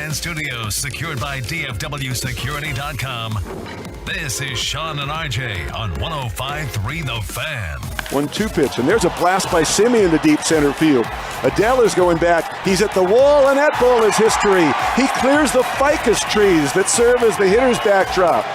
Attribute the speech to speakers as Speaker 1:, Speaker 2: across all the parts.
Speaker 1: Fan Studios, secured by DFWSecurity.com. This is Sean and RJ on 105.3 The Fan.
Speaker 2: 1-2 pitch, and there's a blast by Simeon to deep center field. Adele is going back. He's at the wall, and that ball is history. He clears the ficus trees that serve as the hitter's backdrop.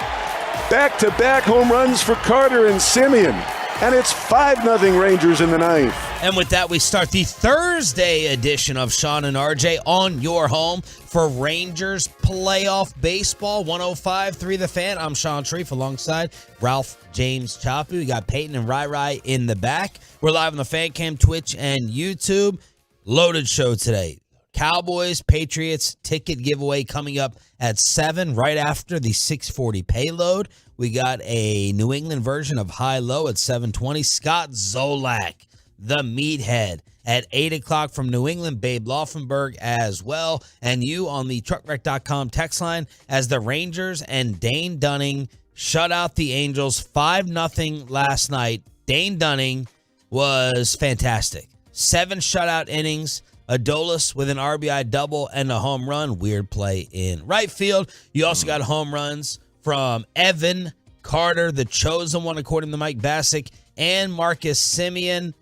Speaker 2: Back-to-back home runs for Carter and Simeon. And it's 5-0 Rangers in the ninth.
Speaker 3: And with that, we start the Thursday edition of Sean and RJ on your home for Rangers playoff baseball. 105.3 The Fan. I'm Sean Treef alongside Ralph James Choppy. We got Peyton and Rai in the back. We're live on the Fan Cam, Twitch, and YouTube. Loaded show today. Cowboys, Patriots ticket giveaway coming up at 7, right after the 640 payload. We got a New England version of High Low at 7:20. Scott Zolak, the meathead, at 8 o'clock from New England. Babe Laufenberg as well. And you on the truckwreck.com text line as the Rangers and Dane Dunning shut out the Angels 5-0 last night. Dane Dunning was fantastic. 7 shutout innings. Adolis with an RBI double and a home run. Weird play in right field. You also got home runs from Evan Carter, the chosen one, according to Mike Bassick, and Marcus Simeon.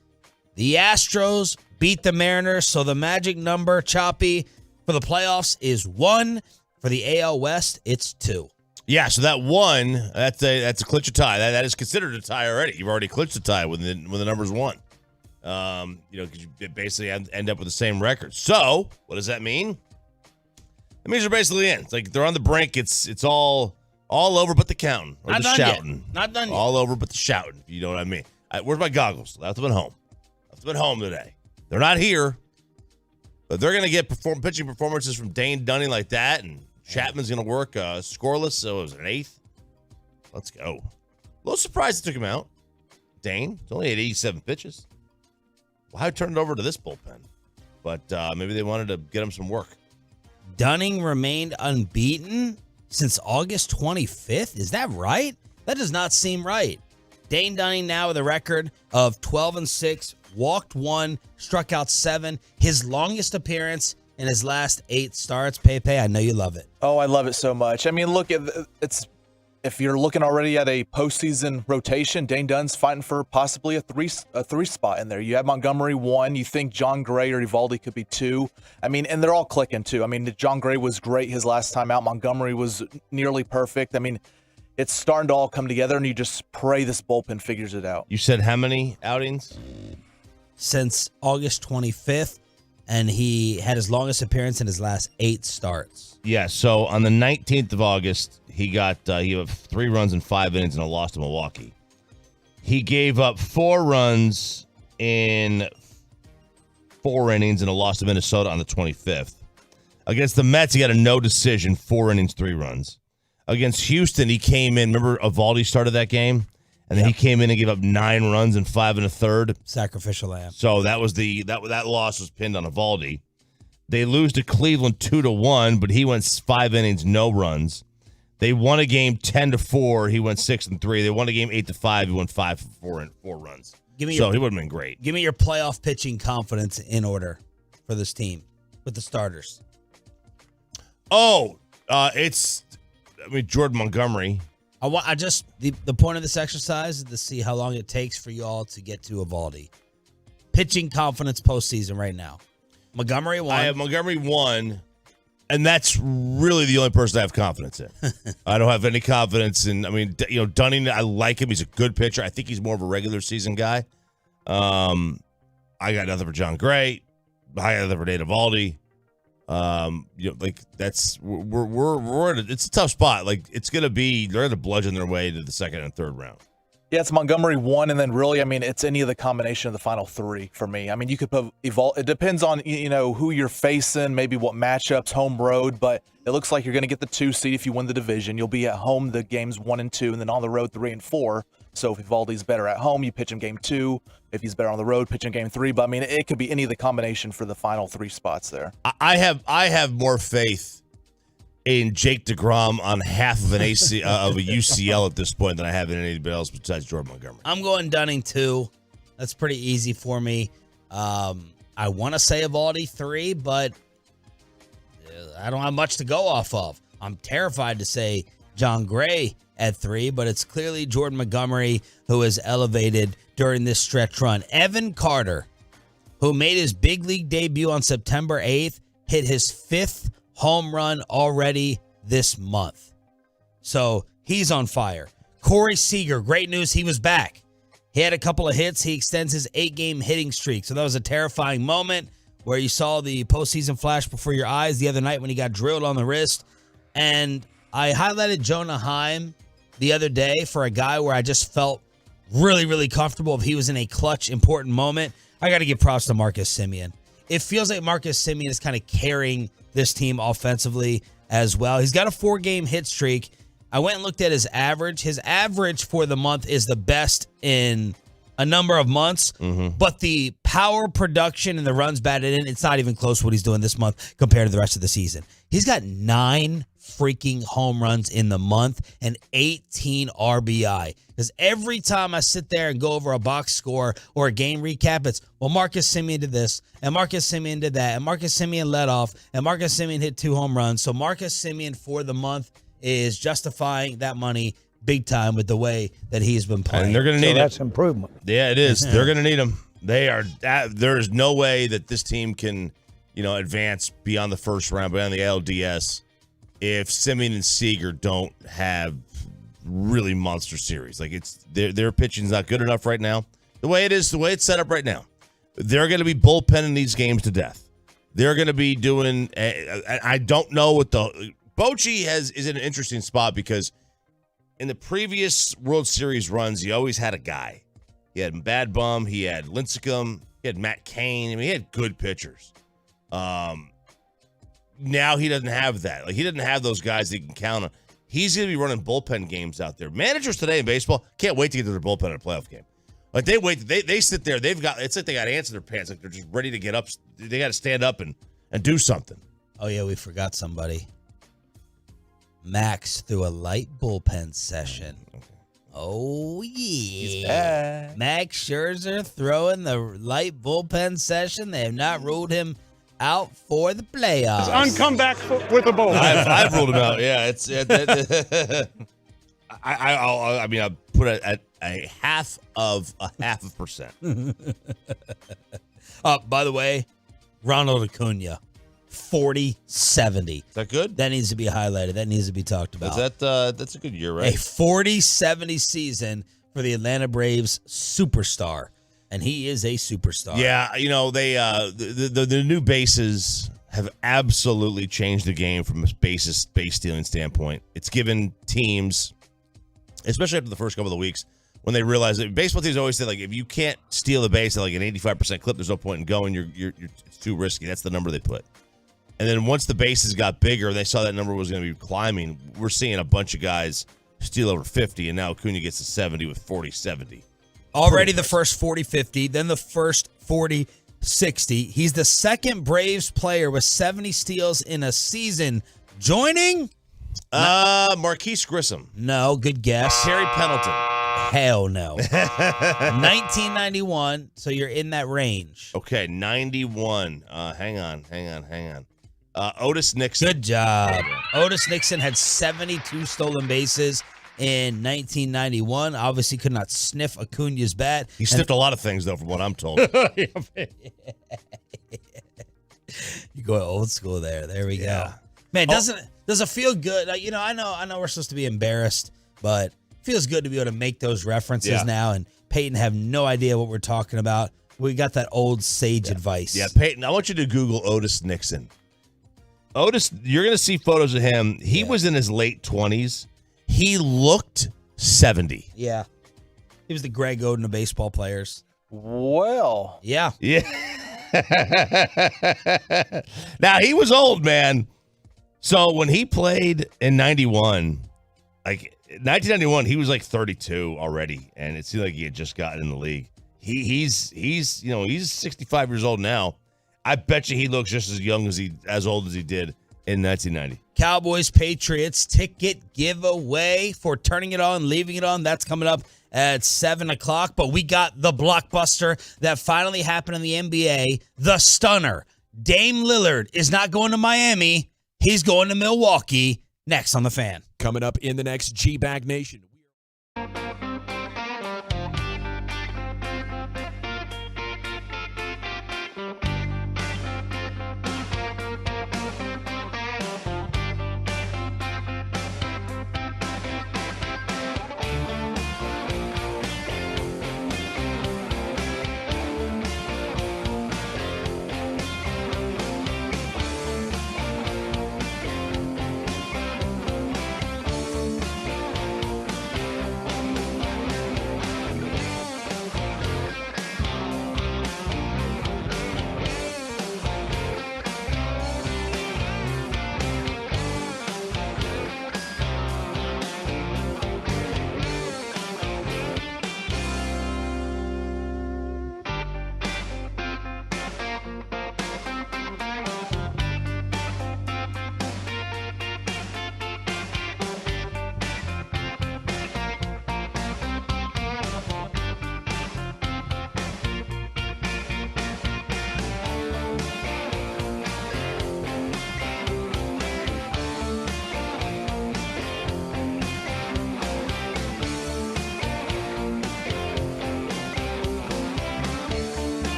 Speaker 3: The Astros beat the Mariners, so the magic number, Choppy, for the playoffs is 1. For the AL West, it's 2.
Speaker 4: Yeah, so that 1, that's a clinch a tie. That is considered a tie already. You've already clinched a tie when the number's 1. Because you basically end up with the same record. So, what does that mean? It means they're basically in. It's like they're on the brink. It's all over but the counting. Or
Speaker 3: Not
Speaker 4: the
Speaker 3: done
Speaker 4: shouting.
Speaker 3: yet. Not done yet.
Speaker 4: All over but the shouting, if you know what I mean. Where's my goggles? Left them at home. Left them at home today. They're not here. But they're going to get pitching performances from Dane Dunning like that, and Chapman's going to work scoreless, so it was an 8th. Let's go. A little surprised they took him out. Dane, it's only at 87 pitches. Well, I turned it over to this bullpen, but maybe they wanted to get him some work.
Speaker 3: Dunning remained unbeaten since August 25th. Is that right? That does not seem right. Dane Dunning now with a record of 12-6, walked 1, struck out 7. His longest appearance in his last 8 starts. Pepe, I know you love it.
Speaker 5: Oh, I love it so much. I mean, look, it's if you're looking already at a postseason rotation, Dane Dunn's fighting for possibly a three spot in there. You have Montgomery 1. You think John Gray or Evaldi could be 2. I mean, and they're all clicking too. I mean, John Gray was great his last time out. Montgomery was nearly perfect. I mean, it's starting to all come together, and you just pray this bullpen figures it out.
Speaker 4: You said how many outings?
Speaker 3: Since August 25th, and he had his longest appearance in his last 8 starts.
Speaker 4: Yeah, so on the 19th of August, he got 3 runs in 5 innings and a loss to Milwaukee. He gave up 4 runs in 4 innings and a loss to Minnesota on the 25th. Against the Mets, he got a no decision, 4 innings, 3 runs. Against Houston, he came in. Remember, Evaldi started that game? And then he came in and gave up 9 runs in 5 1/3.
Speaker 3: Sacrificial lamb.
Speaker 4: So that was that loss was pinned on Evaldi. They lose to Cleveland 2-1, but he went 5 innings, no runs. They won a game 10-4. He went 6-3. They won a game 8-5. He went 5 for 4 runs. He would have been great.
Speaker 3: Give me your playoff pitching confidence in order for this team with the starters.
Speaker 4: Jordan Montgomery.
Speaker 3: The point of this exercise is to see how long it takes for you all to get to Evaldi. Pitching confidence postseason right now. Montgomery 1.
Speaker 4: I have Montgomery 1, and that's really the only person I have confidence in. I don't have any confidence in. I mean, Dunning. I like him. He's a good pitcher. I think he's more of a regular season guy. I got nothing for John Gray. I got nothing for Nate Evaldi. It's a tough spot. Like, it's gonna be, they're gonna bludgeon their way to the second and third round.
Speaker 5: Yeah, it's Montgomery 1, and then really, I mean, it's any of the combination of the final 3 for me. I mean, you could put Evaldi. It depends on who you're facing, maybe what matchups, home road, but it looks like you're going to get the 2 seed if you win the division. You'll be at home the games 1 and 2, and then on the road 3 and 4. So if Evaldi's better at home, you pitch him game 2. If he's better on the road, pitch him game 3. But I mean, it could be any of the combination for the final 3 spots there.
Speaker 4: I have more faith in Jake DeGrom on half of an of a UCL at this point than I have in anybody else besides Jordan Montgomery.
Speaker 3: I'm going Dunning 2. That's pretty easy for me. I want to say Evaldi 3, but I don't have much to go off of. I'm terrified to say John Gray at 3, but it's clearly Jordan Montgomery who is elevated during this stretch run. Evan Carter, who made his big league debut on September 8th, hit his 5th home run already this month. So he's on fire. Corey Seager, great news, he was back. He had a couple of hits. He extends his 8-game hitting streak. So that was a terrifying moment where you saw the postseason flash before your eyes the other night when he got drilled on the wrist. And I highlighted Jonah Heim the other day for a guy where I just felt really, really comfortable if he was in a clutch, important moment. I got to give props to Marcus Semien. It feels like Marcus Semien is kind of carrying this team offensively as well. He's got a 4-game hit streak. I went and looked at his average. His average for the month is the best in a number of months, but the power production and the runs batted in, it's not even close what he's doing this month compared to the rest of the season. He's got 9 freaking home runs in the month and 18 RBI. Because every time I sit there and go over a box score or a game recap, it's, well, Marcus Semien did this, and Marcus Semien did that, and Marcus Semien led off, and Marcus Semien hit 2 home runs. So Marcus Semien for the month is justifying that money big time with the way that he's been playing.
Speaker 4: And they're going to need
Speaker 6: That's improvement.
Speaker 4: Yeah, it is. They're going to need him. They are. There's no way that this team can, advance beyond the first round, beyond the LDS, if Semien and Seager don't have really monster series. Like their pitching's not good enough right now. The way it is, the way it's set up right now, they're going to be bullpenning these games to death. They're going to be doing. I don't know what the Bochy is in an interesting spot because in the previous World Series runs, he always had a guy. He had Bad Bum, he had Lincecum, he had Matt Cain. I mean, he had good pitchers. Now he doesn't have that. Like, he doesn't have those guys that he can count on. He's going to be running bullpen games out there. Managers today in baseball can't wait to get to their bullpen in a playoff game. Like, they sit there. It's like they got ants in their pants. Like, they're just ready to get up. They got to stand up and do something.
Speaker 3: Oh, yeah, we forgot somebody. Max threw a light bullpen session. Oh, yeah. Max Scherzer throwing the light bullpen session. They have not ruled him out for the playoffs.
Speaker 6: On comeback with a bull.
Speaker 4: I've ruled him out. Yeah, it's. I'll put it at a half of a percent.
Speaker 3: By the way, Ronald Acuna. 40-70.
Speaker 4: Is that good?
Speaker 3: That needs to be highlighted. That needs to be talked about.
Speaker 4: That's a good year, right?
Speaker 3: A 40-70 season for the Atlanta Braves superstar. And he is a superstar.
Speaker 4: Yeah, they the new bases have absolutely changed the game from a base stealing standpoint. It's given teams, especially after the first couple of weeks, when they realize that baseball teams always say, like, if you can't steal the base at like an 85% clip, there's no point in going. It's too risky. That's the number they put. And then once the bases got bigger, they saw that number was going to be climbing. We're seeing a bunch of guys steal over 50, and now Acuna gets to 70 with 40-70.
Speaker 3: Already the first 40-50, then the first 40-60. He's the second Braves player with 70 steals in a season. Joining?
Speaker 4: Marquise Grissom.
Speaker 3: No, good guess.
Speaker 4: Terry Pendleton.
Speaker 3: Hell no. 1991, so you're in that range.
Speaker 4: Okay, 91. Hang on. Otis Nixon.
Speaker 3: Good job. Otis Nixon had 72 stolen bases in 1991. Obviously could not sniff Acuna's bat.
Speaker 4: He sniffed a lot of things, though, from what I'm told.
Speaker 3: You go old school there. There we go. Man, does it feel good? I know we're supposed to be embarrassed, but it feels good to be able to make those references now, and Peyton have no idea what we're talking about. We got that old sage advice.
Speaker 4: Yeah, Peyton, I want you to Google Otis Nixon. Otis, you're going to see photos of him. He was in his late 20s. He looked 70.
Speaker 3: Yeah. He was the Greg Oden of baseball players.
Speaker 5: Well.
Speaker 3: Yeah.
Speaker 4: Yeah. Now, he was old, man. So when he played in 91, like 1991, he was like 32 already, and it seemed like he had just gotten in the league. He's 65 years old now. I bet you he looks just as old as he did in 1990.
Speaker 3: Cowboys Patriots ticket giveaway for turning it on, leaving it on. That's coming up at 7:00. But we got the blockbuster that finally happened in the NBA. The stunner. Dame Lillard is not going to Miami. He's going to Milwaukee next on The Fan.
Speaker 7: Coming up in the next G-Bag Nation.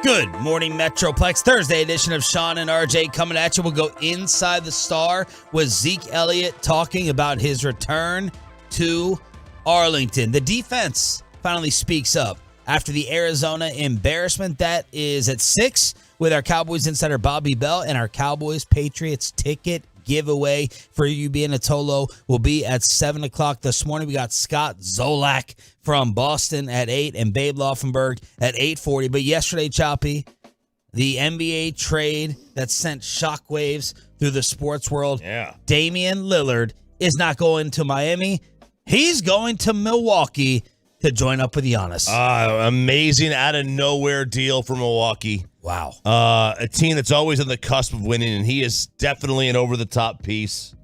Speaker 3: Good morning, Metroplex. Thursday edition of Sean and RJ coming at you. We'll go inside the Star with Zeke Elliott talking about his return to Arlington. The defense finally speaks up after the Arizona embarrassment. That is at 6 with our Cowboys insider Bobby Bell, and our Cowboys Patriots ticket giveaway for you being a Tolo will be at 7 o'clock this morning. We got Scott Zolak from Boston at 8 and Babe Laufenberg at 8:40. But yesterday, Choppy, the NBA trade that sent shockwaves through the sports world.
Speaker 4: Yeah.
Speaker 3: Damian Lillard is not going to Miami. He's going to Milwaukee to join up with Giannis.
Speaker 4: Amazing out of nowhere deal for Milwaukee.
Speaker 3: Wow.
Speaker 4: A team that's always on the cusp of winning, and he is definitely an over-the-top piece.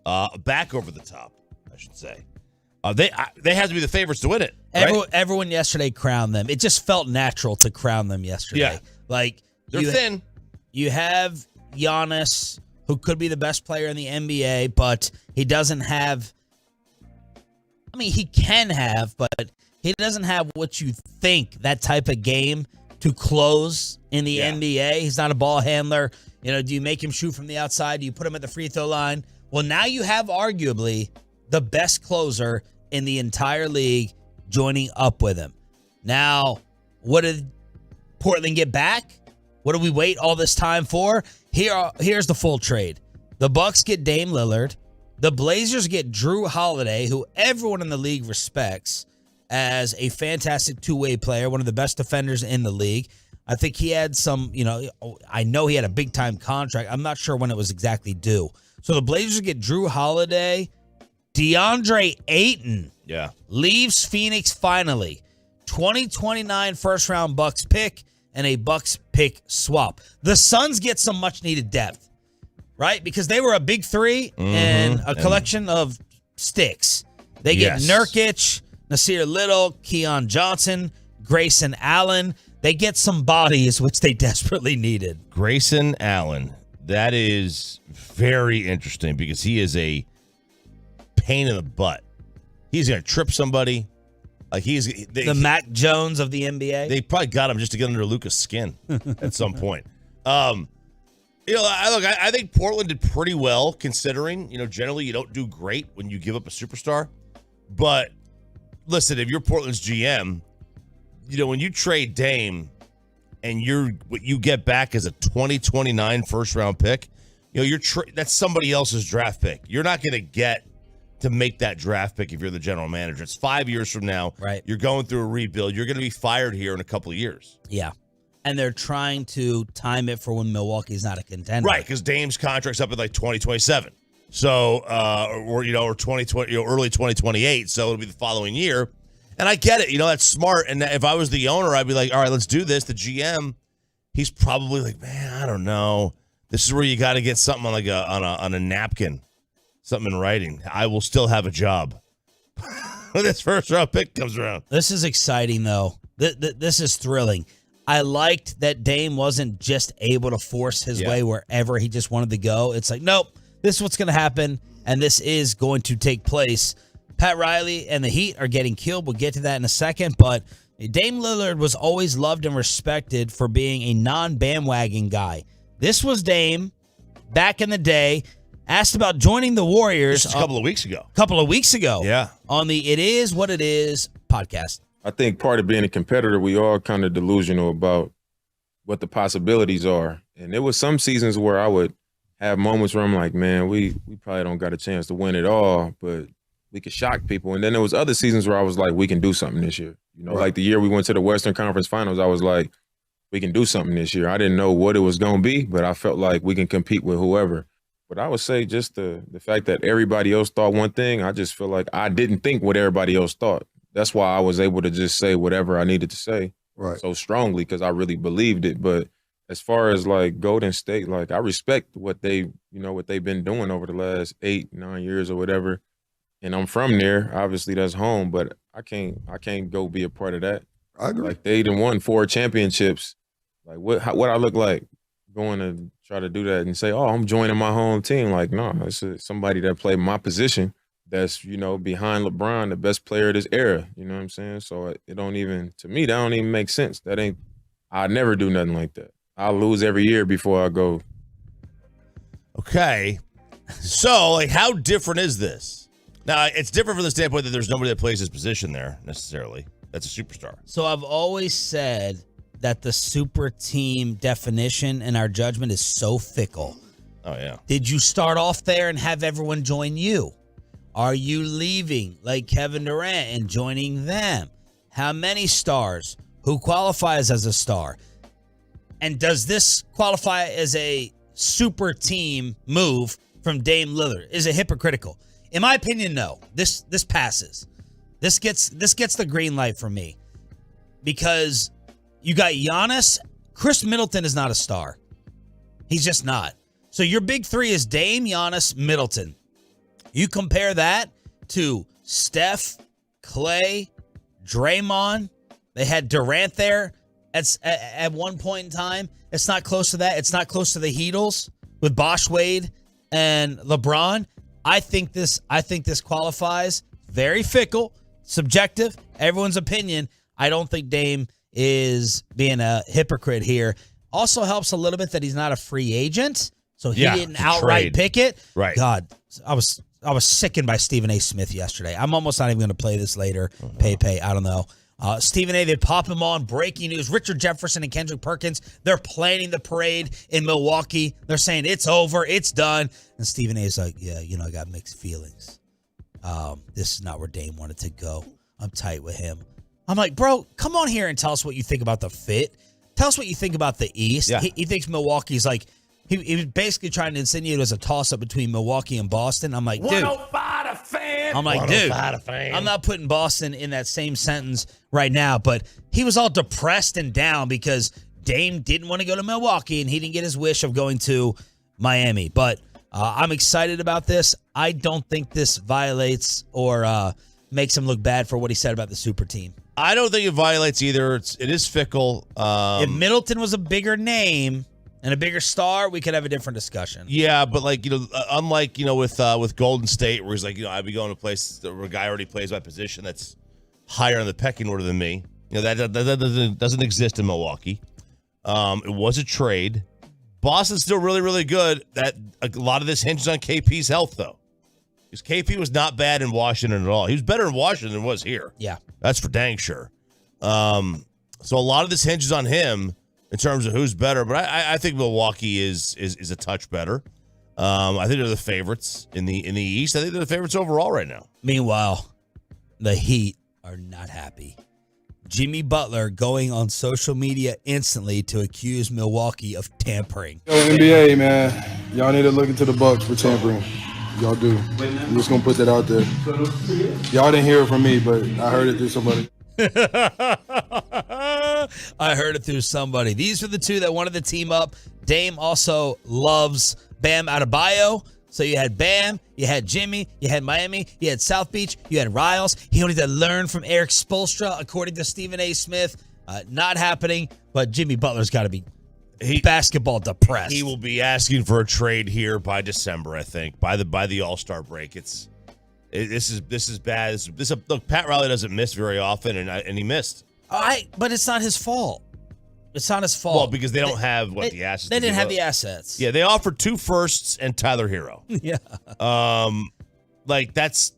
Speaker 4: Back over the top, I should say. They have to be the favorites to win it. Right?
Speaker 3: Everyone yesterday crowned them. It just felt natural to crown them yesterday.
Speaker 4: Yeah.
Speaker 3: Like
Speaker 4: They're thin.
Speaker 3: You have Giannis, who could be the best player in the NBA, but he doesn't have. I mean, he can have, but he doesn't have what you think that type of game to close in the NBA. He's not a ball handler. You know, do you make him shoot from the outside? Do you put him at the free throw line? Well, now you have arguably the best closer in the entire league joining up with him. Now, what did Portland get back? What do we wait all this time for? Here's the full trade. The Bucks get Dame Lillard. The Blazers get Drew Holiday, who everyone in the league respects as a fantastic two-way player, one of the best defenders in the league. I think he had I know he had a big-time contract. I'm not sure when it was exactly due. So the Blazers get Drew Holiday. DeAndre Ayton leaves Phoenix finally. 2029 first-round Bucks pick and a Bucks pick swap. The Suns get some much-needed depth, right? Because they were a big three and a collection of sticks. They get Nurkic, Nasir Little, Keon Johnson, Grayson Allen. They get some bodies, which they desperately needed.
Speaker 4: Grayson Allen. That is very interesting because he is a pain in the butt. He's going to trip somebody. Like the
Speaker 3: Mac Jones of the NBA.
Speaker 4: They probably got him just to get under Luka's skin at some point. I think Portland did pretty well considering, generally you don't do great when you give up a superstar. But listen, if you're Portland's GM, when you trade Dame and what you get back is a 2029 first round pick, that's somebody else's draft pick. You're not going to get to make that draft pick if you're the general manager. It's 5 years from now.
Speaker 3: Right.
Speaker 4: You're going through a rebuild. You're going to be fired here in a couple of years.
Speaker 3: Yeah. And they're trying to time it for when Milwaukee's not a contender.
Speaker 4: Right, because Dame's contract's up in 2027. So, or 2020, early 2028. So it'll be the following year. And I get it. That's smart. And if I was the owner, I'd be like, all right, let's do this. The GM, he's probably like, man, I don't know. This is where you got to get something on a napkin, something in writing. I will still have a job when this first round pick comes around.
Speaker 3: This is exciting, though. This is thrilling. I liked that Dame wasn't just able to force his way wherever he just wanted to go. It's like, nope, this is what's going to happen, and this is going to take place. Pat Riley and the Heat are getting killed. We'll get to that in a second, but Dame Lillard was always loved and respected for being a non-bandwagon guy. This was Dame back in the day, asked about joining the Warriors
Speaker 4: just a couple of weeks ago. Yeah.
Speaker 3: On the It Is What It Is podcast.
Speaker 8: I think part of being a competitor, we all kind of delusional about what the possibilities are. And there was some seasons where I would have moments where I'm like, man, we probably don't got a chance to win it all, but we could shock people. And then there was other seasons where I was like, we can do something this year. Like the year we went to the Western Conference Finals, I was like, we can do something this year. I didn't know what it was going to be, but I felt like we can compete with whoever. But I would say just the fact that everybody else thought one thing, I just feel like I didn't think what everybody else thought. That's why I was able to just say whatever I needed to say so strongly because I really believed it. But as far as like Golden State, like I respect what they've been doing over the last 8-9 years or whatever. And I'm from there. Obviously, that's home, but I can't go be a part of that.
Speaker 9: I agree.
Speaker 8: Like they done won 4 championships. Like what I look like going to try to do that and say, oh, I'm joining my home team. Like, no, it's somebody that played my position. That's, behind LeBron, the best player of this era. You know what I'm saying? So to me, that don't even make sense. I'd never do nothing like that. I'll lose every year before I go.
Speaker 4: Okay. So, how different is this? Now, it's different from the standpoint that there's nobody that plays his position there, necessarily. That's a superstar.
Speaker 3: So I've always said that the super team definition and our judgment is so fickle.
Speaker 4: Oh, yeah.
Speaker 3: Did you start off there and have everyone join you? Are you leaving like Kevin Durant and joining them? How many stars? Who qualifies as a star? And does this qualify as a super team move from Dame Lillard? Is it hypocritical? In my opinion, no. This passes. This gets the green light for me. Because you got Giannis. Chris Middleton is not a star. He's just not. So your big three is Dame, Giannis, Middleton. You compare that to Steph, Clay, Draymond. They had Durant there at one point in time. It's not close to that. It's not close to the Heatles with Bosh Wade and LeBron. I think this qualifies. Very fickle, subjective, everyone's opinion. I don't think Dame is being a hypocrite here. Also helps a little bit that he's not a free agent, so he didn't outright pick it.
Speaker 4: Right.
Speaker 3: God, I was sickened by Stephen A. Smith yesterday. I'm almost not even going to play this later. Pay, I don't know. Stephen A., they pop him on. Breaking news. Richard Jefferson and Kendrick Perkins, they're planning the parade in Milwaukee. They're saying it's over. It's done. And Stephen A.'s like, yeah, I got mixed feelings. This is not where Dame wanted to go. I'm tight with him. I'm like, bro, come on here and tell us what you think about the fit. Tell us what you think about the East.
Speaker 4: Yeah.
Speaker 3: He thinks Milwaukee's like, he was basically trying to insinuate it was a toss-up between Milwaukee and Boston. I'm like, dude. 105 a fan. I'm like, dude, I'm not putting Boston in that same sentence right now. But he was all depressed and down because Dame didn't want to go to Milwaukee and he didn't get his wish of going to Miami. But I'm excited about this. I don't think this violates or makes him look bad for what he said about the super team.
Speaker 4: I don't think it violates either. It is fickle.
Speaker 3: If Middleton was a bigger name and a bigger star, we could have a different discussion.
Speaker 4: Yeah, but unlike with Golden State, where he's like, I'd be going to a place where a guy already plays my position that's higher on the pecking order than me. That doesn't exist in Milwaukee. It was a trade. Boston's still really, really good. That a lot of this hinges on KP's health, though, because KP was not bad in Washington at all. He was better in Washington than was here.
Speaker 3: Yeah, that's
Speaker 4: for dang sure. So a lot of this hinges on him in terms of who's better, but I think Milwaukee is a touch better. I think they're the favorites in the East. I think they're the favorites overall right now.
Speaker 3: Meanwhile, the Heat are not happy. Jimmy Butler going on social media instantly to accuse Milwaukee of tampering.
Speaker 9: Yo, NBA, man, y'all need to look into the Bucks for tampering. Y'all do. I'm just gonna put that out there. Y'all didn't hear it from me, but I heard it through somebody.
Speaker 3: I heard it through somebody. These are the two that wanted to team up. Dame also loves Bam Adebayo. So you had Bam, you had Jimmy, you had Miami, you had South Beach, you had Riles. He only had to learn from Eric Spoelstra, according to Stephen A. Smith. Not happening, but Jimmy Butler's got to be basketball depressed.
Speaker 4: He will be asking for a trade here by December, I think, by the All-Star break. This is bad. Look, Pat Riley doesn't miss very often, and he missed.
Speaker 3: But it's not his fault. It's not his fault.
Speaker 4: Well, because they don't have the assets.
Speaker 3: They didn't have the assets.
Speaker 4: Yeah, they offered 2 firsts and Tyler Hero.
Speaker 3: Yeah.
Speaker 4: That's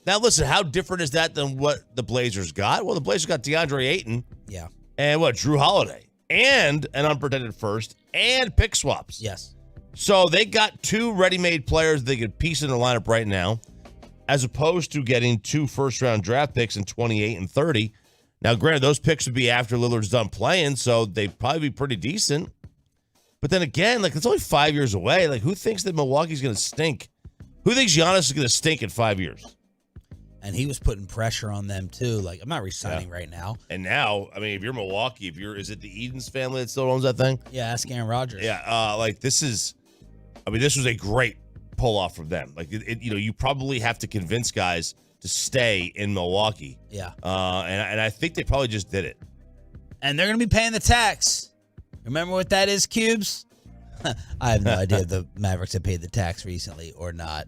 Speaker 4: now. Listen, how different is that than what the Blazers got? Well, the Blazers got DeAndre Ayton.
Speaker 3: Yeah.
Speaker 4: And Drew Holiday and an unprotected first and pick swaps.
Speaker 3: Yes.
Speaker 4: So they got 2 ready-made players they could piece in the lineup right now, as opposed to getting 2 first-round draft picks in 28 and 30. Now, granted, those picks would be after Lillard's done playing, so they'd probably be pretty decent. But then again, it's only 5 years away. Who thinks that Milwaukee's going to stink? Who thinks Giannis is going to stink in 5 years?
Speaker 3: And he was putting pressure on them, too. I'm not re-signing right now.
Speaker 4: And now, if you're Milwaukee, is it the Edens family that still owns that thing?
Speaker 3: Yeah, ask Aaron Rodgers.
Speaker 4: Yeah, this was a great pull-off from them. You probably have to convince guys to stay in Milwaukee.
Speaker 3: Yeah.
Speaker 4: And I think they probably just did it.
Speaker 3: And they're going to be paying the tax. Remember what that is, Cubes? I have no idea if the Mavericks have paid the tax recently or not.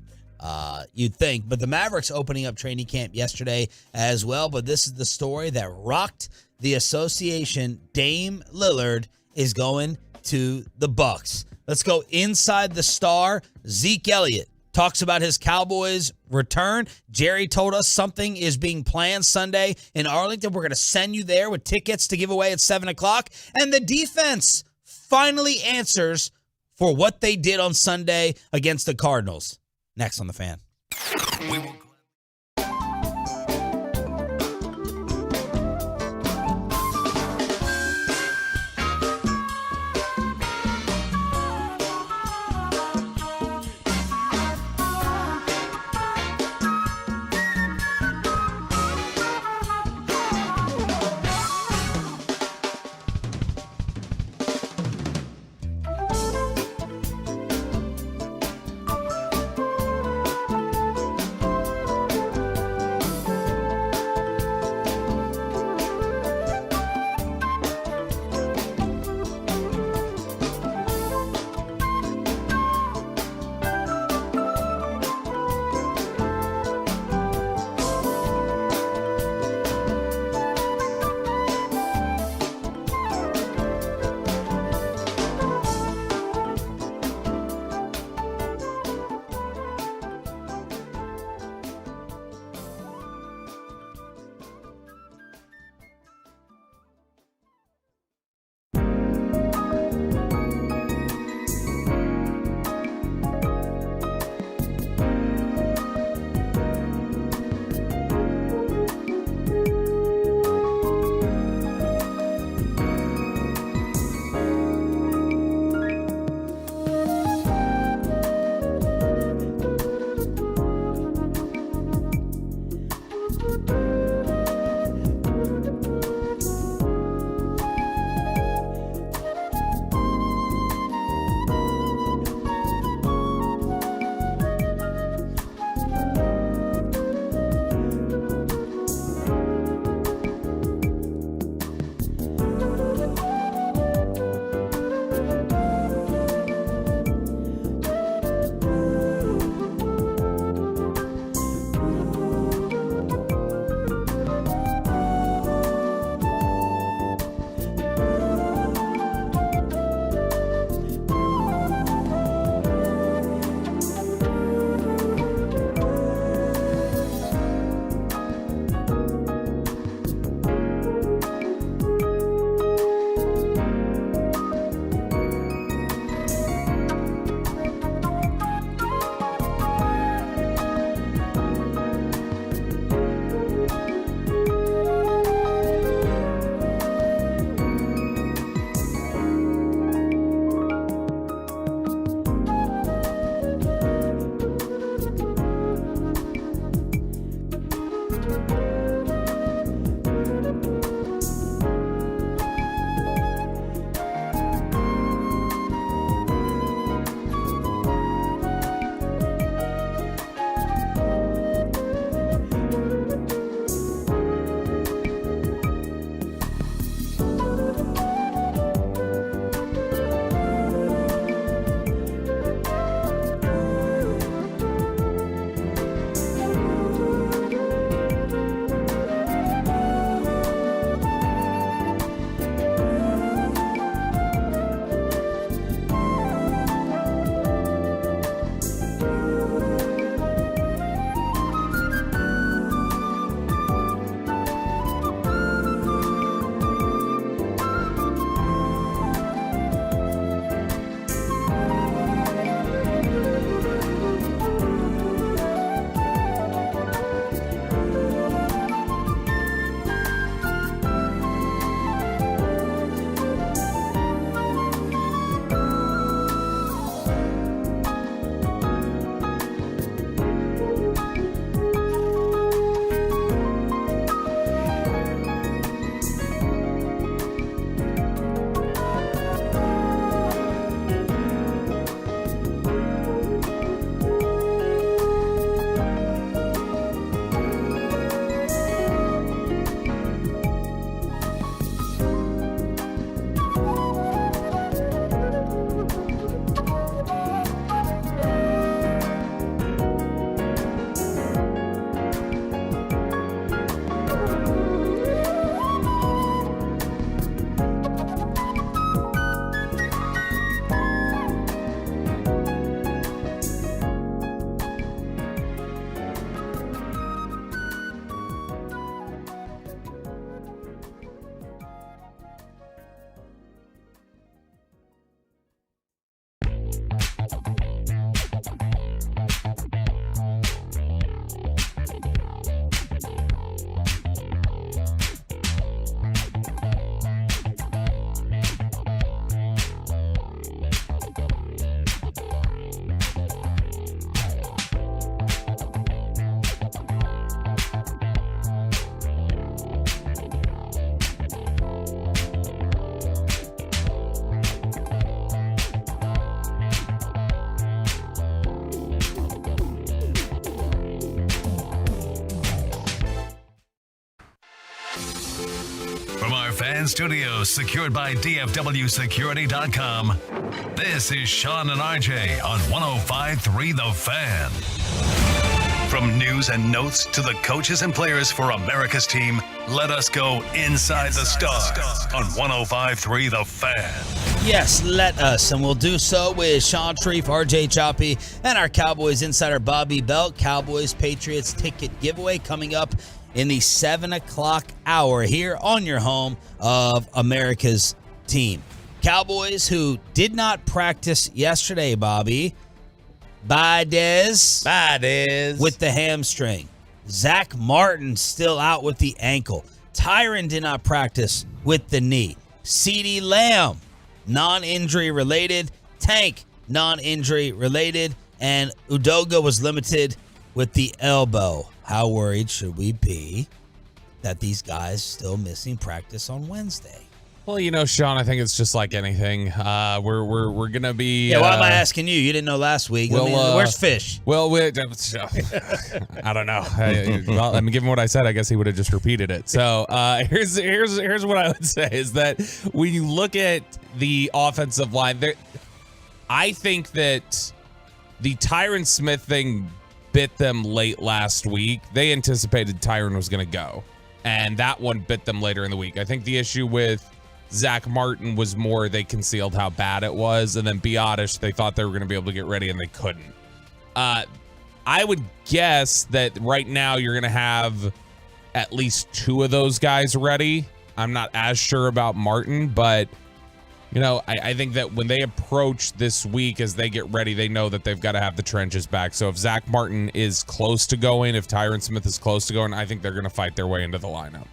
Speaker 3: You'd think. But the Mavericks opening up training camp yesterday as well. But this is the story that rocked the association. Dame Lillard is going to the Bucks. Let's go inside the Star. Zeke Elliott talks about his Cowboys return. Jerry told us something is being planned Sunday in Arlington. We're going to send you there with tickets to give away at 7 o'clock. And the defense finally answers for what they did on Sunday against the Cardinals. Next on The Fan.
Speaker 1: From our fan studios secured by DFWsecurity.com, this is Sean and RJ on 105.3 The Fan. From news and notes to the coaches and players for America's team, let us go inside the stars on 105.3 The Fan.
Speaker 3: Yes, let us, and we'll do so with Sean Treef, RJ Choppy, and our Cowboys insider Bobby Belt. Cowboys Patriots ticket giveaway coming up in the 7 o'clock hour here on your home of America's team. Cowboys who did not practice yesterday, Bobby. Baez with the hamstring. Zach Martin still out with the ankle. Tyron did not practice with the knee. CeeDee Lamb, non-injury related. Tank, non-injury related. And Udoga was limited with the elbow. How worried should we be that these guys still missing practice on Wednesday?
Speaker 10: Well, you know, Sean, I think it's just like anything. We're gonna be.
Speaker 3: Yeah, why am I asking you? You didn't know last week.
Speaker 10: Well,
Speaker 3: where's Fish?
Speaker 10: Well, I don't know. Well, I mean, given what I said, I guess he would have just repeated it. So here's what I would say is that when you look at the offensive line, I think that the Tyron Smith thing bit them late last week. They anticipated Tyron was going to go, and that one bit them later in the week. I think the issue with Zach Martin was more they concealed how bad it was, and then Biotish, they thought they were going to be able to get ready, and they couldn't. I would guess that right now you're going to have at least two of those guys ready. I'm not as sure about Martin, but you know, I think that when they approach this week as they get ready, they know that they've got to have the trenches back. So if Zach Martin is close to going, if Tyron Smith is close to going, I think they're going to fight their way into the lineup.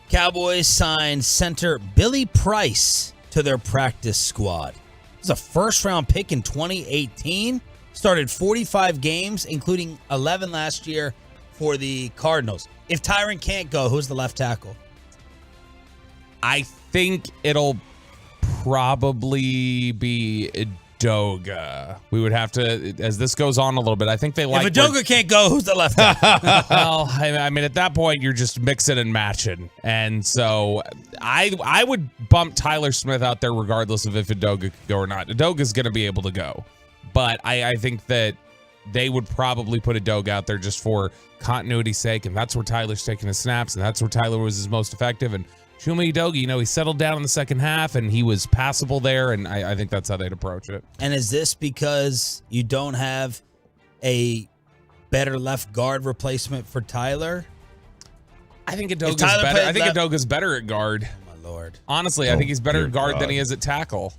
Speaker 3: Cowboys signed center Billy Price to their practice squad. He was a first-round pick in 2018. Started 45 games, including 11 last year for the Cardinals. If Tyron can't go, who's the left tackle?
Speaker 10: I think it'll probably be Edoga. We would have to, as this goes on a little bit, I think they like...
Speaker 3: If Edoga can't go, who's the left tackle?
Speaker 10: Well, I mean, at that point, you're just mixing and matching. And so I would bump Tyler Smith out there regardless of if Edoga could go or not. Edoga's going to be able to go. But I think that they would probably put Edoga out there just for continuity's sake, and that's where Tyler's taking his snaps, and that's where Tyler was his most effective. And Chuma Edoga, he settled down in the second half, and he was passable there, and I think that's how they'd approach it.
Speaker 3: And is this because you don't have a better left guard replacement for Tyler?
Speaker 10: I think Edoga's better. I think Edoga's better at guard.
Speaker 3: Oh, my Lord.
Speaker 10: Honestly, I think he's better at guard than he is at tackle.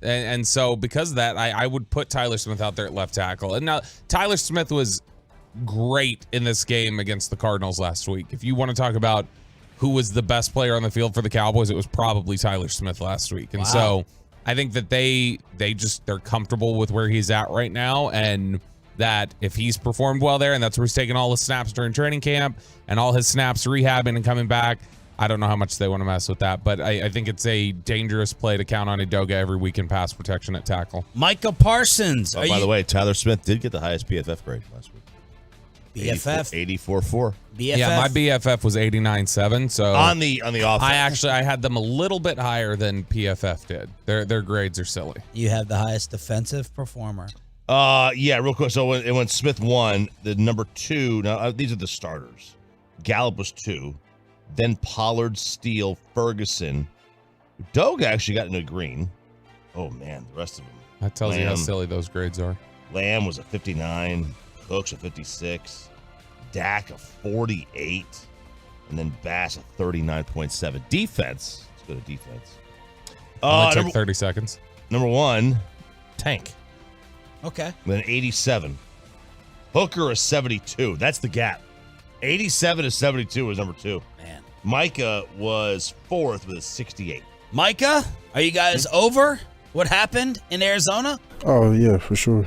Speaker 10: And so because of that, I would put Tyler Smith out there at left tackle. And now Tyler Smith was great in this game against the Cardinals last week. If you want to talk about who was the best player on the field for the Cowboys, it was probably Tyler Smith last week. And so I think that they're comfortable with where he's at right now, and that if he's performed well there, and that's where he's taking all his snaps during training camp and all his snaps rehabbing and coming back, I don't know how much they want to mess with that, but I think it's a dangerous play to count on Edoga every week in pass protection at tackle.
Speaker 3: Micah Parsons.
Speaker 4: By the way, Tyler Smith did get the highest BFF grade last week.
Speaker 3: BFF?
Speaker 4: 84.4.
Speaker 3: BFF?
Speaker 10: Yeah, my BFF was 89.7. So
Speaker 4: on the offense.
Speaker 10: I had them a little bit higher than PFF did. Their grades are silly.
Speaker 3: You have the highest defensive performer.
Speaker 4: Yeah, real quick. So when Smith won, the number 2, now these are the starters. Gallup was 2. Then Pollard, Steele, Ferguson. Doga actually got into green. Oh, man, the rest of them.
Speaker 10: That tells you how silly those grades are.
Speaker 4: Lamb was a 59. Cooks a 56. Dak a 48. And then Bass a 39.7. Defense. Let's go to defense.
Speaker 10: Only took 30 seconds.
Speaker 4: Number 1, Tank.
Speaker 3: Okay.
Speaker 4: Then 87. Hooker a 72. That's the gap. 87 to 72 was number 2.
Speaker 3: Man.
Speaker 4: Micah was 4th with a 68.
Speaker 3: Micah, are you guys over what happened in Arizona?
Speaker 9: Oh, yeah, for sure.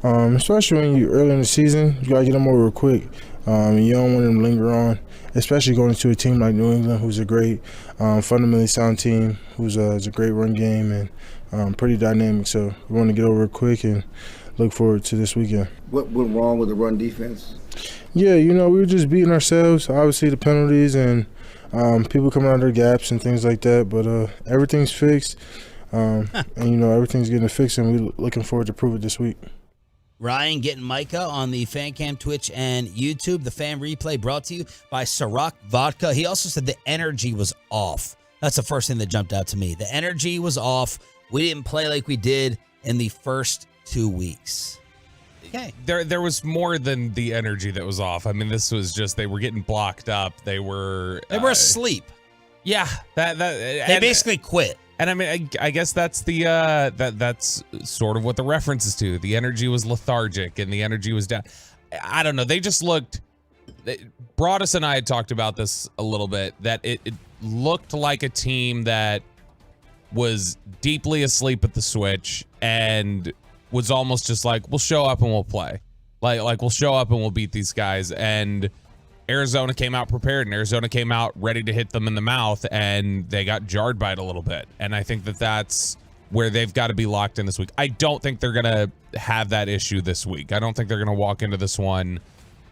Speaker 9: Especially when you early in the season, you got to get them over quick. You don't want them to linger on, especially going into a team like New England, who's a great, fundamentally sound team, who's a great run game and pretty dynamic. So we want to get over it quick and look forward to this weekend.
Speaker 11: What went wrong with the run defense?
Speaker 9: Yeah, we were just beating ourselves. Obviously, the penalties and people coming out of their gaps and things like that. But everything's fixed, and everything's getting fixed, and we're looking forward to prove it this week.
Speaker 3: Ryan getting Micah on the Fan Cam, Twitch, and YouTube. The Fan Replay brought to you by Ciroc Vodka. He also said the energy was off. That's the first thing that jumped out to me. The energy was off. We didn't play like we did in the first 2 weeks. Okay.
Speaker 10: There was more than the energy that was off. I mean, this was just they were getting blocked up. They were
Speaker 3: asleep.
Speaker 10: Yeah,
Speaker 3: they basically quit.
Speaker 10: And I mean, I guess that's that's sort of what the reference is to. The energy was lethargic and the energy was down. I don't know. They just looked. Broadus and I had talked about this a little bit. That it looked like a team that was deeply asleep at the switch and was almost just like, we'll show up and we'll play. Like we'll show up and we'll beat these guys. And Arizona came out prepared, and Arizona came out ready to hit them in the mouth, and they got jarred by it a little bit. And I think that that's where they've got to be locked in this week. I don't think they're going to have that issue this week. I don't think they're going to walk into this one,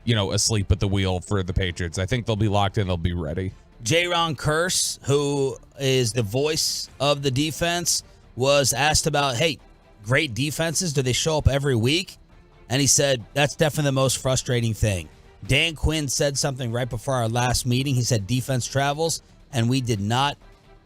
Speaker 10: asleep at the wheel for the Patriots. I think they'll be locked in. They'll be ready. J-Ron
Speaker 3: Curse, who is the voice of the defense, was asked about, hey, great defenses, do they show up every week? And he said, that's definitely the most frustrating thing. Dan Quinn said something right before our last meeting. He said defense travels, and we did not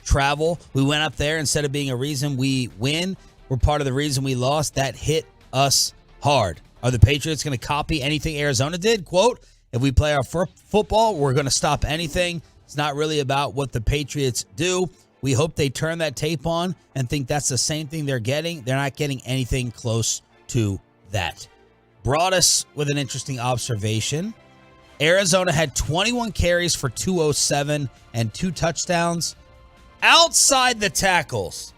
Speaker 3: travel. We went up there. Instead of being a reason we win, we're part of the reason we lost. That hit us hard. Are the Patriots going to copy anything Arizona did? Quote, if we play our football, we're going to stop anything. It's not really about what the Patriots do. We hope they turn that tape on and think that's the same thing they're getting. They're not getting anything close to that. Brought us with an interesting observation. Arizona had 21 carries for 207 and 2 touchdowns. Outside the tackles.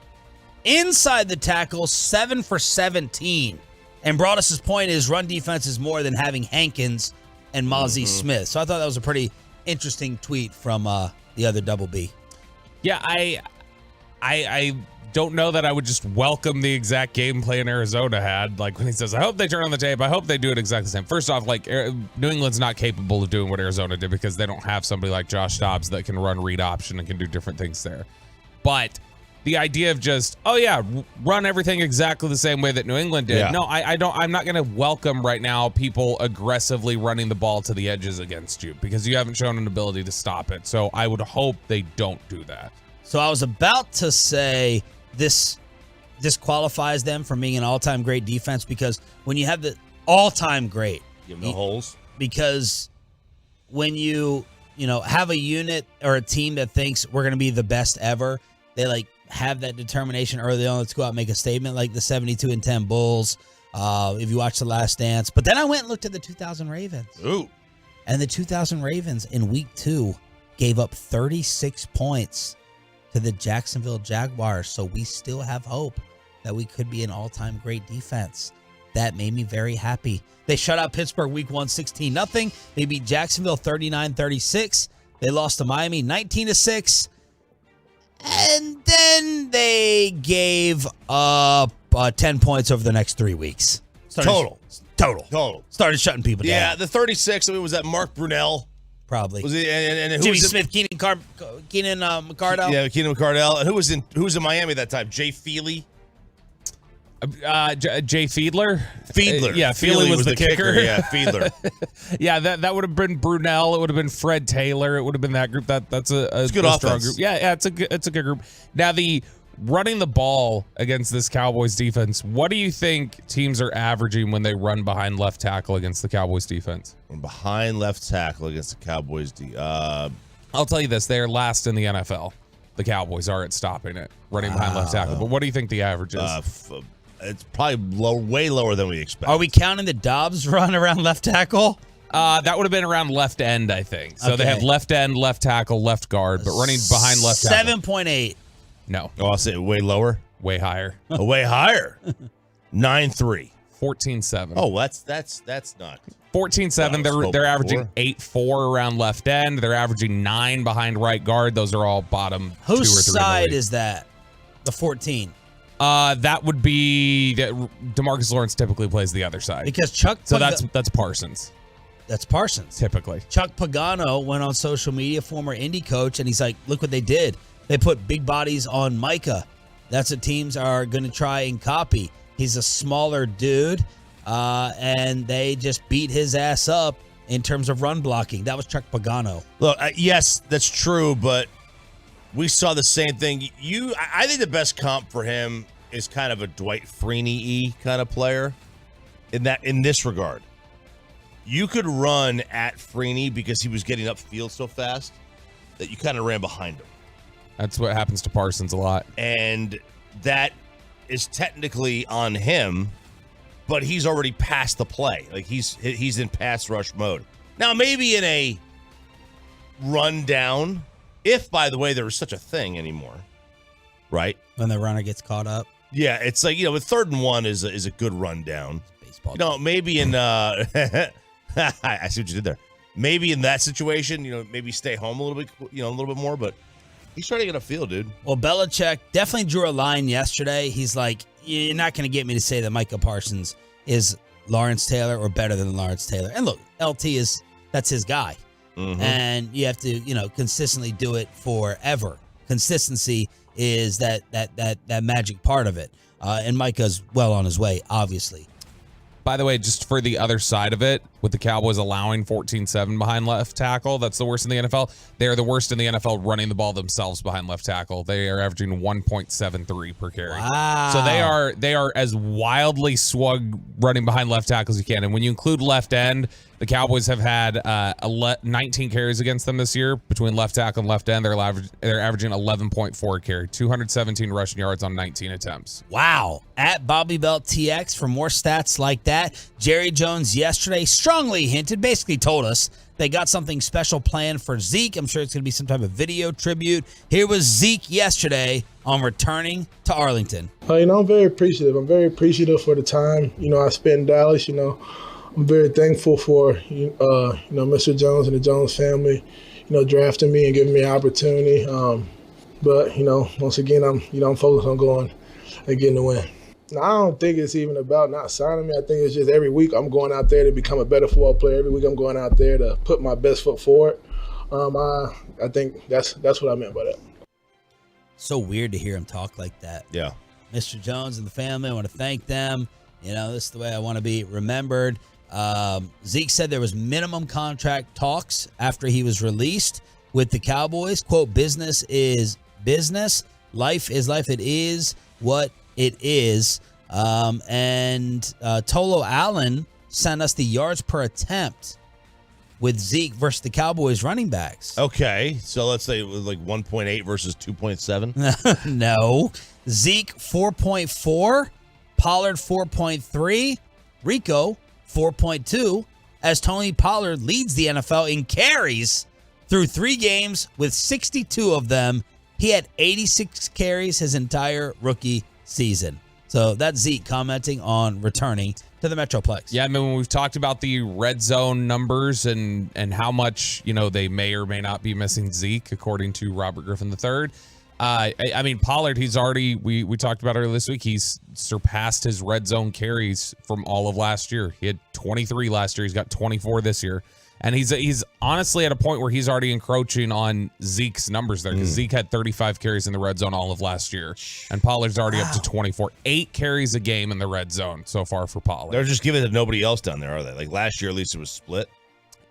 Speaker 3: Inside the tackles, 7 for 17. And Broadus' point is run defense is more than having Hankins and Mozzie Smith. So I thought that was a pretty interesting tweet from the other Double B.
Speaker 10: Yeah, I don't know that I would just welcome the exact game plan Arizona had. Like when he says, I hope they turn on the tape. I hope they do it exactly the same. First off, like New England's not capable of doing what Arizona did because they don't have somebody like Josh Dobbs that can run read option and can do different things there. But the idea of just, run everything exactly the same way that New England did. Yeah. No, I'm not going to welcome right now people aggressively running the ball to the edges against you because you haven't shown an ability to stop it. So I would hope they don't do that.
Speaker 3: So I was about to say this qualifies them from being an all-time great defense because when you have the all-time great,
Speaker 4: you have no holes.
Speaker 3: Because when you have a unit or a team that thinks we're going to be the best ever, they like have that determination early on. Let's go out and make a statement like the 72-10 Bulls. If you watch The Last Dance, but then I went and looked at the 2000 Ravens.
Speaker 4: Ooh,
Speaker 3: and the 2000 Ravens in week 2 gave up 36 points to the Jacksonville Jaguars. So we still have hope that we could be an all-time great defense. That made me very happy. They shut out Pittsburgh week 1, 16-0. They beat Jacksonville 39-36. They lost to Miami 19-6. And then they gave up 10 points over the next 3 weeks.
Speaker 4: Total.
Speaker 3: Started shutting people down.
Speaker 4: Yeah, the 36, was that Mark Brunell?
Speaker 3: Probably.
Speaker 4: Was he, and who
Speaker 3: Jimmy
Speaker 4: was
Speaker 3: Smith, Keenan McCardell.
Speaker 4: Yeah, Keenan McCardell. And who was in Miami that time? Jay Feely?
Speaker 10: Jay Fiedler?
Speaker 4: Yeah,
Speaker 10: Feely was the kicker.
Speaker 4: Yeah, Fiedler.
Speaker 10: Yeah, that would have been Brunell. It would have been Fred Taylor. It would have been that group. That's a
Speaker 4: good
Speaker 10: strong
Speaker 4: offense.
Speaker 10: group. Yeah, it's a good group. Now the running the ball against this Cowboys defense, what do you think teams are averaging when they run behind left tackle against the Cowboys defense?
Speaker 4: Behind left tackle against the Cowboys
Speaker 10: I'll tell you this, they are last in the NFL. The Cowboys are at stopping it, running behind left tackle. But what do you think the average is?
Speaker 4: It's probably way lower than we expect.
Speaker 3: Are we counting the Dobbs run around left tackle?
Speaker 10: That would have been around left end, I think. So They have left end, left tackle, left guard, but running behind left tackle.
Speaker 3: 7.8.
Speaker 10: No.
Speaker 4: Oh, I'll say way lower?
Speaker 10: Way higher.
Speaker 4: Way higher? 9.3.
Speaker 10: 14.7.
Speaker 4: Oh, that's not.
Speaker 10: 14.7. They're averaging 8.4 around left end. They're averaging 9 behind right guard. Those are all bottom 2 or 3.
Speaker 3: Whose side is that? The 14.
Speaker 10: That would be DeMarcus Lawrence typically plays the other side.
Speaker 3: Because
Speaker 10: that's Parsons.
Speaker 3: That's Parsons.
Speaker 10: Typically.
Speaker 3: Chuck Pagano went on social media, former Indy coach, and he's like, look what they did. They put big bodies on Micah. That's what teams are going to try and copy. He's a smaller dude, and they just beat his ass up in terms of run blocking. That was Chuck Pagano.
Speaker 4: Look, yes, that's true, but we saw the same thing. I think the best comp for him is kind of a Dwight Freeney-y kind of player in this regard. You could run at Freeney because he was getting upfield so fast that you kind of ran behind him.
Speaker 10: That's what happens to Parsons a lot.
Speaker 4: And that is technically on him, but he's already past the play. Like he's in pass rush mode. Now, maybe in a rundown, if, by the way, there was such a thing anymore, right?
Speaker 3: When the runner gets caught up.
Speaker 4: Yeah, it's like, with 3rd and 1 is a good rundown.
Speaker 3: Baseball.
Speaker 4: Maybe in I see what you did there. Maybe in that situation, maybe stay home a little bit more, but he's trying to get a feel, dude.
Speaker 3: Well, Belichick definitely drew a line yesterday. He's like, you're not going to get me to say that Micah Parsons is Lawrence Taylor or better than Lawrence Taylor. And look, LT that's his guy. Mm-hmm. And you have to, consistently do it forever. Consistency is that magic part of it. And Micah's well on his way, obviously.
Speaker 10: By the way, just for the other side of it, with the Cowboys allowing 14-7 behind left tackle, that's the worst in the NFL. They are the worst in the NFL running the ball themselves behind left tackle. They are averaging 1.73 per carry.
Speaker 3: Wow.
Speaker 10: So they are as wildly swug running behind left tackle as you can. And when you include left end, the Cowboys have had 19 carries against them this year between left tackle and left end. They're averaging 11.4 carry, 217 rushing yards on 19 attempts.
Speaker 3: Wow. At Bobby Belt TX for more stats like that. Jerry Jones yesterday strongly hinted, basically told us they got something special planned for Zeke. I'm sure it's going to be some type of video tribute. Here was Zeke yesterday on returning to Arlington.
Speaker 9: I'm very appreciative. I'm very appreciative for the time, I spent in Dallas, I'm very thankful for Mr. Jones and the Jones family, drafting me and giving me an opportunity. But once again, I'm focused on going and getting the win. Now, I don't think it's even about not signing me. I think it's just every week I'm going out there to become a better football player. Every week I'm going out there to put my best foot forward. I think that's what I meant by that.
Speaker 3: So weird to hear him talk like that.
Speaker 4: Yeah.
Speaker 3: Mr. Jones and the family, I want to thank them. This is the way I want to be remembered. Zeke said there was minimum contract talks after he was released with the Cowboys. Quote, business is business. Life is life. It is what it is. And Tolo Allen sent us the yards per attempt with Zeke versus the Cowboys running backs.
Speaker 4: Okay, so let's say it was like 1.8 versus 2.7.
Speaker 3: No. Zeke 4.4, Pollard 4.3, Rico 4.2, as Tony Pollard leads the NFL in carries through 3 games with 62 of them. He had 86 carries his entire rookie season. So that's Zeke commenting on returning to the Metroplex.
Speaker 10: Yeah, I mean, when we've talked about the red zone numbers and how much, they may or may not be missing Zeke, according to Robert Griffin III. I mean, Pollard, he's already, we talked about earlier this week, he's surpassed his red zone carries from all of last year. He had 23 last year. He's got 24 this year. And he's honestly at a point where he's already encroaching on Zeke's numbers there, because Zeke had 35 carries in the red zone all of last year, and Pollard's already up to 24. 8 carries a game in the red zone so far for Pollard.
Speaker 4: They're just giving it to nobody else down there, are they? Like last year, at least it was split.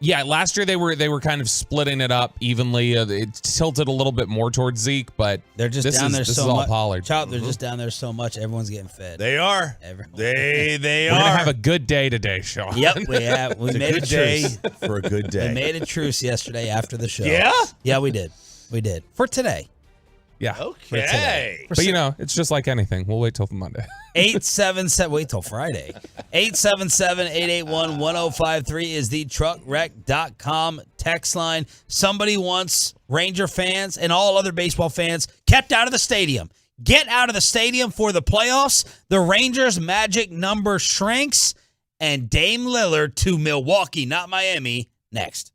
Speaker 10: Yeah, last year they were kind of splitting it up evenly. It tilted a little bit more towards Zeke, but
Speaker 3: they're just down there so much.
Speaker 10: Pollard.
Speaker 3: They're just down there so much. Everyone's getting fed.
Speaker 4: They are. They
Speaker 10: We're gonna have a good day today, Sean.
Speaker 3: Yep, we have. We made a truce
Speaker 4: for a good day.
Speaker 3: We made a truce yesterday after the show.
Speaker 4: Yeah?
Speaker 3: Yeah, we did. We did. For today.
Speaker 10: Yeah.
Speaker 4: Okay.
Speaker 10: But it's just like anything. We'll wait till Monday.
Speaker 3: 877, wait till Friday. 877-881-1053 is the truckwreck.com text line. Somebody wants Ranger fans and all other baseball fans kept out of the stadium. Get out of the stadium for the playoffs. The Rangers' magic number shrinks, and Dame Lillard to Milwaukee, not Miami, next.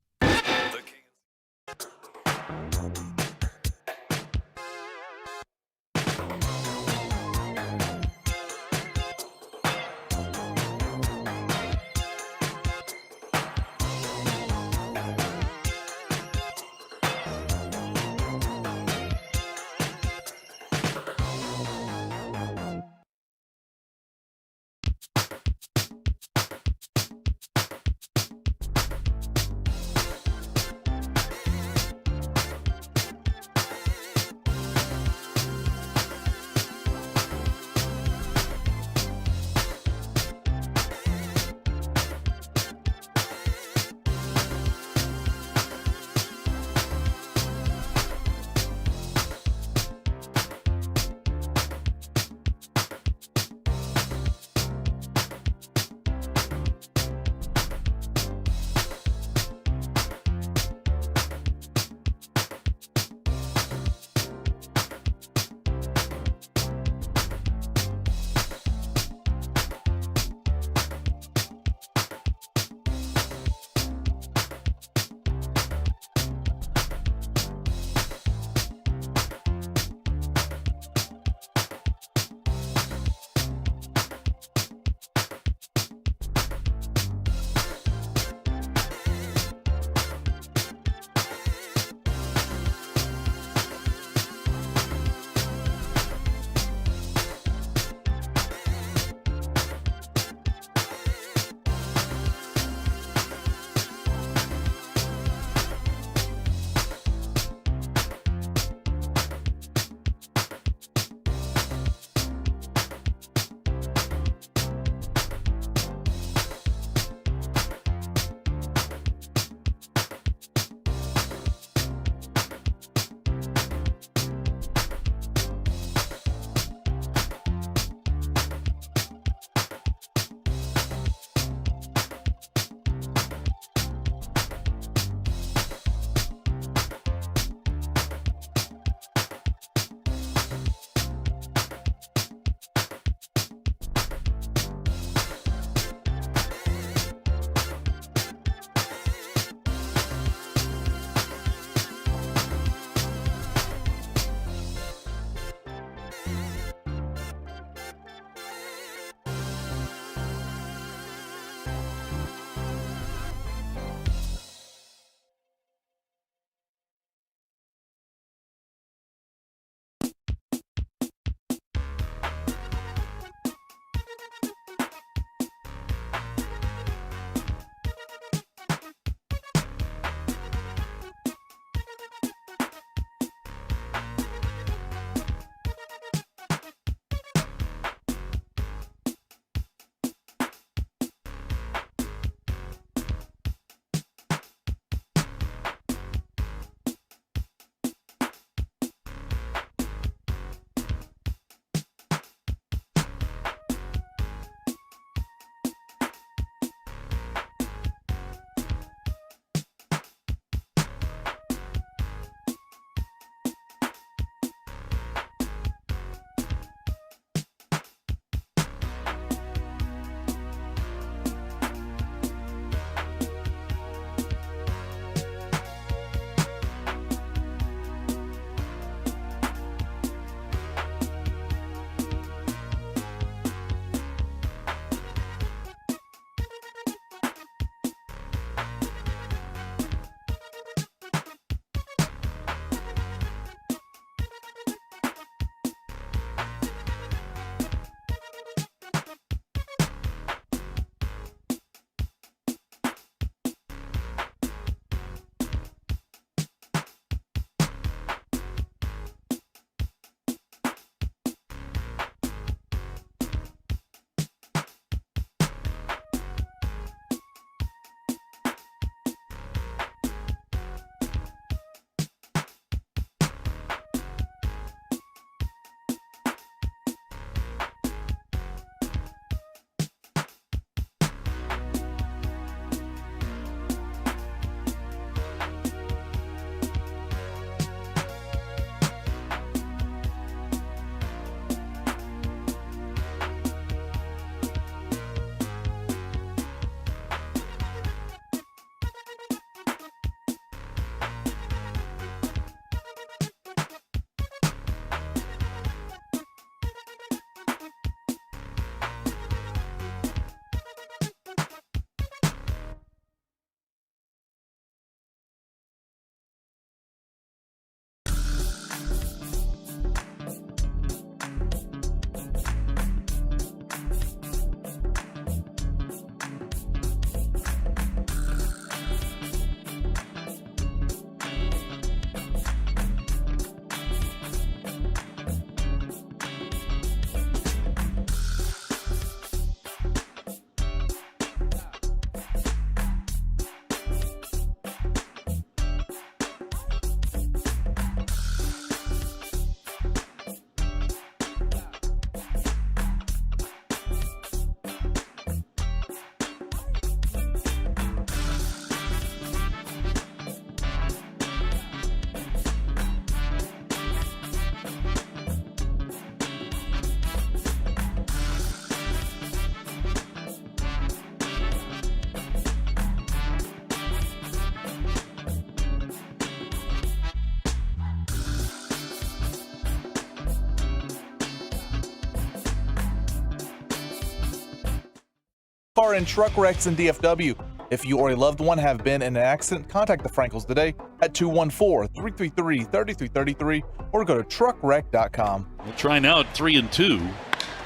Speaker 5: car and truck wrecks in DFW. If you or a loved one have been in an accident, contact the Frankels today at 214-333-3333 or go to truckwreck.com.
Speaker 12: We'll try now at 3-2.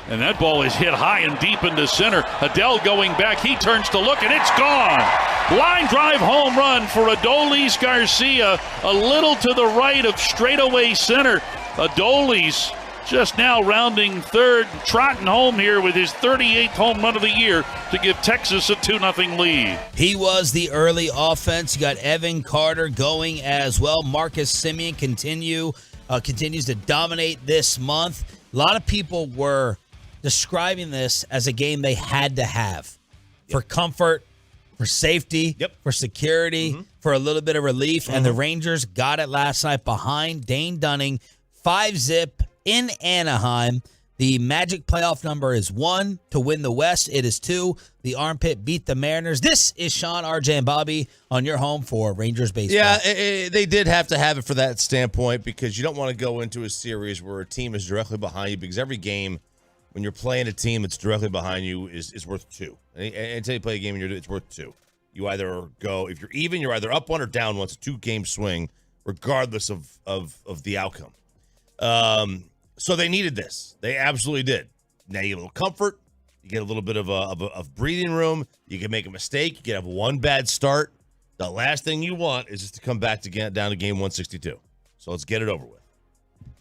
Speaker 12: And that ball is hit high and deep into center. Adele going back. He turns to look, and it's gone. Line drive home run for Adolis Garcia. A little to the right of straightaway center. Adolis just now rounding third, trotting home here with his 38th home run of the year to give Texas a 2-0 lead.
Speaker 3: He was the early offense. You got Evan Carter going as well. Marcus Simeon continues to dominate this month. A lot of people were describing this as a game they had to have for comfort, for safety, for security, for a little bit of relief. And the Rangers got it last night behind Dane Dunning, 5-zip in Anaheim. The magic playoff number is 1 to win the West. It is 2. The Armpit beat the Mariners. This is Sean, RJ, and Bobby on your home for Rangers baseball.
Speaker 4: Yeah, they did have to have it for that standpoint because you don't want to go into a series where a team is directly behind you because every game when you're playing a team that's directly behind you is worth 2. Until you play a game, it's worth 2. You either go, if you're even, you're either up 1 or down 1. It's a 2-game swing, regardless of the outcome. So they needed this. They absolutely did. Now you get a little comfort. You get a little bit of breathing room. You can make a mistake. You can have one bad start. The last thing you want is just to come back to get down to game 162. So let's get it over with.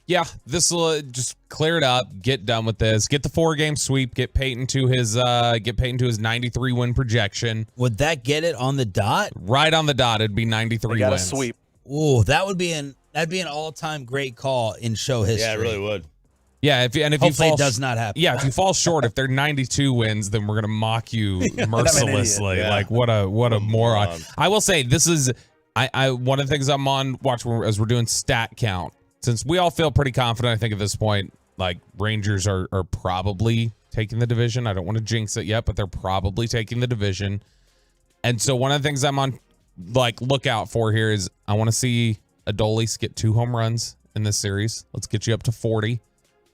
Speaker 10: Yeah, this will just clear it up. Get done with this. Get the 4-game sweep. Get Peyton to his 93 win projection.
Speaker 3: Would that get it on the dot?
Speaker 10: Right on the dot. It'd be 93 wins.
Speaker 5: Got a sweep.
Speaker 3: Ooh, that'd be an all-time great call in show history.
Speaker 4: Yeah, it really would.
Speaker 10: Yeah, if
Speaker 3: Hopefully
Speaker 10: you fall,
Speaker 3: it does not happen.
Speaker 10: Yeah, if you fall short, if they're 92 wins, then we're gonna mock you mercilessly.
Speaker 4: Yeah.
Speaker 10: Like what a moron. I will say this is I one of the things I'm on watch as we're doing stat count. Since we all feel pretty confident, I think at this point, like Rangers are probably taking the division. I don't want to jinx it yet, but they're probably taking the division. And so one of the things I'm on like lookout for here is I want to see Adolis get 2 home runs in this series. Let's get you up to 40.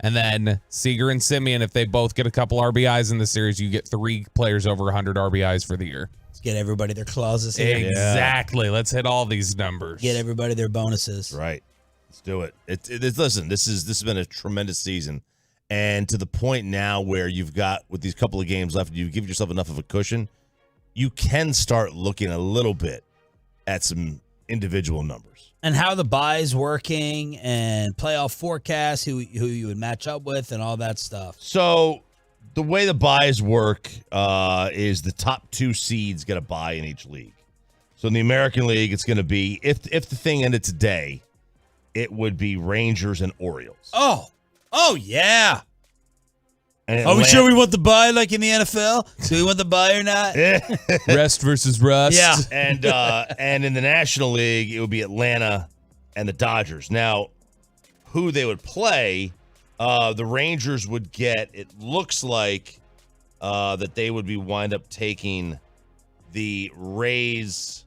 Speaker 10: And then Seager and Simeon, if they both get a couple RBIs in the series, you get 3 players over 100 RBIs for the year.
Speaker 3: Let's get everybody their clauses here.
Speaker 10: Exactly. Let's hit all these numbers.
Speaker 3: Get everybody their bonuses.
Speaker 4: Right. Let's do it. Listen, this has been a tremendous season. And to the point now where you've got, with these couple of games left, you give yourself enough of a cushion, you can start looking a little bit at some individual numbers.
Speaker 3: And how the buys working and playoff forecasts, who you would match up with and all that stuff.
Speaker 4: So the way the buys work is the top 2 seeds get a bye in each league. So in the American League, it's going to be, if the thing ended today, it would be Rangers and Orioles.
Speaker 3: Oh yeah.
Speaker 4: And
Speaker 3: Are we sure we want the bye like in the NFL? Do we want the bye or not?
Speaker 10: Rest versus rust.
Speaker 3: Yeah.
Speaker 4: And in the National League, it would be Atlanta and the Dodgers. Now, who they would play, the Rangers would get, it looks like that they would be wind up taking the Rays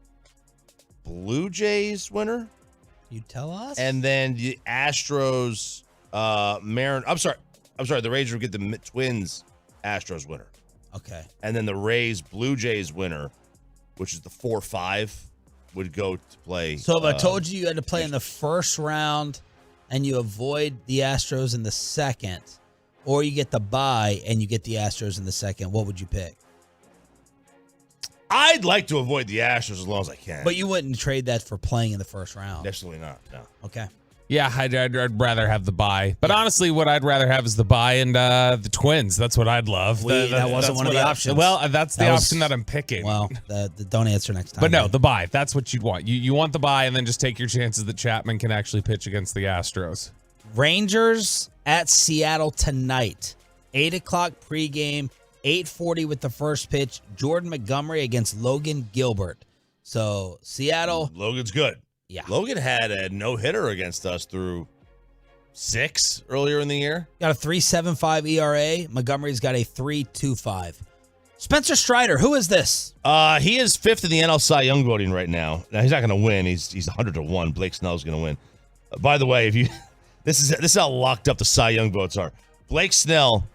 Speaker 4: Blue Jays winner.
Speaker 3: You tell us?
Speaker 4: And then the Astros I'm sorry, the Rangers would get the Twins Astros winner.
Speaker 3: Okay.
Speaker 4: And then the Rays Blue Jays winner, which is the 4-5, would go to play.
Speaker 3: So if I told you had to play in the first round and you avoid the Astros in the second, or you get the bye and you get the Astros in the second, what would you pick?
Speaker 4: I'd like to avoid the Astros as long as I can.
Speaker 3: But you wouldn't trade that for playing in the first round.
Speaker 4: Absolutely not, no.
Speaker 3: Okay.
Speaker 10: Yeah, I'd rather have the bye. But honestly, what I'd rather have is the bye and the Twins. That's what I'd love.
Speaker 3: That wasn't one of the options.
Speaker 10: Well, that's the option that I'm picking.
Speaker 3: Well, don't answer next time.
Speaker 10: But no, the bye. That's what you'd want. You want the bye and then just take your chances that Chapman can actually pitch against the Astros.
Speaker 3: Rangers at Seattle tonight. 8 o'clock pregame. 8:40 with the first pitch. Jordan Montgomery against Logan Gilbert. So, Seattle.
Speaker 4: Logan's good.
Speaker 3: Yeah.
Speaker 4: Logan had a no-hitter against us through 6 earlier in the year.
Speaker 3: Got a 3.75 ERA. Montgomery's got a 3.25. Spencer Strider, who is this?
Speaker 4: He is 5th in the NL Cy Young voting right now. Now, he's not going to win. He's 100-1. Blake Snell's going to win. By the way, this is how locked up the Cy Young votes are. Blake Snell,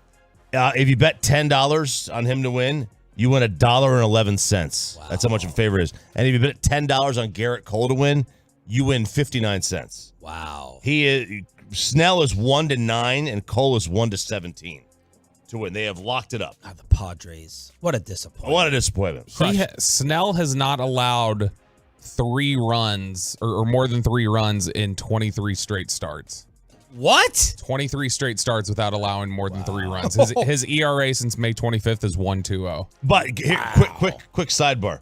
Speaker 4: if you bet $10 on him to win, you win $1.11. Wow. That's how much a favor is. And if you bet $10 on Garrett Cole to win, you win 59 cents.
Speaker 3: Wow.
Speaker 4: Snell is 1-9 and Cole is 1-17 to win. They have locked it up.
Speaker 3: The Padres. What a disappointment.
Speaker 4: What a disappointment.
Speaker 10: Snell has not allowed 3 runs or more than 3 runs in 23 straight starts.
Speaker 3: What?
Speaker 10: 23 straight starts without allowing more than 3 runs. His ERA since May 25th is 1.20.
Speaker 4: But here, quick sidebar.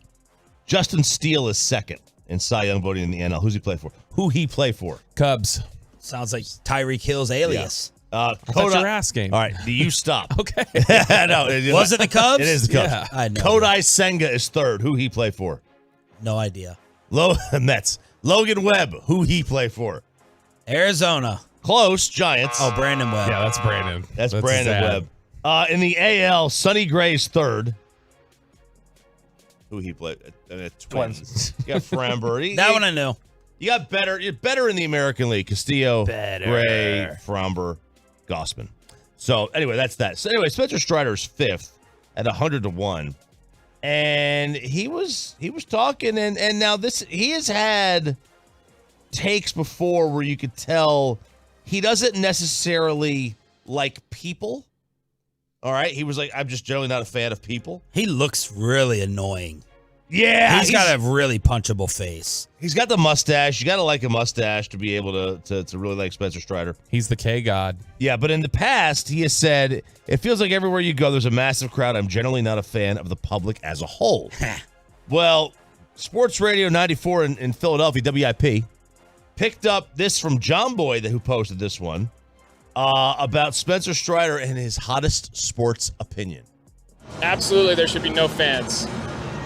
Speaker 4: Justin Steele is second in Cy Young voting in the NL. Who's he play for? Who he play for?
Speaker 10: Cubs.
Speaker 3: Sounds like Tyreek Hill's alias.
Speaker 10: I thought you were asking.
Speaker 4: All right, do you stop?
Speaker 3: Okay.
Speaker 4: No,
Speaker 3: Was it the Cubs?
Speaker 4: It is the Cubs.
Speaker 3: Yeah, I know.
Speaker 4: Kodai Senga is third. Who he play for?
Speaker 3: No idea.
Speaker 4: Mets. Logan Webb. Who he play for?
Speaker 3: Arizona.
Speaker 4: Close. Giants.
Speaker 3: Oh, Brandon Webb.
Speaker 10: Yeah, that's Brandon.
Speaker 4: That's Brandon Webb. In the AL, Sonny Gray's third. Who he played? Twins. You got Framber.
Speaker 3: That one I knew.
Speaker 4: You got better. You're better in the American League. Castillo, Gray, Framber, Gossman. So anyway, that's that. So anyway, Spencer Strider's 5th at 100-1, and he was talking, and now he has had takes before where you could tell he doesn't necessarily like people. All right, he was like, I'm just generally not a fan of people.
Speaker 3: He looks really annoying.
Speaker 4: Yeah,
Speaker 3: he's got a really punchable face.
Speaker 4: He's got the mustache. You got to like a mustache to be able to really like Spencer Strider.
Speaker 10: He's the K God.
Speaker 4: Yeah, but in the past, he has said, it feels like everywhere you go, there's a massive crowd. I'm generally not a fan of the public as a whole. Well, Sports Radio 94 in Philadelphia, WIP, picked up this from John Boy, who posted this one, about Spencer Strider and his hottest sports opinion.
Speaker 13: Absolutely, there should be no fans.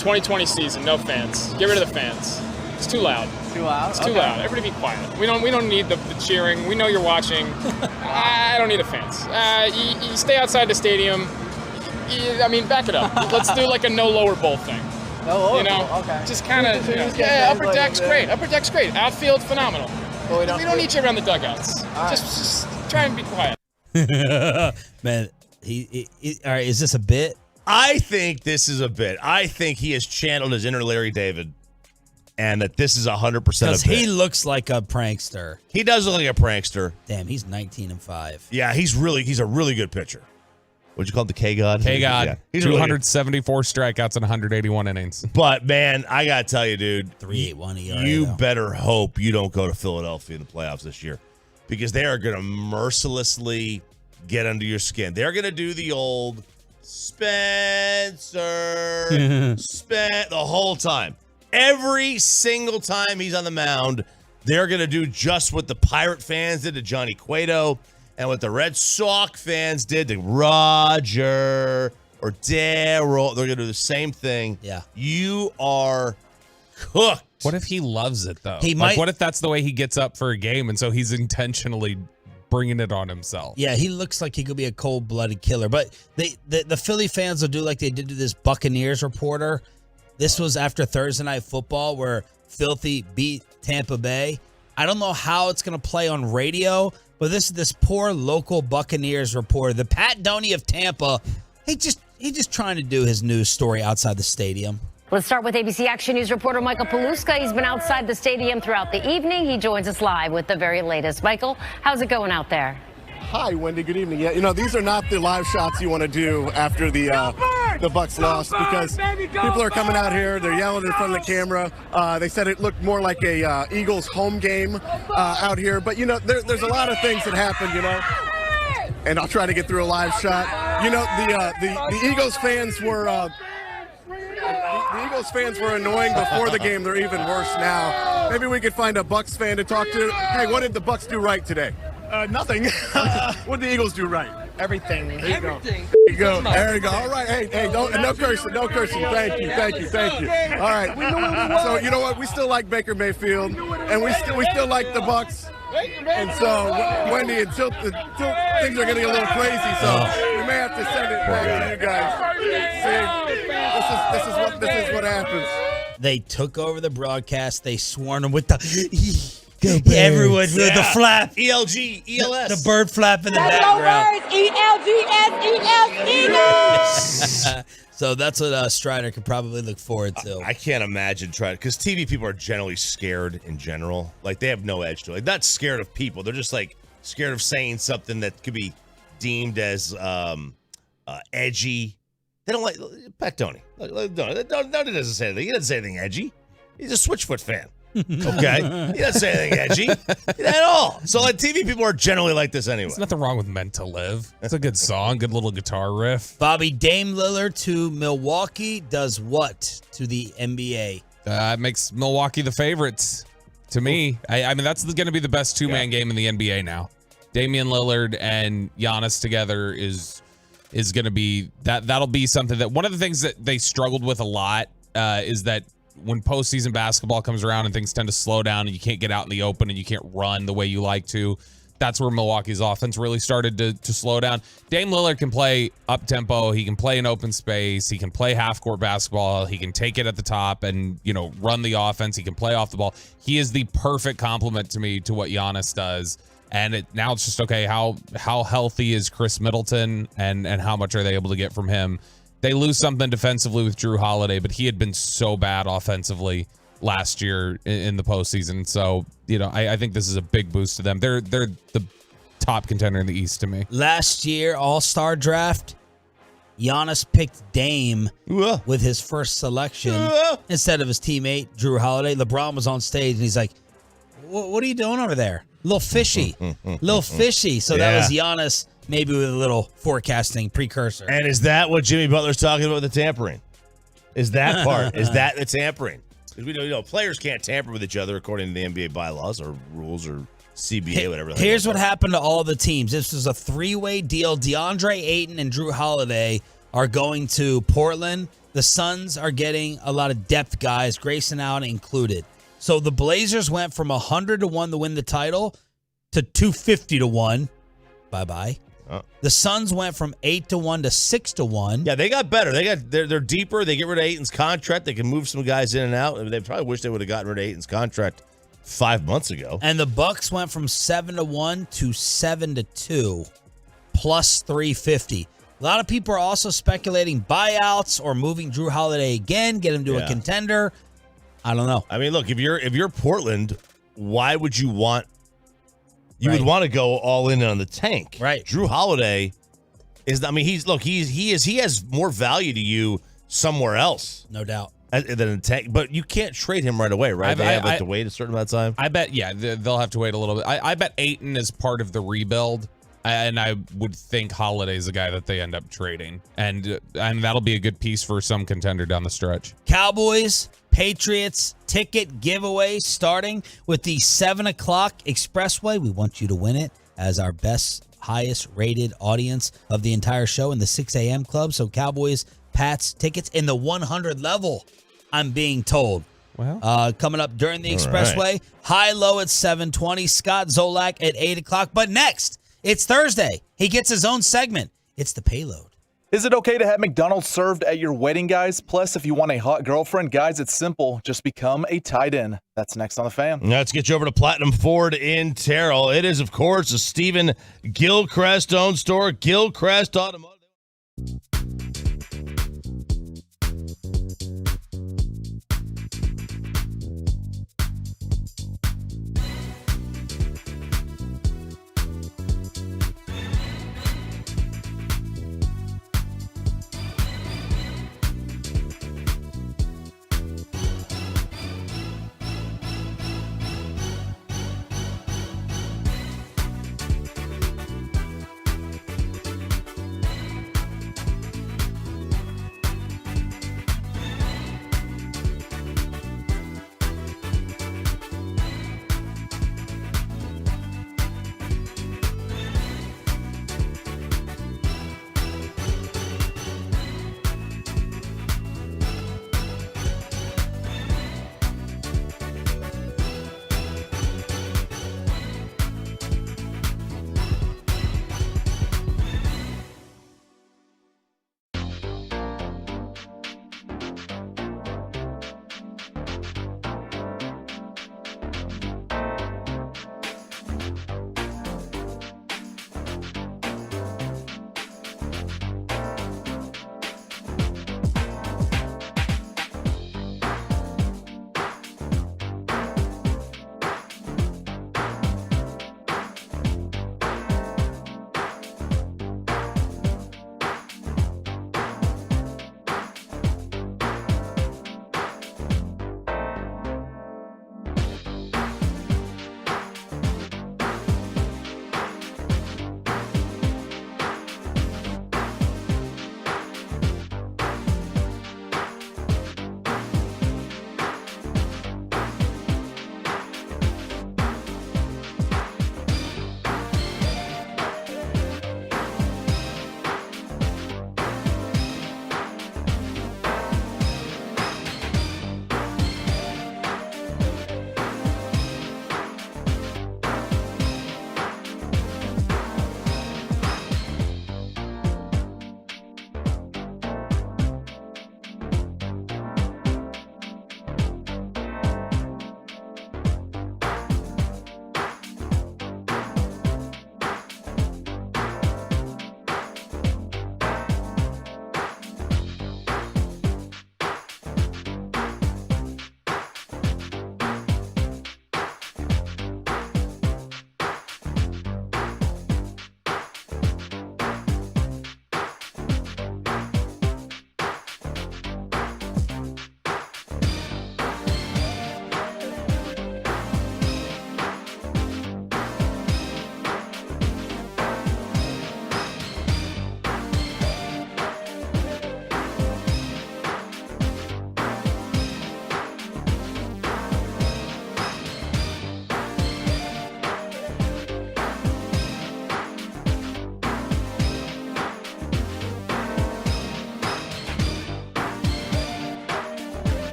Speaker 13: 2020 season, no fans. Get rid of the fans. It's too loud.
Speaker 14: Too loud?
Speaker 13: It's too loud. Everybody be quiet. We don't need the cheering. We know you're watching. I don't need the fans. You stay outside the stadium. Back it up. Let's do like a no lower bowl thing.
Speaker 14: No lower
Speaker 13: bowl?
Speaker 14: Okay.
Speaker 13: Just kind of, upper deck's great. Upper deck's great. Outfield, phenomenal. But we don't need you around the dugouts. Right. Just try and be quiet.
Speaker 3: Man, all right, is this a bit?
Speaker 4: I think this is a bit. I think he has channeled his inner Larry David, and that this is 100% a bit.
Speaker 3: Because he looks like a prankster.
Speaker 4: He does look like a prankster.
Speaker 3: Damn, he's 19-5.
Speaker 4: Yeah, he's a really good pitcher. What'd you call it, the K-God?
Speaker 10: K-God.
Speaker 4: Yeah. He's
Speaker 10: 274 strikeouts in 181 innings.
Speaker 4: But, man, I got to tell you, dude.
Speaker 3: 3.81 ERA.
Speaker 4: You better hope you don't go to Philadelphia in the playoffs this year, because they are going to mercilessly get under your skin. They're going to do the old Spencer the whole time. Every single time he's on the mound, they're going to do just what the Pirate fans did to Johnny Cueto and what the Red Sox fans did to Roger or Darryl. They're going to do the same thing.
Speaker 3: Yeah.
Speaker 4: You are cooked.
Speaker 10: What if he loves it, though?
Speaker 3: He might.
Speaker 10: What if that's the way he gets up for a game, and so he's intentionally bringing it on himself?
Speaker 3: Yeah, he looks like he could be a cold-blooded killer. But the Philly fans will do like they did to this Buccaneers reporter. This was after Thursday Night Football where Filthy beat Tampa Bay. I don't know how it's going to play on radio, but this poor local Buccaneers reporter, the Pat Doney of Tampa, he just trying to do his news story outside the stadium.
Speaker 15: Let's start with ABC Action News reporter Michael Paluska. He's been outside the stadium throughout the evening. He joins us live with the very latest. Michael, how's it going out there?
Speaker 16: Hi, Wendy. Good evening. Yeah, these are not the live shots you want to do after the Bucs lost, because people are coming out here. They're yelling in front of the camera. They said it looked more like a Eagles home game out here. But there's a lot of things that happened. And I'll try to get through a live shot. The Eagles fans were. The Eagles fans were annoying before the game. They're even worse now. Maybe we could find a Bucs fan to talk to. Hey, what did the Bucs do right today? Nothing. What did the Eagles do right?
Speaker 14: Everything.
Speaker 16: There you go. There you go. There you go. All right. Hey, no cursing. No cursing. Thank you. All right. So you know what? We still like Baker Mayfield, and we still like the Bucs. And so, Wendy, until things are getting a little crazy, so we may have to send it back to you guys. See, this is what happens.
Speaker 3: They took over the broadcast. They sworn them with the everyone with the flap,
Speaker 4: ELG, ELS,
Speaker 3: the bird flap in the background.
Speaker 15: ELGS, ELS, Eagles.
Speaker 3: So that's what Strider could probably look forward to.
Speaker 4: I can't imagine trying, because TV people are generally scared in general. Like, they have no edge to it. Like, not scared of people. They're just, like, scared of saying something that could be deemed as edgy. They don't like Pat Doney. Doney doesn't say anything. He doesn't say anything edgy. He's a Switchfoot fan. Okay? He doesn't say anything edgy at all. So, like, TV people are generally like this anyway.
Speaker 10: There's nothing wrong with Meant to Live. It's a good song, good little guitar riff.
Speaker 3: Bobby, Dame Lillard to Milwaukee does what to the NBA?
Speaker 10: It makes Milwaukee the favorites to me. I mean, that's going to be the best two-man game in the NBA now. Damian Lillard and Giannis together is going to be that'll be something that one of the things that they struggled with a lot is that when postseason basketball comes around and things tend to slow down and you can't get out in the open and you can't run the way you like to, that's where Milwaukee's offense really started to slow down. Dame Lillard can play up-tempo. He can play in open space. He can play half-court basketball. He can take it at the top and, run the offense. He can play off the ball. He is the perfect complement to me to what Giannis does. And now it's just, okay, how healthy is Chris Middleton and how much are they able to get from him? They lose something defensively with Drew Holiday, but he had been so bad offensively last year in the postseason. So, I think this is a big boost to them. They're the top contender in the East to me.
Speaker 3: Last year, All-Star draft, Giannis picked Dame with his first selection instead of his teammate, Drew Holiday. LeBron was on stage, and he's like, what are you doing over there? Little fishy. Little fishy. So that was Giannis, maybe with a little forecasting precursor.
Speaker 4: And is that what Jimmy Butler's talking about with the tampering? Is that part? Is that the tampering? Because we know, players can't tamper with each other according to the NBA bylaws or rules or CBA, whatever.
Speaker 3: Here's what happened to all the teams. This was a three-way deal. DeAndre Ayton and Drew Holiday are going to Portland. The Suns are getting a lot of depth guys, Grayson Allen included. So the Blazers went from 100-1 to win the title to 250-1. Bye-bye. The Suns went from 8-1 to 6-1.
Speaker 4: Yeah, they got better. They're deeper. They get rid of Ayton's contract. They can move some guys in and out. They probably wish they would have gotten rid of Ayton's contract 5 months ago.
Speaker 3: And the Bucks went from 7-1 to 7-2, plus 350. A lot of people are also speculating buyouts or moving Drew Holiday again, get him to a contender. I don't know.
Speaker 4: I mean, look, if you're Portland, why would you want? You would want to go all in on the tank,
Speaker 3: right?
Speaker 4: Drew Holiday is. I mean, he has more value to you somewhere else,
Speaker 3: no doubt,
Speaker 4: than a tank. But you can't trade him right away, right? They have to wait a certain amount of time.
Speaker 10: I bet, they'll have to wait a little bit. I bet Ayton is part of the rebuild, and I would think Holiday's the guy that they end up trading, and that'll be a good piece for some contender down the stretch.
Speaker 3: Cowboys, Patriots ticket giveaway starting with the 7 o'clock expressway. We want you to win it as our best, highest rated audience of the entire show in the 6 a.m. club. So Cowboys, Pats tickets in the 100 level, I'm being told.
Speaker 10: Well,
Speaker 3: coming up during the expressway, high-low at 7:20, Scott Zolak at 8 o'clock. But next, it's Thursday. He gets his own segment. It's The Payload.
Speaker 5: Is it okay to have McDonald's served at your wedding, guys? Plus, if you want a hot girlfriend, guys, it's simple. Just become a tight end. That's next on The Fan.
Speaker 4: Now let's get you over to Platinum Ford in Terrell. It is, of course, a Stephen Gilchrist-owned store, Gilchrist Automotive.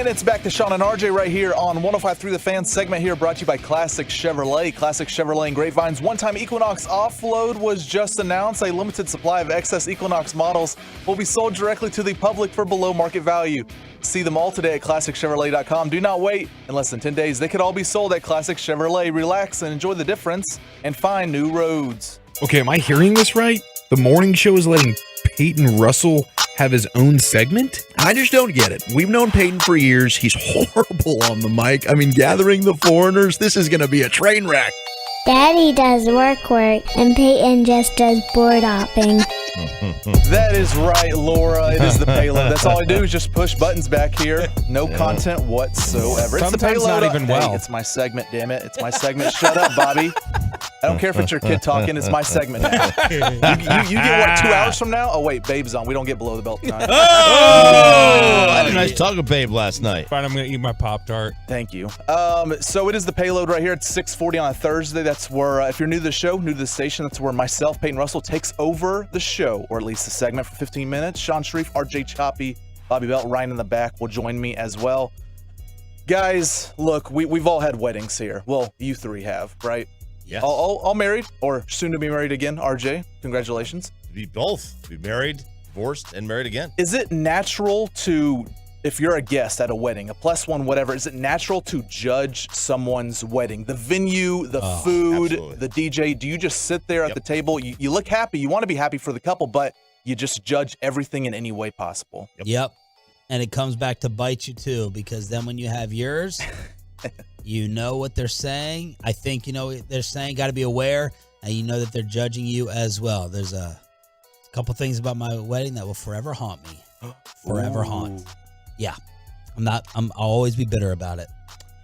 Speaker 5: And it's back to Sean and RJ right here on 105.3 The Fan segment here, brought to you by Classic Chevrolet. Classic Chevrolet and Grapevine's one-time Equinox offload was just announced. A limited supply of excess Equinox models will be sold directly to the public for below market value. See them all today at ClassicChevrolet.com. Do not wait. In less than 10 days, they could all be sold at Classic Chevrolet. Relax and enjoy the difference and find new roads.
Speaker 14: Okay, am I hearing this right? The morning show is letting Peyton Russell have his own segment?
Speaker 17: I just don't get it. We've known Peyton for years. He's horrible on the mic. I mean, gathering the foreigners, this is going to be a train wreck.
Speaker 18: Daddy does work, and Peyton just does board hopping.
Speaker 5: That is right, Laura. It is the payload. That's all I do is just push buttons back here. No content whatsoever. It's
Speaker 10: Sometimes
Speaker 5: the payload.
Speaker 10: not even well.
Speaker 5: Hey, it's my segment, damn it. It's my segment. Shut up, Bobby. I don't care if it's your kid talking. It's my segment now. You get what, 2 hours from now? Oh, wait, Babe's on. We don't get below the belt tonight.
Speaker 4: I had a nice talk with Babe last night.
Speaker 10: Fine, I'm going to eat my Pop-Tart.
Speaker 5: Thank you. So it is the payload right here at 6:40 on a Thursday. That's where, if you're new to the show, new to the station, that's where myself, Peyton Russell, takes over the show, or at least the segment for 15 minutes. Sean Sharif, RJ Choppy, Bobby Belt, Ryan in the back will join me as well. Guys, look, we've all had weddings here. Well, you three have, right?
Speaker 4: Yes.
Speaker 5: All married or soon to be married again. RJ, congratulations.
Speaker 4: To be both. To be married, divorced, and married again.
Speaker 5: Is it natural to, if you're a guest at a wedding, a +1, whatever, is it natural to judge someone's wedding? The venue, the food,
Speaker 4: absolutely.
Speaker 5: the DJ, do you just sit there at the table? You look happy. You want to be happy for the couple, but you just judge everything in any way possible.
Speaker 3: Yep. And it comes back to bite you too, because then when you have yours, you know what they're saying. I think you know what they're saying. Got to be aware, and you know that they're judging you as well. There's a couple things about my wedding that will forever haunt me. Forever haunt. Yeah. I'll always be bitter about it.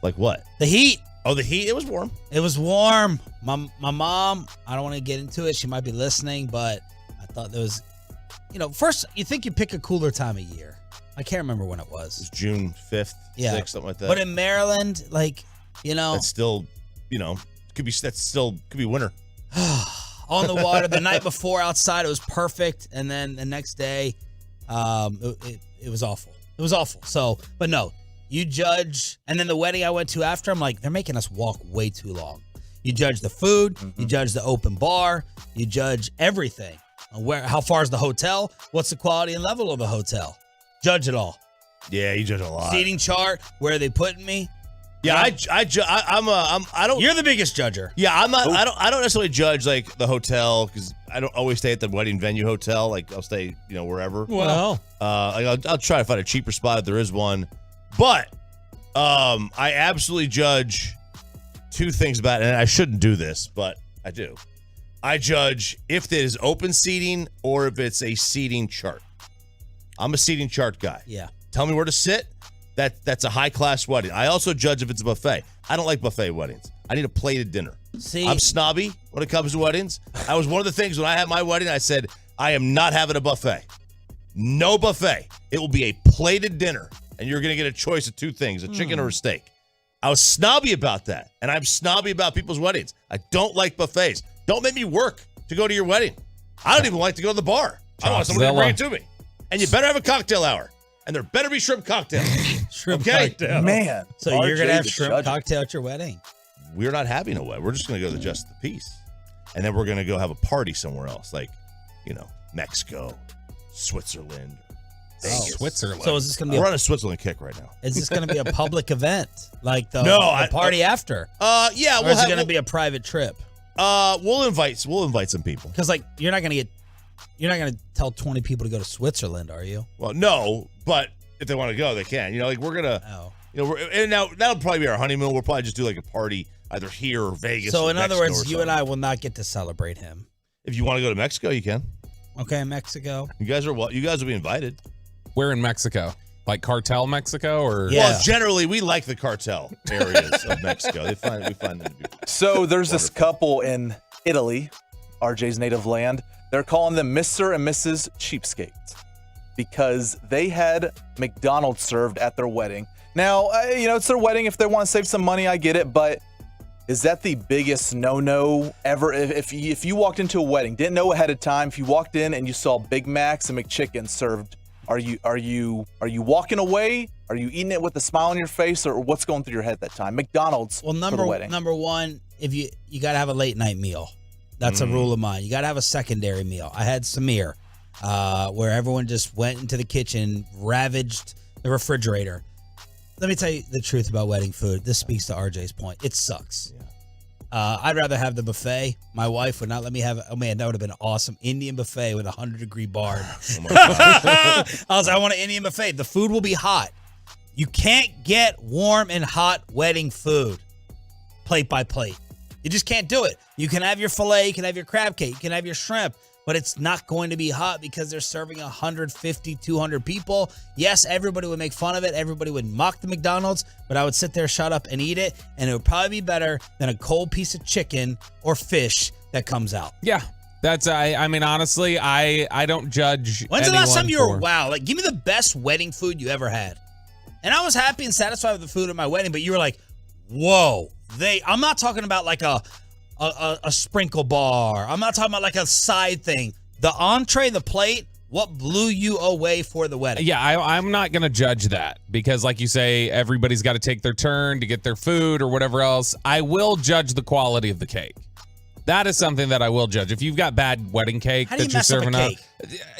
Speaker 4: Like what?
Speaker 3: The heat.
Speaker 4: Oh, the heat. It was warm.
Speaker 3: It was warm. My mom, I don't want to get into it. She might be listening, but I thought there was, first you think you pick a cooler time of year. I can't remember when it was.
Speaker 4: It was June 5th, 6th, something like that.
Speaker 3: But in Maryland,
Speaker 4: that's still, could be winter.
Speaker 3: On the water the night before outside, it was perfect, and then the next day, it was awful. It was awful. So, but no, you judge, and then the wedding I went to after, I'm like, they're making us walk way too long. You judge the food, you judge the open bar, you judge everything. How far is the hotel? What's the quality and level of the hotel? Judge it all.
Speaker 4: Yeah, you judge a lot.
Speaker 3: Seating chart, where are they putting me?
Speaker 4: Yeah, I don't.
Speaker 3: You're the biggest judger.
Speaker 4: Yeah, I'm not. I don't necessarily judge like the hotel because I don't always stay at the wedding venue hotel. Like I'll stay, wherever.
Speaker 3: Well,
Speaker 4: I'll try to find a cheaper spot if there is one. But I absolutely judge two things about it, and I shouldn't do this, but I do. I judge if it is open seating or if it's a seating chart. I'm a seating chart guy.
Speaker 3: Yeah.
Speaker 4: Tell me where to sit. That's a high-class wedding. I also judge if it's a buffet. I don't like buffet weddings. I need a plated dinner.
Speaker 3: See,
Speaker 4: I'm snobby when it comes to weddings. That was one of the things when I had my wedding, I said, I am not having a buffet. No buffet. It will be a plated dinner, and you're going to get a choice of two things, a chicken or a steak. I was snobby about that, and I'm snobby about people's weddings. I don't like buffets. Don't make me work to go to your wedding. I don't even like to go to the bar. I want someone to bring it to me. And you better have a cocktail hour. And there better be shrimp cocktails.
Speaker 3: Shrimp
Speaker 5: cocktail. Man.
Speaker 3: So you're going to have shrimp cocktail at your wedding?
Speaker 4: We're not having a wedding. We're just going to go to Just the Peace. And then we're going to go have a party somewhere else. Like, Mexico, Switzerland, Vegas.
Speaker 10: Switzerland.
Speaker 3: So is this going to be
Speaker 4: We're on a Switzerland kick right now.
Speaker 3: Is this going to be a public event? Like the party after?
Speaker 4: Yeah.
Speaker 3: Or is it going to be a private trip?
Speaker 4: We'll invite some people.
Speaker 3: Because you're not going to tell 20 people to go to Switzerland, are you?
Speaker 4: Well, no, but if they want to go, they can. We're gonna, and now that'll probably be our honeymoon. We'll probably just do like a party either here or Vegas.
Speaker 3: So
Speaker 4: or
Speaker 3: in other words, you and I will not get to celebrate him.
Speaker 4: If you want to go to Mexico, you can.
Speaker 3: Okay, Mexico.
Speaker 4: You guys will be invited.
Speaker 10: Where in Mexico? Like cartel Mexico, or
Speaker 4: Well, generally we like the cartel areas of Mexico. We find them to be
Speaker 5: So there's this couple in Italy, RJ's native land. They're calling them Mr. and Mrs. Cheapskates because they had McDonald's served at their wedding. Now, it's their wedding. If they want to save some money, I get it. But is that the biggest no-no ever? If you walked into a wedding, didn't know ahead of time, if you walked in and you saw Big Macs and McChickens served Are you walking away? Are you eating it with a smile on your face, or what's going through your head that time? McDonald's for the wedding.
Speaker 3: Number one, if you got to have a late night meal. That's a rule of mine. You got to have a secondary meal. I had Samir, where everyone just went into the kitchen, ravaged the refrigerator. Let me tell you the truth about wedding food. This speaks to RJ's point. It sucks. Yeah. I'd rather have the buffet. My wife would not let me have it. Oh, man, that would have been an awesome Indian buffet with a 100-degree bar. Oh my God. I want an Indian buffet. The food will be hot. You can't get warm and hot wedding food plate by plate. You just can't do it. You can have your filet, you can have your crab cake, you can have your shrimp, but it's not going to be hot because they're serving 150, 200 people. Yes, everybody would make fun of it. Everybody would mock the McDonald's, but I would sit there, shut up, and eat it, and it would probably be better than a cold piece of chicken or fish that comes out.
Speaker 10: Yeah. That's, I mean, honestly, I don't judge.
Speaker 3: When's the last time you were, wow, like, give me the best wedding food you ever had? And I was happy and satisfied with the food at my wedding, but you were like, whoa. I'm not talking about like a sprinkle bar. I'm not talking about like a side thing. The entree, the plate, what blew you away for the wedding?
Speaker 10: Yeah, I'm not going to judge that because like you say, everybody's got to take their turn to get their food or whatever else. I will judge the quality of the cake. That is something that I will judge. If you've got bad wedding cake that you're serving up,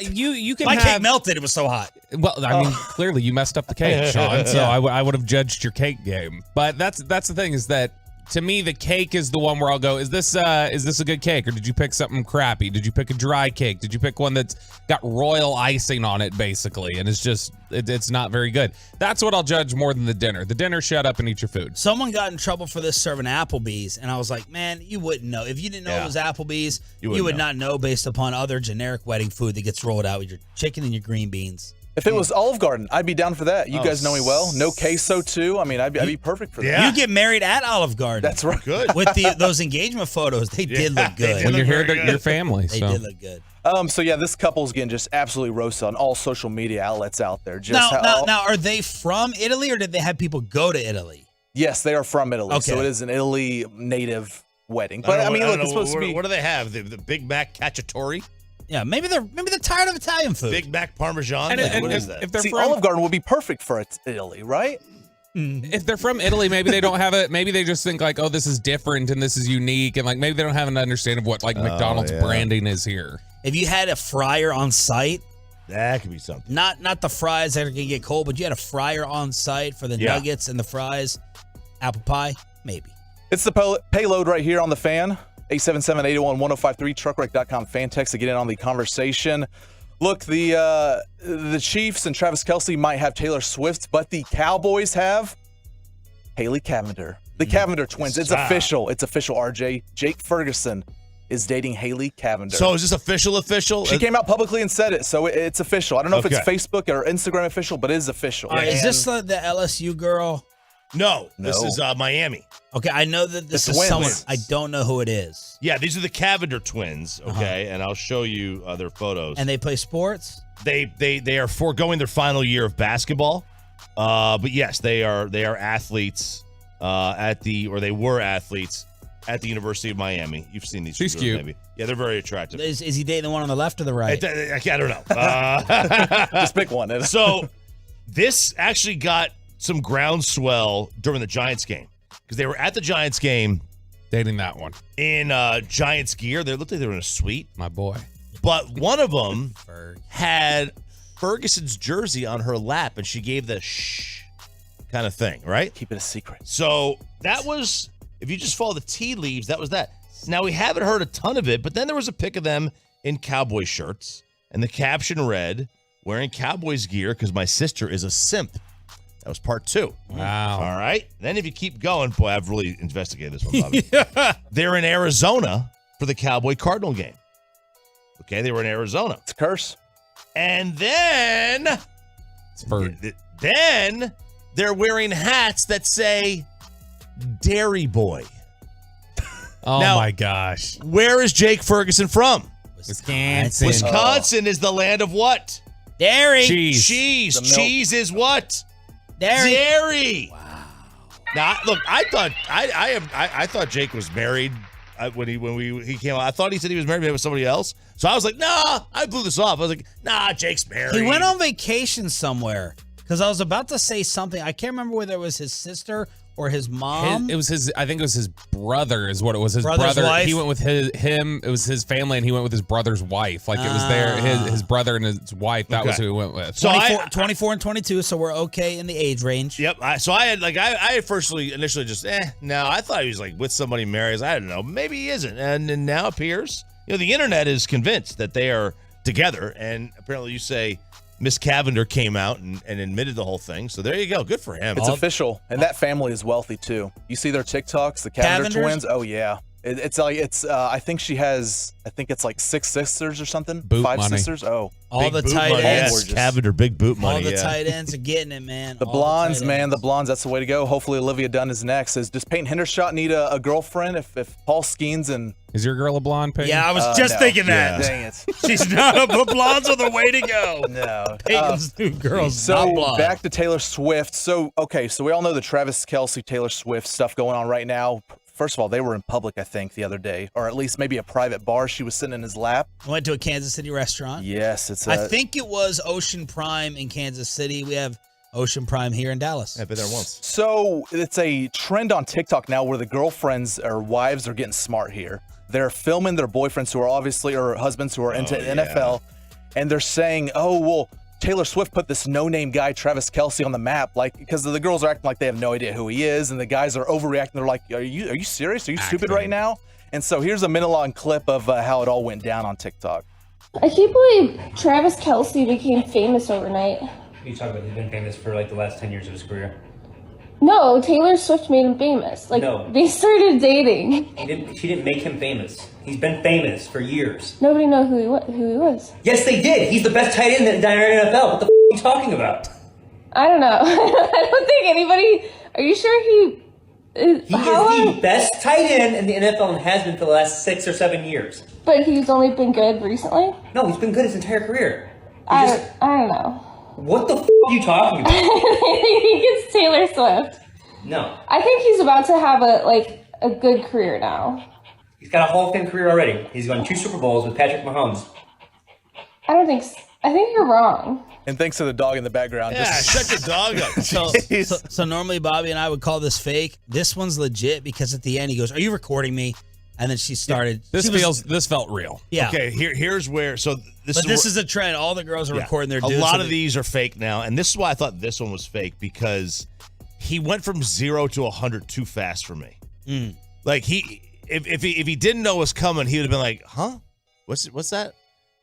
Speaker 10: you can have...
Speaker 3: My cake melted. It was so hot.
Speaker 10: Well, I mean, clearly you messed up the cake, Sean. So I would have judged your cake game. But that's the thing is that to me, the cake is the one where I'll go, is this a good cake? Or did you pick something crappy? Did you pick a dry cake? Did you pick one that's got royal icing on it, basically? And it's just, it's not very good. That's what I'll judge more than the dinner. The dinner, shut up and eat your food.
Speaker 3: Someone got in trouble for this serving Applebee's. And I was like, man, you wouldn't know. If you didn't know it was Applebee's, you would not know based upon other generic wedding food that gets rolled out with your chicken and your green beans.
Speaker 5: If it was Olive Garden, I'd be down for that. You guys know me well. No queso, too. I mean, I'd be perfect for that.
Speaker 3: You get married at Olive Garden.
Speaker 5: That's right.
Speaker 4: Good.
Speaker 3: With those engagement photos, they did look good.
Speaker 10: When you're here to your family.
Speaker 3: They did look good.
Speaker 5: So yeah, this couple's getting just absolutely roasted on all social media outlets out there.
Speaker 3: Now, are they from Italy or did they have people go to Italy?
Speaker 5: Yes, they are from Italy.
Speaker 3: Okay.
Speaker 5: So it is an Italy native wedding. But I mean, look, it's supposed to be.
Speaker 4: What do they have? The Big Mac Cacciatore?
Speaker 3: Yeah, maybe they're tired of Italian food.
Speaker 4: Big Mac Parmesan?
Speaker 10: And
Speaker 4: what is that?
Speaker 10: If they're from
Speaker 5: Olive Garden would be perfect for Italy, right?
Speaker 10: If they're from Italy, maybe they don't have it. Maybe they just think like, oh, this is different and this is unique. And like maybe they don't have an understanding of what like McDonald's branding is here.
Speaker 3: If you had a fryer on site,
Speaker 4: that could be something.
Speaker 3: Not the fries that are going to get cold, but you had a fryer on site for the nuggets and the fries, apple pie, maybe.
Speaker 5: It's the payload right here on the Fan. 877-801-1053, truckwreck.com fan text to get in on the conversation. Look, the Chiefs and Travis Kelce might have Taylor Swift, but the Cowboys have Haley Cavender. The Cavender twins. It's official. It's official, RJ. Jake Ferguson is dating Haley Cavender.
Speaker 4: So is this official?
Speaker 5: She came out publicly and said it, so it's official. I don't know if it's Facebook or Instagram official, but it is official.
Speaker 3: Is this the LSU girl?
Speaker 4: No, this is Miami.
Speaker 3: Okay, I know that this is
Speaker 5: twins.
Speaker 3: someone. I don't know who it is.
Speaker 4: Yeah, these are the Cavender twins, okay? And I'll show you their photos.
Speaker 3: And they play sports?
Speaker 4: They are foregoing their final year of basketball. But yes, they are athletes they were athletes at the University of Miami. You've seen these.
Speaker 10: She's
Speaker 4: girls,
Speaker 10: cute.
Speaker 4: Maybe. Yeah, they're very attractive.
Speaker 3: Is he dating the one on the left or the right?
Speaker 4: I don't know.
Speaker 5: Just pick one.
Speaker 4: So this actually got some groundswell during the Giants game because they were at the Giants game
Speaker 10: dating that one
Speaker 4: in Giants gear. They looked like they were in a suite.
Speaker 10: My boy.
Speaker 4: But one of them had Ferguson's jersey on her lap and she gave the shh kind of thing, right?
Speaker 5: Keep it a secret.
Speaker 4: So that was, if you just follow the tea leaves, that was that. Now we haven't heard a ton of it, but then there was a pic of them in Cowboy shirts and the caption read, wearing Cowboys gear because my sister is a simp. That was part 2.
Speaker 10: Wow.
Speaker 4: All right. Then if you keep going, boy, I've really investigated this one, Bobby. They're in Arizona for the Cowboy-Cardinal game. Okay, they were in Arizona.
Speaker 5: It's a curse.
Speaker 4: And then they're wearing hats that say Dairy Boy.
Speaker 10: Oh,
Speaker 4: now,
Speaker 10: my gosh.
Speaker 4: Where is Jake Ferguson from?
Speaker 10: Wisconsin.
Speaker 4: Wisconsin is the land of what?
Speaker 3: Dairy.
Speaker 4: Cheese. Cheese is what?
Speaker 3: Dairy.
Speaker 4: Wow. Now, look, I thought Jake was married when he came out. I thought he said he was married with somebody else. So I was like, nah, I blew this off. I was like, nah, Jake's married.
Speaker 3: He went on vacation somewhere because I was about to say something. I can't remember whether it was his sister or his mom.
Speaker 10: It was his. I think it was his brother. Is what it was. His
Speaker 3: Brother's
Speaker 10: brother.
Speaker 3: wife?
Speaker 10: He went with him. It was his family, and he went with his brother's wife. Like it was his brother and his wife. That was who he went with.
Speaker 3: So 24 and 22, so we're okay in the age range.
Speaker 4: Yep. I initially just no. I thought he was like with somebody married. I don't know. Maybe he isn't. And then now appears. The internet is convinced that they are together, and apparently you say Miss Cavender came out and admitted the whole thing. So there you go. Good for him.
Speaker 5: It's official, and that family is wealthy too. You see their TikToks, the Cavender twins. Oh yeah, I think she has. I think it's like 6 sisters or something.
Speaker 10: Boot
Speaker 5: 5
Speaker 10: money.
Speaker 5: sisters. Oh,
Speaker 3: all the tight ends.
Speaker 4: Yes, Cavender, big boot money.
Speaker 3: All the tight ends are getting it, man.
Speaker 5: The blondes, man. The blondes. That's the way to go. Hopefully Olivia Dunn is next. Does Peyton Hendershot need a girlfriend if Paul Skeens and
Speaker 10: is your girl a blonde, Peyton?
Speaker 3: Yeah, I was just thinking that.
Speaker 5: Yeah. Dang it.
Speaker 3: She's not. The blondes are the way to go.
Speaker 5: No.
Speaker 3: Peyton's new girl's
Speaker 5: So
Speaker 3: not blonde.
Speaker 5: back to Taylor Swift. So we all know the Travis Kelce, Taylor Swift stuff going on right now. First of all, they were in public, I think, the other day, or at least maybe a private bar. She was sitting in his lap.
Speaker 3: Went to a Kansas City restaurant.
Speaker 5: Yes,
Speaker 3: I think it was Ocean Prime in Kansas City. We have Ocean Prime here in Dallas.
Speaker 4: I've been there once.
Speaker 5: So it's a trend on TikTok now where the girlfriends or wives are getting smart here. They're filming their boyfriends who are obviously, or husbands who are into NFL, and they're saying, oh, well, Taylor Swift put this no-name guy, Travis Kelce, on the map, because the girls are acting like they have no idea who he is, and the guys are overreacting. They're like, "Are you serious? Are you stupid right now?" And so here's a minute-long clip of how it all went down on TikTok.
Speaker 19: I can't believe Travis Kelce became famous overnight.
Speaker 20: You talk about he's been famous for like the last 10 years of his career.
Speaker 19: No, Taylor Swift made him famous.
Speaker 20: No.
Speaker 19: They started dating.
Speaker 20: She didn't make him famous. He's been famous for years.
Speaker 19: Nobody knew who he was.
Speaker 20: Yes, they did. He's the best tight end in the entire NFL. What the are you talking about?
Speaker 19: I don't know. I don't think anybody. Are you sure he is?
Speaker 20: He is the best tight end in the NFL and has been for the last 6 or 7 years.
Speaker 19: But he's only been good recently?
Speaker 20: No, he's been good his entire career.
Speaker 19: I don't know.
Speaker 20: What the are you talking about?
Speaker 19: I think it's Taylor Swift.
Speaker 20: No.
Speaker 19: I think he's about to have a good career now.
Speaker 20: He's got a Hall of Fame career already. He's won 2 Super Bowls with Patrick Mahomes.
Speaker 19: I think you're wrong.
Speaker 5: And thanks to the dog in the background.
Speaker 4: Yeah, shut the dog up.
Speaker 3: So normally Bobby and I would call this fake. This one's legit because at the end he goes, "Are you recording me?" And then she started.
Speaker 10: This felt real.
Speaker 3: Yeah.
Speaker 4: Okay. Here's where. So
Speaker 3: this is a trend. All the girls are recording their dudes.
Speaker 4: A lot of these are fake now, and this is why I thought this one was fake because he went from 0 to 100 too fast for me. Like if he didn't know it was coming, he would have been like, "Huh? What's that?"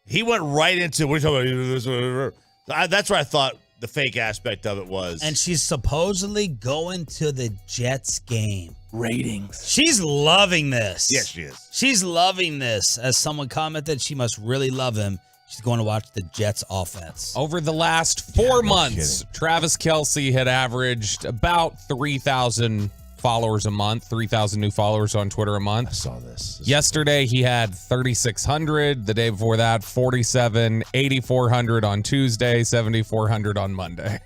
Speaker 4: He went right into what are you talking about? That's where I thought the fake aspect of it was.
Speaker 3: And she's supposedly going to the Jets game.
Speaker 5: Ratings.
Speaker 3: She's loving this.
Speaker 4: Yes, she is.
Speaker 3: She's loving this. As someone commented, she must really love him. She's going to watch the Jets offense.
Speaker 10: Over the last 4 months, Travis Kelce had averaged about 3,000 followers a month, 3,000 new followers on Twitter a month.
Speaker 4: I saw this.
Speaker 10: Yesterday, he had 3,600. The day before that, 47, 8,400 on Tuesday, 7,400 on Monday.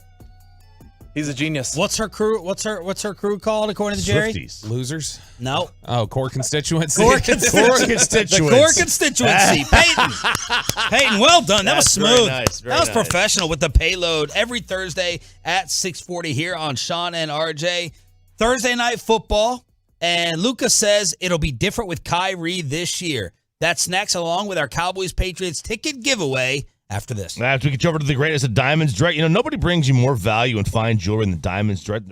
Speaker 5: He's a genius.
Speaker 3: What's her crew? What's her crew called according to Jerry?
Speaker 10: Swifties. Losers?
Speaker 3: No.
Speaker 10: Oh, core constituency.
Speaker 3: Core constituency. The core constituency. Peyton, well done. That was smooth.
Speaker 4: Very nice.
Speaker 3: That was professional with the payload every Thursday at 6:40 here on Sean and RJ. Thursday night football, and Luca says it'll be different with Kyrie this year. That's next, along with our Cowboys Patriots ticket giveaway after this.
Speaker 4: After we get you over to the greatest of Diamonds Direct, nobody brings you more value and fine jewelry than Diamonds Direct.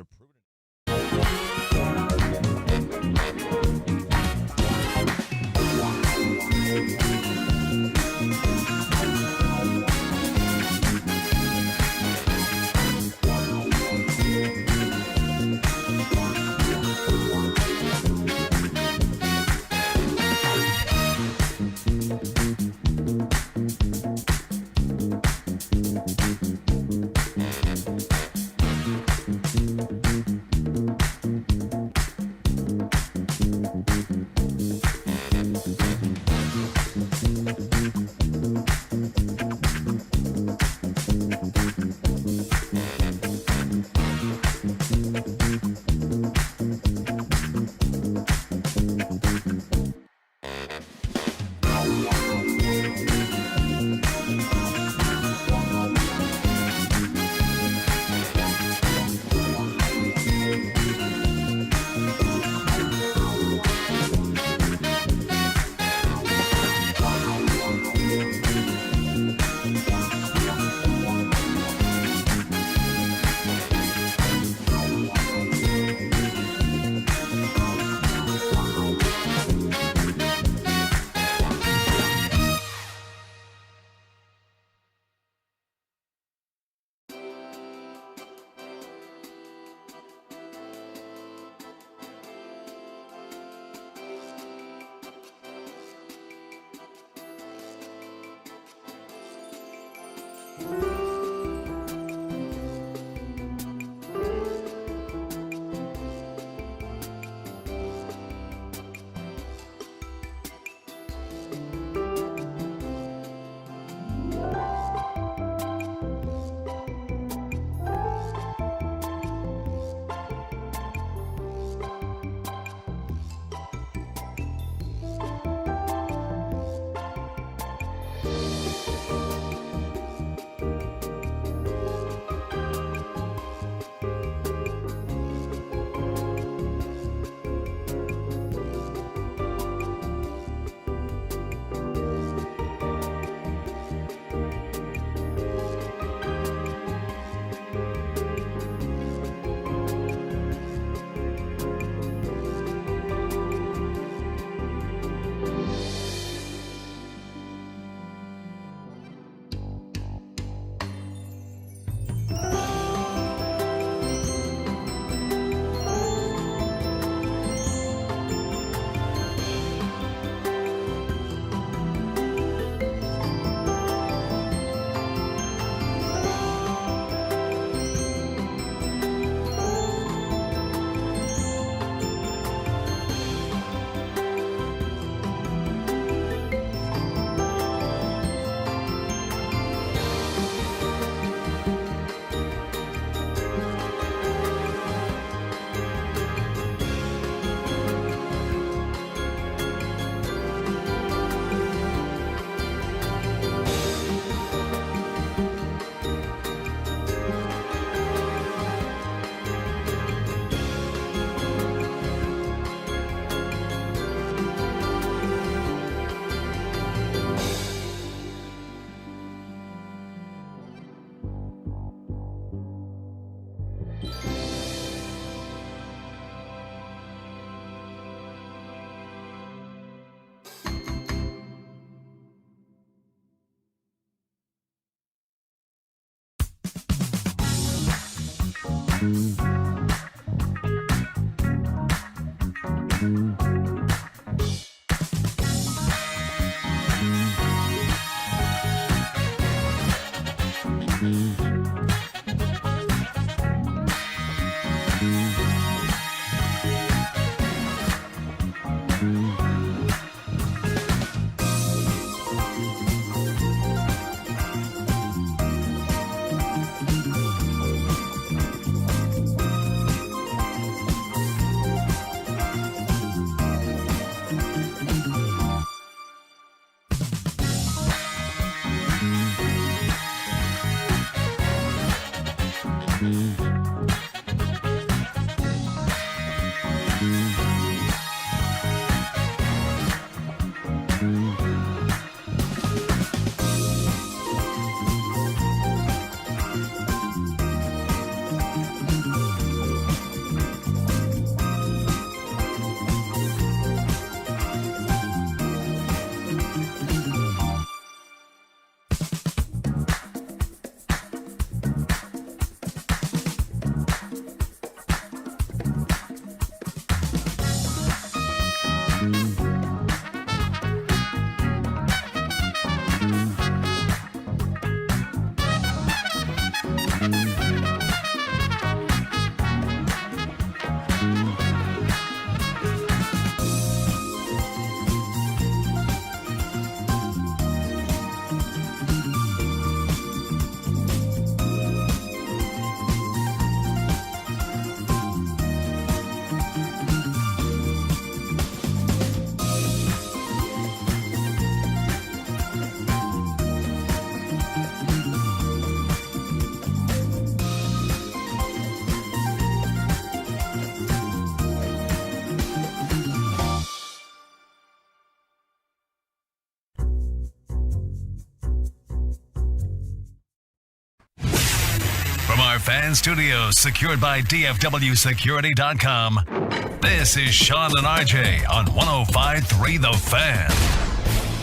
Speaker 1: From our fan studios, secured by DFWsecurity.com, this is Sean and RJ on 105.3 The Fan.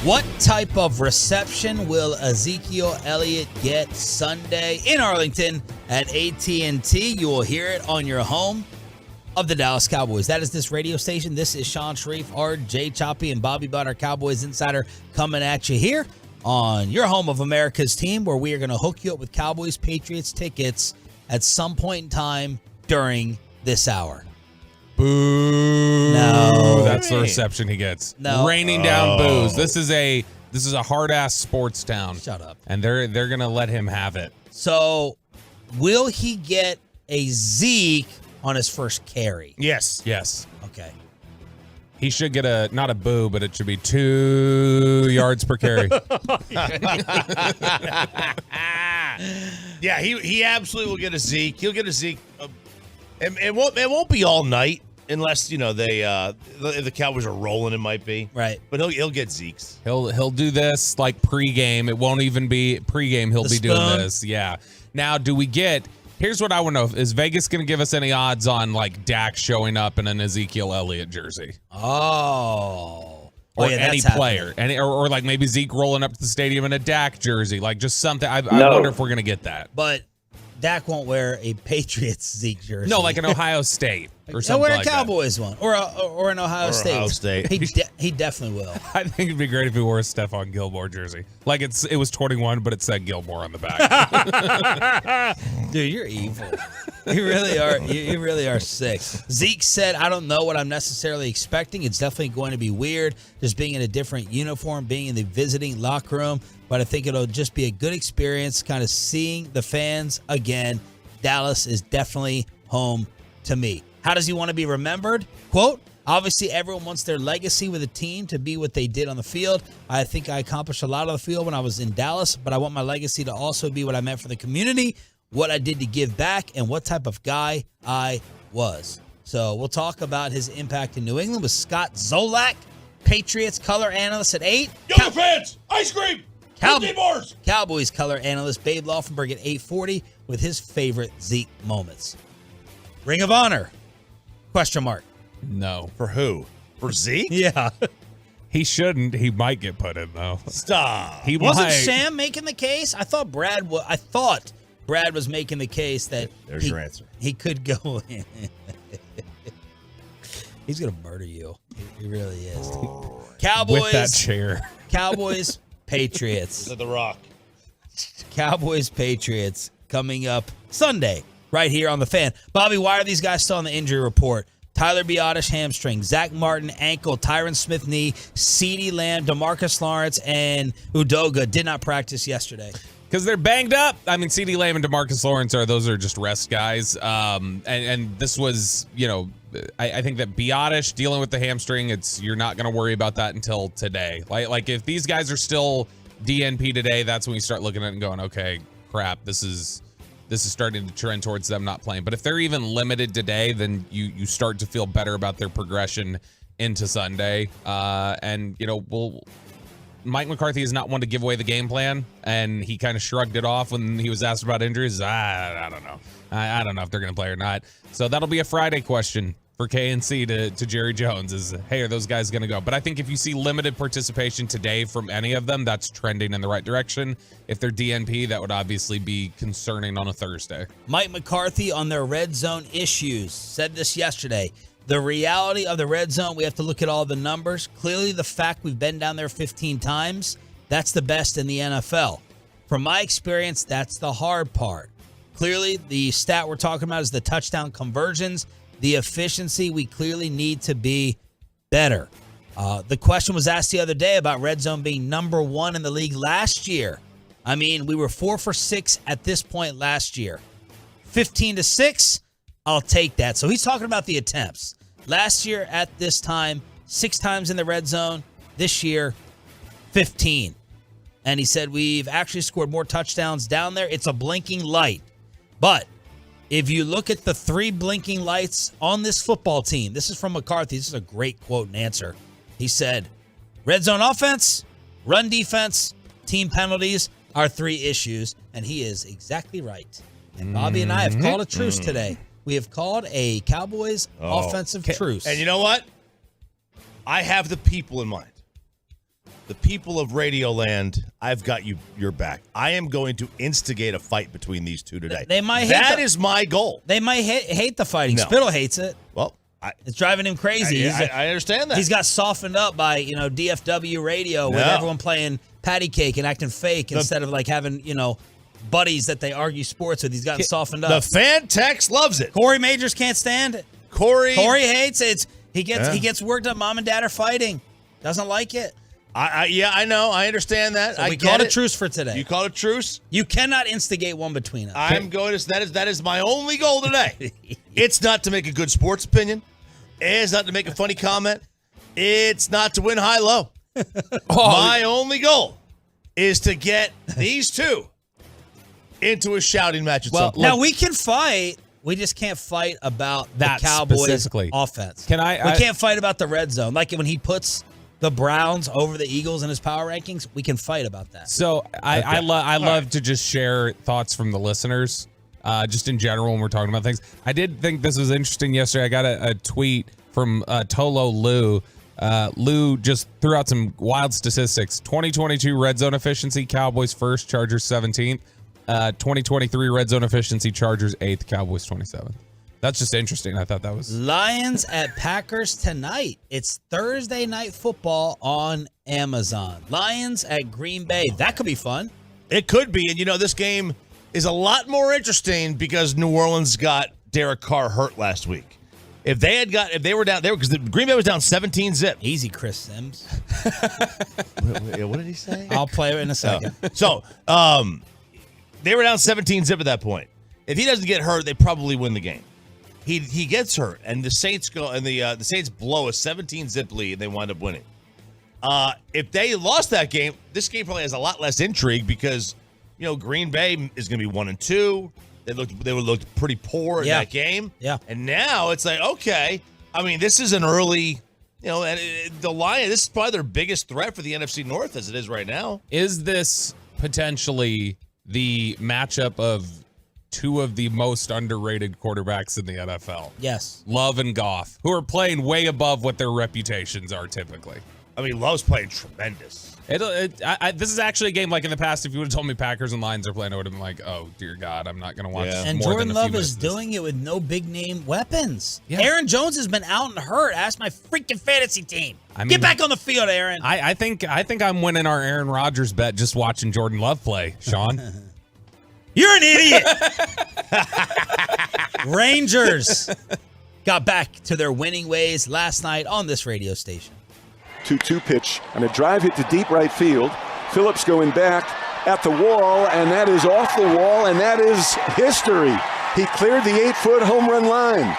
Speaker 3: What type of reception will Ezekiel Elliott get Sunday in Arlington at AT&T? You will hear it on your home of the Dallas Cowboys. That is this radio station. This is Sean Sharif, RJ Choppy, and Bobby Butt, our Cowboys insider, coming at you here on your home of America's team, where we are going to hook you up with Cowboys Patriots tickets at some point in time during this hour.
Speaker 10: Boo!
Speaker 3: No,
Speaker 10: that's the reception he gets.
Speaker 3: No,
Speaker 10: raining down boos. This is a hard ass sports town.
Speaker 3: Shut up.
Speaker 10: And they're gonna let him have it.
Speaker 3: So, will he get a Zeke on his first carry?
Speaker 10: Yes.
Speaker 3: Okay.
Speaker 10: He should get not a boo, but it should be 2 yards per carry.
Speaker 4: Yeah, he absolutely will get a Zeke. He'll get a Zeke. It won't be all night unless the Cowboys are rolling. It might be
Speaker 3: right,
Speaker 4: but he'll get Zeke's.
Speaker 10: He'll do this like pregame. It won't even be pregame. He'll be doing this. Yeah. Now, do we get? Here's what I want to know: is Vegas going to give us any odds on like Dak showing up in an Ezekiel Elliott jersey?
Speaker 3: Oh.
Speaker 10: Or
Speaker 3: yeah,
Speaker 10: any player, or like maybe Zeke rolling up to the stadium in a Dak jersey, like just something. I wonder if we're gonna get that.
Speaker 3: But Dak won't wear a Patriots Zeke jersey.
Speaker 10: No, like an Ohio State or
Speaker 3: He'll
Speaker 10: something
Speaker 3: wear a
Speaker 10: like
Speaker 3: Cowboys one, or an Ohio State.
Speaker 4: Ohio State.
Speaker 3: He definitely will.
Speaker 10: I think it'd be great if he wore a Stephon Gilmore jersey. Like it was 21, but it said Gilmore on the back.
Speaker 3: Dude, you're evil. You really are. You really are sick. Zeke said, "I don't know what I'm necessarily expecting. It's definitely going to be weird, just being in a different uniform, being in the visiting locker room. But I think it'll just be a good experience, kind of seeing the fans again. Dallas is definitely home to me." How does he want to be remembered? Quote, "Obviously, everyone wants their legacy with a team to be what they did on the field. I think I accomplished a lot on the field when I was in Dallas, but I want my legacy to also be what I meant for the community, what I did to give back, and what type of guy I was." So we'll talk about his impact in New England with Scott Zolak, Patriots color analyst at 8.
Speaker 12: Go fans! Ice cream!
Speaker 3: Cowboys color analyst Babe Laufenberg at 8:40 with his favorite Zeke moments. Ring of Honor? Question mark.
Speaker 10: No.
Speaker 4: For who? For Zeke?
Speaker 3: Yeah.
Speaker 10: He shouldn't. He might get put in though.
Speaker 4: Stop.
Speaker 10: He
Speaker 3: Wasn't
Speaker 10: might.
Speaker 3: Sham making the case? I thought Brad was making the case that
Speaker 4: There's your answer.
Speaker 3: He could go in. He's going to murder you. He really is. Cowboys.
Speaker 10: With that chair.
Speaker 3: Cowboys, Patriots.
Speaker 4: At the Rock.
Speaker 3: Cowboys, Patriots coming up Sunday right here on The Fan. Bobby, why are these guys still on the injury report? Tyler Biotish, hamstring. Zach Martin, ankle. Tyron Smith, knee. CeeDee Lamb, DeMarcus Lawrence, and Udoga did not practice yesterday.
Speaker 10: Because they're banged up. I mean, CeeDee Lamb and DeMarcus Lawrence those are just rest guys. And this was, I think that Biotish dealing with the hamstring, you're not going to worry about that until today. Like if these guys are still DNP today, that's when you start looking at it and going, okay, crap, this is starting to trend towards them not playing. But if they're even limited today, then you start to feel better about their progression into Sunday. Mike McCarthy is not one to give away the game plan, and he kind of shrugged it off when he was asked about injuries. I don't know. I don't know if they're going to play or not. So that'll be a Friday question for KNC to Jerry Jones is, hey, are those guys going to go? But I think if you see limited participation today from any of them, that's trending in the right direction. If they're DNP, that would obviously be concerning on a Thursday.
Speaker 3: Mike McCarthy on their red zone issues said this yesterday. The reality of the red zone, we have to look at all the numbers. Clearly, the fact we've been down there 15 times, that's the best in the NFL. From my experience, that's the hard part. Clearly, the stat we're talking about is the touchdown conversions, the efficiency. We clearly need to be better. The question was asked the other day about red zone being number 1 in the league last year. I mean, we were 4 for 6 at this point last year. 15-6. I'll take that. So he's talking about the attempts. Last year at this time, 6 times in the red zone. This year, 15. And he said we've actually scored more touchdowns down there. It's a blinking light. But if you look at the 3 blinking lights on this football team, this is from McCarthy. This is a great quote and answer. He said, red zone offense, run defense, team penalties are 3 issues. And he is exactly right. And Bobby and I have called a truce today. We have called a Cowboys offensive truce.
Speaker 4: And you know what? I have the people in mind. The people of Radioland, I've got your back. I am going to instigate a fight between these two today.
Speaker 3: They might hate
Speaker 4: that is my goal.
Speaker 3: They might hate the fighting.
Speaker 4: No.
Speaker 3: Spittle hates it.
Speaker 4: Well,
Speaker 3: it's driving him crazy.
Speaker 4: I understand that.
Speaker 3: He's got softened up by, DFW radio with everyone playing patty cake and acting fake instead of like having, buddies that they argue sports with. He's gotten softened up.
Speaker 4: The fan text loves it.
Speaker 3: Corey Majors can't stand it. Corey hates it. He gets worked up. Mom and dad are fighting. Doesn't like it.
Speaker 4: I know. I understand that.
Speaker 3: So we called a truce for today.
Speaker 4: You called a truce?
Speaker 3: You cannot instigate one between us.
Speaker 4: I'm going to. That is my only goal today. It's not to make a good sports opinion. It's not to make a funny comment. It's not to win high-low. My only goal is to get these two into a shouting match at some point.
Speaker 3: Now we can fight. We just can't fight about that the Cowboys offense. We can't fight about the red zone. Like when he puts the Browns over the Eagles in his power rankings, we can fight about that.
Speaker 10: So I love to just share thoughts from the listeners, just in general when we're talking about things. I did think this was interesting yesterday. I got a tweet from Tolo Lou. Lou just threw out some wild statistics. 2022 red zone efficiency, Cowboys first, Chargers 17th. 2023 red zone efficiency, Chargers 8th, Cowboys 27th. That's just interesting. I thought that was
Speaker 3: Lions at Packers tonight. It's Thursday night football on Amazon. Lions at Green Bay. That could be fun.
Speaker 4: It could be. And this game is a lot more interesting because New Orleans got Derek Carr hurt last week. If they were down there, because Green Bay was down 17-zip.
Speaker 3: Easy, Chris Sims.
Speaker 4: What did he say?
Speaker 3: I'll play it in a second.
Speaker 4: So, they were down 17-zip at that point. If he doesn't get hurt, they probably win the game. He gets hurt, and the Saints go, and the Saints blow a 17-zip lead, and they wind up winning. If they lost that game, this game probably has a lot less intrigue because Green Bay is going to be 1-2. They would look pretty poor in that game.
Speaker 3: Yeah.
Speaker 4: And now it's like, okay, I mean, this is an early, and the Lions, this is probably their biggest threat for the NFC North as it is right now.
Speaker 10: Is this potentially the matchup of two of the most underrated quarterbacks in the NFL?
Speaker 3: Yes.
Speaker 10: Love and Goff, who are playing way above what their reputations are typically.
Speaker 4: I mean, Love's playing tremendous.
Speaker 10: This is actually a game like in the past. If you would have told me Packers and Lions are playing, I would have been like, "Oh dear God, I'm not going to watch."
Speaker 3: Yeah. And
Speaker 10: more
Speaker 3: Jordan
Speaker 10: than a few
Speaker 3: Love is
Speaker 10: minutes of this.
Speaker 3: doing it with no big name weapons.
Speaker 10: Yeah.
Speaker 3: Aaron Jones has been out and hurt. Ask my freaking fantasy team.
Speaker 10: I mean,
Speaker 3: Get back on the field, Aaron.
Speaker 10: I think I'm winning our Aaron Rodgers bet just watching Jordan Love play, Sean.
Speaker 3: You're an idiot. Rangers got back to their winning ways last night on this radio station.
Speaker 2: 2-2 pitch and a drive hit to deep right field. Phillips going back at the wall, and that is off the wall, and that is history. He cleared the 8-foot home run line.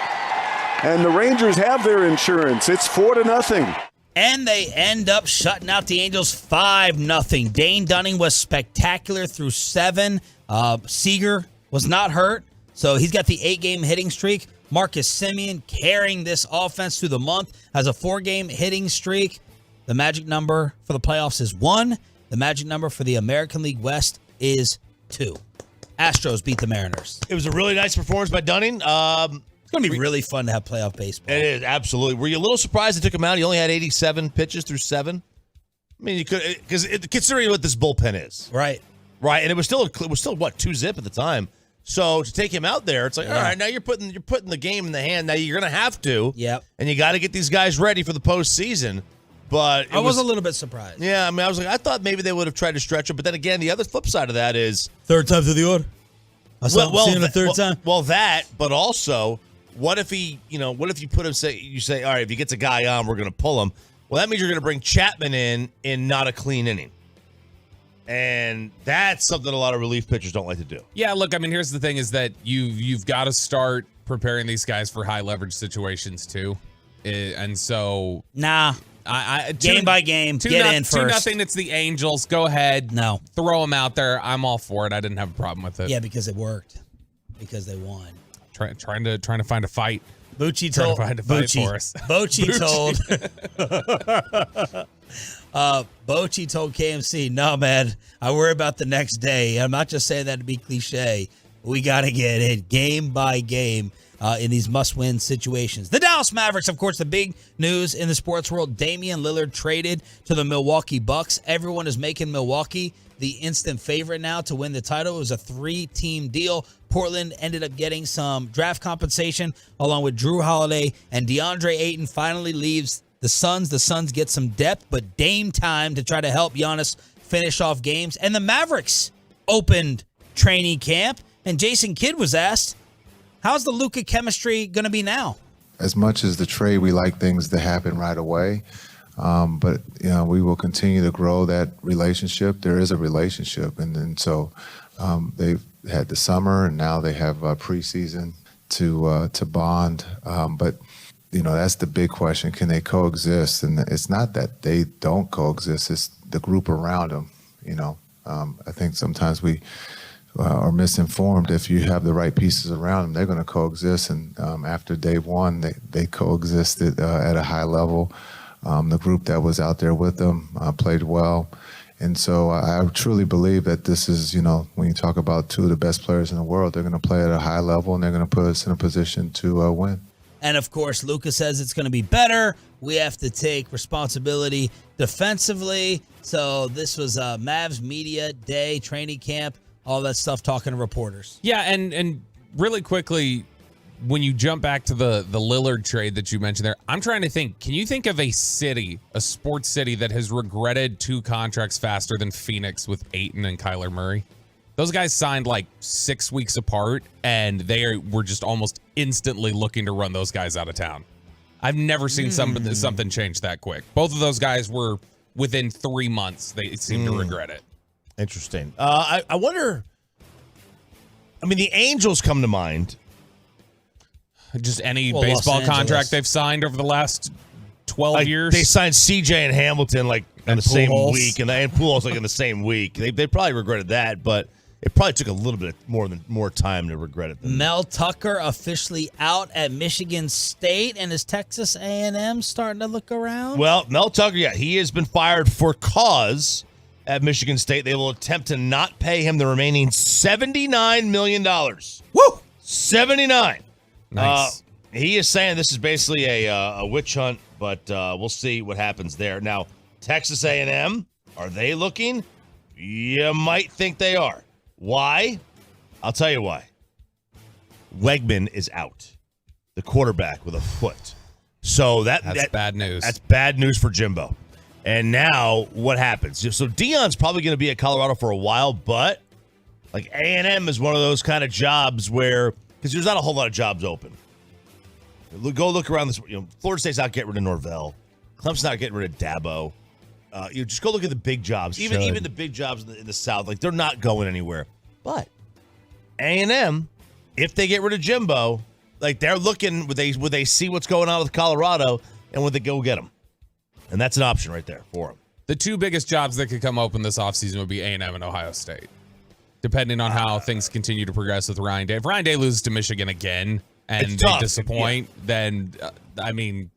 Speaker 2: And the Rangers have their insurance. It's 4-0.
Speaker 3: And they end up shutting out the Angels 5-0. Dane Dunning was spectacular through 7. Seager was not hurt, so he's got the 8-game hitting streak. Marcus Semien carrying this offense through the month, has a 4-game hitting streak. The magic number for the playoffs is 1. The magic number for the American League West is 2. Astros beat the Mariners.
Speaker 4: It was a really nice performance by Dunning.
Speaker 3: It's going to be really fun to have playoff baseball.
Speaker 4: It is, absolutely. Were you a little surprised they took him out? He only had 87 pitches through 7. I mean, you could, because considering what this bullpen is,
Speaker 3: right?
Speaker 4: And it was still what, 2-zip at the time. So to take him out there, it's like, all right, now you're putting the game in the hand. Now you're going to have to.
Speaker 3: Yep.
Speaker 4: And you got to get these guys ready for the postseason. But
Speaker 3: I was a little bit surprised.
Speaker 4: Yeah, I mean, I thought maybe they would have tried to stretch him, but then again, the other flip side of that is
Speaker 3: third time through the order. Seeing the third time.
Speaker 4: Well, that, but also, what if you put him, you say, all right, if he gets a guy on, we're going to pull him. Well, that means you're going to bring Chapman in not a clean inning. And that's something a lot of relief pitchers don't like to do.
Speaker 10: Yeah, look, I mean, here's the thing is that you've got to start preparing these guys for high leverage situations too. And so
Speaker 3: game by game, get in first.
Speaker 10: 2-0, it's the Angels. Go ahead.
Speaker 3: No.
Speaker 10: Throw them out there. I'm all for it. I didn't have a problem with it.
Speaker 3: Yeah, because it worked. Because they won.
Speaker 10: Trying to find a fight.
Speaker 3: Bucci
Speaker 10: told
Speaker 3: told Bochy told KMC, no, man, I worry about the next day. I'm not just saying that to be cliche. We got to get in game by game in these must-win situations. The Dallas Mavericks, of course, the big news in the sports world. Damian Lillard traded to the Milwaukee Bucks. Everyone is making Milwaukee the instant favorite now to win the title. It was a 3-team deal. Portland ended up getting some draft compensation along with Drew Holiday, and DeAndre Ayton finally leaves the Suns. The Suns get some depth, but Dame time to try to help Giannis finish off games. And the Mavericks opened training camp, and Jason Kidd was asked, how's the Luka chemistry going to be now?
Speaker 21: As much as the trade, we like things to happen right away. But we will continue to grow that relationship. There is a relationship, and so they've had the summer, and now they have preseason to bond. But that's the big question: can they coexist? And it's not that they don't coexist; it's the group around them. I think sometimes we are misinformed. If you have the right pieces around them, they're going to coexist. And after day one, they coexisted at a high level. The group that was out there with them played well. And so I truly believe that this is, when you talk about two of the best players in the world, they're going to play at a high level, and they're going to put us in a position to win.
Speaker 3: And, of course, Luka says it's going to be better. We have to take responsibility defensively. So this was Mavs Media Day, training camp, all that stuff, talking to reporters.
Speaker 10: Yeah, and really quickly, when you jump back to the Lillard trade that you mentioned there, I'm trying to think, can you think of a sports city that has regretted 2 contracts faster than Phoenix with Ayton and Kyler Murray? Those guys signed like 6 weeks apart, and they were just almost instantly looking to run those guys out of town. I've never seen something change that quick. Both of those guys were within 3 months. They seem to regret it.
Speaker 4: Interesting. I wonder, the Angels come to mind.
Speaker 10: Just any baseball contract they've signed over the last 12 years.
Speaker 4: They signed CJ and Hamilton in the same week, and Pujols in the same week. They probably regretted that, but it probably took a little bit more time to regret it.
Speaker 3: Mel Tucker officially out at Michigan State, and is Texas A&M starting to look around?
Speaker 4: Well, Mel Tucker, he has been fired for cause at Michigan State. They will attempt to not pay him the remaining $79 million.
Speaker 3: Woo!
Speaker 4: 79.
Speaker 10: Nice.
Speaker 4: He is saying this is basically a witch hunt, but we'll see what happens there. Now, Texas A&M, are they looking? You might think they are. Why? I'll tell you why. Wegman is out, the quarterback with a foot. So that's
Speaker 10: bad news.
Speaker 4: That's bad news for Jimbo. And now what happens? So Deion's probably going to be at Colorado for a while, but like A&M is one of those kind of jobs where, because there's not a whole lot of jobs open. Go look around this. Florida State's not getting rid of Norvell. Clemson's not getting rid of Dabo. You just go look at the big jobs. Even the big jobs in the South, like they're not going anywhere. But A&M, if they get rid of Jimbo, like they're looking, would they see what's going on with Colorado, and would they go get them? And that's an option right there for them.
Speaker 10: The two biggest jobs that could come open this offseason would be A&M and Ohio State, depending on how things continue to progress with Ryan Day. If Ryan Day loses to Michigan again and they disappoint, then,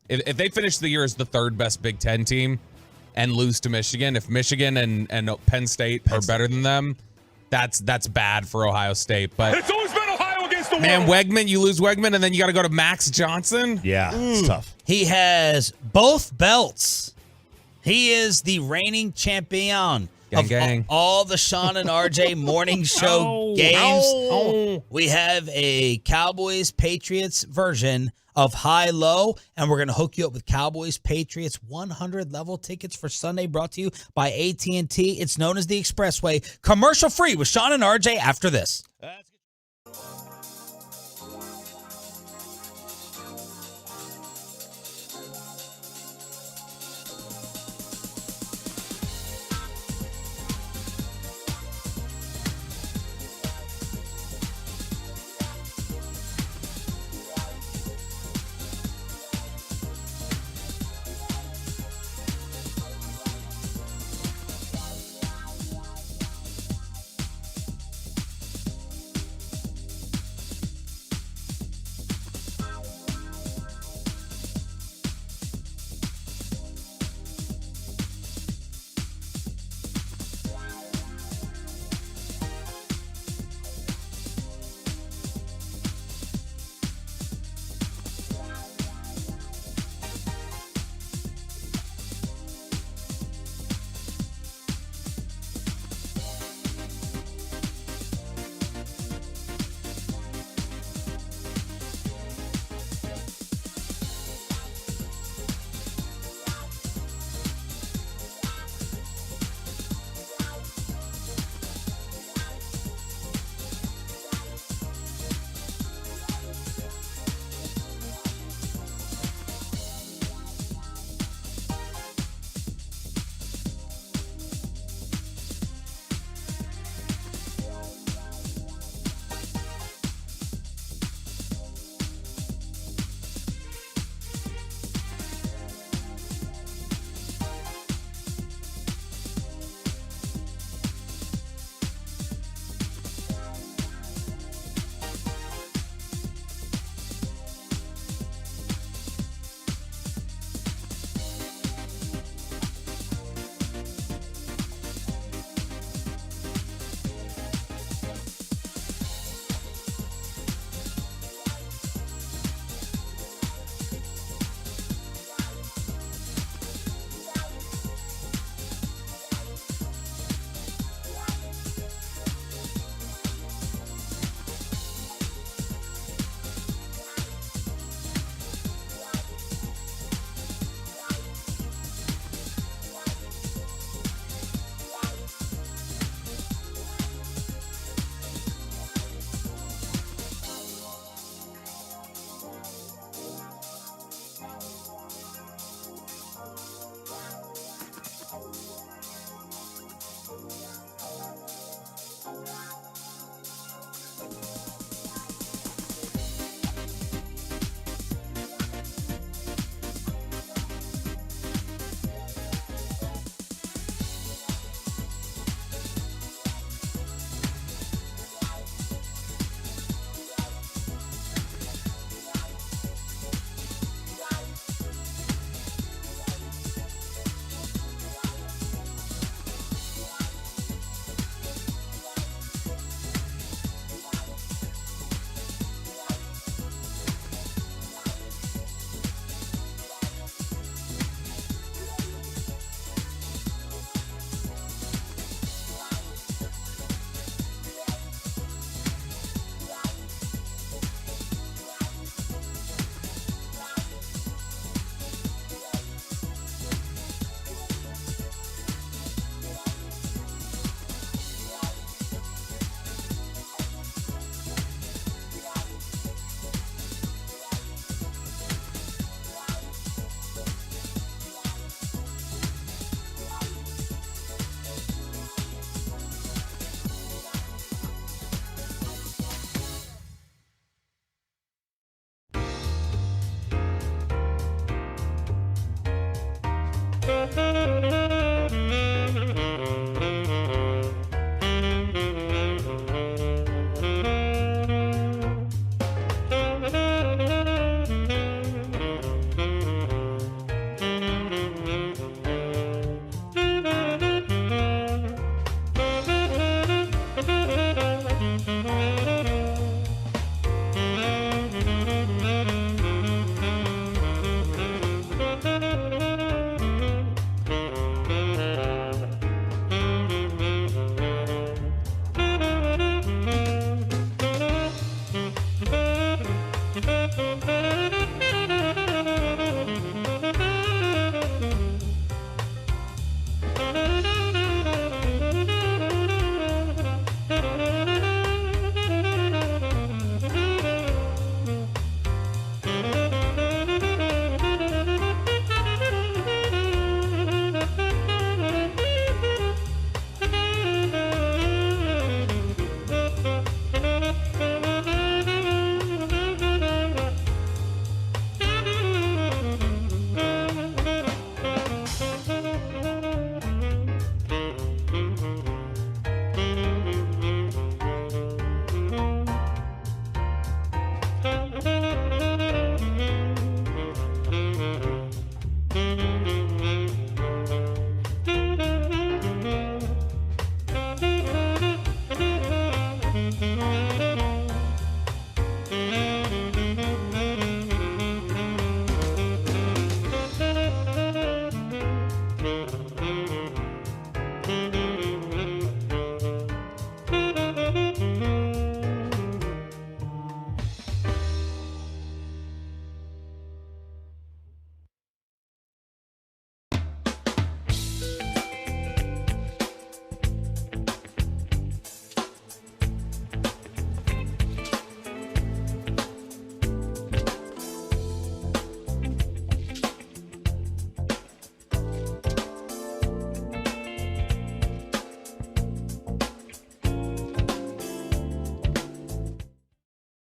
Speaker 10: if they finish the year as the third best Big Ten team and lose to Michigan, if Michigan and Penn State are better than them, that's bad for Ohio State. But
Speaker 6: it's always been Ohio against the world.
Speaker 10: Man, Wegman, you lose Wegman, and then you got to go to Max Johnson?
Speaker 4: Yeah, it's tough.
Speaker 3: He has both belts. He is the reigning champion of all the Sean and RJ morning show games. We have a Cowboys Patriots version of High Low, and we're going to hook you up with Cowboys Patriots 100 level tickets for Sunday, brought to you by AT&T. It's known as the Expressway. Commercial free with Sean and RJ after this.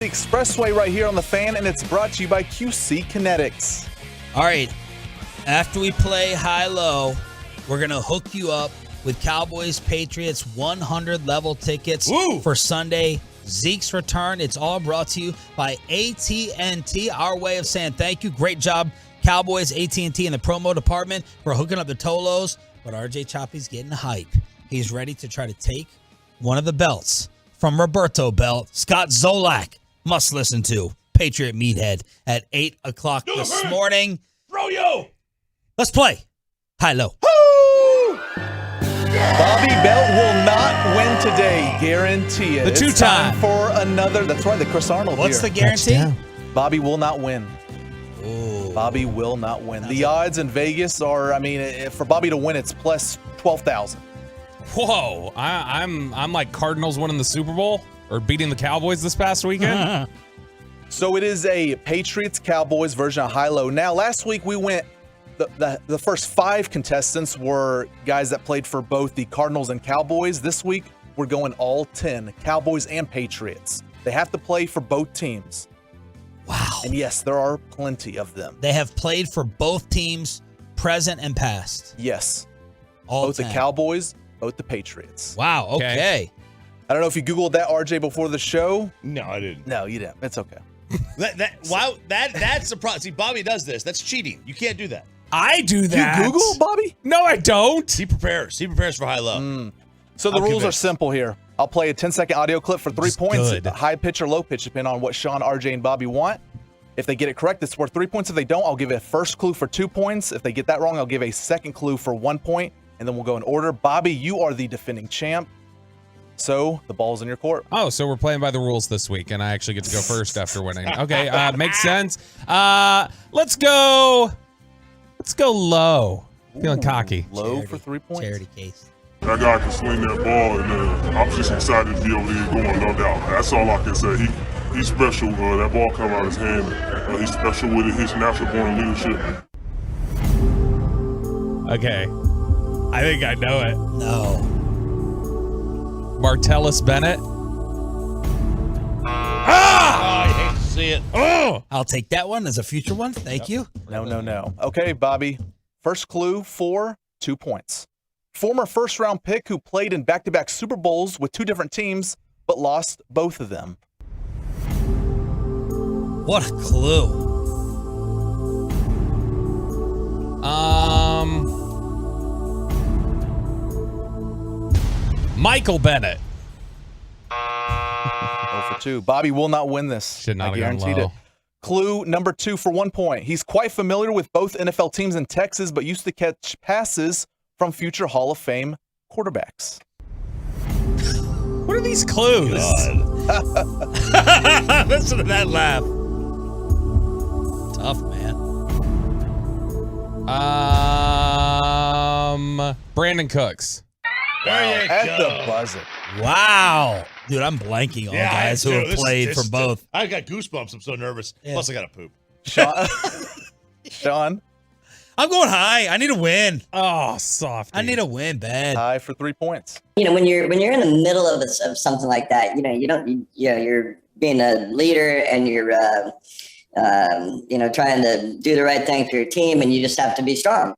Speaker 5: The Expressway right here on the Fan, and it's brought to you by QC Kinetics.
Speaker 3: All right. After we play high-low, we're going to hook you up with Cowboys Patriots 100 level tickets for Sunday. Zeke's return. It's all brought to you by AT&T, our way of saying thank you. Great job, Cowboys, AT&T, in the promo department for hooking up the Tolos. But RJ Choppy's getting hype. He's ready to try to take one of the belts from Roberto Belt. Scott Zolak must listen to Patriot Meathead at 8 o'clock this morning.
Speaker 4: Froyo!
Speaker 3: Let's play high-low.
Speaker 5: Bobby Belt will not win today. Guarantee it.
Speaker 3: The two-time.
Speaker 5: It's time for another. That's right, the Chris Arnold
Speaker 3: What's
Speaker 5: here.
Speaker 3: the guarantee?
Speaker 5: Bobby will not win.
Speaker 3: Ooh.
Speaker 5: Bobby will not win. The odds in Vegas are, I mean, for Bobby to win, it's plus 12,000.
Speaker 10: Whoa, I'm like Cardinals winning the Super Bowl or beating the Cowboys this past weekend.
Speaker 5: So it is a Patriots-Cowboys version of high-low. Now, last week we went, the first 5 contestants were guys that played for both the Cardinals and Cowboys. This week, we're going all 10, Cowboys and Patriots. They have to play for both teams.
Speaker 3: Wow.
Speaker 5: And yes, there are plenty of them.
Speaker 3: They have played for both teams, present and past.
Speaker 5: Yes.
Speaker 3: All
Speaker 5: both
Speaker 3: 10.
Speaker 5: the Cowboys, both the Patriots.
Speaker 3: Wow, okay.
Speaker 5: I don't know if you Googled that, RJ, before the show.
Speaker 4: No, I didn't.
Speaker 5: No, you didn't. It's okay.
Speaker 4: That's the problem. See, Bobby does this. That's cheating. You can't do that.
Speaker 10: I do that.
Speaker 5: You Google, Bobby?
Speaker 10: No, I don't.
Speaker 4: He prepares. He prepares for high-low.
Speaker 5: So the rules are simple here. I'll play a 10-second audio clip for 3 points,
Speaker 10: good.
Speaker 5: high pitch or low pitch, depending on what Sean, RJ, and Bobby want. If they get it correct, it's worth 3 points. If they don't, I'll give a first clue for 2 points. If they get that wrong, I'll give a second clue for 1 point, and then we'll go in order. Bobby, you are the defending champ, so the ball's in your court.
Speaker 10: Oh, so we're playing by the rules this week, and I actually get to go first after winning. Okay, makes sense. Let's go low. Feeling cocky.
Speaker 5: Low for 3 points.
Speaker 3: Charity case.
Speaker 6: That guy can sling that ball, and I'm just excited to be able to get going, no doubt. That's all I can say. He's special. That ball come out of his hand. He's special with his natural-born leadership.
Speaker 10: Okay. I think I know it.
Speaker 3: No.
Speaker 10: Martellus Bennett.
Speaker 4: I hate to see it.
Speaker 10: Oh!
Speaker 3: I'll take that one as a future one. Thank you.
Speaker 5: No. Okay, Bobby. First clue for 2 points. Former first-round pick who played in back-to-back Super Bowls with 2 different teams, but lost both of them.
Speaker 3: What a clue.
Speaker 10: Michael Bennett.
Speaker 5: 0 for 2. Bobby will not win this.
Speaker 10: Should not
Speaker 5: I
Speaker 10: have gone
Speaker 5: guaranteed
Speaker 10: low.
Speaker 5: it. Clue number 2 for 1 point. He's quite familiar with both NFL teams in Texas, but used to catch passes from future Hall of Fame quarterbacks.
Speaker 10: What are these clues?
Speaker 3: Listen to that laugh. Tough, man.
Speaker 10: Brandon Cooks.
Speaker 4: There you
Speaker 5: At
Speaker 4: go.
Speaker 5: the buzzer.
Speaker 3: Wow. Dude, I'm blanking on guys who have played for both.
Speaker 4: I got goosebumps. I'm so nervous.
Speaker 3: Yeah.
Speaker 4: Plus, I got to poop.
Speaker 5: Sean?
Speaker 3: I'm going high. I need a win.
Speaker 10: Oh, soft.
Speaker 3: I need a win, bad.
Speaker 5: High for 3 points.
Speaker 22: You know, when you're in the middle of something like that, you're being a leader and you're trying to do the right thing for your team, and you just have to be strong.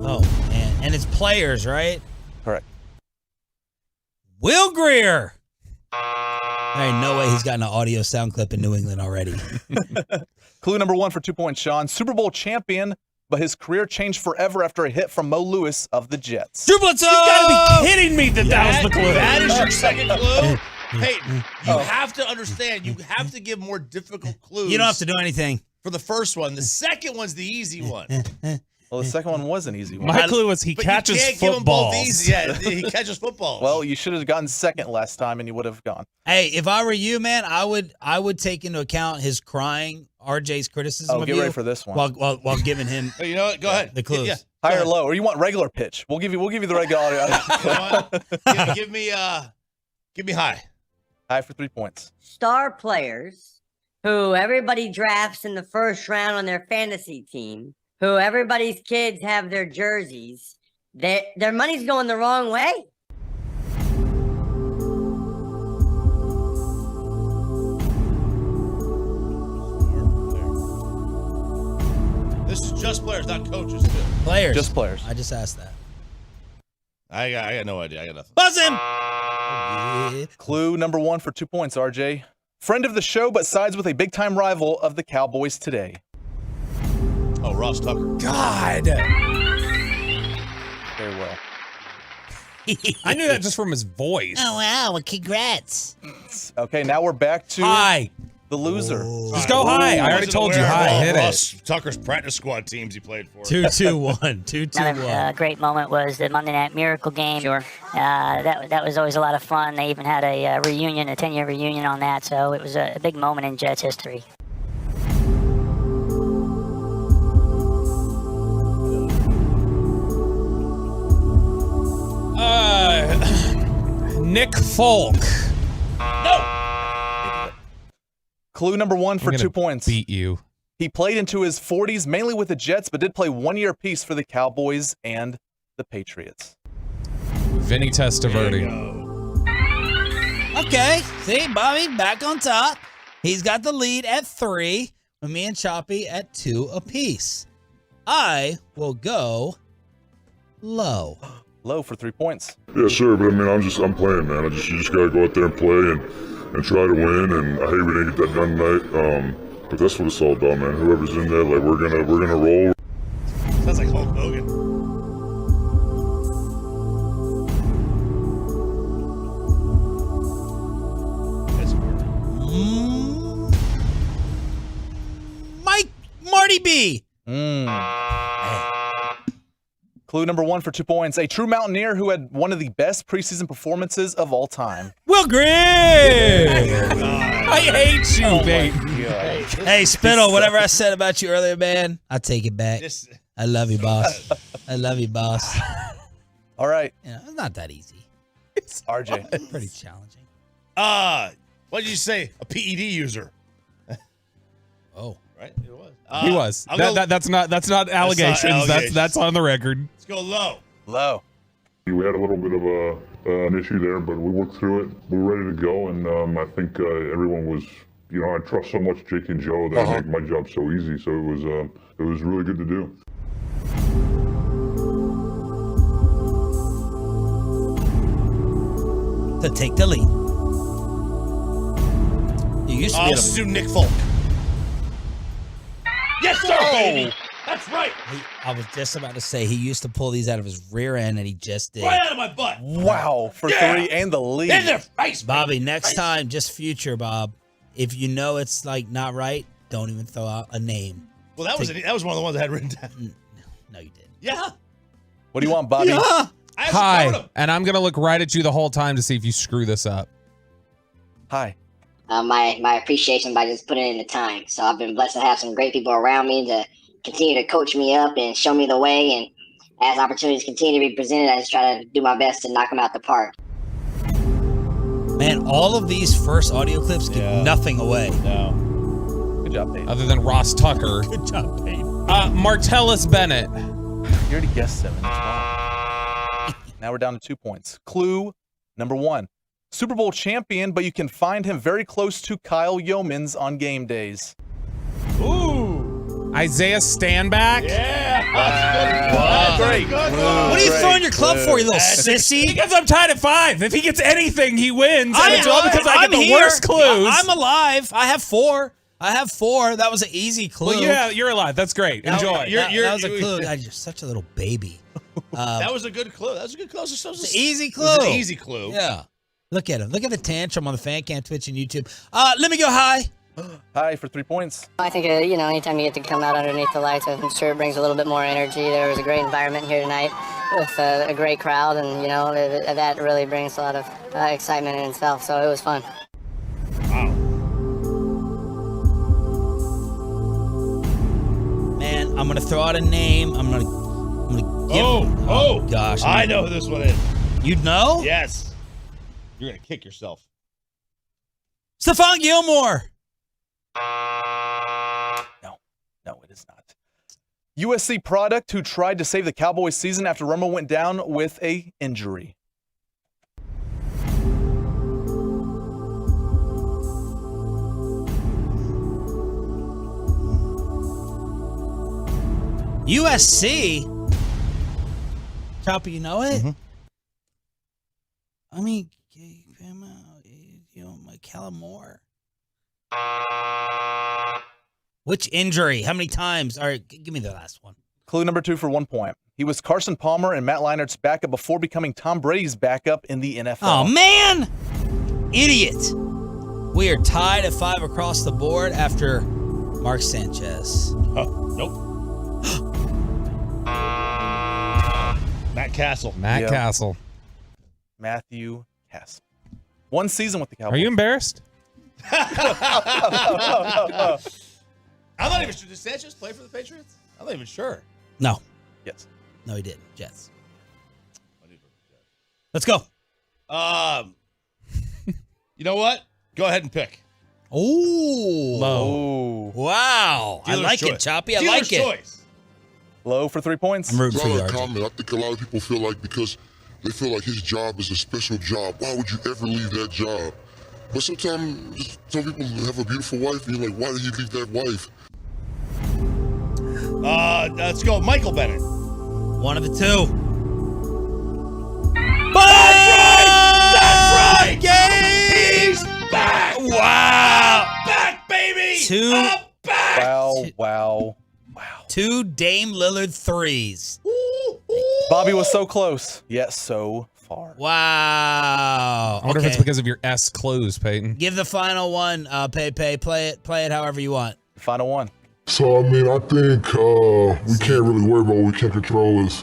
Speaker 3: Oh, man. And it's players, right?
Speaker 5: Correct.
Speaker 3: Will Greer. There ain't no way he's got an audio sound clip in New England already.
Speaker 5: Clue number 1 for 2 points, Sean. Super Bowl champion, but his career changed forever after a hit from Mo Lewis of the Jets.
Speaker 3: Drew Bledsoe!
Speaker 10: You gotta be kidding me that was the clue.
Speaker 4: That is your second clue? Peyton, you have to understand. You have to give more difficult clues.
Speaker 3: You don't have to do anything.
Speaker 4: For the first one. The second one's the easy one.
Speaker 5: Well, the second one was an easy one.
Speaker 10: My clue was he
Speaker 4: But
Speaker 10: catches
Speaker 4: you can't give them
Speaker 10: footballs.
Speaker 4: both easy. Yeah, he catches footballs.
Speaker 5: Well, you should have gotten second last time, and you would have gone.
Speaker 3: Hey, if I were you, man, I would take into account his crying, RJ's criticism
Speaker 5: Oh,
Speaker 3: of
Speaker 5: get
Speaker 3: you
Speaker 5: ready for this one.
Speaker 3: while giving him
Speaker 4: You know what? Go ahead.
Speaker 3: the clues.
Speaker 4: Yeah.
Speaker 5: High or low, or you want regular pitch? We'll give you the regular audio.
Speaker 4: give me high.
Speaker 5: High for 3 points.
Speaker 22: Star players who everybody drafts in the first round on their fantasy team,
Speaker 7: who everybody's kids have their jerseys, their money's going the wrong way.
Speaker 4: This is just players, not coaches, too.
Speaker 3: Players.
Speaker 5: Just players.
Speaker 3: I just asked that.
Speaker 4: I got no idea. I got nothing.
Speaker 3: Buzz him!
Speaker 5: Clue number 1 for 2 points, RJ. Friend of the show, but sides with a big-time rival of the Cowboys today.
Speaker 4: Oh, Ross Tucker.
Speaker 10: God.
Speaker 5: Very well.
Speaker 10: I knew that just from his voice.
Speaker 3: Oh, wow. Well, congrats.
Speaker 5: Okay, now we're back to
Speaker 10: Hi.
Speaker 5: the loser.
Speaker 10: Just go high. I already told you hi. Hit
Speaker 4: Ross
Speaker 10: it.
Speaker 4: Tucker's practice squad teams he played for.
Speaker 3: 2-2-1. 2-2-1.
Speaker 8: Another great moment was the Monday Night Miracle game. Sure. That was always a lot of fun. They even had a reunion, a 10-year reunion on that. So it was a big moment in Jets history.
Speaker 10: Nick Folk.
Speaker 5: Clue number 1 for
Speaker 10: I'm
Speaker 5: 2
Speaker 10: gonna
Speaker 5: points.
Speaker 10: Beat you.
Speaker 5: He played into his 40s, mainly with the Jets, but did play 1 year apiece for the Cowboys and the Patriots.
Speaker 10: Vinny Testaverde.
Speaker 3: Okay. See, Bobby back on top. He's got the lead at 3, with me and Choppy at 2 apiece. I will go low.
Speaker 5: Low for 3 points.
Speaker 6: Yeah, sure, but I mean, I'm playing, man. You just gotta go out there and play and try to win. And I hate we didn't get that done tonight. But that's what it's all about, man. Whoever's in there, like we're gonna roll.
Speaker 4: Sounds like Hulk Hogan.
Speaker 3: Marty B.
Speaker 5: Clue number 1 for 2 points. A true Mountaineer who had one of the best preseason performances of all time.
Speaker 3: Will Griggs.
Speaker 10: I hate you, babe.
Speaker 3: Hey, Spittle, whatever I said about you earlier, man, I take it back. I love you, boss. I love you, boss.
Speaker 5: All right.
Speaker 3: You know, it's not that easy.
Speaker 5: It's RJ.
Speaker 3: Pretty challenging.
Speaker 4: What did you say? A PED user.
Speaker 3: Oh.
Speaker 4: Right? It was.
Speaker 10: He was. That's not allegations. That's on the record.
Speaker 4: Let's go low.
Speaker 5: Low.
Speaker 6: We had a little bit of an issue there, but we worked through it. We were ready to go, and I think everyone was. You know, I trust so much Jake and Joe that I make my job so easy. So it was really good to do.
Speaker 3: To take the lead. You used to be
Speaker 4: Let's do Nick Folk. Yes, sir, baby. That's right.
Speaker 3: I was just about to say he used to pull these out of his rear end, and he just did.
Speaker 4: Right out of my butt.
Speaker 5: Wow, for 3 and the lead.
Speaker 4: In their face,
Speaker 3: Bobby. Next time, just future, Bob. If you know it's like not right, don't even throw out a name.
Speaker 4: Well, that was one of the ones I had written down.
Speaker 3: No, you didn't.
Speaker 4: Yeah.
Speaker 5: What do you want, Bobby?
Speaker 3: Yeah.
Speaker 10: Hi, and I'm gonna look right at you the whole time to see if you screw this up.
Speaker 5: Hi.
Speaker 22: My appreciation by just putting in the time. So I've been blessed to have some great people around me to continue to coach me up and show me the way. And as opportunities continue to be presented, I just try to do my best to knock them out the park.
Speaker 3: Man, all of these first audio clips give nothing away.
Speaker 4: No.
Speaker 5: Good job, Peyton.
Speaker 10: Other than Ross Tucker.
Speaker 3: Good job, Peyton.
Speaker 10: Martellus Bennett.
Speaker 5: You already guessed 7. Now we're down to 2 points. Clue number 1. Super Bowl champion, but you can find him very close to Kyle Yeomans on game days.
Speaker 10: Ooh. Isaiah Stanback?
Speaker 4: Yeah.
Speaker 5: That's great.
Speaker 3: What are you throwing your club for, you little sissy?
Speaker 10: Because I'm tied at 5. If he gets anything, he wins. And it's all because I
Speaker 3: I'm
Speaker 10: get the
Speaker 3: here.
Speaker 10: worst clues.
Speaker 3: I'm alive. I have 4. That was an easy clue.
Speaker 10: Well, yeah, you're alive. That's great. Enjoy.
Speaker 3: That was a clue. You're such a little baby.
Speaker 4: That was a good clue. That was a good clue. It's
Speaker 3: an easy clue.
Speaker 4: It was an easy clue.
Speaker 3: Yeah. Look at him. Look at the tantrum on the fan cam, Twitch, and YouTube. Let me go high.
Speaker 5: High for 3 points.
Speaker 8: I think, anytime you get to come out underneath the lights, I'm sure it brings a little bit more energy. There was a great environment here tonight with a great crowd, and, that really brings a lot of excitement in itself, so it was fun.
Speaker 4: Wow.
Speaker 3: Man, I'm going to throw out a name. I'm going to give
Speaker 4: Oh,
Speaker 3: gosh.
Speaker 4: I know who this one is.
Speaker 3: You know?
Speaker 4: Yes. You're going to kick yourself.
Speaker 3: Stephon Gilmore.
Speaker 5: No, it is not. USC product who tried to save the Cowboys season after Romo went down with a injury.
Speaker 3: USC? Choppy, you know it?
Speaker 4: Mm-hmm.
Speaker 3: I mean, Kellen Moore. Which injury? How many times? All right, give me the last one.
Speaker 5: Clue number 2 for 1 point. He was Carson Palmer and Matt Leinert's backup before becoming Tom Brady's backup in the NFL.
Speaker 3: Oh, man! Idiot. We are tied at 5 across the board after Mark Sanchez.
Speaker 4: Oh, nope. Matt Castle.
Speaker 10: Matt Castle.
Speaker 5: Matthew Castle. 1 season with the Cowboys.
Speaker 10: Are you embarrassed?
Speaker 4: I'm not even sure. Did Sanchez play for the Patriots? I'm not even sure.
Speaker 3: No.
Speaker 5: Yes.
Speaker 3: No, he didn't. Jets. Let's go.
Speaker 4: You know what? Go ahead and pick.
Speaker 3: Ooh.
Speaker 5: Low.
Speaker 3: Wow. I like it, Choppy. I like it.
Speaker 4: Choice.
Speaker 5: Low for 3 points.
Speaker 3: I'm rooting for you, RJ.
Speaker 9: Comment. I think a lot of people feel like because they feel like his job is a special job, why would you ever leave that job? But sometimes some people have a beautiful wife and you're like, why did he leave that wife?
Speaker 4: Let's go. Michael Bennett.
Speaker 3: One of the two.
Speaker 4: That's right!
Speaker 3: He's
Speaker 4: back!
Speaker 3: Wow!
Speaker 4: I'm back, baby!
Speaker 3: I'm
Speaker 4: back!
Speaker 5: Wow.
Speaker 3: Two Dame Lillard threes.
Speaker 5: Bobby was so close, yet so far.
Speaker 3: Wow.
Speaker 10: I wonder if it's because of your S clues, Peyton.
Speaker 3: Give the final one, Pepe. Play it however you want.
Speaker 5: Final one.
Speaker 9: So, I mean, I think we can't really worry about what we can control is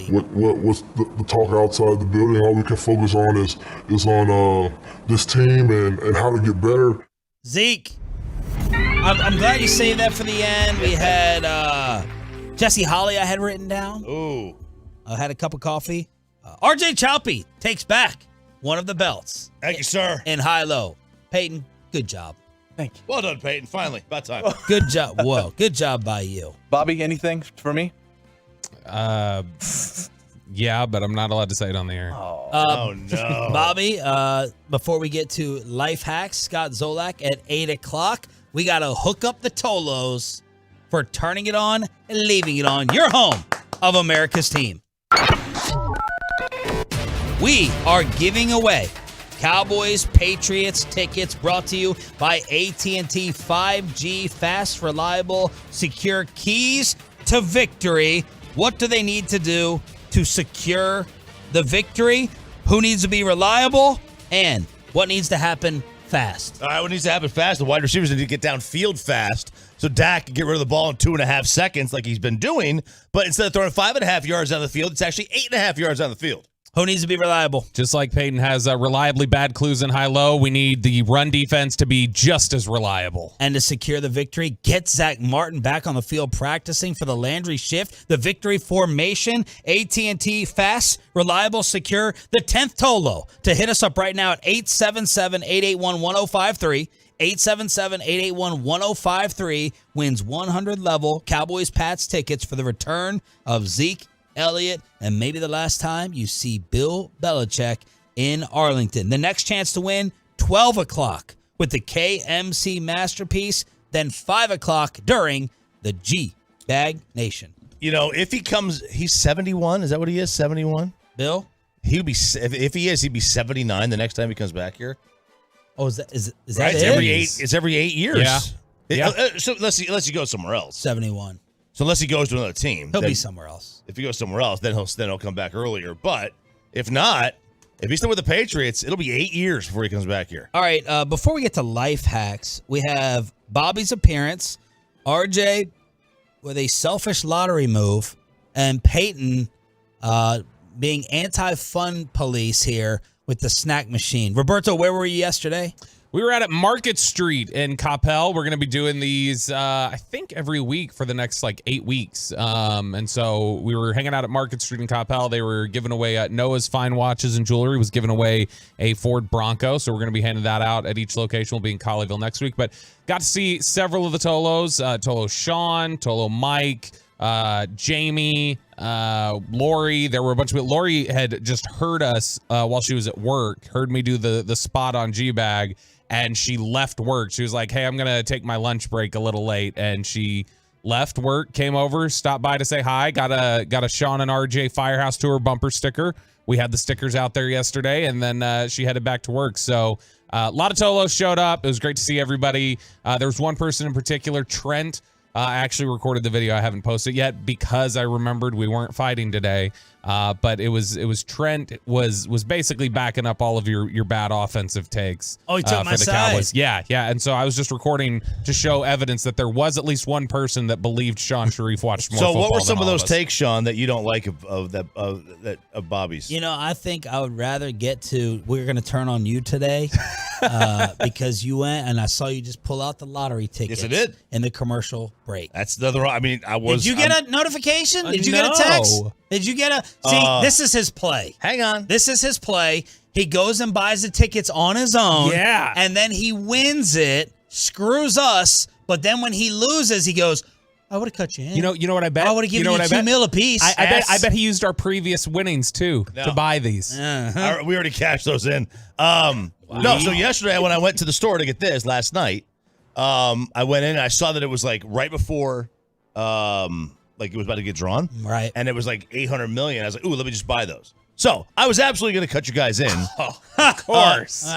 Speaker 9: what's the talk outside the building. All we can focus on is on this team and how to get better.
Speaker 3: Zeke, I'm glad you saved that for the end. We had Jesse Holly I had written down.
Speaker 4: Ooh.
Speaker 3: I had a cup of coffee. RJ Choppy takes back one of the belts.
Speaker 4: Thank you, sir.
Speaker 3: In high-low. Peyton, good job.
Speaker 5: Thank you.
Speaker 4: Well done, Peyton. Finally. About time.
Speaker 3: Good job. Whoa. Good job by you.
Speaker 5: Bobby, anything for me?
Speaker 10: Yeah, but I'm not allowed to say it on the air.
Speaker 4: Oh, no.
Speaker 3: Bobby, before we get to life hacks, Scott Zolak at 8 o'clock, we got to hook up the Tolos for turning it on and leaving it on. Your home of America's team. We are giving away Cowboys Patriots tickets brought to you by AT&T 5G fast, reliable, secure keys to victory. What do they need to do to secure the victory? Who needs to be reliable? And what needs to happen fast?
Speaker 4: All right, what needs to happen fast? The wide receivers need to get downfield fast so Dak can get rid of the ball in 2.5 seconds like he's been doing. But instead of throwing 5.5 yards on the field, it's actually 8.5 yards on the field.
Speaker 3: Who needs to be reliable?
Speaker 10: Just like Peyton has reliably bad clues in high-low, we need the run defense to be just as reliable.
Speaker 3: And to secure the victory, get Zach Martin back on the field practicing for the Landry shift, the victory formation, AT&T fast, reliable, secure, the 10th Tolo. To hit us up right now at 877-881-1053. 877-881-1053 wins 100 level Cowboys Pats tickets for the return of Zeke Elliott, and maybe the last time you see Bill Belichick in Arlington. The next chance to win, 12 o'clock with the KMC Masterpiece, then 5 o'clock during the G-Bag Nation.
Speaker 4: You know, if he comes, he's 71. Is that what he is, 71?
Speaker 3: Bill?
Speaker 4: He'd be, if he is, he'd be 79 the next time he comes back here.
Speaker 3: Oh, is that
Speaker 4: right?
Speaker 3: it?
Speaker 4: It's every 8 years.
Speaker 10: Yeah.
Speaker 4: So unless he goes somewhere else.
Speaker 3: 71.
Speaker 4: So unless he goes to another team.
Speaker 3: He'll be somewhere else.
Speaker 4: If he goes somewhere else, then he'll come back earlier. But if not, if he's still with the Patriots, it'll be 8 years before he comes back here.
Speaker 3: All right, before we get to life hacks, we have Bobby's appearance, RJ with a selfish lottery move, and Peyton being anti-fun police here with the snack machine. Roberto, where were you yesterday?
Speaker 10: We were at Market Street in Coppell. We're going to be doing these, I think, every week for the next, 8 weeks. And so we were hanging out at Market Street in Coppell. They were giving away Noah's Fine Watches and Jewelry was giving away a Ford Bronco. So we're going to be handing that out at each location. We'll be in Colleyville next week. But got to see several of the Tolos. Tolo Sean, Tolo Mike, Jamie, Lori. There were a bunch of people. Lori had just heard us while she was at work, heard me do the spot on G-Bag, and she left work. She was like, hey, I'm going to take my lunch break a little late. And she left work, came over, stopped by to say hi, got a Sean and RJ Firehouse Tour bumper sticker. We had the stickers out there yesterday, and then she headed back to work. So a lot of Tolos showed up. It was great to see everybody. There was one person in particular, Trent. I actually recorded the video. I haven't posted it yet because I remembered we weren't fighting today. But it was Trent was basically backing up all of your bad offensive takes.
Speaker 3: Oh, he took
Speaker 10: for
Speaker 3: my
Speaker 10: the
Speaker 3: side.
Speaker 10: Cowboys. Yeah. And so I was just recording to show evidence that there was at least one person that believed Sean Sharif watched more.
Speaker 4: So
Speaker 10: football
Speaker 4: what were some
Speaker 10: than
Speaker 4: of
Speaker 10: all
Speaker 4: those
Speaker 10: us.
Speaker 4: takes, Sean, that you don't like of Bobby's?
Speaker 3: You know, I think I would rather get to. We're going to turn on you today because you went and I saw you just pull out the lottery tickets.
Speaker 4: Yes, I did.
Speaker 3: In the commercial break.
Speaker 4: That's the other. I mean, I was.
Speaker 3: Did you get a notification? Did you get a text? Did you get a? See, this is his play.
Speaker 4: Hang on.
Speaker 3: This is his play. He goes and buys the tickets on his own.
Speaker 10: Yeah.
Speaker 3: And then he wins it, screws us, but then when he loses, he goes, I would have cut you in.
Speaker 10: You know what I bet?
Speaker 3: I would have given you $2 million apiece.
Speaker 10: I bet he used our previous winnings too to buy these.
Speaker 4: We already cashed those in. No, so yesterday when I went to the store to get this last night, I went in and I saw that it was like right before like it was about to get drawn.
Speaker 3: Right.
Speaker 4: And it was like 800 million. I was like, ooh, let me just buy those. So I was absolutely going to cut you guys in.
Speaker 10: Of course.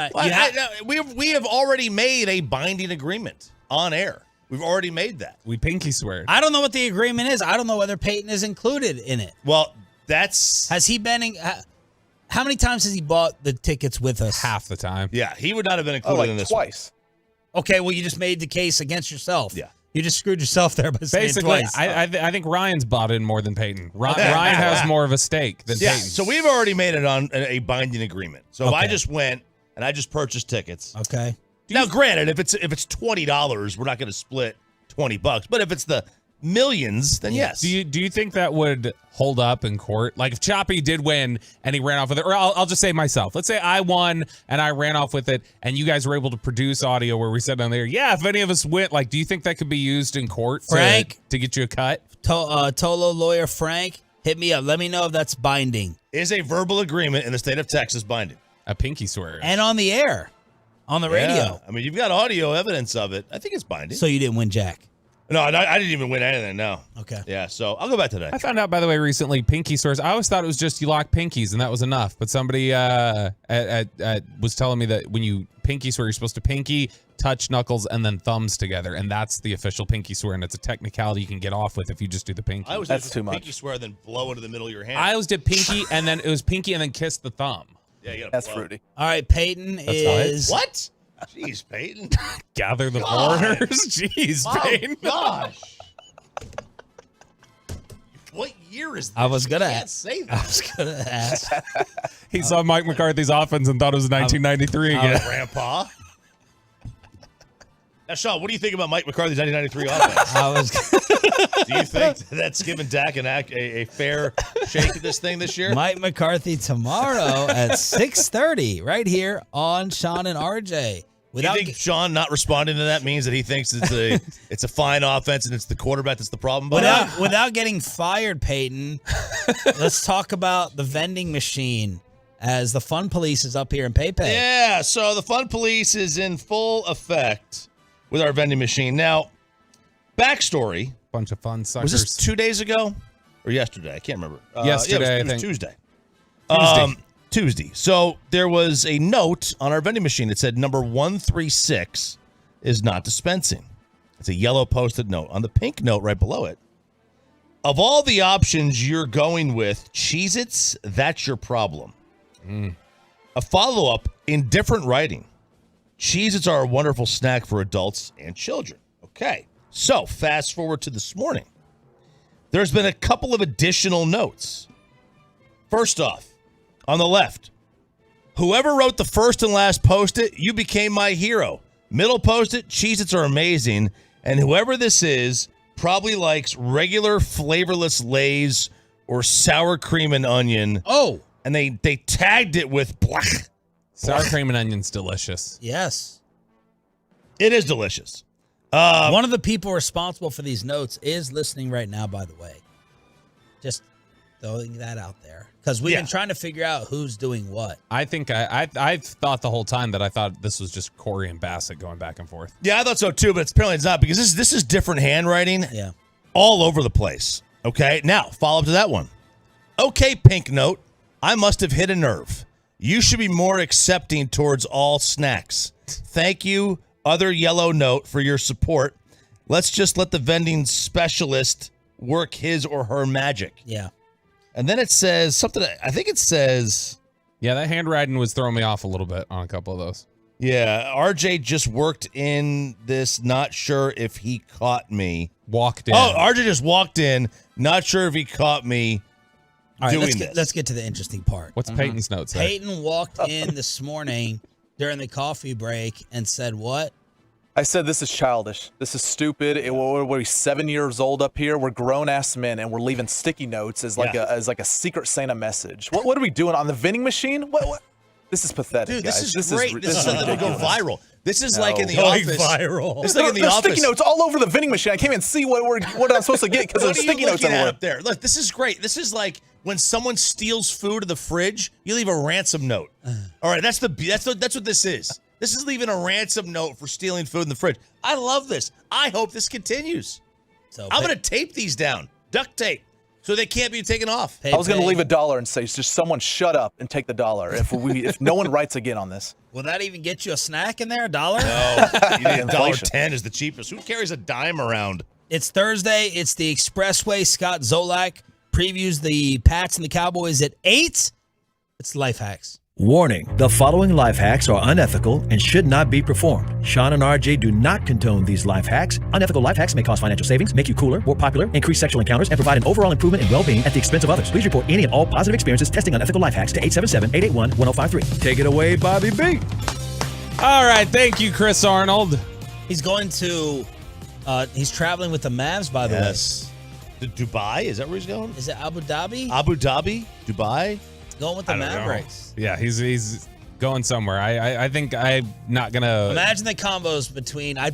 Speaker 4: We have already made a binding agreement on air. We've already made that.
Speaker 10: We pinky swear.
Speaker 3: I don't know what the agreement is. I don't know whether Peyton is included in it.
Speaker 4: Well, that's...
Speaker 3: Has he been... how many times has he bought the tickets with us?
Speaker 10: Half the time.
Speaker 4: Yeah, he would not have been included in this
Speaker 5: twice.
Speaker 3: Okay, well, you just made the case against yourself.
Speaker 4: Yeah.
Speaker 3: You just screwed yourself there by saying
Speaker 10: Basically,
Speaker 3: twice.
Speaker 10: I think Ryan's bought in more than Peyton. Ryan has more of a stake than Peyton.
Speaker 4: So we've already made it on a binding agreement. So if I just went and I just purchased tickets.
Speaker 3: Okay.
Speaker 4: Now, granted, if it's $20, we're not going to split $20. But if it's the millions, then yes.
Speaker 10: Do you think that would hold up in court? Like if Choppy did win and he ran off with it, or I'll just say myself. Let's say I won and I ran off with it, and you guys were able to produce audio where we said on there, yeah, if any of us win, like, do you think that could be used in court,
Speaker 3: Frank,
Speaker 10: to get you a cut?
Speaker 3: Tolo lawyer Frank, hit me up. Let me know if that's binding.
Speaker 4: Is a verbal agreement in the state of Texas binding?
Speaker 10: A pinky swear.
Speaker 3: And on the air, on the radio.
Speaker 4: Yeah. I mean, you've got audio evidence of it. I think it's binding.
Speaker 3: So you didn't win Jack.
Speaker 4: No, I didn't even win anything, no.
Speaker 3: Okay.
Speaker 4: Yeah, so I'll go back to that.
Speaker 10: I found out, by the way, recently, pinky swears. I always thought it was just you lock pinkies and that was enough. But somebody was telling me that when you pinky swear, you're supposed to pinky, touch knuckles, and then thumbs together. And that's the official pinky swear. And it's a technicality you can get off with if you just do the pinky.
Speaker 4: I always did too much. Pinky swear, then blow into the middle of your hand.
Speaker 10: I always did pinky, and then it was pinky, and then kiss the thumb.
Speaker 4: Yeah, you gotta
Speaker 5: That's
Speaker 4: blow.
Speaker 5: fruity.
Speaker 3: All right, Peyton is...
Speaker 4: What? Jeez, Peyton.
Speaker 10: Gather the foreigners. Jeez, Peyton.
Speaker 4: Gosh. What year is this?
Speaker 3: I was gonna
Speaker 4: You can't
Speaker 3: ask.
Speaker 4: say that.
Speaker 3: I was gonna ask.
Speaker 10: He saw Mike McCarthy's offense and thought it was 1993 again.
Speaker 4: Grandpa. Now, Sean, what do you think about Mike McCarthy's 1993 offense?
Speaker 3: I was.
Speaker 4: Do you think that's giving Dak a fair shake at this thing this year?
Speaker 3: Mike McCarthy tomorrow at 6:30 right here on Sean and RJ.
Speaker 4: Do you think Sean not responding to that means that he thinks it's a fine offense and it's the quarterback that's the problem?
Speaker 3: Without getting fired, Peyton, let's talk about the vending machine as the Fun Police is up here in PayPay.
Speaker 4: Yeah, so the Fun Police is in full effect with our vending machine. Now, backstory.
Speaker 10: Bunch of fun suckers.
Speaker 4: Was this 2 days ago or yesterday? I can't remember.
Speaker 10: Yesterday,
Speaker 4: it was
Speaker 10: I think.
Speaker 4: Tuesday.
Speaker 10: Tuesday.
Speaker 4: So there was a note on our vending machine that said number 136 is not dispensing. It's a yellow posted note. On the pink note right below it, of all the options you're going with, Cheez-Its, that's your problem. A follow-up in different writing. Cheez-Its are a wonderful snack for adults and children. Okay, so fast forward to this morning. There's been a couple of additional notes. First off, on the left, whoever wrote the first and last post-it, you became my hero. Middle post-it, Cheez-Its are amazing. And whoever this is probably likes regular flavorless Lay's or sour cream and onion.
Speaker 3: Oh.
Speaker 4: And they tagged it with blech.
Speaker 10: Sour cream and onion's delicious.
Speaker 3: Yes.
Speaker 4: It is delicious.
Speaker 3: One of the people responsible for these notes is listening right now, by the way. Just throwing that out there. Because we've been trying to figure out who's doing what.
Speaker 10: I think I've thought the whole time that I thought this was just Corey and Bassett going back and forth.
Speaker 4: Yeah, I thought so too, but apparently it's not because this is different handwriting.
Speaker 3: Yeah.
Speaker 4: All over the place. Okay, now follow up to that one. Okay, pink note. I must have hit a nerve. You should be more accepting towards all snacks. Thank you, other yellow note, for your support. Let's just let the vending specialist work his or her magic.
Speaker 3: Yeah.
Speaker 4: And then it says something, I think it says...
Speaker 10: Yeah, that handwriting was throwing me off a little bit on a couple of those.
Speaker 4: Yeah, RJ just worked in this, not sure if he caught me.
Speaker 10: Walked in.
Speaker 4: Oh, RJ just walked in, not sure if he caught me doing this.
Speaker 3: Let's get to the interesting part.
Speaker 10: What's Peyton's note say?
Speaker 3: Peyton walked in this morning during the coffee break and said what?
Speaker 5: I said, this is childish. This is stupid. We're 7 years old up here. We're grown-ass men, and we're leaving sticky notes as like a Secret Santa message. What are we doing on the vending machine? What? This is pathetic,
Speaker 4: Dude,
Speaker 5: guys.
Speaker 4: this is great. This is something that will go viral. This is like in the
Speaker 3: Going
Speaker 4: office.
Speaker 3: viral.
Speaker 4: This is like in the
Speaker 5: There's
Speaker 4: office.
Speaker 5: sticky notes all over the vending machine. I can't even see what I'm supposed to get because
Speaker 4: What
Speaker 5: there's
Speaker 4: are you
Speaker 5: sticky notes
Speaker 4: looking at
Speaker 5: everywhere.
Speaker 4: up there? Look, this is great. This is like when someone steals food in the fridge, you leave a ransom note. All right, that's what this is. This is leaving a ransom note for stealing food in the fridge. I love this. I hope this continues.
Speaker 3: So
Speaker 4: I'm going to tape these down, duct tape, so they can't be taken off.
Speaker 5: I was going to leave $1 and say, just someone shut up and take the $1 if no one writes again on this.
Speaker 3: Will that even get you a snack in there? $1?
Speaker 4: No, you need $1.10 is the cheapest. Who carries a dime around?
Speaker 3: It's Thursday. It's the Expressway. Scott Zolak previews the Pats and the Cowboys at 8. It's Life Hacks.
Speaker 11: Warning, the following life hacks are unethical and should not be performed. Sean and RJ do not condone these life hacks. Unethical life hacks may cause financial savings, make you cooler, more popular, increase sexual encounters, and provide an overall improvement in well-being at the expense of others. Please report any and all positive experiences testing unethical life hacks to 877-881-1053. Take it away, Bobby B.
Speaker 10: All right, thank you, Chris Arnold.
Speaker 3: He's going to, he's traveling with the Mavs, by the way.
Speaker 4: Yes. Dubai? Is that where he's going?
Speaker 3: Is it Abu Dhabi?
Speaker 4: Abu Dhabi? Dubai?
Speaker 3: Going with the Mavericks.
Speaker 10: Yeah, he's going somewhere. I think I'm not gonna
Speaker 3: Imagine the combos between I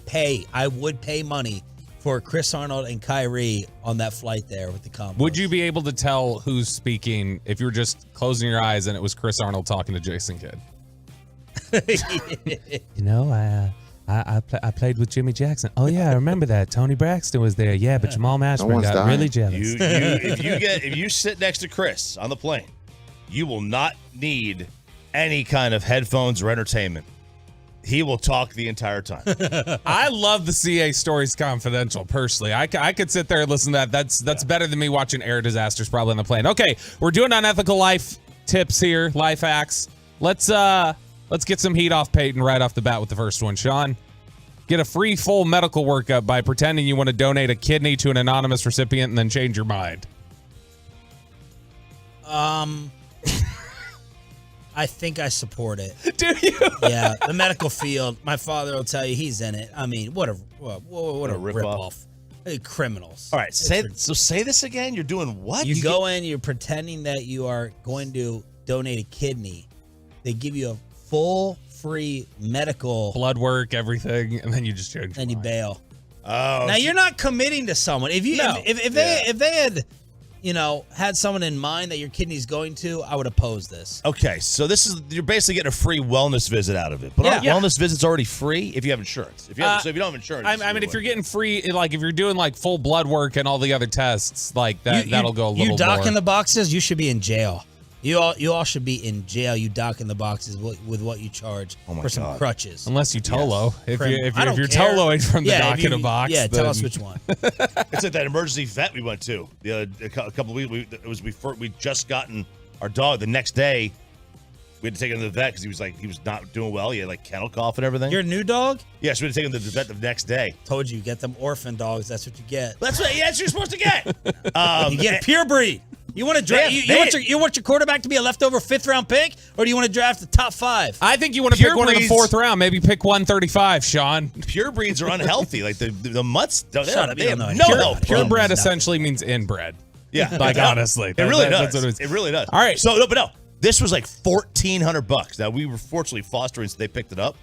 Speaker 3: would pay money for Chris Arnold and Kyrie on that flight there with the combos.
Speaker 10: Would you be able to tell who's speaking if you were just closing your eyes and it was Chris Arnold talking to Jason Kidd? You know, I played with Jimmy Jackson. Oh yeah, I remember that. Tony Braxton was there. Yeah, but Jamal Mashburn got really jealous.
Speaker 4: If you sit next to Chris on the plane, you will not need any kind of headphones or entertainment. He will talk the entire time.
Speaker 10: I love the CA Stories Confidential, personally. I could sit there and listen to that. That's better than me watching air disasters probably on the plane. Okay, we're doing unethical life tips here, life hacks. Let's get some heat off Peyton right off the bat with the first one. Sean, get a free full medical workup by pretending you want to donate a kidney to an anonymous recipient and then change your mind.
Speaker 3: I think I support it.
Speaker 10: Do you?
Speaker 3: Yeah, the medical field. My father will tell you he's in it. I mean, what a ripoff. Hey, criminals.
Speaker 4: All right, say this again. You're doing what?
Speaker 3: You go in, you're pretending that you are going to donate a kidney. They give you a full free medical
Speaker 10: blood work, everything, and then you just change.
Speaker 3: And you bail.
Speaker 4: Oh,
Speaker 3: now you're not committing to someone. If they had, had someone in mind that your kidney's going to, I would oppose this.
Speaker 4: Okay, so you're basically getting a free wellness visit out of it. But aren't wellness visits already free if you have insurance? If you don't have insurance,
Speaker 10: I mean, if you're getting free, like if you're doing like full blood work and all the other tests, like that'll go a little more.
Speaker 3: You dock in the boxes, you should be in jail. You all should be in jail. You dock in the boxes with what you charge for some crutches.
Speaker 10: Unless you Tolo.
Speaker 3: Yes.
Speaker 10: If you're Toloing from the dock in a box.
Speaker 3: Yeah, tell us which one.
Speaker 4: It's like that emergency vet we went to a couple of weeks. We just gotten our dog. The next day, we had to take him to the vet because he was not doing well. He had like kennel cough and everything.
Speaker 3: Your new dog?
Speaker 4: Yes, we had to take him to the vet the next day.
Speaker 3: Told you, get them orphan dogs. That's what you get.
Speaker 4: That's what you're supposed to get.
Speaker 3: You get pure breed. You want to draft? You want your quarterback to be a leftover 5th round pick, or do you want to draft the top 5?
Speaker 10: I think you want to pick one in the 4th round. Maybe pick 135, Sean.
Speaker 4: Pure breeds are unhealthy. Like the mutts. They have no health.
Speaker 10: Purebred essentially means inbred.
Speaker 4: Yeah,
Speaker 10: like honestly,
Speaker 4: it really does.
Speaker 10: That's what it is.
Speaker 4: It really does.
Speaker 10: All right.
Speaker 4: So this was like $1,400. Now we were fortunately fostering, so they picked it up.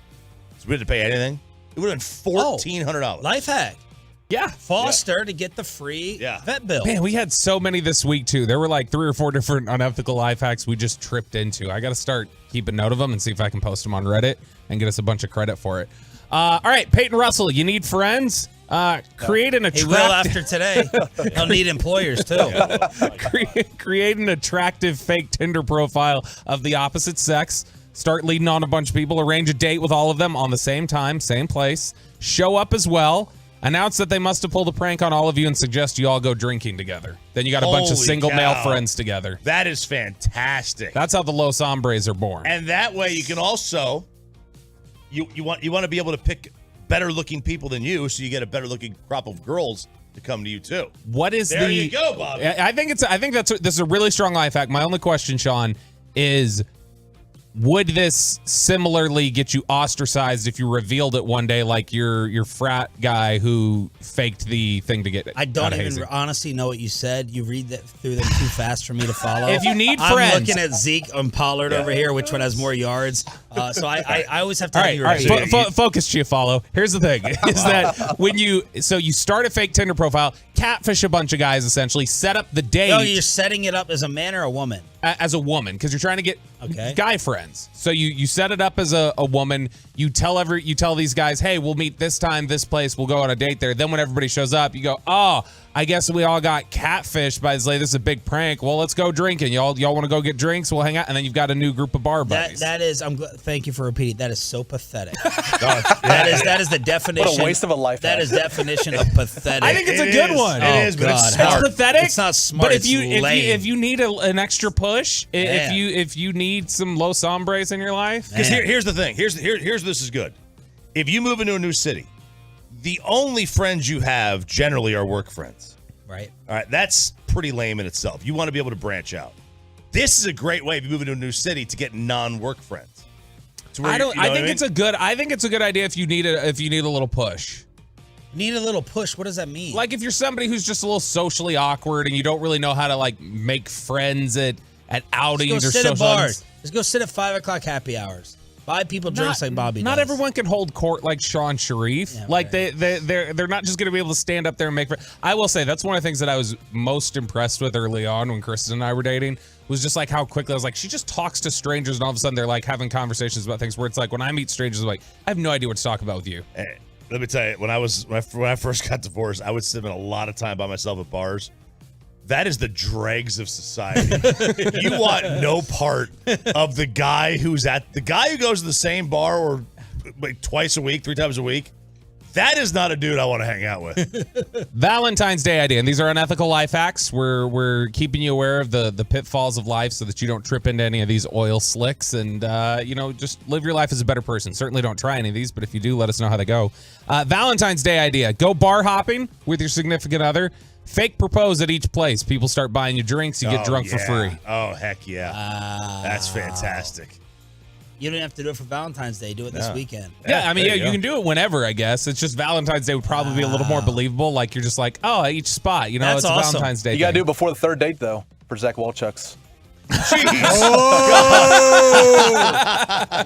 Speaker 4: So we didn't pay anything. It would have been $1,400.
Speaker 3: Life hack.
Speaker 10: Yeah.
Speaker 3: Foster to get the free vet bill.
Speaker 10: Man, we had so many this week, too. There were like 3 or 4 different unethical life hacks we just tripped into. I got to start keeping note of them and see if I can post them on Reddit and get us a bunch of credit for it. All right, Peyton Russell, you need friends? Create an attractive...
Speaker 3: He will after today. He'll need employers, too.
Speaker 10: Create an attractive fake Tinder profile of the opposite sex. Start leading on a bunch of people. Arrange a date with all of them on the same time, same place. Show up as well. Announce that they must have pulled a prank on all of you and suggest you all go drinking together. Then you got a bunch of single male friends together.
Speaker 4: That is fantastic.
Speaker 10: That's how the Los Hombres are born.
Speaker 4: And that way you can also you want to be able to pick better looking people than you, so you get a better looking crop of girls to come to you too.
Speaker 10: What is
Speaker 4: there you go, Bobby.
Speaker 10: I think this is a really strong life hack. My only question, Sean, is would this similarly get you ostracized if you revealed it one day, like your frat guy who faked the thing to get it?
Speaker 3: I don't even honestly know what you said. You read that through them too fast for me to follow.
Speaker 10: If you need
Speaker 3: I'm
Speaker 10: friends,
Speaker 3: looking at Zeke and Pollard over here, which one has more yards. So I always have to.
Speaker 10: All right. Focus, Chiafalo. Here's the thing: is that when you start a fake Tinder profile, catfish a bunch of guys, essentially set up the date.
Speaker 3: No, you're setting it up as a man or a woman.
Speaker 10: As a woman, because you're trying to get guy friends. So you set it up as a woman. You tell these guys, hey, we'll meet this time, this place. We'll go on a date there. Then when everybody shows up, you go, oh, I guess we all got catfished by this lady. This is a big prank. Well, let's go drinking. Y'all want to go get drinks? We'll hang out, and then you've got a new group of bar buddies.
Speaker 3: That is. Thank you for repeating. That is so pathetic. that is the definition.
Speaker 5: What a waste of a life.
Speaker 3: That is definition of pathetic.
Speaker 10: I think it's a good one.
Speaker 4: It is, but it's smart.
Speaker 10: It's pathetic.
Speaker 3: It's not smart.
Speaker 10: But if you need an extra push, if you need some Los Hombres in your life,
Speaker 4: because here's the thing. Here's this is good. If you move into a new city, the only friends you have generally are work friends.
Speaker 3: Right.
Speaker 4: All right. That's pretty lame in itself. You want to be able to branch out. This is a great way if you move into a new city to get non-work friends.
Speaker 10: I think it's a good idea if you need a little push.
Speaker 3: Need a little push. What does that mean?
Speaker 10: Like if you're somebody who's just a little socially awkward and you don't really know how to like make friends at outings or social
Speaker 3: bars. Let's go sit at 5 o'clock happy hours. Buy people drinks like Bobby does.
Speaker 10: Not everyone can hold court like Sean Sharif. Yeah, like they're not just going to be able to stand up there and make friends. I will say that's one of the things that I was most impressed with early on when Kristen and I were dating was just like how quickly I was like, she just talks to strangers and all of a sudden they're like having conversations about things where it's like when I meet strangers, I'm like, I have no idea what to talk about with you.
Speaker 4: Hey, let me tell you, when I first got divorced, I would spend a lot of time by myself at bars. That is the dregs of society. You want no part of the guy who goes to the same bar or like twice a week, 3 times a week. That is not a dude I want to hang out with.
Speaker 10: Valentine's Day idea. And these are unethical life hacks. We're keeping you aware of the pitfalls of life so that you don't trip into any of these oil slicks and, just live your life as a better person. Certainly don't try any of these, but if you do, let us know how they go. Valentine's Day idea. Go bar hopping with your significant other. Fake propose at each place. People start buying you drinks. You get drunk for free.
Speaker 4: Oh, heck yeah. That's fantastic.
Speaker 3: You don't have to do it for Valentine's Day. Do it this weekend.
Speaker 10: Yeah, I mean, you can do it whenever, I guess. It's just Valentine's Day would probably be a little more believable. Like, you're just like, oh, at each spot.
Speaker 3: That's
Speaker 10: it's
Speaker 3: awesome.
Speaker 10: Valentine's Day.
Speaker 5: You got to do it before the third date, though, for Zach Walchuk's.
Speaker 4: Jeez.
Speaker 3: Oh!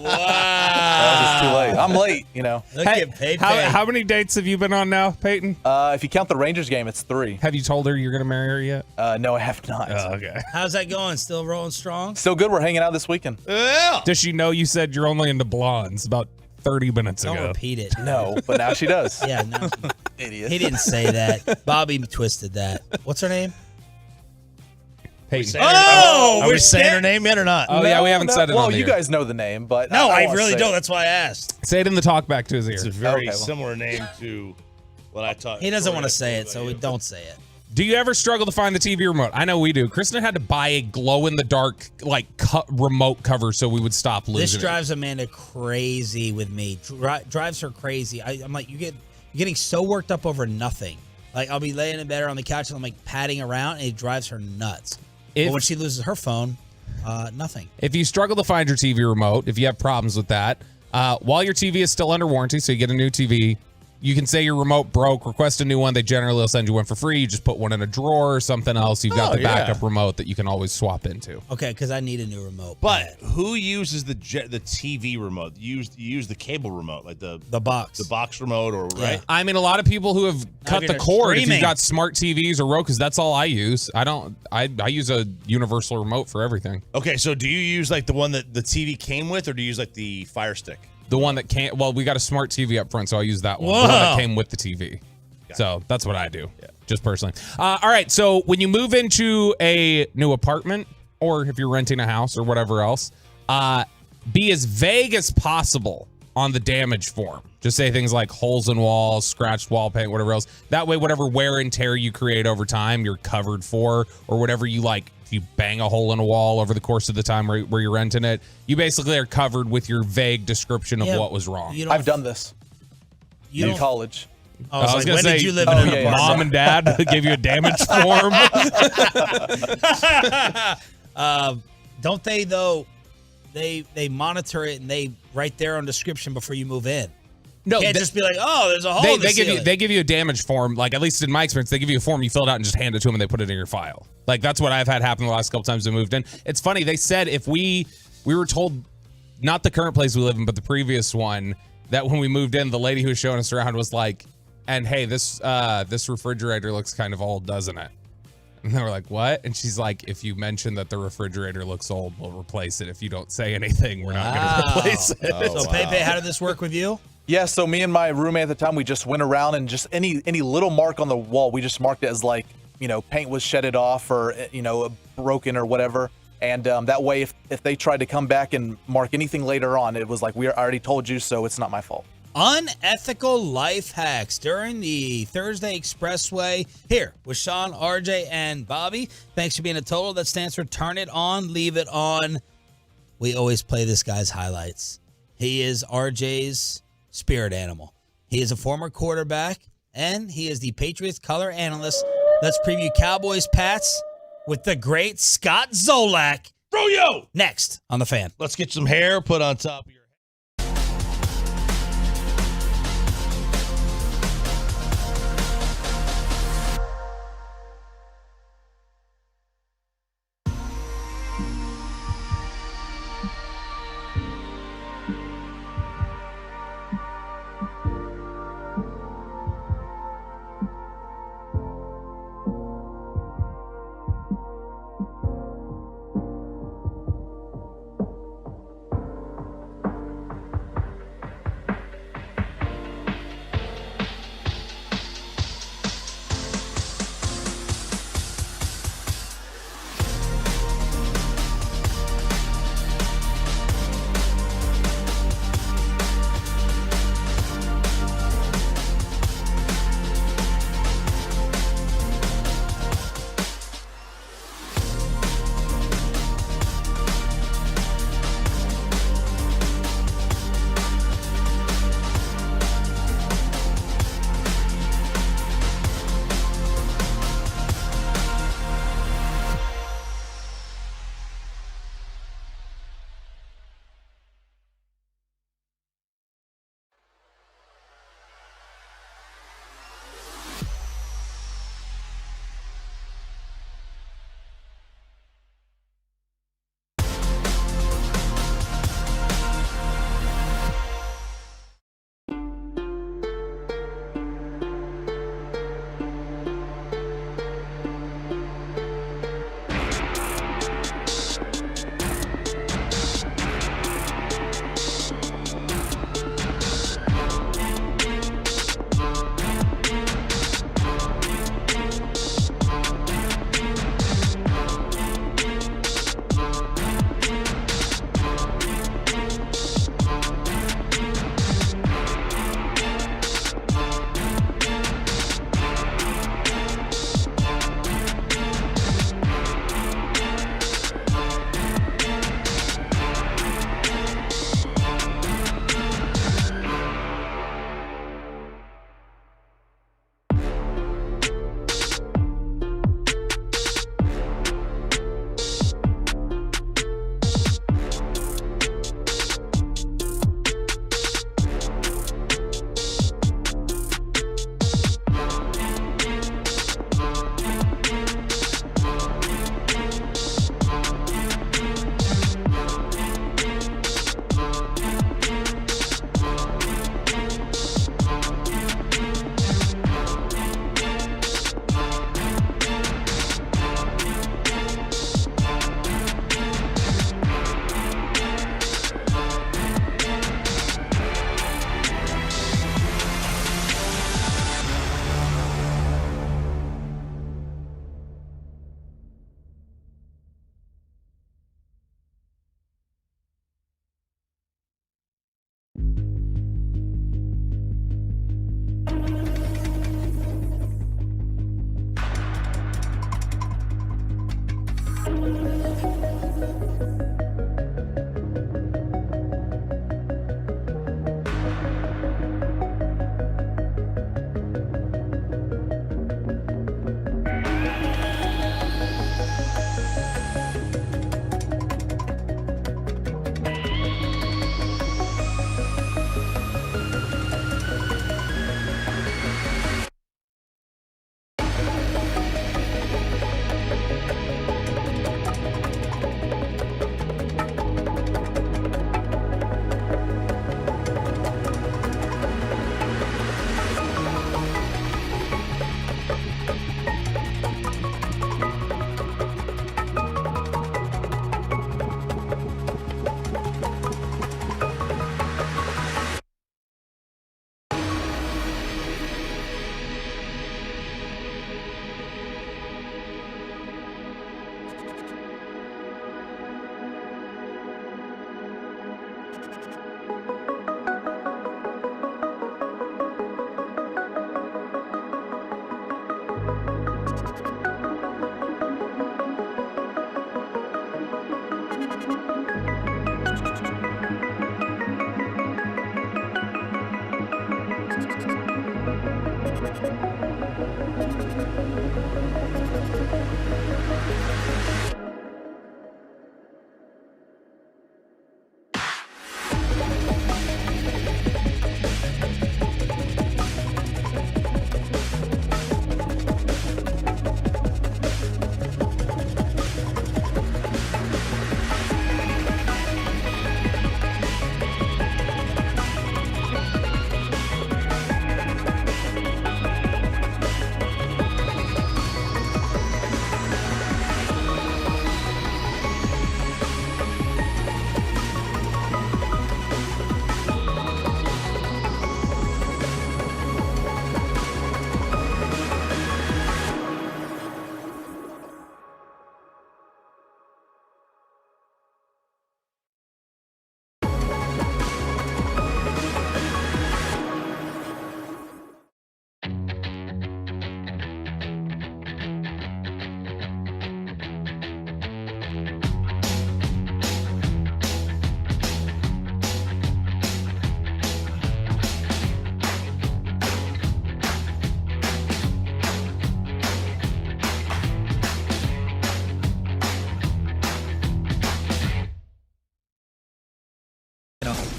Speaker 5: Wow. It's too late. I'm late,
Speaker 10: How many dates have you been on now, Peyton?
Speaker 5: If you count the Rangers game, it's 3.
Speaker 10: Have you told her you're going to marry her yet?
Speaker 5: No, I have not.
Speaker 10: Oh, okay.
Speaker 3: How's that going? Still rolling strong?
Speaker 5: Still good. We're hanging out this weekend.
Speaker 4: Yeah.
Speaker 10: Does she know you said you're only into blondes about 30 minutes ago?
Speaker 3: Don't repeat it.
Speaker 5: No, but now she does.
Speaker 3: Yeah, no.
Speaker 5: Idiot.
Speaker 3: He didn't say that. Bobby twisted that. What's her name?
Speaker 10: Peyton.
Speaker 4: Are we saying her name yet or not?
Speaker 10: Oh, yeah, we haven't said it
Speaker 5: Well,
Speaker 10: on the
Speaker 5: you
Speaker 10: air.
Speaker 5: guys know the name, but
Speaker 3: No, I
Speaker 5: won't
Speaker 3: really
Speaker 5: say
Speaker 3: don't.
Speaker 5: it.
Speaker 3: That's why I asked.
Speaker 10: Say it in the talk back to his ear.
Speaker 4: It's a very similar name to what I taught.
Speaker 3: He doesn't want to say it, so we don't say it.
Speaker 10: Do you ever struggle to find the TV remote? I know we do. Kristen had to buy a glow-in-the-dark remote cover so we would stop losing
Speaker 3: This drives Amanda crazy with me. Drives her crazy. I'm like, you're getting so worked up over nothing. Like, I'll be laying in bed or on the couch and I'm like patting around and it drives her nuts. But when she loses her phone, nothing.
Speaker 10: If you struggle to find your TV remote, if you have problems with that, while your TV is still under warranty, so you get a new TV, you can say your remote broke, request a new one. They generally will send you one for free. You just put one in a drawer or something else. You've got the backup remote that you can always swap into.
Speaker 3: Okay, because I need a new remote.
Speaker 4: But who uses the TV remote? You use the cable remote, like the box remote, or right?
Speaker 10: I mean, a lot of people who have cut the cord. If you've got smart TVs or Roku's, that's all I use. I use a universal remote for everything.
Speaker 4: Okay, so do you use like the one that the TV came with, or do you use like the Fire Stick?
Speaker 10: The one that can't. Well, we got a smart TV up front, so I use that one. The one that came with the TV. So that's what I do, just personally. All right, so when you move into a new apartment, or if you're renting a house or whatever else, be as vague as possible on the damage form. Just say things like holes in walls, scratched wall paint, whatever else. That way, whatever wear and tear you create over time, you're covered for, or whatever you like. If you bang a hole in a wall over the course of the time where you're renting it, you basically are covered with your vague description of what was wrong.
Speaker 5: I've done this in college.
Speaker 3: I was
Speaker 10: gonna
Speaker 3: when
Speaker 10: say,
Speaker 3: did you live in an apartment?
Speaker 10: Mom and dad gave you a damage form.
Speaker 3: Don't they though? They monitor it and they write their own description before you move in.
Speaker 10: No,
Speaker 3: can't just be like, oh, there's a hole in the ceiling.
Speaker 10: They give you a damage form. Like, at least in my experience, they give you a form, you fill it out and just hand it to them and they put it in your file. Like, that's what I've had happen the last couple times I moved in. It's funny, they said if we were told, not the current place we live in, but the previous one, that when we moved in, the lady who was showing us around was like, and hey, this refrigerator looks kind of old, doesn't it? And they were like, what? And she's like, if you mention that the refrigerator looks old, we'll replace it. If you don't say anything, we're not going to replace it.
Speaker 3: So, Pepe, how did this work with you?
Speaker 5: Yeah, so me and my roommate at the time, we just went around and just any little mark on the wall, we just marked it as like, paint was shedded off or, broken or whatever. And that way, if they tried to come back and mark anything later on, it was like, I already told you, so it's not my fault.
Speaker 3: Unethical life hacks during the Thursday Expressway here with Sean, RJ, and Bobby. Thanks for being a total. That stands for turn it on, leave it on. We always play this guy's highlights. He is RJ's spirit animal. He is a former quarterback, and he is the Patriots color analyst. Let's preview Cowboys Pats with the great Scott Zolak.
Speaker 4: Froyo!
Speaker 3: Next on The Fan.
Speaker 4: Let's get some hair put on top of your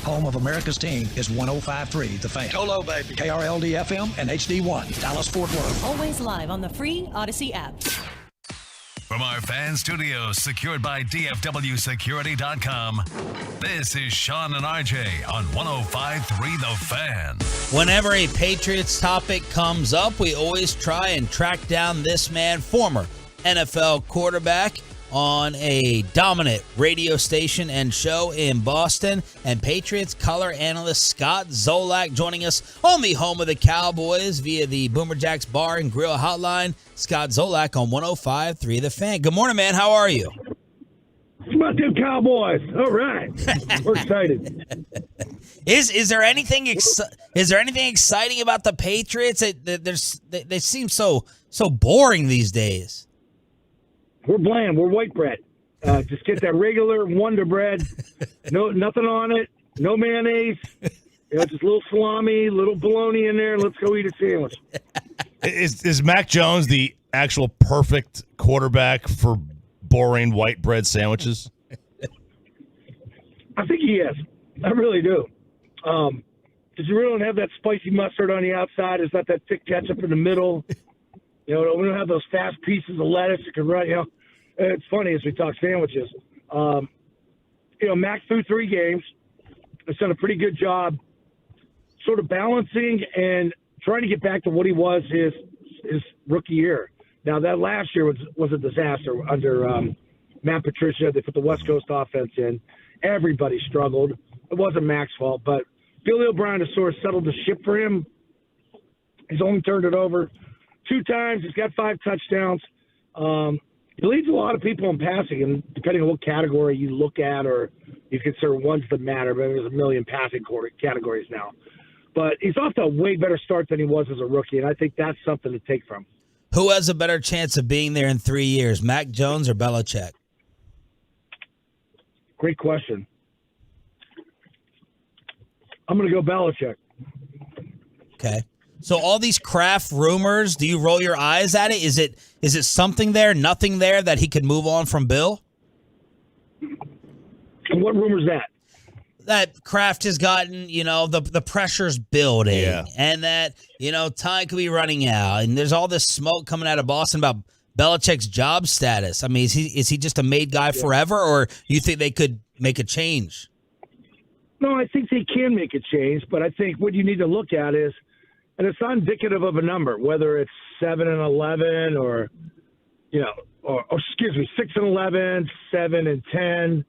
Speaker 13: Home of America's team is 105.3 The Fan.
Speaker 16: Go baby.
Speaker 13: KRLD FM and HD1, Dallas Fort Worth.
Speaker 23: Always live on the free Odyssey app.
Speaker 1: From our fan studios secured by DFWsecurity.com, this is Sean and RJ on 105.3 The Fan.
Speaker 3: Whenever a Patriots topic comes up, we always try and track down this man, former NFL quarterback, on a dominant radio station and show in Boston, and Patriots color analyst Scott Zolak joining us on the home of the Cowboys via the Boomer Jacks Bar and Grill hotline. Scott Zolak on 105.3 The Fan. Good morning, man. How are you?
Speaker 16: It's about them Cowboys. All right. We're excited.
Speaker 3: Is there anything exciting about the Patriots? They seem so boring these days.
Speaker 16: We're bland. We're white bread. Just get that regular Wonder Bread. No, nothing on it. No mayonnaise. Just a little salami, little bologna in there. Let's go eat a sandwich.
Speaker 4: Is Mac Jones the actual perfect quarterback for boring white bread sandwiches?
Speaker 16: I think he is. I really do. Because you really don't have that spicy mustard on the outside. It's not that thick ketchup in the middle. We don't have those fast pieces of lettuce that can run. It's funny as we talk sandwiches. Mac threw 3 games. Has done a pretty good job sort of balancing and trying to get back to what he was his rookie year. Now, that last year was a disaster under Matt Patricia. They put the West Coast offense in. Everybody struggled. It wasn't Mac's fault, but Billy O'Brien has sort of settled the ship for him. He's only turned it over 2 times. He's got 5 touchdowns. He leads a lot of people in passing, and depending on what category you look at or you consider ones that matter, but there's a million passing categories now. But he's off to a way better start than he was as a rookie, and I think that's something to take from him.
Speaker 3: Who has a better chance of being there in 3 years, Mac Jones or Belichick?
Speaker 16: Great question. I'm going to go Belichick.
Speaker 3: Okay. So all these Kraft rumors, do you roll your eyes at it? Is it something there, nothing there that he could move on from Bill?
Speaker 16: And what rumor's that?
Speaker 3: That Kraft has gotten, the pressure's building, and that, time could be running out, and there's all this smoke coming out of Boston about Belichick's job status. I mean, is he just a made guy forever, or you think they could make a change?
Speaker 16: No, I think they can make a change, but I think what you need to look at is, and it's not indicative of a number, whether it's 7-11 or 6-11, 7-10,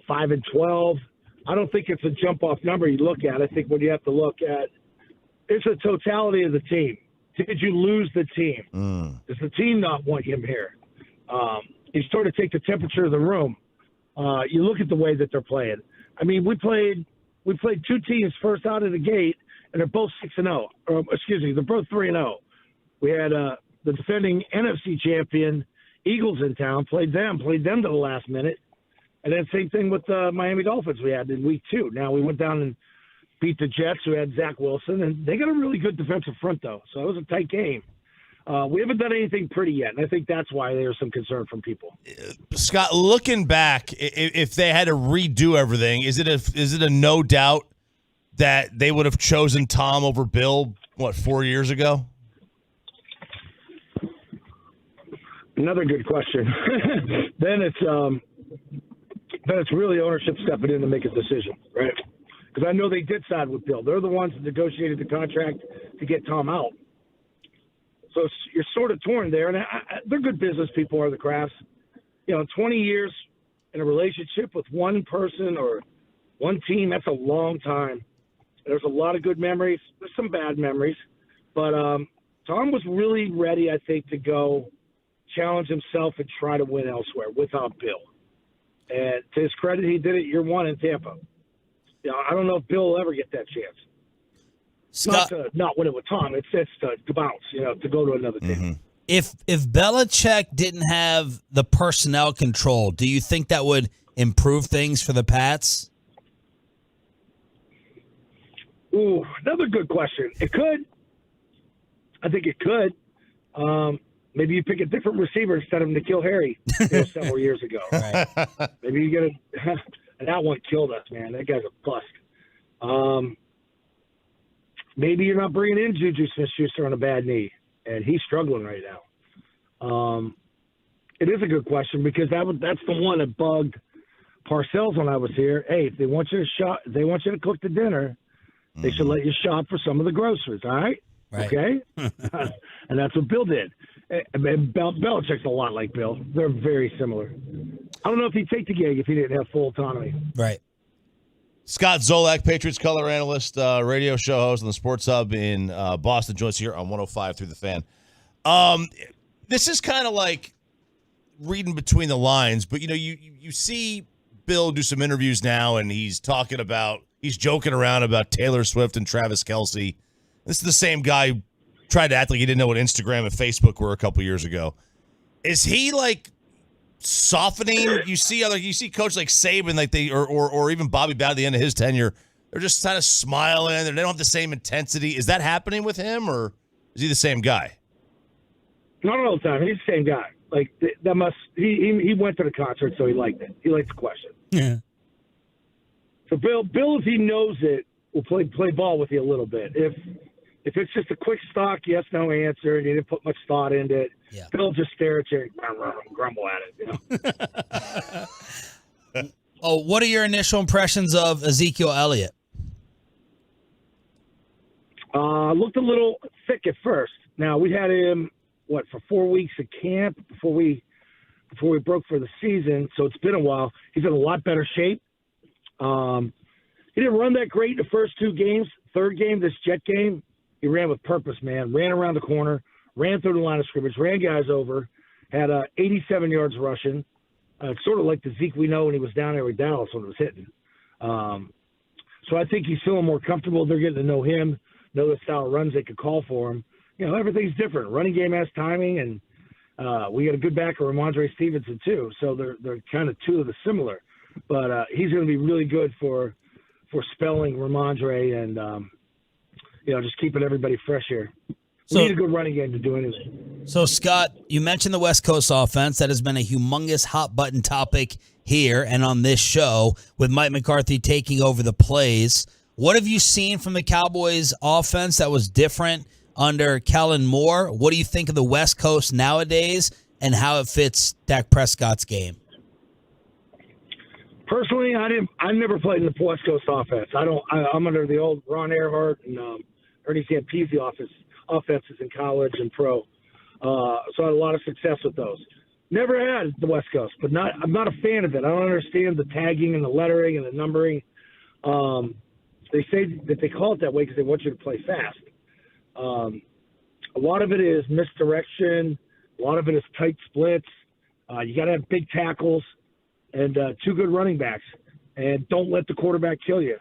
Speaker 16: 5-12. I don't think it's a jump-off number you look at. I think what you have to look at is the totality of the team. Did you lose the team? Does the team not want him here? You sort of take the temperature of the room. You look at the way that they're playing. I mean, we played 2 teams first out of the gate, and they're both 6-0. Or excuse me, they're both 3-0. We had the defending NFC champion Eagles in town, played them to the last minute. And then same thing with the Miami Dolphins we had in week 2. Now we went down and beat the Jets, who had Zach Wilson, and they got a really good defensive front, though. So it was a tight game. We haven't done anything pretty yet, and I think that's why there's some concern from people.
Speaker 4: Scott, looking back, if they had to redo everything, is it a no doubt that they would have chosen Tom over Bill, 4 years ago?
Speaker 16: Another good question. Then it's really ownership stepping in to make a decision, right? Because I know they did side with Bill. They're the ones that negotiated the contract to get Tom out. So you're sort of torn there. And they're good business people, are the Crafts. 20 years in a relationship with one person or one team, that's a long time. There's a lot of good memories. There's some bad memories. But Tom was really ready, I think, to go challenge himself and try to win elsewhere without Bill. And to his credit, he did it year one in Tampa. I don't know if Bill will ever get that chance.
Speaker 3: Scott,
Speaker 16: not to not win it with Tom. It's to bounce, to go to another team.
Speaker 3: Mm-hmm. If Belichick didn't have the personnel control, do you think that would improve things for the Pats?
Speaker 16: Ooh, another good question. It could. I think it could. Maybe you pick a different receiver instead of N'Keal Harry several years ago.
Speaker 3: Right.
Speaker 16: Maybe you get and that one killed us, man. That guy's a bust. Maybe you're not bringing in Juju Smith-Schuster on a bad knee, and he's struggling right now. It is a good question because that's the one that bugged Parcells when I was here. Hey, if they want you to cook the dinner, they should let you shop for some of the groceries. All right? Okay. And that's what Bill did. And Belichick's a lot like Bill. They're very similar. I don't know if he'd take the gig if he didn't have full autonomy.
Speaker 3: Right.
Speaker 4: Scott Zolak, Patriots color analyst, radio show host on the Sports Hub in Boston, joins here on 105 through the Fan. This is kind of like reading between the lines, but you see Bill do some interviews now, and he's joking around about Taylor Swift and Travis Kelce. This is the same guy who tried to act like he didn't know what Instagram and Facebook were a couple years ago. Is he like softening? You see coaches like Saban, like or even Bobby Bowden at the end of his tenure, they're just kind of smiling. They don't have the same intensity. Is that happening with him, or is he the same guy?
Speaker 16: Not all the time. He's the same guy. Like he went to the concert, so he liked it. He liked the question.
Speaker 3: Yeah.
Speaker 16: So Bill, if he knows it, will play ball with you a little bit. If it's just a quick stock, yes, no answer, and you didn't put much thought into it, Bill just stare at you and grumble at it.
Speaker 3: Oh, what are your initial impressions of Ezekiel Elliott?
Speaker 16: Looked a little thick at first. Now, we had him, for 4 weeks at camp before we broke for the season, so it's been a while. He's in a lot better shape. He didn't run that great the first two games. Third game, this Jet game, he ran with purpose, man. Ran around the corner, ran through the line of scrimmage, ran guys over, had 87 yards rushing. It's sort of like the Zeke we know when he was down there with Dallas when it was hitting. So I think he's feeling more comfortable. They're getting to know him, know the style of runs they could call for him. Everything's different. Running game has timing, and we got a good backer, Ramondre Stevenson, too. So they're kind of two of the similar. But he's going to be really good for spelling Ramondre and, just keeping everybody fresh here. We need a good running game to do anything.
Speaker 3: So, Scott, you mentioned the West Coast offense. That has been a humongous hot-button topic here and on this show with Mike McCarthy taking over the plays. What have you seen from the Cowboys offense that was different under Kellen Moore? What do you think of the West Coast nowadays and how it fits Dak Prescott's game?
Speaker 16: Personally, I never played in the West Coast offense. I'm under the old Ron Earhart and Ernie Zampese offenses in college and pro. So I had a lot of success with those. Never had the West Coast, but I'm not a fan of it. I don't understand the tagging and the lettering and the numbering. They say that they call it that way because they want you to play fast. A lot of it is misdirection. A lot of it is tight splits. You got to have big tackles and two good running backs, and don't let the quarterback kill you.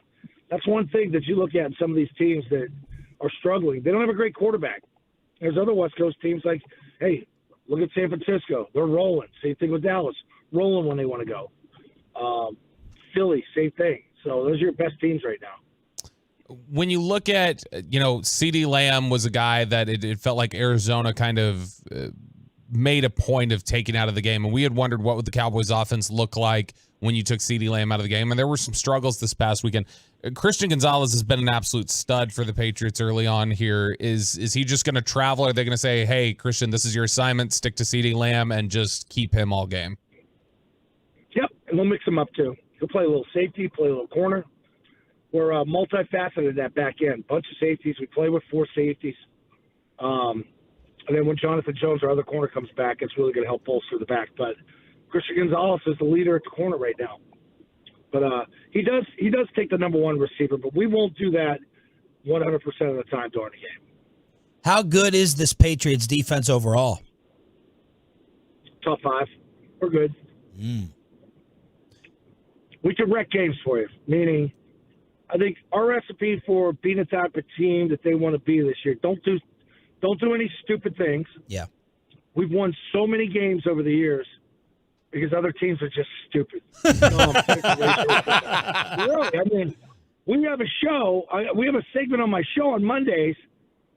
Speaker 16: That's one thing that you look at in some of these teams that are struggling. They don't have a great quarterback. There's other West Coast teams like, hey, look at San Francisco. They're rolling. Same thing with Dallas. Rolling when they want to go. Philly, same thing. So those are your best teams right now.
Speaker 10: When you look at, CeeDee Lamb was a guy that it felt like Arizona kind of made a point of taking out of the game. And we had wondered what would the Cowboys offense look like when you took CeeDee Lamb out of the game. And there were some struggles this past weekend. Christian Gonzalez has been an absolute stud for the Patriots early on here. Is he just going to travel? Or are they going to say, hey, Christian, this is your assignment, stick to CeeDee Lamb and just keep him all game?
Speaker 16: Yep, and we'll mix him up too. He'll play a little safety, play a little corner. We're multifaceted at that back end. Bunch of safeties. We play with 4 safeties. And then when Jonathan Jones, our other corner, comes back, it's really going to help bolster the back. But Christian Gonzalez is the leader at the corner right now. But he does take the number 1 receiver, but we won't do that 100% of the time during the game.
Speaker 3: How good is this Patriots defense overall?
Speaker 16: Top 5. We're good. We can wreck games for you, meaning I think our recipe for being a type of team that they want to be this year, don't do any stupid things.
Speaker 3: Yeah.
Speaker 16: We've won so many games over the years because other teams are just stupid. Really, I mean, we have a show. We have a segment on my show on Mondays.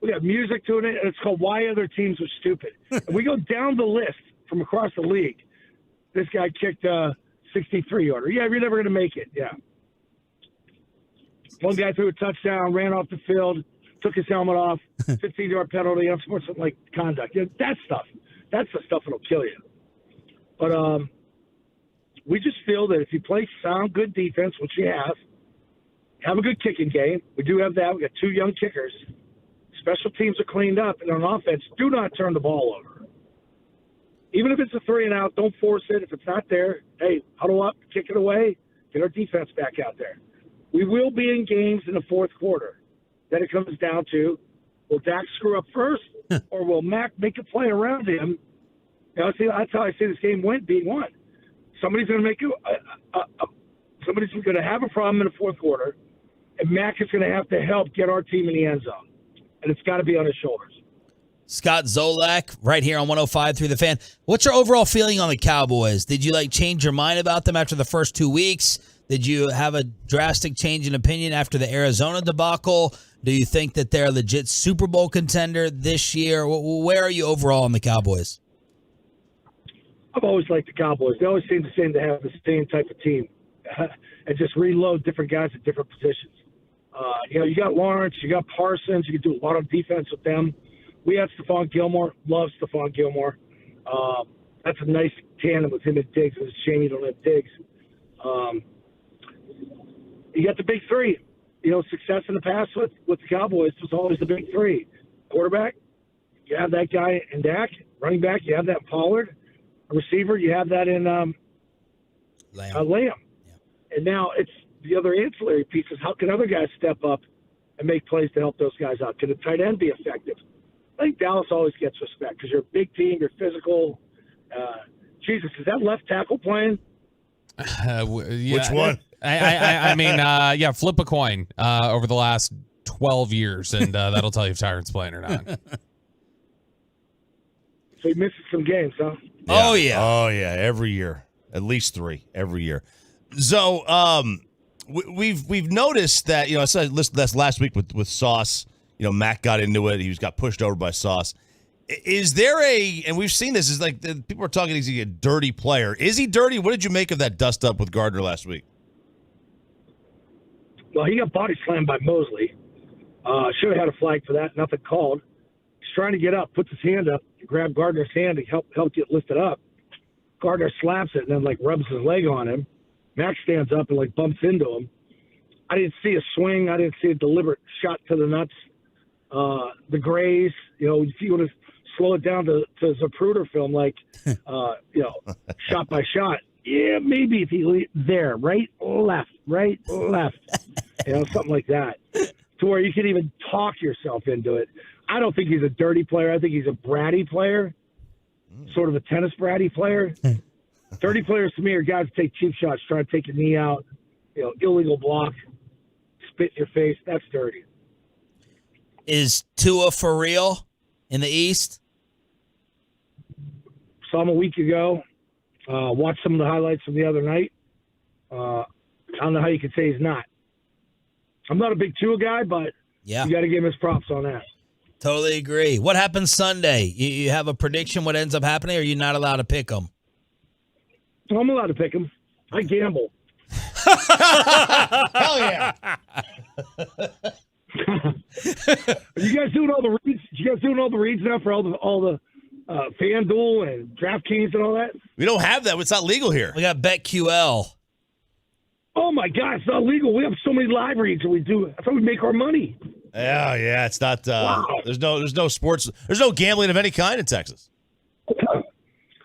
Speaker 16: We have music to it, and it's called Why Other Teams Are Stupid. And we go down the list from across the league. This guy kicked a 63-yarder. Yeah, you're never going to make it. Yeah. One guy threw a touchdown, ran off the field, took his helmet off, 15-yard penalty, unsportsmanlike conduct. Yeah, that stuff. That's the stuff that'll kill you. But we just feel that if you play sound, good defense, which you have a good kicking game. We do have that. We got 2 young kickers. Special teams are cleaned up, and on offense, do not turn the ball over. Even if it's a 3-and-out, don't force it. If it's not there, hey, huddle up, kick it away, get our defense back out there. We will be in games in the fourth quarter. Then it comes down to, will Dak screw up first, or will Mac make a play around him? That's how I see this game being won. Somebody's going to make somebody's going to have a problem in the fourth quarter, and Mac is going to have to help get our team in the end zone, and it's got to be on his shoulders.
Speaker 3: Scott Zolak, right here on 105.3 The Fan. What's your overall feeling on the Cowboys? Did you change your mind about them after the first 2 weeks? Did you have a drastic change in opinion after the Arizona debacle? Do you think that they're a legit Super Bowl contender this year? Where are you overall on the Cowboys?
Speaker 16: I've always liked the Cowboys. They always seem to have the same type of team and just reload different guys at different positions. You got Lawrence, you got Parsons. You can do a lot of defense with them. We had Stephon Gilmore. Love Stephon Gilmore. That's a nice tandem with him and Diggs. It's a shame you don't have Diggs. You got the big 3. Success in the past with the Cowboys was always the big 3. Quarterback, you have that guy in Dak. Running back, you have that in Pollard. A receiver, you have that in Lamb. Yeah. And now it's the other ancillary pieces. How can other guys step up and make plays to help those guys out? Can the tight end be effective? I think Dallas always gets respect because you're a big team, you're physical. Jesus, is that left tackle playing?
Speaker 4: Which one?
Speaker 10: I mean, flip a coin over the last 12 years, and that'll tell you if Tyron's playing or not.
Speaker 16: So he misses some games, huh?
Speaker 4: Yeah. Oh, yeah. Every year. At least 3 every year. So we've noticed that, I said this last week with Sauce. Mac got into it. He got pushed over by Sauce. Is there and we've seen this, is people are talking, he's a dirty player. Is he dirty? What did you make of that dust up with Gardner last week?
Speaker 16: Well, he got body slammed by Mosley. Should have had a flag for that. Nothing called. He's trying to get up, puts his hand up, grab Gardner's hand to help get lifted up. Gardner slaps it and then rubs his leg on him. Mac stands up and bumps into him. I didn't see a swing. I didn't see a deliberate shot to the nuts. The graze, if you want to slow it down to Zapruder film, shot by shot. Yeah, maybe if he there, right, left, something like that, to where you can even talk yourself into it. I don't think he's a dirty player. I think he's a bratty player, sort of a tennis bratty player. Dirty players to me are guys who take cheap shots, try to take your knee out, illegal block, spit in your face. That's dirty.
Speaker 3: Is Tua for real in the East?
Speaker 16: Saw him a week ago. Watched some of the highlights from the other night. I don't know how you could say he's not. I'm not a big Tua guy, but
Speaker 3: Yeah.
Speaker 16: you got to give him his props on that.
Speaker 3: Totally agree. What happens Sunday? You have a prediction what ends up happening, or are you not allowed to pick them?
Speaker 16: I'm allowed to pick him. I gamble.
Speaker 4: Hell yeah.
Speaker 16: Are you guys doing all the reads? You guys doing all the reads now for all the FanDuel and DraftKings and all that?
Speaker 4: We don't have that. It's not legal here.
Speaker 3: We got BetQL.
Speaker 16: Oh my God, it's not legal. We have so many live reads that we do. That's how we make our money.
Speaker 4: Yeah. It's not.
Speaker 16: Wow.
Speaker 4: There's no sports. There's no gambling of any kind in Texas.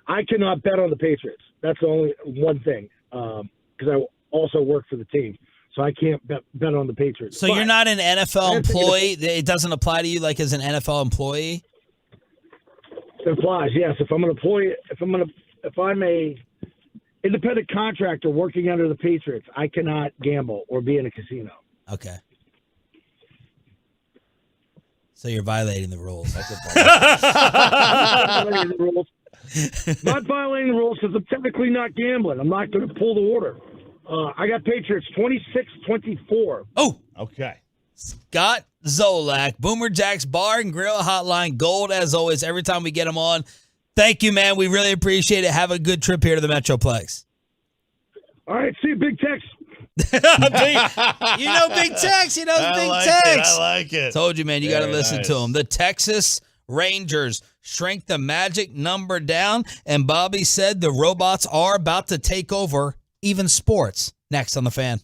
Speaker 16: I cannot bet on the Patriots. That's the only one thing, because I also work for the team, so I can't bet on the Patriots.
Speaker 3: So you're not an NFL employee? It doesn't apply to you like as an NFL employee?
Speaker 16: It applies, yes. If I'm an employee, if I'm a independent contractor working under the Patriots, I cannot gamble or be in a casino.
Speaker 3: Okay. So you're violating the rules.
Speaker 16: Not violating the rules. Not violating the rules because I'm technically not gambling. I'm not going to pull the order. I got Patriots 26-24.
Speaker 3: Oh,
Speaker 4: okay.
Speaker 3: Scott Zolak, Boomer Jack's Bar and Grill Hotline, gold as always. Every time we get him on, thank you, man. We really appreciate it. Have a good trip here to the Metroplex.
Speaker 16: All right, see you, Big Tex.
Speaker 3: Big Tex. He knows Big Tex.
Speaker 4: I like it.
Speaker 3: Told you, man. You got to
Speaker 4: Very
Speaker 3: listen
Speaker 4: nice.
Speaker 3: to him. The Texas Rangers shrink the magic number down, and Bobby said the robots are about to take over even sports. Next on The Fan.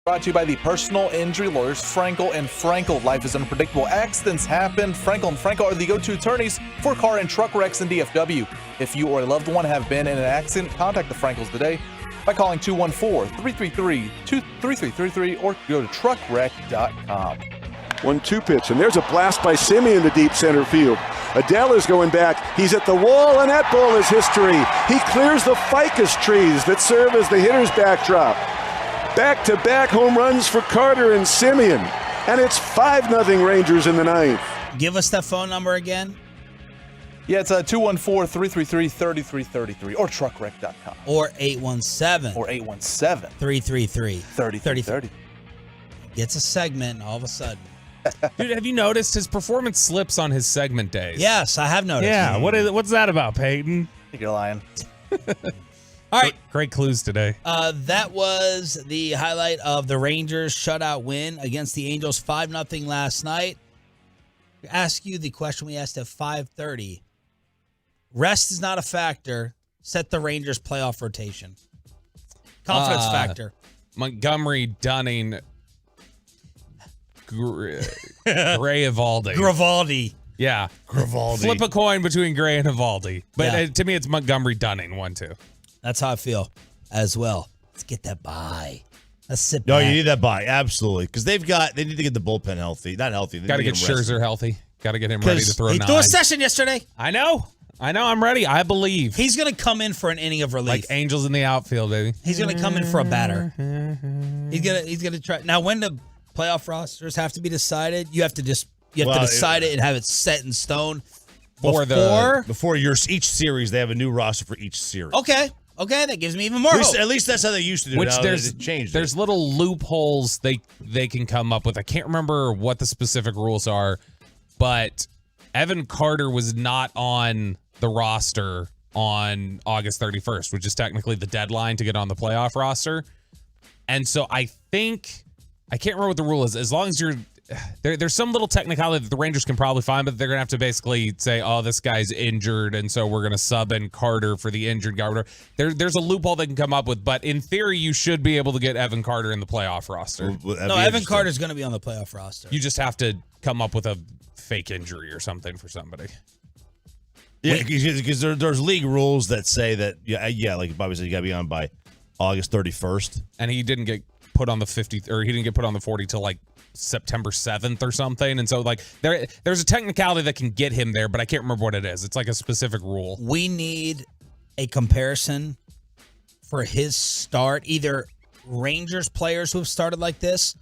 Speaker 5: Brought to you by the personal injury lawyers Frankel and Frankel. Life is unpredictable. Accidents happen. Frankel and Frankel are the go-to attorneys for car and truck wrecks in DFW. If you or a loved one have been in an accident, contact the Frankels today by calling 214-333-3333 or go to truckwreck.com.
Speaker 2: 1-2 pitch, and there's a blast by Simeon to deep center field. Adele is going back. He's at the wall, and that ball is history. He clears the ficus trees that serve as the hitter's backdrop. Back-to-back home runs for Carter and Simeon, and it's 5-0 Rangers in the ninth.
Speaker 3: Give us that phone number again.
Speaker 5: Yeah, it's 214-333-3333 or truckwreck.com.
Speaker 3: Or 817.
Speaker 5: Or 817.
Speaker 3: 333-3030. Gets a segment, and all of a sudden.
Speaker 10: Dude, have you noticed his performance slips on his segment days?
Speaker 3: Yes, I have noticed.
Speaker 10: Yeah, what's that about, Peyton?
Speaker 5: I think you're lying.
Speaker 3: All right.
Speaker 10: Great clues today.
Speaker 3: That was the highlight of the Rangers shutout win against the Angels 5-0 last night. Ask you the question we asked at 5:30. Rest is not a factor. Set the Rangers playoff rotation. Confidence factor.
Speaker 10: Montgomery, Dunning, Gray Evaldi.
Speaker 3: Gravaldi.
Speaker 10: Yeah.
Speaker 4: Gravaldi.
Speaker 10: Flip a coin between Gray and Evaldi. But
Speaker 3: Yeah.
Speaker 10: to me, it's Montgomery, Dunning, 1-2.
Speaker 3: That's how I feel as well. Let's get that bye. Let's sit
Speaker 4: No,
Speaker 3: back.
Speaker 4: you need that bye. Absolutely. Because they need to get the bullpen healthy. Not healthy.
Speaker 10: Got to get Scherzer healthy. Got to get him
Speaker 3: 'Cause
Speaker 10: ready to throw
Speaker 3: he
Speaker 10: 9.
Speaker 3: threw a session yesterday.
Speaker 10: I know. I'm ready. I believe.
Speaker 3: He's going to come in for an inning of relief.
Speaker 10: Like Angels in the outfield, baby.
Speaker 3: He's going to come in for a batter. He's going to try. Now, when the playoff rosters have to be decided, you have to decide it and have it set in stone
Speaker 4: before each series. They have a new roster for each series.
Speaker 3: Okay, that gives me even more hope.
Speaker 4: At least that's how they used to do
Speaker 10: Which
Speaker 4: it.
Speaker 10: There's little loopholes they can come up with. I can't remember what the specific rules are, but Evan Carter was not on the roster on August 31st, which is technically the deadline to get on the playoff roster. And so I can't remember what the rule is. As long as you're there's some little technicality that the Rangers can probably find, but they're going to have to basically say, oh, this guy's injured, and so we're going to sub in Carter for the injured guy. There's a loophole they can come up with, but in theory, you should be able to get Evan Carter in the playoff roster.
Speaker 3: No, Evan Carter's going to be on the playoff roster.
Speaker 10: You just have to come up with a fake injury or something for somebody.
Speaker 4: Yeah, because there's league rules that say that, like Bobby said, you got to be on by August 31st.
Speaker 10: And he didn't get put on the 50, or he didn't get put on the 40 till like September 7th or something. And so like there's a technicality that can get him there, but I can't remember what it is. It's like a specific rule.
Speaker 3: We need a comparison for his start, either Rangers players who have started like this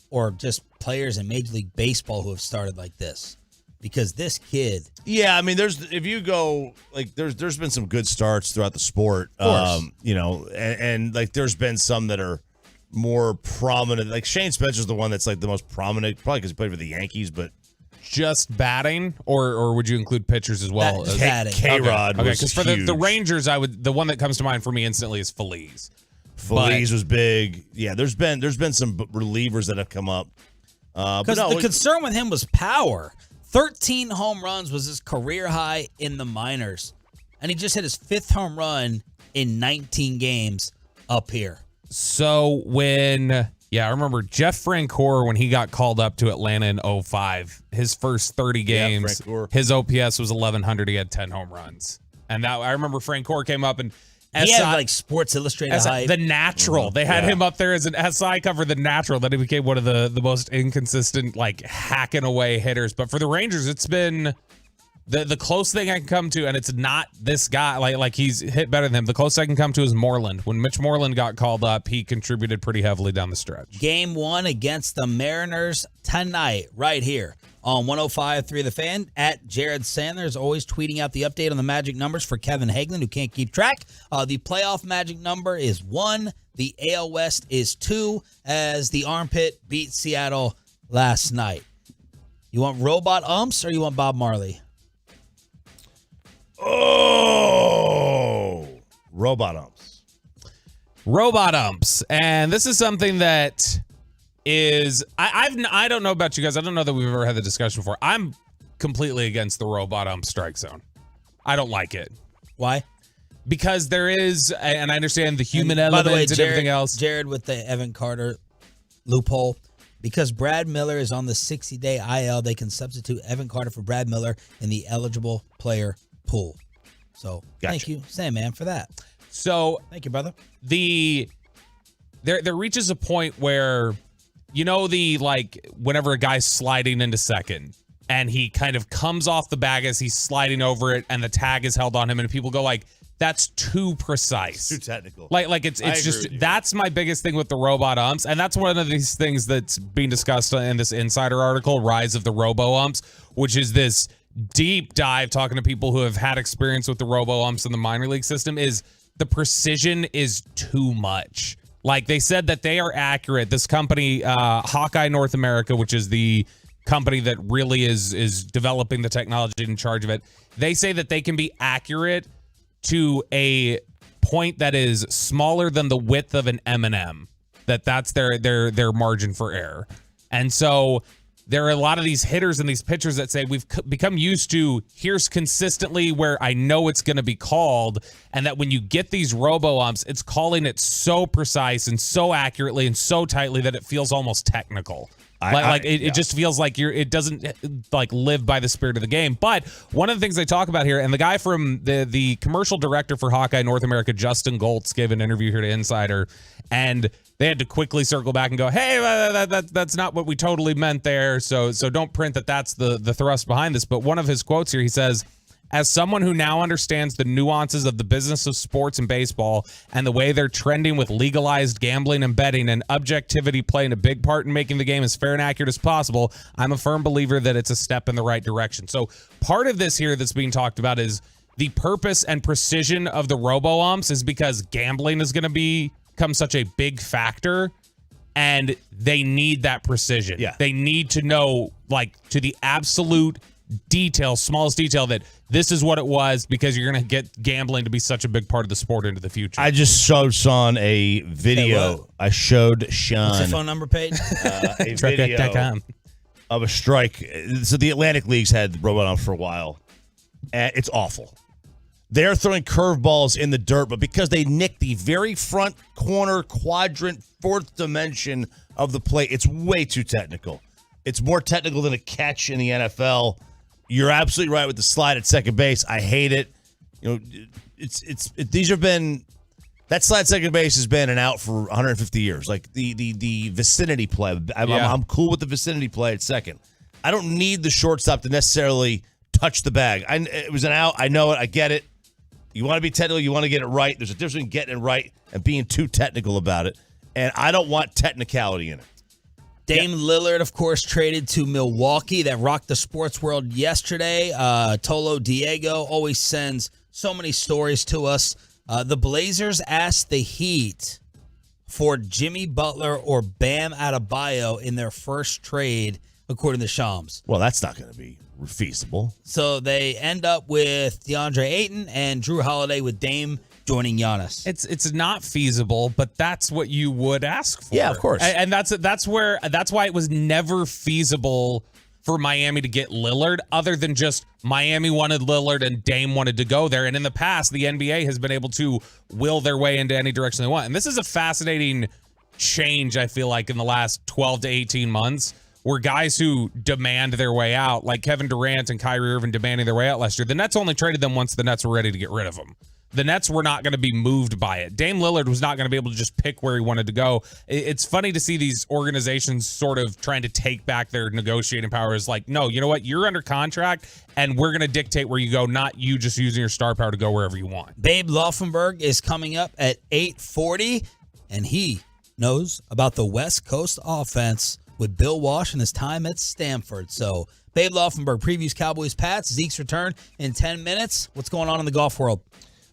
Speaker 3: or just players in Major League Baseball who have started like this. Because this kid.
Speaker 4: Yeah, I mean, there's been some good starts throughout the sport.
Speaker 3: Of course.
Speaker 4: And like there's been some that are more prominent. Like Shane Spencer's the one that's like the most prominent, probably because he played for the Yankees, but
Speaker 10: just batting, or would you include pitchers as well?
Speaker 3: Batting.
Speaker 4: K-Rod was
Speaker 10: because for the Rangers, the one that comes to mind for me instantly is Feliz.
Speaker 4: Feliz was big. Yeah, there's been some relievers that have come up.
Speaker 3: Because the concern with him was power. 13 home runs was his career high in the minors, and he just hit his 5th home run in 19 games up here.
Speaker 10: So I remember Jeff Francoeur when he got called up to Atlanta in 2005. His first 30 games, his OPS was 1,100. He had 10 home runs, and I remember Francoeur came up and
Speaker 3: he had like Sports Illustrated hype.
Speaker 10: The Natural. They had him up there as an SI cover, The Natural. Then he became one of the most inconsistent, like hacking away hitters. But for the Rangers, it's been the close thing I can come to, and it's not this guy. Like he's hit better than him. The closest I can come to is Moreland. When Mitch Moreland got called up, he contributed pretty heavily down the stretch.
Speaker 3: Game 1 against the Mariners tonight, right here on 105.3 The Fan. At Jared Sanders, always tweeting out the update on the magic numbers for Kevin Hagelin, who can't keep track. The playoff magic number is 1. The AL West is 2, as the Armpit beat Seattle last night. You want robot umps or you want Bob Marley?
Speaker 4: Oh, robot umps.
Speaker 10: Robot umps. And this is something that is, I don't know about you guys. I don't know that we've ever had the discussion before. I'm completely against the robot ump strike zone. I don't like it.
Speaker 3: Why?
Speaker 10: Because there is, and I understand the human element and everything else.
Speaker 3: Jared with the Evan Carter loophole. Because Brad Miller is on the 60-day IL, they can substitute Evan Carter for Brad Miller in the eligible player pool. So Thank you, Sandman, for that.
Speaker 10: So
Speaker 3: thank you, brother.
Speaker 10: There reaches a point where, whenever a guy's sliding into second and he kind of comes off the bag as he's sliding over it and the tag is held on him and people go like, that's too precise.
Speaker 4: Too technical.
Speaker 10: It's just, that's my biggest thing with the robot umps. And that's one of these things that's being discussed in this Insider article, Rise of the Robo Umps, which is this deep dive talking to people who have had experience with the robo umps in the minor league system. Is the precision is too much. Like they said that they are accurate. This company, Hawkeye North America, which is the company that really is developing the technology in charge of it, they say that they can be accurate to a point that is smaller than the width of an M&M. That's their margin for error. And so there are a lot of these hitters and these pitchers that say we've become used to here's consistently where I know it's going to be called, and that when you get these robo-umps, it's calling it so precise and so accurately and so tightly that it feels almost technical. It just feels like it doesn't live by the spirit of the game. But one of the things they talk about here, and the guy from the commercial director for Hawkeye North America, Justin Goltz, gave an interview here to Insider, and they had to quickly circle back and go, hey, that's not what we totally meant there. So don't print that's the thrust behind this. But one of his quotes here, he says, as someone who now understands the nuances of the business of sports and baseball and the way they're trending with legalized gambling and betting and objectivity playing a big part in making the game as fair and accurate as possible, I'm a firm believer that it's a step in the right direction. So part of this here that's being talked about is the purpose and precision of the robo-umps is because gambling is going to become such a big factor, and they need that precision. Yeah. They need to know, to the absolute detail, smallest detail, that this is what it was, because you're going to get gambling to be such a big part of the sport into the future.
Speaker 4: I just showed Sean a video. I showed Sean.
Speaker 3: What's the phone number page?
Speaker 4: A video of a strike. So the Atlantic Leagues had robot for a while, and it's awful. They're throwing curveballs in the dirt, but because they nick the very front corner quadrant, fourth dimension of the plate, it's way too technical. It's more technical than a catch in the NFL. You're absolutely right with the slide at second base. I hate it. That slide second base has been an out for 150 years. Like the vicinity play. I'm cool with the vicinity play at second. I don't need the shortstop to necessarily touch the bag. It was an out. I know it. I get it. You want to be technical. You want to get it right. There's a difference between getting it right and being too technical about it. And I don't want technicality in it.
Speaker 3: Dame Lillard, of course, traded to Milwaukee. That rocked the sports world yesterday. Tolo Diego always sends so many stories to us. The Blazers asked the Heat for Jimmy Butler or Bam Adebayo in their first trade, according to Shams.
Speaker 4: Well, that's not going to be feasible.
Speaker 3: So they end up with DeAndre Ayton and Drew Holiday with Dame joining Giannis.
Speaker 10: It's not feasible, but that's what you would ask for.
Speaker 4: Yeah, of course.
Speaker 10: And that's why it was never feasible for Miami to get Lillard, other than just Miami wanted Lillard and Dame wanted to go there. And in the past, the NBA has been able to will their way into any direction they want. And this is a fascinating change, I feel like, in the last 12 to 18 months, where guys who demand their way out, like Kevin Durant and Kyrie Irving demanding their way out last year, the Nets only traded them once the Nets were ready to get rid of them. The Nets were not going to be moved by it. Dame Lillard was not going to be able to just pick where he wanted to go. It's funny to see these organizations sort of trying to take back their negotiating power. Is like, no, you know what? You're under contract, and we're going to dictate where you go, not you just using your star power to go wherever you want.
Speaker 3: Babe Laufenberg is coming up at 8:40, and he knows about the West Coast offense with Bill Walsh and his time at Stanford. So Babe Laufenberg previews Cowboys Pats. Zeke's return in 10 minutes. What's going on in the golf world?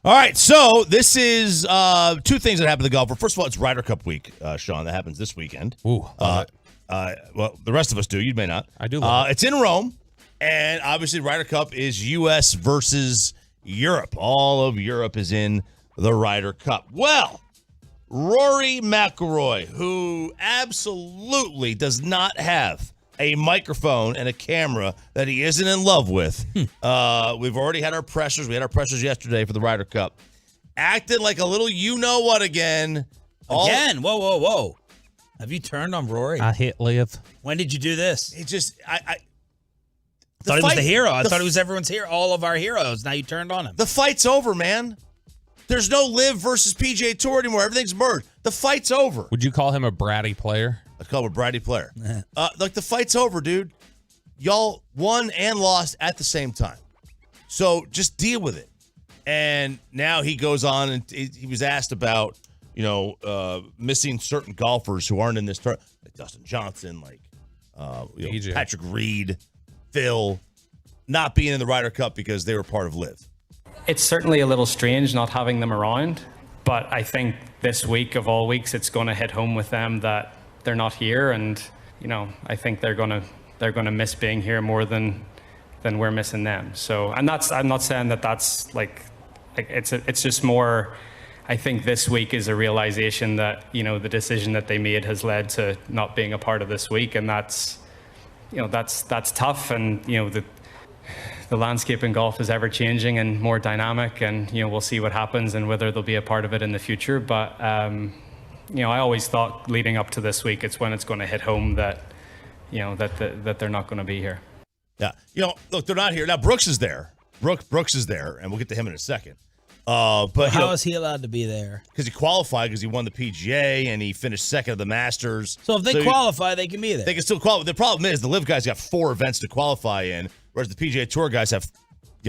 Speaker 4: All right, so this is two things that happened in the golf world. First of all, it's Ryder Cup week, Sean. That happens this weekend.
Speaker 10: Ooh.
Speaker 4: Well, the rest of us do. You may not.
Speaker 10: I do love it.
Speaker 4: It's in Rome, and obviously Ryder Cup is U.S. versus Europe. All of Europe is in the Ryder Cup. Well, Rory McIlroy, who absolutely does not have a microphone and a camera that he isn't in love with. We've already had our pressers. We had our pressers yesterday for the Ryder Cup. Acted like a little you-know-what again.
Speaker 3: Again? Whoa. Have you turned on Rory?
Speaker 10: I hit Liv.
Speaker 3: When did you do this?
Speaker 4: It just I
Speaker 3: thought he was the hero. I thought he was everyone's hero, all of our heroes. Now you turned on him.
Speaker 4: The fight's over, man. There's no Liv versus PGA Tour anymore. Everything's merged. The fight's over.
Speaker 10: Would you call him a bratty player?
Speaker 4: I'd call him a bratty player. Like, the fight's over, dude. Y'all won and lost at the same time. So just deal with it. And now he goes on, and he was asked about, missing certain golfers who aren't in this tournament, like Dustin Johnson, like Patrick Reed, Phil, not being in the Ryder Cup because they were part of Liv.
Speaker 14: It's certainly a little strange not having them around, but I think this week of all weeks, it's going to hit home with them that they're not here, and I think they're going to miss being here more than we're missing them. So, and I'm not saying that's like it's just more. I think this week is a realization that the decision that they made has led to not being a part of this week, and that's tough, and the landscape in golf is ever changing and more dynamic, and we'll see what happens and whether they'll be a part of it in the future. But I always thought leading up to this week, it's when it's going to hit home that that they're not going to be here.
Speaker 4: Yeah, look, they're not here now. Brooks is there. Brooks is there, and we'll get to him in a second. But
Speaker 3: how is he allowed to be there?
Speaker 4: Because he qualified, because he won the PGA and he finished second of the Masters.
Speaker 3: So if they qualify, they can be there.
Speaker 4: They can still qualify. The problem is the Liv guys got 4 events to qualify in, whereas the PGA Tour guys have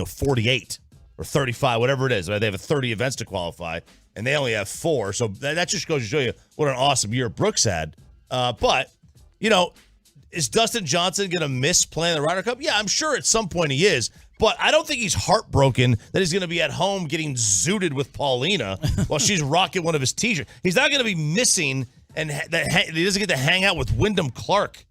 Speaker 4: 48 or 35, whatever it is. They have 30 events to qualify, and they only have 4. So that just goes to show you what an awesome year Brooks had. But is Dustin Johnson going to miss playing the Ryder Cup? Yeah, I'm sure at some point he is. But I don't think he's heartbroken that he's going to be at home getting zooted with Paulina while she's rocking one of his T-shirts. He's not going to be missing, and he doesn't get to hang out with Wyndham Clark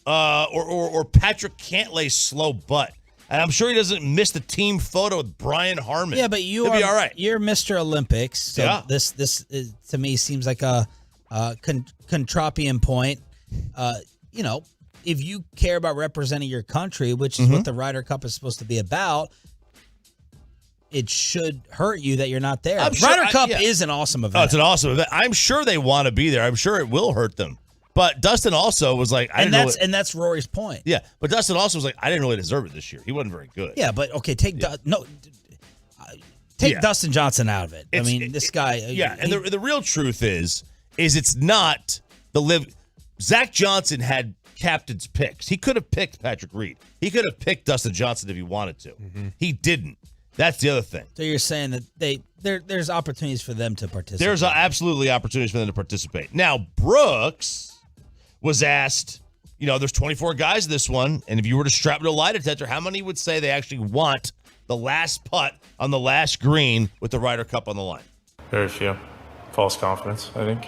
Speaker 4: or Patrick Cantlay's slow butt. And I'm sure he doesn't miss the team photo with Brian Harmon.
Speaker 3: Yeah, but
Speaker 4: He'll be all right.
Speaker 3: You're Mr. Olympics. So
Speaker 4: yeah.
Speaker 3: This is, to me, seems like a contrapian point. If you care about representing your country, which is what the Ryder Cup is supposed to be about, it should hurt you that you're not there. Ryder Cup is an awesome event.
Speaker 4: Oh, it's an awesome event. I'm sure they want to be there. I'm sure it will hurt them. But Dustin also was like,
Speaker 3: and that's Rory's point.
Speaker 4: Yeah, but Dustin also was like, I didn't really deserve it this year. He wasn't very good.
Speaker 3: Yeah, but okay, take Dustin Johnson out of it. This guy.
Speaker 4: And the real truth is it's not the Liv. Zach Johnson had captain's picks. He could have picked Patrick Reed. He could have picked Dustin Johnson if he wanted to. Mm-hmm. He didn't. That's the other thing.
Speaker 3: So you're saying that there's opportunities for them to participate.
Speaker 4: There's absolutely opportunities for them to participate. Now, Brooks was asked, there's 24 guys in this one, and if you were to strap to a lie detector, how many would say they actually want the last putt on the last green with the Ryder Cup on the line?
Speaker 15: Very few. False confidence, I think.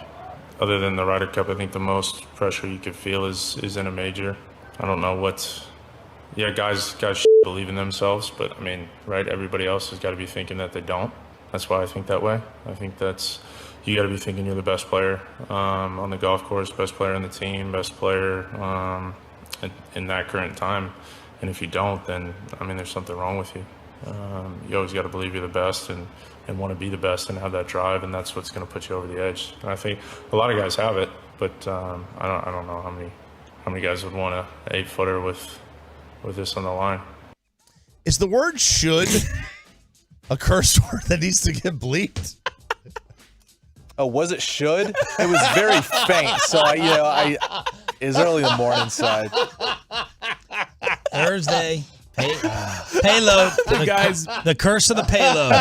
Speaker 15: Other than the Ryder Cup, I think the most pressure you could feel is in a major. I don't know guys believe in themselves, but right, everybody else has got to be thinking that they don't. That's why I think that way. I think you got to be thinking you're the best player on the golf course, best player in the team, best player in that current time. And if you don't, then, there's something wrong with you. You always got to believe you're the best and want to be the best and have that drive, and that's what's going to put you over the edge. And I think a lot of guys have it, but I don't know how many guys would want an 8-footer with this on the line.
Speaker 4: Is the word "should" a curse word that needs to get bleeped?
Speaker 5: Oh, was it should? It was very faint, so it's early in the morning side.
Speaker 3: Thursday. Payload. The curse of the payload.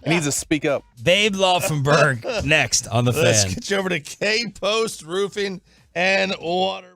Speaker 5: He needs to speak up.
Speaker 3: Babe Laufenberg next on the Fan.
Speaker 4: Let's get you over to K-Post Roofing and Water.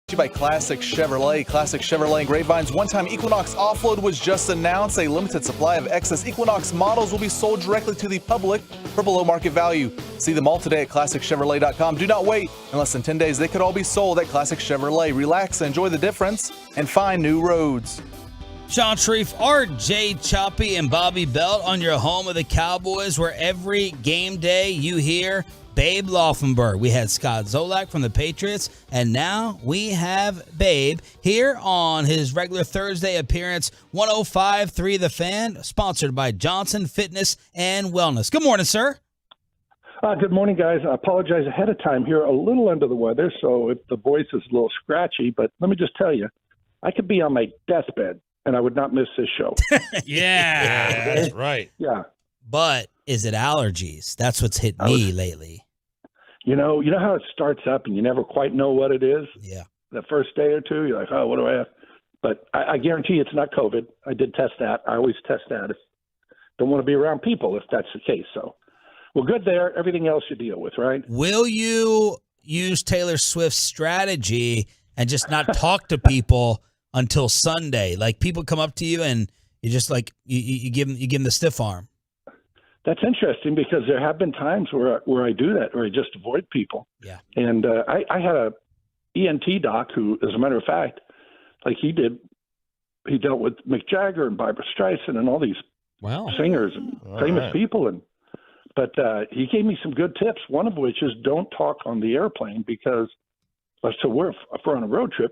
Speaker 5: To you by Classic Chevrolet. Classic Chevrolet and Grapevine's one-time Equinox offload was just announced. A limited supply of excess Equinox models will be sold directly to the public for below market value. See them all today at ClassicChevrolet.com. Do not wait. In less than 10 days, they could all be sold at Classic Chevrolet. Relax, enjoy the difference, and find new roads.
Speaker 3: Sean Sharif, RJ Choppy, and Bobby Belt on your home of the Cowboys, where every game day you hear Babe Laufenberg. We had Scott Zolak from the Patriots, and now we have Babe here on his regular Thursday appearance, 105.3 The Fan, sponsored by Johnson Fitness and Wellness. Good morning, sir.
Speaker 17: Good morning, guys. I apologize ahead of time here. A little under the weather, so if the voice is a little scratchy, but let me just tell you, I could be on my deathbed, and I would not miss this show.
Speaker 3: Yeah.
Speaker 4: That's right.
Speaker 17: Yeah.
Speaker 3: But is it allergies? That's what's hit me lately.
Speaker 17: You know how it starts up and you never quite know what it is?
Speaker 3: Yeah.
Speaker 17: The first day or two, you're like, oh, what do I have? But I guarantee it's not COVID. I did test that. I always test that. Don't want to be around people if that's the case. So we're good there. Everything else you deal with, right?
Speaker 3: Will you use Taylor Swift's strategy and just not talk to people until Sunday? Like, people come up to you and you just like you give them the stiff arm.
Speaker 17: That's interesting because there have been times where I do that, or I just avoid people.
Speaker 3: Yeah.
Speaker 17: And I had a ENT doc who, as a matter of fact, like he dealt with Mick Jagger and Barbra Streisand and all these singers and famous people. But he gave me some good tips, one of which is don't talk on the airplane because, so if we're on a road trip,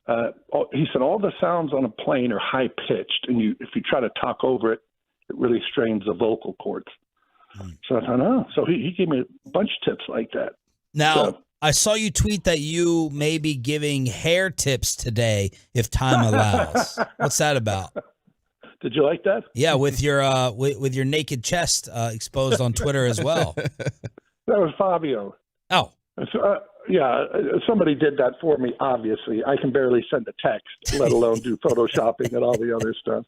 Speaker 17: he said all the sounds on a plane are high-pitched, and if you try to talk over it, it really strains the vocal cords. So I thought, oh. So he gave me a bunch of tips like that.
Speaker 3: Now, I saw you tweet that you may be giving hair tips today if time allows. What's that about?
Speaker 17: Did you like that?
Speaker 3: Yeah, with your with your naked chest exposed on Twitter as well.
Speaker 17: That was Fabio.
Speaker 3: Oh.
Speaker 17: So, yeah, somebody did that for me, obviously. I can barely send a text, let alone do photoshopping and all the other stuff.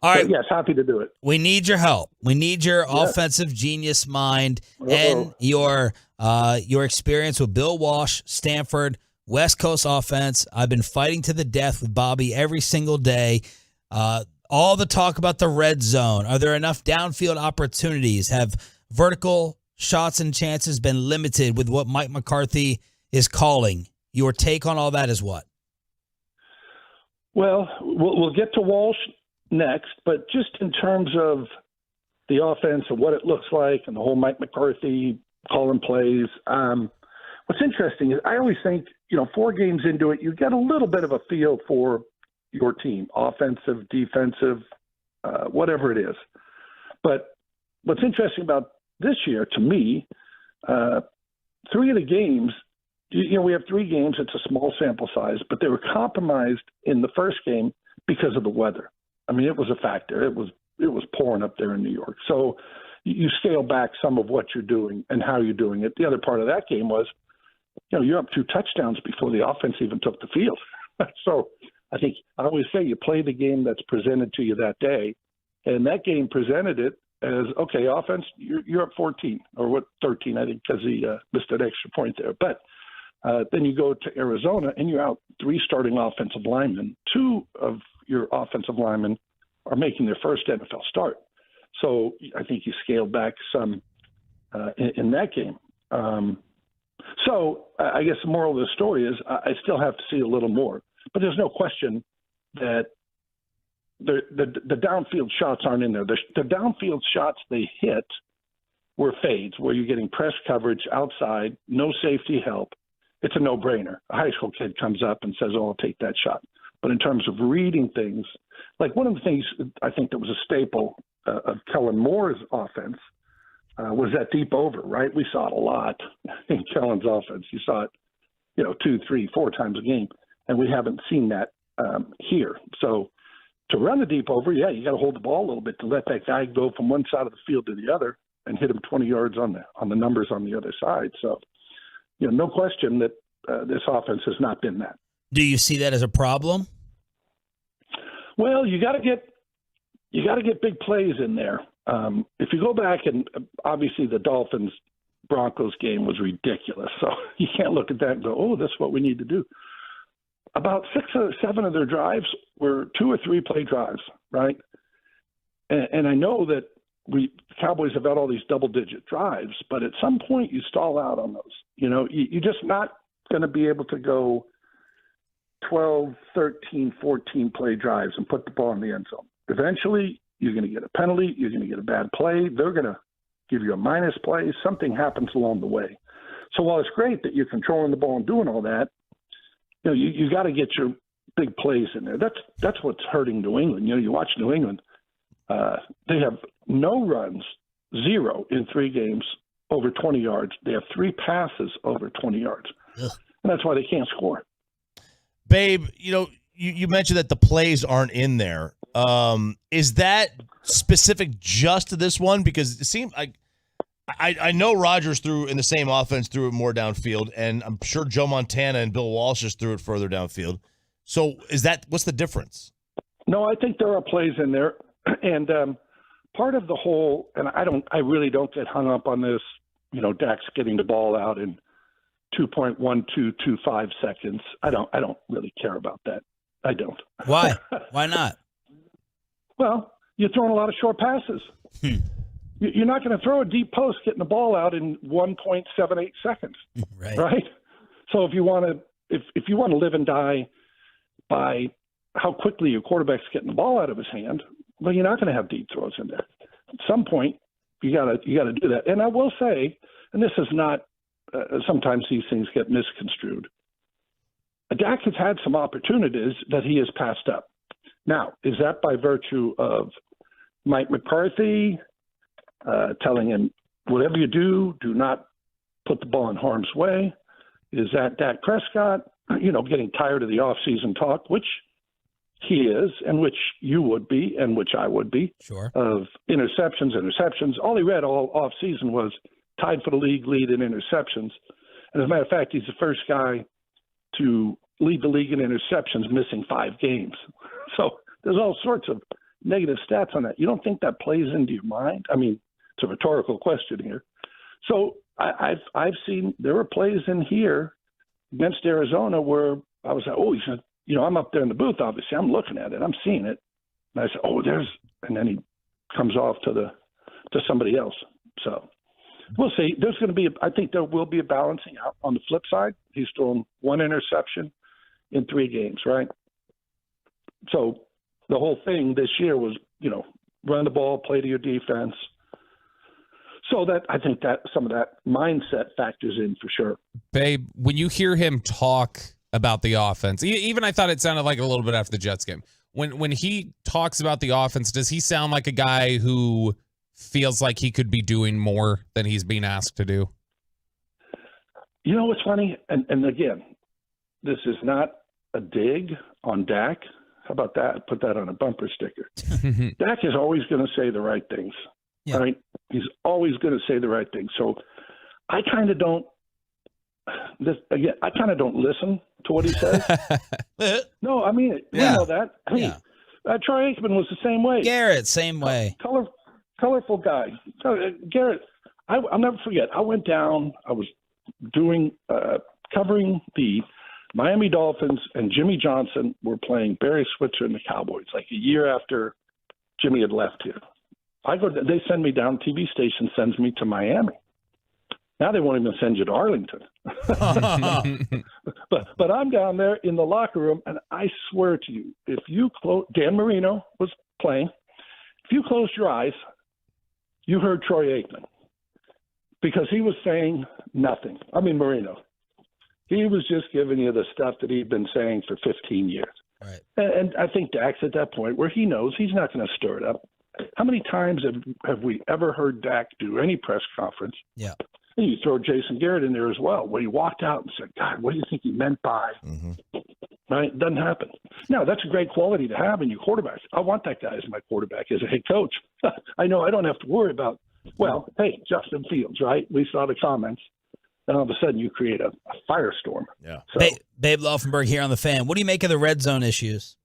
Speaker 3: All right.
Speaker 17: But yes, happy to do it.
Speaker 3: We need your help. We need your offensive genius mind and your experience with Bill Walsh, Stanford, West Coast offense. I've been fighting to the death with Bobby every single day. All the talk about the red zone. Are there enough downfield opportunities? Have vertical shots and chances been limited with what Mike McCarthy is calling? Your take on all that is what?
Speaker 17: Well, we'll get to Walsh next, but just in terms of the offense and what it looks like and the whole Mike McCarthy calling plays, what's interesting is I always think, 4 games into it, you get a little bit of a feel for your team, offensive, defensive, whatever it is. But what's interesting about this year, to me, 3 of the games, we have 3 games. It's a small sample size, but they were compromised in the first game because of the weather. I mean, it was a factor. It was pouring up there in New York. So you scale back some of what you're doing and how you're doing it. The other part of that game was, you're up 2 touchdowns before the offense even took the field. So I think I always say you play the game that's presented to you that day, and that game presented it as, okay, offense, you're up 14 or 13, I think, because he missed an extra point there. But then you go to Arizona and you're out 3 starting offensive linemen. 2 of your offensive linemen are making their first NFL start. So I think you scaled back some in that game. So I guess the moral of the story is I still have to see a little more. But there's no question that the downfield shots aren't in there. The downfield shots they hit were fades where you're getting press coverage outside, no safety help. It's a no-brainer. A high school kid comes up and says, oh, I'll take that shot. But in terms of reading things, like one of the things I think that was a staple of Kellen Moore's offense was that deep over, right? We saw it a lot in Kellen's offense. You saw it, 2, 3, 4 times a game, and we haven't seen that here. So to run the deep over, yeah, you got to hold the ball a little bit to let that guy go from one side of the field to the other and hit him 20 yards on the numbers on the other side. So, no question that this offense has not been that.
Speaker 3: Do you see that as a problem?
Speaker 17: Well, you got to get big plays in there. If you go back and obviously the Dolphins Broncos game was ridiculous. So you can't look at that and go, oh, that's what we need to do. About 6 or 7 of their drives were 2 or 3 play drives, right? And I know that the Cowboys have had all these double-digit drives, but at some point you stall out on those. You're just not going to be able to go 12, 13, 14 play drives and put the ball in the end zone. Eventually, you're going to get a penalty. You're going to get a bad play. They're going to give you a minus play. Something happens along the way. So while it's great that you're controlling the ball and doing all that, you got to get your big plays in there. That's what's hurting New England. You watch New England. They have no runs, 0 in 3 games over 20 yards. They have 3 passes over 20 yards. Ugh. And that's why they can't score.
Speaker 4: Babe, you mentioned that the plays aren't in there. Is that specific just to this one? Because it seemed like I know Rodgers threw in the same offense, threw it more downfield, and I'm sure Joe Montana and Bill Walsh just threw it further downfield. So what's the difference?
Speaker 17: No, I think there are plays in there. And part of the whole, and I really don't get hung up on this, Dak's getting the ball out in 2.1225 seconds. I don't really care about that. I don't.
Speaker 3: Why? Why not?
Speaker 17: Well, you're throwing a lot of short passes. You're not going to throw a deep post getting the ball out in 1.78 seconds. Right? So if you want to live and die by how quickly your quarterback's getting the ball out of his hand, well, you're not going to have deep throws in there. At some point, you got to do that. And I will say, and this is not. Sometimes these things get misconstrued. Dak has had some opportunities that he has passed up. Now, is that by virtue of Mike McCarthy telling him, whatever you do not put the ball in harm's way? Is that Dak Prescott, getting tired of the offseason talk, which he is, and which you would be, and which I would be,
Speaker 3: sure,
Speaker 17: of interceptions. All he read all offseason was tied for the league lead in interceptions. And as a matter of fact, he's the first guy to lead the league in interceptions, missing 5 games. So there's all sorts of negative stats on that. You don't think that plays into your mind? I mean, it's a rhetorical question here. So I've seen there were plays in here against Arizona where I was like, oh, he said, I'm up there in the booth, obviously. I'm looking at it. I'm seeing it. And I said, oh, and then he comes off to somebody else. So we'll see. I think there will be a balancing out. On the flip side, he's thrown 1 interception in 3 games, right? So the whole thing this year was, run the ball, play to your defense. So that I think that some of that mindset factors in for sure.
Speaker 10: Babe, when you hear him talk about the offense, even I thought it sounded like a little bit after the Jets game. When he talks about the offense, does he sound like a guy who feels like he could be doing more than he's being asked to do?
Speaker 17: You know what's funny? And again, this is not a dig on Dak. How about that? Put that on a bumper sticker. Dak is always going to say the right things. Yeah. Right? He's always going to say the right things. So I kind of don't. I kind of don't listen to what he says. No, I mean, we know that. Hey, Troy Aikman was the same way.
Speaker 3: Garrett, same way.
Speaker 17: Colorful guy. Garrett, I'll never forget. I went down. I was covering the Miami Dolphins, and Jimmy Johnson were playing Barry Switzer and the Cowboys, like a year after Jimmy had left here. They send me down. TV station sends me to Miami. Now they won't even send you to Arlington. But I'm down there in the locker room, and I swear to you, if you Dan Marino was playing. If you closed your eyes, you heard Troy Aikman because he was saying nothing. I mean, Marino. He was just giving you the stuff that he'd been saying for 15 years.
Speaker 3: Right.
Speaker 17: And I think Dak's at that point where he knows he's not going to stir it up. How many times have we ever heard Dak do any press conference?
Speaker 3: Yeah.
Speaker 17: And you throw Jason Garrett in there as well, where he walked out and said, God, what do you think he meant by? Right? It doesn't happen. Now, that's a great quality to have in your quarterback. I want that guy as my quarterback, as a head coach. I know I don't have to worry about, hey, Justin Fields, right? We saw the comments. Then all of a sudden you create a firestorm.
Speaker 4: Yeah.
Speaker 17: So,
Speaker 3: Babe Laufenberg here on The Fan. What do you make of the red zone issues?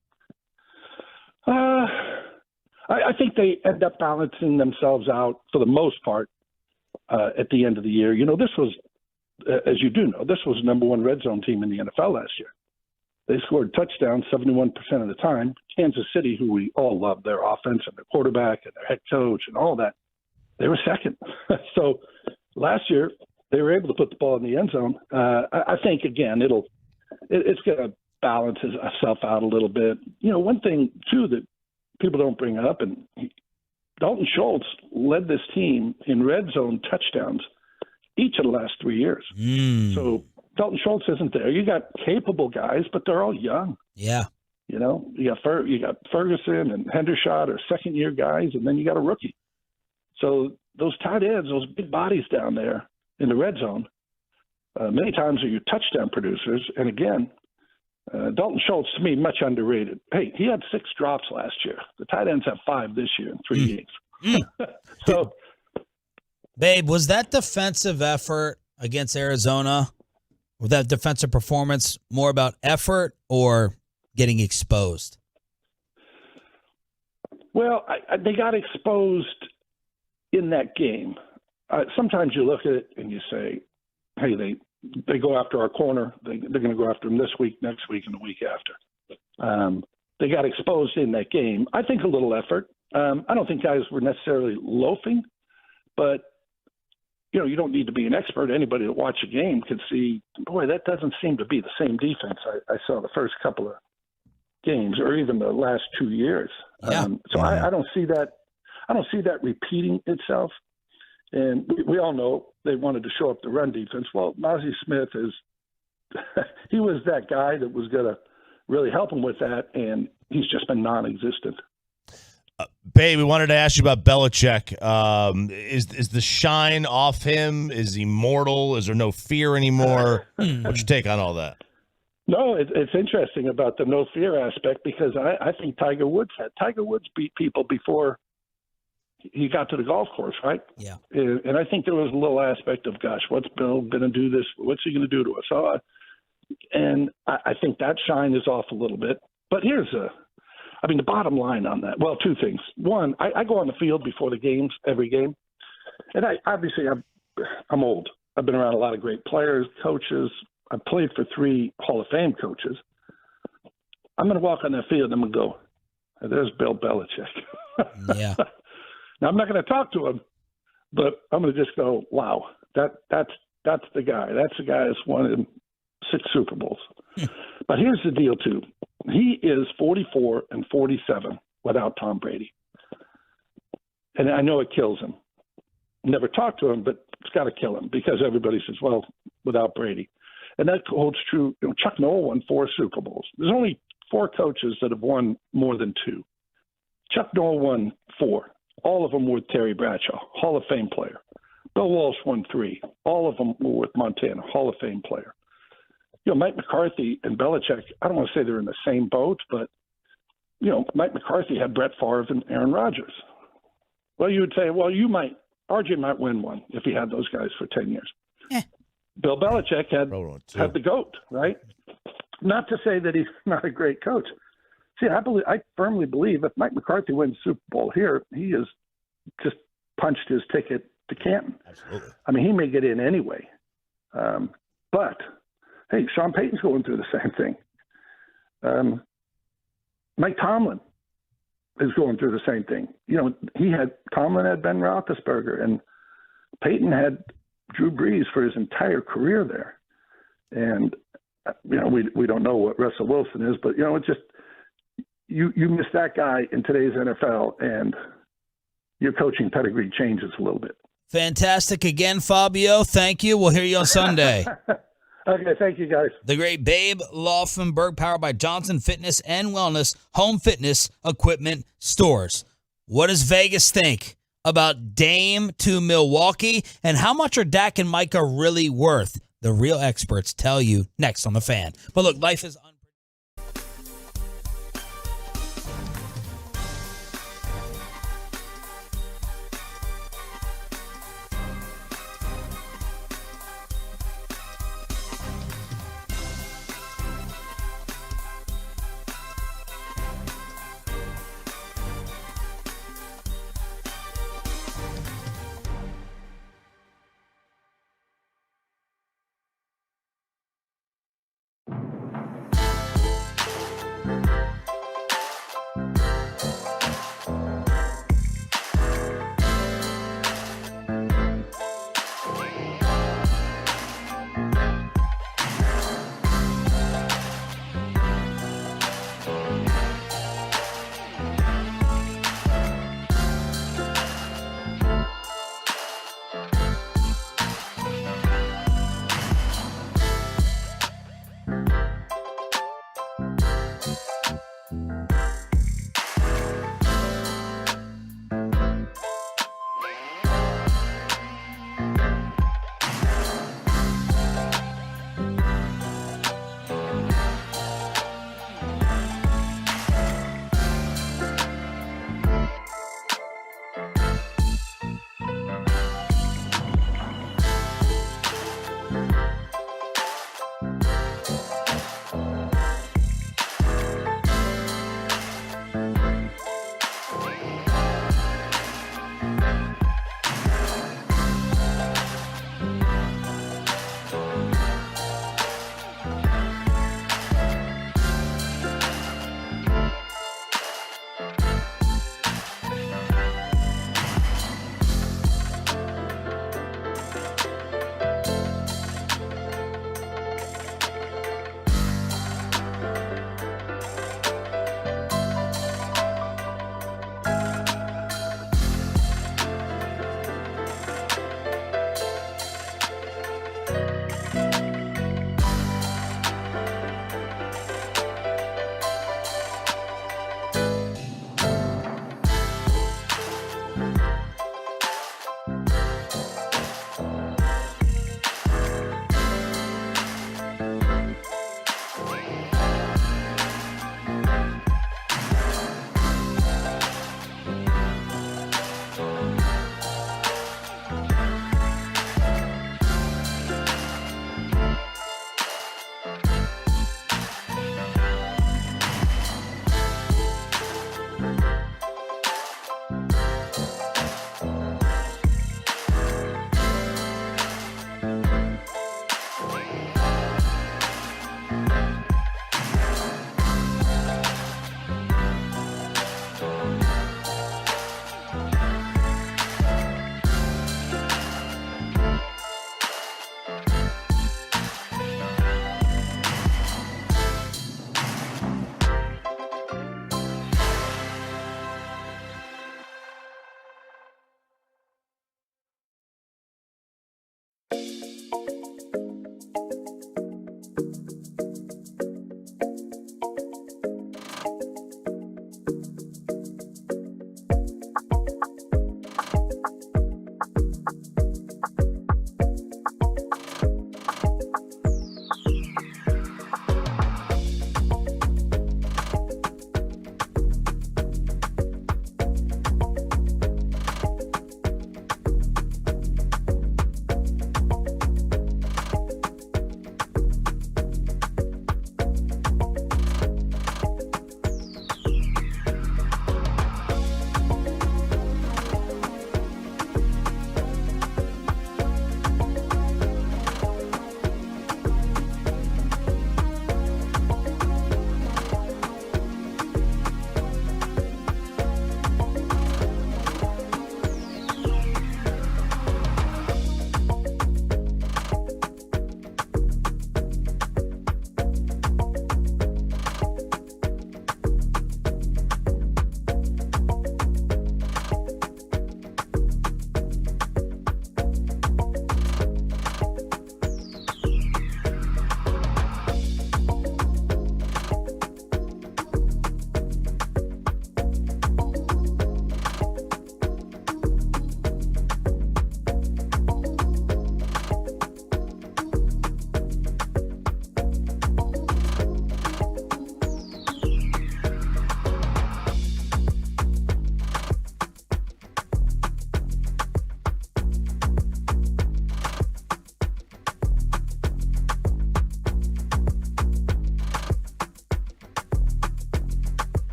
Speaker 17: I think they end up balancing themselves out for the most part. at the end of the year. This was, as you do know, this was the number one red zone team in the NFL last year. They scored touchdowns 71% of the time. Kansas City, who we all love, their offense and their quarterback and their head coach and all that, they were second. So last year, they were able to put the ball in the end zone. I think, again, it's going to balance itself out a little bit. One thing, too, that people don't bring up, and Dalton Schultz led this team in red zone touchdowns each of the last 3 years. So Dalton Schultz isn't there. You got capable guys, but they're all young.
Speaker 3: Yeah.
Speaker 17: You got Ferguson and Hendershot are second-year guys, and then you got a rookie. So those tight ends, those big bodies down there in the red zone, many times are your touchdown producers. And again, Dalton Schultz, to me, much underrated. Hey, he had 6 drops last year. The tight ends have 5 this year in 3 games. So,
Speaker 3: Babe, was that defensive effort against Arizona, was that defensive performance more about effort or getting exposed?
Speaker 17: Well, they got exposed in that game. Sometimes you look at it and you say, hey, they go after our corner. They're going to go after him this week, next week, and the week after. They got exposed in that game. I think a little effort. I don't think guys were necessarily loafing, but you don't need to be an expert. Anybody that watch a game could see, boy, that doesn't seem to be the same defense I saw the first couple of games or even the last 2 years.
Speaker 3: Yeah.
Speaker 17: I don't see that. I don't see that repeating itself. And we all know they wanted to show up the run defense. Well, Mozzie Smith he was that guy that was going to really help him with that, and he's just been non-existent.
Speaker 4: Babe, we wanted to ask you about Belichick. Is the shine off him? Is he mortal? Is there no fear anymore? What's your take on all that?
Speaker 17: No, it's interesting about the no fear aspect because I think Tiger Woods beat people before he got to the golf course, right?
Speaker 3: Yeah.
Speaker 17: And I think there was a little aspect of, gosh, what's Bill going to do this? What's he going to do to us? So, and I think that shine is off a little bit. But the bottom line on that, well, 2 things. One, I go on the field before the games, every game. And I'm old. I've been around a lot of great players, coaches. I've played for 3 Hall of Fame coaches. I'm going to walk on that field and I'm going to go, there's Bill Belichick.
Speaker 3: Yeah.
Speaker 17: Now, I'm not going to talk to him, but I'm going to just go, wow, that's the guy. That's the guy that's won 6 Super Bowls. But here's the deal, too. He is 44-47 without Tom Brady. And I know it kills him. Never talked to him, but it's got to kill him because everybody says, well, without Brady. And that holds true. Chuck Noll won 4 Super Bowls. There's only 4 coaches that have won more than 2. Chuck Noll won 4. All of them were with Terry Bradshaw, Hall of Fame player. Bill Walsh won 3. All of them were with Montana, Hall of Fame player. Mike McCarthy and Belichick, I don't want to say they're in the same boat, but, Mike McCarthy had Brett Favre and Aaron Rodgers. Well, you would say, well, RJ might win one if he had those guys for 10 years. Bill Belichick had the GOAT, right? Not to say that he's not a great coach. See, I firmly believe if Mike McCarthy wins the Super Bowl here, he has just punched his ticket to Canton.
Speaker 4: Absolutely.
Speaker 17: He may get in anyway. But, hey, Sean Payton's going through the same thing. Mike Tomlin is going through the same thing. Tomlin had Ben Roethlisberger, and Payton had Drew Brees for his entire career there. And, we don't know what Russell Wilson is, but, it's just, you miss that guy in today's NFL, and your coaching pedigree changes a little bit.
Speaker 3: Fantastic again, Fabio. Thank you. We'll hear you on Sunday.
Speaker 17: Okay, thank you, guys.
Speaker 3: The great Babe Laufenberg, powered by Johnson Fitness and Wellness Home Fitness Equipment Stores. What does Vegas think about Dame to Milwaukee, and how much are Dak and Micah really worth? The real experts tell you next on The Fan. But look, life is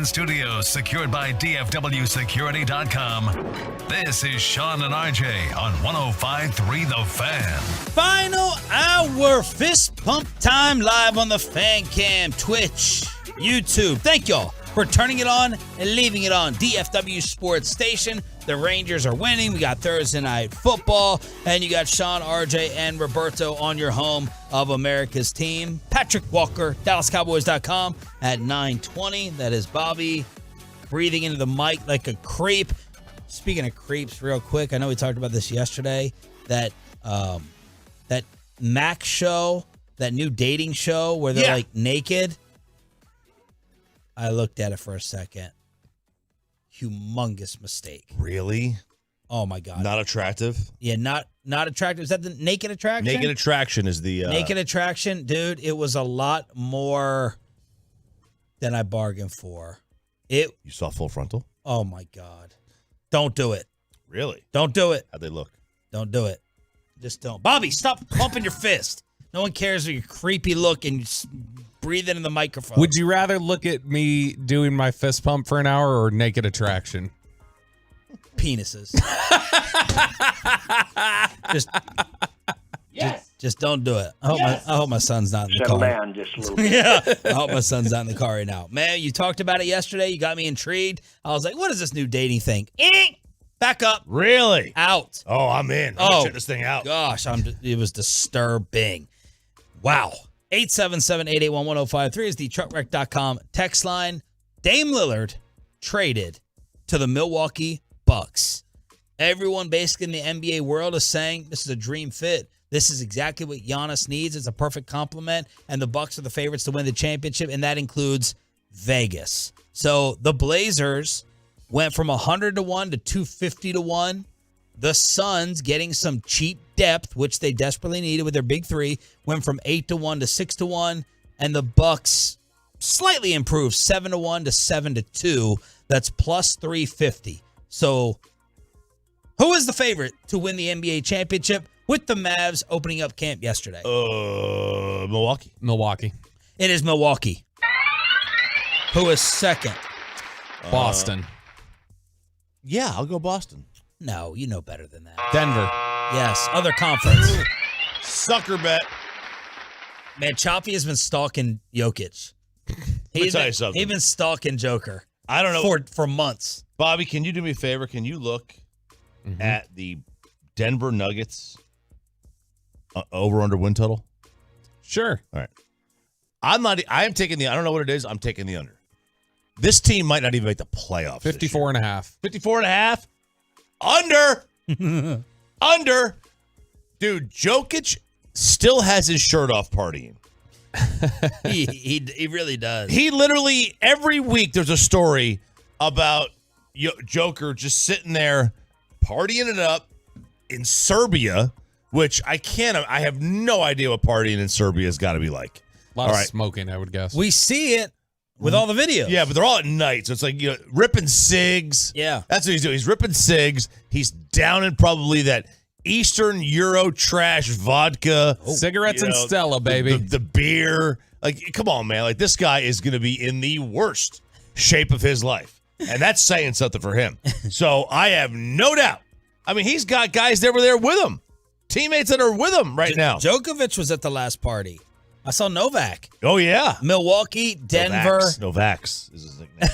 Speaker 1: studios secured by DFWsecurity.com. This is Sean and RJ on 105.3 The Fan.
Speaker 3: Final hour fist pump time live on the Fan Cam, Twitch, YouTube. Thank y'all for turning it on and leaving it on. DFW Sports Station. The Rangers are winning. We got Thursday Night Football. And you got Sean, RJ, and Roberto on your home of America's team. Patrick Walker, DallasCowboys.com at 9:20. That is Bobby breathing into the mic like a creep. Speaking of creeps, real quick, I know we talked about this yesterday. That Mac show, that new dating show where they're like naked. I looked at it for a second. Humongous mistake.
Speaker 4: Really?
Speaker 3: Oh my God.
Speaker 4: Not attractive?
Speaker 3: Yeah, not attractive. Is that the Naked Attraction?
Speaker 4: Naked Attraction is the
Speaker 3: Naked Attraction, dude. It was a lot more than I bargained for. You
Speaker 4: saw Full Frontal?
Speaker 3: Oh my God. Don't do it.
Speaker 4: Really?
Speaker 3: Don't do it.
Speaker 4: How'd they look?
Speaker 3: Don't do it. Just don't. Bobby, stop pumping your fist. No one cares what your creepy look and you breathe into the microphone.
Speaker 10: Would you rather look at me doing my fist pump for an hour or Naked Attraction?
Speaker 3: Penises. Just don't do it. I hope my son's not in the
Speaker 18: Settle
Speaker 3: car.
Speaker 18: down just a little bit.
Speaker 3: Yeah, I hope my son's not in the car right now. Man, you talked about it yesterday. You got me intrigued. I was like, what is this new dating thing? Back up.
Speaker 4: Really?
Speaker 3: Out.
Speaker 4: Oh, I'm in. I'm gonna check this thing out.
Speaker 3: Gosh, it was disturbing. Wow. 877-881-1053 is the truckwreck.com text line. Dame Lillard traded to the Milwaukee Bucks. Everyone basically in the NBA world is saying this is a dream fit. This is exactly what Giannis needs. It's a perfect complement, and the Bucks are the favorites to win the championship, and that includes Vegas. So the Blazers went from 100-1 to 250-1. The Suns, getting some cheap depth, which they desperately needed with their big three, went from 8-1 to 6-1, and the Bucks slightly improved 7-1 to 7-2. That's plus 350. So, who is the favorite to win the NBA championship with the Mavs opening up camp yesterday?
Speaker 4: Milwaukee.
Speaker 10: Milwaukee.
Speaker 3: It is Milwaukee. Who is second?
Speaker 10: Boston.
Speaker 4: Yeah, I'll go Boston.
Speaker 3: No, you know better than that.
Speaker 10: Denver.
Speaker 3: Yes, other conference.
Speaker 4: Sucker bet.
Speaker 3: Man, Choppy has been stalking Jokic.
Speaker 4: Let me tell you something.
Speaker 3: He's been stalking Joker.
Speaker 4: I don't know.
Speaker 3: For months.
Speaker 4: Bobby, can you do me a favor? Can you look at the Denver Nuggets over-under win total?
Speaker 10: Sure.
Speaker 4: All right. I am taking I don't know what it is. I'm taking the under. This team might not even make the playoffs.
Speaker 10: 54.5.
Speaker 4: 54.5? Under. Under. Dude, Jokic still has his shirt off partying.
Speaker 3: He really does.
Speaker 4: He literally, every week there's a story about Joker just sitting there partying it up in Serbia, which I have no idea what partying in Serbia has got to be like.
Speaker 10: A lot of smoking, I would guess.
Speaker 3: We see it with all the videos.
Speaker 4: Yeah, but they're all at night, so it's like ripping cigs.
Speaker 3: Yeah.
Speaker 4: That's what he's doing. He's ripping cigs. He's down in probably that Eastern Euro trash vodka.
Speaker 10: Cigarettes and Stella, baby.
Speaker 4: The beer. Like, come on, man. Like, this guy is going to be in the worst shape of his life. And that's saying something for him. So I have no doubt. I mean, he's got guys that were there with him. Teammates that are with him right now.
Speaker 3: Djokovic was at the last party. I saw Novak.
Speaker 4: Oh, yeah.
Speaker 3: Milwaukee, Denver.
Speaker 4: Novaks is his nickname.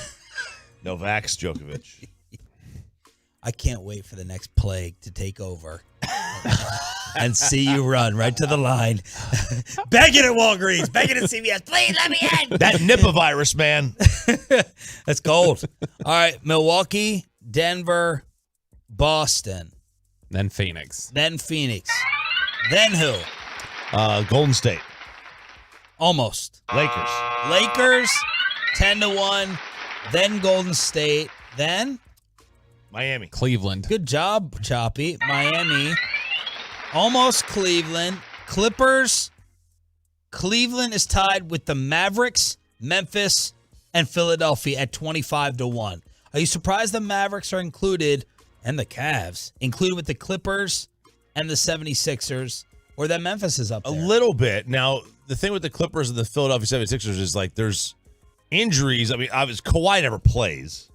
Speaker 4: Novaks Djokovic.
Speaker 3: I can't wait for the next plague to take over and see you run right to the line. Beg it at Walgreens. Beg it at CVS. Please let me in.
Speaker 4: That Nipah virus, man.
Speaker 3: That's gold. All right, Milwaukee, Denver, Boston.
Speaker 10: Then Phoenix.
Speaker 3: Then Phoenix. Then who?
Speaker 4: Golden State.
Speaker 3: Almost.
Speaker 4: Lakers.
Speaker 3: 10-1. Then Golden State. Then
Speaker 4: Miami.
Speaker 10: Cleveland.
Speaker 3: Good job, Choppy. Miami. Almost Cleveland. Clippers. Cleveland is tied with the Mavericks, Memphis, and Philadelphia at 25-1. Are you surprised the Mavericks are included, and the Cavs, included with the Clippers and the 76ers, or that Memphis is up there?
Speaker 4: A little bit. Now, the thing with the Clippers and the Philadelphia 76ers is like there's injuries, I mean, obviously Kawhi never plays.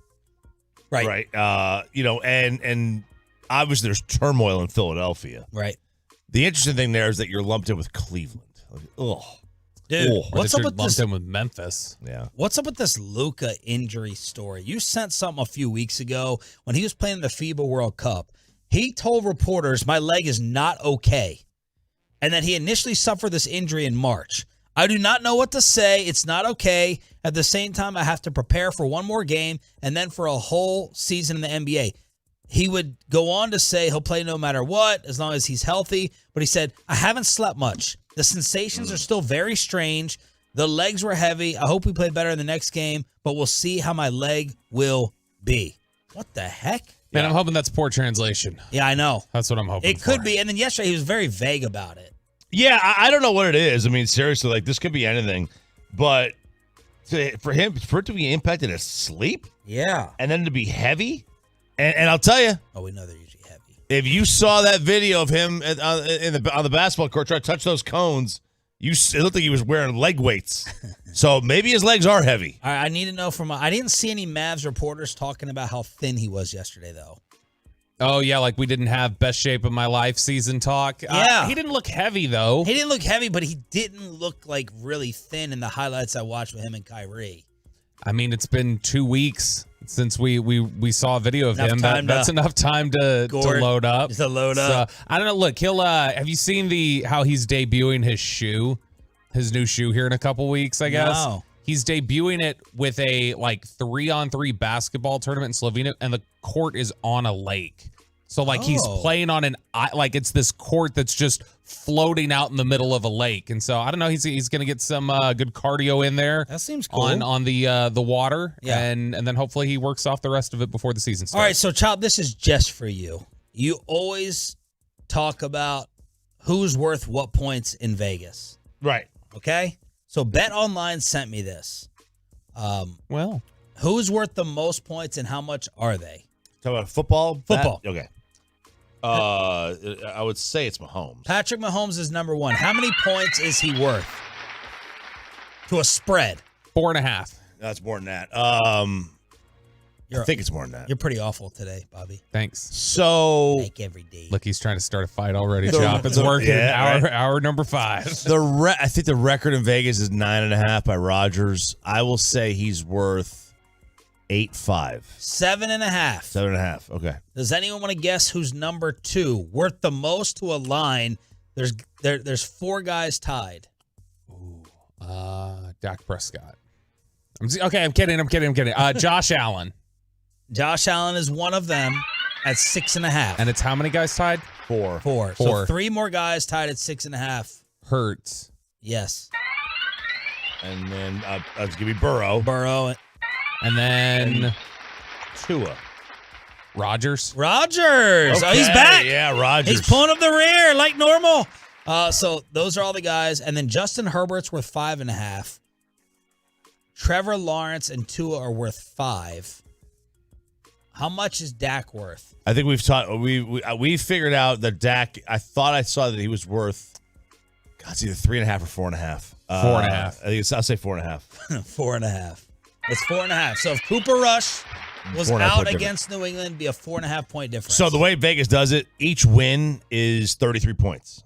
Speaker 3: Right.
Speaker 4: And obviously there's turmoil in Philadelphia.
Speaker 3: Right.
Speaker 4: The interesting thing there is that you're lumped in with Cleveland. Ugh.
Speaker 3: Dude, what's up with
Speaker 10: lumped
Speaker 3: this?
Speaker 10: in with Memphis?
Speaker 4: Yeah.
Speaker 3: What's up with this Luka injury story? You sent something a few weeks ago when he was playing in the FIBA World Cup. He told reporters, my leg is not okay. And then he initially suffered this injury in March. I do not know what to say. It's not okay. At the same time, I have to prepare for one more game and then for a whole season in the NBA. He would go on to say he'll play no matter what, as long as he's healthy. But he said, I haven't slept much. The sensations are still very strange. The legs were heavy. I hope we play better in the next game, but we'll see how my leg will be. What the heck?
Speaker 10: Man, I'm hoping that's poor translation.
Speaker 3: Yeah, I know.
Speaker 10: That's what I'm hoping
Speaker 3: It could be. And then yesterday he was very vague about it.
Speaker 4: Yeah, I don't know what it is. I mean, seriously, like this could be anything. But for it to be impacted as sleep,
Speaker 3: yeah,
Speaker 4: and then to be heavy, and I'll tell you,
Speaker 3: oh, we know they're usually heavy.
Speaker 4: If you saw that video of him on the basketball court trying to touch those cones, it looked like he was wearing leg weights. So maybe his legs are heavy.
Speaker 3: All right, I need to know I didn't see any Mavs reporters talking about how thin he was yesterday, though.
Speaker 10: Oh, yeah, like we didn't have best shape of my life season talk.
Speaker 3: Yeah.
Speaker 10: He didn't look heavy, though.
Speaker 3: He didn't look heavy, but he didn't look like really thin in the highlights I watched with him and Kyrie.
Speaker 10: I mean, it's been 2 weeks since we saw a video of him. That's enough time to load up.
Speaker 3: To load up.
Speaker 10: I don't know. Look, have you seen how he's debuting his new shoe here in a couple weeks, I guess?
Speaker 3: No.
Speaker 10: He's debuting it with a 3-on-3 basketball tournament in Slovenia, and the court is on a lake. So he's playing on it's this court that's just floating out in the middle of a lake. And so I don't know, he's going to get some good cardio in there.
Speaker 3: That seems cool.
Speaker 10: On the water.
Speaker 3: Yeah.
Speaker 10: And then hopefully he works off the rest of it before the season starts.
Speaker 3: All right, so Chop, this is just for you. You always talk about who's worth what points in Vegas.
Speaker 4: Right.
Speaker 3: Okay? So Bet Online sent me this. Who's worth the most points and how much are they?
Speaker 4: Talking about football?
Speaker 3: Football.
Speaker 4: Okay. I would say it's Mahomes.
Speaker 3: Patrick Mahomes is number one. How many points is he worth to a spread?
Speaker 10: 4.5.
Speaker 4: That's more than that. I think it's more than that.
Speaker 3: You're pretty awful today, Bobby.
Speaker 10: Thanks.
Speaker 4: So,
Speaker 3: like every day.
Speaker 10: Look, he's trying to start a fight already, Chop. It's working.
Speaker 4: Yeah,
Speaker 10: hour number 5.
Speaker 4: I think the record in Vegas is 9.5 by Rodgers. I will say he's worth 8.5.
Speaker 3: 7.5.
Speaker 4: 7.5. Okay.
Speaker 3: Does anyone want to guess who's number 2? Worth the most to a line. There's 4 guys tied.
Speaker 10: Dak Prescott. I'm kidding. Josh Allen.
Speaker 3: Josh Allen is one of them at 6.5.
Speaker 10: And it's how many guys tied?
Speaker 4: 4.
Speaker 3: 4. So 3 more guys tied at 6.5.
Speaker 10: Hurts.
Speaker 3: Yes.
Speaker 4: And then it's going to be Burrow.
Speaker 10: And then
Speaker 4: Tua.
Speaker 10: Rodgers.
Speaker 3: Okay. Oh, he's back.
Speaker 4: Yeah, Rodgers.
Speaker 3: He's pulling up the rear like normal. So those are all the guys. And then Justin Herbert's worth 5.5. Trevor Lawrence and Tua are worth 5. How much is Dak worth?
Speaker 4: I think we figured out that Dak, I thought I saw that he was worth, it's either 3.5 or 4.5.
Speaker 10: 4.5.
Speaker 4: I'll say 4.5.
Speaker 3: 4.5. It's 4.5. So if Cooper Rush was
Speaker 4: 4.5
Speaker 3: out
Speaker 4: point
Speaker 3: against New England, it'd be a 4.5 point difference.
Speaker 4: So the way Vegas does it, each win is 33 points,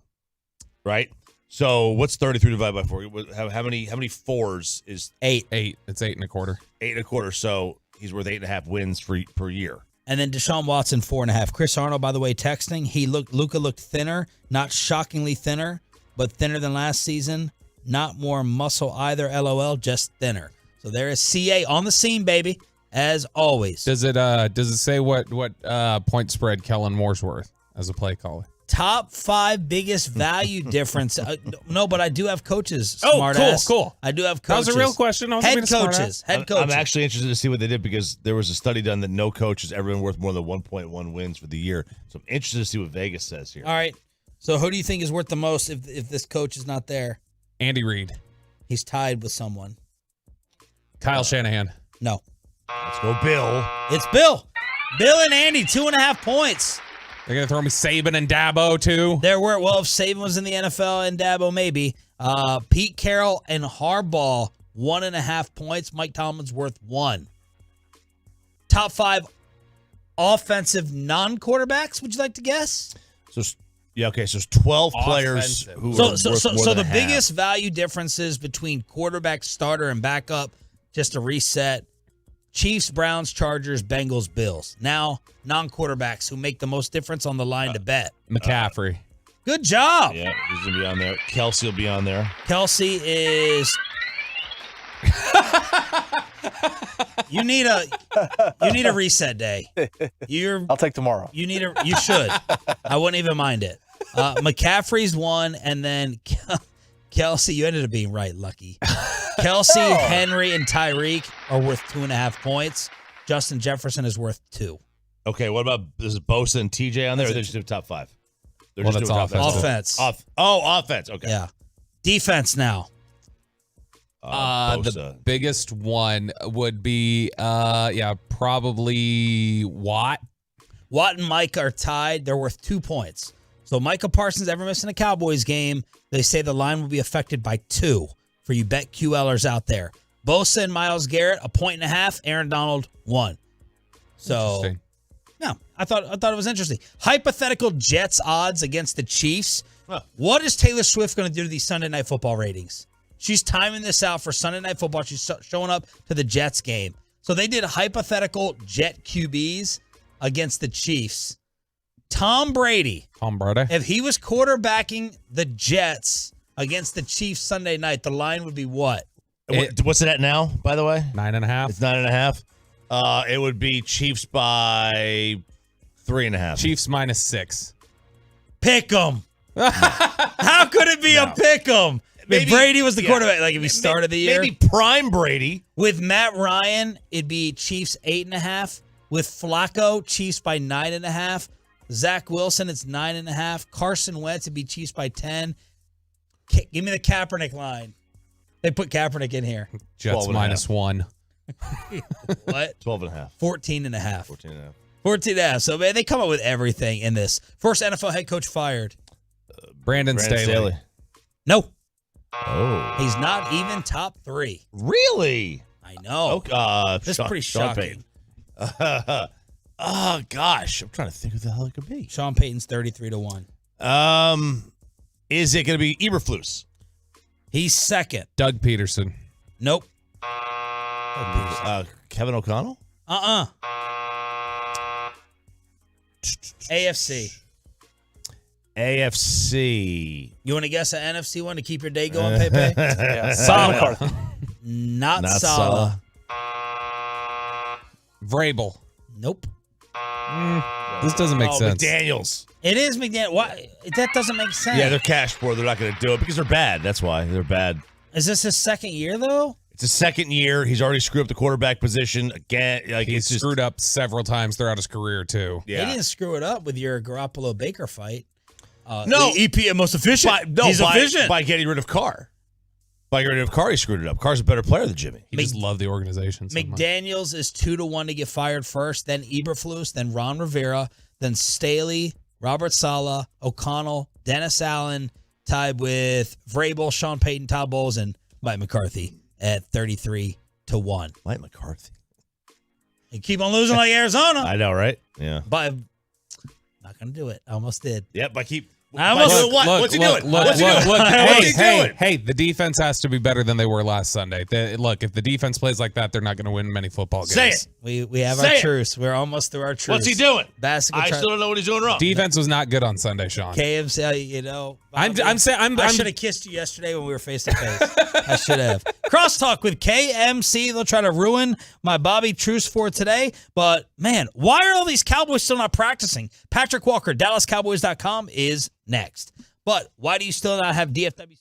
Speaker 4: right? So what's 33 divided by 4? How many fours is
Speaker 3: 8?
Speaker 10: 8. It's 8.25.
Speaker 4: 8.25. So he's worth 8.5 wins per year.
Speaker 3: And then Deshaun Watson 4.5. Chris Arnold, by the way, texting. Luka looked thinner, not shockingly thinner, but thinner than last season. Not more muscle either. LOL, just thinner. So there is CA on the scene, baby, as always.
Speaker 10: Does it say what point spread Kellen Moore's worth as a play caller?
Speaker 3: Top 5 biggest value difference. No, but I do have coaches.
Speaker 10: Oh,
Speaker 3: Smart
Speaker 10: cool.
Speaker 3: ass. I do have coaches.
Speaker 10: That was a real question.
Speaker 3: Head coaches.
Speaker 4: I'm actually interested to see what they did because there was a study done that no coach has ever been worth more than 1.1 wins for the year. So I'm interested to see what Vegas says here.
Speaker 3: All right. So who do you think is worth the most if this coach is not there?
Speaker 10: Andy Reid.
Speaker 3: He's tied with someone.
Speaker 10: Kyle Shanahan.
Speaker 3: No.
Speaker 4: Let's go, Bill.
Speaker 3: It's Bill. Bill and Andy, 2.5 points.
Speaker 10: They're going to throw me Saban and Dabo, too?
Speaker 3: There were, if Saban was in the NFL and Dabo, maybe. Pete Carroll and Harbaugh 1.5 points. Mike Tomlin's worth 1. Top 5 offensive non-quarterbacks, would you like to guess?
Speaker 4: So there's 12 players who are worth more
Speaker 3: So
Speaker 4: than
Speaker 3: the
Speaker 4: half.
Speaker 3: biggest value differences between quarterback, starter, and backup, just to reset, Chiefs, Browns, Chargers, Bengals, Bills. Now, non-quarterbacks who make the most difference on the line to bet.
Speaker 10: McCaffrey.
Speaker 3: Good job.
Speaker 4: Yeah, he's going to be on there. Kelsey will be on there.
Speaker 3: Kelsey is... You need a reset day.
Speaker 5: I'll take tomorrow.
Speaker 3: You should. I wouldn't even mind it. McCaffrey's 1, and then Kelsey, you ended up being right, lucky. Kelsey, Henry, and Tyreek are worth 2.5 points. Justin Jefferson is worth 2.
Speaker 4: Okay, what about is Bosa and TJ on there, or they're just doing top 5? They're
Speaker 10: Well,
Speaker 4: just
Speaker 10: that's
Speaker 4: doing top
Speaker 10: offense.
Speaker 4: five.
Speaker 3: Offense.
Speaker 4: Offense. Okay.
Speaker 3: Yeah. Defense now.
Speaker 10: The biggest one would be, probably Watt.
Speaker 3: Watt and Mike are tied. They're worth 2 points. So Micah Parsons ever missing a Cowboys game, they say the line will be affected by 2 for you bet QLers out there. Bosa and Myles Garrett, 1.5. Aaron Donald, 1. So, yeah, I thought it was interesting. Hypothetical Jets odds against the Chiefs. What is Taylor Swift going to do to these Sunday Night Football ratings? She's timing this out for Sunday Night Football. She's showing up to the Jets game. So they did hypothetical Jet QBs against the Chiefs. Tom Brady, if he was quarterbacking the Jets against the Chiefs Sunday night, the line would be what?
Speaker 4: What's it at now, by the way?
Speaker 10: 9.5.
Speaker 4: It's 9.5. It would be Chiefs by 3.5.
Speaker 10: Chiefs -6.
Speaker 3: Pick 'em. How could it be a pick 'em? If Brady was the quarterback, like if he started the year.
Speaker 4: Maybe prime Brady.
Speaker 3: With Matt Ryan, it'd be Chiefs 8.5. With Flacco, Chiefs by 9.5. Zach Wilson, it's 9.5. Carson Wentz, it'd be Chiefs by 10. Give me the Kaepernick line. They put Kaepernick in here.
Speaker 10: Jets -1.
Speaker 3: What?
Speaker 4: 12.5.
Speaker 3: 14.5.
Speaker 4: 14.5.
Speaker 3: 14.5. So, man, they come up with everything in this. First NFL head coach fired.
Speaker 10: Brandon Staley.
Speaker 3: No.
Speaker 4: Oh.
Speaker 3: He's not even top 3.
Speaker 4: Really?
Speaker 3: I know. This is pretty shocking.
Speaker 4: Oh, gosh. I'm trying to think who the hell it could be.
Speaker 3: Sean Payton's 33-1.
Speaker 4: Is it going to be Eberflus?
Speaker 3: He's second.
Speaker 10: Doug Peterson.
Speaker 3: Nope.
Speaker 4: Kevin O'Connell?
Speaker 3: AFC.
Speaker 4: AFC.
Speaker 3: You want to guess an NFC one to keep your day going, Pepe?
Speaker 5: Saleh.
Speaker 3: Not Saleh.
Speaker 10: Vrabel.
Speaker 3: Nope.
Speaker 10: This doesn't make sense.
Speaker 4: McDaniels.
Speaker 3: It is McDaniel. Why? That doesn't make sense.
Speaker 4: Yeah, they're cash poor. They're not going to do it because they're bad. That's why. They're bad.
Speaker 3: Is this his second year, though?
Speaker 4: It's his second year. He's already screwed up the quarterback position again. Like
Speaker 10: He's
Speaker 4: it's just,
Speaker 10: screwed up several times throughout his career, too.
Speaker 3: He didn't screw it up with your Garoppolo-Baker fight.
Speaker 4: No.
Speaker 3: The EPA most efficient. He's efficient.
Speaker 4: By getting rid of Carr. By getting rid of Carr, he screwed it up. Carr's a better player than Jimmy.
Speaker 10: He just loved the organization so much.
Speaker 3: McDaniels is 2-1 to get fired first, then Eberflus, then Ron Rivera, then Staley, Robert Saleh, O'Connell, Dennis Allen, tied with Vrabel, Sean Payton, Todd Bowles, and Mike McCarthy at 33-1.
Speaker 4: Mike McCarthy.
Speaker 3: You keep on losing like Arizona.
Speaker 4: I know, right? Yeah.
Speaker 3: But not going to do it. I almost did.
Speaker 4: Yep, I keep...
Speaker 3: What's he doing?
Speaker 10: Hey, the defense has to be better than they were last Sunday. If the defense plays like that, they're not going to win many football games.
Speaker 4: Say it.
Speaker 3: We have our truce. We're almost through our truce.
Speaker 4: What's he doing? I
Speaker 3: Still
Speaker 4: don't know what he's doing wrong.
Speaker 10: Defense was not good on Sunday, Sean.
Speaker 3: KMC,
Speaker 10: I
Speaker 3: should have kissed you yesterday when we were face to face. I should have. Crosstalk with KMC. They'll try to ruin my Bobby truce for today. But, man, why are all these Cowboys still not practicing? Patrick Walker, DallasCowboys.com is next. But why do you still not have DFW?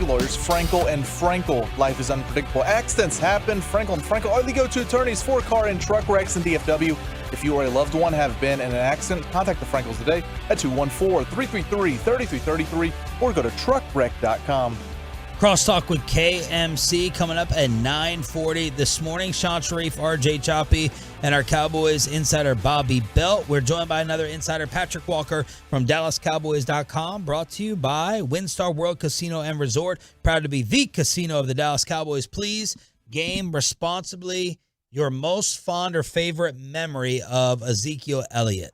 Speaker 5: lawyers, Frankel and Frankel. Life is unpredictable. Accidents happen. Frankel and Frankel are the go-to attorneys for car and truck wrecks in DFW. If you or a loved one have been in an accident, contact the Frankels today at 214-333-3333 or go to truckwreck.com.
Speaker 3: Crosstalk with KMC coming up at 9:40 this morning. Sean Sharif, RJ Choppy, and our Cowboys insider Bobby Belt. We're joined by another insider, Patrick Walker from DallasCowboys.com, brought to you by WinStar World Casino and Resort. Proud to be the casino of the Dallas Cowboys. Please game responsibly. Your most fond or favorite memory of Ezekiel Elliott?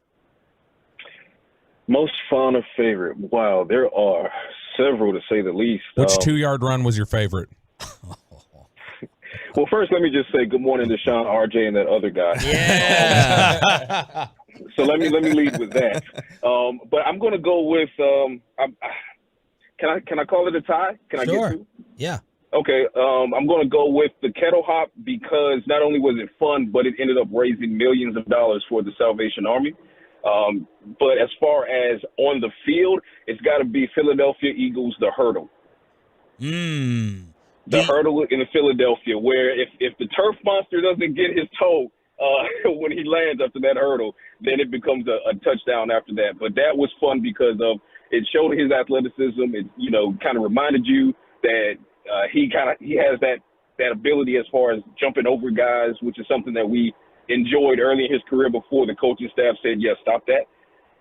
Speaker 18: Most fond or favorite? Wow, there are several to say the least.
Speaker 10: Which 2-yard run was your favorite?
Speaker 18: Well, first, let me just say good morning to Sean, RJ, and that other guy.
Speaker 3: Yeah.
Speaker 18: So let me lead with that. But I'm going to go with. Can I call it a tie? Can I
Speaker 3: Sure.
Speaker 18: get to?
Speaker 3: Yeah.
Speaker 18: Okay. I'm going to go with the kettle hop because not only was it fun, but it ended up raising millions of dollars for the Salvation Army. But as far as on the field, it's got to be Philadelphia Eagles, the hurdle. The hurdle in Philadelphia, where if the turf monster doesn't get his toe when he lands after that hurdle, then it becomes a touchdown after that. But that was fun because of it showed his athleticism. It kind of reminded you that he has that ability as far as jumping over guys, which is something that we enjoyed early in his career before the coaching staff said, yeah, stop that.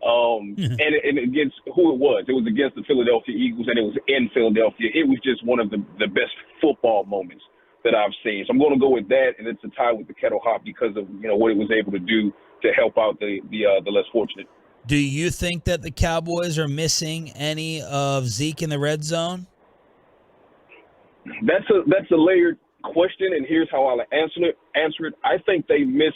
Speaker 18: And against who it was against the Philadelphia Eagles, and it was in Philadelphia. It was just one of the best football moments that I've seen. So I'm going to go with that, and it's a tie with the kettle hop because of what it was able to do to help out the less fortunate.
Speaker 3: Do you think that the Cowboys are missing any of Zeke in the red zone?
Speaker 18: That's a layered question, and here's how I'll answer it. I think they miss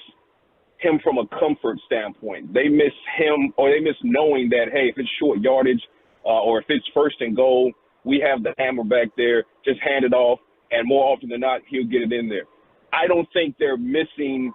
Speaker 18: him from a comfort standpoint. They miss him, or they miss knowing that, hey, if it's short yardage or if it's first and goal, we have the hammer back there, just hand it off, and more often than not, he'll get it in there. I don't think they're missing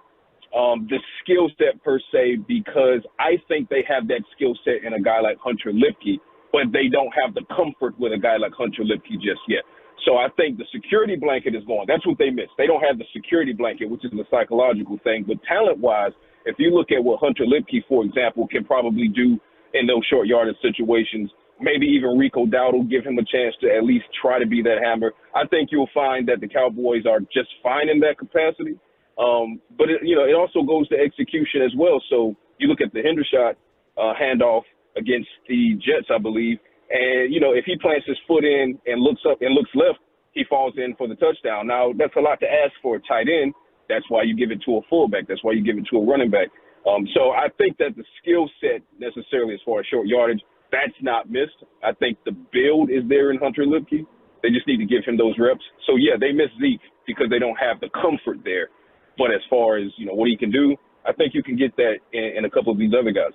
Speaker 18: the skill set per se, because I think they have that skill set in a guy like Hunter Lipke, but they don't have the comfort with a guy like Hunter Lipke just yet. So I think the security blanket is gone. That's what they miss. They don't have the security blanket, which is a psychological thing. But talent-wise, if you look at what Hunter Lipke, for example, can probably do in those short yardage situations, maybe even Rico Dowdle, give him a chance to at least try to be that hammer. I think you'll find that the Cowboys are just fine in that capacity. But it also goes to execution as well. So you look at the Hendershot handoff against the Jets, I believe. And, if he plants his foot in and looks up and looks left, he falls in for the touchdown. Now, that's a lot to ask for a tight end. That's why you give it to a fullback. That's why you give it to a running back. So I think that the skill set necessarily as far as short yardage, that's not missed. I think the build is there in Hunter Lipke. They just need to give him those reps. So, yeah, they miss Zeke because they don't have the comfort there. But as far as, what he can do, I think you can get that in a couple of these other guys.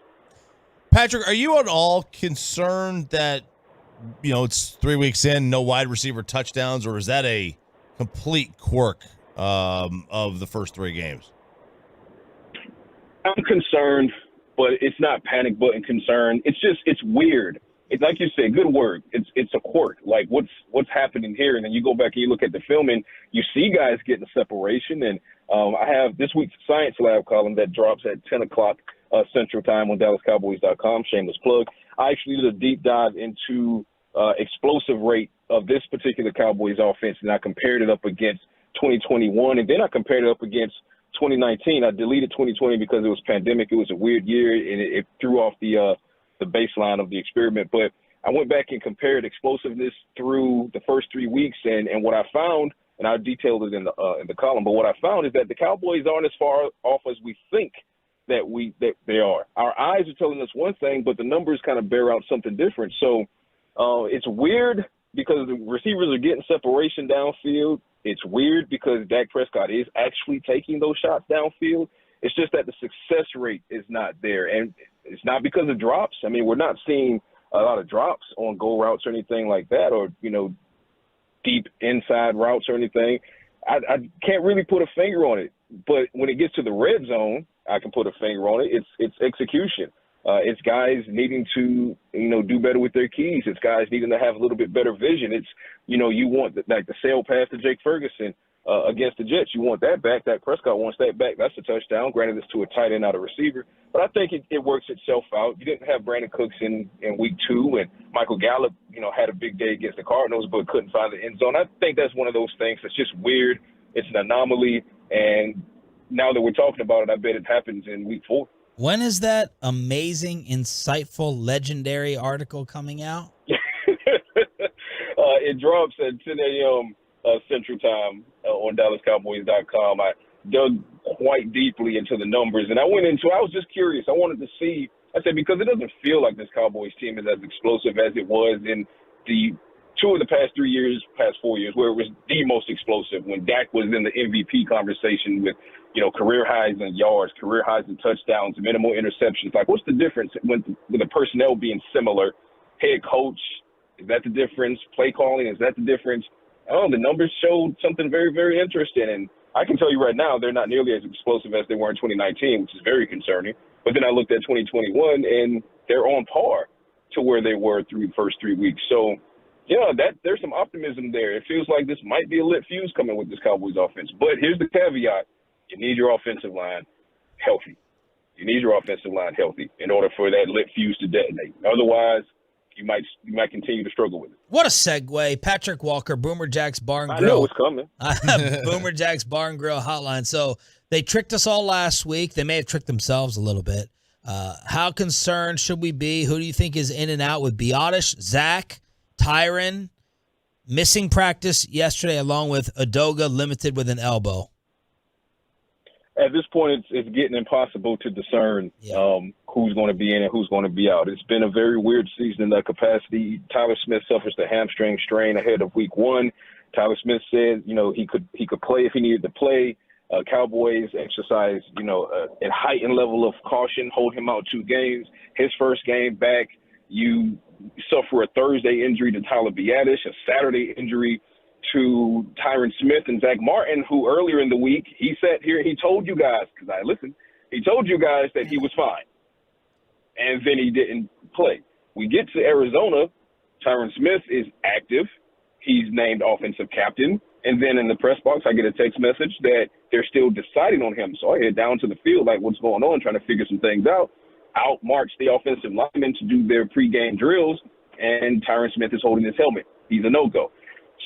Speaker 4: Patrick, are you at all concerned that, it's 3 weeks in, no wide receiver touchdowns, or is that a complete quirk of the first 3 games?
Speaker 18: I'm concerned, but it's not panic button concern. It's weird. It's like you said, good word. It's a quirk. Like what's happening here, and then you go back and you look at the film, and you see guys getting separation. And I have this week's Science Lab column that drops at 10 o'clock Central Time on DallasCowboys.com. Shameless plug. I actually did a deep dive into explosive rate of this particular Cowboys offense, and I compared it up against 2021, and then I compared it up against 2019. I deleted 2020 because it was pandemic. It was a weird year, and it threw off the baseline of the experiment. But I went back and compared explosiveness through the first 3 weeks, and what I found, and I detailed it in the column, but what I found is that the Cowboys aren't as far off as we think that they are. Our eyes are telling us one thing, but the numbers kind of bear out something different. So it's weird because the receivers are getting separation downfield. It's weird because Dak Prescott is actually taking those shots downfield. It's just that the success rate is not there. And it's not because of drops. I mean, we're not seeing a lot of drops on goal routes or anything like that, or, deep inside routes or anything. I can't really put a finger on it. But when it gets to the red zone, I can put a finger on it. It's execution. It's guys needing to, do better with their keys. It's guys needing to have a little bit better vision. It's, you want the sail pass to Jake Ferguson against the Jets. You want that back. Dak Prescott wants that back. That's a touchdown. Granted, it's to a tight end, not a receiver. But I think it works itself out. You didn't have Brandon Cooks in week 2, and Michael Gallup, had a big day against the Cardinals, but couldn't find the end zone. I think that's one of those things that's just weird. It's an anomaly. And now that we're talking about it, I bet it happens in week 4.
Speaker 3: When is that amazing, insightful, legendary article coming out?
Speaker 18: It drops at 10 a.m. Central Time on DallasCowboys.com. I dug quite deeply into the numbers, and I was just curious. I wanted to see, because it doesn't feel like this Cowboys team is as explosive as it was in the 2 of the past 4 years, where it was the most explosive, when Dak was in the MVP conversation with, career highs in yards, career highs in touchdowns, minimal interceptions. Like, what's the difference with the personnel being similar? Head coach, is that the difference? Play calling, is that the difference? The numbers showed something very, very interesting. And I can tell you right now, they're not nearly as explosive as they were in 2019, which is very concerning. But then I looked at 2021, and they're on par to where they were through the first 3 weeks. So, there's some optimism there. It feels like this might be a lit fuse coming with this Cowboys offense. But here's the caveat. You need your offensive line healthy. You need your offensive line healthy in order for that lit fuse to detonate. Otherwise, you might continue to struggle with it.
Speaker 3: What a segue. Patrick Walker, Boomer Jack's Bar and
Speaker 18: I
Speaker 3: Grill.
Speaker 18: know it's coming.
Speaker 3: Boomer Jack's Bar and Grill hotline. So they tricked us all last week. They may have tricked themselves a little bit. How concerned should we be? Who do you think is in and out with Biotish, Zach, Tyron, missing practice yesterday, along with Adoga limited with an elbow?
Speaker 18: At this point, it's getting impossible to discern who's going to be in and who's going to be out. It's been a very weird season in that capacity. Tyler Smith suffers the hamstring strain ahead of week 1. Tyler Smith said, he could play if he needed to play. Cowboys exercise, a heightened level of caution, hold him out 2 games. His first game back, you suffer a Thursday injury to Tyler Biotish, a Saturday injury to Tyron Smith and Zach Martin, who earlier in the week, he sat here, he told you guys, because I listened, he told you guys that he was fine. And then he didn't play. We get to Arizona, Tyron Smith is active. He's named offensive captain. And then in the press box, I get a text message that they're still deciding on him. So I head down to the field, like, what's going on, trying to figure some things out. Out march the offensive linemen to do their pregame drills, and Tyron Smith is holding his helmet. He's a no-go.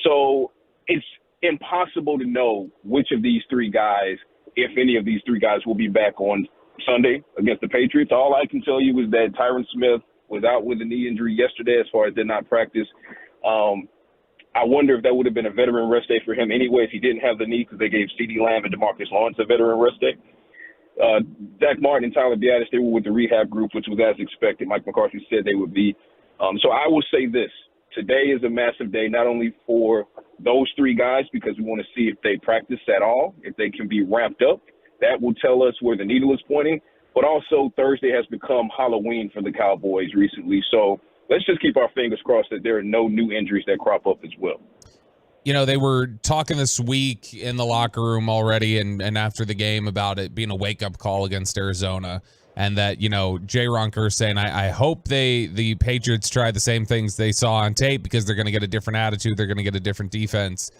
Speaker 18: So it's impossible to know which of these 3 guys, if any of these 3 guys, will be back on Sunday against the Patriots. All I can tell you is that Tyron Smith was out with a knee injury yesterday as far as did not practice. I wonder if that would have been a veteran rest day for him anyway if he didn't have the knee, because they gave CeeDee Lamb and DeMarcus Lawrence a veteran rest day. Zach Martin and Tyler Biotish, they were with the rehab group, which was as expected. Mike McCarthy said they would be. So I will say this. Today is a massive day, not only for those 3 guys, because we want to see if they practice at all, if they can be ramped up. That will tell us where the needle is pointing. But also Thursday has become Halloween for the Cowboys recently. So let's just keep our fingers crossed that there are no new injuries that crop up as well.
Speaker 10: They were talking this week in the locker room already and after the game about it being a wake-up call against Arizona. And that, Jay Ronker saying, I hope the Patriots try the same things they saw on tape, because they're going to get a different attitude. They're going to get a different defense.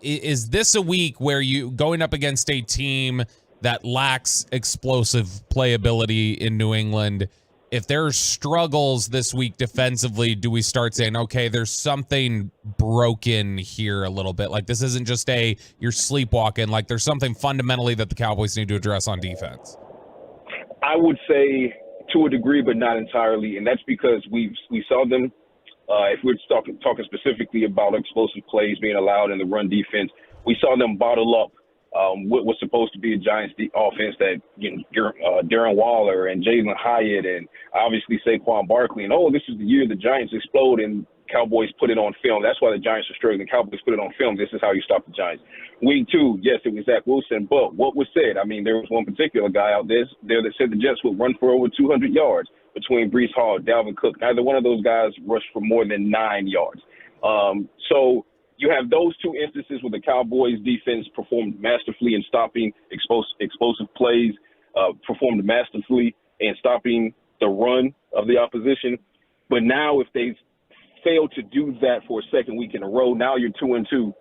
Speaker 10: Is this a week where you going up against a team that lacks explosive playability in New England? If there are struggles this week defensively, do we start saying, okay, there's something broken here a little bit? Like, this isn't just you're sleepwalking. Like, there's something fundamentally that the Cowboys need to address on defense.
Speaker 18: I would say to a degree, but not entirely, and that's because we saw them. If we're talking specifically about explosive plays being allowed in the run defense, we saw them bottle up what was supposed to be a Giants offense that Darren Waller and Jalen Hyatt and obviously Saquon Barkley, and this is the year the Giants explode, and Cowboys put it on film. That's why the Giants are struggling. The Cowboys put it on film. This is how you stop the Giants. Week 2, yes, it was Zach Wilson, but what was said? I mean, there was one particular guy out there that said the Jets would run for over 200 yards between Breece Hall, Dalvin Cook. Neither one of those guys rushed for more than 9 yards. So you have those 2 instances where the Cowboys defense performed masterfully in stopping explosive plays, performed masterfully and stopping the run of the opposition. But now if they fail to do that for a second week in a row, now you're 2-2,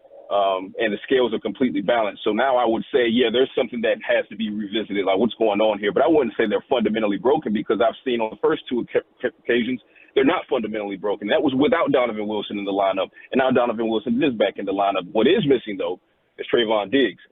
Speaker 18: and the scales are completely balanced. So now I would say, yeah, there's something that has to be revisited, like what's going on here. But I wouldn't say they're fundamentally broken, because I've seen on the first two occasions they're not fundamentally broken. That was without Donovan Wilson in the lineup, and now Donovan Wilson is back in the lineup. What is missing, though, is Trayvon Diggs.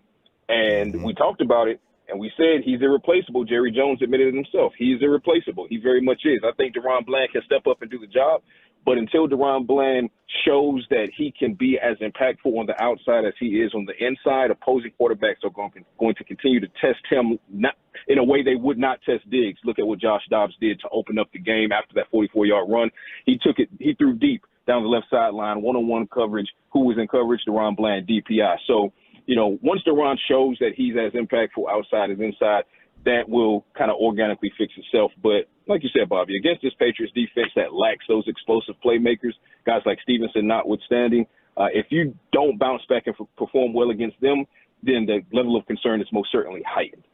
Speaker 18: And we talked about it, and we said he's irreplaceable. Jerry Jones admitted it himself. He's irreplaceable. He very much is. I think DaRon Bland can step up and do the job, but until DaRon Bland shows that he can be as impactful on the outside as he is on the inside, opposing quarterbacks are going to continue to test him not in a way they would not test Diggs. Look at what Josh Dobbs did to open up the game after that 44-yard run. He threw deep down the left sideline, one-on-one coverage. Who was in coverage? DaRon Bland, DPI. So, once DaRon shows that he's as impactful outside as inside, that will kind of organically fix itself. But like you said, Bobby, against this Patriots defense that lacks those explosive playmakers, guys like Stevenson notwithstanding, if you don't bounce back and perform well against them, then the level of concern is most certainly heightened.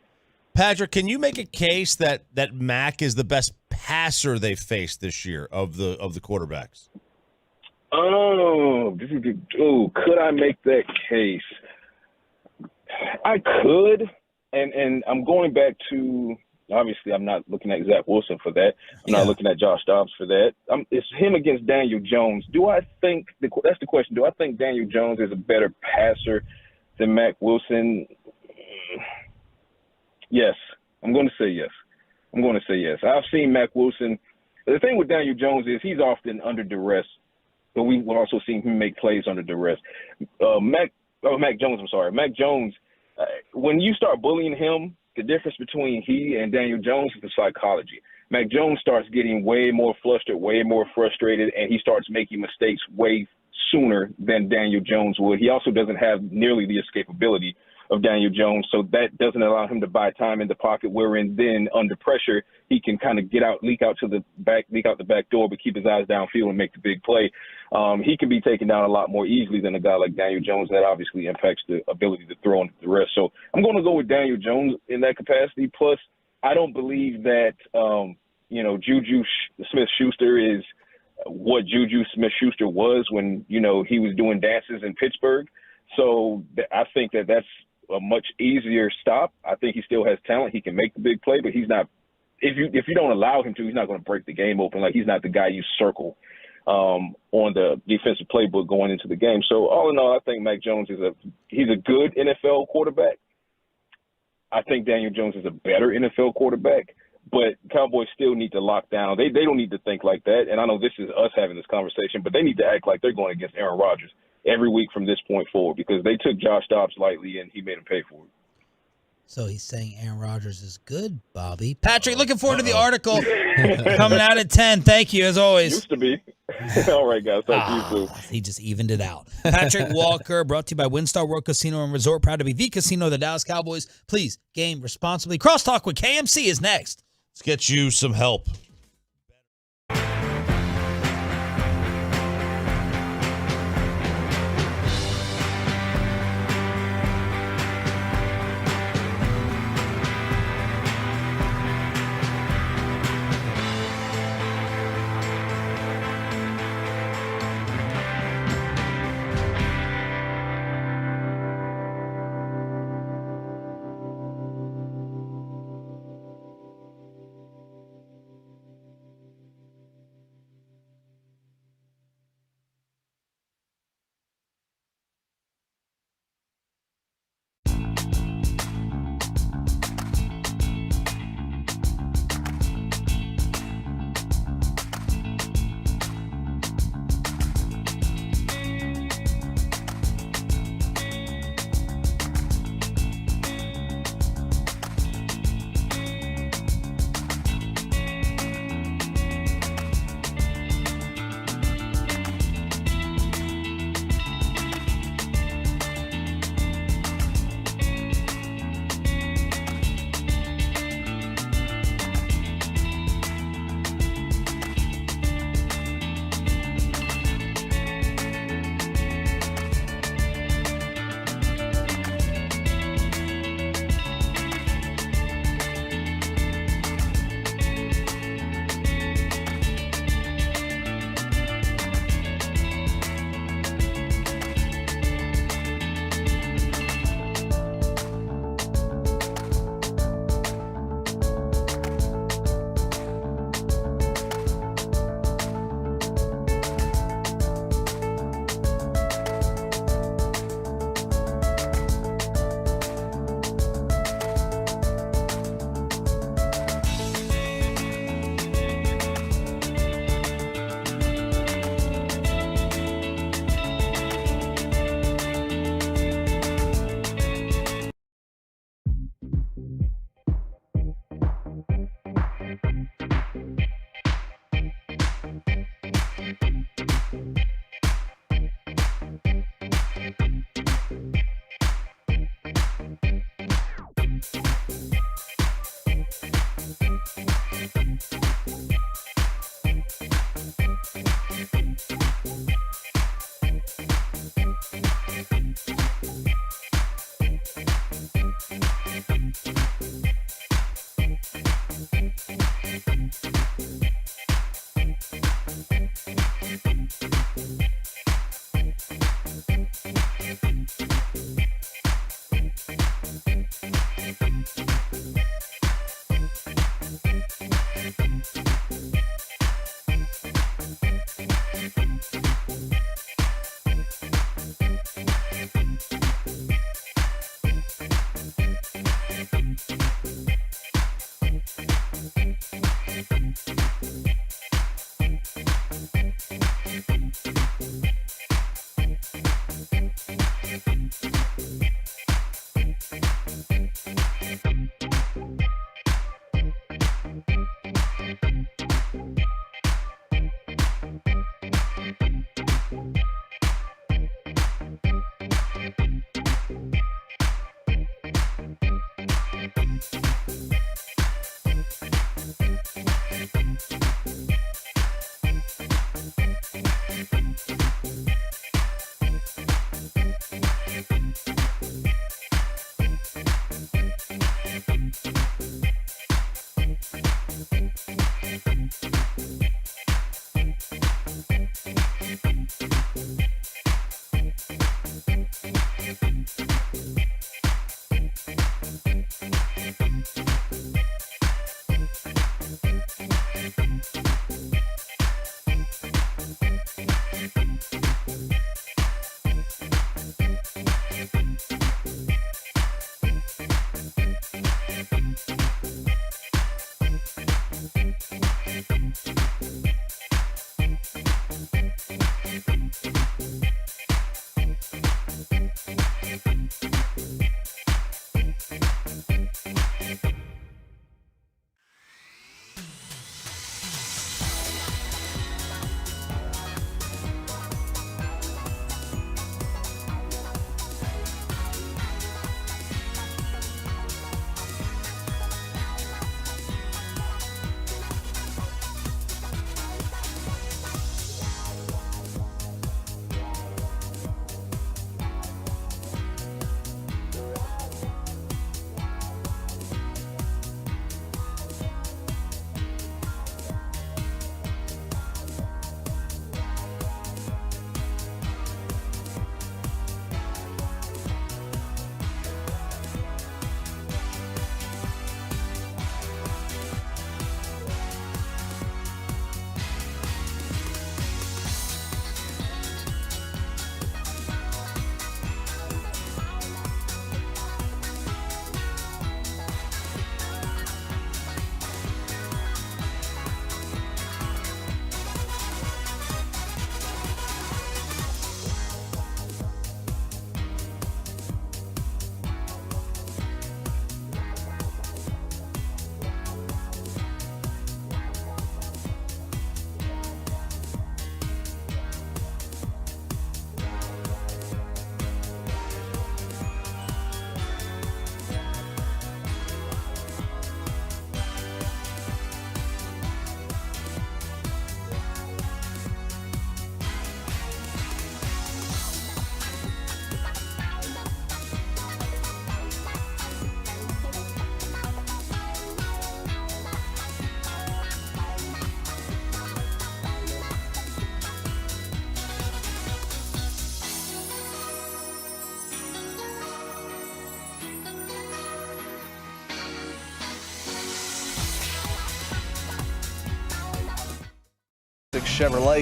Speaker 4: Patrick, can you make a case that Mac is the best passer they've faced this year of the quarterbacks?
Speaker 18: Could I make that case? I could, and I'm going back to, obviously I'm not looking at Zach Wilson for that. I'm not looking at Josh Dobbs for that. It's him against Daniel Jones. That's the question. Do I think Daniel Jones is a better passer than Mac Wilson? Yes. I'm going to say yes. I've seen Mac Wilson. The thing with Daniel Jones is he's often under duress, but we've also seen him make plays under duress. Mac Jones, when you start bullying him, the difference between he and Daniel Jones is the psychology. Mac Jones starts getting way more flustered, way more frustrated, and he starts making mistakes way sooner than Daniel Jones would. He also doesn't have nearly the escapability of Daniel Jones, so that doesn't allow him to buy time in the pocket, wherein then under pressure he can kind of leak out the back door, but keep his eyes downfield and make the big play. He can be taken down a lot more easily than a guy like Daniel Jones. That obviously impacts the ability to throw under the rest. So I'm going to go with Daniel Jones in that capacity. Plus, I don't believe that Juju Smith-Schuster is what Juju Smith-Schuster was when he was doing dances in Pittsburgh. So I think that's a much easier stop. I think he still has talent. He can make the big play, but he's not. If you don't allow him to, he's not going to break the game open. Like, he's not the guy you circle on the defensive playbook going into the game. So all in all, I think Mac Jones he's a good NFL quarterback. I think Daniel Jones is a better NFL quarterback, but Cowboys still need to lock down. They don't need to think like that. And I know this is us having this conversation, but they need to act like they're going against Aaron Rodgers every week from this point forward, because they took Josh Dobbs lightly and he made him pay for it.
Speaker 3: So he's saying Aaron Rodgers is good, Bobby. Patrick, looking forward to the article coming out at 10. Thank you, as always.
Speaker 18: Used to be. All right, guys. Thank you, too.
Speaker 3: He just evened it out. Patrick Walker, brought to you by WinStar World Casino and Resort. Proud to be the casino of the Dallas Cowboys. Please, game responsibly. Crosstalk with KMC is next.
Speaker 4: Let's get you some help.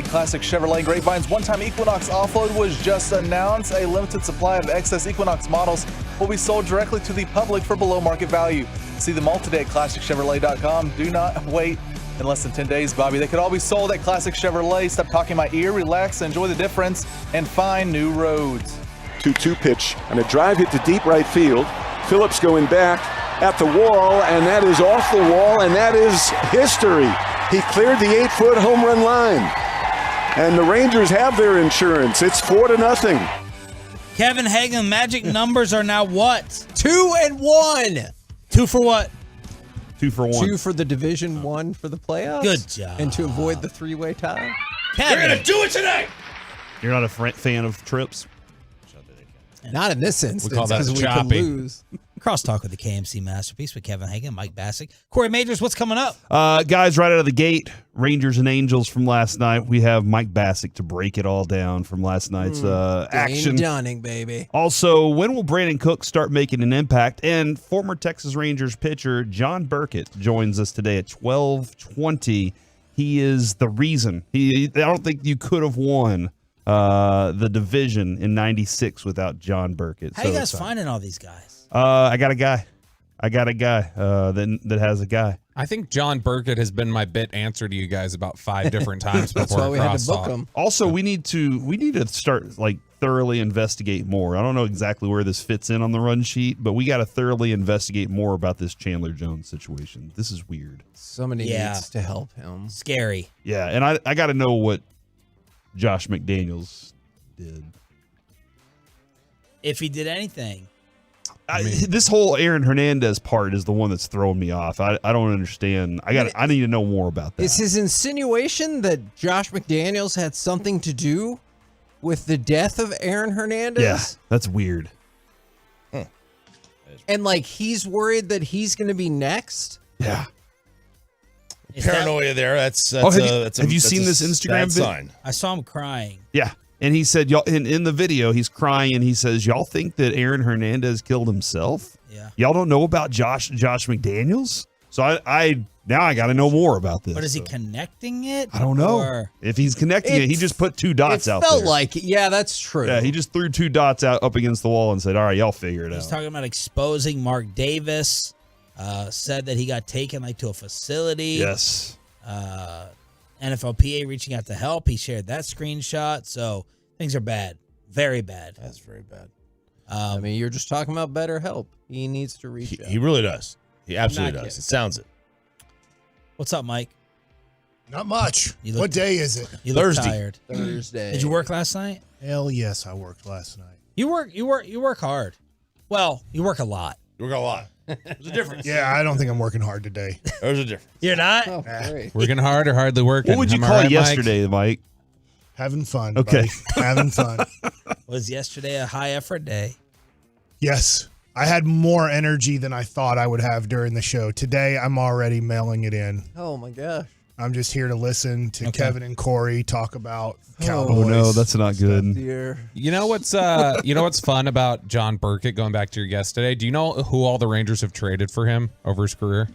Speaker 5: Classic Chevrolet Grapevine's one-time Equinox offload was just announced. A limited supply of excess Equinox models will be sold directly to the public for below market value. See them all today at ClassicChevrolet.com. Do not wait in less than 10 days, Bobby. They could all be sold at Classic Chevrolet. Stop talking in my ear, relax, enjoy the difference, and find new roads.
Speaker 2: 2-2 pitch and a drive hit to deep right field. Phillips going back at the wall, and that is off the wall, and that is history. He cleared the 8-foot home run line. And the Rangers have their insurance. It's 4-0.
Speaker 3: Kevin Hagan, magic numbers are now what?
Speaker 12: 2-1.
Speaker 3: 2 for what?
Speaker 19: 2 for 1.
Speaker 12: 2 for the division, 1 for the playoffs.
Speaker 3: Good job.
Speaker 12: And to avoid the three-way tie.
Speaker 3: Kevin.
Speaker 19: You're going to do it today. You're not a fan of trips?
Speaker 12: Not in this instance,
Speaker 10: call that
Speaker 12: because we could
Speaker 10: choppy.
Speaker 12: lose.
Speaker 3: Crosstalk with the KMC Masterpiece with Kevin Hagan, Mike Bassick. Corey Majors, what's coming up?
Speaker 19: Guys, right out of the gate, Rangers and Angels from last night. We have Mike Bassick to break it all down from last night's action.
Speaker 12: Dane Dunning, baby.
Speaker 19: Also, when will Brandon Cook start making an impact? And former Texas Rangers pitcher John Burkett joins us today at 12:20. He is the reason. I don't think you could have won the division in '96 without John Burkett.
Speaker 3: How you guys finding all these guys?
Speaker 19: I got a guy that has a guy.
Speaker 10: I think John Burkett has been my bit answer to you guys about 5 different times before.
Speaker 12: That's why we had to book
Speaker 10: Crosstalk.
Speaker 12: him.
Speaker 19: Also, we need to start like thoroughly investigate more. I don't know exactly where this fits in on the run sheet, but we got to thoroughly investigate more about this Chandler Jones situation. This is weird.
Speaker 12: Somebody needs to help him.
Speaker 3: Scary.
Speaker 19: Yeah, and I got to know what Josh McDaniels did.
Speaker 3: If he did anything.
Speaker 19: This whole Aaron Hernandez part is the one that's throwing me off. I don't understand. I need to know more about that.
Speaker 12: Is his insinuation that Josh McDaniels had something to do with the death of Aaron Hernandez?
Speaker 19: Yeah, that's weird.
Speaker 12: And like he's worried that he's going to be next?
Speaker 19: Yeah.
Speaker 4: Paranoia there. That's
Speaker 19: have you seen this Instagram
Speaker 4: sign?
Speaker 3: I saw him crying.
Speaker 19: Yeah. And he said, y'all, in the video, he's crying and he says, y'all think that Aaron Hernandez killed himself?
Speaker 3: Yeah.
Speaker 19: Y'all don't know about Josh McDaniels? So I got to know more about this.
Speaker 3: But is he connecting it?
Speaker 19: I don't know.
Speaker 3: Or-
Speaker 19: If he's connecting it, he just put 2 dots out there.
Speaker 12: It felt like it. Yeah, that's true.
Speaker 19: Yeah, he just threw 2 dots out up against the wall and said, all right, y'all figure it
Speaker 3: He's
Speaker 19: out.
Speaker 3: talking about exposing Mark Davis. Said that he got taken to a facility.
Speaker 19: Yes.
Speaker 3: NFLPA reaching out to help. He shared that screenshot. So Things are bad. Very bad.
Speaker 4: That's very bad.
Speaker 12: I mean, you're just talking about better help. He needs to reach out.
Speaker 4: He really does. He absolutely
Speaker 12: Not
Speaker 4: does.
Speaker 12: yet.
Speaker 4: It sounds it.
Speaker 3: What's up, Mike?
Speaker 7: Not much.
Speaker 3: You look-
Speaker 7: What day is it?
Speaker 3: You look
Speaker 4: Thursday.
Speaker 3: tired.
Speaker 12: Thursday.
Speaker 3: Did you work last night?
Speaker 7: Hell yes, I worked last night.
Speaker 3: You work hard. Well, you work a lot.
Speaker 4: You work a lot. There's a difference.
Speaker 7: Yeah, I don't think I'm working hard today.
Speaker 4: There's a difference.
Speaker 3: You're not?
Speaker 12: Oh, great.
Speaker 10: Working hard or hardly working?
Speaker 19: What would you
Speaker 10: Am I
Speaker 19: call
Speaker 10: right,
Speaker 19: it yesterday, Mike?
Speaker 7: Having fun.
Speaker 19: Okay.
Speaker 7: buddy. Having fun.
Speaker 3: Was yesterday a high effort day?
Speaker 7: Yes. I had more energy than I thought I would have during the show. Today, I'm already mailing it in.
Speaker 12: Oh, my gosh.
Speaker 7: I'm just here to listen to Kevin and Corey talk about Cowboys.
Speaker 19: Oh no, that's not good.
Speaker 12: Dear.
Speaker 10: You know what's fun about John Burkett, going back to your guest today? Do you know who all the Rangers have traded for him over his career?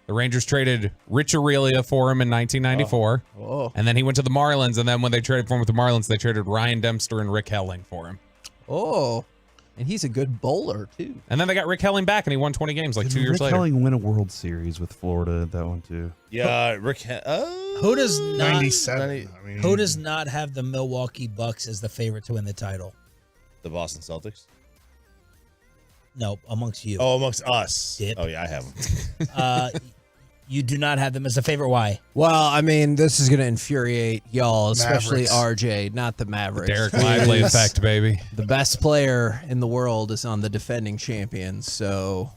Speaker 10: The Rangers traded Rich Aurelia for him in 1994.
Speaker 12: Oh.
Speaker 10: And then he went to the Marlins, and then when they traded for him with the Marlins, they traded Ryan Dempster and Rick Helling for him.
Speaker 12: Oh. And he's a good bowler, too.
Speaker 10: And then they got Rick Helling back, and he won 20 games like 2 years
Speaker 19: Rick
Speaker 10: later.
Speaker 19: Helling win a World Series with Florida. That one too.
Speaker 4: Yeah,
Speaker 3: Who does not
Speaker 7: 97. I mean,
Speaker 3: Who does not have the Milwaukee Bucks as the favorite to win the title?
Speaker 4: The Boston Celtics.
Speaker 3: No, amongst you.
Speaker 4: Oh, amongst us.
Speaker 3: Dip.
Speaker 4: Oh yeah, I have them.
Speaker 3: You do not have them as a favorite. Why?
Speaker 12: Well, I mean, this is going to infuriate y'all, especially
Speaker 7: Mavericks.
Speaker 12: RJ, not the Mavericks.
Speaker 10: Derek Lively
Speaker 12: Because
Speaker 10: effect, baby.
Speaker 12: The best player in the world is on the defending champions, so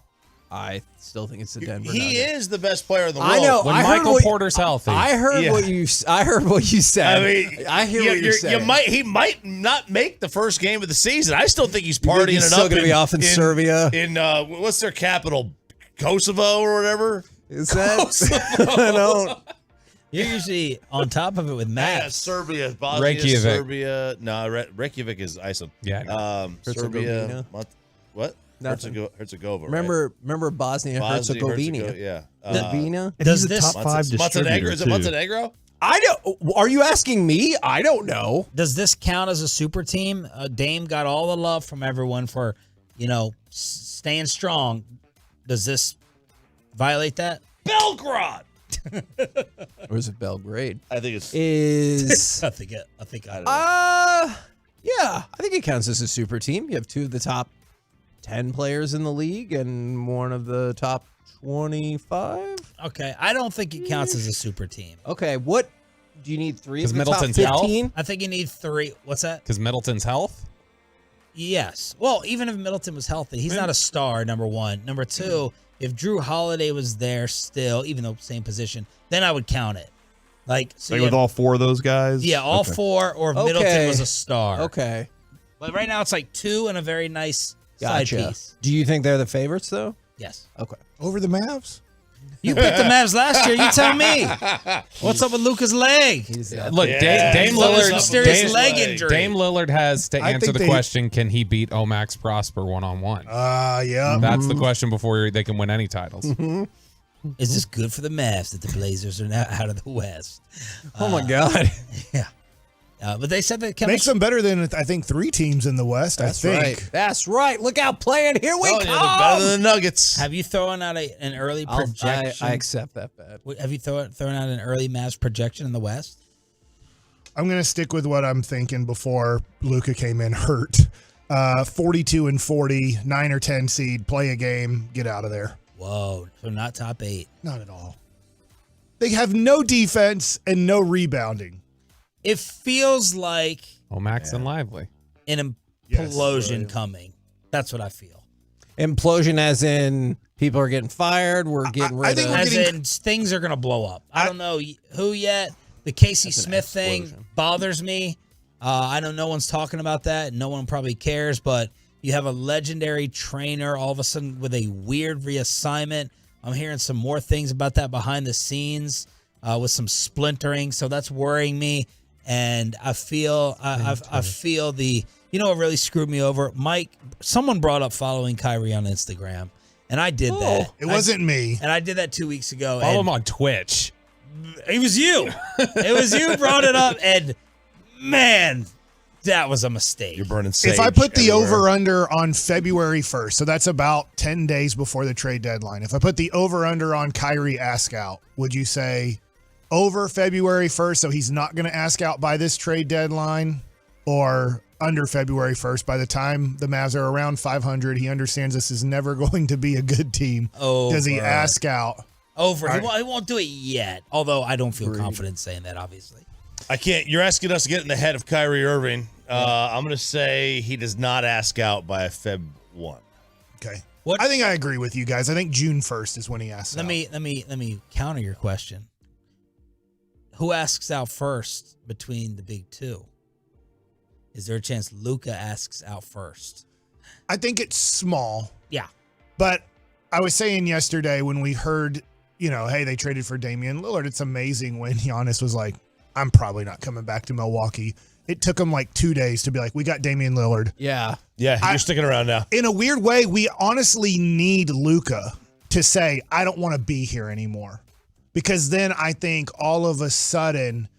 Speaker 12: I still think it's the Denver
Speaker 4: He
Speaker 12: Nuggets.
Speaker 4: is the best player in the world.
Speaker 12: I know.
Speaker 10: When
Speaker 12: I heard
Speaker 10: Michael
Speaker 12: what-
Speaker 10: Porter's healthy.
Speaker 12: I heard
Speaker 4: Yeah.
Speaker 12: what you. I heard what you said.
Speaker 4: I mean,
Speaker 12: I hear what you're saying.
Speaker 4: He might not make the first game of the season. I still think he's partying
Speaker 12: he's
Speaker 4: it
Speaker 12: still
Speaker 4: up.
Speaker 12: gonna be off in Serbia?
Speaker 4: In what's their capital? Kosovo or whatever.
Speaker 12: Is that? I don't.
Speaker 3: You're usually on top of it with
Speaker 4: Yeah,
Speaker 3: maps.
Speaker 4: Serbia, Bosnia,
Speaker 10: Reykjavik.
Speaker 4: Serbia. No, Reykjavik is Iceland.
Speaker 10: Yeah.
Speaker 4: Serbia. What?
Speaker 12: Nothing.
Speaker 4: Herzegovina.
Speaker 12: Remember Bosnia Herzegovina?
Speaker 4: Yeah.
Speaker 12: Bosnia.
Speaker 19: And he's
Speaker 3: Does
Speaker 19: a top
Speaker 3: this-
Speaker 19: 5 distributor
Speaker 4: Montenegro. Is it
Speaker 19: too.
Speaker 4: Montenegro?
Speaker 12: I don't. Are you asking me? I don't know.
Speaker 3: Does this count as a super team? Dame got all the love from everyone for, staying strong. Does this violate that?
Speaker 4: Belgrade.
Speaker 12: Or is it Belgrade?
Speaker 4: I think it's.
Speaker 12: Is
Speaker 3: I think I don't know.
Speaker 12: yeah, I think it counts as a super team. You have two of the top 10 players in the league and one of the top 25.
Speaker 3: Okay, I don't think it counts as a super team.
Speaker 12: Okay, what do you need? 3 of
Speaker 10: 'Cause
Speaker 12: the
Speaker 10: Middleton's
Speaker 12: top
Speaker 10: health?
Speaker 12: 15?
Speaker 3: I think you need 3. What's that?
Speaker 10: Because Middleton's health?
Speaker 3: Yes. Well, even if Middleton was healthy, he's not a star, number one. Number two, if Drew Holiday was there still, even though same position, then I would count it. So
Speaker 19: Like
Speaker 3: you
Speaker 19: with
Speaker 3: have-
Speaker 19: all 4 of those guys.
Speaker 3: Yeah, all
Speaker 19: Okay.
Speaker 3: 4, or if
Speaker 12: Okay.
Speaker 3: Middleton was a star.
Speaker 12: Okay,
Speaker 3: But right now it's like 2 and a very nice side
Speaker 12: gotcha.
Speaker 3: piece.
Speaker 12: Do you think they're the favorites, though?
Speaker 3: Yes.
Speaker 12: Okay.
Speaker 7: Over the Mavs?
Speaker 3: You picked the Mavs last year. You tell me. What's up with Lucas' leg?
Speaker 10: Look, Dame
Speaker 3: Lillard's
Speaker 10: Lillard.
Speaker 3: mysterious leg injury.
Speaker 10: Dame Lillard has to
Speaker 7: I
Speaker 10: answer
Speaker 7: think
Speaker 10: the
Speaker 7: they-
Speaker 10: question: can he beat Omax Prosper one-on-one?
Speaker 7: Yeah.
Speaker 10: That's the question before they can win any titles.
Speaker 3: Is this good for the Mavs that the Blazers are now out of the West?
Speaker 12: Oh my God.
Speaker 3: Yeah. But they said that
Speaker 7: Makes them better than, I think, 3 teams in the West,
Speaker 12: That's
Speaker 7: I think.
Speaker 12: right. That's right. Look out, playing. Here we
Speaker 4: Oh,
Speaker 12: come.
Speaker 4: yeah, they're better than the Nuggets.
Speaker 3: Have you thrown out an early
Speaker 12: I
Speaker 3: projection?
Speaker 12: accept that bet.
Speaker 3: Have you thrown out an early Mavs projection in the West?
Speaker 7: I'm going to stick with what I'm thinking before Luka came in hurt. 42-40, 9 or 10 seed, play a game, get out of there.
Speaker 3: Whoa. So not top 8.
Speaker 7: Not at all. They have no defense and no rebounding.
Speaker 3: It feels like
Speaker 10: Omax and Lively.
Speaker 3: an implosion coming. That's what I feel.
Speaker 12: Implosion, as in people are getting fired. We're getting rid
Speaker 7: think
Speaker 12: of.
Speaker 7: we're
Speaker 3: As
Speaker 7: getting-
Speaker 3: in, things are going to blow up. I don't know who yet. The Casey
Speaker 12: That's an
Speaker 3: Smith thing
Speaker 12: explosion.
Speaker 3: bothers me. I know no one's talking about that. No one probably cares, but you have a legendary trainer all of a sudden with a weird reassignment. I'm hearing some more things about that behind the scenes with some splintering. So that's worrying me. And I feel I feel what really screwed me over? Mike, someone brought up following Kyrie on Instagram, and I did that.
Speaker 7: It wasn't me.
Speaker 3: And I did that 2 weeks ago.
Speaker 10: Follow
Speaker 3: and
Speaker 10: him on Twitch.
Speaker 3: It was you. It was you brought it up, and man, that was a mistake.
Speaker 4: You're burning sage
Speaker 7: If I put the
Speaker 4: everywhere.
Speaker 7: over-under on February 1st, so that's about 10 days before the trade deadline. If I put the over-under on Kyrie ask out, would you say over February 1st, so he's not going to ask out by this trade deadline? or under February 1st. By the time the Mavs are around 500, he understands this is never going to be a good team. Does he ask out?
Speaker 3: Over. He won't do it yet, although I don't feel confident saying that, obviously.
Speaker 4: I can't. You're asking us to get in the head of Kyrie Irving. I'm going to say he does not ask out by Feb 1.
Speaker 7: Okay. I think I agree with you guys. I think June 1st is when he asks out.
Speaker 3: Let me counter your question. Who asks out first between the big two? Is there a chance Luka asks out first?
Speaker 7: I think it's small.
Speaker 3: Yeah.
Speaker 7: But I was saying yesterday when we heard, hey, they traded for Damian Lillard, it's amazing when Giannis was like, I'm probably not coming back to Milwaukee. It took him like 2 days to be like, we got Damian Lillard.
Speaker 12: Yeah.
Speaker 4: Yeah, you're sticking around now.
Speaker 7: In a weird way, we honestly need Luka to say, I don't want to be here anymore. Because then I think all of a sudden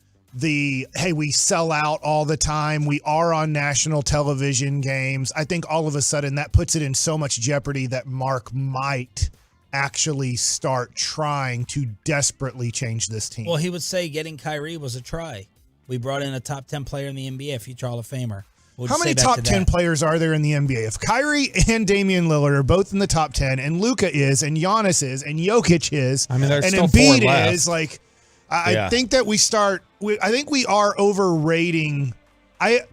Speaker 7: hey, we sell out all the time. We are on national television games. I think all of a sudden that puts it in so much jeopardy that Mark might actually start trying to desperately change this team.
Speaker 3: Well, he would say getting Kyrie was a try. We brought in a top 10 player in the NBA, a future Hall of Famer.
Speaker 7: How many top 10 players are there in the NBA? If Kyrie and Damian Lillard are both in the top 10, and Luka is, and Giannis is, and Jokic is, and Embiid is, like, I think that I think we are overrating.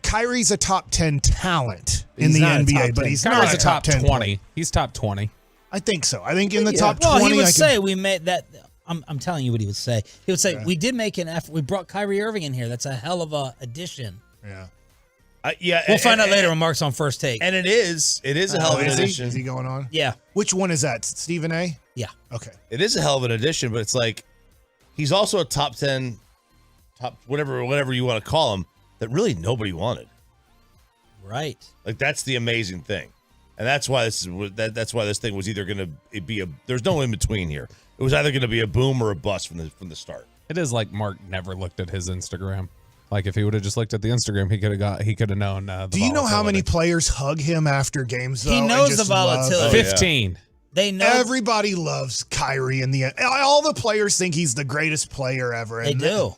Speaker 7: Kyrie's a top 10 talent in the NBA, but he's not a top 10
Speaker 10: 20. He's top 20.
Speaker 7: I think so. I think in the top 20.
Speaker 3: Well, he would say we made that. I'm telling you what he would say. He would say, we did make an effort. We brought Kyrie Irving in here. That's a hell of a addition.
Speaker 7: Yeah.
Speaker 3: We'll find out later when Mark's on First Take.
Speaker 4: And it is a hell of an addition.
Speaker 7: Is he going on?
Speaker 3: Yeah.
Speaker 7: Which one is that? Stephen A?
Speaker 3: Yeah.
Speaker 7: Okay.
Speaker 4: It is a hell of an addition, but it's like he's also a top 10, top whatever you want to call him, that really nobody wanted.
Speaker 3: Right.
Speaker 4: Like, that's the amazing thing. And that's why that's why this thing was either going to be there's no in between here. It was either going to be a boom or a bust from the start.
Speaker 10: It is like Mark never looked at his Instagram. Like, if he would have just looked at the Instagram, he could have known.
Speaker 7: Do you know how many players hug him after games? Though,
Speaker 3: he knows the volatility.
Speaker 10: 15.
Speaker 3: They know.
Speaker 7: Everybody loves Kyrie in the end. All the players think he's the greatest player ever.
Speaker 3: They do.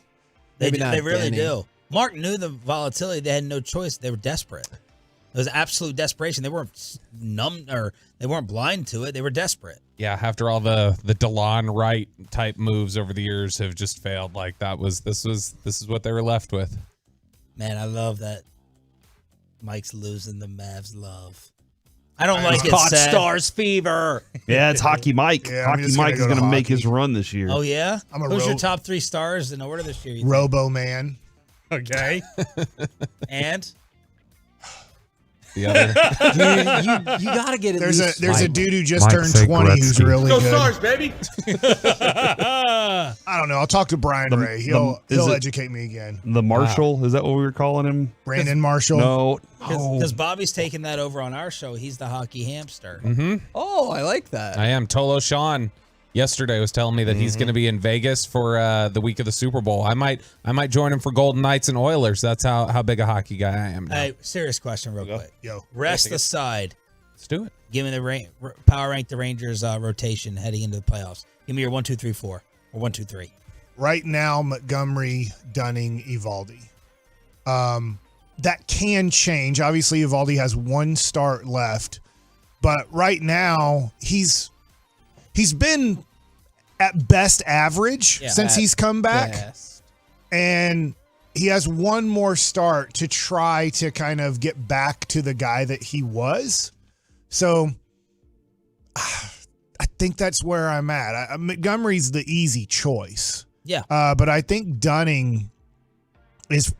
Speaker 3: They really
Speaker 12: Danny.
Speaker 3: do. Mark knew the volatility. They had no choice. They were desperate. It was absolute desperation. They weren't numb or they weren't blind to it. They were desperate.
Speaker 10: Yeah, after all the DeLon Wright type moves over the years have just failed, like this is what they were left with.
Speaker 3: Man, I love that Mike's losing the Mavs love. I don't like it.
Speaker 12: Caught
Speaker 3: sad.
Speaker 12: Stars fever.
Speaker 19: Yeah, it's Hockey Mike.
Speaker 7: Yeah,
Speaker 19: Hockey Mike is going to make his run this year.
Speaker 3: Oh yeah.
Speaker 7: Who's
Speaker 3: your top 3 stars in order this year?
Speaker 7: Robo Man.
Speaker 3: Okay. And
Speaker 10: the other.
Speaker 12: you got to get it.
Speaker 7: There's a dude who just turned 20 who's really good.
Speaker 18: Stars, baby.
Speaker 7: I don't know. I'll talk to Brian Ray. He'll educate me again.
Speaker 19: The Marshall, is that what we were calling him?
Speaker 7: Brandon Marshall.
Speaker 19: No.
Speaker 3: Because Bobby's taking that over on our show. He's the hockey hamster.
Speaker 10: Mm-hmm.
Speaker 12: Oh, I like that.
Speaker 10: I am. Tolo Sean yesterday was telling me that he's going to be in Vegas for the week of the Super Bowl. I might join him for Golden Knights and Oilers. That's how big a hockey guy I am now.
Speaker 3: Hey, serious question real quick.
Speaker 7: Yo.
Speaker 3: Rest aside.
Speaker 10: Let's do it.
Speaker 3: Give me the power rank the Rangers rotation heading into the playoffs. Give me your 1, 2, 3, 4 or 1, 2, 3.
Speaker 7: Right now, Montgomery, Dunning, Evaldi. That can change. Obviously, Evaldi has 1 start left, but right now he's been at best average since he's come back.
Speaker 12: Best.
Speaker 7: And he has 1 more start to try to kind of get back to the guy that he was. So I think that's where I'm at. Montgomery's the easy choice.
Speaker 3: Yeah.
Speaker 7: But I think Dunning is,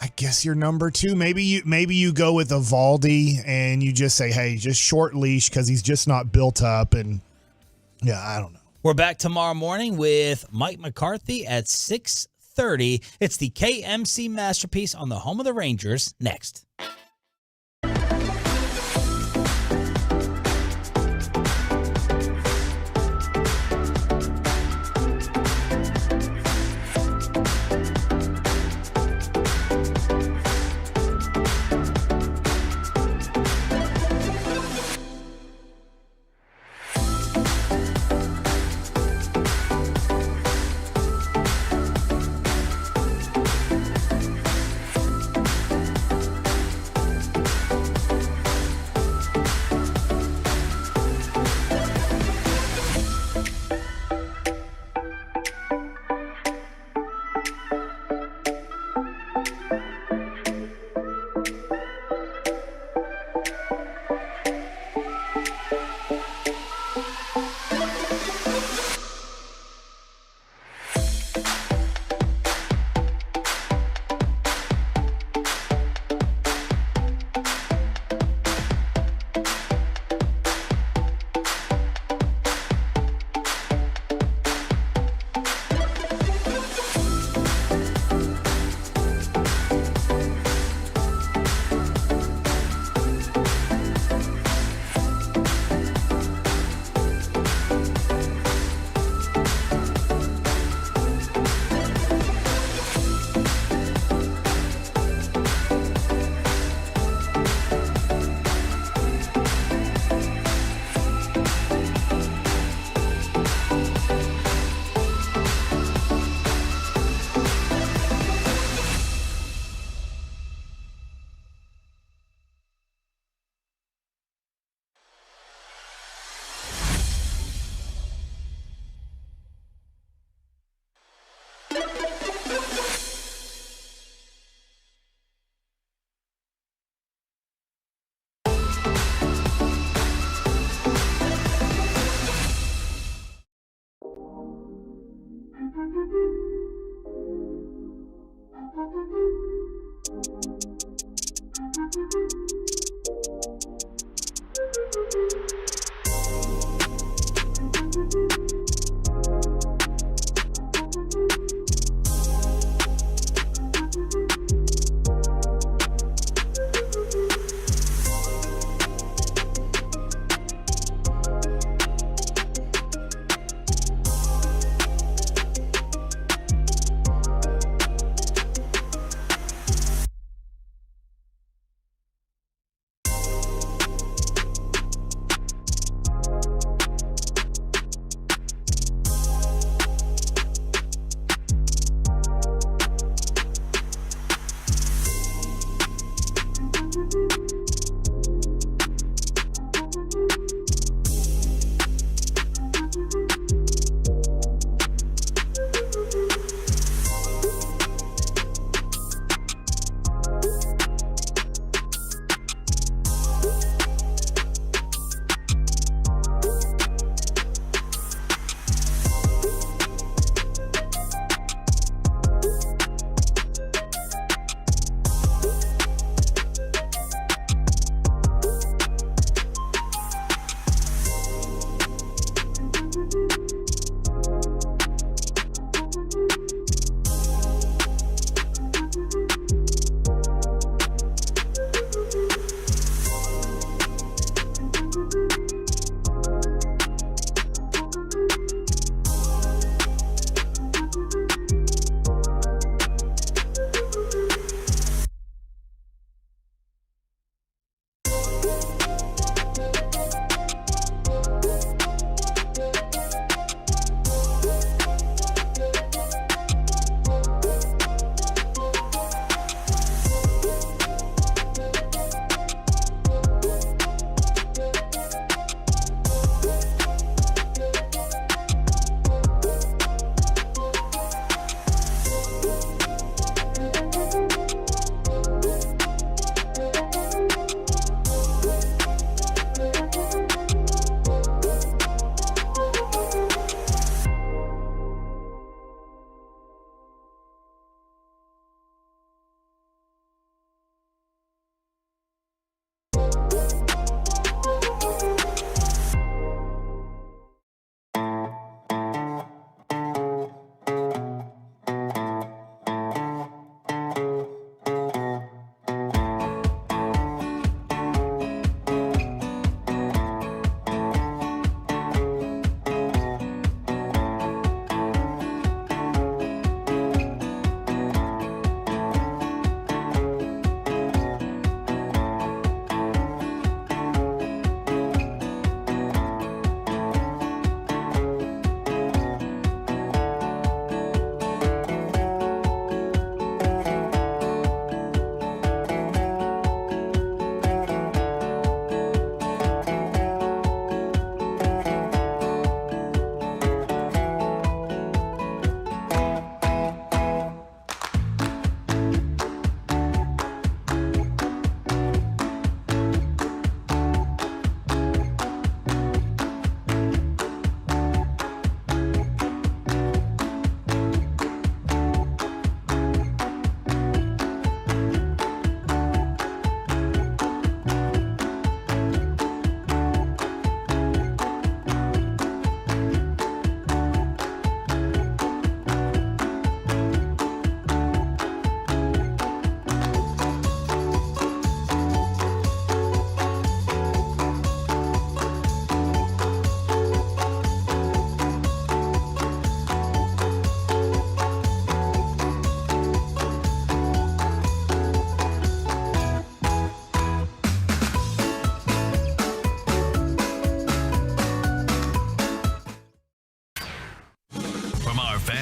Speaker 7: I guess, your number 2. Maybe you go with Evaldi and you just say, hey, just short leash because he's just not built up. And yeah, I don't know.
Speaker 3: We're back tomorrow morning with Mike McCarthy at 6:30. It's the KMC Masterpiece on the home of the Rangers next.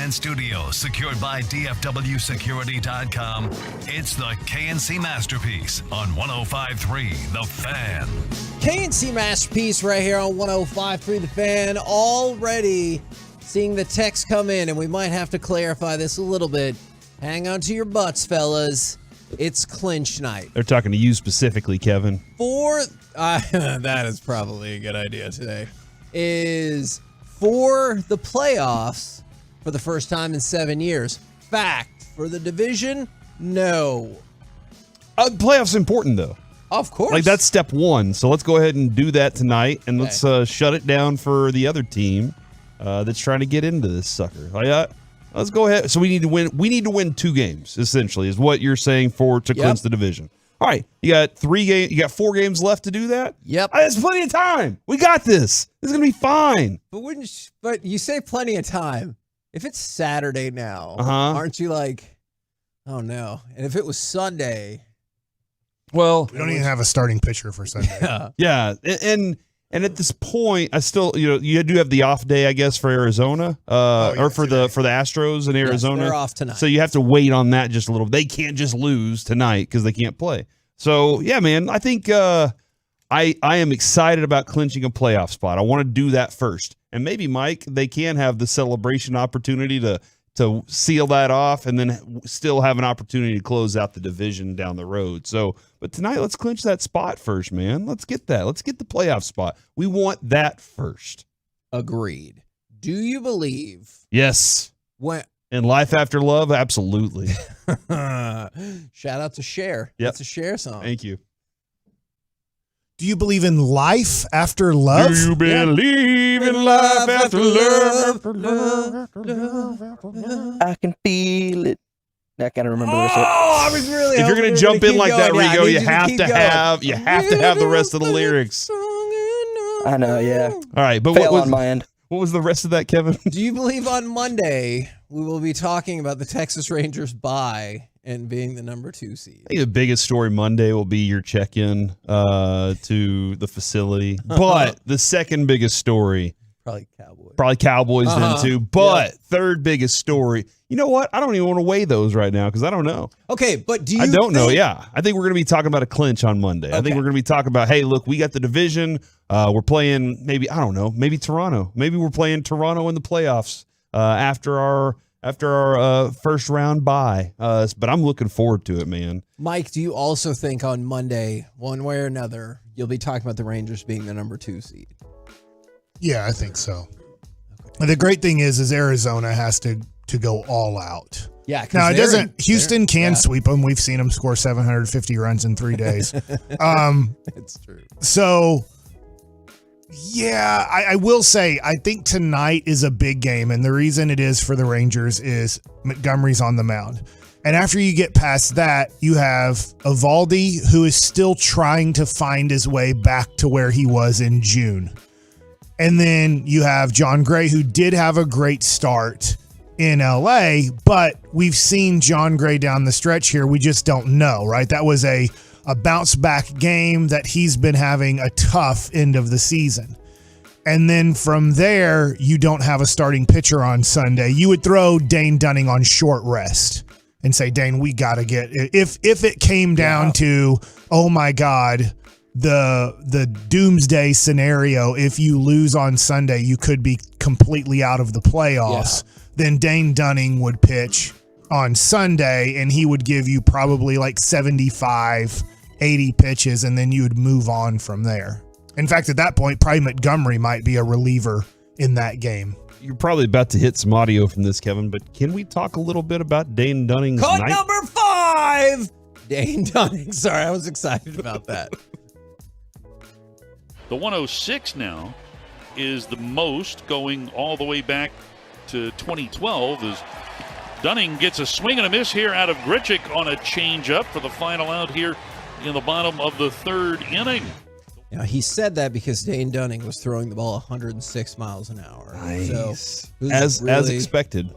Speaker 1: Fan Studio, secured by DFWSecurity.com. It's the KNC Masterpiece on 105.3 The Fan.
Speaker 12: KNC Masterpiece right here on 105.3 The Fan. Already seeing the text come in, and we might have to clarify this a little bit. Hang on to your butts, fellas. It's clinch night.
Speaker 19: They're talking to you specifically, Kevin.
Speaker 12: That is probably a good idea today. Is for the playoffs for the first time in 7 years. Fact, for the division, no.
Speaker 19: Playoffs important, though.
Speaker 12: Of course.
Speaker 19: Like, that's step one. So let's go ahead and do that tonight, and let's shut it down for the other team that's trying to get into this sucker. Let's go ahead. So we need to win. We need to win 2 games, essentially, is what you're saying to clinch the division. All right, you got 3 games. You got 4 games left to do that.
Speaker 12: Yep,
Speaker 19: that's plenty of time. We got this. This is gonna be fine.
Speaker 12: But you say plenty of time. If it's Saturday now, aren't you like, oh no? And if it was Sunday,
Speaker 19: well,
Speaker 7: we don't even have a starting pitcher for Sunday.
Speaker 19: Yeah, and at this point, I still, you do have the off day, I guess, for Arizona, or for the Astros in Arizona.
Speaker 12: Yes, they're off tonight.
Speaker 19: So you have to wait on that just a little. They can't just lose tonight because they can't play. So yeah, man, I think I am excited about clinching a playoff spot. I want to do that first, and maybe Mike, they can have the celebration opportunity to seal that off, and then still have an opportunity to close out the division down the road. So, but tonight, let's clinch that spot first, man. Let's get that. Let's get the playoff spot. We want that first.
Speaker 12: Agreed. Do you believe?
Speaker 19: Yes. In Life After Love, absolutely.
Speaker 12: Shout out to Cher.
Speaker 19: Yep.
Speaker 12: That's a Cher song.
Speaker 19: Thank you.
Speaker 7: Do you believe in life after love?
Speaker 19: Do you believe in life after love?
Speaker 6: I can feel it. I gotta remember the rest of it.
Speaker 12: I was really.
Speaker 19: If you're gonna jump in like that, Rigo, you have to have the rest of the lyrics.
Speaker 6: I know, yeah.
Speaker 19: All right, but
Speaker 6: Fail on my end.
Speaker 19: What was the rest of that, Kevin?
Speaker 12: Do you believe on Monday we will be talking about the Texas Rangers bye and being the number 2 seed?
Speaker 19: I think the biggest story Monday will be your check-in to the facility. But the second biggest story,
Speaker 12: probably Cowboys.
Speaker 19: Then too. But third biggest story, you know what? I don't even want to weigh those right now because I don't know.
Speaker 12: Okay, but do you?
Speaker 19: I don't know. Yeah, I think we're going to be talking about a clinch on Monday. I think we're going to be talking about, hey, look, we got the division. We're playing maybe Toronto. Maybe we're playing Toronto in the playoffs after our first round bye. But I'm looking forward to it, man.
Speaker 12: Mike, do you also think on Monday, one way or another, you'll be talking about the Rangers being the number 2 seed?
Speaker 7: Yeah, I think so. And the great thing is Arizona has to go all out.
Speaker 12: Yeah.
Speaker 7: Now it doesn't. Houston can sweep them. We've seen them score 750 runs in 3 days.
Speaker 12: It's true.
Speaker 7: So. Yeah, I will say, I think tonight is a big game, and the reason it is for the Rangers is Montgomery's on the mound. And after you get past that, you have Eovaldi, who is still trying to find his way back to where he was in June. And then you have John Gray, who did have a great start in LA, but we've seen John Gray down the stretch here. We just don't know, right? That was a bounce back game that he's been having a tough end of the season. And then from there, you don't have a starting pitcher on Sunday. You would throw Dane Dunning on short rest and say, Dane, we got to get it. If it came down to, oh my God, the doomsday scenario, if you lose on Sunday, you could be completely out of the playoffs. Then Dane Dunning would pitch on Sunday, and he would give you probably like 75, 80 pitches, and then you would move on from there. In fact, at that point, probably Montgomery might be a reliever in that game.
Speaker 19: You're probably about to hit some audio from this, Kevin, but can we talk a little bit about Dane Dunning's
Speaker 12: Code number 5! Dane Dunning. Sorry, I was excited about that.
Speaker 20: The 106 now is the most, going all the way back to 2012, as Dunning gets a swing and a miss here out of Grichuk on a changeup for the final out here in the bottom of the 3rd inning.
Speaker 12: Now, he said that because Dane Dunning was throwing the ball 106 miles an hour.
Speaker 19: Nice.
Speaker 12: So,
Speaker 19: as expected.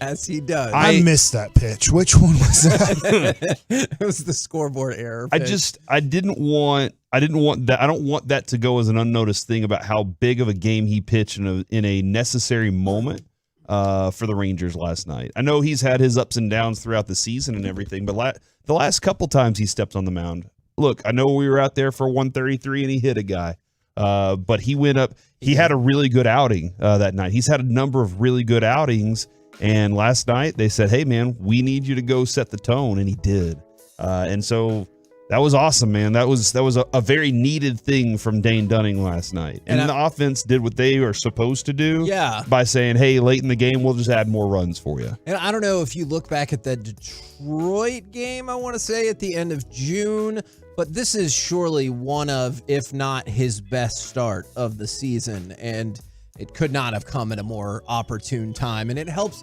Speaker 12: As he does.
Speaker 7: I missed that pitch. Which one was that?
Speaker 12: It was the scoreboard error pitch.
Speaker 19: I didn't want that. I don't want that to go as an unnoticed thing about how big of a game he pitched in a necessary moment. for the Rangers last night. I know he's had his ups and downs throughout the season and everything, but the last couple times he stepped on the mound, look, I know we were out there for 133 and he hit a guy, but he went up. He had a really good outing that night. He's had a number of really good outings, and last night they said, hey, man, we need you to go set the tone, and he did. And so that was awesome, man. That was a very needed thing from Dane Dunning last night. And the offense did what they are supposed to do by saying, hey, late in the game, we'll just add more runs for you.
Speaker 12: And I don't know if you look back at the Detroit game, I want to say, at the end of June, but this is surely one of, if not his best start of the season. And it could not have come at a more opportune time. And it helps,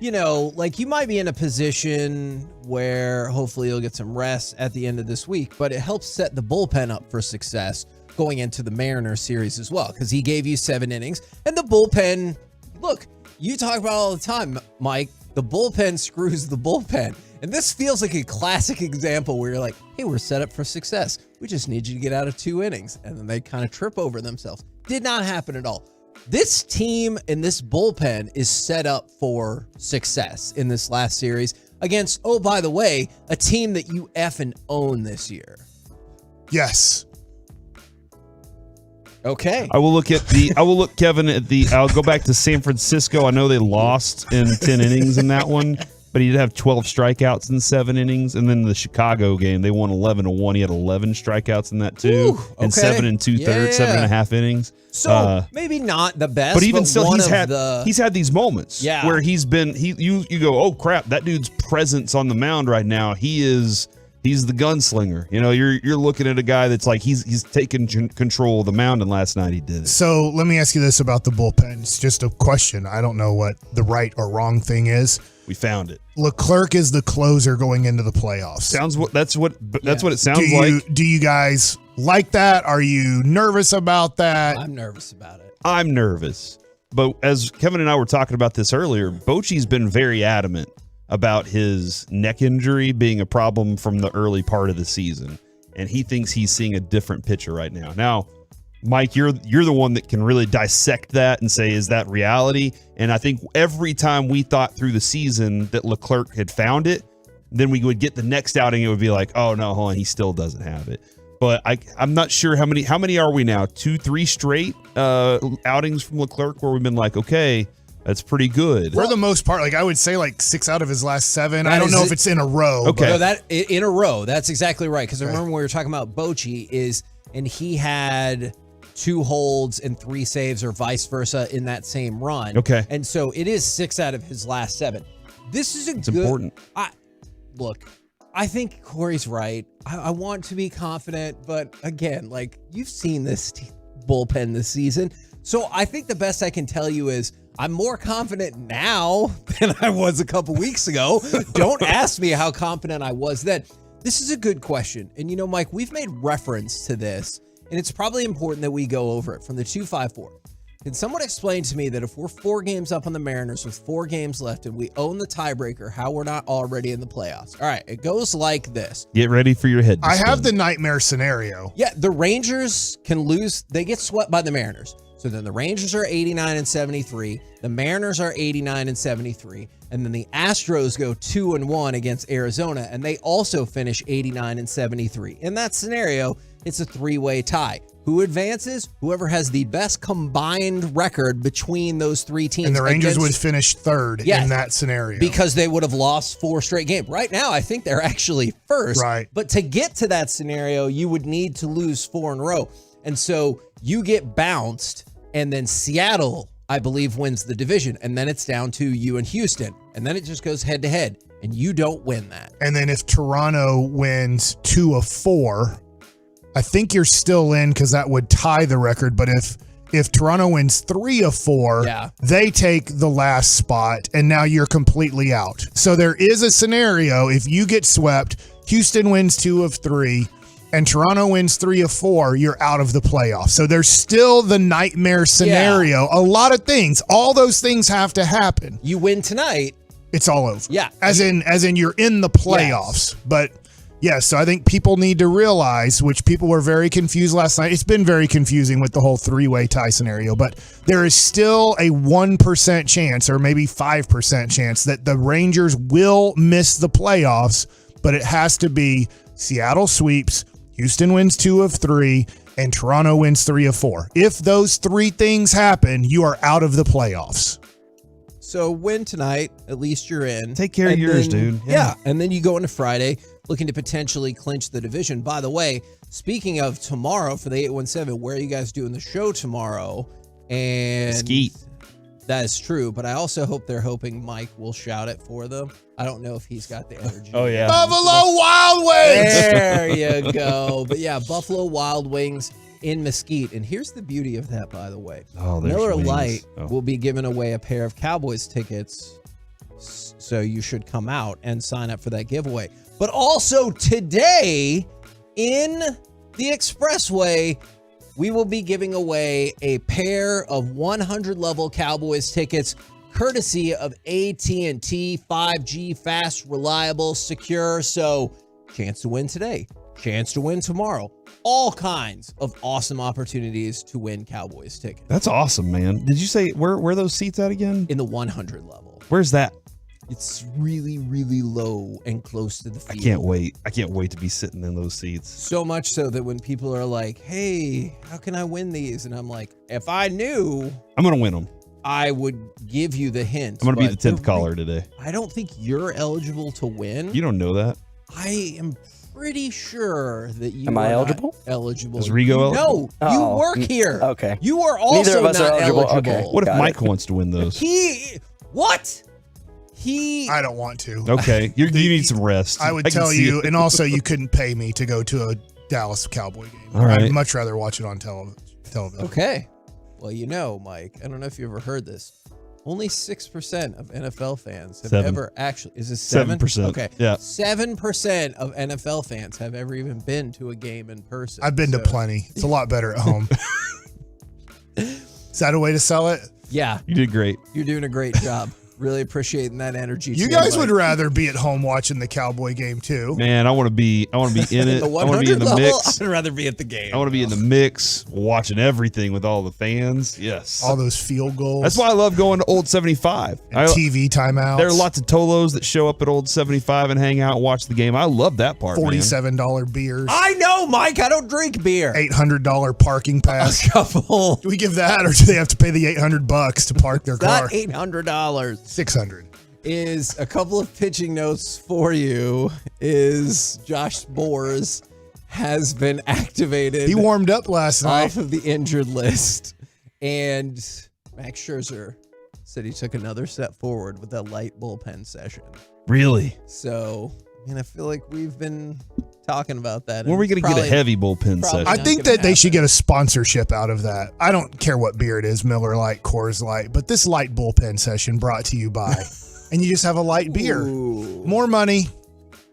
Speaker 12: you know, like you might be in a position where hopefully you'll get some rest at the end of this week, but it helps set the bullpen up for success going into the Mariners series as well, because he gave you 7 innings. And the bullpen, look, you talk about all the time, Mike, the bullpen screws the bullpen. And this feels like a classic example where you're like, hey, we're set up for success. We just need you to get out of 2 innings. And then they kind of trip over themselves. Did not happen at all. This team and this bullpen is set up for success in this last series against, oh, by the way, a team that you effing own this year.
Speaker 7: Yes.
Speaker 12: Okay.
Speaker 19: I will look, Kevin, I'll go back to San Francisco. I know they lost in 10 innings in that one, but he did have 12 strikeouts in 7 innings. And then the Chicago game, they won 11-1. He had 11 strikeouts in that too, and 7 2/3, 7.5 innings.
Speaker 12: So maybe not the best,
Speaker 19: but even still, he's had these moments where you go, oh crap, that dude's presence on the mound right now. He's the gunslinger. You know, you're looking at a guy that's like he's taking control of the mound, and last night he did it.
Speaker 7: So let me ask you this about the bullpen. It's just a question. I don't know what the right or wrong thing is.
Speaker 19: We found it.
Speaker 7: Leclerc is the closer going into the playoffs.
Speaker 19: That's what it sounds like.
Speaker 7: Do you guys like that? Are you nervous about that?
Speaker 12: I'm nervous about it.
Speaker 19: I'm nervous. But as Kevin and I were talking about this earlier, Bochy's been very adamant about his neck injury being a problem from the early part of the season. And he thinks he's seeing a different pitcher right now. Now, Mike, you're the one that can really dissect that and say, is that reality? And I think every time we thought through the season that Leclerc had found it, then we would get the next outing, it would be like, oh no, hold on, he still doesn't have it. But I'm not sure how many are we now? 2-3 straight outings from Leclerc where we've been like, okay, that's pretty good.
Speaker 7: For the most part, like I would say like 6 out of his last 7. I don't know if it's in a row.
Speaker 19: Okay.
Speaker 12: No, that in a row. That's exactly right. Because I remember when we were talking about Bochy and he had 2 holds and 3 saves or vice versa in that same run.
Speaker 19: Okay.
Speaker 12: And so it is 6 out of his last 7. This is
Speaker 19: important.
Speaker 12: Look, I think Corey's right. I want to be confident, but again, like you've seen this bullpen this season. So I think the best I can tell you is I'm more confident now than I was a couple weeks ago. Don't ask me how confident I was then. This is a good question. And you know, Mike, we've made reference to this, and it's probably important that we go over it from the 254. Can someone explain to me that if we're 4 games up on the Mariners with 4 games left and we own the tiebreaker, how we're not already in the playoffs? All right, it goes like this.
Speaker 19: Get ready for your head to
Speaker 7: I
Speaker 19: spin.
Speaker 7: have the nightmare scenario.
Speaker 12: Yeah, the Rangers can lose. They get swept by the Mariners. So then the Rangers are 89-73. The Mariners are 89-73. And then the Astros go 2-1 against Arizona, and they also finish 89-73. In that scenario, it's a 3-way tie. Who advances? Whoever has the best combined record between those 3 teams.
Speaker 7: And the Rangers would finish 3rd in that scenario.
Speaker 12: Because they would have lost 4 straight games. Right now, I think they're actually first.
Speaker 7: Right.
Speaker 12: But to get to that scenario, you would need to lose 4 in a row. And so you get bounced, and then Seattle, I believe, wins the division. And then it's down to you and Houston. And then it just goes head to head. And you don't win that.
Speaker 7: And then if Toronto wins 2 of 4, I think you're still in because that would tie the record. But if Toronto wins 3 of 4, they take the last spot, and now you're completely out. So there is a scenario if you get swept, Houston wins 2 of 3, and Toronto wins 3 of 4, you're out of the playoffs. So there's still the nightmare scenario. A lot of things, all those things have to happen.
Speaker 12: You win tonight,
Speaker 7: it's all over.
Speaker 12: Yeah.
Speaker 7: As in you're in the playoffs. But Yes, so I think people need to realize, which people were very confused last night. It's been very confusing with the whole three-way tie scenario, but there is still a 1% chance or maybe 5% chance that the Rangers will miss the playoffs, but it has to be Seattle sweeps, Houston wins 2 of 3, and Toronto wins 3 of 4. If those three things happen, you are out of the playoffs.
Speaker 12: So win tonight, at least you're in.
Speaker 19: Take care of yours, dude.
Speaker 12: Yeah, and then you go into Friday looking to potentially clinch the division. By the way, speaking of tomorrow for the 817, where are you guys doing the show tomorrow? And
Speaker 19: Skeet.
Speaker 12: That is true, but I also hope they're hoping Mike will shout it for them. I don't know if he's got the energy.
Speaker 19: Oh, yeah.
Speaker 7: Buffalo Wild Wings!
Speaker 12: There you go. But yeah, Buffalo Wild Wings in Mesquite. And here's the beauty of that, by the way.
Speaker 19: Oh, there's
Speaker 12: Miller
Speaker 19: wings.
Speaker 12: Lite
Speaker 19: Oh.
Speaker 12: will be giving away a pair of Cowboys tickets, so you should come out and sign up for that giveaway. But also today in the Expressway, we will be giving away a pair of 100 level Cowboys tickets courtesy of AT&T 5G, fast, reliable, secure. So chance to win today, chance to win tomorrow. All kinds of awesome opportunities to win Cowboys tickets.
Speaker 19: That's awesome, man. Did you say where are those seats at again?
Speaker 12: In the 100 level.
Speaker 19: Where's that?
Speaker 12: It's really, really low and close to the
Speaker 19: I
Speaker 12: field.
Speaker 19: can't wait. I can't wait to be sitting in those seats.
Speaker 12: So much so that when people are like, hey, how can I win these? And I'm like, if I knew,
Speaker 19: I'm going to win them.
Speaker 12: I would give you the hint.
Speaker 19: I'm going to be
Speaker 12: but
Speaker 19: the 10th caller today.
Speaker 12: I don't think you're eligible to win.
Speaker 19: You don't know that.
Speaker 12: I am pretty sure that you
Speaker 6: Am I
Speaker 12: are
Speaker 6: eligible?
Speaker 12: not eligible.
Speaker 19: Is Rigo eligible?
Speaker 12: No, you
Speaker 6: Oh,
Speaker 12: work here.
Speaker 6: Okay.
Speaker 12: You are also
Speaker 6: Neither of us
Speaker 12: not
Speaker 6: are eligible.
Speaker 12: eligible.
Speaker 6: Okay.
Speaker 19: What if
Speaker 6: Got
Speaker 19: Mike
Speaker 6: it.
Speaker 19: wants to win those?
Speaker 12: What?
Speaker 7: I don't want to.
Speaker 19: Okay, you need some rest.
Speaker 7: I would
Speaker 19: can
Speaker 7: tell
Speaker 19: see
Speaker 7: you,
Speaker 19: it.
Speaker 7: and also you couldn't pay me to go to a Dallas Cowboy game.
Speaker 19: All right.
Speaker 7: I'd much rather watch it on television.
Speaker 12: Okay. Well, you know, Mike, I don't know if you ever heard this. Only 6% of NFL fans have
Speaker 19: 7.
Speaker 12: ever actually, is this 7?
Speaker 19: 7%.
Speaker 12: Okay.
Speaker 19: Yeah.
Speaker 12: 7% of NFL fans have ever even been to a game in person.
Speaker 7: I've been to plenty. It's a lot better at home. Is that a way to sell it?
Speaker 12: Yeah.
Speaker 19: You did great.
Speaker 12: You're doing a great job. Really appreciating that energy.
Speaker 7: You
Speaker 12: too,
Speaker 7: guys
Speaker 12: Mike.
Speaker 7: would rather be at home watching the Cowboy game too.
Speaker 19: Man, I want to be in it.
Speaker 12: The
Speaker 19: I want to be
Speaker 12: 100
Speaker 19: in the
Speaker 12: level,
Speaker 19: mix.
Speaker 12: I'd rather be at the game.
Speaker 19: I want to be in the mix, watching everything with all the fans. Yes.
Speaker 7: All those field goals.
Speaker 19: That's why I love going to Old 75.
Speaker 7: And TV timeouts.
Speaker 19: There are lots of Tolos that show up at Old 75 and hang out and watch the game. I love that part, man.
Speaker 7: $47 beers.
Speaker 12: I know, Mike. I don't drink beer.
Speaker 7: $800 parking pass.
Speaker 12: A couple.
Speaker 7: Do we give that, or do they have to pay the $800 to park their car?
Speaker 12: Not $800.
Speaker 7: $600.
Speaker 12: Is a couple of pitching notes for you. Is Josh Boers has been activated.
Speaker 7: He warmed up last night.
Speaker 12: Off of the injured list. And Max Scherzer said he took another step forward with that light bullpen session.
Speaker 19: Really?
Speaker 12: So, I feel like we've been talking about that.
Speaker 19: When are we going to get a heavy bullpen session?
Speaker 7: I think that they should get a sponsorship out of that. I don't care what beer it is, Miller Lite, Coors Light, but this light bullpen session brought to you by, and you just have a light beer.
Speaker 12: Ooh.
Speaker 7: More money.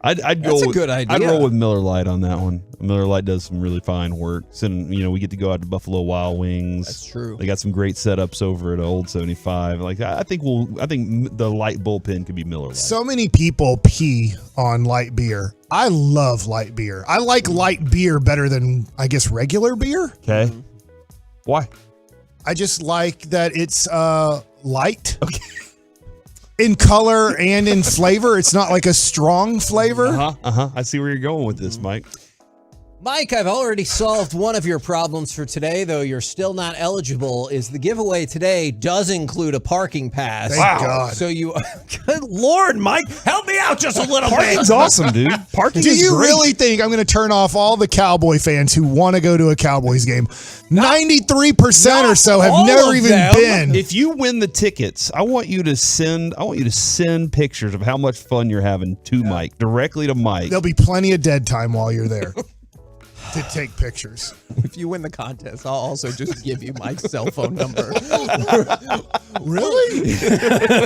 Speaker 19: I'd
Speaker 12: That's
Speaker 19: go
Speaker 12: a good
Speaker 19: I'd
Speaker 12: idea.
Speaker 19: roll with Miller Lite on that one. Miller Lite does some really fine work. And, we get to go out to Buffalo Wild Wings.
Speaker 12: That's true.
Speaker 19: They got some great setups over at Old 75. Like I think the light bullpen could be Miller Lite.
Speaker 7: So many people pee on light beer. I love light beer. I like light beer better than, I guess, regular beer.
Speaker 19: Okay. Why?
Speaker 7: I just like that it's light. Okay. In color and in flavor. It's not like a strong flavor.
Speaker 19: I see where you're going with this, Mike.
Speaker 12: Mike, I've already solved one of your problems for today, though you're still not eligible. Is the giveaway today does include a parking pass.
Speaker 7: Thank God.
Speaker 12: So you, good Lord, Mike, help me out just a little bit.
Speaker 19: Parking's awesome, dude. Parking
Speaker 7: Do
Speaker 19: is
Speaker 7: you
Speaker 19: great.
Speaker 7: really think I'm going to turn off all the Cowboy fans who want to go to a Cowboys game? 93% or so have
Speaker 12: all
Speaker 7: never
Speaker 12: of
Speaker 7: even
Speaker 12: them.
Speaker 7: been.
Speaker 19: If you win the tickets, I want you to send pictures of how much fun you're having to Mike, directly to Mike.
Speaker 7: There'll be plenty of dead time while you're there to take pictures.
Speaker 12: If you win the contest, I'll also just give you my cell phone number.
Speaker 7: Really?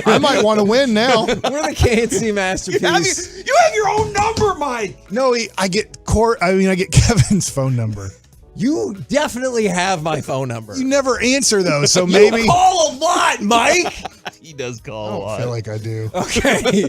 Speaker 7: I might want to win now.
Speaker 12: We're the KNC Masterpiece.
Speaker 19: You have your own number, Mike.
Speaker 7: No, I get Kevin's phone number.
Speaker 12: You definitely have my phone number.
Speaker 7: You never answer though, so
Speaker 12: You
Speaker 7: maybe
Speaker 12: call a lot, Mike.
Speaker 4: He does call
Speaker 7: I
Speaker 4: a
Speaker 7: don't
Speaker 4: lot.
Speaker 7: feel like I do.
Speaker 12: Okay.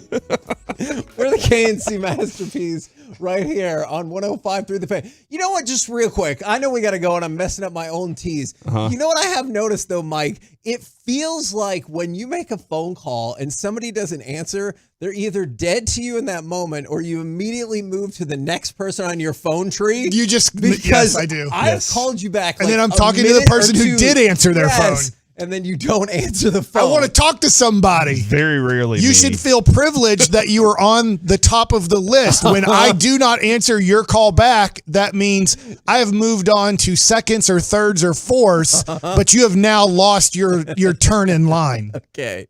Speaker 12: We're the KNC Masterpiece right here on 105 through the Fan. You know what? Just real quick. I know we got to go and I'm messing up my own tease. You know what I have noticed though, Mike? It feels like when you make a phone call and somebody doesn't answer, they're either dead to you in that moment or you immediately move to the next person on your phone tree.
Speaker 7: You just,
Speaker 12: because
Speaker 7: yes, I do.
Speaker 12: I've called you back.
Speaker 7: And
Speaker 12: like
Speaker 7: then I'm
Speaker 12: a
Speaker 7: talking to the
Speaker 12: minute or
Speaker 7: person who
Speaker 12: two.
Speaker 7: did answer their
Speaker 12: Yes.
Speaker 7: phone.
Speaker 12: And then you don't answer the phone.
Speaker 7: I want to talk to somebody.
Speaker 19: Very rarely.
Speaker 7: You
Speaker 19: me.
Speaker 7: should feel privileged that you are on the top of the list. When I do not answer your call back, that means I have moved on to seconds or thirds or fourths, but you have now lost your turn in line.
Speaker 12: Okay.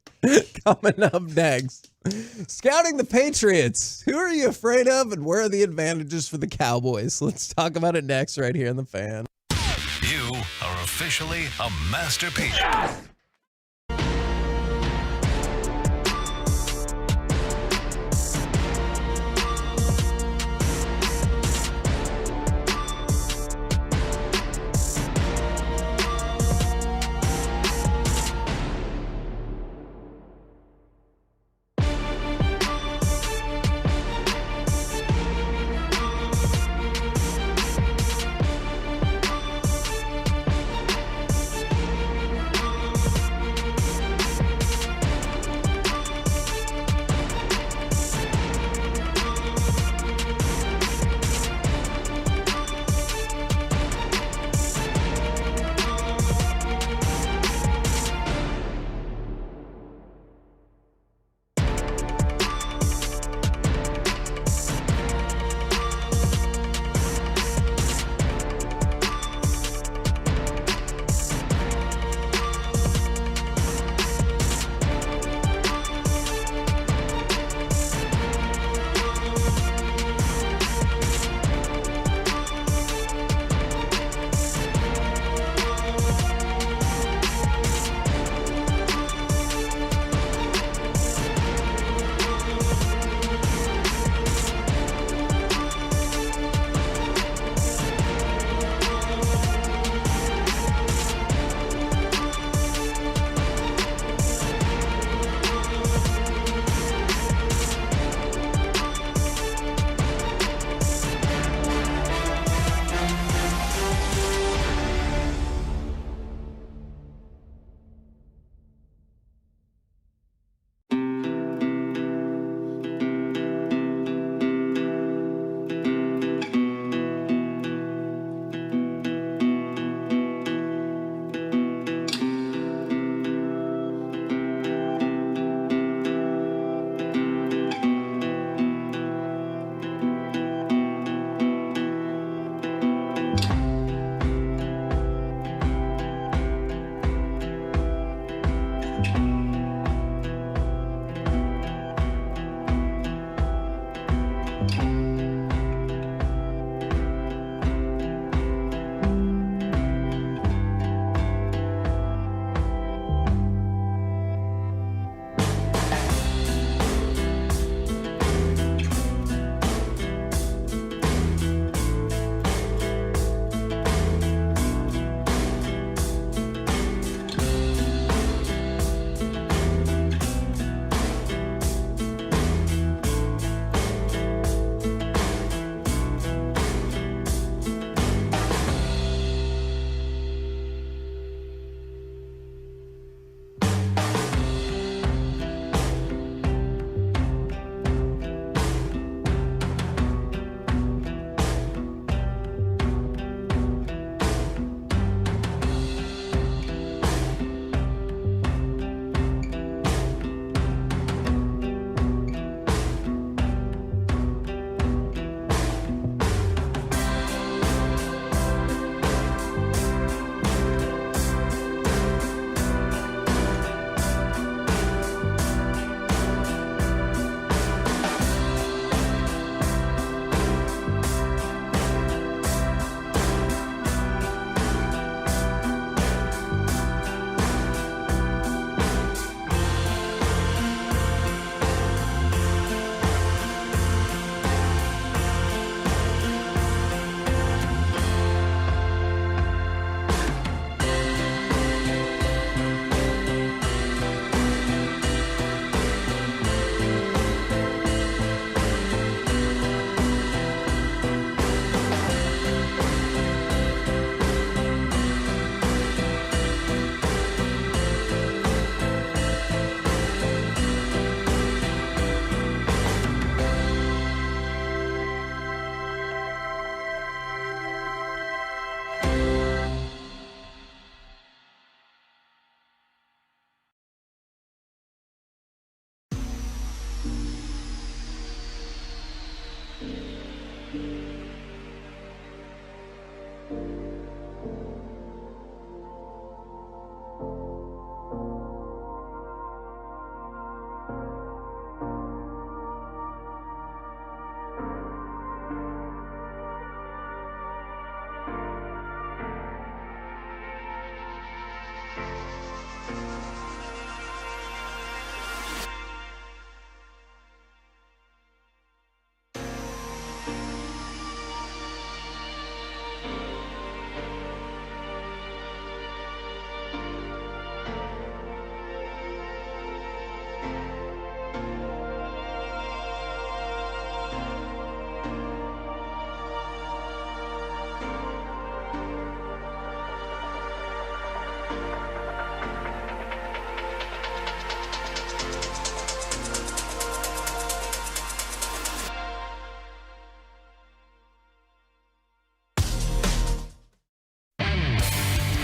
Speaker 12: Coming up next, scouting the Patriots. Who are you afraid of and where are the advantages for the Cowboys? Let's talk about it next right here in the Fan.
Speaker 1: You are officially a masterpiece.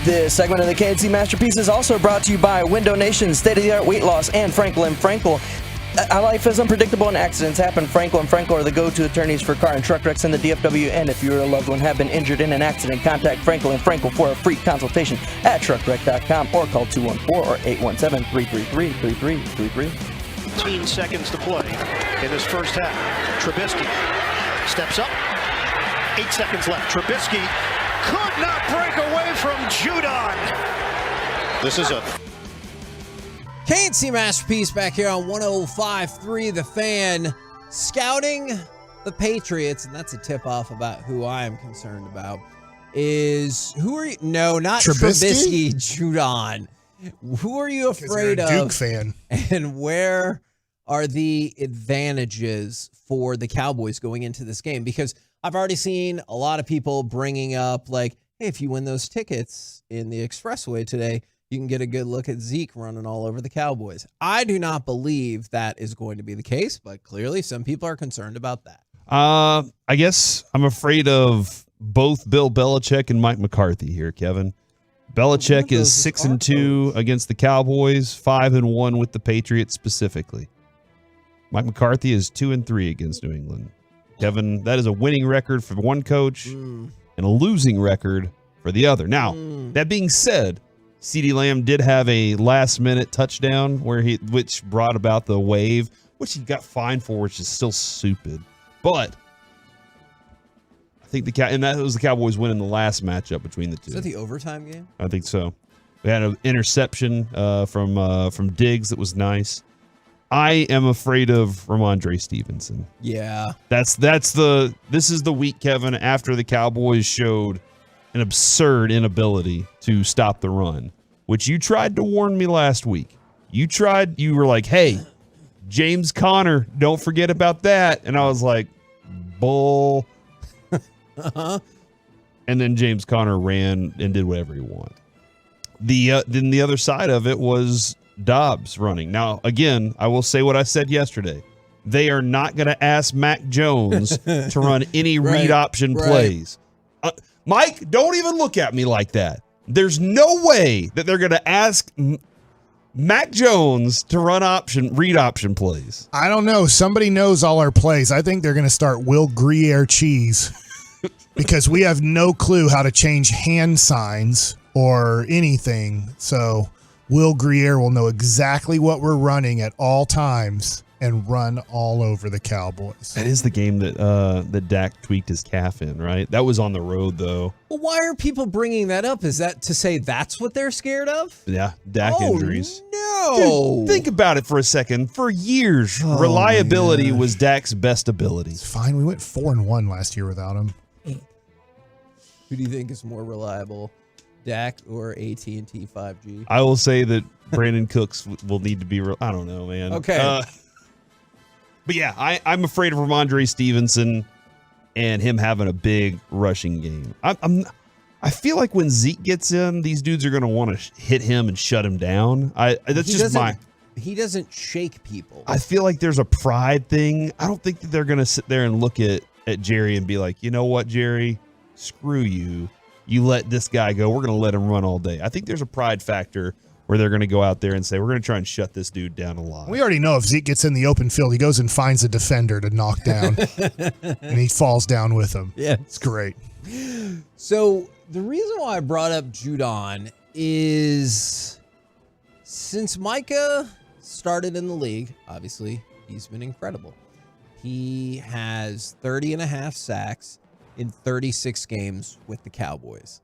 Speaker 6: This segment of the KNC Masterpiece is also brought to you by Window Nation, state-of-the-art weight loss, and Frankel & Frankel. Life is unpredictable and accidents happen. Frankel & Frankel are the go-to attorneys for car and truck wrecks in the DFW. And if you or a loved one have been injured in an accident, contact Frankel & Frankel for a free consultation at truckwreck.com or call 214 or 817-333-3333.
Speaker 8: 15 seconds to play in this first half. Trubisky steps up. 8 seconds left. Trubisky could not break away from Judon. This is a
Speaker 12: KNC Masterpiece back here on 105.3 The Fan, scouting the Patriots, and that's a tip-off about who I am concerned about, is who are you? No, not Trubisky, Judon. Who are you afraid
Speaker 7: you're a
Speaker 12: of?
Speaker 7: Duke fan.
Speaker 12: And where are the advantages for the Cowboys going into this game? Because I've already seen a lot of people bringing up, like, hey, if you win those tickets in the expressway today, you can get a good look at Zeke running all over the Cowboys. I do not believe that is going to be the case, but clearly some people are concerned about that.
Speaker 19: I guess I'm afraid of both Bill Belichick and Mike McCarthy here, Kevin. Belichick is 6-2 against the Cowboys, 5-1 with the Patriots specifically. Mike McCarthy is 2-3 against New England. Kevin, that is a winning record for one coach and a losing record for the other. Now, that being said, CeeDee Lamb did have a last-minute touchdown which brought about the wave, which he got fined for, which is still stupid. But I think that was the Cowboys winning the last matchup between the two.
Speaker 12: Is that the overtime game?
Speaker 19: I think so. We had an interception from Diggs that was nice. I am afraid of Ramondre Stevenson.
Speaker 12: Yeah.
Speaker 19: This is the week, Kevin, after the Cowboys showed an absurd inability to stop the run, which you tried to warn me last week. You were like, hey, James Conner, don't forget about that. And I was like, bull. And then James Conner ran and did whatever he wanted. Then the other side of it was Dobbs running. Now, again, I will say what I said yesterday. They are not going to ask Mac Jones to run any read option plays. Mike, don't even look at me like that. There's no way that they're going to ask Mac Jones to run read option plays.
Speaker 7: I don't know. Somebody knows all our plays. I think they're going to start Will Gruyere cheese because we have no clue how to change hand signs or anything. So Will Gruyere will know exactly what we're running at all times and run all over the Cowboys.
Speaker 19: That is the game that Dak tweaked his calf in, right? That was on the road, though.
Speaker 12: Well, why are people bringing that up? Is that to say that's what they're scared of?
Speaker 19: Yeah, Dak injuries.
Speaker 12: No.
Speaker 19: Dude, think about it for a second. For years, reliability was Dak's best ability.
Speaker 7: It's fine. We went 4-1 last year without him.
Speaker 12: Who do you think is more reliable, Dak or AT&T 5G?
Speaker 19: I will say that Brandon Cooks will need to be. I don't know, man.
Speaker 12: Okay.
Speaker 19: But yeah, I'm afraid of Ramondre Stevenson and him having a big rushing game. I feel like when Zeke gets in, these dudes are going to want to hit him and shut him down.
Speaker 12: He doesn't shake people.
Speaker 19: I feel like there's a pride thing. I don't think that they're going to sit there and look at Jerry and be like, you know what, Jerry, screw you. You let this guy go. We're going to let him run all day. I think there's a pride factor where they're going to go out there and say, we're going to try and shut this dude down a lot.
Speaker 7: We already know if Zeke gets in the open field, he goes and finds a defender to knock down, and he falls down with him.
Speaker 12: Yeah.
Speaker 7: It's great.
Speaker 12: So the reason why I brought up Judon is since Micah started in the league, obviously, he's been incredible. He has 30.5 sacks in 36 games with the Cowboys.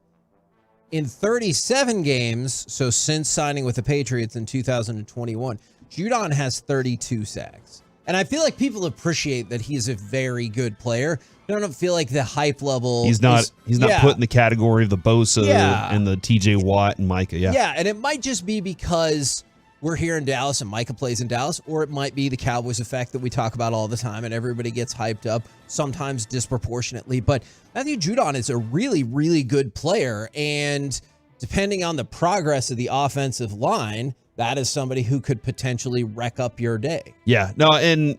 Speaker 12: In 37 games, so since signing with the Patriots in 2021, Judon has 32 sacks. And I feel like people appreciate that he's a very good player. I don't feel like the hype level.
Speaker 19: He's not put in the category of the Bosa and the TJ Watt and Micah. Yeah.
Speaker 12: Yeah, and it might just be because we're here in Dallas and Micah plays in Dallas, or it might be the Cowboys effect that we talk about all the time and everybody gets hyped up, sometimes disproportionately. But Matthew Judon is a really, really good player, and depending on the progress of the offensive line, that is somebody who could potentially wreck up your day.
Speaker 19: Yeah, no, and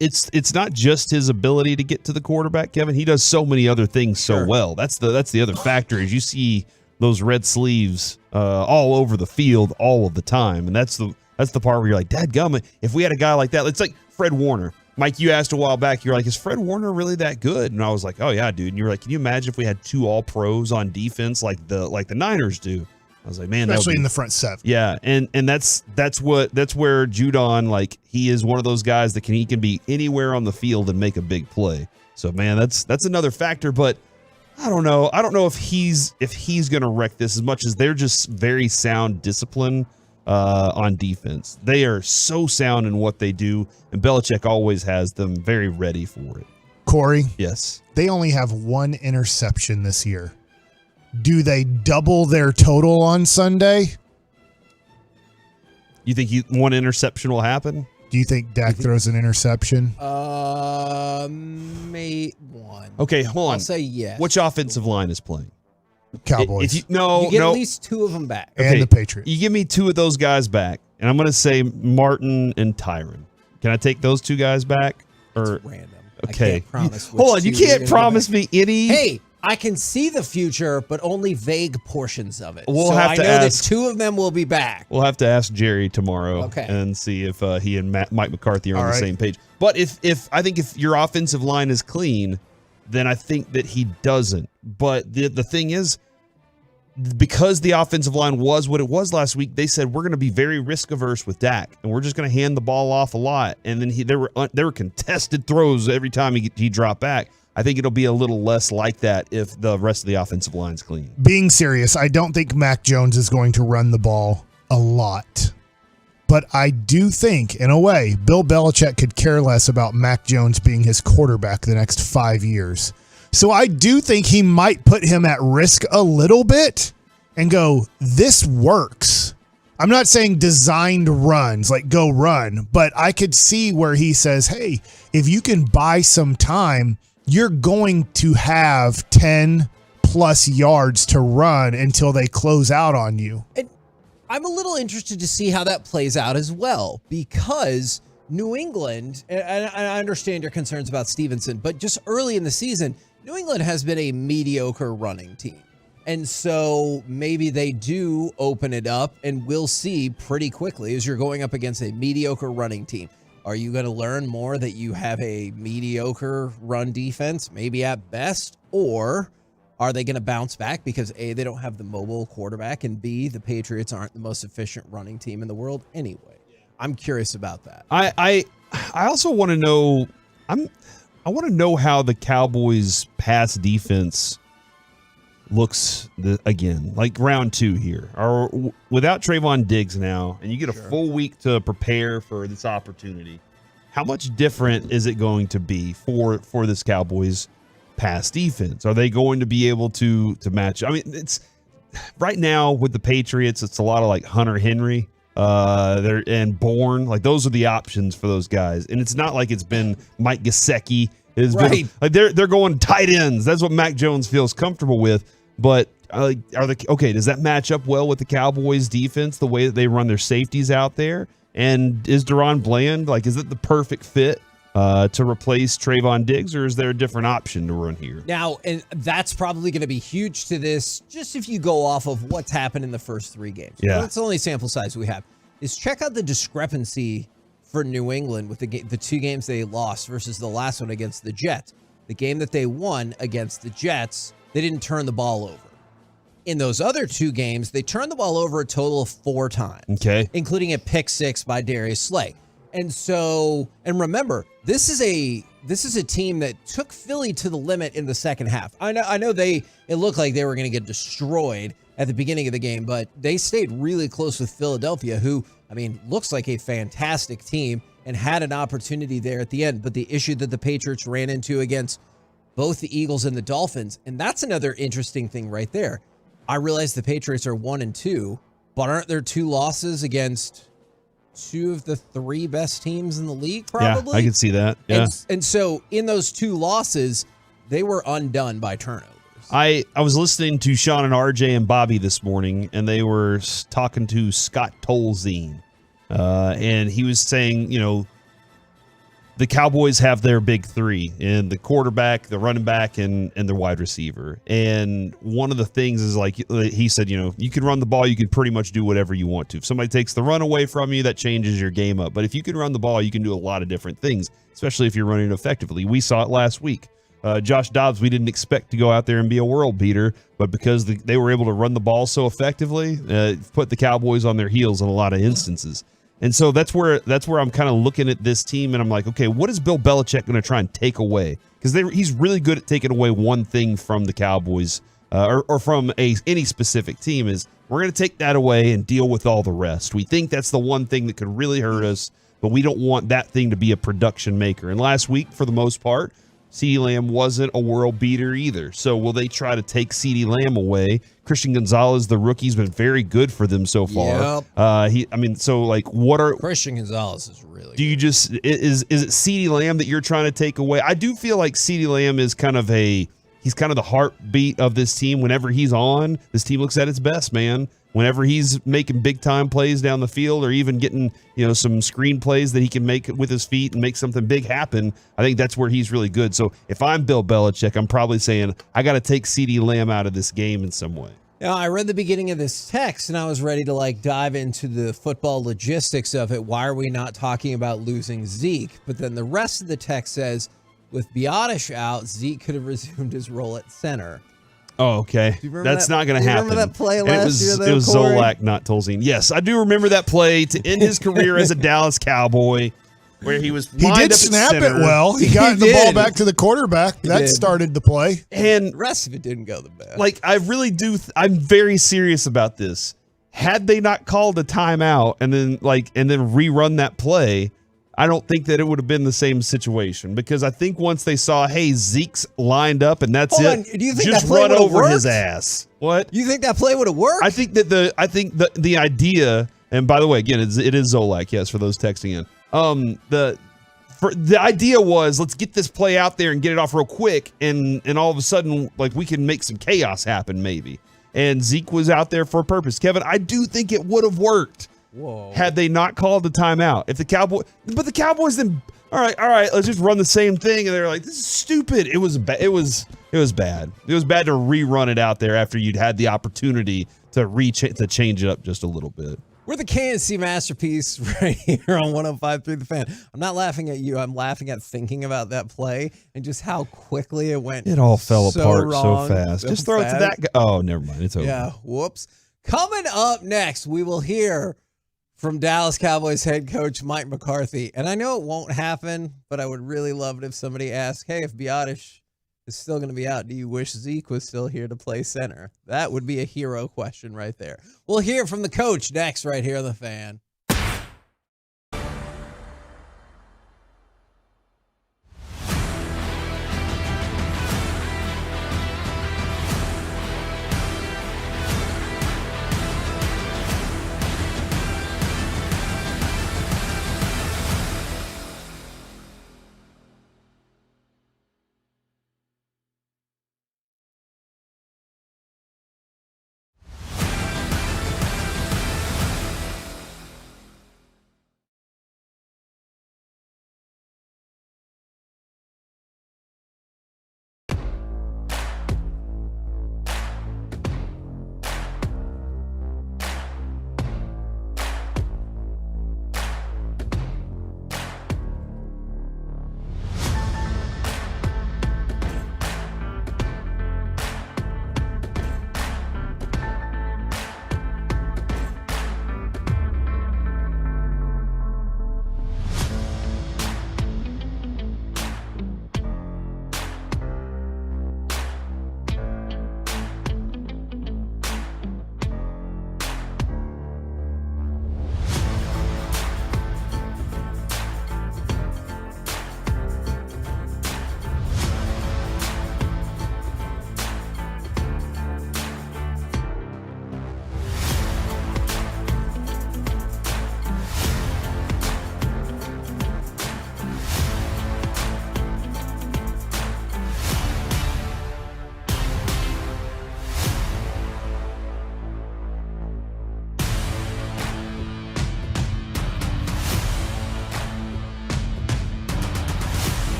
Speaker 19: it's not just his ability to get to the quarterback, Kevin. He does so many other things so well. That's the other factor is you see those red sleeves all over the field all of the time. And that's the part where you're like, dadgummit, if we had a guy like that, it's like Fred Warner. Mike, you asked a while back, you're like, is Fred Warner really that good? And I was like, oh yeah, dude. And you were like, can you imagine if we had 2 all-pros on defense like the Niners do? I was like, man,
Speaker 7: especially in the front 7.
Speaker 19: Yeah, and that's where Judon, like, he is one of those guys that he can be anywhere on the field and make a big play. So man, that's another factor, but I don't know. I don't know if he's going to wreck this as much as they're just very sound discipline on defense. They are so sound in what they do, and Belichick always has them very ready for it.
Speaker 7: Corey?
Speaker 19: Yes.
Speaker 7: They only have 1 interception this year. Do they double their total on Sunday?
Speaker 19: You think one interception will happen?
Speaker 7: Do you think Dak throws an interception?
Speaker 12: May 1.
Speaker 19: Okay, hold on.
Speaker 12: I'll say yes.
Speaker 19: Which offensive line is playing?
Speaker 7: Cowboys.
Speaker 12: You get at least 2 of them back.
Speaker 7: And the Patriots.
Speaker 19: You give me 2 of those guys back, and I'm going to say Martin and Tyron. Can I take those 2 guys back? Or
Speaker 12: random.
Speaker 19: Okay.
Speaker 12: I can't promise
Speaker 19: Hold on. You can't promise me any.
Speaker 12: Hey, I can see the future, but only vague portions of it.
Speaker 19: We'll
Speaker 12: so
Speaker 19: have
Speaker 12: I
Speaker 19: to
Speaker 12: know
Speaker 19: ask-
Speaker 12: that 2 of them will be back.
Speaker 19: We'll have to ask Jerry tomorrow
Speaker 12: Okay.
Speaker 19: and see if he and Mike McCarthy are on
Speaker 7: All
Speaker 19: the
Speaker 7: right.
Speaker 19: same page. But if I think if your offensive line is clean, then I think that he doesn't. But the thing is, because the offensive line was what it was last week, they said we're going to be very risk averse with Dak, and we're just going to hand the ball off a lot. And then there were contested throws every time he dropped back. I think it'll be a little less like that if the rest of the offensive line's clean.
Speaker 7: Being serious, I don't think Mac Jones is going to run the ball a lot. But I do think, in a way, Bill Belichick could care less about Mac Jones being his quarterback the next 5 years. So I do think he might put him at risk a little bit and go, this works. I'm not saying designed runs, like go run, but I could see where he says, hey, if you can buy some time, you're going to have 10 plus yards to run until they close out on you.
Speaker 12: And I'm a little interested to see how that plays out as well, because New England, and I understand your concerns about Stevenson, but just early in the season, New England has been a mediocre running team. And so maybe they do open it up, and we'll see pretty quickly as you're going up against a mediocre running team. Are you going to learn more that you have a mediocre run defense, maybe at best, or are they going to bounce back because A, they don't have the mobile quarterback, and B, the Patriots aren't the most efficient running team in the world anyway? I'm curious about that.
Speaker 19: I also want to know. I want to know how the Cowboys' pass defense looks again, like round 2 here, or without Trayvon Diggs now, and you get a full week to prepare for this opportunity. How much different is it going to be for this Cowboys pass defense? Are they going to be able to match? I mean, it's right now with the Patriots, it's a lot of like Hunter Henry, and Bourne. Like those are the options for those guys, and it's not like it's been Mike Gesicki. It's been, like they're going tight ends. That's what Mac Jones feels comfortable with. But does that match up well with the Cowboys defense, the way that they run their safeties out there? And is Deron Bland, is it the perfect fit to replace Trayvon Diggs, or is there a different option to run here?
Speaker 12: Now, and that's probably going to be huge to this, just if you go off of what's happened in the first 3 games.
Speaker 19: Yeah.
Speaker 12: That's the only sample size we have. Is check out the discrepancy for New England with the 2 games they lost versus the last one against the Jets. The game that they won against the Jets, they didn't turn the ball over. In those other 2 games, they turned the ball over a total of 4 times.
Speaker 19: Okay.
Speaker 12: Including a pick 6 by Darius Slay. And remember, this is a team that took Philly to the limit in the second half. I know it looked like they were going to get destroyed at the beginning of the game, but they stayed really close with Philadelphia, who, looks like a fantastic team and had an opportunity there at the end. But the issue that the Patriots ran into against both the Eagles and the Dolphins, and that's another interesting thing right there. I realize the Patriots are 1-2, but aren't there 2 losses against 2 of the 3 best teams in the league, probably?
Speaker 19: Yeah, I can see that. Yeah.
Speaker 12: And so in those 2 losses, they were undone by turnovers.
Speaker 19: I was listening to Sean and RJ and Bobby this morning, and they were talking to Scott Tolzien, and he was saying, the Cowboys have their big three in the quarterback, the running back, and the wide receiver. And one of the things is, like he said, you can run the ball, you can pretty much do whatever you want to. If somebody takes the run away from you, that changes your game up. But if you can run the ball, you can do a lot of different things, especially if you're running effectively. We saw it last week. Josh Dobbs, we didn't expect to go out there and be a world beater, but because they were able to run the ball so effectively, put the Cowboys on their heels in a lot of instances. And so that's where I'm kind of looking at this team, and I'm like, okay, what is Bill Belichick going to try and take away? Because he's really good at taking away one thing from the Cowboys or from any specific team. Is we're going to take that away and deal with all the rest. We think that's the one thing that could really hurt us, but we don't want that thing to be a production maker. And last week, for the most part, CeeDee Lamb wasn't a world beater either. So will they try to take CeeDee Lamb away? Christian Gonzalez, the rookie's been very good for them so far.
Speaker 12: Yep.
Speaker 19: What are
Speaker 12: Christian Gonzalez is really
Speaker 19: do you just is it CeeDee Lamb that you're trying to take away? I do feel like CeeDee Lamb is kind of the heartbeat of this team. Whenever he's on, this team looks at its best, man. Whenever he's making big time plays down the field, or even getting some screen plays that he can make with his feet and make something big happen, I think that's where he's really good. So if I'm Bill Belichick, I'm probably saying I got to take CeeDee Lamb out of this game in some way.
Speaker 12: Now, I read the beginning of this text, and I was ready to dive into the football logistics of it. Why are we not talking about losing Zeke? But then the rest of the text says, with Biotish out, Zeke could have resumed his role at center.
Speaker 19: Oh, okay. That's not going to happen.
Speaker 12: Remember that play
Speaker 19: And
Speaker 12: last year?
Speaker 19: It was
Speaker 12: Corey?
Speaker 19: Zolak, not Tolzien. Yes, I do remember that play to end his career as a Dallas Cowboy, where he was
Speaker 7: He
Speaker 19: lined
Speaker 7: did
Speaker 19: up at
Speaker 7: snap it
Speaker 19: center.
Speaker 7: well. He got the ball back to the quarterback. That started the play.
Speaker 19: And
Speaker 12: the rest of it didn't go the best.
Speaker 19: I really do. I'm very serious about this. Had they not called a timeout and then rerun that play, I don't think that it would have been the same situation, because I think once they saw, hey, Zeke's lined up and that's
Speaker 12: Hold
Speaker 19: it,
Speaker 12: on. Do you think
Speaker 19: just
Speaker 12: that play
Speaker 19: run
Speaker 12: would've
Speaker 19: over his
Speaker 12: worked?
Speaker 19: ass. What?
Speaker 12: You think that play would have worked?
Speaker 19: I think that the idea, and by the way, again, it is Zolak, yes, for those texting in. The idea was, let's get this play out there and get it off real quick, and all of a sudden, we can make some chaos happen, maybe. And Zeke was out there for a purpose. Kevin, I do think it would have worked.
Speaker 12: Whoa.
Speaker 19: Had they not called the timeout. But the Cowboys then, all right, let's just run the same thing, and they're like, this is stupid. It was bad. It was bad. It was bad to rerun it out there after you'd had the opportunity to change it up just a little bit.
Speaker 12: We're the KNC Masterpiece right here on 105.3 The Fan. I'm not laughing at you. I'm laughing at thinking about that play and just how quickly it went.
Speaker 19: It all fell apart
Speaker 12: wrong,
Speaker 19: so fast. Just throw it to that guy. Oh, never mind. It's over.
Speaker 12: Yeah, whoops. Coming up next, we will hear from Dallas Cowboys head coach Mike McCarthy. And I know it won't happen, but I would really love it if somebody asked, hey, if Biotish is still going to be out, do you wish Zeke was still here to play center? That would be a hero question right there. We'll hear from the coach next right here on The Fan.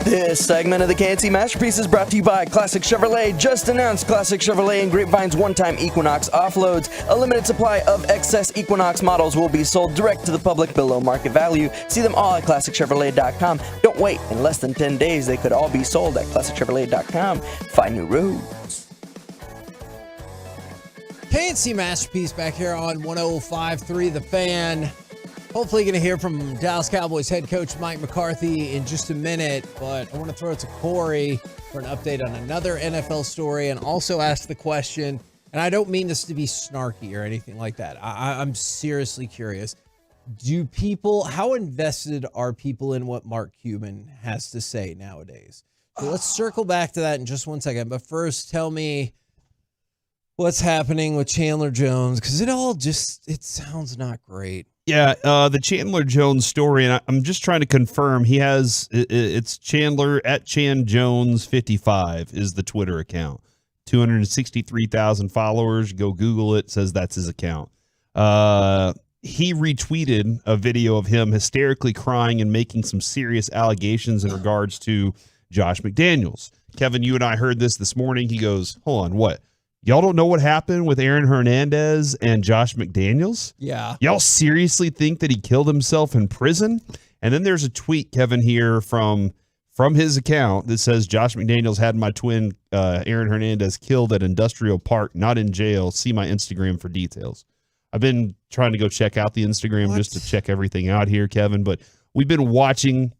Speaker 6: This segment of the KNC Masterpiece is brought to you by Classic Chevrolet. Just announced Classic Chevrolet and Grapevine's one-time Equinox offloads. A limited supply of excess Equinox models will be sold direct to the public below market value. See them all at ClassicChevrolet.com. Don't wait. In less than 10 days, they could all be sold at ClassicChevrolet.com. Find new roads.
Speaker 12: KNC Masterpiece back here on 105.3 The Fan. Hopefully going to hear from Dallas Cowboys head coach Mike McCarthy in just a minute, but I want to throw it to Corey for an update on another NFL story and also ask the question, and I don't mean this to be snarky or anything like that. I'm seriously curious. How invested are people in what Mark Cuban has to say nowadays? So let's circle back to that in just 1 second, but first tell me what's happening with Chandler Jones, because it sounds not great.
Speaker 19: Yeah, the Chandler Jones story, and I'm just trying to confirm, it's Chandler at Chan Jones 55 is the Twitter account. 263,000 followers. Go Google it. Says that's his account. He retweeted a video of him hysterically crying and making some serious allegations in regards to Josh McDaniels. Kevin, you and I heard this morning. He goes, hold on, what? Y'all don't know what happened with Aaron Hernandez and Josh McDaniels?
Speaker 12: Yeah.
Speaker 19: Y'all seriously think that he killed himself in prison? And then there's a tweet, Kevin, here from his account that says Josh McDaniels had my twin Aaron Hernandez killed at Industrial Park, not in jail. See my Instagram for details. I've been trying to go check out the Instagram just to check everything out here, Kevin, but we've been watching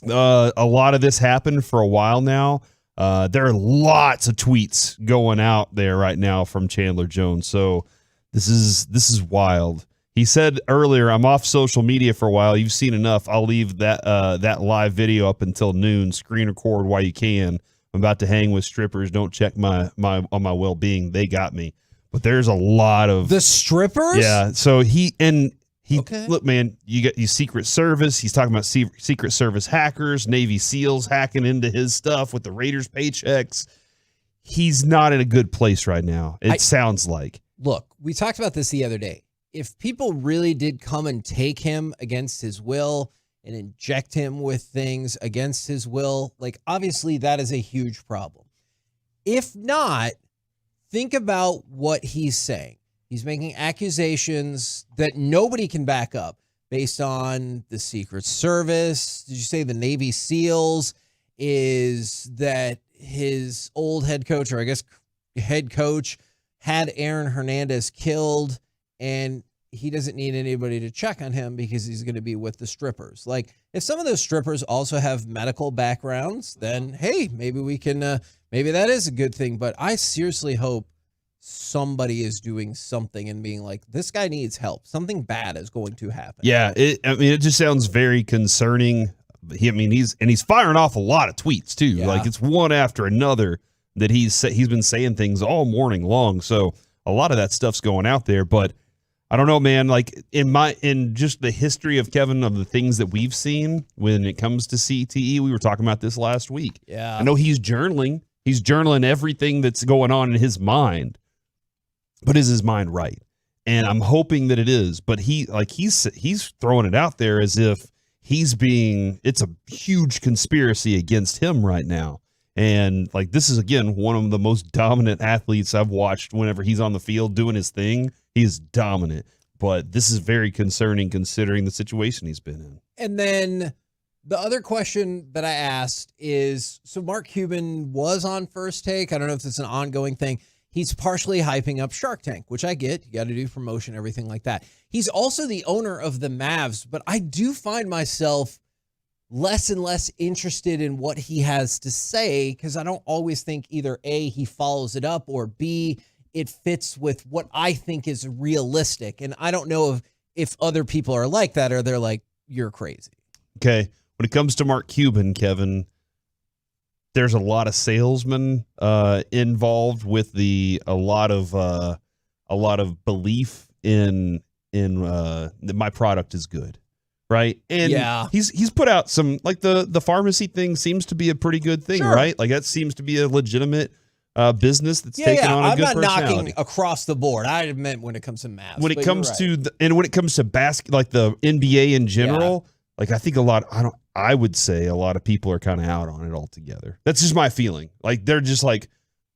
Speaker 19: a lot of this happen for a while now. There are lots of tweets going out there right now from Chandler Jones. So this is wild. He said earlier, I'm off social media for a while. You've seen enough. I'll leave that live video up until noon. Screen record while you can. I'm about to hang with strippers. Don't check my well-being. They got me. But there's a lot of
Speaker 12: the strippers.
Speaker 19: Yeah. So look, man, you got Secret Service. He's talking about Secret Service hackers, Navy SEALs hacking into his stuff with the Raiders paychecks. He's not in a good place right now. It sounds like.
Speaker 12: Look, we talked about this the other day. If people really did come and take him against his will and inject him with things against his will, like obviously that is a huge problem. If not, think about what he's saying. He's making accusations that nobody can back up based on the Secret Service. Did you say the Navy SEALs? Is that his old head coach, or I guess head coach, had Aaron Hernandez killed, and he doesn't need anybody to check on him because he's going to be with the strippers. Like, if some of those strippers also have medical backgrounds, then, hey, maybe we can, maybe that is a good thing. But I seriously hope somebody is doing something and being like, this guy needs help. Something bad is going to happen.
Speaker 19: Yeah, it just sounds very concerning. He's firing off a lot of tweets too. Yeah. Like, it's one after another that he's been saying things all morning long. So a lot of that stuff's going out there, but I don't know, man. Like, in just the history of Kevin, of the things that we've seen when it comes to CTE, we were talking about this last week.
Speaker 12: Yeah,
Speaker 19: I know he's journaling. He's journaling everything that's going on in his mind. But is his mind right? And I'm hoping that it is. But he's throwing it out there as if it's a huge conspiracy against him right now. And like, this is, again, one of the most dominant athletes I've watched. Whenever he's on the field doing his thing, he's dominant. But this is very concerning considering the situation he's been in.
Speaker 12: And then the other question that I asked is, so Mark Cuban was on First Take. I don't know if it's an ongoing thing. He's partially hyping up Shark Tank, which I get. You got to do promotion, everything like that. He's also the owner of the Mavs, but I do find myself less and less interested in what he has to say because I don't always think either A, he follows it up, or B, it fits with what I think is realistic. And I don't know if other people are like that or they're like, you're crazy.
Speaker 19: Okay. When it comes to Mark Cuban, Kevin, there's a lot of salesmen involved with a lot of belief in that my product is good, right? And
Speaker 12: yeah,
Speaker 19: he's put out some, like, the pharmacy thing seems to be a pretty good thing, sure, right? Like, that seems to be a legitimate business that's taking on a good personality.
Speaker 12: I'm not knocking across the board. I meant when it comes to Mavs.
Speaker 19: When it comes to when it comes to basket, like the NBA in general, like, I think I would say a lot of people are kind of out on it altogether. That's just my feeling. Like, they're just like,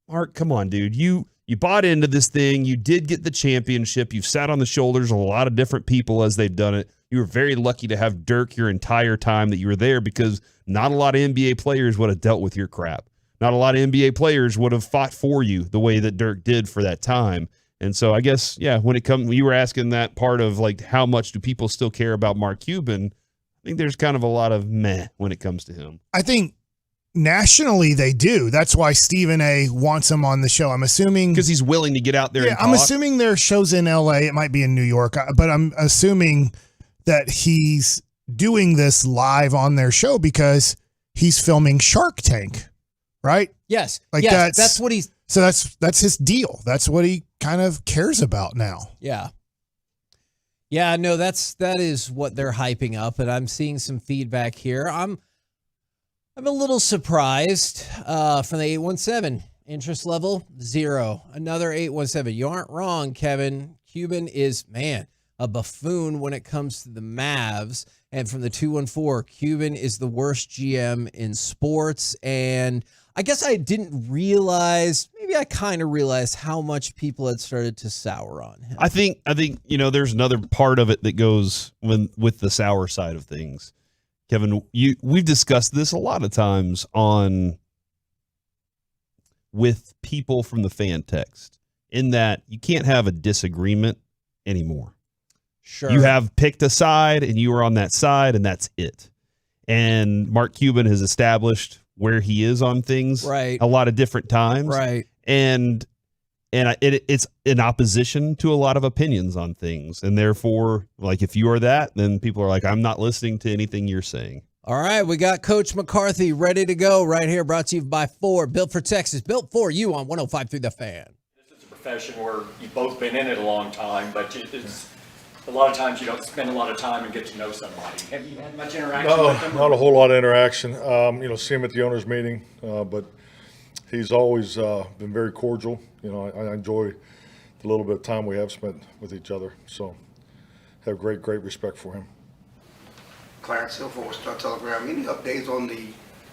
Speaker 19: Mark, come on, dude. You bought into this thing. You did get the championship. You've sat on the shoulders of a lot of different people as they've done it. You were very lucky to have Dirk your entire time that you were there, because not a lot of NBA players would have dealt with your crap. Not a lot of NBA players would have fought for you the way that Dirk did for that time. And so I guess, yeah, when you were asking that part of like, how much do people still care about Mark Cuban? I think there's kind of a lot of meh when it comes to him.
Speaker 7: I think nationally they do. That's why Stephen A. wants him on the show. I'm assuming
Speaker 19: because he's willing to get out there.
Speaker 7: Yeah, I'm assuming there are shows in LA. It might be in New York, but I'm assuming that he's doing this live on their show because he's filming Shark Tank, right?
Speaker 12: Yes.
Speaker 7: Like
Speaker 12: yes, that's what he's.
Speaker 7: So that's his deal. That's what he kind of cares about now.
Speaker 12: Yeah. Yeah, no, that is what they're hyping up, and I'm seeing some feedback here. I'm a little surprised from the 817. Interest level 0. Another 817. You aren't wrong, Kevin. Cuban is, man, a buffoon when it comes to the Mavs. And from the 214, Cuban is the worst GM in sports. And I guess I didn't realize, maybe I kind of realized how much people had started to sour on him.
Speaker 19: I think there's another part of it that goes with the sour side of things. Kevin, we've discussed this a lot of times with people from the fan text, in that you can't have a disagreement anymore.
Speaker 12: Sure.
Speaker 19: You have picked a side and you are on that side, and that's it. And Mark Cuban has established where he is on things
Speaker 12: right.
Speaker 19: a lot of different times.
Speaker 12: Right.
Speaker 19: And it's in opposition to a lot of opinions on things. And therefore, like, if you are that, then people are like, I'm not listening to anything you're saying.
Speaker 12: All right, we got Coach McCarthy ready to go right here, brought to you by Ford, built for Texas, built for you on 105.3 The Fan.
Speaker 9: This is a profession where you've both been in it a long time, but it's a lot of times you don't spend a lot of time and get to know somebody. Have you had much interaction with him?
Speaker 21: Not a whole lot of interaction. See him at the owners' meeting, but he's always been very cordial. I enjoy the little bit of time we have spent with each other, so have great respect for him.
Speaker 22: Clarence Hill for Star Telegram. Any updates on the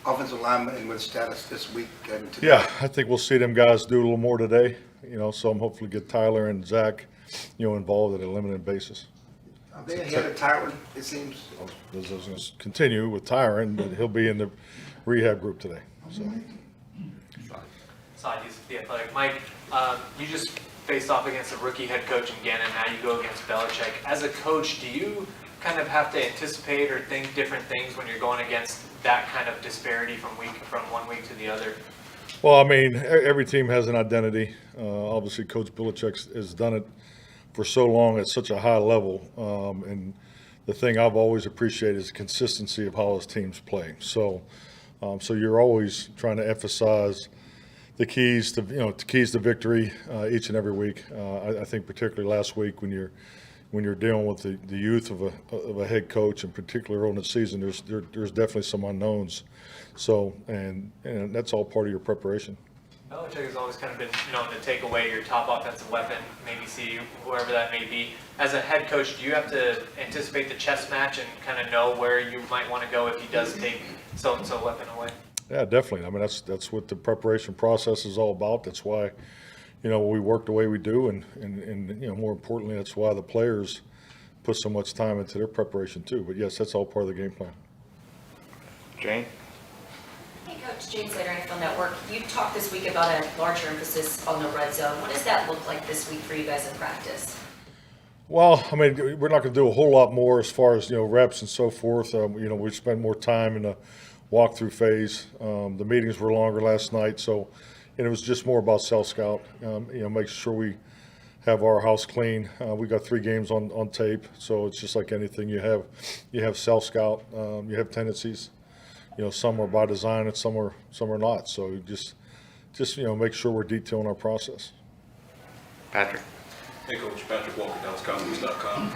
Speaker 22: offensive lineman and with status this week and today?
Speaker 21: Yeah, I think we'll see them guys do a little more today. So I'm hopefully get Tyler and Zach, involved at a limited basis.
Speaker 22: Are they ahead of Tyron, it seems?
Speaker 21: I was going to continue with Tyron, but he'll be in the rehab group today. So.
Speaker 24: The Athletic. Mike, you just faced off against a rookie head coach in Gannon. Now you go against Belichick. As a coach, do you kind of have to anticipate or think different things when you're going against that kind of disparity from one week to the other?
Speaker 21: Well, I mean, every team has an identity. Obviously, Coach Belichick has done it for so long at such a high level. And the thing I've always appreciated is the consistency of how his teams play. So you're always trying to emphasize the keys to victory each and every week. I think particularly last week when you're dealing with the youth of a head coach, and particularly early in the season, there's definitely some unknowns. So and that's all part of your preparation.
Speaker 24: Belichick has always kind of been known to take away your top offensive weapon, maybe see whoever that may be. As a head coach, do you have to anticipate the chess match and kind of know where you might want to go if he does take so-and-so weapon away?
Speaker 21: Yeah, definitely. I mean, that's what the preparation process is all about. That's why, we work the way we do, and more importantly, that's why the players put so much time into their preparation too. But yes, that's all part of the game plan.
Speaker 25: Jane?
Speaker 26: Hey, Coach, Jane Slater, NFL Network. You talked this week about a larger emphasis on the red zone. What does that look like this week for you guys in practice?
Speaker 21: Well, I mean, we're not going to do a whole lot more as far as reps and so forth. We spend more time in the walkthrough phase. The meetings were longer last night, so it was just more about self-scout. Making sure we have our house clean. We got 3 games on tape, so it's just like anything. You have self-scout. You have tendencies. Some are by design and some are not. So you just make sure we're detailing our process.
Speaker 25: Patrick.
Speaker 27: Hey, Coach. Patrick Walker, DallasCowboys.com.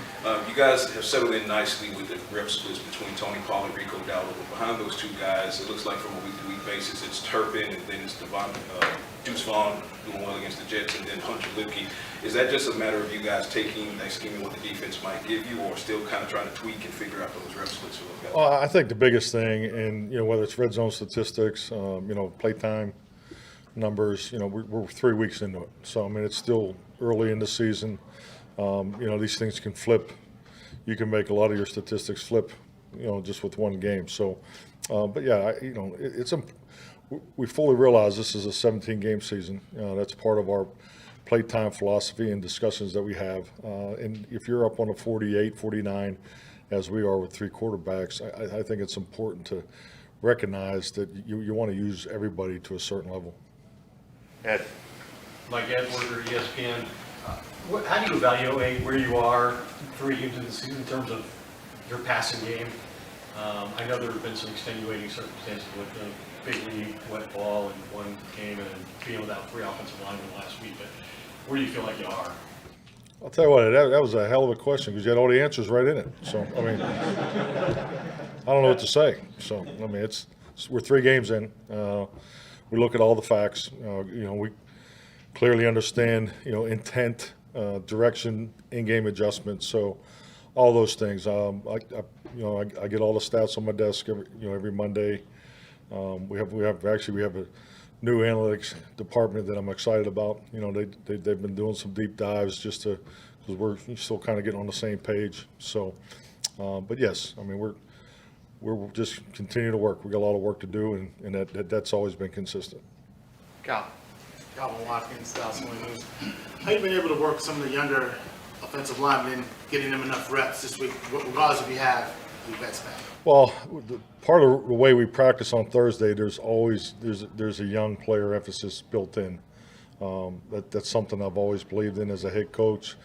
Speaker 27: You guys have settled in nicely with the rep splits between Tony Pollard and Rico Dowdle. Behind those two guys, it looks like from a week-to-week basis, it's Turpin and then it's Deuce Vaughn doing well against the Jets, and then Hunter Lipke. Is that just a matter of you guys taking Thanksgiving what the defense might give you, or still kind of trying to tweak and figure out those rep splits?
Speaker 21: Well, I think the biggest thing, and whether it's red zone statistics, playtime numbers, we're 3 weeks into it. So I mean, it's still early in the season. These things can flip. You can make a lot of your statistics flip, just with one game. So, but yeah, we fully realize this is a 17-game season. That's part of our playtime philosophy and discussions that we have. And if you're up on a 48, 49, as we are with 3 quarterbacks, I think it's important to recognize that you want to use everybody to a certain level.
Speaker 25: Ed.
Speaker 11: Mike Edwarder, ESPN. How do you evaluate where you are 3 games into the season in terms of your passing game? I know there have been some extenuating circumstances with the big league, wet ball, and one game, and being without 3 offensive linemen last week. But where do you feel like you are?
Speaker 21: I'll tell you what, that was a hell of a question because you had all the answers right in it. So, I mean, I don't know what to say. So, I mean, we're 3 games in. We look at all the facts. We clearly understand, intent, direction, in-game adjustments. So, all those things. I get all the stats on my desk every Monday. We have a new analytics department that I'm excited about. They've been doing some deep dives just because we're still kind of getting on the same page. So, but yes, I mean we're just continuing to work. We got a lot of work to do, and that's always been consistent.
Speaker 25: Cal.
Speaker 13: Calvin Watkins, Dallas Morning News. How you been able to work some of the younger offensive linemen, getting them enough reps this week, regardless if you have the vets back?
Speaker 21: Well, part of the way we practice on Thursday, there's a young player emphasis built in. That's something I've always believed in as a head coach,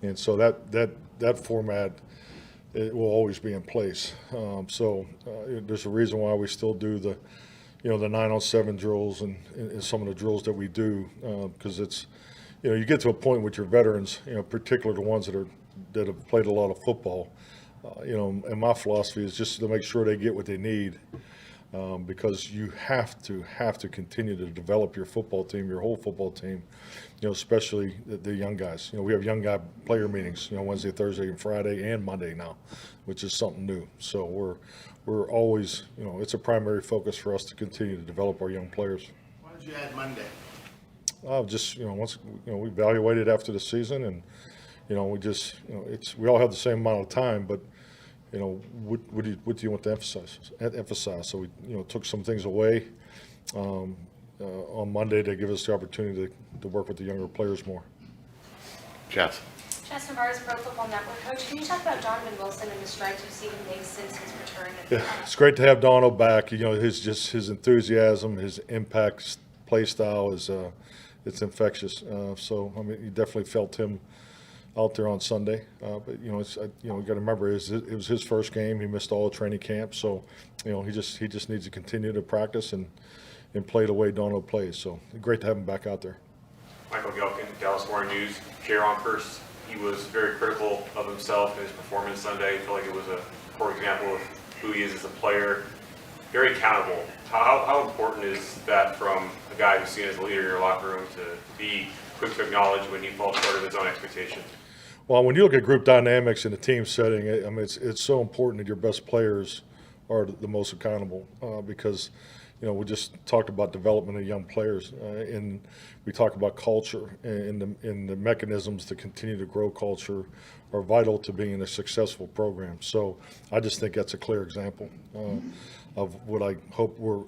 Speaker 21: and so that format it will always be in place. There's a reason why we still do the 9-on-7 drills and some of the drills that we do because it's you get to a point with your veterans, particularly the ones that have played a lot of football. And my philosophy is just to make sure they get what they need because you have to continue to develop your football team, your whole football team, especially the young guys. We have young guy player meetings, Wednesday, Thursday, and Friday, and Monday now, which is something new. So we're always, it's a primary focus for us to continue to develop our young players.
Speaker 13: Why did you add Monday?
Speaker 21: Once we evaluated after the season, and we all have the same amount of time, but what do you want to emphasize? So we took some things away on Monday to give us the opportunity to work with the younger players more.
Speaker 25: Jess.
Speaker 14: Jess Navarro's Pro Football Network coach. Can you talk about Donovan Wilson and the strides you've seen him make since his return?
Speaker 21: Yeah, it's great to have Dono back. His enthusiasm, his impact, play style is it's infectious. So I mean, you definitely felt him out there on Sunday. But we got to remember it was his first game. He missed all training camp, so he just needs to continue to practice and play the way Dono plays. So great to have him back out there.
Speaker 15: Michael Gelkin, Dallas Morning News. Jaron Curse, he was very critical of himself and his performance Sunday. I feel like it was a poor example of who he is as a player. Very accountable. How important is that from a guy who's seen as a leader in your locker room to be quick to acknowledge when he falls short of his own expectations?
Speaker 21: Well, when you look at group dynamics in a team setting, I mean, it's so important that your best players are the most accountable because, we just talked about development of young players and we talk about culture and the mechanisms to continue to grow culture are vital to being a successful program. So I just think that's a clear example of what I hope we're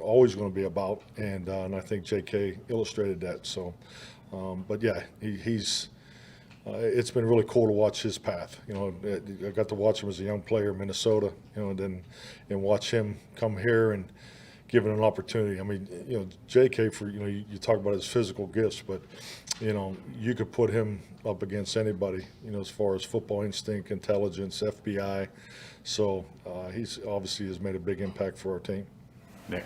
Speaker 21: always going to be about, and I think J.K. illustrated that. So, but yeah, he's. It's been really cool to watch his path. I got to watch him as a young player in Minnesota, and watch him come here and given an opportunity. I mean, J.K. for you talk about his physical gifts, but you could put him up against anybody. As far as football instinct, intelligence, FBI. So he's obviously has made a big impact for our team.
Speaker 25: Nick.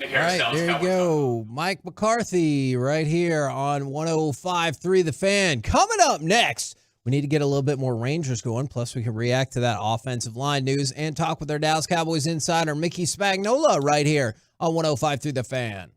Speaker 12: All right, there you go. Mike McCarthy right here on 105.3 The Fan. Coming up next, we need to get a little bit more Rangers going. Plus, we can react to that offensive line news and talk with our Dallas Cowboys insider, Mickey Spagnola, right here on 105.3 The Fan.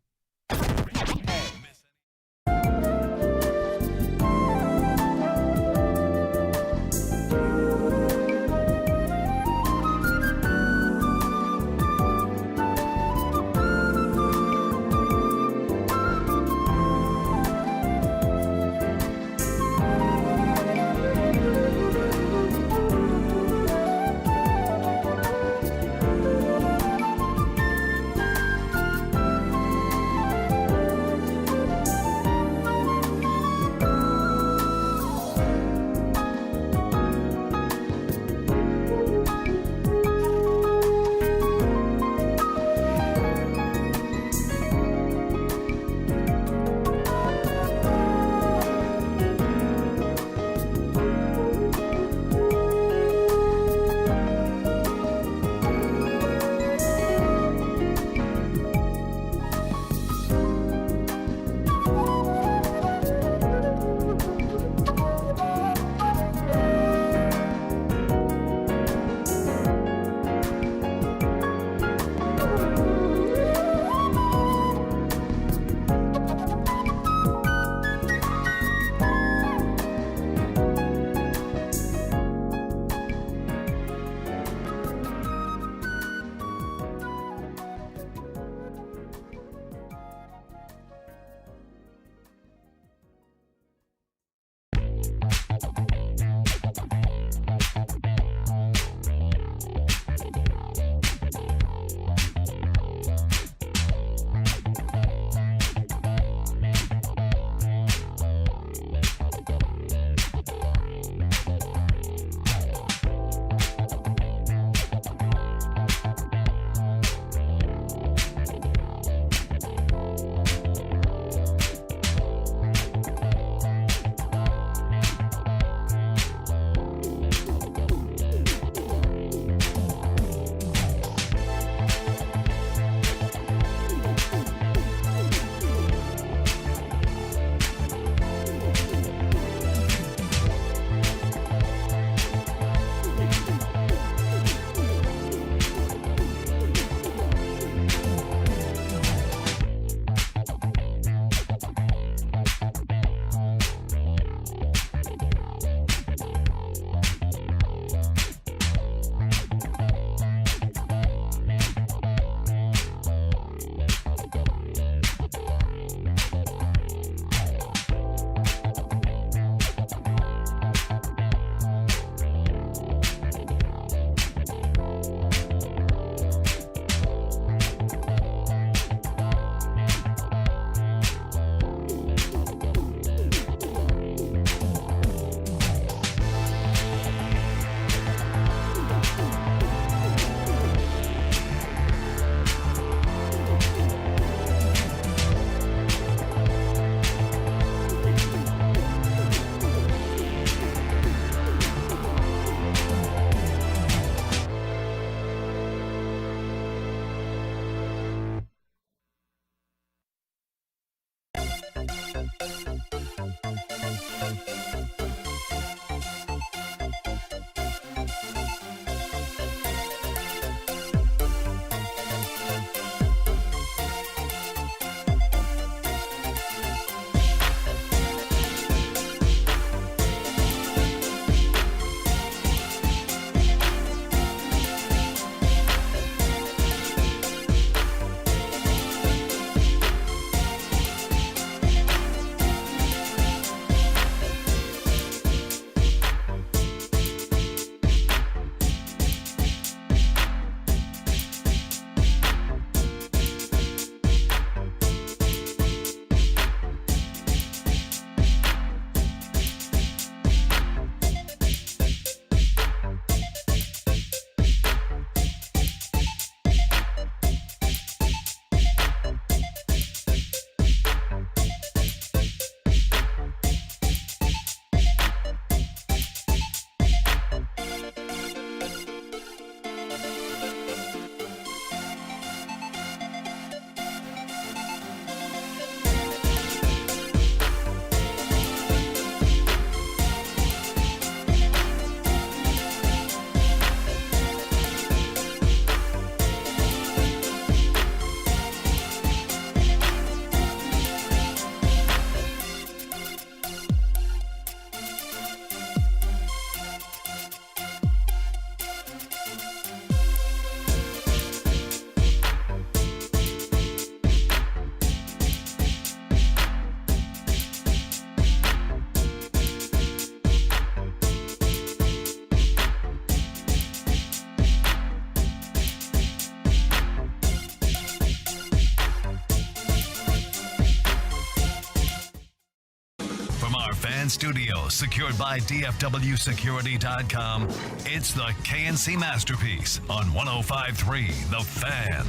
Speaker 1: Fan Studios, secured by DFWsecurity.com. It's the KNC Masterpiece on 105.3 The Fan.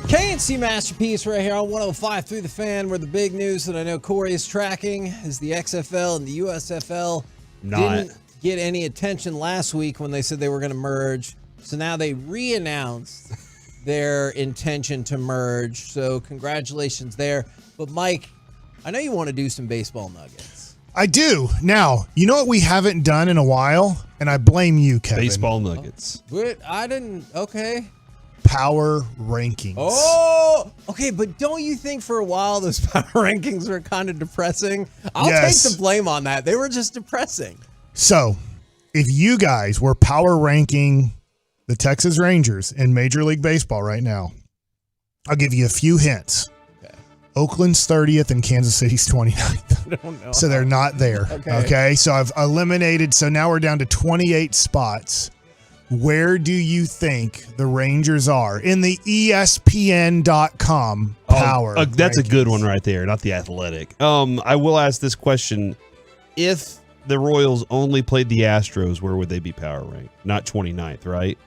Speaker 12: KNC Masterpiece right here on 105.3 The Fan, where the big news that I know Corey is tracking is the XFL and the USFL didn't get any attention last week when they said they were going to merge. So now they re-announced their intention to merge. So congratulations there. But Mike, I know you want to do some baseball nuggets.
Speaker 7: I do. Now, you know what we haven't done in a while? And I blame you, Kevin.
Speaker 19: Baseball nuggets.
Speaker 12: But I didn't. Okay.
Speaker 7: Power rankings.
Speaker 12: Oh, okay. But don't you think for a while those power rankings were kind of depressing? I'll take the blame on that. They were just depressing.
Speaker 7: So, if you guys were power ranking the Texas Rangers in Major League Baseball right now, I'll give you a few hints. Okay. Oakland's 30th and Kansas City's 29th.
Speaker 12: I don't know.
Speaker 7: So they're not there. Okay. So I've eliminated. So now we're down to 28 spots. Where do you think the Rangers are in the ESPN.com power?
Speaker 19: That's rankings? A good one right there, not the Athletic. I will ask this question. If the Royals only played the Astros, where would they be power ranked? Not 29th, right?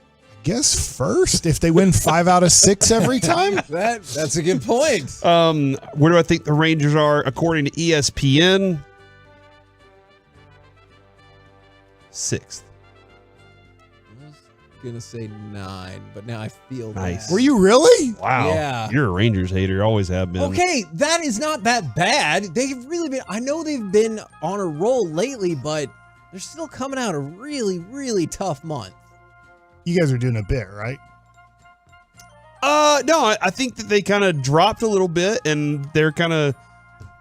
Speaker 7: Guess first, if they win 5 out of 6 every time.
Speaker 12: That's a good point.
Speaker 19: Where do I think the Rangers are according to ESPN? 6th.
Speaker 12: Gonna say 9, but now I feel
Speaker 19: nice.
Speaker 12: bad.
Speaker 7: Were you really?
Speaker 19: Wow.
Speaker 12: Yeah.
Speaker 19: You're a Rangers hater. Always have been.
Speaker 12: Okay, that is not that bad. They've really been. I know they've been on a roll lately, but they're still coming out a really, really tough month.
Speaker 7: You guys are doing a bit, right?
Speaker 19: No, I think that they kind of dropped a little bit, and they're kind of,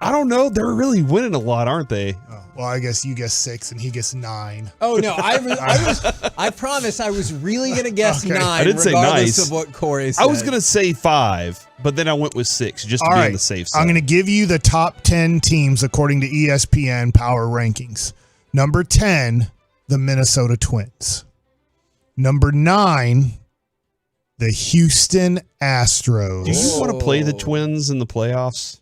Speaker 19: I don't know, they're really winning a lot, aren't they?
Speaker 7: Oh, well, I guess you guess 6 and he gets 9.
Speaker 12: Oh no, I promise I was really gonna guess 9.
Speaker 19: I didn't say
Speaker 12: regardless
Speaker 19: nice.
Speaker 12: Of what Corey said.
Speaker 19: I was gonna say 5, but then I went with 6 just to be on the safe side.
Speaker 7: I'm gonna give you the top 10 teams according to ESPN Power Rankings. Number 10, the Minnesota Twins. Number 9, the Houston Astros.
Speaker 19: Do you want to play the Twins in the playoffs?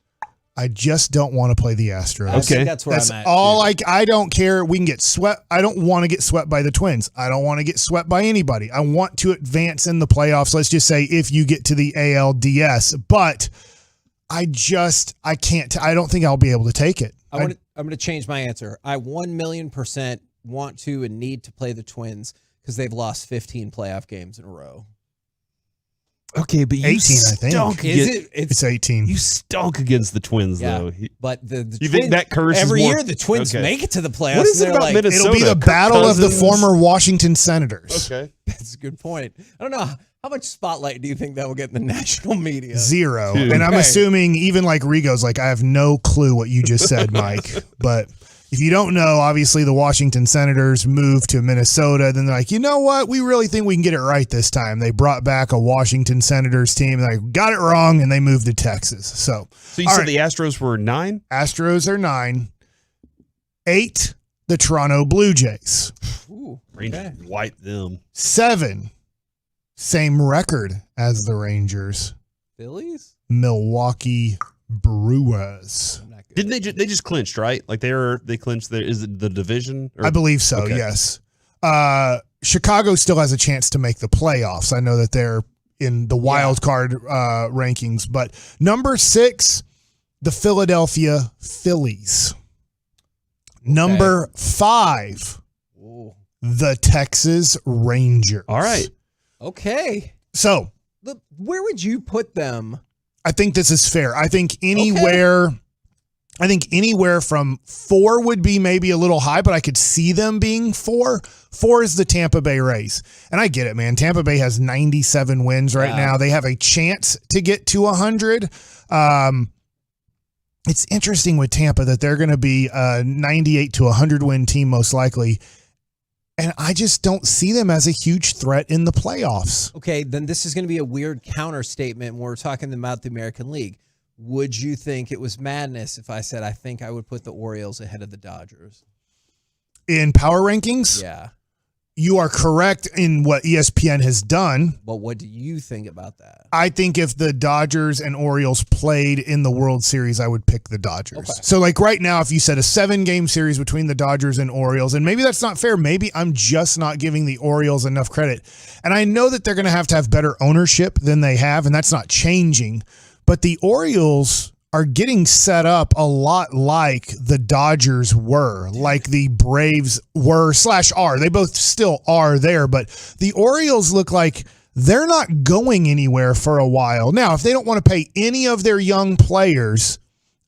Speaker 7: I just don't want to play the Astros.
Speaker 19: Okay.
Speaker 12: That's where I'm at.
Speaker 7: All I don't care. We can get swept. I don't want to get swept by the Twins. I don't want to get swept by anybody. I want to advance in the playoffs. Let's just say if you get to the ALDS, but I can't. I don't think I'll be able to take it.
Speaker 12: I'm going to change my answer. I 1,000,000% want to and need to play the Twins because they've lost 15 playoff games in a row.
Speaker 19: Okay, but you
Speaker 7: 18, I think. It's 18.
Speaker 19: You stunk against the Twins, though.
Speaker 12: But the
Speaker 19: you
Speaker 12: Twins,
Speaker 19: think that curse
Speaker 12: every
Speaker 19: is more,
Speaker 12: year the Twins make it to the playoffs.
Speaker 19: What is it about Minnesota?
Speaker 7: It'll be the battle of the former Washington Senators.
Speaker 19: Okay.
Speaker 12: That's a good point. I don't know. How much spotlight do you think that will get in the national media?
Speaker 7: 0. And I'm assuming even like Rigo's like, I have no clue what you just said, Mike. But if you don't know, obviously the Washington Senators moved to Minnesota. Then they're like, you know what? We really think we can get it right this time. They brought back a Washington Senators team. They got it wrong, and they moved to Texas. So
Speaker 19: you said the Astros were 9?
Speaker 7: Astros are 9. 8, the Toronto Blue Jays.
Speaker 12: Ooh,
Speaker 19: Rangers wipe them.
Speaker 7: 7, same record as the Rangers.
Speaker 12: Phillies?
Speaker 7: Milwaukee Brewers.
Speaker 19: Didn't they just clinched, right? Like they clinched is it the division?
Speaker 7: I believe so,
Speaker 19: okay.
Speaker 7: Yes. Chicago still has a chance to make the playoffs. I know that they're in the wild card rankings, but number 6, the Philadelphia Phillies. Number 5, the Texas Rangers.
Speaker 19: All right.
Speaker 12: Okay.
Speaker 7: So,
Speaker 12: where would you put them?
Speaker 7: I think this is fair. I think anywhere from 4 would be maybe a little high, but I could see them being 4. 4 is the Tampa Bay Rays. And I get it, man. Tampa Bay has 97 wins right now. They have a chance to get to 100. It's interesting with Tampa that they're going to be a 98 to 100 win team most likely. And I just don't see them as a huge threat in the playoffs.
Speaker 12: Okay, then this is going to be a weird counter statement when we're talking about the American League. Would you think it was madness if I said I think I would put the Orioles ahead of the Dodgers?
Speaker 7: In power rankings?
Speaker 12: Yeah.
Speaker 7: you are correct in what ESPN has done.
Speaker 12: But what do you think about that?
Speaker 7: I think if the Dodgers and Orioles played in the World Series, I would pick the Dodgers.
Speaker 12: Okay.
Speaker 7: So like right now, if you said a 7-game series between the Dodgers and Orioles, and maybe that's not fair. Maybe I'm just not giving the Orioles enough credit. And I know that they're going to have better ownership than they have, and that's not changing. But the Orioles are getting set up a lot like the Dodgers were, like the Braves were / are. They both still are there, but the Orioles look like they're not going anywhere for a while. Now, if they don't want to pay any of their young players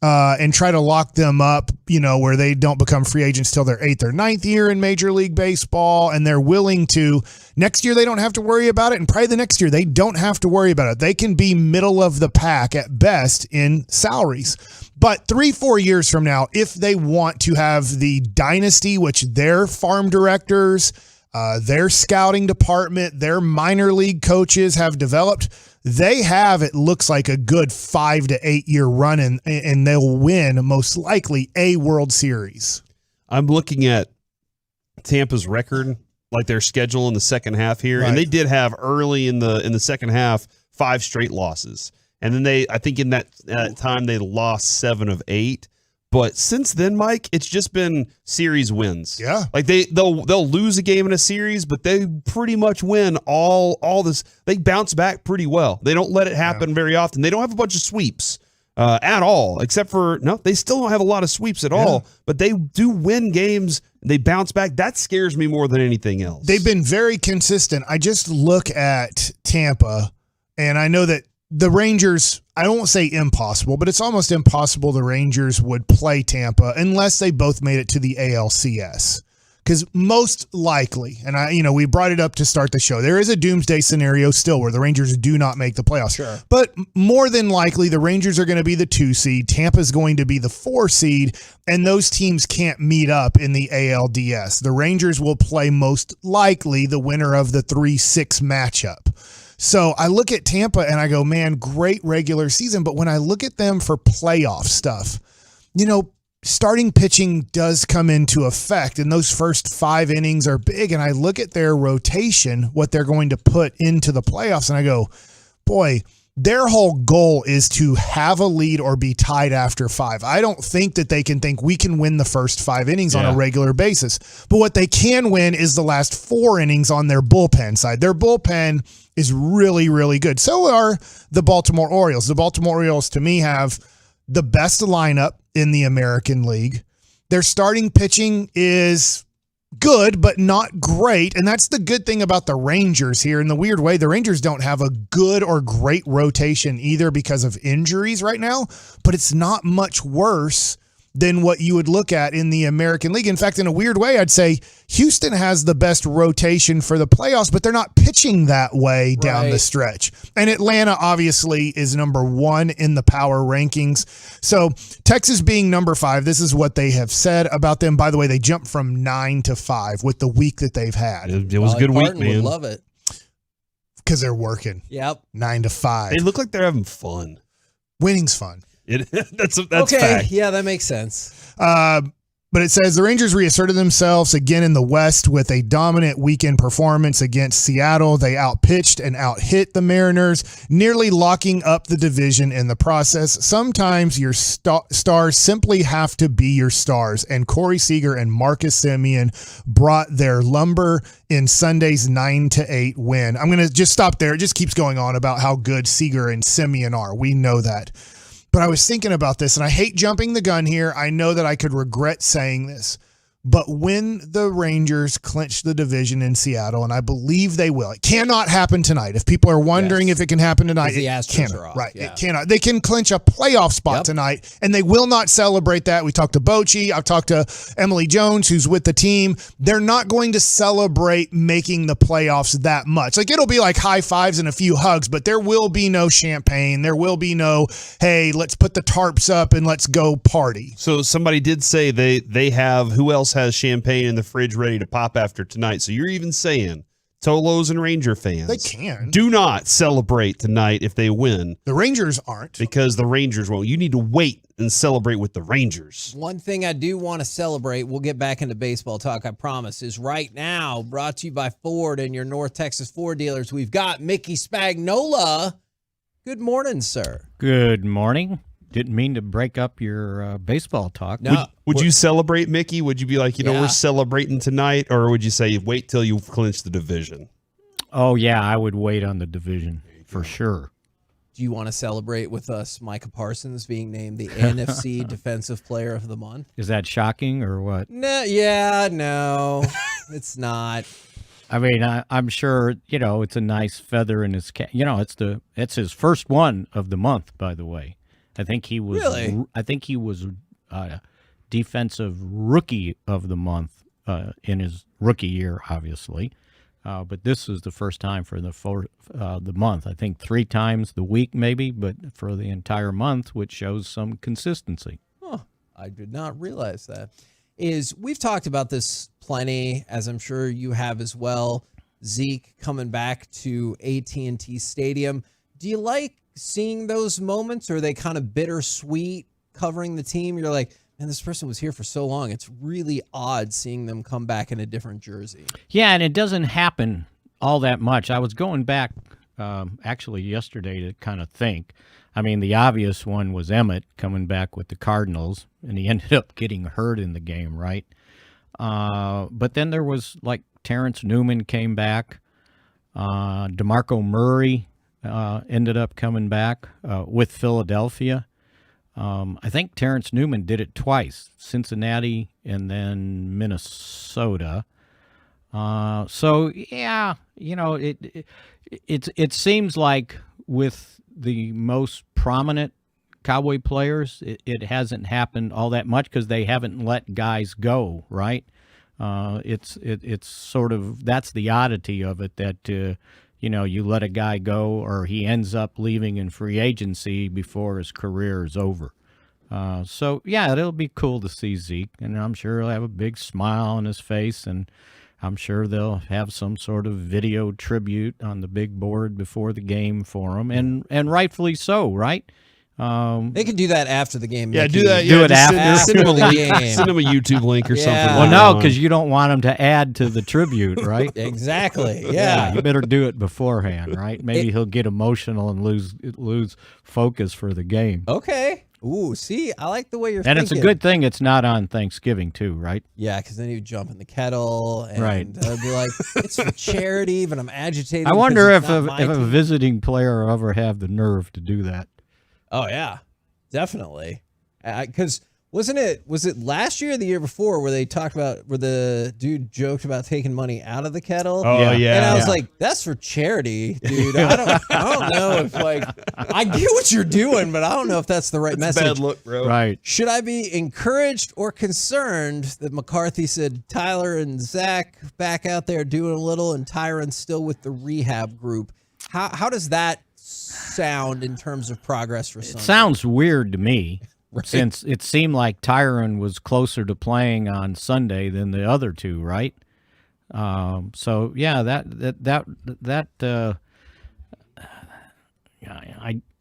Speaker 7: and try to lock them up, where they don't become free agents till their 8th or 9th year in Major League Baseball, and they're willing to, next year they don't have to worry about it, and probably the next year they don't have to worry about it. They can be middle of the pack at best in salaries. But 3-4 years from now, if they want to have the dynasty, which their farm directors, their scouting department, their minor league coaches have developed, they have, it looks like, a good 5 to 8 year run, and they'll win most likely a World Series.
Speaker 19: I'm looking at Tampa's record, like their schedule in the second half here,
Speaker 7: Right.
Speaker 19: and they did have early in the second half 5 straight losses, and then I think in that time they lost 7 of 8. But since then, Mike, it's just been series wins.
Speaker 7: Yeah.
Speaker 19: Like they'll lose a game in a series, but they pretty much win all this. They bounce back pretty well. They don't let it happen very often. They don't have a bunch of sweeps at all, except for, they still don't have a lot of sweeps at all, but they do win games. They bounce back. That scares me more than anything else.
Speaker 7: They've been very consistent. I just look at Tampa, and I know that the Rangers, I won't say impossible, but it's almost impossible the Rangers would play Tampa unless they both made it to the ALCS. Because most likely, and we brought it up to start the show, there is a doomsday scenario still where the Rangers do not make the playoffs.
Speaker 12: Sure.
Speaker 7: But more than likely, the Rangers are going to be the 2 seed, Tampa's going to be the 4 seed, and those teams can't meet up in the ALDS. The Rangers will play most likely the winner of the 3-6 matchup. So I look at Tampa and I go, man, great regular season. But when I look at them for playoff stuff, starting pitching does come into effect, and those first 5 innings are big. And I look at their rotation, what they're going to put into the playoffs, and I go, boy, their whole goal is to have a lead or be tied after 5. I don't think that they can think we can win the first 5 innings on a regular basis. But what they can win is the last 4 innings on their bullpen side. Their bullpen is really, really good. So are the Baltimore Orioles. The Baltimore Orioles, to me, have the best lineup in the American League. Their starting pitching is good, but not great. And that's the good thing about the Rangers here. In the weird way, the Rangers don't have a good or great rotation either because of injuries right now, but it's not much worse than what you would look at in the American League. In fact, in a weird way, I'd say Houston has the best rotation for the playoffs, but they're not pitching that way down the stretch. And Atlanta obviously is number 1 in the power rankings. So Texas being number 5, this is what they have said about them. By the way, they jumped from 9 to 5 with the week that they've had.
Speaker 19: It was a good week, man.
Speaker 12: Would love it.
Speaker 7: Because they're working.
Speaker 12: Yep.
Speaker 7: 9 to 5.
Speaker 19: They look like they're having fun.
Speaker 7: Winning's fun.
Speaker 19: That's
Speaker 12: okay.
Speaker 19: fact.
Speaker 12: Yeah, that makes sense.
Speaker 7: But it says the Rangers reasserted themselves again in the West with a dominant weekend performance against Seattle. They outpitched and outhit the Mariners, nearly locking up the division in the process. Sometimes your stars simply have to be your stars, and Corey Seager and Marcus Semien brought their lumber in Sunday's 9-8 win. I'm going to just stop there. It just keeps going on about how good Seager and Semien are. We know that. But I was thinking about this, and I hate jumping the gun here. I know that I could regret saying this. But when the Rangers clinch the division in Seattle, and I believe they will, it cannot happen tonight. If people are wondering if it can happen tonight,
Speaker 12: The
Speaker 7: it
Speaker 12: Astros
Speaker 7: cannot.
Speaker 12: are off,
Speaker 7: Right,
Speaker 12: yeah.
Speaker 7: it cannot. They can clinch a playoff spot tonight, and they will not celebrate that. We talked to Bochy. I've talked to Emily Jones, who's with the team. They're not going to celebrate making the playoffs that much. Like, it'll be like high fives and a few hugs, but there will be no champagne. There will be no, hey, let's put the tarps up and let's go party.
Speaker 19: So somebody did say they have, who else has champagne in the fridge ready to pop after tonight? So you're even saying Tolos and Ranger fans,
Speaker 7: They can.
Speaker 19: do not celebrate tonight if they win.
Speaker 7: The Rangers aren't.
Speaker 19: Because the Rangers won't. You need to wait and celebrate with the Rangers.
Speaker 12: One thing I do want to celebrate, we'll get back into baseball talk, I promise, is right now, brought to you by Ford and your North Texas Ford dealers, we've got Mickey Spagnola. Good morning, sir.
Speaker 2: Good morning. Didn't mean to break up your baseball talk.
Speaker 12: No.
Speaker 19: Would you celebrate, Mickey? Would you be like,
Speaker 12: Yeah.
Speaker 19: we're celebrating tonight? Or would you say wait till you clinch the division?
Speaker 2: Oh, yeah, I would wait on the division for sure.
Speaker 12: Do you want to celebrate with us, Micah Parsons being named the NFC Defensive Player of the Month?
Speaker 2: Is that shocking or what?
Speaker 12: No, it's not.
Speaker 2: I mean, I'm sure, it's a nice feather in his cap. It's his first one of the month, by the way. I think he was
Speaker 12: Really?
Speaker 2: defensive rookie of the month in his rookie year, obviously. But this is the first time for the month. I think 3 times the week maybe, but for the entire month, which shows some consistency.
Speaker 12: Oh, I did not realize that. We've talked about this plenty, as I'm sure you have as well. Zeke coming back to AT&T Stadium. Do you like seeing those moments, or are they kind of bittersweet covering the team? You're like, man, this person was here for so long. It's really odd seeing them come back in a different jersey.
Speaker 2: Yeah, and it doesn't happen all that much. I was going back actually yesterday to kind of think. I mean, the obvious one was Emmett coming back with the Cardinals, and he ended up getting hurt in the game, right? But then there was, like, Terrence Newman came back. DeMarco Murray ended up coming back with Philadelphia. I think Terrence Newman did it twice, Cincinnati and then Minnesota. So yeah, it seems like with the most prominent Cowboy players, it hasn't happened all that much because they haven't let guys go, right? It's sort of, that's the oddity of it, that you let a guy go or he ends up leaving in free agency before his career is over. So, yeah, it'll be cool to see Zeke, and I'm sure he'll have a big smile on his face, and I'm sure they'll have some sort of video tribute on the big board before the game for him, and rightfully so, right?
Speaker 12: They can do that after the game.
Speaker 19: Yeah,
Speaker 12: Mickey.
Speaker 19: do that.
Speaker 2: Do it after.
Speaker 12: Send them a link.
Speaker 19: Send them a YouTube link or something.
Speaker 2: Well, no, because you don't want them to add to the tribute, right?
Speaker 12: Exactly. Yeah.
Speaker 2: You better do it beforehand, right? Maybe he'll get emotional and lose focus for the game.
Speaker 12: Okay. Ooh, see, I like the way you're
Speaker 2: And
Speaker 12: thinking.
Speaker 2: it's a good thing it's not on Thanksgiving, too, right?
Speaker 12: Yeah, because then you jump in the kettle, and
Speaker 2: Right.
Speaker 12: they'll be like, it's for charity, but I'm agitated.
Speaker 2: I wonder
Speaker 12: because
Speaker 2: if
Speaker 12: it's not my
Speaker 2: a
Speaker 12: team.
Speaker 2: visiting player will ever have the nerve to do that.
Speaker 12: Oh, yeah, definitely. Because was it last year or the year before where they talked about, where the dude joked about taking money out of the kettle?
Speaker 19: Oh, yeah.
Speaker 12: And I was like, that's for charity, dude. I don't know if, like, I get what you're doing, but I don't know if that's the right message.
Speaker 19: Bad look, bro.
Speaker 2: Right.
Speaker 12: Should I be encouraged or concerned that McCarthy said Tyler and Zach back out there doing a little and Tyron's still with the rehab group? How does that sound in terms of progress for Sunday?
Speaker 2: It sounds weird to me,
Speaker 12: Right.
Speaker 2: since it seemed like Tyron was closer to playing on Sunday than the other two, right? So yeah,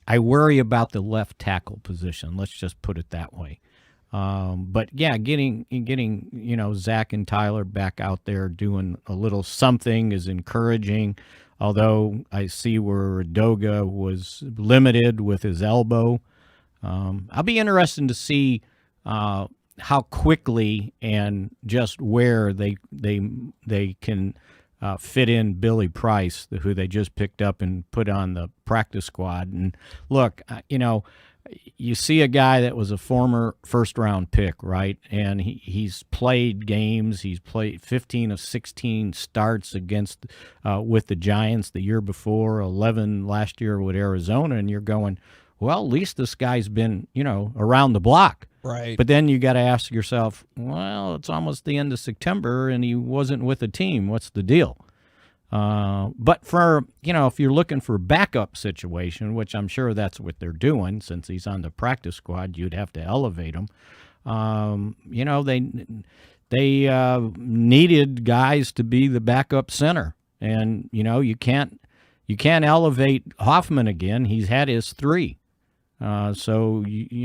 Speaker 2: I worry about the left tackle position. Let's just put it that way. But yeah, getting Zach and Tyler back out there doing a little something is encouraging. Although I see where Doga was limited with his elbow. I'll be interested to see how quickly and just where they can fit in Billy Price, who they just picked up and put on the practice squad. And look, you see a guy that was a former first-round pick, right? And he's played games. He's played 15 of 16 starts against with the Giants the year before, 11 last year with Arizona. And you're going, well, at least this guy's been, around the block.
Speaker 12: Right.
Speaker 2: But then you got to ask yourself, well, it's almost the end of September, and he wasn't with a team. What's the deal? But for, if you're looking for a backup situation, which I'm sure that's what they're doing, since he's on the practice squad, you'd have to elevate him. They needed guys to be the backup center, and you can't elevate Hoffman again. He's had his 3. So they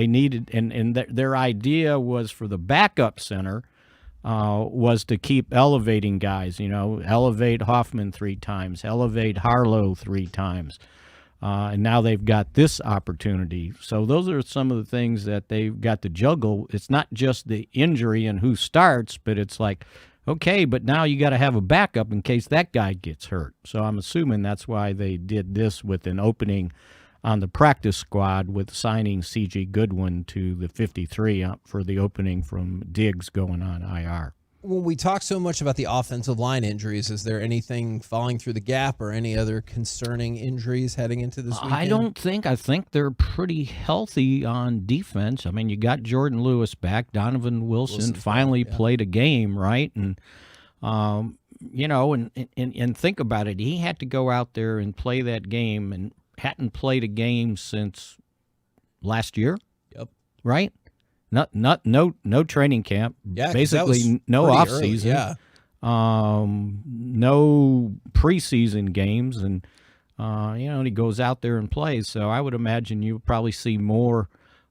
Speaker 2: needed, and their idea was for the backup center was to keep elevating guys. Elevate Hoffman 3 times, elevate Harlow 3 times, and now they've got this opportunity. So those are some of the things that they've got to juggle. It's not just the injury and who starts, but it's like, okay, but now you got to have a backup in case that guy gets hurt. So I'm assuming that's why they did this with an opening on the practice squad with signing C.J. Goodwin to the 53 for the opening from Diggs going on IR.
Speaker 12: When we talk so much about the offensive line injuries, is there anything falling through the gap or any other concerning injuries heading into this weekend?
Speaker 2: I think they're pretty healthy on defense. I mean, you got Jordan Lewis back. Donovan Wilson finally played a game, right? And, and think about it. He had to go out there and play that game and hadn't played a game since last year.
Speaker 12: Yep.
Speaker 2: Right? No training camp.
Speaker 12: Yeah,
Speaker 2: basically no off
Speaker 12: early,
Speaker 2: season.
Speaker 12: yeah.
Speaker 2: No preseason games, and he goes out there and plays. So I would imagine you'll probably see more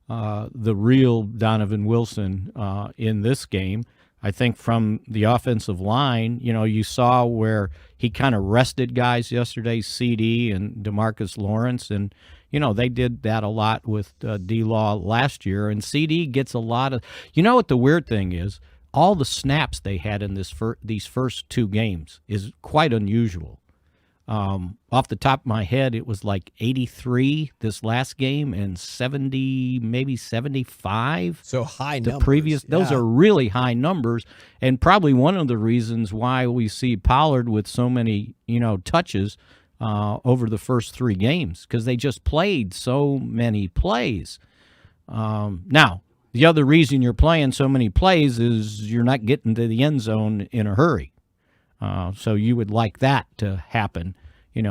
Speaker 2: the real Donovan Wilson in this game. I think from the offensive line, you saw where he kind of rested guys yesterday, CD and DeMarcus Lawrence, and they did that a lot with D-Law last year, and CD gets a lot of – what the weird thing is? All the snaps they had in these first 2 games is quite unusual. Off the top of my head, it was like 83 this last game and 70, maybe 75.
Speaker 12: So high
Speaker 2: the
Speaker 12: numbers.
Speaker 2: Previous, those are really high numbers, and probably one of the reasons why we see Pollard with so many, touches over the first 3 games, because they just played so many plays. Now, the other reason you're playing so many plays is you're not getting to the end zone in a hurry. So you would like that to happen,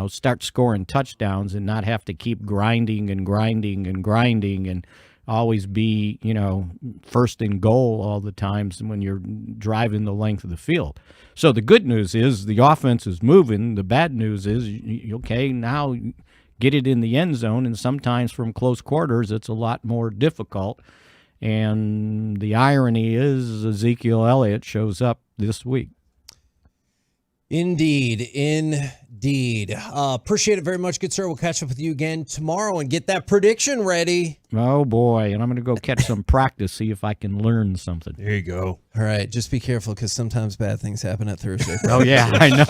Speaker 2: start scoring touchdowns and not have to keep grinding and always be, first and goal all the times when you're driving the length of the field. So the good news is the offense is moving. The bad news is, okay, now get it in the end zone, and sometimes from close quarters it's a lot more difficult. And the irony is Ezekiel Elliott shows up this week.
Speaker 12: Indeed. Appreciate it very much, good sir. We'll catch up with you again tomorrow and get that prediction ready.
Speaker 2: Oh, boy. And I'm going to go catch some practice, see if I can learn something.
Speaker 19: There you go.
Speaker 12: All right. Just be careful, because sometimes bad things happen at Thursday.
Speaker 2: Oh, yeah, I know.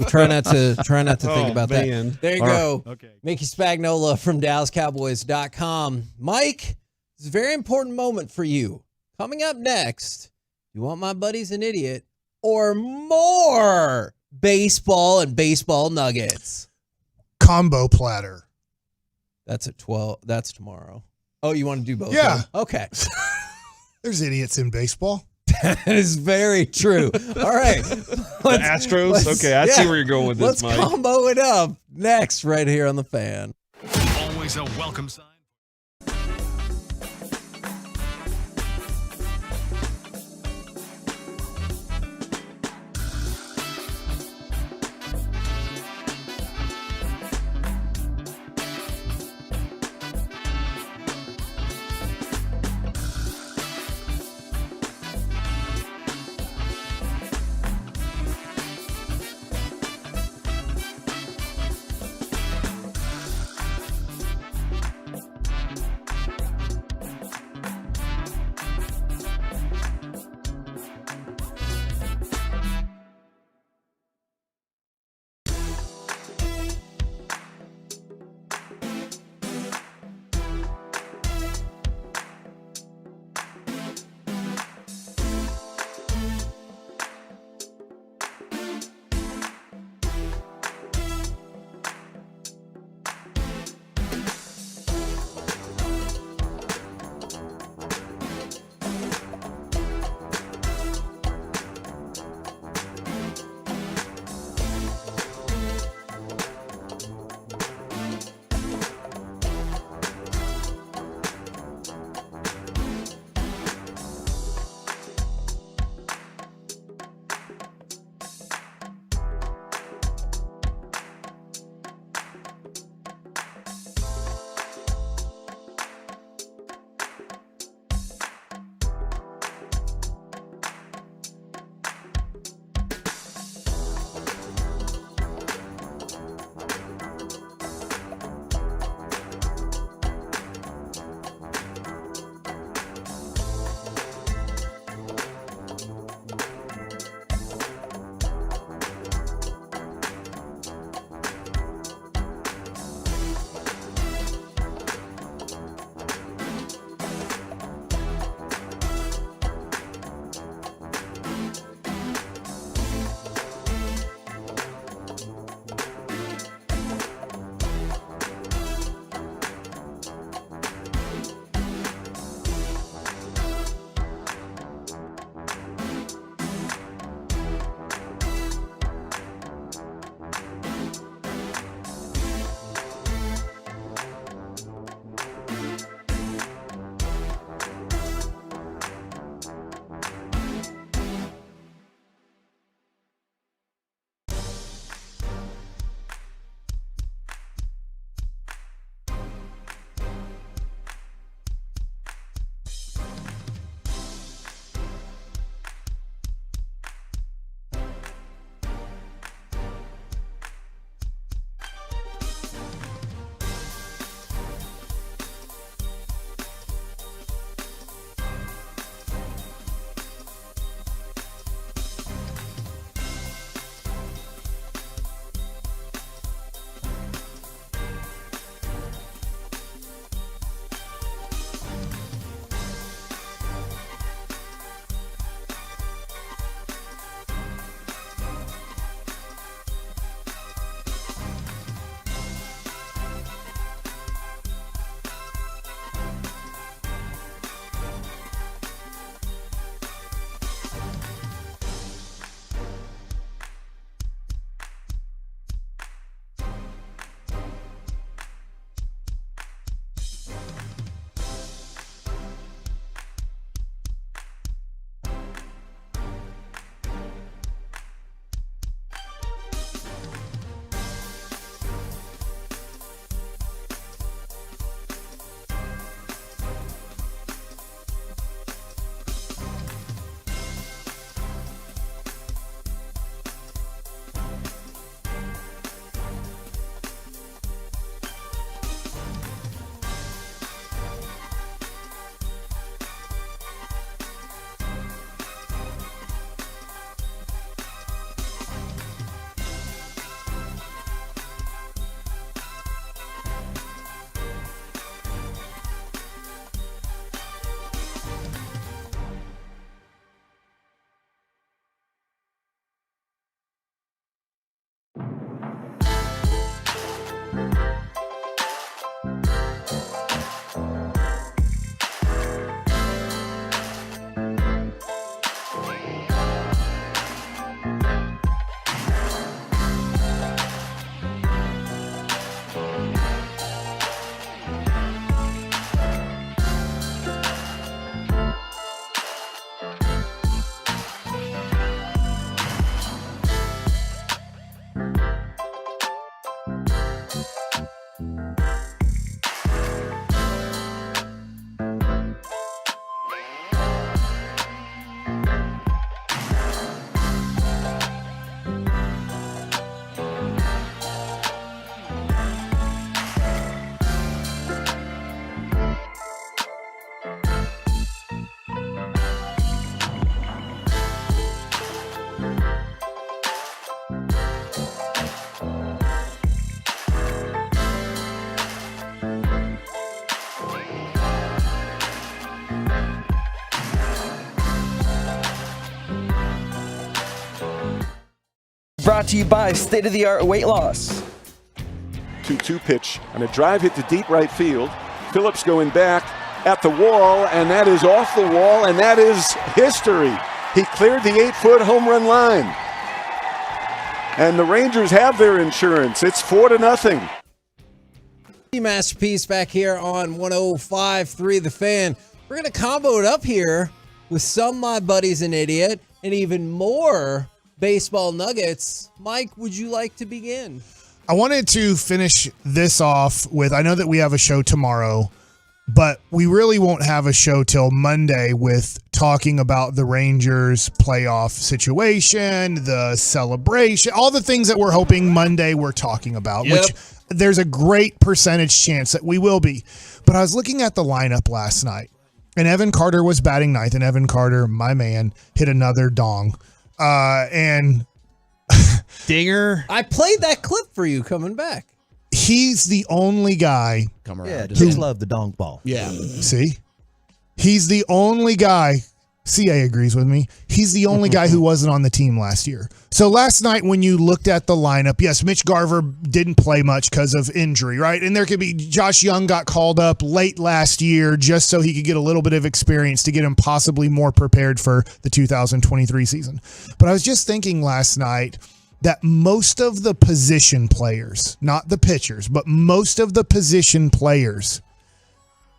Speaker 12: Try not to think about
Speaker 19: man.
Speaker 12: that. There you go. Okay. Mickey Spagnola from DallasCowboys.com. Mike, it's a very important moment for you. Coming up next, you want My Buddy's an Idiot or more baseball and baseball nuggets?
Speaker 7: Combo platter.
Speaker 12: That's at 12. That's tomorrow. Oh, you want to do both?
Speaker 7: Yeah.
Speaker 12: Okay.
Speaker 7: There's idiots in baseball.
Speaker 12: That is very true. All right.
Speaker 19: The Astros? Okay, I see where you're going with this, Mike.
Speaker 12: Let's combo it up next right here on The Fan.
Speaker 1: Always a welcome sign.
Speaker 6: brought to you by State of the Art Weight Loss.
Speaker 3: 2-2 pitch and a drive hit to deep right field. Phillips going back at the wall, and that is off the wall, and that is history. He cleared the 8-foot home run line. And the Rangers have their insurance. It's 4-0.
Speaker 12: Masterpiece back here on 105.3 The Fan. We're going to combo it up here with some My Buddy's an Idiot and even more baseball nuggets. Mike, would you like to begin?
Speaker 7: I wanted to finish this off with, I know that we have a show tomorrow, but we really won't have a show till Monday with talking about the Rangers playoff situation, the celebration, all the things that we're hoping Monday we're talking about, which there's a great percentage chance that we will be. But I was looking at the lineup last night, and Evan Carter was batting ninth, and Evan Carter, my man, hit another dong. And
Speaker 2: Dinger.
Speaker 12: I played that clip for you coming back.
Speaker 7: He's the only guy.
Speaker 5: Come around. Just love the dong ball.
Speaker 12: Yeah.
Speaker 7: See? He's the only guy. CA agrees with me. He's the only guy who wasn't on the team last year. So last night when you looked at the lineup, yes, Mitch Garver didn't play much because of injury, right? And there could be Josh Young got called up late last year just so he could get a little bit of experience to get him possibly more prepared for the 2023 season. But I was just thinking last night that most of the position players, not the pitchers, but most of the position players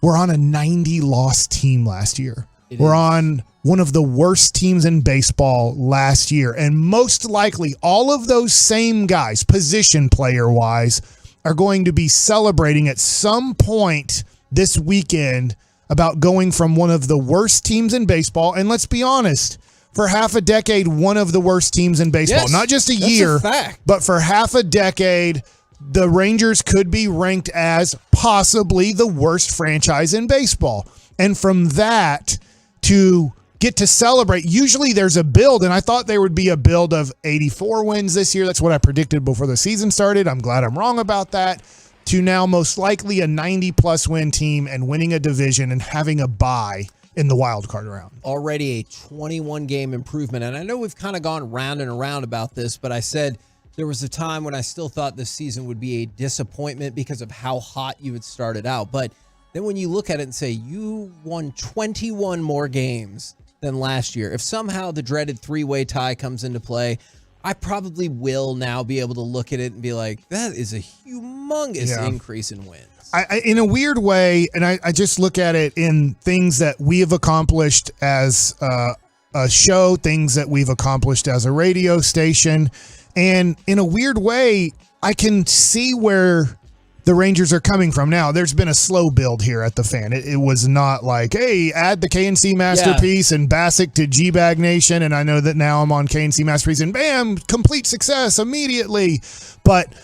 Speaker 7: were on a 90-loss team last year. We're on one of the worst teams in baseball last year. And most likely all of those same guys, position player-wise, are going to be celebrating at some point this weekend about going from one of the worst teams in baseball. And let's be honest, for half a decade, one of the worst teams in baseball.
Speaker 12: Yes,
Speaker 7: not just a
Speaker 12: that's
Speaker 7: year,
Speaker 12: a fact.
Speaker 7: but for half a decade, the Rangers could be ranked as possibly the worst franchise in baseball. And from that to get to celebrate, usually there's a build, and I thought there would be a build of 84 wins this year. That's what I predicted before the season started. I'm glad I'm wrong about that. To now most likely a 90-plus win team and winning a division and having a bye in the wild card round.
Speaker 12: Already a 21-game improvement. And I know we've kind of gone round and around about this, but I said there was a time when I still thought this season would be a disappointment because of how hot you had started out. But then when you look at it and say you won 21 more games than last year, if somehow the dreaded three-way tie comes into play, I probably will now be able to look at it and be like, that is a humongous increase in wins.
Speaker 7: I in a weird way, and I just look at it in things that we have accomplished as a show, things that we've accomplished as a radio station, and in a weird way, I can see where the Rangers are coming from. Now, there's been a slow build here at the Fan. It was not like, hey, add the KNC Masterpiece and Bassick to G-Bag Nation, and I know that now I'm on KNC Masterpiece, and bam, complete success immediately. But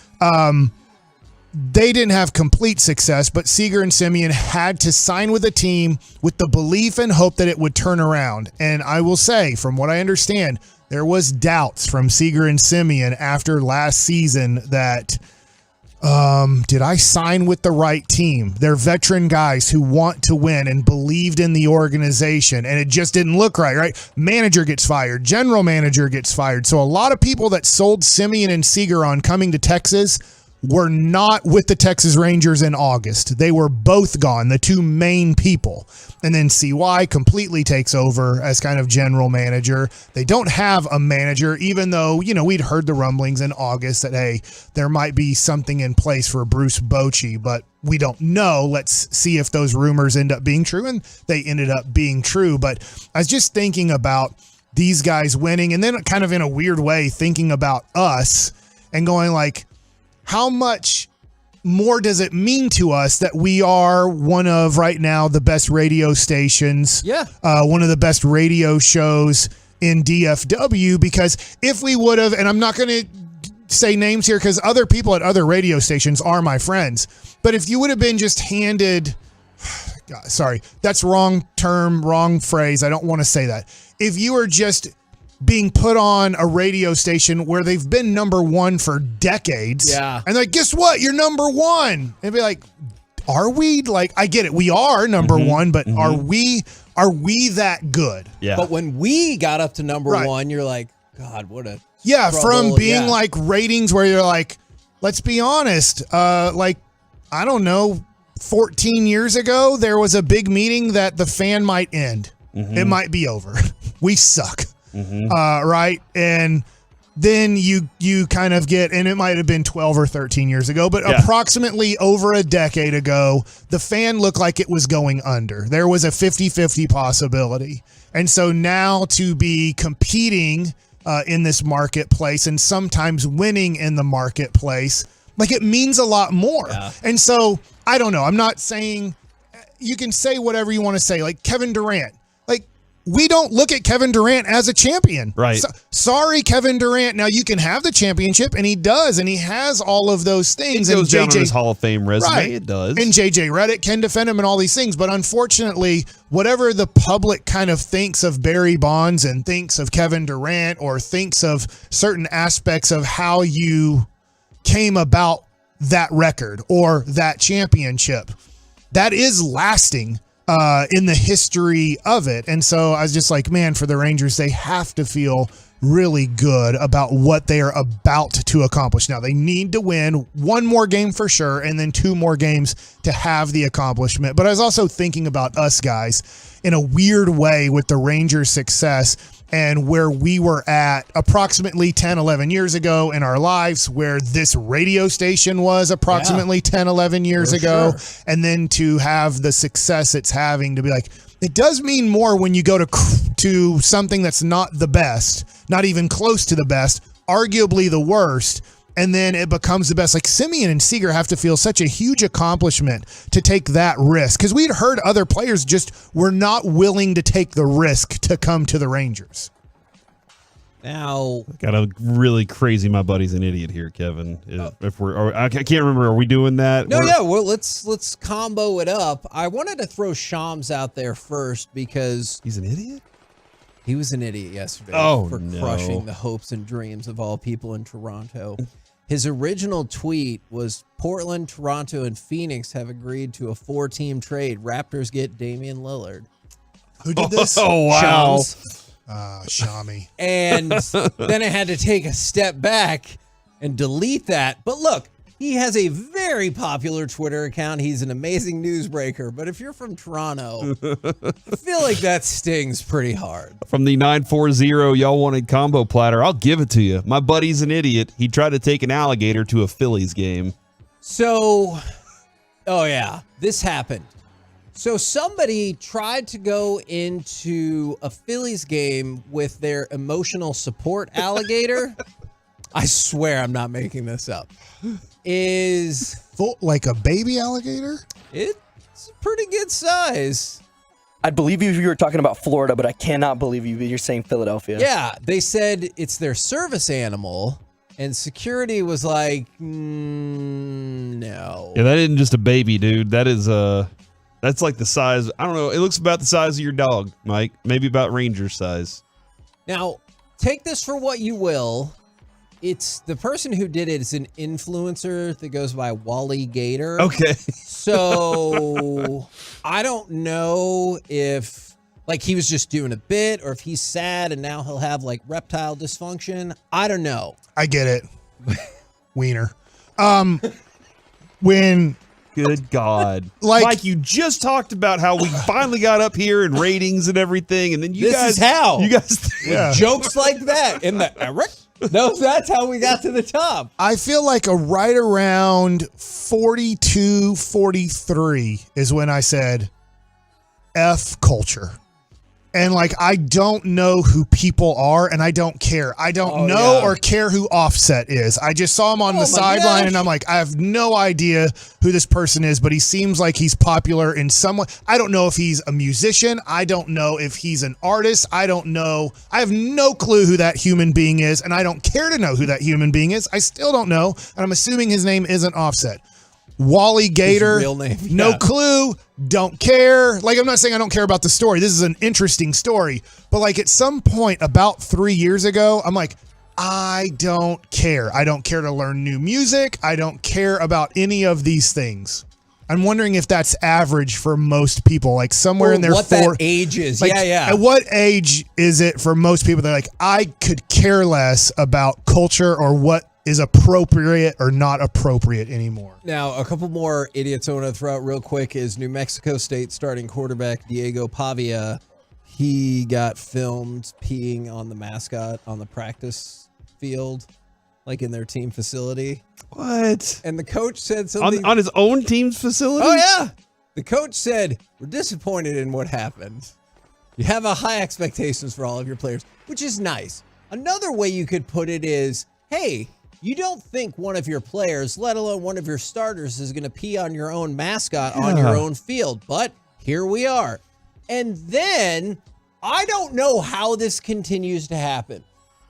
Speaker 7: they didn't have complete success, but Seager and Simeon had to sign with a team with the belief and hope that it would turn around. And I will say, from what I understand, there was doubts from Seager and Simeon after last season that did I sign with the right team? They're veteran guys who want to win and believed in the organization, and it just didn't look right? Manager gets fired. General manager gets fired. So a lot of people that sold Simeon and Seager on coming to Texas were not with the Texas Rangers in August. They were both gone, the two main people. And then CY completely takes over as kind of general manager. They don't have a manager, even though, we'd heard the rumblings in August that, hey, there might be something in place for Bruce Bochy, but we don't know. Let's see if those rumors end up being true. And they ended up being true. But I was just thinking about these guys winning, and then kind of in a weird way thinking about us and going like, how much more does it mean to us that we are one of right now the best radio stations?
Speaker 12: Yeah.
Speaker 7: One of the best radio shows in DFW, because if we would have, and I'm not going to say names here because other people at other radio stations are my friends, but if you would have been just handed, sorry, that's wrong term, wrong phrase. I don't want to say that. If you were just being put on a radio station where they've been number one for decades.
Speaker 12: Yeah.
Speaker 7: And like, guess what? You're number one. And be like, are we? Like, I get it. We are number one, but are we that good?
Speaker 12: Yeah. But when we got up to number one, you're like, God, what a
Speaker 7: Yeah, from
Speaker 12: trouble.
Speaker 7: being
Speaker 12: Yeah.
Speaker 7: like ratings where you're like, let's be honest, like, I don't know, 14 years ago, there was a big meeting that the fan might end. It might be over. We suck. Right? And then you kind of get, and it might have been 12 or 13 years ago, but approximately over a decade ago, the fan looked like it was going under. There was a 50-50 possibility. And so now to be competing in this marketplace and sometimes winning in the marketplace, like, it means a lot more. And so I don't know. I'm not saying, you can say whatever you want to say. Like Kevin Durant, like, we don't look at Kevin Durant as a champion.
Speaker 19: Right.
Speaker 7: Sorry, Kevin Durant. Now you can have the championship, and he does, and he has all of those things.
Speaker 19: It goes
Speaker 7: and
Speaker 19: down on his Hall of Fame resume.
Speaker 7: Right.
Speaker 19: It does.
Speaker 7: And JJ Redick can defend him and all these things. But unfortunately, whatever the public kind of thinks of Barry Bonds and thinks of Kevin Durant or thinks of certain aspects of how you came about that record or that championship, that is lasting in the history of it. And so I was just like, man, for the Rangers, they have to feel really good about what they are about to accomplish. Now, they need to win one more game for sure, and then 2 more games to have the accomplishment. But I was also thinking about us guys in a weird way with the Rangers' success and where we were at approximately 10, 11 years ago in our lives, where this radio station was approximately 10, 11 years ago. Sure. And then to have the success it's having, to be like, it does mean more when you go to something that's not the best, not even close to the best, arguably the worst, and then it becomes the best. Like, Simeon and Seager have to feel such a huge accomplishment to take that risk, because we'd heard other players just were not willing to take the risk to come to the Rangers.
Speaker 12: Now,
Speaker 19: got a really crazy. My buddy's an idiot here, Kevin. If I can't remember. Are we doing that?
Speaker 12: No, yeah. Well, let's combo it up. I wanted to throw Shams out there first because
Speaker 19: he's an idiot.
Speaker 12: He was an idiot yesterday for crushing the hopes and dreams of all people in Toronto. His original tweet was, Portland, Toronto, and Phoenix have agreed to a 4-team trade. Raptors get Damian Lillard.
Speaker 7: Who did this?
Speaker 19: Oh, wow.
Speaker 7: Shami.
Speaker 12: And then I had to take a step back and delete that. But look, he has a very popular Twitter account. He's an amazing newsbreaker. But if you're from Toronto, I feel like that stings pretty hard.
Speaker 19: From the 940 y'all wanted combo platter, I'll give it to you. My buddy's an idiot. He tried to take an alligator to a Phillies game.
Speaker 12: So, oh yeah, this happened. So somebody tried to go into a Phillies game with their emotional support alligator. I swear I'm not making this up. Is
Speaker 7: like a baby alligator?
Speaker 12: It's a pretty good size.
Speaker 6: I'd believe you if you were talking about Florida, but I cannot believe you're saying Philadelphia.
Speaker 12: Yeah, they said it's their service animal, and security was like, no.
Speaker 19: Yeah, that isn't just a baby, dude. That is that's like the size. I don't know. It looks about the size of your dog, Mike. Maybe about Ranger size.
Speaker 12: Now, take this for what you will. It's the person who did it is an influencer that goes by Wally Gator.
Speaker 19: Okay.
Speaker 12: So I don't know if like he was just doing a bit or if he's sad and now he'll have like reptile dysfunction. I don't know.
Speaker 7: I get it. Wiener. When
Speaker 19: Good God.
Speaker 7: Like,
Speaker 19: Mike, you just talked about how we finally got up here in ratings and everything, and then you
Speaker 12: this
Speaker 19: guys
Speaker 12: is how
Speaker 19: you guys
Speaker 12: with jokes like that in the that's how we got to the top.
Speaker 7: I feel like a right around 42, 43 is when I said F culture. And like, I don't know who people are and I don't care. I don't know or care who Offset is. I just saw him on the sideline and I'm like, I have no idea who this person is, but he seems like he's popular in some way. I don't know if he's a musician. I don't know if he's an artist. I don't know. I have no clue who that human being is, and I don't care to know who that human being is. I still don't know, and I'm assuming his name isn't Offset. Wally Gator,
Speaker 12: real name,
Speaker 7: no clue, don't care. Like, I'm not saying I don't care about the story. This is an interesting story. But like at some point about 3 years ago, I'm like, I don't care. I don't care to learn new music. I don't care about any of these things. I'm wondering if that's average for most people, like somewhere in their
Speaker 12: what that age is.
Speaker 7: Like,
Speaker 12: yeah.
Speaker 7: At what age is it for most people? They're like, I could care less about culture or what is appropriate or not appropriate anymore.
Speaker 12: Now, a couple more idiots I want to throw out real quick is New Mexico State starting quarterback Diego Pavia. He got filmed peeing on the mascot on the practice field, like in their team facility.
Speaker 19: What?
Speaker 12: And the coach said something.
Speaker 19: On his own team's facility?
Speaker 12: Oh, yeah. The coach said, we're disappointed in what happened. You have a high expectations for all of your players, which is nice. Another way you could put it is, hey, you don't think one of your players, let alone one of your starters, is going to pee on your own mascot on your own field. But here we are. And then I don't know how this continues to happen.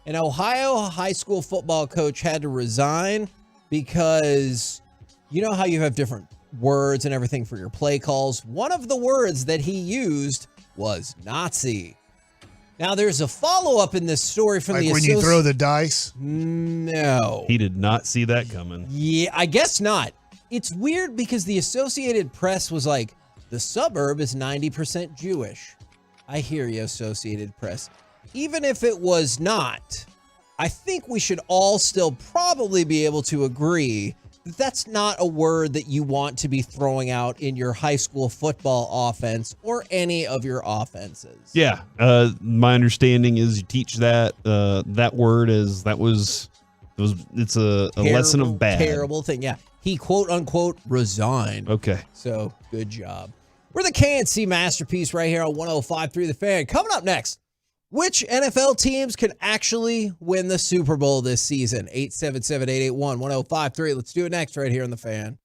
Speaker 12: An Ohio high school football coach had to resign because you know how you have different words and everything for your play calls. One of the words that he used was Nazi. Now, there's a follow-up in this story from
Speaker 7: like when you throw the dice?
Speaker 12: No.
Speaker 19: He did not see that coming.
Speaker 12: Yeah, I guess not. It's weird because the Associated Press was like, the suburb is 90% Jewish. I hear you, Associated Press. Even if it was not, I think we should all still probably be able to agree that that's not a word that you want to be throwing out in your high school football offense or any of your offenses.
Speaker 19: Yeah. My understanding is you teach that word as it's a lesson of bad.
Speaker 12: Terrible thing. Yeah. He quote unquote resigned.
Speaker 19: Okay.
Speaker 12: So good job. We're the KNC Masterpiece right here on 105.3 The Fan. Coming up next, which NFL teams can actually win the Super Bowl this season? 877-881-1053. Let's do it next right here on The Fan.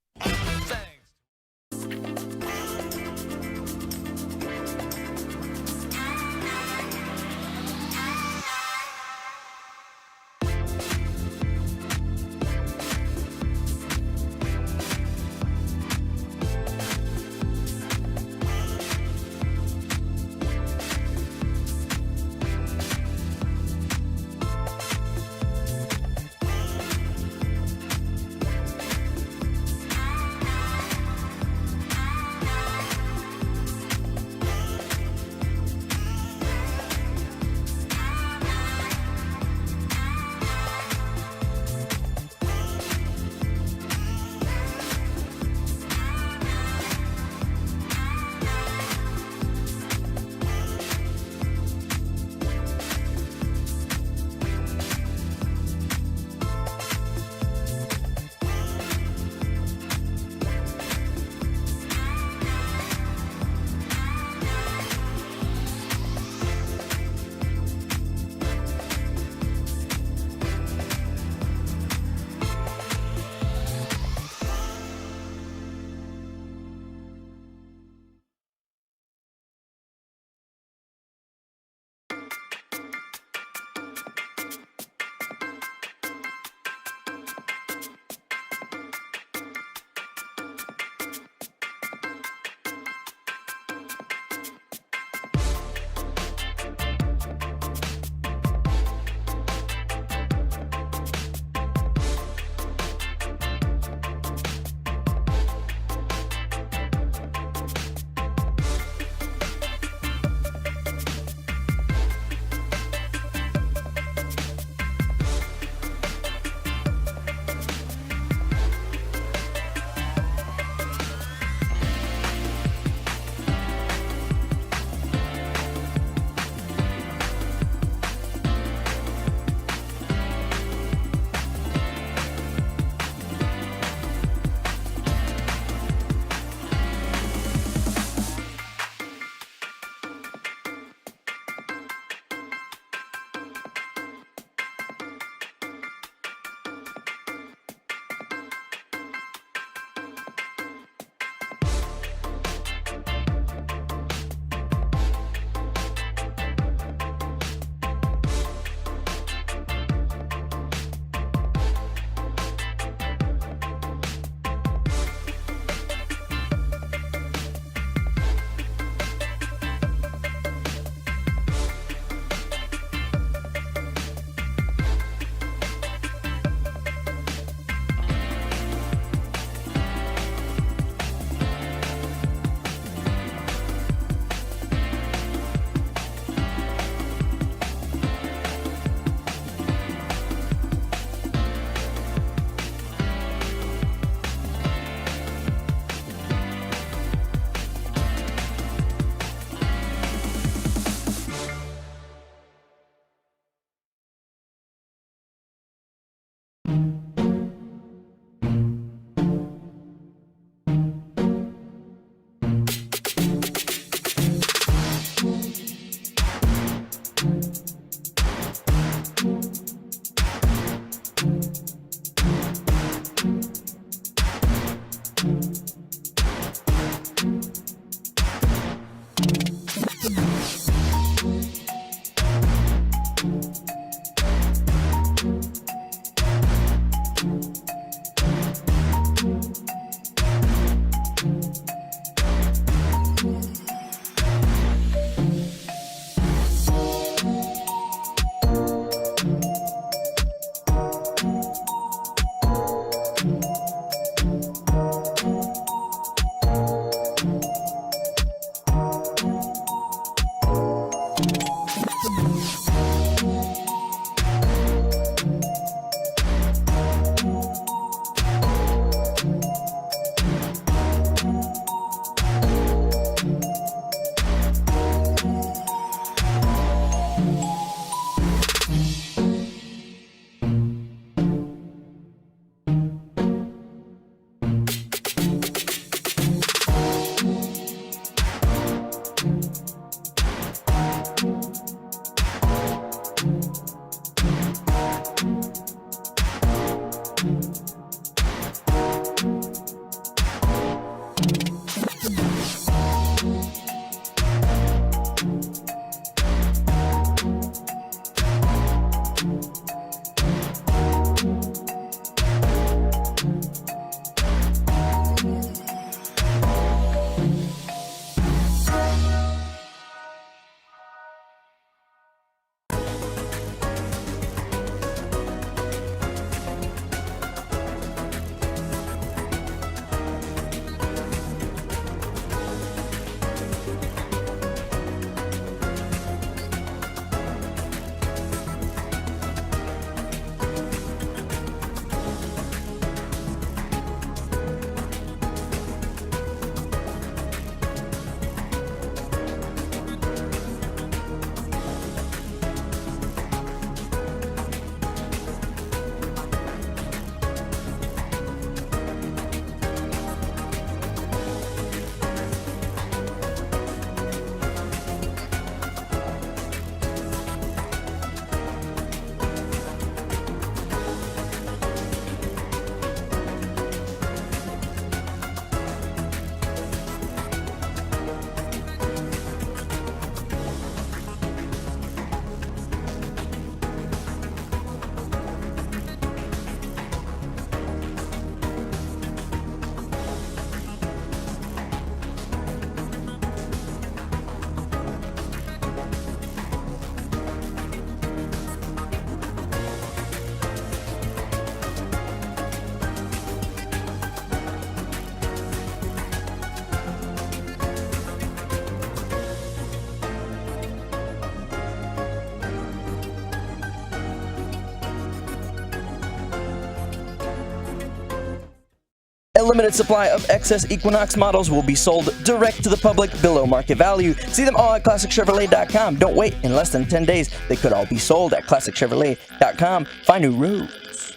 Speaker 6: A limited supply of excess Equinox models will be sold direct to the public below market value. See them all at ClassicChevrolet.com. Don't wait. In less than 10 days, they could all be sold at ClassicChevrolet.com. Find new roads.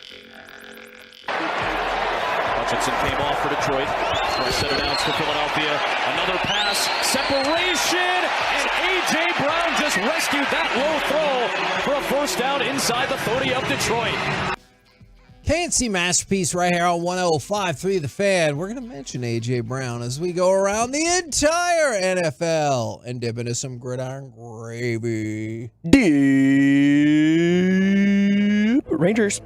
Speaker 4: Hutchinson came off for Detroit. First set of downs for Philadelphia. Another pass. Separation. And A.J. Brown just rescued that low throw for a first down inside the 30 of Detroit.
Speaker 12: KNC Masterpiece right here on 105.3 The Fan. We're going to mention A.J. Brown as we go around the entire NFL and dip into some gridiron gravy.
Speaker 6: Deep Rangers.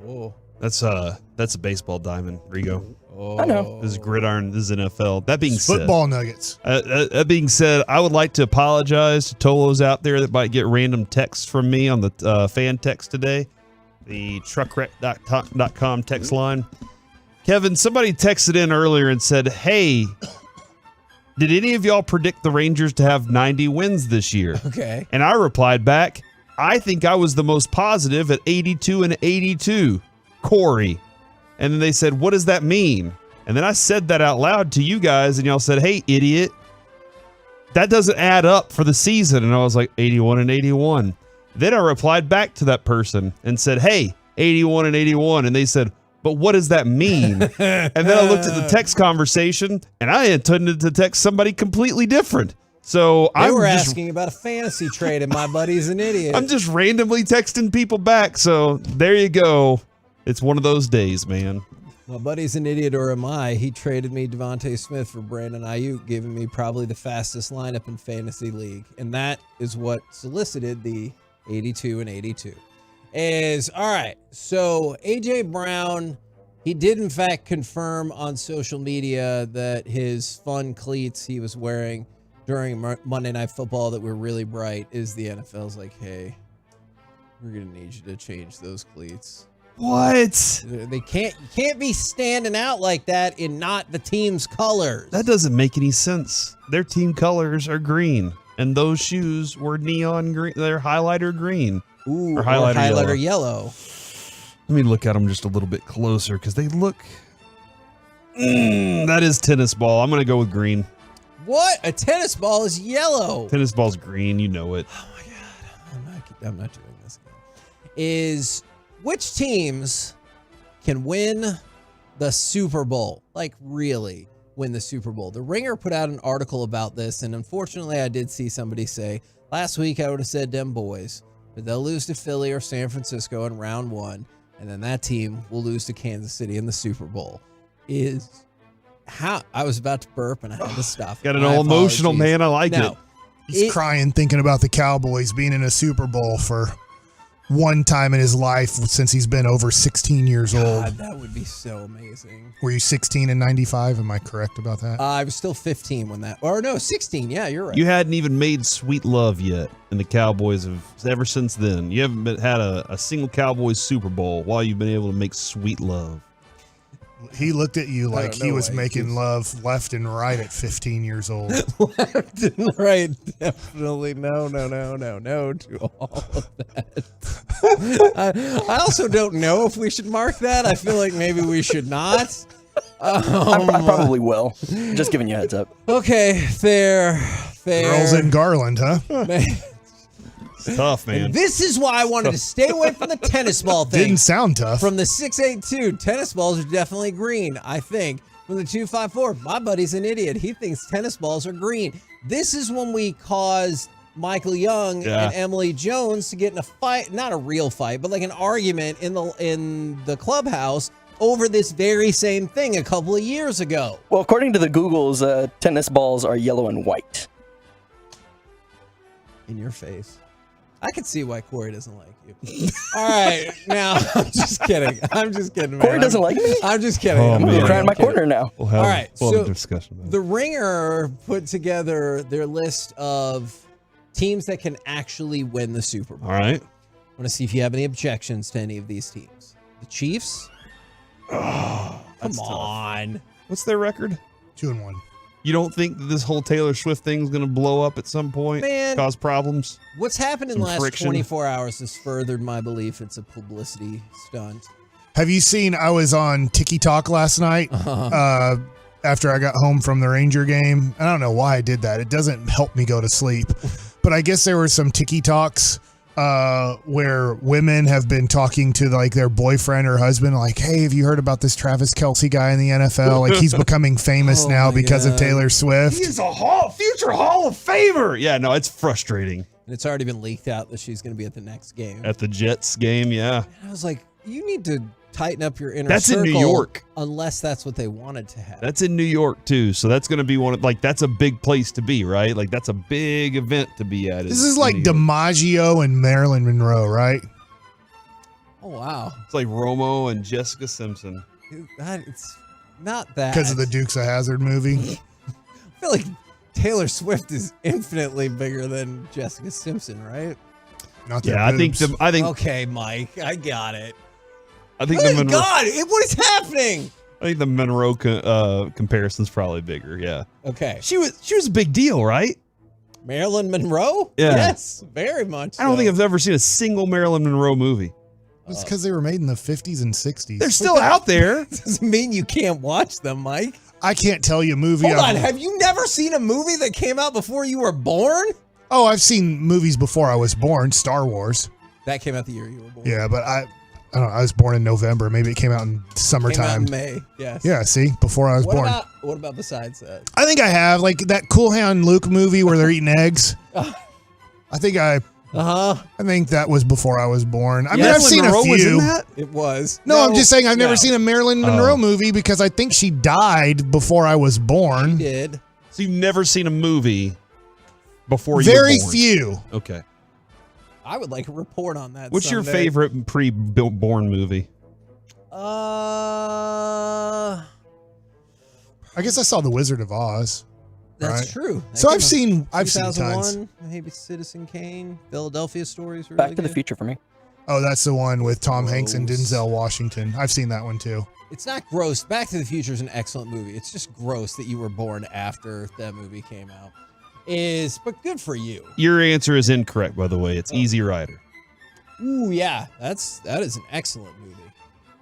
Speaker 12: Oh.
Speaker 19: That's a baseball diamond, Rigo.
Speaker 6: I know.
Speaker 19: This is gridiron. This is NFL. That being said,
Speaker 7: Football nuggets.
Speaker 19: That being said, I would like to apologize to Tolos out there that might get random texts from me on the fan text today. The truckwreck.com text line. Kevin, somebody texted in earlier and said, hey, did any of y'all predict the Rangers to have 90 wins this year?
Speaker 12: Okay.
Speaker 19: And I replied back, I think I was the most positive at 82 and 82. Corey. And then they said, what does that mean? And then I said that out loud to you guys, and y'all said, hey, idiot. That doesn't add up for the season. And I was like, 81 and 81. Then I replied back to that person and said, hey, 81 and 81. And they said, but what does that mean? And then I looked at the text conversation, and I intended to text somebody completely different. So
Speaker 12: they were asking about a fantasy trade, and my buddy's an idiot.
Speaker 19: I'm just randomly texting people back. So there you go. It's one of those days, man.
Speaker 12: My buddy's an idiot, or am I? He traded me Devontae Smith for Brandon Ayuk, giving me probably the fastest lineup in fantasy league. And that is what solicited the 82 and 82. All right, so A.J. Brown, he did in fact confirm on social media that his fun cleats he was wearing during Monday Night Football that were really bright is the NFL's like, hey, we're going to need you to change those cleats.
Speaker 19: What?
Speaker 12: You can't be standing out like that in not the team's colors.
Speaker 19: That doesn't make any sense. Their team colors are green, and those shoes were neon green. They're highlighter green.
Speaker 12: Ooh,
Speaker 19: or highlighter
Speaker 12: yellow.
Speaker 19: Let me look at them just a little bit closer because they look. That is tennis ball. I'm going to go with green.
Speaker 12: What? A tennis ball is yellow.
Speaker 19: Tennis ball's green. You know it.
Speaker 12: Oh my God. I'm not doing this again. Which teams can win the Super Bowl? Like, really win the Super Bowl? The Ringer put out an article about this, and unfortunately, I did see somebody say, last week I would have said them boys, but they'll lose to Philly or San Francisco in round one, and then that team will lose to Kansas City in the Super Bowl. I was about to burp, and I had to stop.
Speaker 19: Got an all emotional, man. I like it.
Speaker 7: He's crying thinking about the Cowboys being in a Super Bowl for one time in his life since he's been over 16 years old.
Speaker 12: God, that would be so amazing.
Speaker 7: Were you 16 in 95? Am I correct about that?
Speaker 12: I was still 15 when that, or no, 16. Yeah, you're right.
Speaker 19: You hadn't even made Sweet Love yet, and the Cowboys have ever since then. You haven't had a single Cowboys Super Bowl while you've been able to make Sweet Love.
Speaker 7: He looked at you like he was making love left and right at 15 years old.
Speaker 12: Left and right, definitely. No to all of that. I also don't know if we should mark that. I feel like maybe we should not.
Speaker 6: I probably will. Just giving you a heads up.
Speaker 12: Okay, fair.
Speaker 7: Girls in Garland, huh?
Speaker 19: It's tough, man.
Speaker 12: And this is why I wanted to stay away from the tennis ball thing.
Speaker 7: Didn't sound tough.
Speaker 12: From the 682, tennis balls are definitely green, I think. From the 254, my buddy's an idiot. He thinks tennis balls are green. This is when we caused Michael Young and Emily Jones to get in a fight, not a real fight, but like an argument in the clubhouse over this very same thing a couple of years ago.
Speaker 6: Well, according to the Googles, tennis balls are yellow and white.
Speaker 12: In your face. I can see why Corey doesn't like you. All right, now I'm just kidding. Man.
Speaker 6: Corey doesn't like me?
Speaker 12: I'm just kidding.
Speaker 6: I'm going to cry in my corner now.
Speaker 19: We'll have a discussion about it.
Speaker 12: The Ringer put together their list of teams that can actually win the Super Bowl.
Speaker 19: All right.
Speaker 12: I want to see if you have any objections to any of these teams. The Chiefs?
Speaker 19: Oh,
Speaker 12: come on.
Speaker 19: What's their record?
Speaker 7: 2-1.
Speaker 19: You don't think that this whole Taylor Swift thing is going to blow up at some point?
Speaker 12: Man,
Speaker 19: cause problems?
Speaker 12: What's happened in the last
Speaker 19: friction?
Speaker 12: 24 hours has furthered my belief it's a publicity stunt.
Speaker 7: Have you seen, I was on TikTok last night after I got home from the Ranger game. I don't know why I did that. It doesn't help me go to sleep. But I guess there were some TikToks where women have been talking to like their boyfriend or husband, like, hey, have you heard about this Travis Kelce guy in the NFL? Like he's becoming famous now because of Taylor Swift.
Speaker 19: He's a future Hall of Famer. Yeah, no, it's frustrating.
Speaker 12: And it's already been leaked out that she's going to be at the next game.
Speaker 19: At the Jets game, yeah.
Speaker 12: And I was like, you need to tighten up your inner
Speaker 19: That's
Speaker 12: circle.
Speaker 19: in New York.
Speaker 12: Unless that's what they wanted to have.
Speaker 19: That's in New York, too. So that's going to be that's a big place to be, right? Like, that's a big event to be at.
Speaker 7: This is like DiMaggio and Marilyn Monroe, right?
Speaker 12: Oh, wow.
Speaker 19: It's like Romo and Jessica Simpson.
Speaker 12: It's not that.
Speaker 7: Because of the Dukes of Hazzard movie.
Speaker 12: I feel like Taylor Swift is infinitely bigger than Jessica Simpson, right?
Speaker 7: Not
Speaker 19: yeah, I think.
Speaker 12: Okay, Mike, I got it.
Speaker 19: I think
Speaker 12: oh my God! What is happening?
Speaker 19: I think the Monroe comparison's probably bigger. Yeah.
Speaker 12: Okay.
Speaker 19: She was a big deal, right?
Speaker 12: Marilyn Monroe?
Speaker 19: Yeah.
Speaker 12: Yes, very much.
Speaker 19: I don't think I've ever seen a single Marilyn Monroe movie.
Speaker 7: It's because they were made in the 50s and 60s.
Speaker 19: They're still out there.
Speaker 12: Doesn't mean you can't watch them, Mike.
Speaker 7: I can't tell you a movie.
Speaker 12: Hold on. Have you never seen a movie that came out before you were born?
Speaker 7: Oh, I've seen movies before I was born. Star Wars.
Speaker 12: That came out the year you were born.
Speaker 7: Yeah, but I don't know. I was born in November. Maybe it came out in summertime.
Speaker 12: Came out in May. Yes.
Speaker 7: Yeah. See, before I was born.
Speaker 12: What about besides that?
Speaker 7: I think I have like that Cool Hand Luke movie where they're eating eggs. I think I
Speaker 12: Uh-huh.
Speaker 7: I think that was before I was born. I mean,
Speaker 12: Yes.
Speaker 7: I've seen
Speaker 19: Monroe
Speaker 7: a few.
Speaker 19: was in that?
Speaker 12: It was.
Speaker 7: No, I'm just saying I've never
Speaker 12: no.
Speaker 7: seen a Marilyn Monroe movie because I think she died before I was born.
Speaker 12: Did.
Speaker 19: So you've never seen a movie before you
Speaker 7: Very
Speaker 19: were born?
Speaker 7: few.
Speaker 19: Okay.
Speaker 12: I would like a report on that.
Speaker 19: What's your
Speaker 12: someday.
Speaker 19: favorite pre-born movie?
Speaker 7: I guess I saw The Wizard of Oz.
Speaker 12: That's
Speaker 7: right?
Speaker 12: true. That
Speaker 7: So
Speaker 12: came
Speaker 7: I've seen tons.
Speaker 12: 2001, maybe Citizen Kane, Philadelphia Stories. Really
Speaker 6: Back to the
Speaker 12: good.
Speaker 6: Future for me.
Speaker 7: Oh, that's the one with Tom Hanks and Denzel Washington. I've seen that one too.
Speaker 12: It's not gross. Back to the Future is an excellent movie. It's just gross that you were born after that movie came out. But good for you.
Speaker 19: Your answer is incorrect, by the way. It's Easy Rider.
Speaker 12: Ooh, yeah, that is an excellent movie.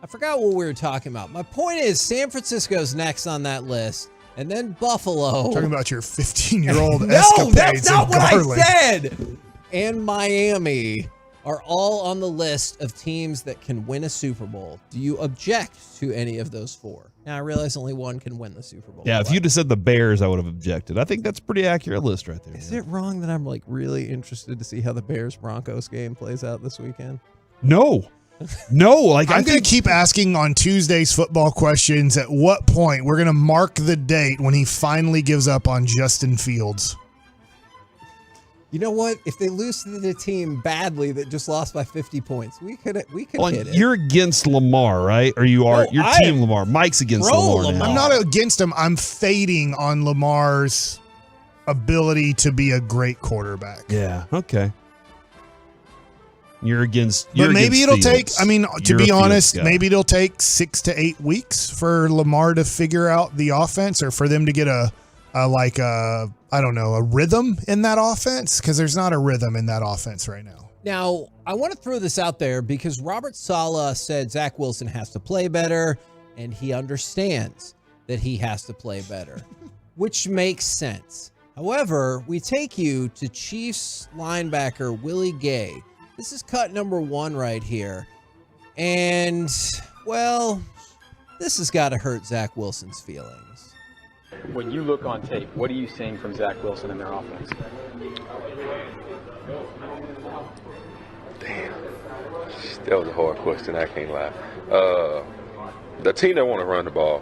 Speaker 12: I forgot what we were talking about. My point is, San Francisco's next on that list, and then Buffalo.
Speaker 7: Talking about your 15-year-old
Speaker 12: No,
Speaker 7: escapades
Speaker 12: that's not
Speaker 7: in
Speaker 12: what
Speaker 7: Garland.
Speaker 12: I said. And Miami are all on the list of teams that can win a Super Bowl. Do you object to any of those four? Now, I realize only one can win the Super Bowl.
Speaker 19: Yeah, if you'd have said the Bears, I would have objected. I think that's a pretty accurate list right there.
Speaker 12: Is it wrong that I'm like really interested to see how the Bears-Broncos game plays out this weekend?
Speaker 19: No. No, like
Speaker 7: I'm going to keep asking on Tuesday's football questions at what point we're going to mark the date when he finally gives up on Justin Fields.
Speaker 12: You know what? If they lose to the team badly that just lost by 50 points, we could
Speaker 19: Well,
Speaker 12: hit it.
Speaker 19: you're against Lamar, right? Or you are?
Speaker 12: No,
Speaker 19: Your
Speaker 12: I
Speaker 19: team
Speaker 12: am
Speaker 19: Lamar. Mike's against
Speaker 12: pro
Speaker 19: Lamar. now.
Speaker 7: I'm not against him. I'm fading on Lamar's ability to be a great quarterback.
Speaker 19: Yeah. Okay. You're against.
Speaker 7: But maybe it'll take, I mean, to
Speaker 19: You're a
Speaker 7: be
Speaker 19: Fields
Speaker 7: honest,
Speaker 19: guy.
Speaker 7: maybe it'll take 6 to 8 weeks for Lamar to figure out the offense or for them to get a rhythm in that offense because there's not a rhythm in that offense right now.
Speaker 12: Now, I want to throw this out there because Robert Saleh said Zach Wilson has to play better, and he understands that he has to play better, which makes sense. However, we take you to Chiefs linebacker Willie Gay. This is cut number 1 right here. And, well, this has got to hurt Zach Wilson's feelings.
Speaker 8: When you look on tape, what are you seeing from Zach Wilson and their offense?
Speaker 10: Damn. That was a hard question. I can't lie. The team that want to run the ball.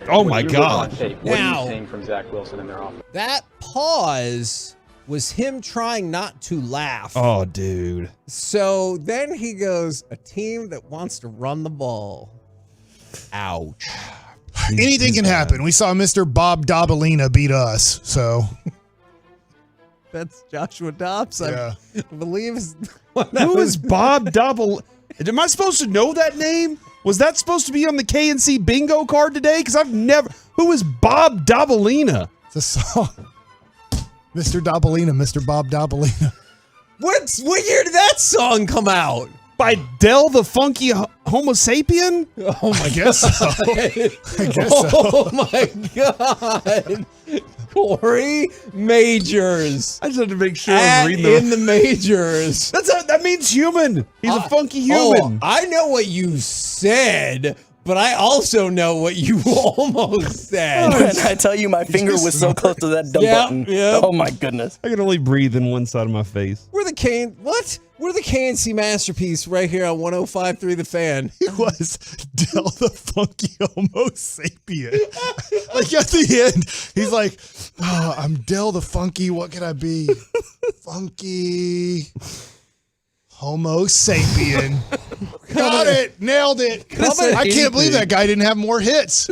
Speaker 19: Oh,
Speaker 8: When
Speaker 19: my
Speaker 8: you look
Speaker 19: God.
Speaker 8: on tape, what are
Speaker 12: Now-
Speaker 8: you seeing from Zach Wilson and their offense?
Speaker 12: That pause was him trying not to laugh.
Speaker 19: Oh, dude.
Speaker 12: So then he goes, a team that wants to run the ball. Ouch.
Speaker 7: Anything can happen. We saw Mr. Bob Dabalina beat us, so.
Speaker 12: That's Joshua Dobbs,
Speaker 7: Yeah.
Speaker 12: I believe.
Speaker 19: Who is Bob Double? Am I supposed to know that name? Was that supposed to be on the KNC bingo card today? Because I've never. Who is Bob Dabalina?
Speaker 7: It's a song. Mr. Dabalina, Mr. Bob Dabalina.
Speaker 12: What year did that song come out?
Speaker 19: By Del the Funky Homo Sapien?
Speaker 12: Oh my
Speaker 7: I guess so. I guess so.
Speaker 12: Oh my God. Corey Majors.
Speaker 19: I just had to make sure I
Speaker 12: At
Speaker 19: was reading the.
Speaker 12: in the majors.
Speaker 19: That means human. He's a funky human.
Speaker 12: I know what you said, but I also know what you almost said.
Speaker 6: And I tell you, my finger was so close to that dumb button.
Speaker 12: Yep.
Speaker 6: Oh my goodness.
Speaker 19: I can only breathe in one side of my face.
Speaker 12: We're the KNC masterpiece right here on 105.3 The Fan.
Speaker 7: He was Del the Funky Homo Sapien. Like at the end, he's like, oh, I'm Del the Funky. What could I be? Funky Homo Sapien. Got it. Nailed it. I can't believe that guy didn't have more hits.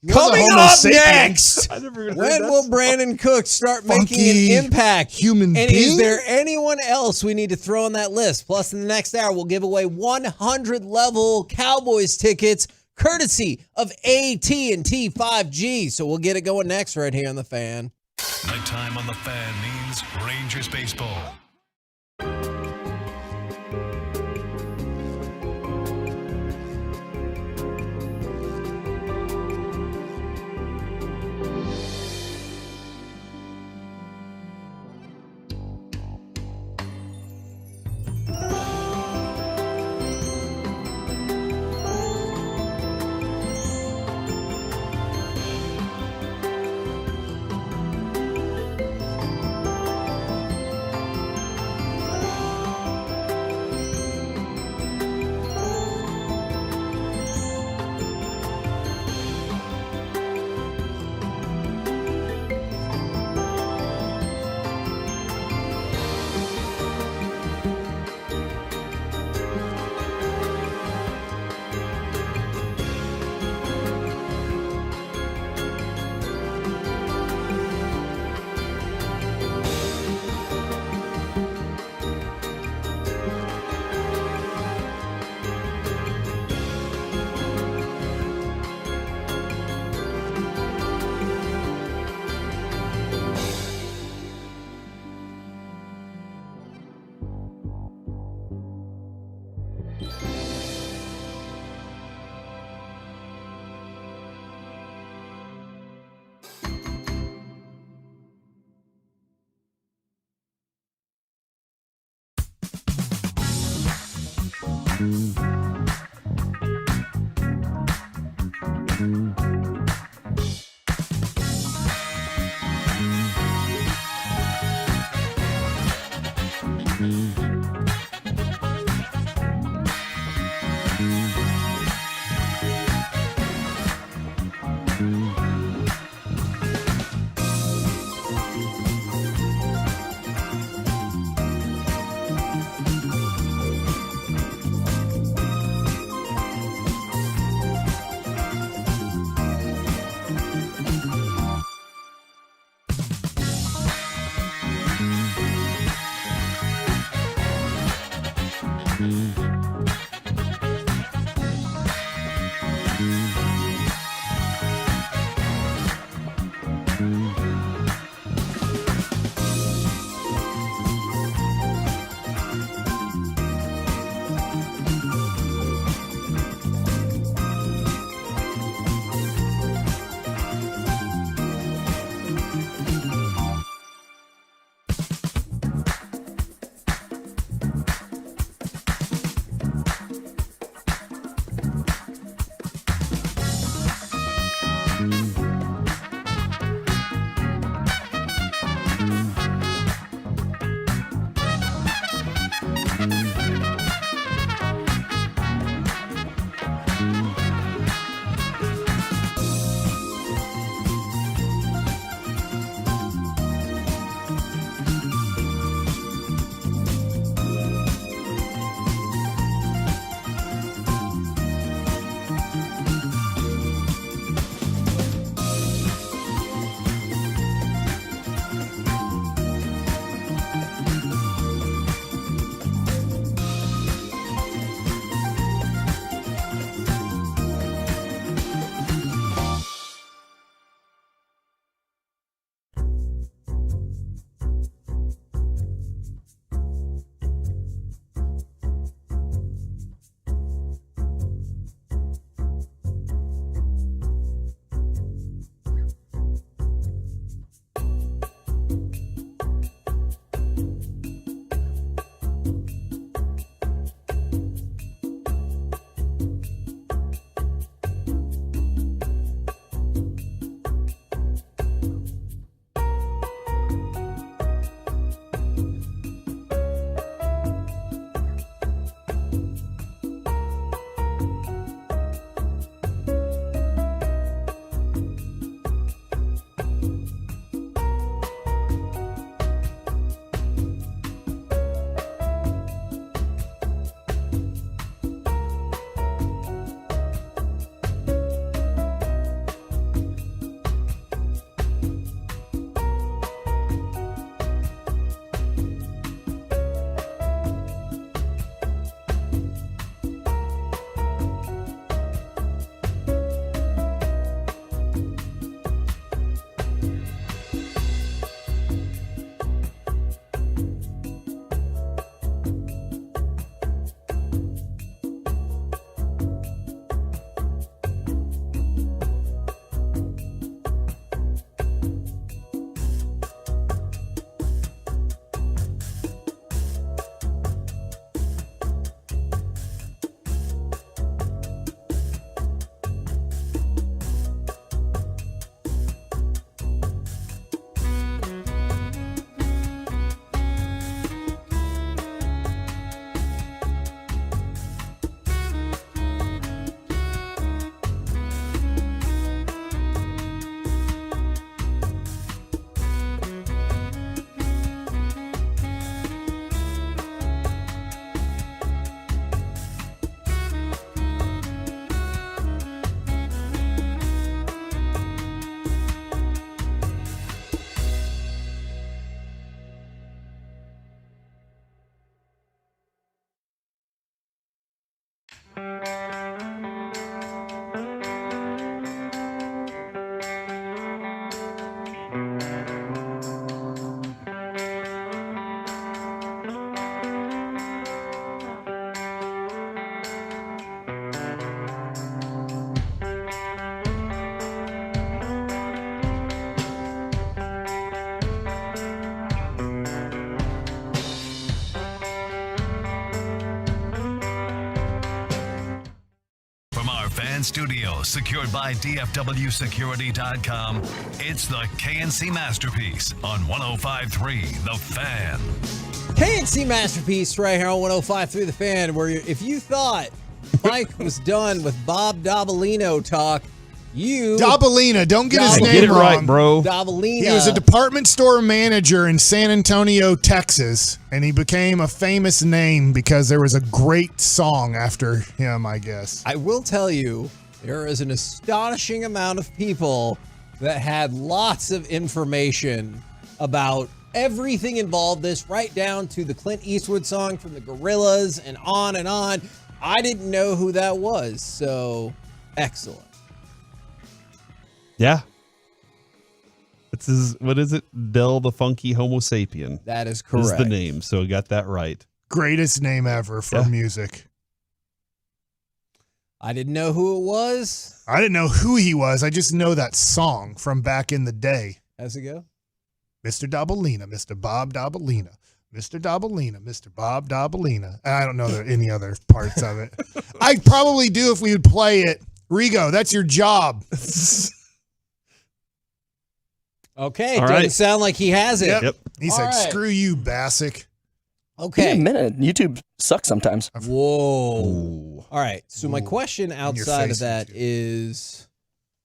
Speaker 12: Coming
Speaker 7: Homo
Speaker 12: up
Speaker 7: sapien.
Speaker 12: next, when will Brandon Cook start making
Speaker 7: Funky
Speaker 12: an impact?
Speaker 7: human
Speaker 12: and
Speaker 7: being?
Speaker 12: is there anyone else we need to throw on that list? Plus, in the next hour, we'll give away 100 level Cowboys tickets, courtesy of AT&T 5G. So we'll get it going next right here on The Fan.
Speaker 1: Nighttime on the Fan means Rangers baseball. our fan studio, secured by DFWsecurity.com, it's the KNC Masterpiece on 105.3 The Fan.
Speaker 12: KNC Masterpiece right here on 105.3 The Fan, where if you thought Mike was done with Bob Dabalino talk,
Speaker 7: Dabalina, don't get his name
Speaker 19: Get it
Speaker 7: wrong.
Speaker 19: right, bro.
Speaker 12: Dabalina.
Speaker 7: He was a department store manager in San Antonio, Texas, and he became a famous name because there was a great song after him, I guess.
Speaker 12: I will tell you, there is an astonishing amount of people that had lots of information about everything involved this, right down to the Clint Eastwood song from the Gorillaz and on and on. I didn't know who that was, so excellent.
Speaker 19: Yeah. It's his, what is it? Del the Funky Homo Sapien.
Speaker 12: That is
Speaker 19: Is
Speaker 12: correct.
Speaker 19: the name, so we got that right.
Speaker 7: Greatest name ever for music.
Speaker 12: I didn't know who it was.
Speaker 7: I didn't know who he was. I just know that song from back in the day.
Speaker 12: How's it go?
Speaker 7: Mr. Dabalina, Mr. Bob Dabalina, Mr. Dabalina, Mr. Bob Dabalina. I don't know any other parts of it. I'd probably do if we would play it. Rigo, that's your job.
Speaker 12: Okay,
Speaker 7: All
Speaker 12: doesn't
Speaker 7: right.
Speaker 12: sound like he has it.
Speaker 7: Yep. He's
Speaker 12: All
Speaker 7: like,
Speaker 12: right.
Speaker 7: screw you, Bassick.
Speaker 12: Okay.
Speaker 6: Wait a minute. YouTube sucks sometimes.
Speaker 12: Whoa. All right. So my question outside of
Speaker 7: face,
Speaker 12: that is,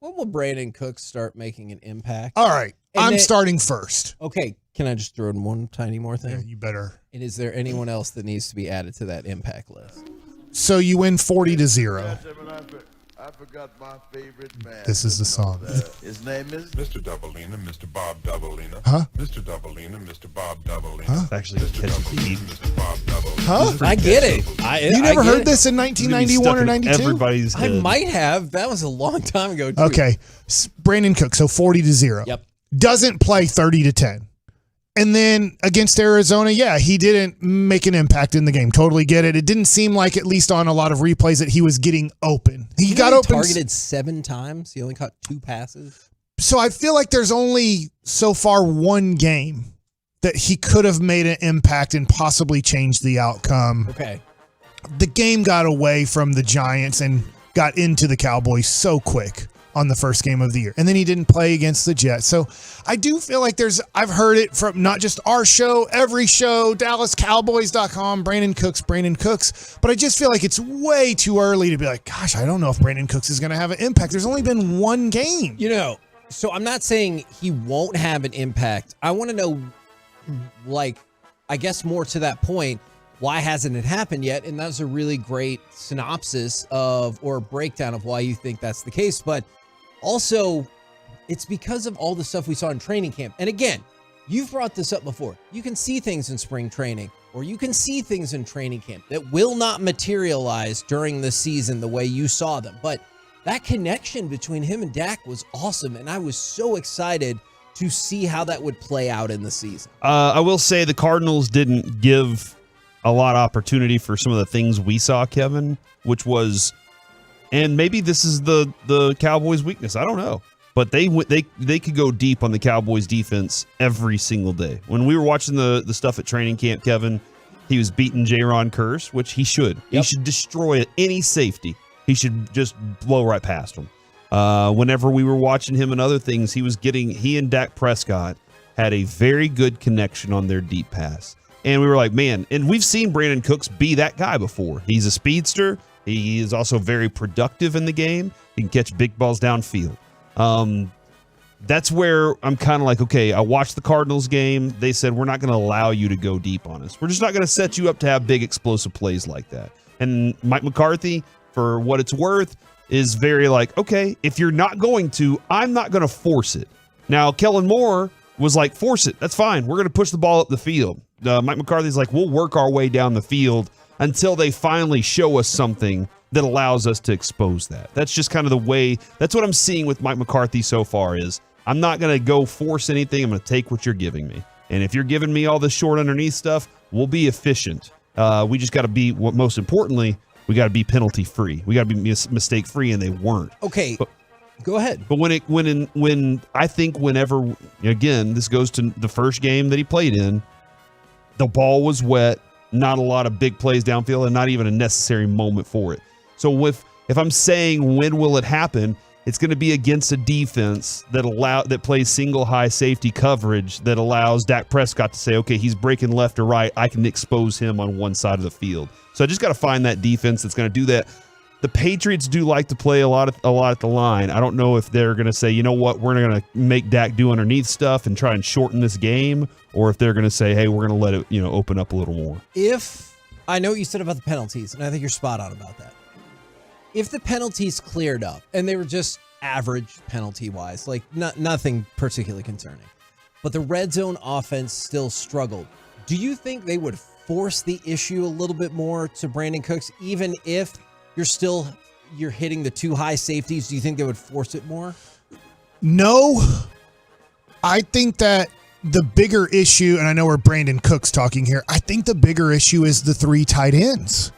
Speaker 12: when will Brandon Cooks start making an impact?
Speaker 7: All right.
Speaker 12: And
Speaker 7: I'm
Speaker 12: then-
Speaker 7: starting first.
Speaker 12: Okay. Can I just throw in one tiny more thing?
Speaker 7: Yeah, you better.
Speaker 12: And is there anyone else that needs to be added to that impact list?
Speaker 7: So you win 40-0.
Speaker 9: I forgot my favorite man.
Speaker 7: This is the song.
Speaker 9: His name is
Speaker 16: Mr. Dabalina, Mr. Bob Dabalina.
Speaker 7: Huh?
Speaker 16: Mr. Dabalina, Mr. Bob Dabalina.
Speaker 7: Huh?
Speaker 19: Actually, catches the beat.
Speaker 16: Mr. Bob Dabalina.
Speaker 7: Huh?
Speaker 12: I get it.
Speaker 7: You never
Speaker 12: I get
Speaker 7: heard
Speaker 12: it.
Speaker 7: this in 1991 or 92?
Speaker 19: Everybody's
Speaker 12: I
Speaker 19: head.
Speaker 12: might have. That was a long time ago, too.
Speaker 7: Okay. Brandon Cook, so 40-0.
Speaker 12: Yep.
Speaker 7: Doesn't play 30-10. And then against Arizona, yeah, he didn't make an impact in the game. Totally get it. It didn't seem like, at least on a lot of replays, that he was getting open. He got
Speaker 12: only
Speaker 7: open.
Speaker 12: targeted 7 times. He only caught 2 passes.
Speaker 7: So I feel like there's only so far one game that he could have made an impact and possibly changed the outcome.
Speaker 12: Okay.
Speaker 7: The game got away from the Giants and got into the Cowboys so quick on the first game of the year. And then he didn't play against the Jets. So I do feel like I've heard it from not just our show, every show, DallasCowboys.com, Brandon Cooks. But I just feel like it's way too early to be like, gosh, I don't know if Brandon Cooks is going to have an impact. There's only been one game.
Speaker 12: You know, so I'm not saying he won't have an impact. I want to know, like, I guess more to that point, why hasn't it happened yet? And that's a really great synopsis of, or breakdown of why you think that's the case. But also, it's because of all the stuff we saw in training camp. And again, you've brought this up before. You can see things in spring training, or you can see things in training camp that will not materialize during the season the way you saw them. But that connection between him and Dak was awesome, and I was so excited to see how that would play out in the season.
Speaker 19: I will say the Cardinals didn't give a lot of opportunity for some of the things we saw, Kevin, which was, and maybe this is the Cowboys' weakness. I don't know. But they could go deep on the Cowboys' defense every single day. When we were watching the stuff at training camp, Kevin, he was beating Jaron Kearse, which he should. Yep. He should destroy any safety. He should just blow right past him. Whenever we were watching him and other things, he and Dak Prescott had a very good connection on their deep pass. And we were like, man, and we've seen Brandon Cooks be that guy before. He's a speedster. He is also very productive in the game. He can catch big balls downfield. That's where I'm kind of like, okay, I watched the Cardinals game. They said, we're not going to allow you to go deep on us. We're just not going to set you up to have big explosive plays like that. And Mike McCarthy, for what it's worth, is very like, okay, if you're not going to, I'm not going to force it. Now, Kellen Moore was like, force it. That's fine. We're going to push the ball up the field. Mike McCarthy's like, we'll work our way down the field until they finally show us something that allows us to expose that. That's just kind of the way, that's what I'm seeing with Mike McCarthy so far is, I'm not going to go force anything. I'm going to take what you're giving me. And if you're giving me all this short underneath stuff, we'll be efficient. We just got to be, what most importantly, we got to be penalty free. We got to be mistake free, and they weren't.
Speaker 12: Okay,
Speaker 19: but,
Speaker 12: go ahead.
Speaker 19: But when I think whenever, again, this goes to the first game that he played in, the ball was wet, not a lot of big plays downfield, and not even a necessary moment for it. So if I'm saying when will it happen, it's going to be against a defense that plays single high safety coverage that allows Dak Prescott to say, okay, he's breaking left or right. I can expose him on one side of the field. So I just got to find that defense that's going to do that. The Patriots do like to play a lot at the line. I don't know if they're going to say, you know what, we're going to make Dak do underneath stuff and try and shorten this game, or if they're going to say, hey, we're going to let it, open up a little more.
Speaker 12: If I know what you said about the penalties, and I think you're spot on about that. If the penalties cleared up and they were just average penalty-wise, like nothing particularly concerning, but the red zone offense still struggled, do you think they would force the issue a little bit more to Brandon Cooks, even if you're hitting the two high safeties? Do you think they would force it more?
Speaker 7: No. I think that the bigger issue, and I know we're Brandon Cooks talking here, I think the bigger issue is the 3 tight ends.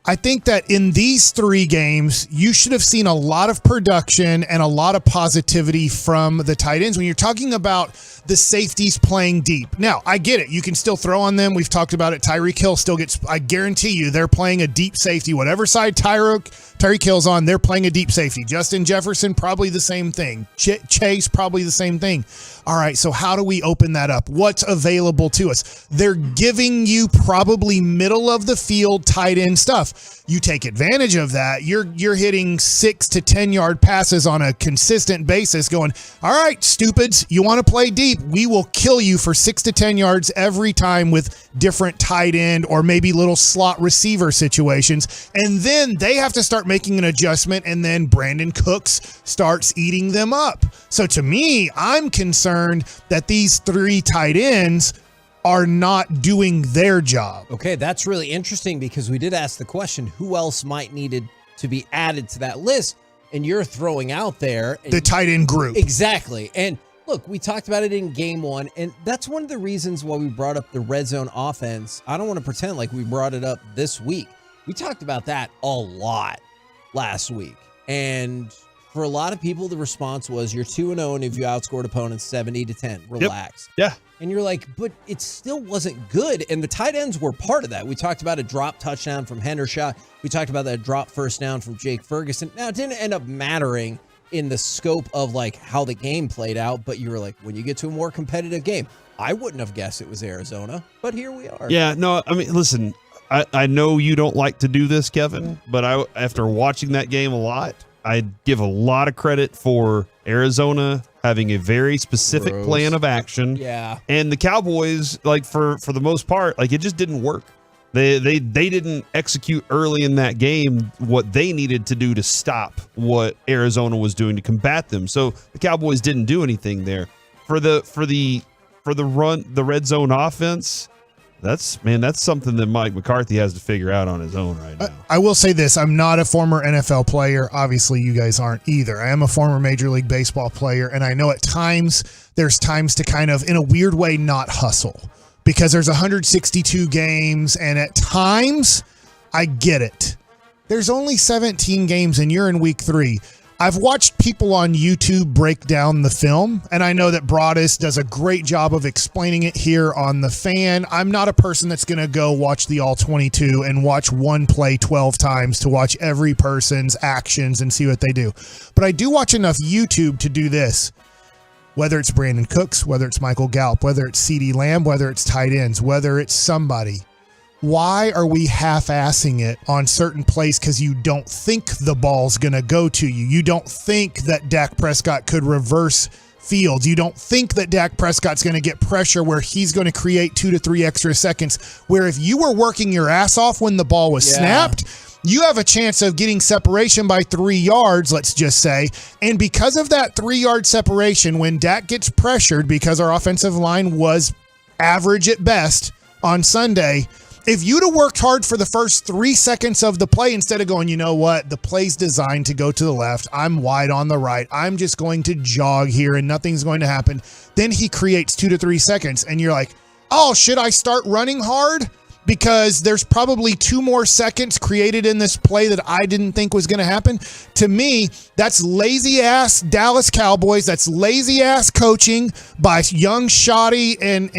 Speaker 7: I think that in these 3 games, you should have seen a lot of production and a lot of positivity from the tight ends when you're talking about the safeties playing deep. Now, I get it. You can still throw on them. We've talked about it. Tyreek Hill still gets, I guarantee you, they're playing a deep safety. Whatever side Tyreek Hill's on, they're playing a deep safety. Justin Jefferson, probably the same thing. Chase, probably the same thing. All right, so how do we open that up? What's available to us? They're giving you probably middle of the field tight end stuff. You take advantage of that. You're hitting 6 to 10 yard passes on a consistent basis going, all right, stupids, you want to play deep? We will kill you for 6 to 10 yards every time with different tight end or maybe little slot receiver situations. And then they have to start making an adjustment, and then Brandon Cooks starts eating them up. So to me, I'm concerned that these 3 tight ends are not doing their job.
Speaker 12: Okay, that's really interesting because we did ask the question, who else might needed to be added to that list? And you're throwing out there
Speaker 7: the tight end group.
Speaker 12: Exactly. And look, we talked about it in game 1, and that's one of the reasons why we brought up the red zone offense. I don't want to pretend like we brought it up this week. We talked about that a lot last week. And for a lot of people, the response was, you're 2-0 and if you outscored opponents 70-10, relax.
Speaker 19: Yep. Yeah.
Speaker 12: And you're like, but it still wasn't good. And the tight ends were part of that. We talked about a drop touchdown from Hendershot. We talked about that drop first down from Jake Ferguson. Now, it didn't end up mattering in the scope of like how the game played out, but you were like, when you get to a more competitive game, I wouldn't have guessed it was Arizona, but here we are.
Speaker 19: Yeah, no, I mean, listen, I know you don't like to do this, Kevin, but after watching that game a lot, I give a lot of credit for Arizona having a very specific plan of action.
Speaker 12: Yeah.
Speaker 19: And the Cowboys, like for the most part, like it just didn't work. They didn't execute early in that game what they needed to do to stop what Arizona was doing to combat them. So the Cowboys didn't do anything there. For the red zone offense, that's something that Mike McCarthy has to figure out on his own right now.
Speaker 7: I will say this. I'm not a former NFL player. Obviously, you guys aren't either. I am a former Major League Baseball player, and I know at times there's times to kind of, in a weird way, not hustle because there's 162 games, and at times, I get it. There's only 17 games, and you're in week 3. I've watched people on YouTube break down the film, and I know that Broadus does a great job of explaining it here on The Fan. I'm not a person that's going to go watch the All 22 and watch one play 12 times to watch every person's actions and see what they do. But I do watch enough YouTube to do this. Whether it's Brandon Cooks, whether it's Michael Gallup, whether it's CeeDee Lamb, whether it's tight ends, whether it's somebody. Why are we half-assing it on certain plays because you don't think the ball's going to go to you? You don't think that Dak Prescott could reverse fields. You don't think that Dak Prescott's going to get pressure where he's going to create 2 to 3 extra seconds, where if you were working your ass off when the ball was snapped, you have a chance of getting separation by 3 yards, let's just say. And because of that 3-yard separation, when Dak gets pressured, because our offensive line was average at best on Sunday, if you'd have worked hard for the first 3 seconds of the play instead of going, you know what, the play's designed to go to the left, I'm wide on the right, I'm just going to jog here and nothing's going to happen, then he creates 2 to 3 seconds and you're like, oh, should I start running hard? Because there's probably 2 more seconds created in this play that I didn't think was going to happen. To me, that's lazy-ass Dallas Cowboys. That's lazy-ass coaching by young Shoddy and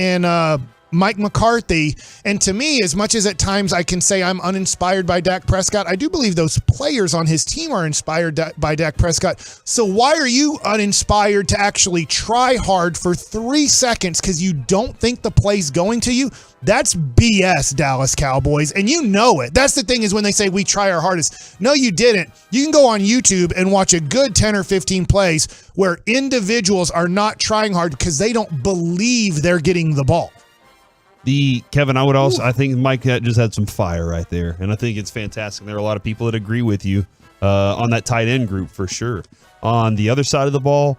Speaker 7: Mike McCarthy. And to me, as much as at times I can say I'm uninspired by Dak Prescott, I do believe those players on his team are inspired by Dak Prescott. So why are you uninspired to actually try hard for 3 seconds because you don't think the play's going to you? That's BS, Dallas Cowboys, and you know it. That's the thing is when they say we try our hardest. No, you didn't. You can go on YouTube and watch a good 10 or 15 plays where individuals are not trying hard because they don't believe they're getting the ball.
Speaker 19: Kevin, I think Mike just had some fire right there, and I think it's fantastic. There are a lot of people that agree with you on that tight end group for sure. On the other side of the ball,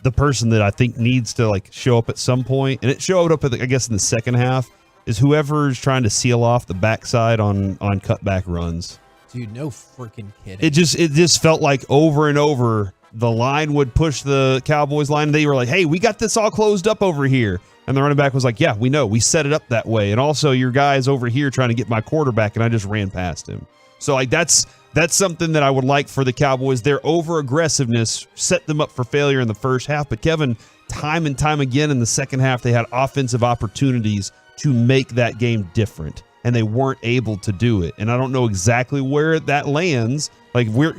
Speaker 19: the person that I think needs to show up at some point, and it showed up I guess in the second half, is whoever's trying to seal off the backside on cutback runs.
Speaker 12: Dude, no freaking kidding.
Speaker 19: It just felt like over and over the line would push the Cowboys line, and they were like, "Hey, we got this all closed up over here." And the running back was like, "Yeah, we know. We set it up that way. And also your guy's over here trying to get my quarterback, and I just ran past him." So that's something that I would like for the Cowboys. Their over-aggressiveness set them up for failure in the first half. But Kevin, time and time again in the second half, they had offensive opportunities to make that game different, and they weren't able to do it. And I don't know exactly where that lands. We're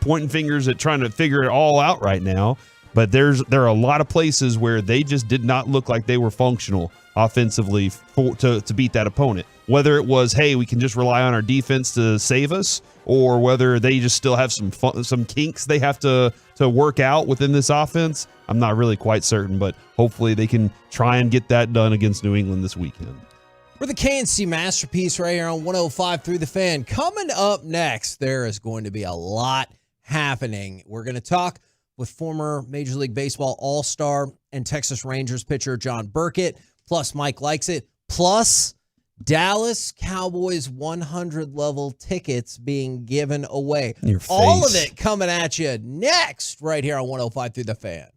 Speaker 19: pointing fingers at trying to figure it all out right now. But there are a lot of places where they just did not look like they were functional offensively to beat that opponent. Whether it was, hey, we can just rely on our defense to save us, or whether they just still have some kinks they have to work out within this offense, I'm not really quite certain. But hopefully they can try and get that done against New England this weekend.
Speaker 12: We're the KNC Masterpiece right here on 105 Through the Fan. Coming up next, there is going to be a lot happening. We're going to talk with former Major League Baseball All-Star and Texas Rangers pitcher John Burkett, plus Mike Likes It, plus Dallas Cowboys 100 level tickets being given away. All of it coming at you next right here on 105 Through the Fan.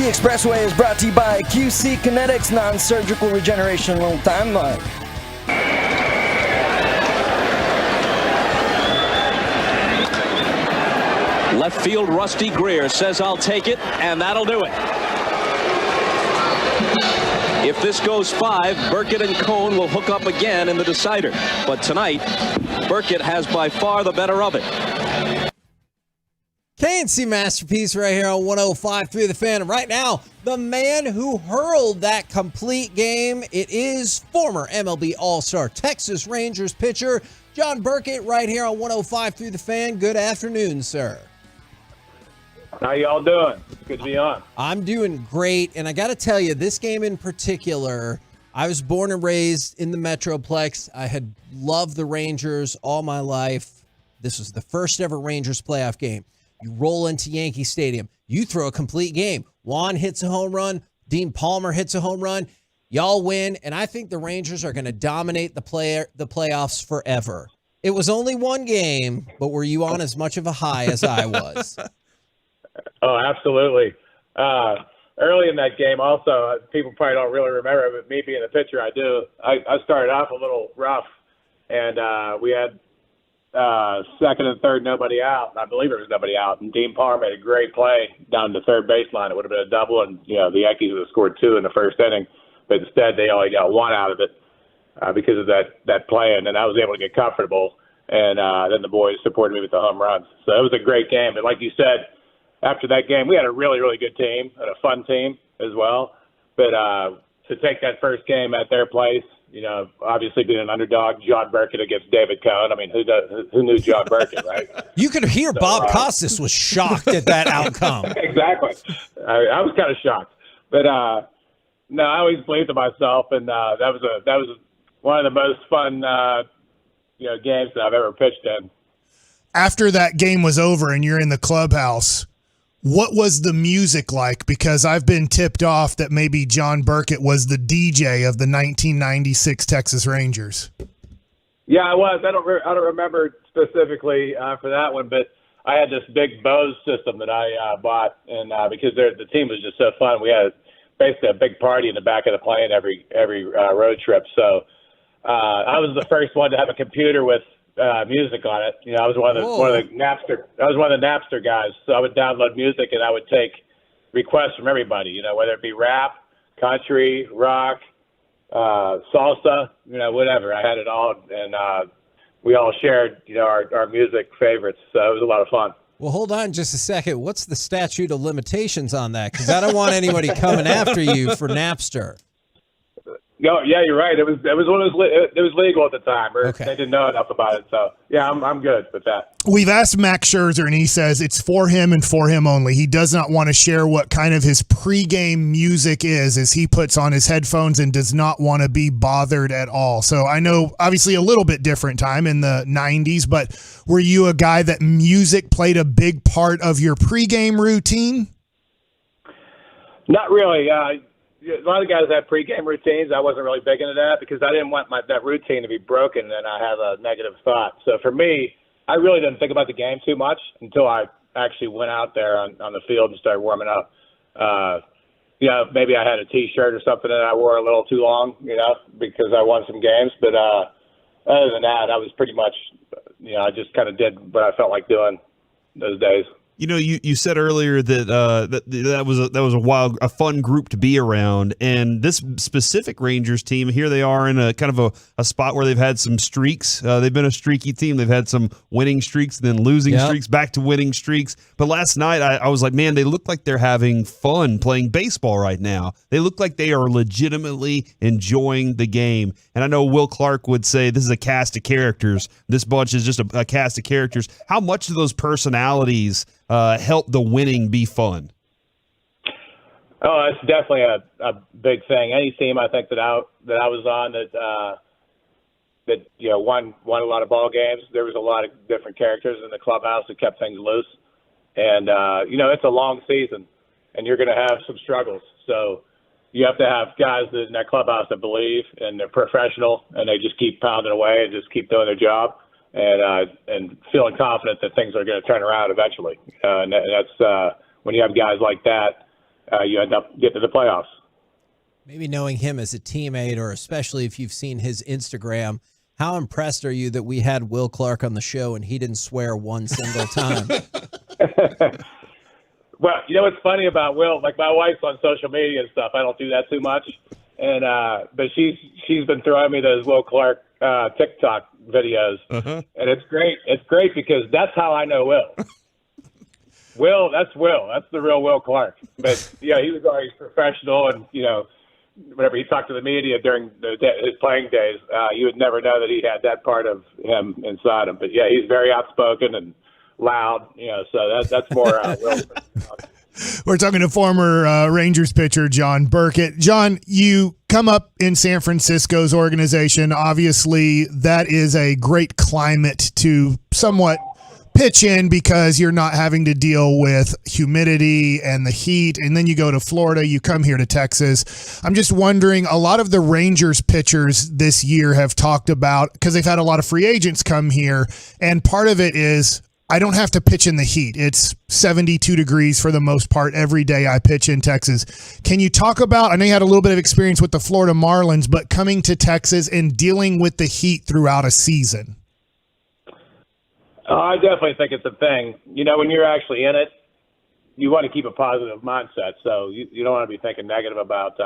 Speaker 6: Expressway is brought to you by QC Kinetics Non-Surgical Regeneration Long Timeline.
Speaker 4: Left field, Rusty Greer says, I'll take it, and that'll do it. If this goes 5, Burkett and Cone will hook up again in the decider. But tonight, Burkett has by far the better of it.
Speaker 12: KNC Masterpiece right here on 105.3 The Fan. And right now, the man who hurled that complete game, it is former MLB All-Star Texas Rangers pitcher John Burkett right here on 105.3 The Fan. Good afternoon, sir.
Speaker 17: How y'all doing? It's good to be on.
Speaker 12: I'm doing great, and I got to tell you, this game in particular, I was born and raised in the Metroplex. I had loved the Rangers all my life. This was the first ever Rangers playoff game. You roll into Yankee Stadium. You throw a complete game. Juan hits a home run. Dean Palmer hits a home run. Y'all win, and I think the Rangers are going to dominate the playoffs forever. It was only one game, but were you on as much of a high as I was?
Speaker 17: Oh, absolutely. Early in that game, also, people probably don't really remember, but me being a pitcher, I do. I started off a little rough, and we had second and third, nobody out. I believe it was nobody out. And Dean Palmer made a great play down the third baseline. It would have been a double, and the Yankees would have scored 2 in the first inning. But instead, they only got 1 out of it because of that play, and then I was able to get comfortable. And then the boys supported me with the home runs. So it was a great game. And like you said, after that game, we had a really, really good team and a fun team as well. But to take that first game at their place, obviously being an underdog, John Burkett against David Cohn. I mean, who knew John Burkett, right?
Speaker 12: You could hear Bob Costas was shocked at that outcome.
Speaker 17: Exactly. I was kind of shocked. But, no, I always believed in myself, and that was one of the most fun, games that I've ever pitched in.
Speaker 7: After that game was over and you're in the clubhouse, what was the music like? Because I've been tipped off that maybe John Burkett was the DJ of the 1996 Texas Rangers.
Speaker 17: Yeah, I was. I don't remember specifically for that one, but I had this big Bose system that I bought, and because the team was just so fun, we had basically a big party in the back of the plane every road trip. So I was the first one to have a computer with music on it. I was one of the Napster guys. So I would download music and I would take requests from everybody. Whether it be rap, country, rock, salsa, whatever. I had it all, and we all shared, our music favorites. So it was a lot of fun.
Speaker 12: Well, hold on just a second. What's the statute of limitations on that? Because I don't want anybody coming after you for Napster.
Speaker 17: No, yeah, you're right. It was legal at the time, or
Speaker 12: Okay.
Speaker 17: they didn't know enough about it. So yeah, I'm good with that.
Speaker 7: We've asked Max Scherzer, and he says it's for him and for him only. He does not want to share what kind of his pregame music is as he puts on his headphones and does not want to be bothered at all. So I know obviously a little bit different time in the 90s, but were you a guy that music played a big part of your pregame routine?
Speaker 17: Not really. A lot of guys have pregame routines. I wasn't really big into that because I didn't want that routine to be broken and I have a negative thought. So for me, I really didn't think about the game too much until I actually went out there on the field and started warming up. Maybe I had a T-shirt or something that I wore a little too long, because I won some games. But other than that, I was pretty much, I just kind of did what I felt like doing those days.
Speaker 19: You said earlier that that was a fun group to be around, and this specific Rangers team here, they are in a kind of a spot where they've had some streaks. They've been a streaky team. They've had some winning streaks, then losing streaks, back to winning streaks. But last night, I was like, man, they look like they're having fun playing baseball right now. They look like they are legitimately enjoying the game. And I know Will Clark would say this is a cast of characters. This bunch is just a cast of characters. How much do those personalities help the winning be fun?
Speaker 17: Oh, it's definitely a big thing. Any team I think that I was on that won a lot of ball games, there was a lot of different characters in the clubhouse that kept things loose. And it's a long season, and you're going to have some struggles. So you have to have guys in that clubhouse that believe and they're professional and they just keep pounding away and just keep doing their job. And feeling confident that things are going to turn around eventually. And that's when you have guys like that, you end up getting to the playoffs.
Speaker 12: Maybe knowing him as a teammate, or especially if you've seen his Instagram, how impressed are you that we had Will Clark on the show and he didn't swear one single time?
Speaker 17: Well, you know what's funny about Will? Like, my wife's on social media and stuff. I don't do that too much, and but she's been throwing me those Will Clark TikTok videos, and it's great. It's great because that's how I know Will. Will. That's the real Will Clark. But yeah, he was always professional, and whenever he talked to the media during his playing days, you would never know that he had that part of him inside him. But yeah, he's very outspoken and loud, so that's more Will.
Speaker 7: We're talking to former Rangers pitcher John Burkett. John, you come up in San Francisco's organization. Obviously, that is a great climate to somewhat pitch in because you're not having to deal with humidity and the heat. And then you go to Florida, you come here to Texas. I'm just wondering, a lot of the Rangers pitchers this year have talked about, because they've had a lot of free agents come here, and part of it is, I don't have to pitch in the heat. It's 72 degrees for the most part every day I pitch in Texas. Can you talk about, I know you had a little bit of experience with the Florida Marlins, but coming to Texas and dealing with the heat throughout a season?
Speaker 17: I definitely think it's a thing. When you're actually in it, you want to keep a positive mindset. So you don't want to be thinking negative about,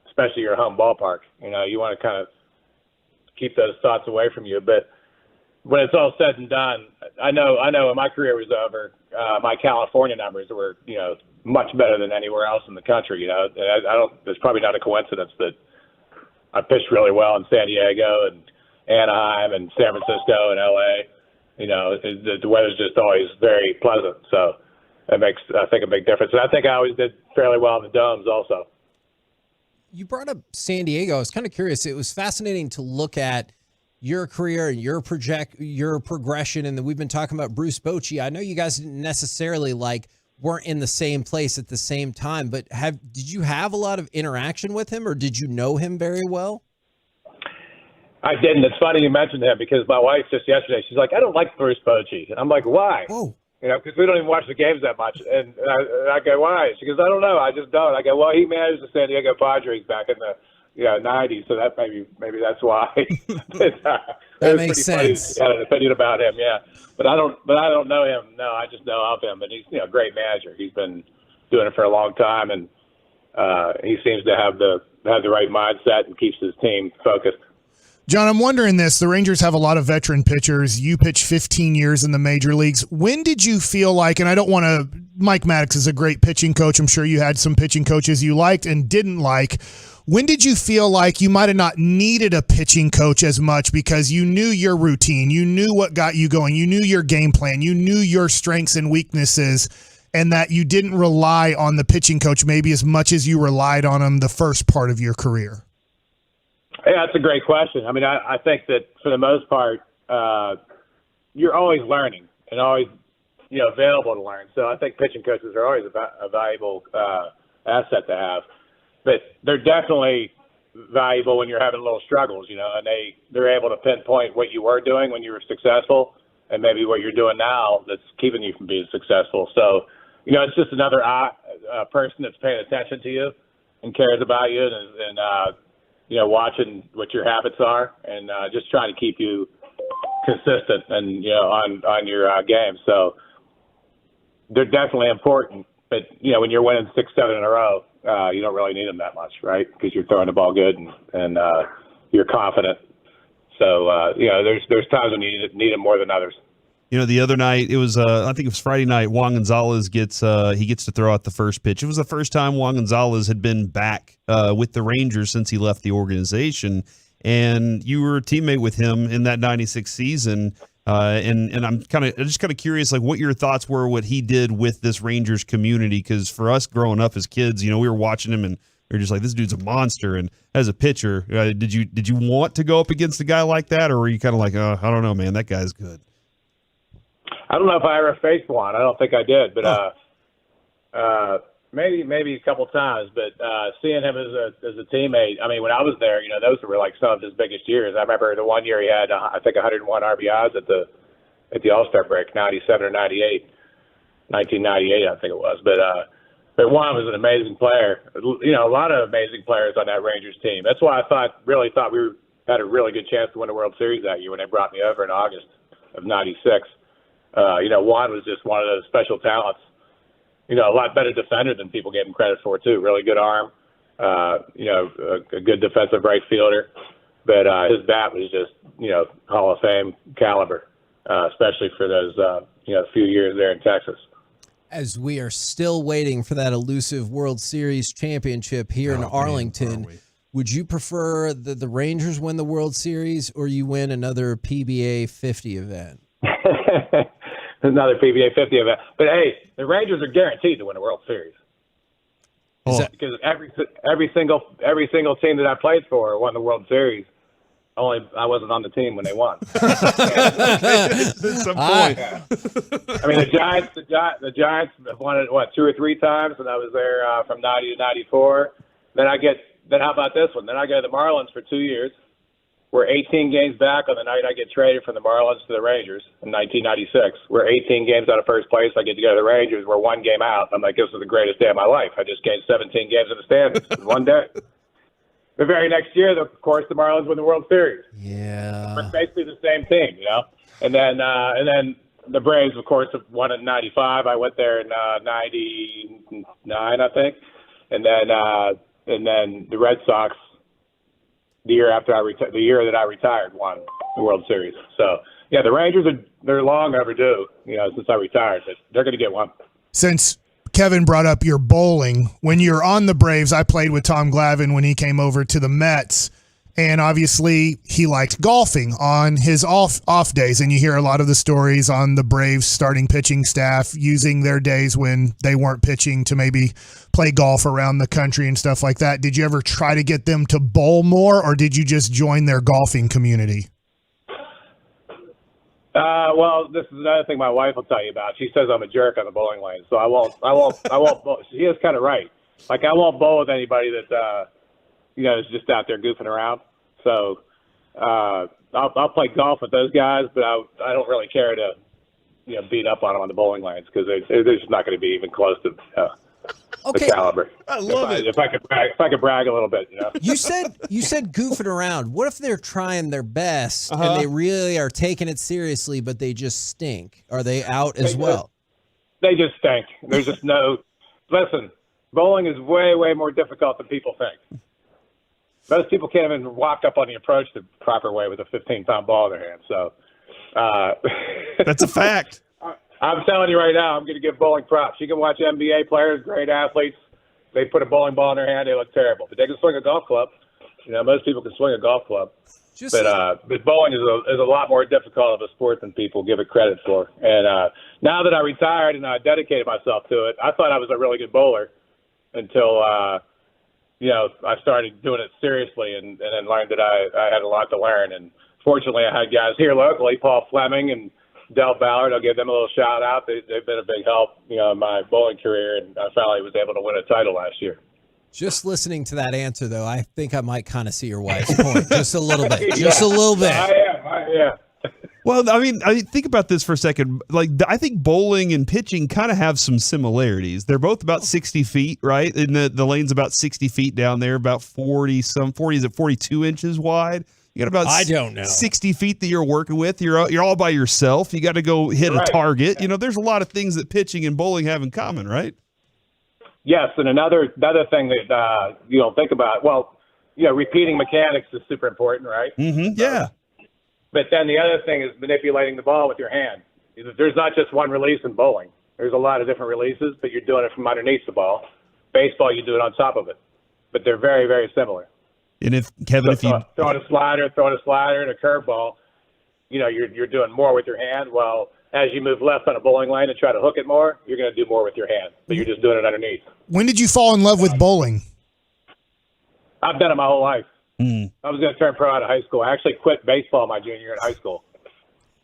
Speaker 17: especially your home ballpark. You want to kind of keep those thoughts away from you. But when it's all said and done, I know when my career was over, my California numbers were, much better than anywhere else in the country. There's probably not a coincidence that I pitched really well in San Diego and Anaheim and San Francisco and LA. The weather's just always very pleasant. So that makes, I think, a big difference. And I think I always did fairly well in the domes also.
Speaker 12: You brought up San Diego. I was kind of curious. It was fascinating to look at your career and your progression, and we've been talking about Bruce Bochy. I know you guys didn't necessarily weren't in the same place at the same time, but did you have a lot of interaction with him, or did you know him very well?
Speaker 17: I didn't. It's funny you mentioned him because my wife just yesterday, she's like, I don't like Bruce Bochy. And I'm like, why?
Speaker 12: Oh.
Speaker 17: Because we don't even watch the games that much. And I go, why? She goes, I don't know. I just don't. I go, well, he managed the San Diego Padres back in the 90s, so that maybe that's why.
Speaker 12: That makes sense.
Speaker 17: I had an opinion about him, yeah. But I don't know him. No, I just know of him. And he's a great manager. He's been doing it for a long time, and he seems to have the right mindset and keeps his team focused.
Speaker 7: John, I'm wondering this. The Rangers have a lot of veteran pitchers. You pitched 15 years in the major leagues. When did you feel like, and I don't want to, Mike Maddox is a great pitching coach. I'm sure you had some pitching coaches you liked and didn't like. When did you feel like you might have not needed a pitching coach as much because you knew your routine, you knew what got you going, you knew your game plan, you knew your strengths and weaknesses, and that you didn't rely on the pitching coach maybe as much as you relied on him the first part of your career?
Speaker 17: Yeah, that's a great question. I mean, I think that for the most part, you're always learning and always, available to learn. So I think pitching coaches are always a valuable asset to have. But they're definitely valuable when you're having little struggles, and they're able to pinpoint what you were doing when you were successful and maybe what you're doing now that's keeping you from being successful. So, it's just another person that's paying attention to you and cares about you and watching what your habits are and just trying to keep you consistent and, on your game. So they're definitely important. But, when you're winning 6-7 in a row, you don't really need them that much, right? Because you're throwing the ball good and you're confident. So, there's times when you need them more than others.
Speaker 19: The other night, it was I think it was Friday night, Juan Gonzalez gets to throw out the first pitch. It was the first time Juan Gonzalez had been back with the Rangers since he left the organization. And you were a teammate with him in that 96 season. And I'm just kind of curious, like what your thoughts were, what he did with this Rangers community. Because for us growing up as kids, we were watching him and we were just like, this dude's a monster. And as a pitcher, did you want to go up against a guy like that, or were you kind of like, I don't know, man, that guy's good?
Speaker 17: I don't know if I ever faced one. I don't think I did, but maybe a couple times. But seeing him as a teammate, I mean, when I was there, those were like some of his biggest years. I remember the one year he had, I think, 101 RBIs at the All-Star break, 97 or 98, 1998, I think it was. But But Juan was an amazing player. You know, a lot of amazing players on that Rangers team. That's why I really thought we had a really good chance to win the World Series that year when they brought me over in August of '96. You know, Juan was just one of those special talents. You know, a lot better defender than people gave him credit for, too. Really good arm. You know, a good defensive right fielder. But his bat was just, you know, Hall of Fame caliber, especially for those, you know, few years there in Texas.
Speaker 12: As we are still waiting for that elusive World Series championship here in Arlington, would you prefer that the Rangers win the World Series or you win another PBA 50 event?
Speaker 17: Another PBA 50 event. But, hey, the Rangers are guaranteed to win a World Series. Because every single team that I played for won the World Series. Only I wasn't on the team when they won.
Speaker 19: At some point.
Speaker 17: I mean, the Giants have won it, what, 2 or 3 times, and I was there from 90 to 94. Then how about this one? Then I go to the Marlins for 2 years. We're 18 games back on the night I get traded from the Marlins to the Rangers in 1996. We're 18 games out of first place. I get to go to the Rangers. We're 1 game out. I'm like, this is the greatest day of my life. I just gained 17 games in the standings in 1 day. The very next year, of course, the Marlins win the World Series.
Speaker 12: Yeah.
Speaker 17: We're basically the same team, you know? And then the Braves, of course, have won in 95. I went there in 99, I think. And then the Red Sox, the year that I retired, won the World Series. So, yeah, the Rangers they're long overdue, you know, since I retired, but they're going to get one.
Speaker 7: Since Kevin brought up your bowling, when you're on the Braves, I played with Tom Glavine when he came over to the Mets, and obviously he liked golfing on his off days, and you hear a lot of the stories on the Braves starting pitching staff using their days when they weren't pitching to maybe play golf around the country and stuff like that. Did you ever try to get them to bowl more, or did you just join their golfing community?
Speaker 17: Well, this is another thing my wife will tell you about. She says I'm a jerk on the bowling lane, so I won't bowl. She is kind of right. Like, I won't bowl with anybody that, you know, is just out there goofing around. So, I'll play golf with those guys, but I don't really care to, you know, beat up on them on the bowling lanes because they're just not going to be even close to the caliber.
Speaker 19: I love it.
Speaker 17: If I could brag a little bit, you know.
Speaker 12: You said goofing around. What if they're trying their best and they really are taking it seriously, but they just stink? Are they out as well?
Speaker 17: They just stink. There's just no. Listen, bowling is way, way more difficult than people think. Most people can't even walk up on the approach the proper way with a 15-pound ball in their hand. So
Speaker 19: that's a fact.
Speaker 17: I'm telling you right now, I'm going to give bowling props. You can watch NBA players, great athletes. They put a bowling ball in their hand, they look terrible. But they can swing a golf club. You know, most people can swing a golf club. But bowling is a lot more difficult of a sport than people give it credit for. And now that I retired and I dedicated myself to it, I thought I was a really good bowler until you know, I started doing it seriously and then learned that I had a lot to learn. And fortunately, I had guys here locally, Paul Fleming and Del Ballard. I'll give them a little shout out. They've been a big help, you know, in my bowling career, and I finally was able to win a title last year.
Speaker 12: Just listening to that answer, though, I think I might kind of see your wife's point just a little bit. Just a little bit.
Speaker 17: Yeah.
Speaker 19: Well, I mean, think about this for a second. Like, I think bowling and pitching kind of have some similarities. They're both about 60 feet, right? And the lane's about 60 feet down there, about 40, is it 42 inches wide? You got about
Speaker 12: I don't know.
Speaker 19: 60 feet that you're working with. You're all by yourself. You got to go hit a target. You know, there's a lot of things that pitching and bowling have in common, right?
Speaker 17: Yes, and another thing that you don't think about, well, you know, repeating mechanics is super important, right?
Speaker 19: Mm-hmm. Yeah.
Speaker 17: But then the other thing is manipulating the ball with your hand. There's not just one release in bowling. There's a lot of different releases, but you're doing it from underneath the ball. Baseball, you do it on top of it. But they're very, very similar.
Speaker 19: And if Kevin,
Speaker 17: throwing a slider and a curveball, you know, you're doing more with your hand. Well, as you move left on a bowling lane and try to hook it more, you're going to do more with your hand, but you're just doing it underneath.
Speaker 7: When did you fall in love with bowling?
Speaker 17: I've done it my whole life. I was going to turn pro out of high school. I actually quit baseball my junior year in high school.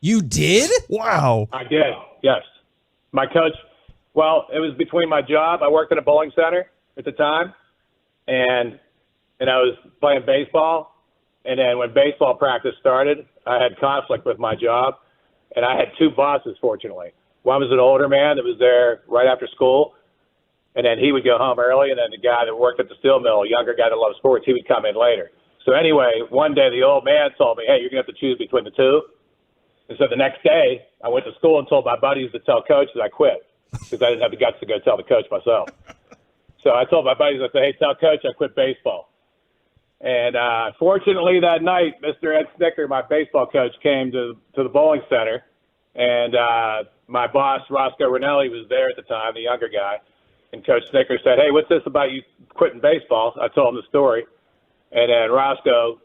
Speaker 12: You did?
Speaker 19: Wow.
Speaker 17: I did, yes. My coach, well, it was between my job. I worked at a bowling center at the time, and I was playing baseball. And then when baseball practice started, I had conflict with my job, and I had two bosses, fortunately. One was an older man that was there right after school, And then he would go home early, and then the guy that worked at the steel mill, a younger guy that loved sports, he would come in later. So anyway, one day the old man told me, hey, you're going to have to choose between the two. And so the next day, I went to school and told my buddies to tell coach that I quit because I didn't have the guts to go tell the coach myself. So I told my buddies, I said, hey, tell coach I quit baseball. And fortunately that night, Mr. Ed Snicker, my baseball coach, came to the bowling center. And my boss, Roscoe Ranelli, was there at the time, the younger guy. And Coach Snicker said, hey, what's this about you quitting baseball? I told him the story. And then Roscoe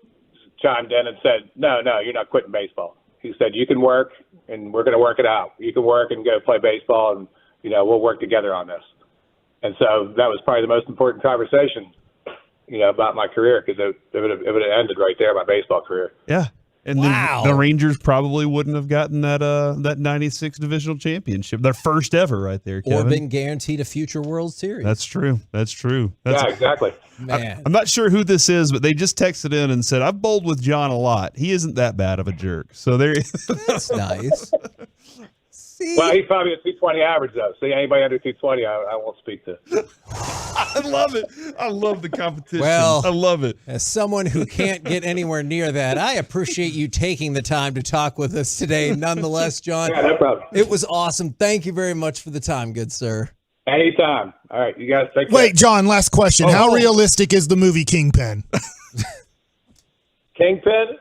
Speaker 17: chimed in and said, no, you're not quitting baseball. He said, you can work, and we're going to work it out. You can work and go play baseball, and, we'll work together on this. And so that was probably the most important conversation, about my career, because it would have ended right there, my baseball career.
Speaker 19: Yeah. And then the Rangers probably wouldn't have gotten that 96 divisional championship, their first ever right there, Kevin.
Speaker 12: Or been guaranteed a future World Series.
Speaker 19: That's true.
Speaker 17: Yeah, exactly.
Speaker 12: Man.
Speaker 19: I'm not sure who this is, but they just texted in and said, I've bowled with John a lot. He isn't that bad of a jerk. So there.
Speaker 12: That's nice. See?
Speaker 17: Well, he's probably a 220 average, though. See, anybody under 220, I won't speak to.
Speaker 19: I love it. I love the competition.
Speaker 12: Well,
Speaker 19: I love it.
Speaker 12: As someone who can't get anywhere near that, I appreciate you taking the time to talk with us today. Nonetheless, John,
Speaker 17: Yeah, no problem.
Speaker 12: it was awesome. Thank you very much for the time, good sir.
Speaker 17: Anytime. All right, you guys take care.
Speaker 7: Wait, John, last question. How realistic is the movie Kingpin?
Speaker 17: Kingpin?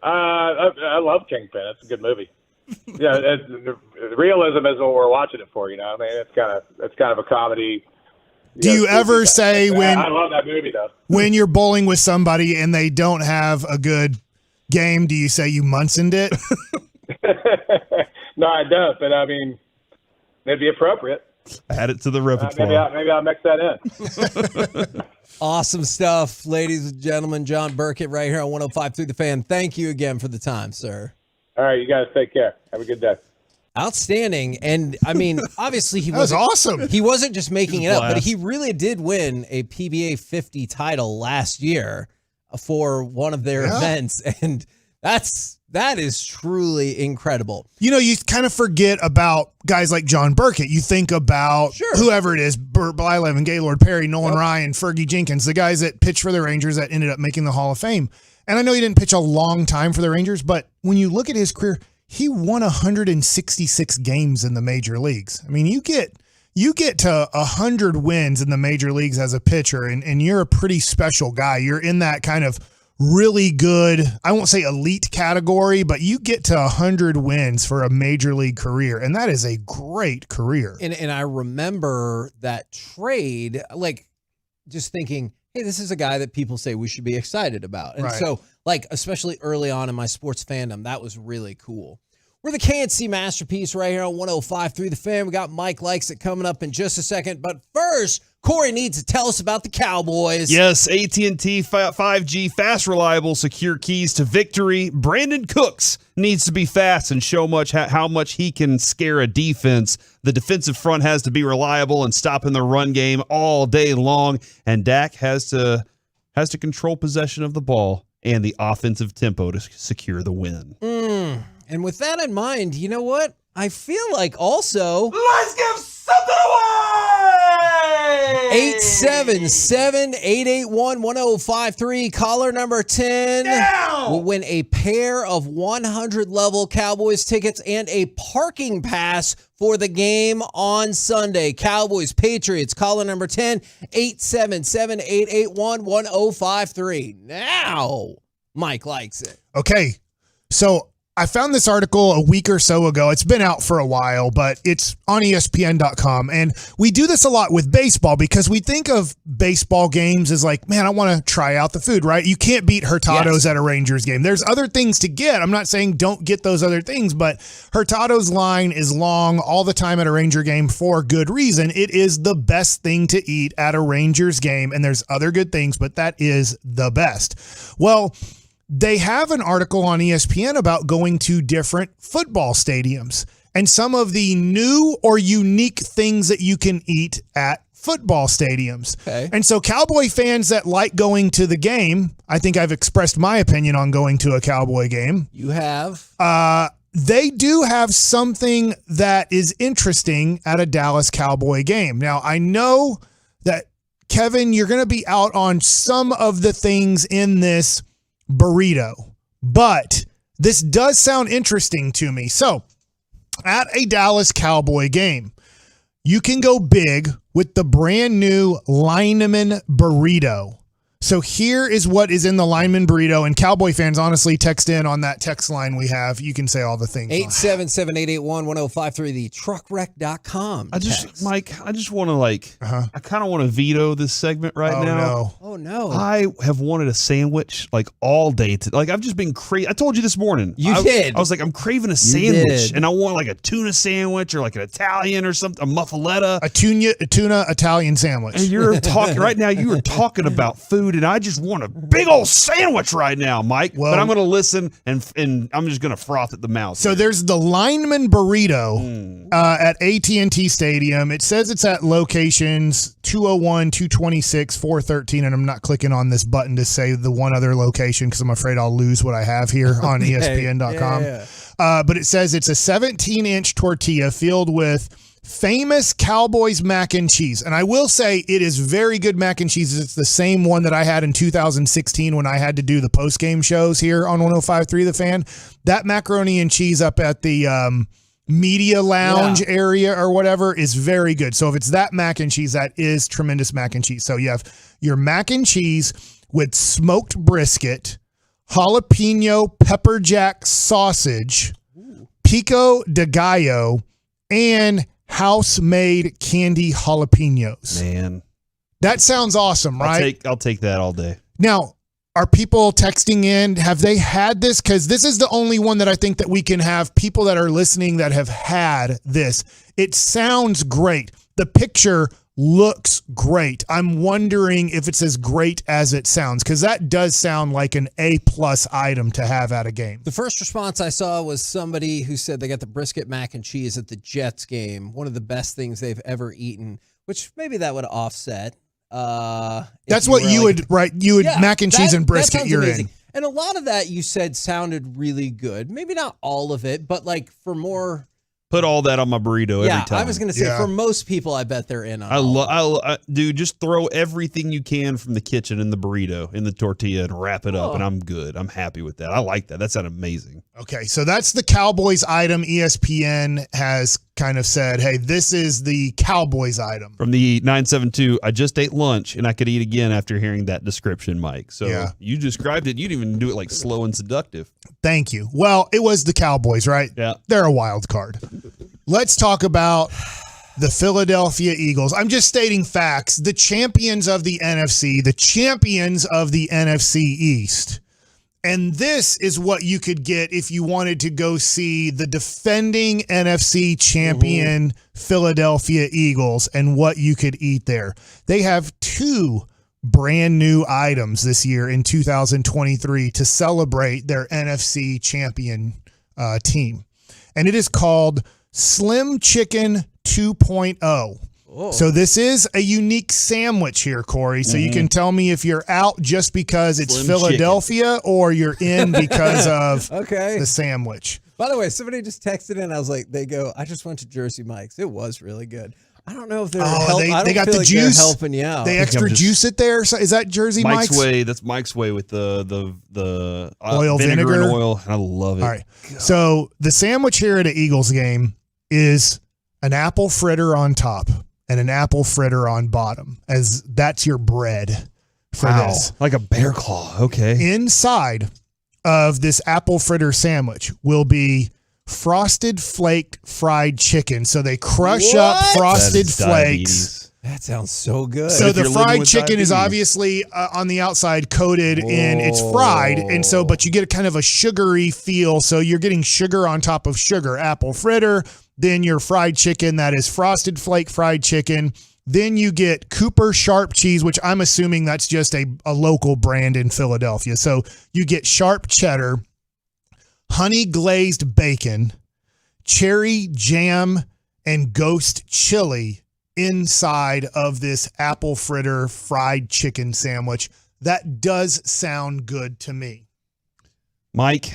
Speaker 17: I love Kingpin. It's a good movie. Yeah, the realism is what we're watching it for. I mean, it's kind of a comedy.
Speaker 7: Do you ever say
Speaker 17: I love that movie though.
Speaker 7: when you're bowling with somebody and they don't have a good game? Do you say you Munsoned it?
Speaker 17: No, I don't. But I mean, it'd be appropriate.
Speaker 19: Add it to the repertoire.
Speaker 17: Maybe I'll mix that in.
Speaker 12: Awesome stuff, ladies and gentlemen. John Burkett right here on 105.3 The Fan. Thank you again for the time, sir.
Speaker 17: All right, you guys take care. Have a good day.
Speaker 12: Outstanding. And I mean, obviously he
Speaker 7: was awesome.
Speaker 12: He wasn't just making it up, but
Speaker 19: blast.
Speaker 12: he really did win a PBA 50 title last year for one of their events. And that is truly incredible.
Speaker 7: You kind of forget about guys like John Burkett. You think about whoever it is, Burt Blyleven, Gaylord Perry, Nolan Ryan, Fergie Jenkins, the guys that pitched for the Rangers that ended up making the Hall of Fame. And I know he didn't pitch a long time for the Rangers, but when you look at his career, he won 166 games in the major leagues. I mean, you get to 100 wins in the major leagues as a pitcher, and you're a pretty special guy. You're in that kind of really good, I won't say elite category, but you get to 100 wins for a major league career, and that is a great career.
Speaker 12: And I remember that trade, like just thinking, hey, this is a guy that people say we should be excited about. And so, like, especially early on in my sports fandom, that was really cool. We're the KNC Masterpiece right here on 105.3 The Fan. We got Mike Likes It coming up in just a second. But first, Corey needs to tell us about the Cowboys.
Speaker 19: Yes, AT&T 5G, fast, reliable, secure keys to victory. Brandon Cooks needs to be fast and show how much he can scare a defense. The defensive front has to be reliable and stop in the run game all day long. And Dak has to control possession of the ball and the offensive tempo to secure the win.
Speaker 12: And with that in mind, you know what? I feel like also...
Speaker 9: Let's give something away!
Speaker 12: 877-881-1053. Caller number 10 will win a pair of 100-level Cowboys tickets and a parking pass for the game on Sunday. Cowboys, Patriots. Caller number 10, 877-881-1053. Now, Mike Likes It.
Speaker 7: Okay, so I found this article a week or so ago. It's been out for a while, but it's on ESPN.com. And we do this a lot with baseball because we think of baseball games as like, man, I want to try out the food, right? You can't beat Hurtado's at a Rangers game. There's other things to get. I'm not saying don't get those other things, but Hurtado's line is long all the time at a Ranger game for good reason. It is the best thing to eat at a Rangers game. And there's other good things, but that is the best. Well, they have an article on ESPN about going to different football stadiums and some of the new or unique things that you can eat at football stadiums.
Speaker 12: Okay.
Speaker 7: And so Cowboy fans that like going to the game, I think I've expressed my opinion on going to a Cowboy game.
Speaker 12: You have.
Speaker 7: they do have something that is interesting at a Dallas Cowboy game. Now, I know that, Kevin, you're going to be out on some of the things in this burrito, but this does sound interesting to me. So, at a Dallas Cowboy game, you can go big with the brand new lineman burrito. So here is what is in the lineman burrito, and Cowboy fans, honestly, text in on that text line we have. You can say all the things.
Speaker 12: 877-881-1053, the truckwreck.com.
Speaker 19: Mike, I just want to I kind of want to veto this segment right now.
Speaker 7: No.
Speaker 12: Oh, no.
Speaker 19: I have wanted a sandwich all day. I've just been crazy. I told you this morning.
Speaker 12: You did.
Speaker 19: I was like, I'm craving a sandwich, and I want a tuna sandwich or an Italian or something, a muffaletta.
Speaker 7: A tuna Italian sandwich.
Speaker 19: And you're talking right now, you are talking about food, and I just want a big old sandwich right now, Mike.
Speaker 7: Well,
Speaker 19: but I'm going to listen, and I'm just going to froth at the mouth.
Speaker 7: So there's the lineman burrito at AT&T Stadium. It says it's at locations 201, 226, 413, and I'm not clicking on this button to say the one other location because I'm afraid I'll lose what I have here on ESPN.com. But it says it's a 17-inch tortilla filled with famous Cowboys mac and cheese. And I will say it is very good mac and cheese. It's the same one that I had in 2016 when I had to do the post-game shows here on 105.3 The Fan. That macaroni and cheese up at the media lounge area or whatever is very good. So if it's that mac and cheese, that is tremendous mac and cheese. So you have your mac and cheese with smoked brisket, jalapeno pepper jack sausage, pico de gallo, and house-made candy jalapenos.
Speaker 19: Man,
Speaker 7: that sounds awesome, right?
Speaker 19: I'll take that all day.
Speaker 7: Now, are people texting in? Have they had this? Because this is the only one that I think that we can have people that are listening that have had this. It sounds great. The picture looks great. I'm wondering if it's as great as it sounds, because that does sound like an A-plus item to have at a game.
Speaker 12: The first response I saw was somebody who said they got the brisket mac and cheese at the Jets game. One of the best things they've ever eaten, which maybe that would offset.
Speaker 7: That's what you would, right? You would mac and cheese and brisket, you're amazing. In.
Speaker 12: And a lot of that you said sounded really good. Maybe not all of it, but for more...
Speaker 19: Put all that on my burrito every time.
Speaker 12: I was going to say, for most people, I bet they're in on
Speaker 19: dude, just throw everything you can from the kitchen in the burrito, in the tortilla, and wrap it up, and I'm good. I'm happy with that. I like that. That sounded amazing.
Speaker 7: Okay, so that's the Cowboys item. ESPN has kind of said, hey, this is the Cowboys item.
Speaker 19: From the 972, I just ate lunch, and I could eat again after hearing that description, Mike. So you described it. You didn't even do it slow and seductive.
Speaker 7: Thank you. Well, it was the Cowboys, right?
Speaker 19: Yeah.
Speaker 7: They're a wild card. Let's talk about the Philadelphia Eagles. I'm just stating facts. The champions of the NFC, the champions of the NFC East. And this is what you could get if you wanted to go see the defending NFC champion Philadelphia Eagles and what you could eat there. They have two brand new items this year in 2023 to celebrate their NFC champion team. And it is called Slim Chicken 2.0. So this is a unique sandwich here, Corey. So you can tell me if you're out just because it's Slim Philadelphia chicken, or you're in because of the sandwich.
Speaker 12: By the way, somebody just texted in. I was like, I just went to Jersey Mike's. It was really good. I don't know if they're
Speaker 7: they got the juice.
Speaker 12: Helping you out.
Speaker 7: They extra juice it there. So is that Jersey Mike's?
Speaker 19: Way. That's Mike's way with the
Speaker 7: oil, vinegar
Speaker 19: and oil. I love it.
Speaker 7: All right. God. So the sandwich here at an Eagles game is an apple fritter on top and an apple fritter on bottom, as that's your bread for this.
Speaker 19: Like a bear claw. Okay.
Speaker 7: Inside of this apple fritter sandwich will be frosted flake fried chicken. So they crush up frosted flakes.
Speaker 12: That sounds so good.
Speaker 7: So the fried chicken is obviously on the outside coated in it's fried. And so, but you get a kind of a sugary feel. So you're getting sugar on top of sugar. Apple fritter, then your fried chicken that is frosted flake fried chicken. Then you get Cooper Sharp cheese, which I'm assuming that's just a local brand in Philadelphia. So you get sharp cheddar, honey glazed bacon, cherry jam, and ghost chili inside of this apple fritter fried chicken sandwich. That does sound good to me.
Speaker 19: Mike,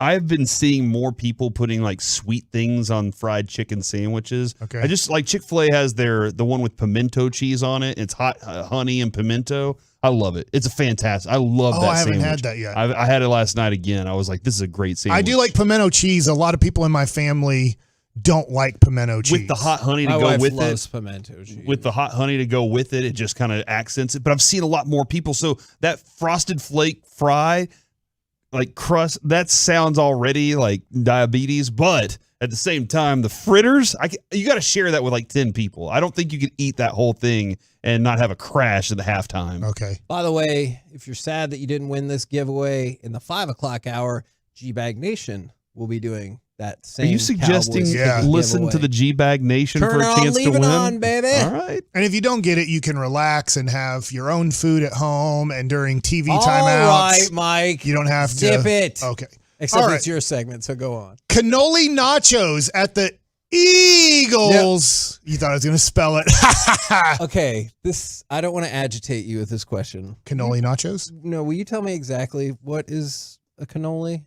Speaker 19: I've been seeing more people putting like sweet things on fried chicken sandwiches.
Speaker 7: Okay.
Speaker 19: I just like Chick-fil-A has the one with pimento cheese on it. It's hot honey and pimento. I love it. It's a fantastic. I love that.
Speaker 7: I haven't
Speaker 19: sandwich.
Speaker 7: had that yet.
Speaker 19: I had it last night again. I was like, this is a great sandwich.
Speaker 7: I do like pimento cheese. A lot of people in my family don't like pimento cheese.
Speaker 19: With the hot honey to
Speaker 12: My
Speaker 19: go
Speaker 12: wife
Speaker 19: with
Speaker 12: loves
Speaker 19: it.
Speaker 12: pimento cheese.
Speaker 19: With the hot honey to go with it, it just kind of accents it. But I've seen a lot more people. So that frosted flake fry, like crust, that sounds already like diabetes. But at the same time, the fritters, you got to share that with like 10 people. I don't think you can eat that whole thing and not have a crash at the halftime.
Speaker 7: Okay.
Speaker 12: By the way, if you're sad that you didn't win this giveaway in the 5 o'clock hour, G-Bag Nation will be doing that same.
Speaker 19: Are you suggesting listen to the G-Bag Nation
Speaker 12: Turn
Speaker 19: for a
Speaker 12: on,
Speaker 19: chance to
Speaker 12: leave it
Speaker 19: win?
Speaker 12: on, baby.
Speaker 19: All right.
Speaker 7: And if you don't get it, you can relax and have your own food at home. And during TV
Speaker 12: All
Speaker 7: timeouts,
Speaker 12: right, Mike.
Speaker 7: you don't have to
Speaker 12: Zip it.
Speaker 7: Okay.
Speaker 12: Except
Speaker 7: All right.
Speaker 12: it's your segment, so go on.
Speaker 7: Cannoli nachos at the Eagles. Yep. You thought I was going to spell it.
Speaker 12: Okay, I don't want to agitate you with this question.
Speaker 7: Cannoli nachos?
Speaker 12: No, will you tell me exactly what is a cannoli?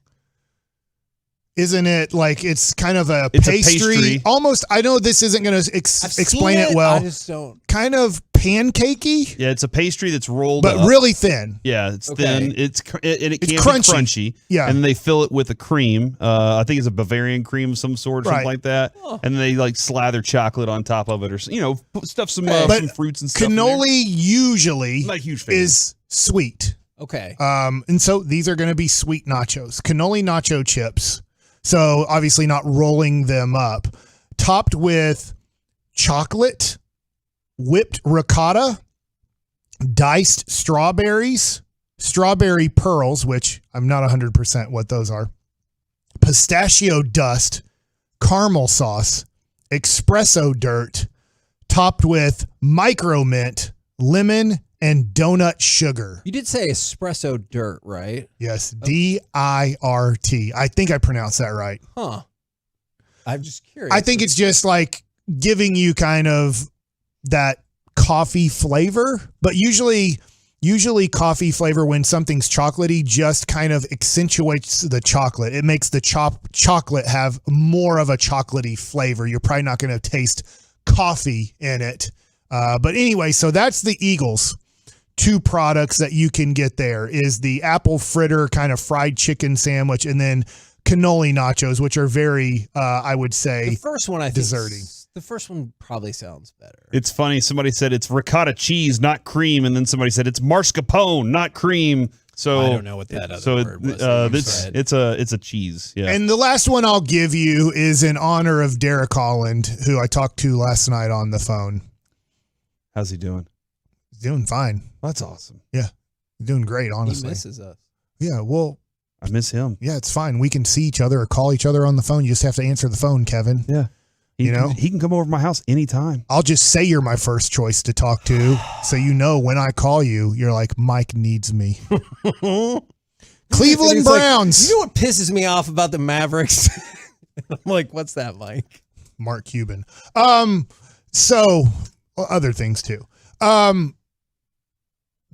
Speaker 7: Isn't it like it's kind of a
Speaker 19: It's a
Speaker 7: pastry?
Speaker 19: pastry.
Speaker 7: Almost, I know this isn't going to explain it well.
Speaker 12: I just don't.
Speaker 7: Kind of pancakey,
Speaker 19: Yeah, it's a pastry that's rolled
Speaker 7: but
Speaker 19: up.
Speaker 7: really thin.
Speaker 19: Yeah, it's
Speaker 12: Okay.
Speaker 19: thin. It can
Speaker 7: It's
Speaker 19: be
Speaker 7: crunchy.
Speaker 19: crunchy.
Speaker 7: Yeah.
Speaker 19: And they fill it with a cream. I think it's a Bavarian cream of some sort or something
Speaker 7: Right.
Speaker 19: like that.
Speaker 12: Oh.
Speaker 19: And they like slather chocolate on top of it or stuff some fruits and stuff. in there.
Speaker 7: Cannoli usually
Speaker 19: I'm not a huge fan.
Speaker 7: is sweet.
Speaker 12: Okay.
Speaker 7: And so these are going to be sweet nachos, cannoli nacho chips. So obviously not rolling them up, topped with chocolate, whipped ricotta, diced strawberries, strawberry pearls, which I'm not 100% what those are, pistachio dust, caramel sauce, espresso dirt, topped with micro mint, lemon, and donut sugar.
Speaker 12: You did say espresso dirt, right?
Speaker 7: Yes, DIRT. I think I pronounced that right.
Speaker 12: Huh. I'm just curious.
Speaker 7: I think it's just like giving you kind of that coffee flavor, but usually coffee flavor when something's chocolatey just kind of accentuates the chocolate. It makes the chocolate have more of a chocolatey flavor. You're probably not going to taste coffee in it. But anyway, so that's the Eagles. 2 products that you can get there is the apple fritter kind of fried chicken sandwich and then cannoli nachos, which are very, I would say,
Speaker 12: the first one I think
Speaker 7: desserty.
Speaker 12: The first one probably sounds better.
Speaker 19: It's funny. Somebody said it's ricotta cheese, not cream. And then somebody said it's mascarpone, not cream. So
Speaker 12: I don't know what that other word was that you said.
Speaker 19: it's a cheese. Yeah.
Speaker 7: And the last one I'll give you is in honor of Derek Holland, who I talked to last night on the phone.
Speaker 19: How's he doing?
Speaker 7: He's doing fine.
Speaker 19: That's awesome.
Speaker 7: Yeah. He's doing great, honestly.
Speaker 12: He misses us.
Speaker 7: Yeah, well,
Speaker 19: I miss him.
Speaker 7: yeah, it's fine. We can see each other or call each other on the phone. You just have to answer the phone, Kevin.
Speaker 19: Yeah. He can come over to my house anytime.
Speaker 7: I'll just say you're my first choice to talk to, so you know when I call you, you're like, Mike needs me. Cleveland Browns.
Speaker 12: Like, you know what pisses me off about the Mavericks? I'm like, what's that, Mike?
Speaker 7: Mark Cuban. So other things too.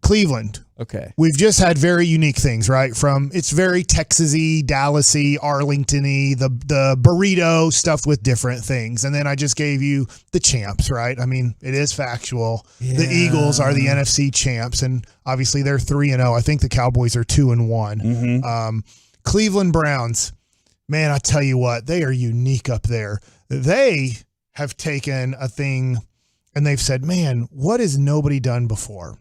Speaker 7: Cleveland.
Speaker 12: Okay.
Speaker 7: We've just had very unique things, right? From it's very Texas-y, Dallas-y, Arlington-y, the burrito stuffed with different things. And then I just gave you the champs, right? I mean, it is factual.
Speaker 12: Yeah.
Speaker 7: The Eagles are the NFC champs, and obviously they're 3-0. I think the Cowboys are 2-1.
Speaker 19: Mm-hmm.
Speaker 7: Cleveland Browns, man, I tell you what, they are unique up there. They have taken a thing and they've said, man, what has nobody done before?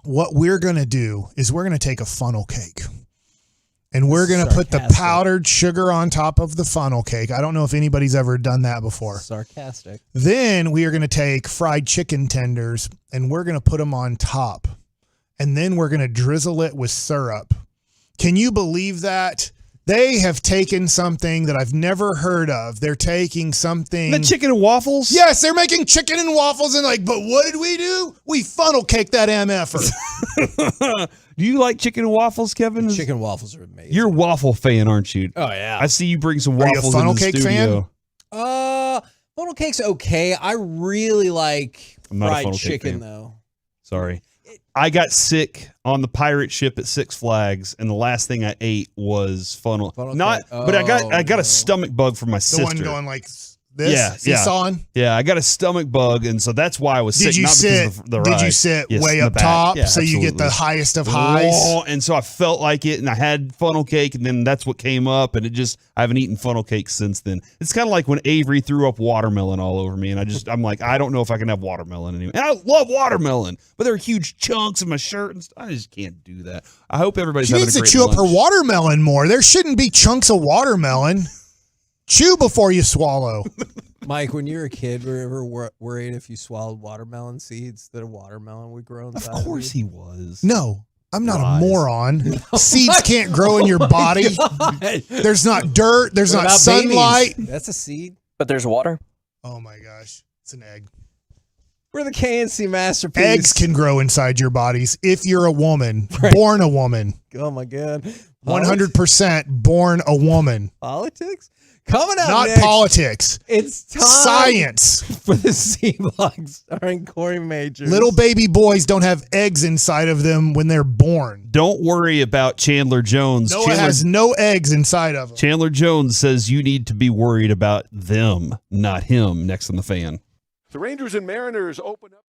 Speaker 7: What we're going to do is we're going to take a funnel cake and we're going to put the powdered sugar on top of the funnel cake. I don't know if anybody's ever done that before.
Speaker 12: Sarcastic.
Speaker 7: Then we are going to take fried chicken tenders and we're going to put them on top. And then we're going to drizzle it with syrup. Can you believe that? They have taken something that I've never heard of. They're taking something.
Speaker 19: The chicken and waffles?
Speaker 7: Yes, they're making chicken and waffles and like, but what did we do? We funnel cake that MFer.
Speaker 19: Do you like chicken and waffles, Kevin?
Speaker 12: Chicken and waffles are amazing.
Speaker 19: You're a waffle fan, aren't you?
Speaker 12: Oh, yeah.
Speaker 19: I see you bring some
Speaker 7: Are you a
Speaker 19: waffles
Speaker 7: funnel
Speaker 19: in the
Speaker 7: cake
Speaker 19: studio.
Speaker 7: fan?
Speaker 12: Funnel cake's okay. I really like
Speaker 19: I'm not a
Speaker 12: fried
Speaker 19: funnel cake
Speaker 12: chicken,
Speaker 19: fan.
Speaker 12: though.
Speaker 19: Sorry. I got sick on the pirate ship at Six Flags, and the last thing I ate was funnel. But I got a stomach bug from my sister.
Speaker 7: The one going like this? Seesawing?
Speaker 19: Yeah, I got a stomach bug, and so that's why I was sick.
Speaker 7: Did you sit? Did you sit way up top so you get the highest of highs?
Speaker 19: Oh, and so I felt like it, and I had funnel cake, and then that's what came up, and I haven't eaten funnel cake since then. It's kind of like when Avery threw up watermelon all over me, and I'm like, I don't know if I can have watermelon anymore. And I love watermelon, but there are huge chunks in my shirt, and I just can't do that. I hope everybody's having a great lunch.
Speaker 7: She needs to chew up her watermelon more. There shouldn't be chunks of watermelon. Chew before you swallow.
Speaker 12: Mike, when you were a kid, were you ever worried if you swallowed watermelon seeds that a watermelon would grow inside?
Speaker 19: Of course he was.
Speaker 7: No, I'm not a moron. Seeds can't grow in your body. There's not dirt. There's not sunlight.
Speaker 12: Babies? That's a seed.
Speaker 6: But there's water.
Speaker 7: Oh my gosh. It's an egg.
Speaker 12: We're the KNC Masterpiece.
Speaker 7: Eggs can grow inside your bodies if you're a woman, born a woman.
Speaker 12: Oh my God.
Speaker 7: 100% born a woman.
Speaker 12: Politics? Coming up
Speaker 7: Not
Speaker 12: next,
Speaker 7: politics.
Speaker 12: It's time
Speaker 7: science
Speaker 12: for the C-Block starring Corey Majors.
Speaker 7: Little baby boys don't have eggs inside of them when they're born.
Speaker 19: Don't worry about Chandler Jones.
Speaker 7: Noah has no eggs inside of him.
Speaker 19: Chandler Jones says you need to be worried about them, not him, next on the Fan.
Speaker 3: The Rangers and Mariners open up.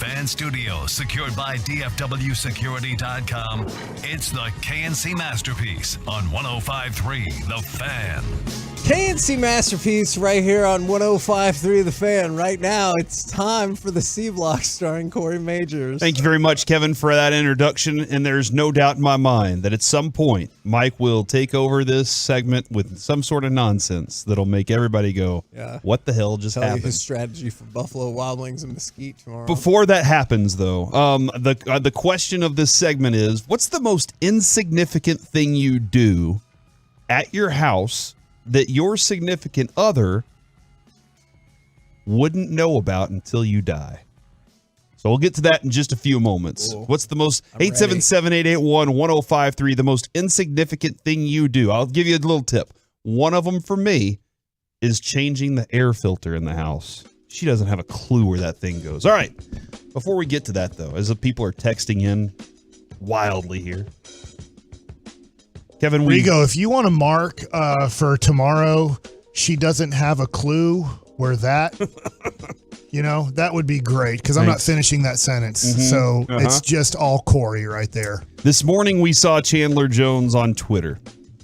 Speaker 1: Fan Studios, secured by DFWSecurity.com. It's the KNC Masterpiece on 105.3 The Fan.
Speaker 12: KNC Masterpiece right here on 105.3 The Fan. Right now, it's time for the C Block starring Corey Majors.
Speaker 19: Thank you very much, Kevin, for that introduction. And there's no doubt in my mind that at some point, Mike will take over this segment with some sort of nonsense that'll make everybody go, what the hell just happened?
Speaker 12: His strategy for Buffalo Wild Wings and Mesquite tomorrow.
Speaker 19: Before that happens, though, the question of this segment is, what's the most insignificant thing you do at your house that your significant other wouldn't know about until you die? So we'll get to that in just a few moments.
Speaker 12: Cool.
Speaker 19: What's the most 877-881-1053, the most insignificant thing you do? I'll give you a little tip. One of them for me is changing the air filter in the house. She doesn't have a clue where that thing goes. All right. Before we get to that, though, as the people are texting in wildly here, Kevin,
Speaker 7: Rigo, if you want to mark for tomorrow, she doesn't have a clue where that, that would be great because I'm not finishing that sentence. So it's just all Corey right there.
Speaker 19: This morning we saw Chandler Jones on Twitter.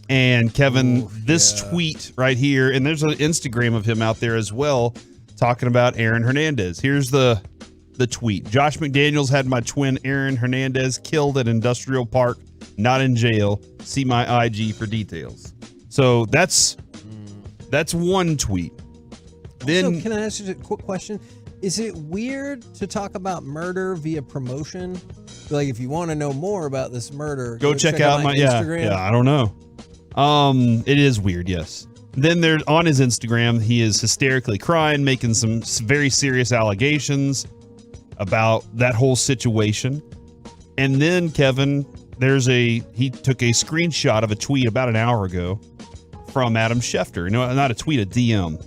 Speaker 19: And Kevin, this tweet right here, and there's an Instagram of him out there as well, talking about Aaron Hernandez. Here's the tweet. Josh McDaniels had my twin Aaron Hernandez killed at Industrial Park, not in jail. See my IG for details. So that's one tweet. Then
Speaker 12: can I ask you a quick question? Is it weird to talk about murder via promotion? Like, if you want to know more about this murder,
Speaker 19: go check out my Instagram. Yeah, I don't know. It is weird, yes. Then there's on his Instagram, he is hysterically crying, making some very serious allegations about that whole situation. And then, Kevin, he took a screenshot of a tweet about an hour ago from Adam Schefter. Not a tweet, a DM.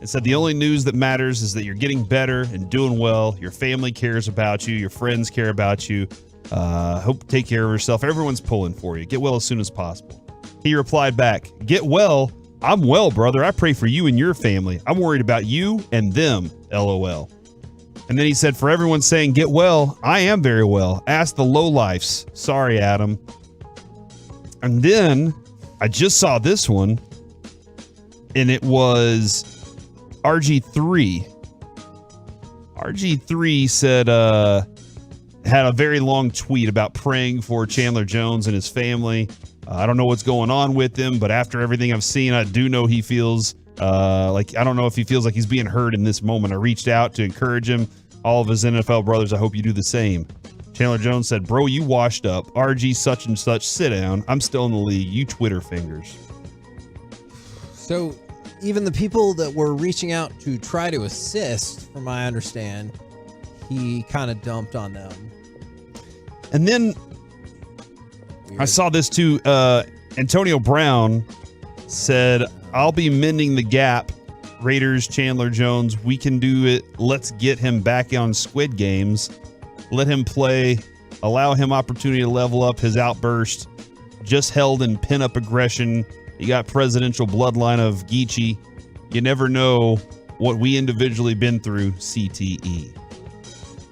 Speaker 19: It said, the only news that matters is that you're getting better and doing well. Your family cares about you. Your friends care about you. Hope to take care of yourself. Everyone's pulling for you. Get well as soon as possible. He replied back, get well. I'm well, brother. I pray for you and your family. I'm worried about you and them, LOL. And then he said, for everyone saying get well, I am very well. Ask the lowlifes. Sorry, Adam. And then I just saw this one, and it was RG3. RG3 said, had a very long tweet about praying for Chandler Jones and his family. I don't know what's going on with him, but after everything I've seen, I do know he feels I don't know if he feels like he's being heard in this moment. I reached out to encourage him. All of his NFL brothers, I hope you do the same. Chandler Jones said, bro, you washed up. RG such and such, sit down. I'm still in the league. You Twitter fingers.
Speaker 12: So even the people that were reaching out to try to assist, from my understand, he kind of dumped on them.
Speaker 19: And then I saw this too. Antonio Brown said, I'll be mending the gap. Raiders, Chandler Jones, we can do it. Let's get him back on Squid Games. Let him play. Allow him opportunity to level up his outburst. Just held in pin-up aggression. You got presidential bloodline of Geechee. You never know what we individually been through, CTE.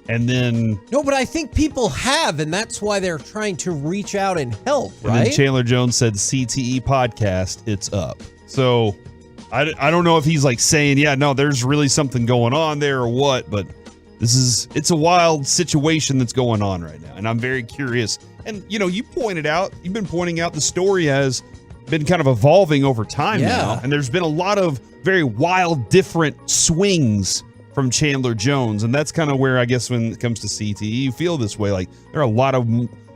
Speaker 19: And then...
Speaker 12: No, but I think people have, and that's why they're trying to reach out and help, right?
Speaker 19: And then Chandler Jones said, CTE podcast, it's up. So I don't know if he's like saying, yeah, no, there's really something going on there or what, but it's a wild situation that's going on right now. And I'm very curious. And, you've been pointing out the story has been kind of evolving over time now. And there's been a lot of very wild, different swings from Chandler Jones. And that's kind of where, I guess, when it comes to CTE, you feel this way. Like,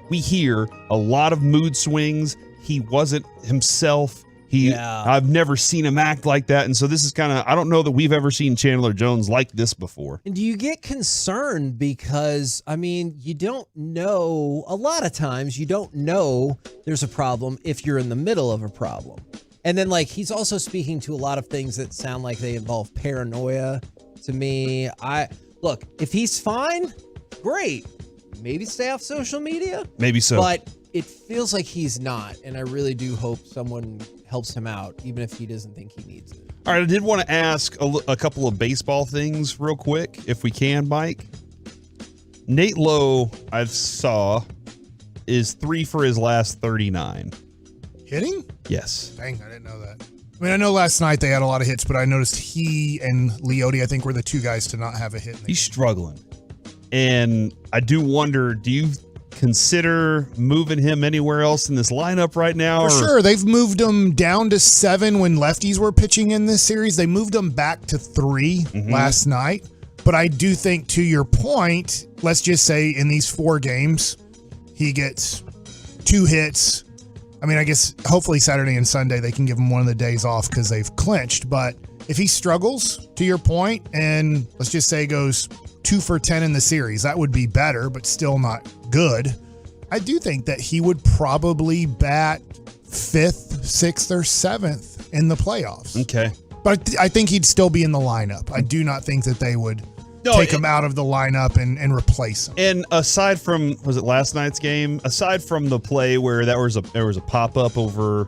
Speaker 19: we hear a lot of mood swings. He wasn't himself. I've never seen him act like that. And so this is kind of, I don't know that we've ever seen Chandler Jones like this before.
Speaker 12: And do you get concerned because, you don't know, a lot of times you don't know there's a problem if you're in the middle of a problem. And then he's also speaking to a lot of things that sound like they involve paranoia to me. Look, if he's fine, great. Maybe stay off social media.
Speaker 19: Maybe so.
Speaker 12: But it feels like he's not. And I really do hope someone helps him out, even if he doesn't think he needs it.
Speaker 19: All right, I did want to ask a couple of baseball things real quick, if we can, Mike. Nate Lowe, I saw, is 3 for his last 39.
Speaker 7: Hitting?
Speaker 19: Yes.
Speaker 7: Dang, I didn't know that. I mean, I know last night they had a lot of hits, but I noticed he and Leote, I think, were the two guys to not have a hit.
Speaker 19: He's struggling. And I do wonder, do you consider moving him anywhere else in this lineup right now?
Speaker 7: For sure. They've moved him down to 7 when lefties were pitching in this series. They moved him back to 3 last night. But I do think, to your point, let's just say in these 4 games, he gets 2 hits. I mean, I guess hopefully Saturday and Sunday they can give him one of the days off because they've clinched. But if he struggles, to your point, and let's just say goes 2 for 10 in the series, that would be better, but still not good. I do think that he would probably bat 5th, 6th, or 7th in the playoffs.
Speaker 19: Okay.
Speaker 7: But I think he'd still be in the lineup. I do not think that they would take him out of the lineup and replace him.
Speaker 19: And aside from, was it last night's game? Aside from the play where there was a pop-up over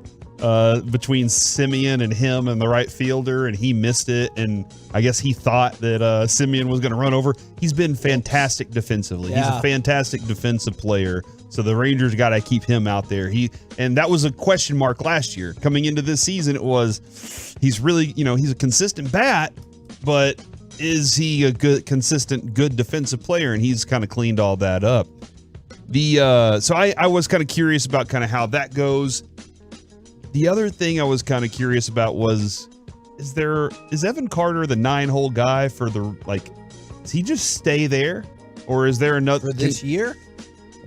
Speaker 19: between Simeon and him and the right fielder, and he missed it, and I guess he thought that Simeon was going to run over. He's been fantastic defensively.
Speaker 12: Yeah.
Speaker 19: He's a fantastic defensive player. So the Rangers got to keep him out there. And that was a question mark last year. Coming into this season, it was, he's really, he's a consistent bat, but is he a consistent, good defensive player? And he's kind of cleaned all that up. So I was kind of curious about kind of how that goes. The other thing I was kind of curious about was, is Evan Carter the 9-hole guy for does he just stay there? Or is there another
Speaker 12: for this year?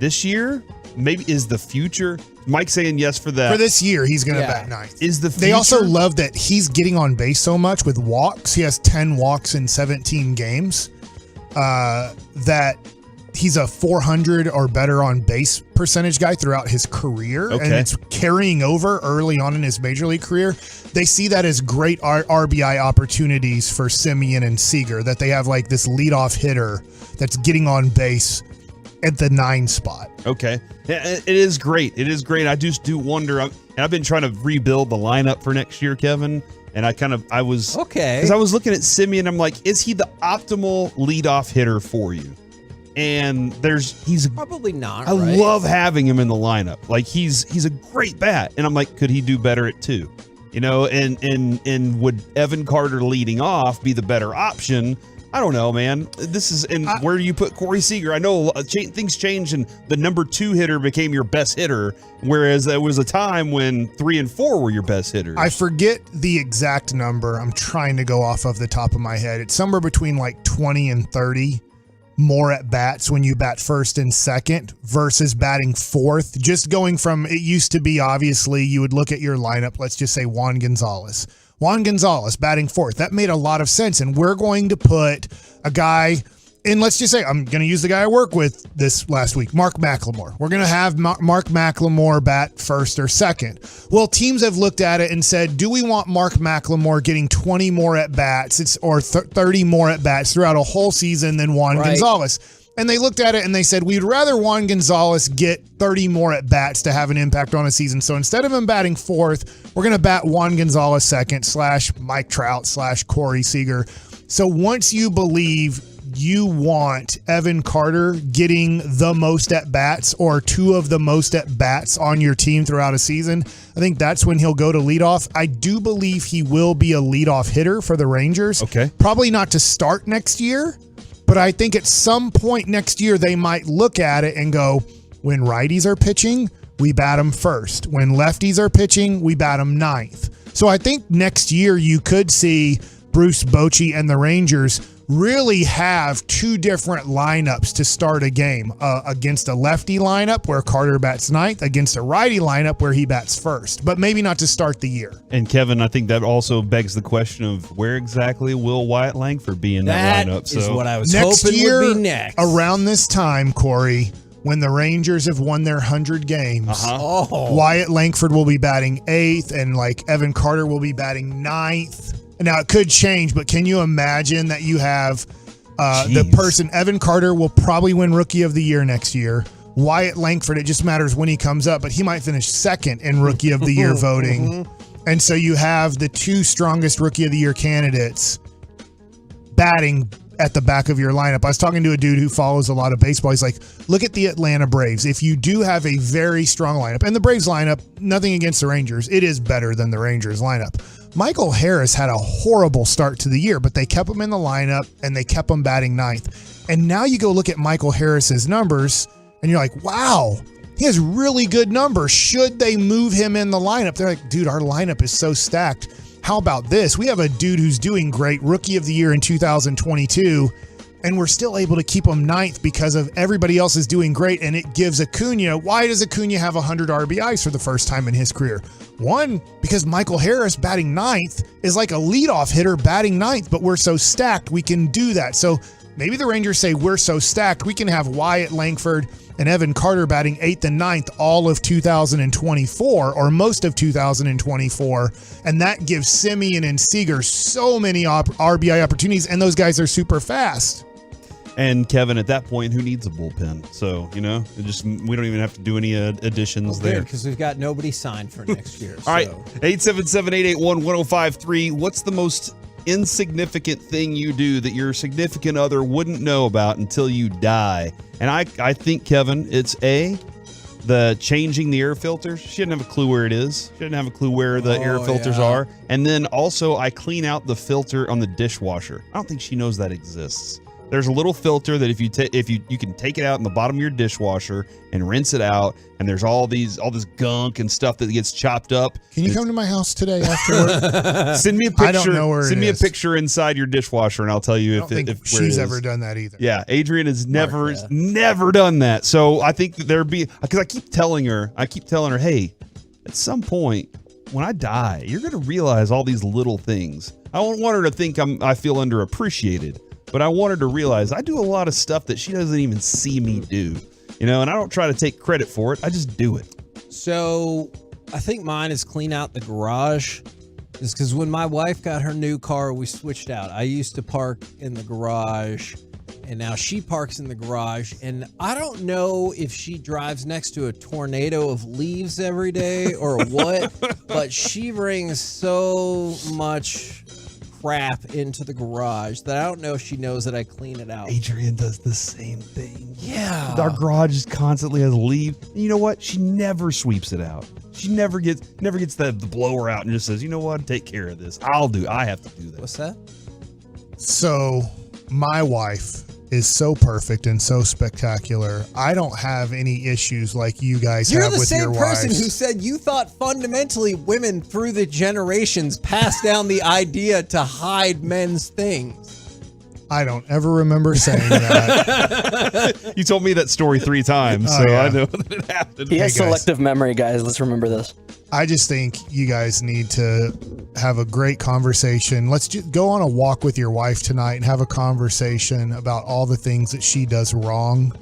Speaker 19: This year? Maybe is the future? Mike saying yes for that.
Speaker 7: For this year, he's going to bat 9th.
Speaker 19: Is the future?
Speaker 7: They also love that he's getting on base so much with walks. He has 10 walks in 17 games. That he's a 400 or better on base percentage guy throughout his career.
Speaker 19: Okay.
Speaker 7: And it's carrying over early on in his major league career. They see that as great RBI opportunities for Simeon and Seager, that they have like this leadoff hitter that's getting on base at the 9 spot.
Speaker 19: Okay. It is great. It is great. I just do wonder, and I've been trying to rebuild the lineup for next year, Kevin, and I was
Speaker 12: okay
Speaker 19: because I was looking at Simeon. I'm like, is he the optimal leadoff hitter for you? And he's
Speaker 12: probably not.
Speaker 19: I love having him in the lineup. Like he's a great bat, and I'm like, could he do better at 2? And would Evan Carter leading off be the better option? I don't know, man. This is, and where do you put Corey Seager? I know things changed, and the number 2 hitter became your best hitter, whereas there was a time when 3 and 4 were your best hitters.
Speaker 7: I forget the exact number. I'm trying to go off of the top of my head. It's somewhere between like 20 and 30 more at bats when you bat 1st and 2nd versus batting 4th. Just going from, it used to be, obviously, you would look at your lineup, let's just say Juan Gonzalez batting 4th. That made a lot of sense. And we're going to put a guy, and let's just say, I'm going to use the guy I work with this last week, Mark McLemore. We're going to have Mark McLemore bat 1st or 2nd. Well, teams have looked at it and said, do we want Mark McLemore getting 20 more at bats or 30 more at bats throughout a whole season than Juan Gonzalez? And they looked at it and they said, we'd rather Juan Gonzalez get 30 more at bats to have an impact on a season. So instead of him batting 4th, we're going to bat Juan Gonzalez 2nd / Mike Trout / Corey Seager. So once you believe you want Evan Carter getting the most at bats or 2 of the most at bats on your team throughout a season, I think that's when he'll go to leadoff. I do believe he will be a leadoff hitter for the Rangers.
Speaker 19: Okay.
Speaker 7: Probably not to start next year. But I think at some point next year, they might look at it and go, when righties are pitching, we bat them 1st. When lefties are pitching, we bat them 9th. So I think next year you could see Bruce Bochy and the Rangers really have 2 different lineups to start a game, against a lefty lineup where Carter bats 9th, against a righty lineup where he bats 1st, but maybe not to start the year.
Speaker 19: And Kevin, I think that also begs the question of where exactly will Wyatt Langford be in that lineup?
Speaker 12: That is what I was hoping would be next.
Speaker 7: Around this time, Corey, when the Rangers have won their 100 games, Wyatt Langford will be batting 8th, and like Evan Carter will be batting 9th. Now, it could change, but can you imagine that you have the person, Evan Carter will probably win Rookie of the Year next year. Wyatt Langford, it just matters when he comes up, but he might finish 2nd in Rookie of the Year voting. And so you have the 2 strongest Rookie of the Year candidates batting at the back of your lineup. I was talking to a dude who follows a lot of baseball. He's like, look at the Atlanta Braves. If you do have a very strong lineup, and the Braves lineup, nothing against the Rangers, it is better than the Rangers lineup. Michael Harris had a horrible start to the year, but they kept him in the lineup and they kept him batting ninth. And now you go look at Michael Harris's numbers and you're like, wow, he has really good numbers. Should they move him in the lineup? They're like, dude, our lineup is so stacked. How about this? We have a dude who's doing great, Rookie of the Year in 2022, and we're still able to keep him ninth because of everybody else is doing great, and it gives Acuna. Why does Acuna have 100 RBIs for the first time in his career? One, because Michael Harris batting ninth is like a leadoff hitter batting ninth, but we're so stacked we can do that. So maybe the Rangers say we're so stacked we can have Wyatt Langford and Evan Carter batting 8th and 9th all of 2024 or most of 2024. And that gives Simeon and Seager so many RBI opportunities, and those guys are super fast.
Speaker 19: And Kevin, at that point, who needs a bullpen? So, we don't even have to do any additions there.
Speaker 12: Because we've got nobody signed for next year.
Speaker 19: All right, 877-881-1053. What's the most insignificant thing you do that your significant other wouldn't know about until you die? And I think, Kevin, it's the changing the air filters. She doesn't have a clue where it is. She doesn't have a clue where the air filters are. And then also I clean out the filter on the dishwasher. I don't think she knows that exists. There's a little filter that if you can take it out in the bottom of your dishwasher and rinse it out, and there's all this gunk and stuff that gets chopped up.
Speaker 7: Can you come to my house today afterward?
Speaker 19: Send me a picture.
Speaker 7: I don't know where it is.
Speaker 19: Send me a picture inside your dishwasher, and I'll tell you if
Speaker 7: she's ever done that either.
Speaker 19: Yeah, Adrian has never done that. So I think that because I keep telling her, hey, at some point when I die, you're going to realize all these little things. I don't want her to think I feel underappreciated. But I wanted to realize I do a lot of stuff that she doesn't even see me do, and I don't try to take credit for it. I just do it.
Speaker 12: So I think mine is clean out the garage. It's because when my wife got her new car, we switched out. I used to park in the garage, and now she parks in the garage. And I don't know if she drives next to a tornado of leaves every day or what, but she brings so much crap into the garage that I don't know if she knows that I clean it out.
Speaker 19: Adrian does the same thing.
Speaker 12: Yeah.
Speaker 19: Our garage just constantly has leaves. And you know what? She never sweeps it out. She never gets the blower out and just says, you know what? Take care of this. I have to do that.
Speaker 12: What's that?
Speaker 7: So my wife is so perfect and so spectacular. I don't have any issues like you guys have with your wives.
Speaker 12: You're the same person who said you thought fundamentally women through the generations passed down the idea to hide men's things.
Speaker 7: I don't ever remember saying that.
Speaker 19: You told me that story 3 times, so yeah. I know that it happened.
Speaker 6: He has selective memory, guys. Let's remember this.
Speaker 7: I just think you guys need to have a great conversation. Let's just go on a walk with your wife tonight and have a conversation about all the things that she does wrong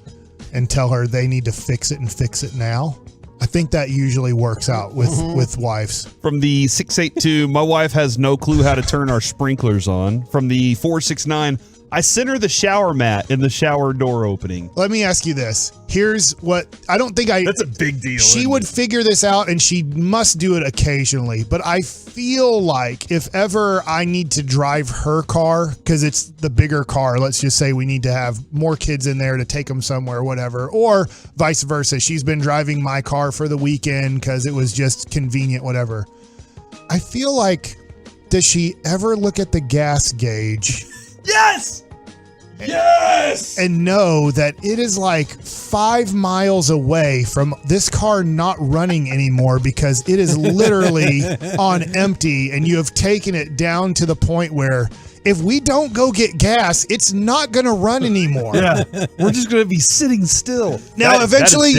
Speaker 7: and tell her they need to fix it and fix it now. I think that usually works out with wives.
Speaker 19: From the 682, my wife has no clue how to turn our sprinklers on. From the 469, I sent her the shower mat in the shower door opening.
Speaker 7: Let me ask you this. Here's what I don't think
Speaker 19: That's a big deal.
Speaker 7: She would figure this out, and she must do it occasionally. But I feel like if ever I need to drive her car, because it's the bigger car, let's just say we need to have more kids in there to take them somewhere, whatever, or vice versa. She's been driving my car for the weekend because it was just convenient, whatever. I feel like, does she ever look at the gas gauge?
Speaker 19: Yes! Yes!
Speaker 7: And know that it is like 5 miles away from this car not running anymore because it is literally on empty, and you have taken it down to the point where if we don't go get gas, it's not going to run anymore.
Speaker 19: Yeah, we're just going to be sitting still.
Speaker 7: Now, eventually,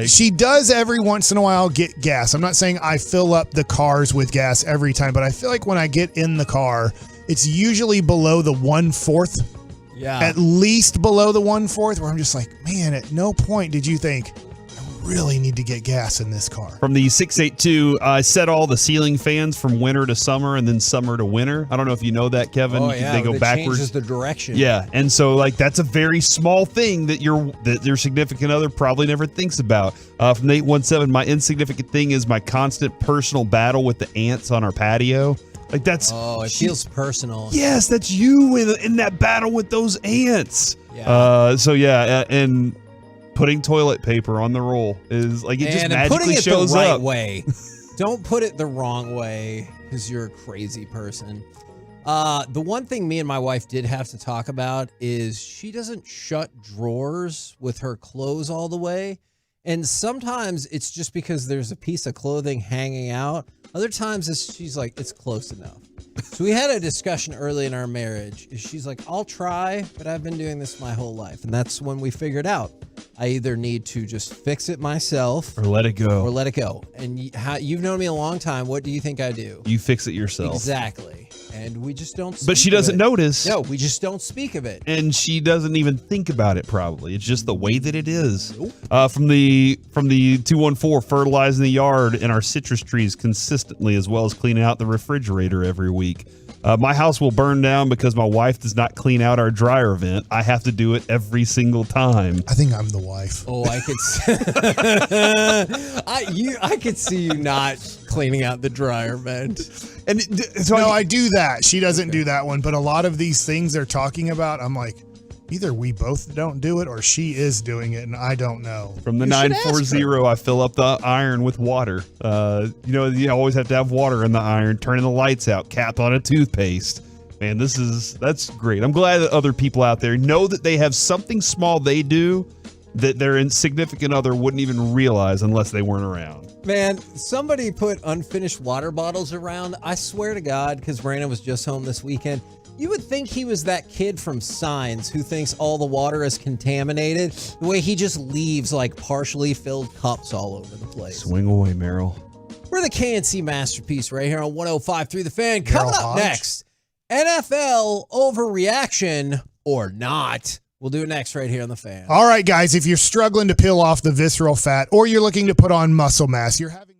Speaker 7: she does every once in a while get gas. I'm not saying I fill up the cars with gas every time, but I feel like when I get in the car, it's usually below the 1/4.
Speaker 12: Yeah.
Speaker 7: At least below the 1/4, where I'm just like, man, at no point did you think, I really need to get gas in this car.
Speaker 19: From the 682, I set all the ceiling fans from winter to summer and then summer to winter. I don't know if you know that, Kevin.
Speaker 12: Oh, yeah.
Speaker 19: They go backwards.
Speaker 12: Changes the direction.
Speaker 19: Yeah, and so that's a very small thing that your significant other probably never thinks about. From the 817, my insignificant thing is my constant personal battle with the ants on our patio. Like that's
Speaker 12: it feels personal.
Speaker 19: Yes, that's you in that battle with those ants.
Speaker 12: Yeah.
Speaker 19: And putting toilet paper on the roll is like it just magically
Speaker 12: putting it
Speaker 19: shows
Speaker 12: the right
Speaker 19: up.
Speaker 12: way. Don't put it the wrong way because you're a crazy person. The one thing me and my wife did have to talk about is she doesn't shut drawers with her clothes all the way. And sometimes it's just because there's a piece of clothing hanging out. Other times she's like, it's close enough. So we had a discussion early in our marriage. She's like, I'll try, but I've been doing this my whole life. And that's when we figured out I either need to just fix it myself
Speaker 19: or let it go.
Speaker 12: And you've known me a long time. What do you think I do?
Speaker 19: You fix it yourself.
Speaker 12: Exactly. And we just don't speak
Speaker 19: But she doesn't notice.
Speaker 12: No, we just don't speak of it.
Speaker 19: And she doesn't even think about it probably. It's just the way that it is. From the 214, fertilizing the yard and our citrus trees consistently, as well as cleaning out the refrigerator every week. My house will burn down because my wife does not clean out our dryer vent. I have to do it every single time.
Speaker 7: I think I'm the wife.
Speaker 12: Oh, I could I could see you not cleaning out the dryer vent.
Speaker 7: And so I do that. She doesn't do that one, but a lot of these things they're talking about, I'm like, either we both don't do it or she is doing it and I don't know.
Speaker 19: From the 940, I fill up the iron with water. You always have to have water in the iron, turning the lights out, cap on a toothpaste. Man, that's great. I'm glad that other people out there know that they have something small they do that their insignificant other wouldn't even realize unless they weren't around.
Speaker 12: Man, somebody put unfinished water bottles around. I swear to God, because Brandon was just home this weekend, you would think he was that kid from Signs who thinks all the water is contaminated, the way he just leaves like partially filled cups all over the place.
Speaker 19: Swing away, Merrill.
Speaker 12: We're the KNC Masterpiece right here on 105.3 The Fan. Coming up next, NFL overreaction or not. We'll do it next right here on The Fan.
Speaker 7: All right, guys, if you're struggling to peel off the visceral fat or you're looking to put on muscle mass, you're having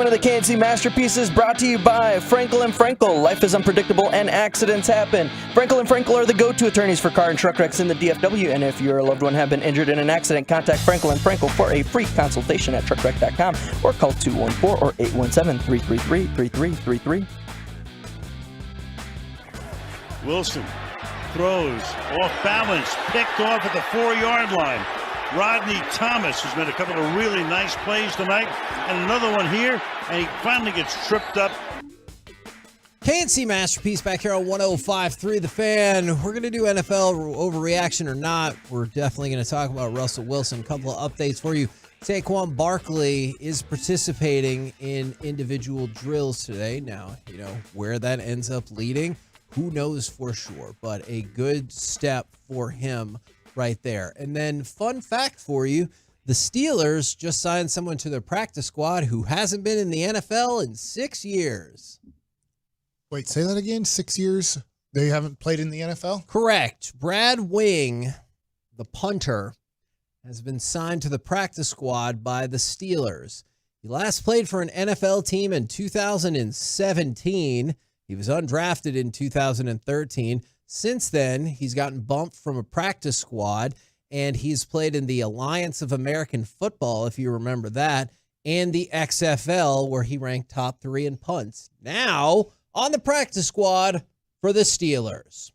Speaker 6: segment of the KNC Masterpieces brought to you by Frankel and Frankel. Life is unpredictable and accidents happen. Frankel and Frankel are the go-to attorneys for car and truck wrecks in the DFW. And if your loved one have been injured in an accident, contact Frankel and Frankel for a free consultation at truckwreck.com or call 214 or 817-333-3333.
Speaker 18: Wilson throws off balance, picked off at the 4-yard line. Rodney Thomas has made a couple of really nice plays tonight, and another one here, and he finally gets tripped up.
Speaker 12: KNC Masterpiece back here on 105.3 The Fan. We're going to do NFL overreaction or not. We're definitely going to talk about Russell Wilson. A couple of updates for you. Saquon Barkley is participating in individual drills today. Now, where that ends up leading, who knows for sure, but a good step for him right there. And then fun fact for you, the Steelers just signed someone to their practice squad who hasn't been in the NFL in 6 years.
Speaker 7: Wait, say that again? 6 years? They haven't played in the NFL?
Speaker 12: Correct. Brad Wing, the punter, has been signed to the practice squad by the Steelers. He last played for an NFL team in 2017. He was undrafted in 2013. Since then, he's gotten bumped from a practice squad, and he's played in the Alliance of American Football, if you remember that, and the XFL, where he ranked top 3 in punts. Now, on the practice squad for the Steelers.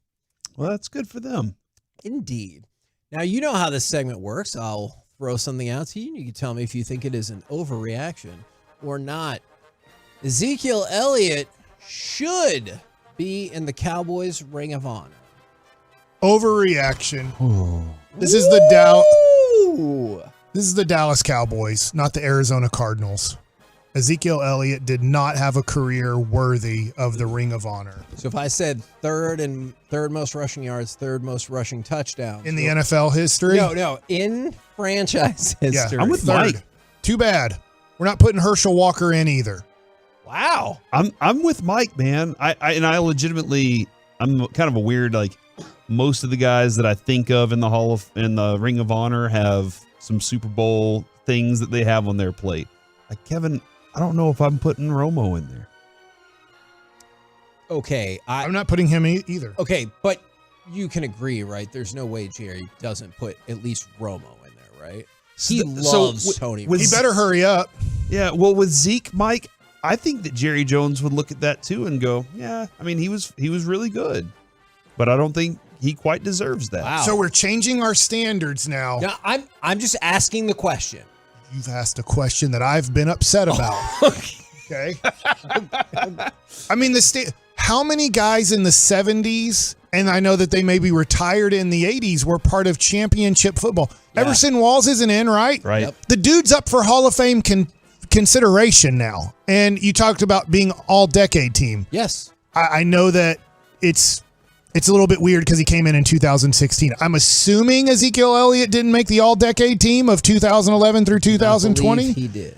Speaker 19: Well, that's good for them.
Speaker 12: Indeed. Now, you know how this segment works. I'll throw something out to you, and you can tell me if you think it is an overreaction or not. Ezekiel Elliott should be in the Cowboys Ring of Honor.
Speaker 7: Overreaction. This is the Dallas Cowboys, not the Arizona Cardinals. Ezekiel Elliott did not have a career worthy of the Ring of Honor.
Speaker 12: So if I said third most rushing yards, third most rushing touchdowns
Speaker 7: in the NFL history?
Speaker 12: No, in franchise history.
Speaker 7: Yeah, I'm with Mike. Too bad. We're not putting Herschel Walker in either.
Speaker 12: Wow.
Speaker 19: I'm with Mike, man. I legitimately, I'm kind of a weird, like, most of the guys that I think of in the Ring of Honor have some Super Bowl things that they have on their plate. Like Kevin, I don't know if I'm putting Romo in there.
Speaker 12: Okay.
Speaker 7: I'm not putting him either.
Speaker 12: Okay, but you can agree, right? There's no way Jerry doesn't put at least Romo in there, right? He loves Tony Romo.
Speaker 7: He better hurry up.
Speaker 19: Yeah, well, with Zeke, Mike, I think that Jerry Jones would look at that too and go, yeah, I mean, he was really good, but I don't think he quite deserves that.
Speaker 12: Wow.
Speaker 7: So we're changing our standards now.
Speaker 12: Now, I'm just asking the question.
Speaker 7: You've asked a question that I've been upset about. Okay. I mean, how many guys in the 70s, and I know that they maybe retired in the 80s, were part of championship football? Yeah. Everson Walls isn't in, right?
Speaker 19: Right. Yep.
Speaker 7: The dude's up for Hall of Fame consideration now. And you talked about being all-decade team.
Speaker 12: Yes.
Speaker 7: I know that it's a little bit weird because he came in 2016. I'm assuming Ezekiel Elliott didn't make the all-decade team of 2011 through 2020.
Speaker 12: I believe he did.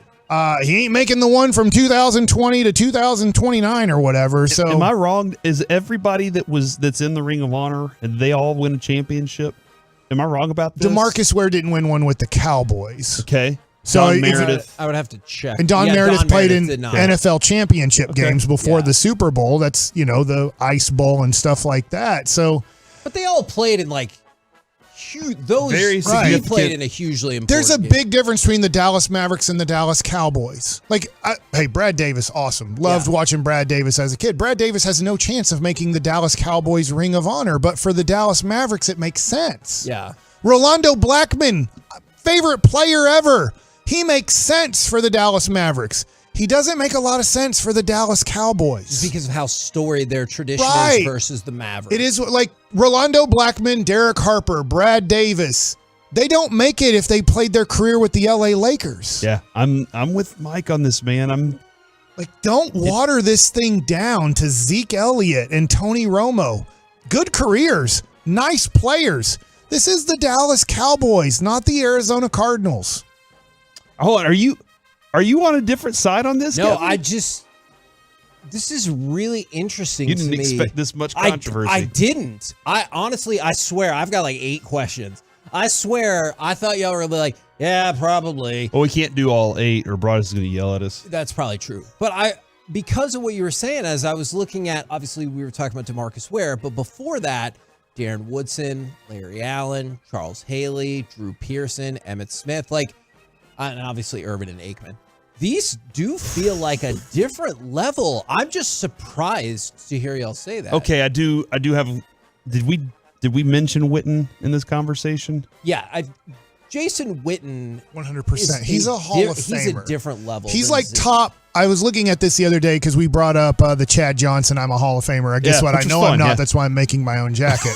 Speaker 7: He ain't making the one from 2020 to 2029 or whatever. So
Speaker 19: am I wrong? Is everybody that's in the Ring of Honor and they all win a championship? Am I wrong about this?
Speaker 7: DeMarcus Ware didn't win one with the Cowboys.
Speaker 19: Okay.
Speaker 7: So
Speaker 19: Don Meredith.
Speaker 12: I would have to check.
Speaker 7: And Don Meredith played in NFL championship games before the Super Bowl. That's, the Ice Bowl and stuff like that. So,
Speaker 12: but they all played in like huge. Those
Speaker 19: very
Speaker 12: he played in a hugely important.
Speaker 7: There's a
Speaker 12: game.
Speaker 7: big difference between the Dallas Mavericks and the Dallas Cowboys. Like, hey, Brad Davis, awesome. Loved watching Brad Davis as a kid. Brad Davis has no chance of making the Dallas Cowboys Ring of Honor, but for the Dallas Mavericks, it makes sense.
Speaker 12: Yeah.
Speaker 7: Rolando Blackman, favorite player ever. He makes sense for the Dallas Mavericks. He doesn't make a lot of sense for the Dallas Cowboys.
Speaker 12: Just because of how storied their tradition is versus the Mavericks.
Speaker 7: It is like Rolando Blackman, Derek Harper, Brad Davis. They don't make it if they played their career with the LA Lakers.
Speaker 19: Yeah, I'm with Mike on this, man.
Speaker 7: Don't water this thing down to Zeke Elliott and Tony Romo. Good careers, nice players. This is the Dallas Cowboys, not the Arizona Cardinals.
Speaker 19: Hold on, are you on a different side on this?
Speaker 12: No,
Speaker 19: Kevin?
Speaker 12: this is really interesting
Speaker 19: You
Speaker 12: to
Speaker 19: didn't
Speaker 12: me.
Speaker 19: expect this much controversy.
Speaker 12: I didn't. I honestly, I swear, I've got like 8 questions. I swear, I thought y'all were like, Yeah, probably.
Speaker 19: Well, we can't do all 8 or Broad is going to yell at us.
Speaker 12: That's probably true. But because of what you were saying, as I was looking at, obviously we were talking about DeMarcus Ware, but before that, Darren Woodson, Larry Allen, Charles Haley, Drew Pearson, Emmitt Smith, and obviously Irvin and Aikman. These do feel like a different level. I'm just surprised to hear y'all say that.
Speaker 19: Okay, I do have. Did we mention Witten in this conversation?
Speaker 12: Yeah, Jason Witten,
Speaker 7: 100%. He's a Hall of Famer.
Speaker 12: He's a different level.
Speaker 7: He's like top. I was looking at this the other day because we brought up the Chad Johnson. I'm a Hall of Famer. Guess what? I know I'm not. That's why I'm making my own jacket.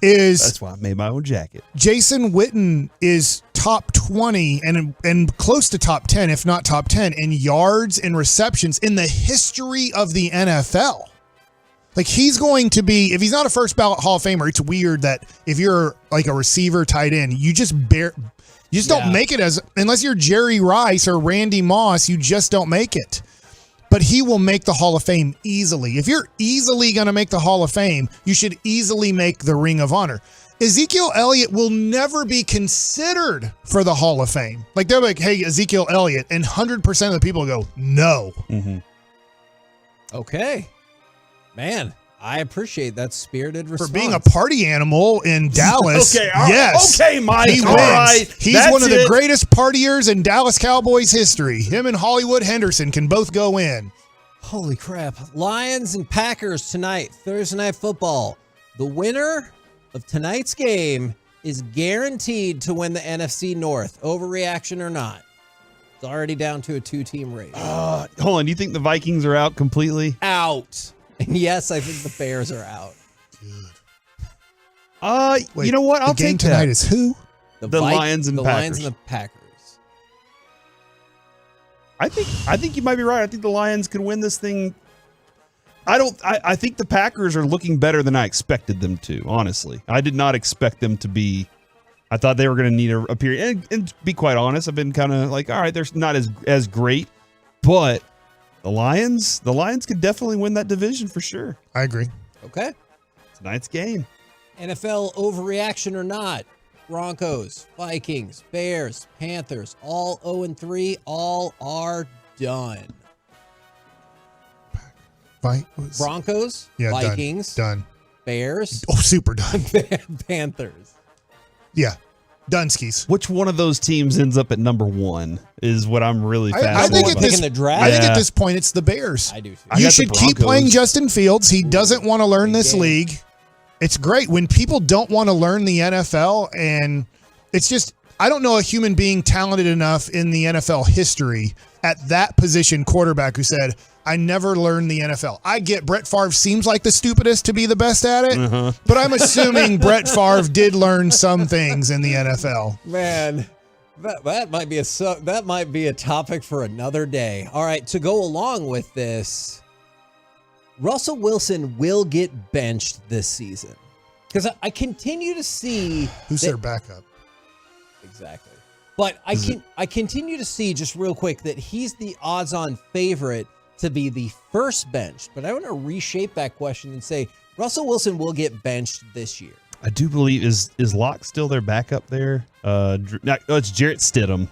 Speaker 19: That's why I made my own jacket.
Speaker 7: Jason Witten is top 20 and close to top 10, if not top 10, in yards and receptions in the history of the NFL. Like, he's going to be, if he's not a first ballot Hall of Famer, it's weird that if you're like a receiver tight end, you just don't make it unless you're Jerry Rice or Randy Moss, you just don't make it. But he will make the Hall of Fame easily. If you're easily going to make the Hall of Fame, you should easily make the Ring of Honor. Ezekiel Elliott will never be considered for the Hall of Fame. Like, they're like, hey, Ezekiel Elliott, and 100% of the people go, no.
Speaker 19: Mm-hmm.
Speaker 12: Okay. Man, I appreciate that spirited response.
Speaker 7: For being a party animal in Dallas, yes.
Speaker 19: Okay, Mike.
Speaker 7: He wins.
Speaker 19: All right.
Speaker 7: He's one of the greatest partiers in Dallas Cowboys history. Him and Hollywood Henderson can both go in.
Speaker 12: Holy crap. Lions and Packers tonight, Thursday Night Football. The winner of tonight's game is guaranteed to win the NFC North. Overreaction or not. It's already down to a 2-team race.
Speaker 19: Hold on. Do you think the Vikings are out completely?
Speaker 12: Out. And yes, I think the Bears are out.
Speaker 7: Wait,
Speaker 19: you know what? I'll
Speaker 7: the game
Speaker 19: take
Speaker 7: tonight
Speaker 19: that.
Speaker 7: is who?
Speaker 19: The Lions and
Speaker 12: the
Speaker 19: Packers.
Speaker 12: Lions and the Packers.
Speaker 19: I think you might be right. I think the Lions could win this thing. I think the Packers are looking better than I expected them to, honestly. I did not expect them to be. I thought they were going to need a period. And to be quite honest, I've been kind of like, all right, they're not as great, but the Lions could definitely win that division for sure.
Speaker 7: I agree.
Speaker 12: Okay.
Speaker 19: Tonight's game.
Speaker 12: NFL overreaction or not. Broncos, Vikings, Bears, Panthers, all 0-3, all are done. Broncos,
Speaker 7: yeah,
Speaker 12: Vikings,
Speaker 7: done.
Speaker 12: Bears,
Speaker 7: super done.
Speaker 12: Panthers.
Speaker 7: Yeah, Dunskies.
Speaker 19: Which one of those teams ends up at number 1 is what I'm really fascinated
Speaker 7: I think at this point it's the Bears.
Speaker 12: I do too.
Speaker 7: You should keep playing Justin Fields. He doesn't want to learn this league. It's great when people don't want to learn the NFL, and it's just, I don't know a human being talented enough in the NFL history at that position, quarterback, who said, I never learned the NFL. I get Brett Favre seems like the stupidest to be the best at it, but I'm assuming Brett Favre did learn some things in the NFL.
Speaker 12: Man, that might be a topic for another day. All right, to go along with this, Russell Wilson will get benched this season because I continue to see
Speaker 7: who's their backup.
Speaker 12: Exactly, but I continue to see, just real quick, that he's the odds-on favorite to be the first benched. But I want to reshape that question and say Russell Wilson will get benched this year.
Speaker 19: I do believe is Locke still their backup there? It's Jarrett Stidham.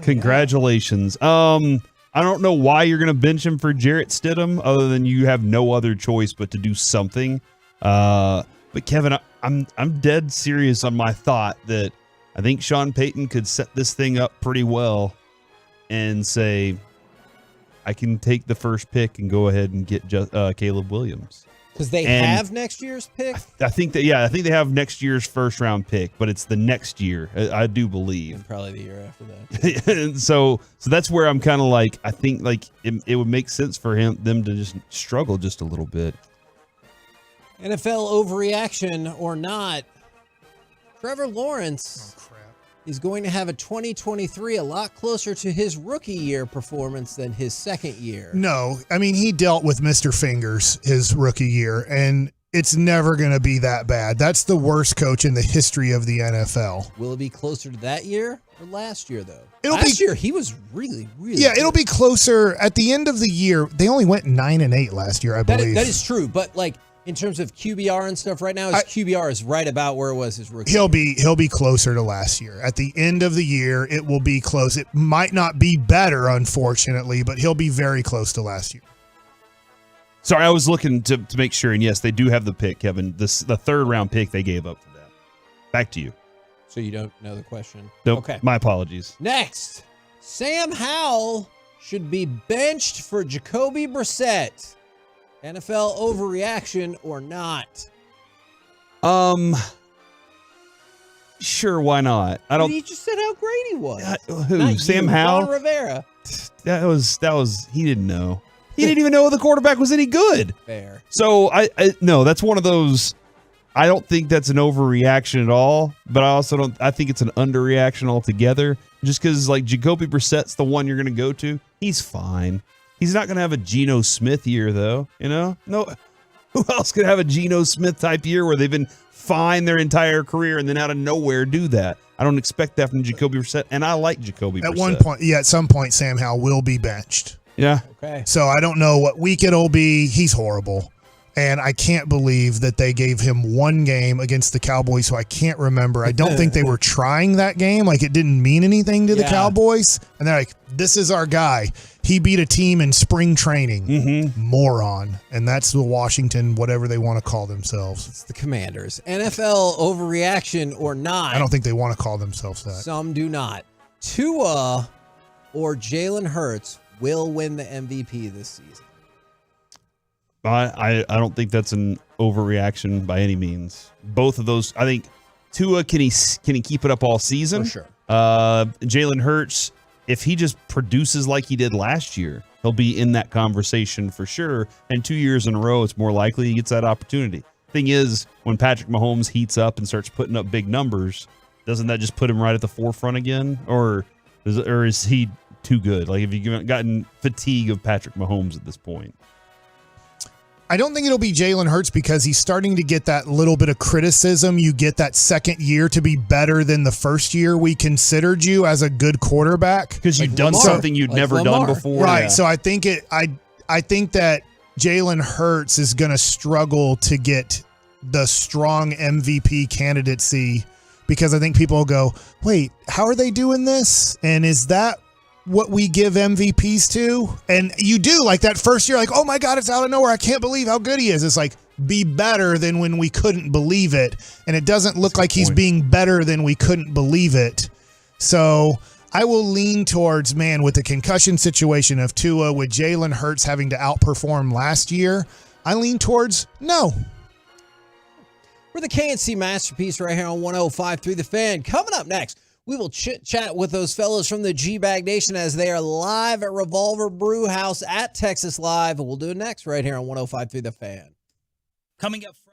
Speaker 19: Congratulations. Yeah. I don't know why you're going to bench him for Jarrett Stidham, other than you have no other choice but to do something. But Kevin, I'm dead serious on my thought that I think Sean Payton could set this thing up pretty well and say, I can take the first pick and go ahead and get Caleb Williams.
Speaker 12: Because they have next year's pick?
Speaker 19: I think they have next year's first round pick, but it's the next year, I do believe.
Speaker 12: And probably the year after that.
Speaker 19: And so that's where I'm kind of like, I think like it would make sense for them to just struggle just a little bit.
Speaker 12: NFL overreaction or not, Trevor Lawrence is going to have a 2023 a lot closer to his rookie year performance than his second year.
Speaker 7: No, I mean, he dealt with Mr. Fingers his rookie year, and it's never going to be that bad. That's the worst coach in the history of the NFL.
Speaker 12: Will it be closer to that year or last year, though? Last year, he was really, really
Speaker 7: good. It'll be closer. At the end of the year, they only went 9-8 last year, I believe.
Speaker 12: That is true, but like In terms of QBR and stuff right now, his QBR is right about where it was his rookie.
Speaker 7: He'll be closer to last year. At the end of the year, it will be close. It might not be better, unfortunately, but he'll be very close to last year.
Speaker 19: Sorry, I was looking to make sure, and yes, they do have the pick, Kevin. The third round pick they gave up for that. Back to you.
Speaker 12: So you don't know the question?
Speaker 19: Nope.
Speaker 12: Okay.
Speaker 19: My apologies.
Speaker 12: Next, Sam Howell should be benched for Jacoby Brissett. NFL overreaction or not?
Speaker 19: Sure, why not? I don't.
Speaker 12: He just said how great he was.
Speaker 19: Who?
Speaker 12: Not
Speaker 19: Sam
Speaker 12: you,
Speaker 19: Howell?
Speaker 12: Ron Rivera.
Speaker 19: That was. He didn't know. He didn't even know the quarterback was any good.
Speaker 12: Fair.
Speaker 19: So no, that's one of those. I don't think that's an overreaction at all, but I also don't. I think it's an underreaction altogether. Just because like Jacoby Brissett's the one you're going to go to, he's fine. He's not going to have a Geno Smith year though. You know, no. Who else could have a Geno Smith type year where they've been fine their entire career and then out of nowhere do that? I don't expect that from Jacoby Brissett, and I like Jacoby Brissett.
Speaker 7: At one point, at some point, Sam Howell will be benched.
Speaker 19: Yeah.
Speaker 12: Okay.
Speaker 7: So I don't know what week it'll be. He's horrible. And I can't believe that they gave him one game against the Cowboys, so I can't remember. I don't think they were trying that game. Like, it didn't mean anything to the Cowboys. And they're like, this is our guy. He beat a team in spring training. Moron. And that's the Washington, whatever they want to call themselves.
Speaker 12: It's the Commanders. NFL overreaction or not?
Speaker 7: I don't think they want to call themselves that.
Speaker 12: Some do not. Tua or Jalen Hurts will win the MVP this season.
Speaker 19: I don't think that's an overreaction by any means. Both of those, I think Tua, can he keep it up all season?
Speaker 12: For sure.
Speaker 19: Jalen Hurts, if he just produces like he did last year, he'll be in that conversation for sure. And 2 years in a row, it's more likely he gets that opportunity. Thing is, when Patrick Mahomes heats up and starts putting up big numbers, doesn't that just put him right at the forefront again? Or is he too good? Like, have you gotten fatigue of Patrick Mahomes at this point?
Speaker 7: I don't think it'll be Jalen Hurts because he's starting to get that little bit of criticism. You get that second year to be better than the first year we considered you as a good quarterback.
Speaker 19: Because you've done something you'd never done before.
Speaker 7: Right.
Speaker 19: Yeah.
Speaker 7: So I think I think that Jalen Hurts is going to struggle to get the strong MVP candidacy because I think people will go, wait, how are they doing this? And is that what we give MVPs to? And you do, like that first year, like, oh my God, it's out of nowhere. I can't believe how good he is. It's like, be better than when we couldn't believe it. And it doesn't look like he's being better than we couldn't believe it. So I will lean towards, man, with the concussion situation of Tua, with Jalen Hurts having to outperform last year, I lean towards no.
Speaker 12: We're the KNC Masterpiece right here on 105.3 The Fan. Coming up next, we will chit-chat with those fellas from the G-Bag Nation as they are live at Revolver Brew House at Texas Live. And we'll do it next right here on 105.3 The Fan.
Speaker 11: Coming up Friday.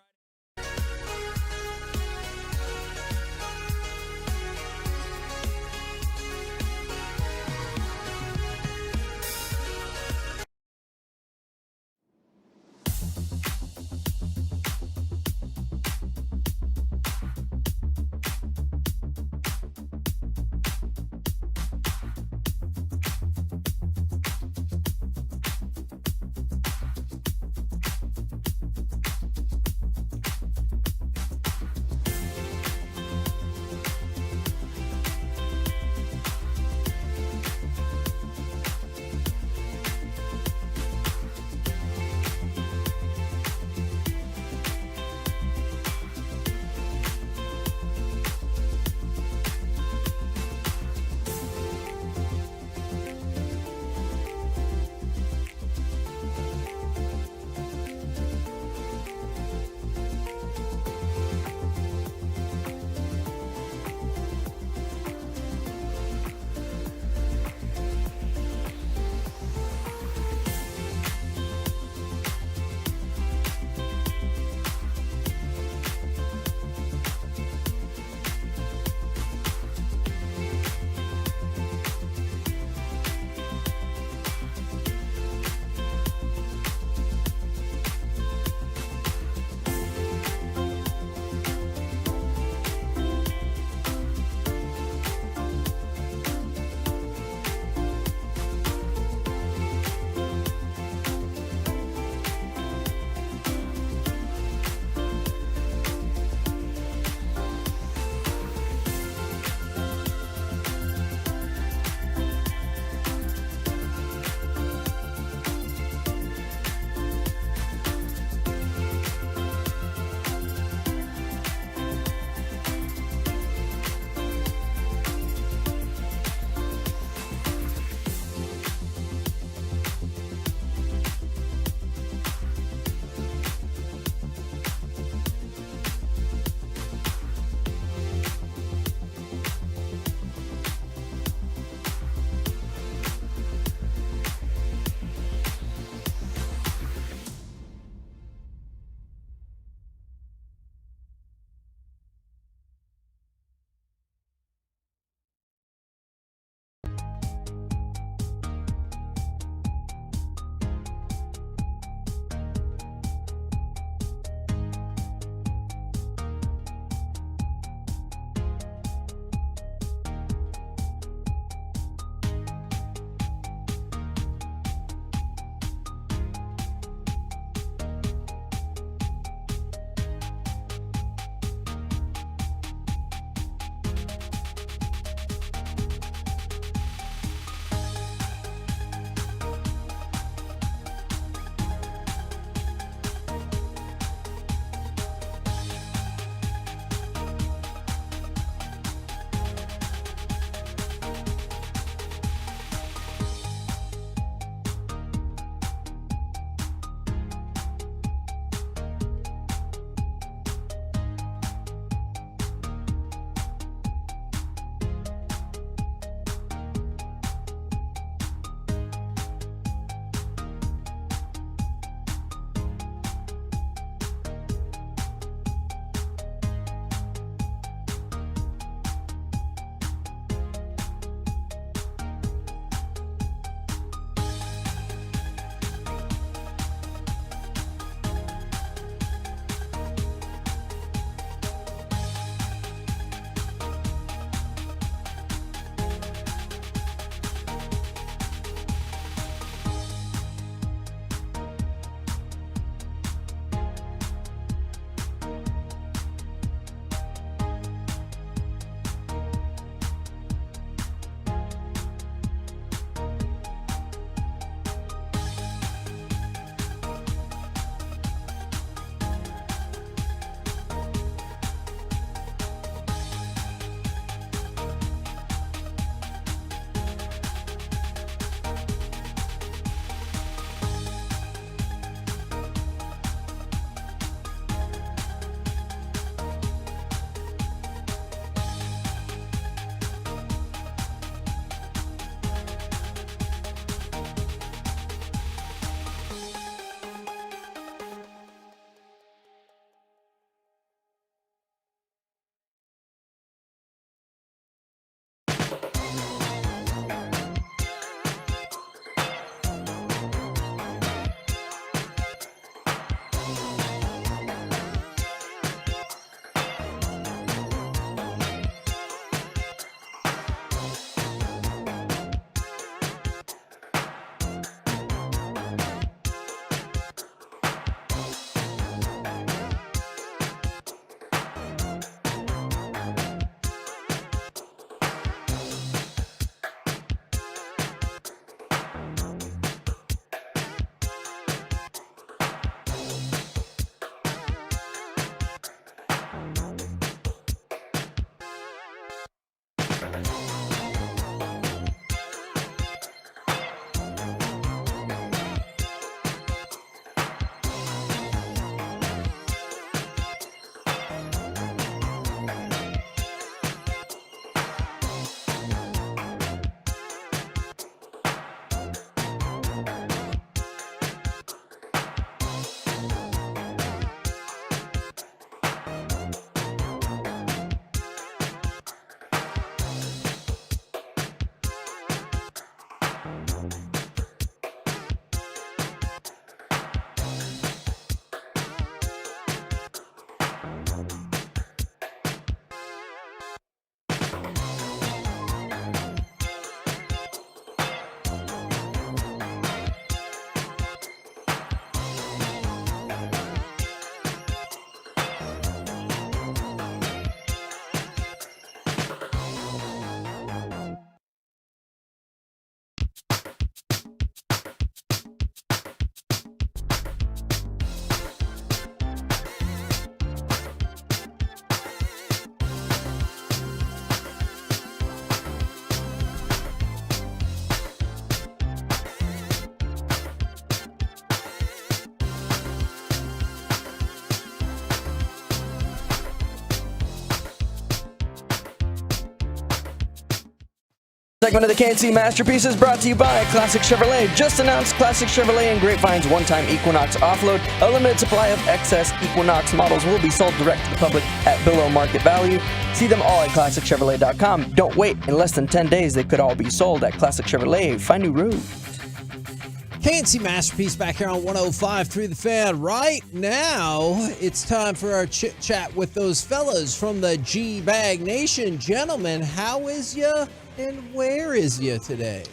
Speaker 6: Segment of the KNC Masterpieces brought to you by Classic Chevrolet. Just announced Classic Chevrolet and Grapevine's one-time Equinox offload. A limited supply of excess Equinox models will be sold direct to the public at below market value. See them all at ClassicChevrolet.com. Don't wait. In less than 10 days, they could all be sold at Classic Chevrolet. Find new road.
Speaker 12: KNC Masterpiece back here on 105 through the Fan. Right now, it's time for our chit-chat with those fellas from the G-Bag Nation. Gentlemen, how is ya? And where is you today?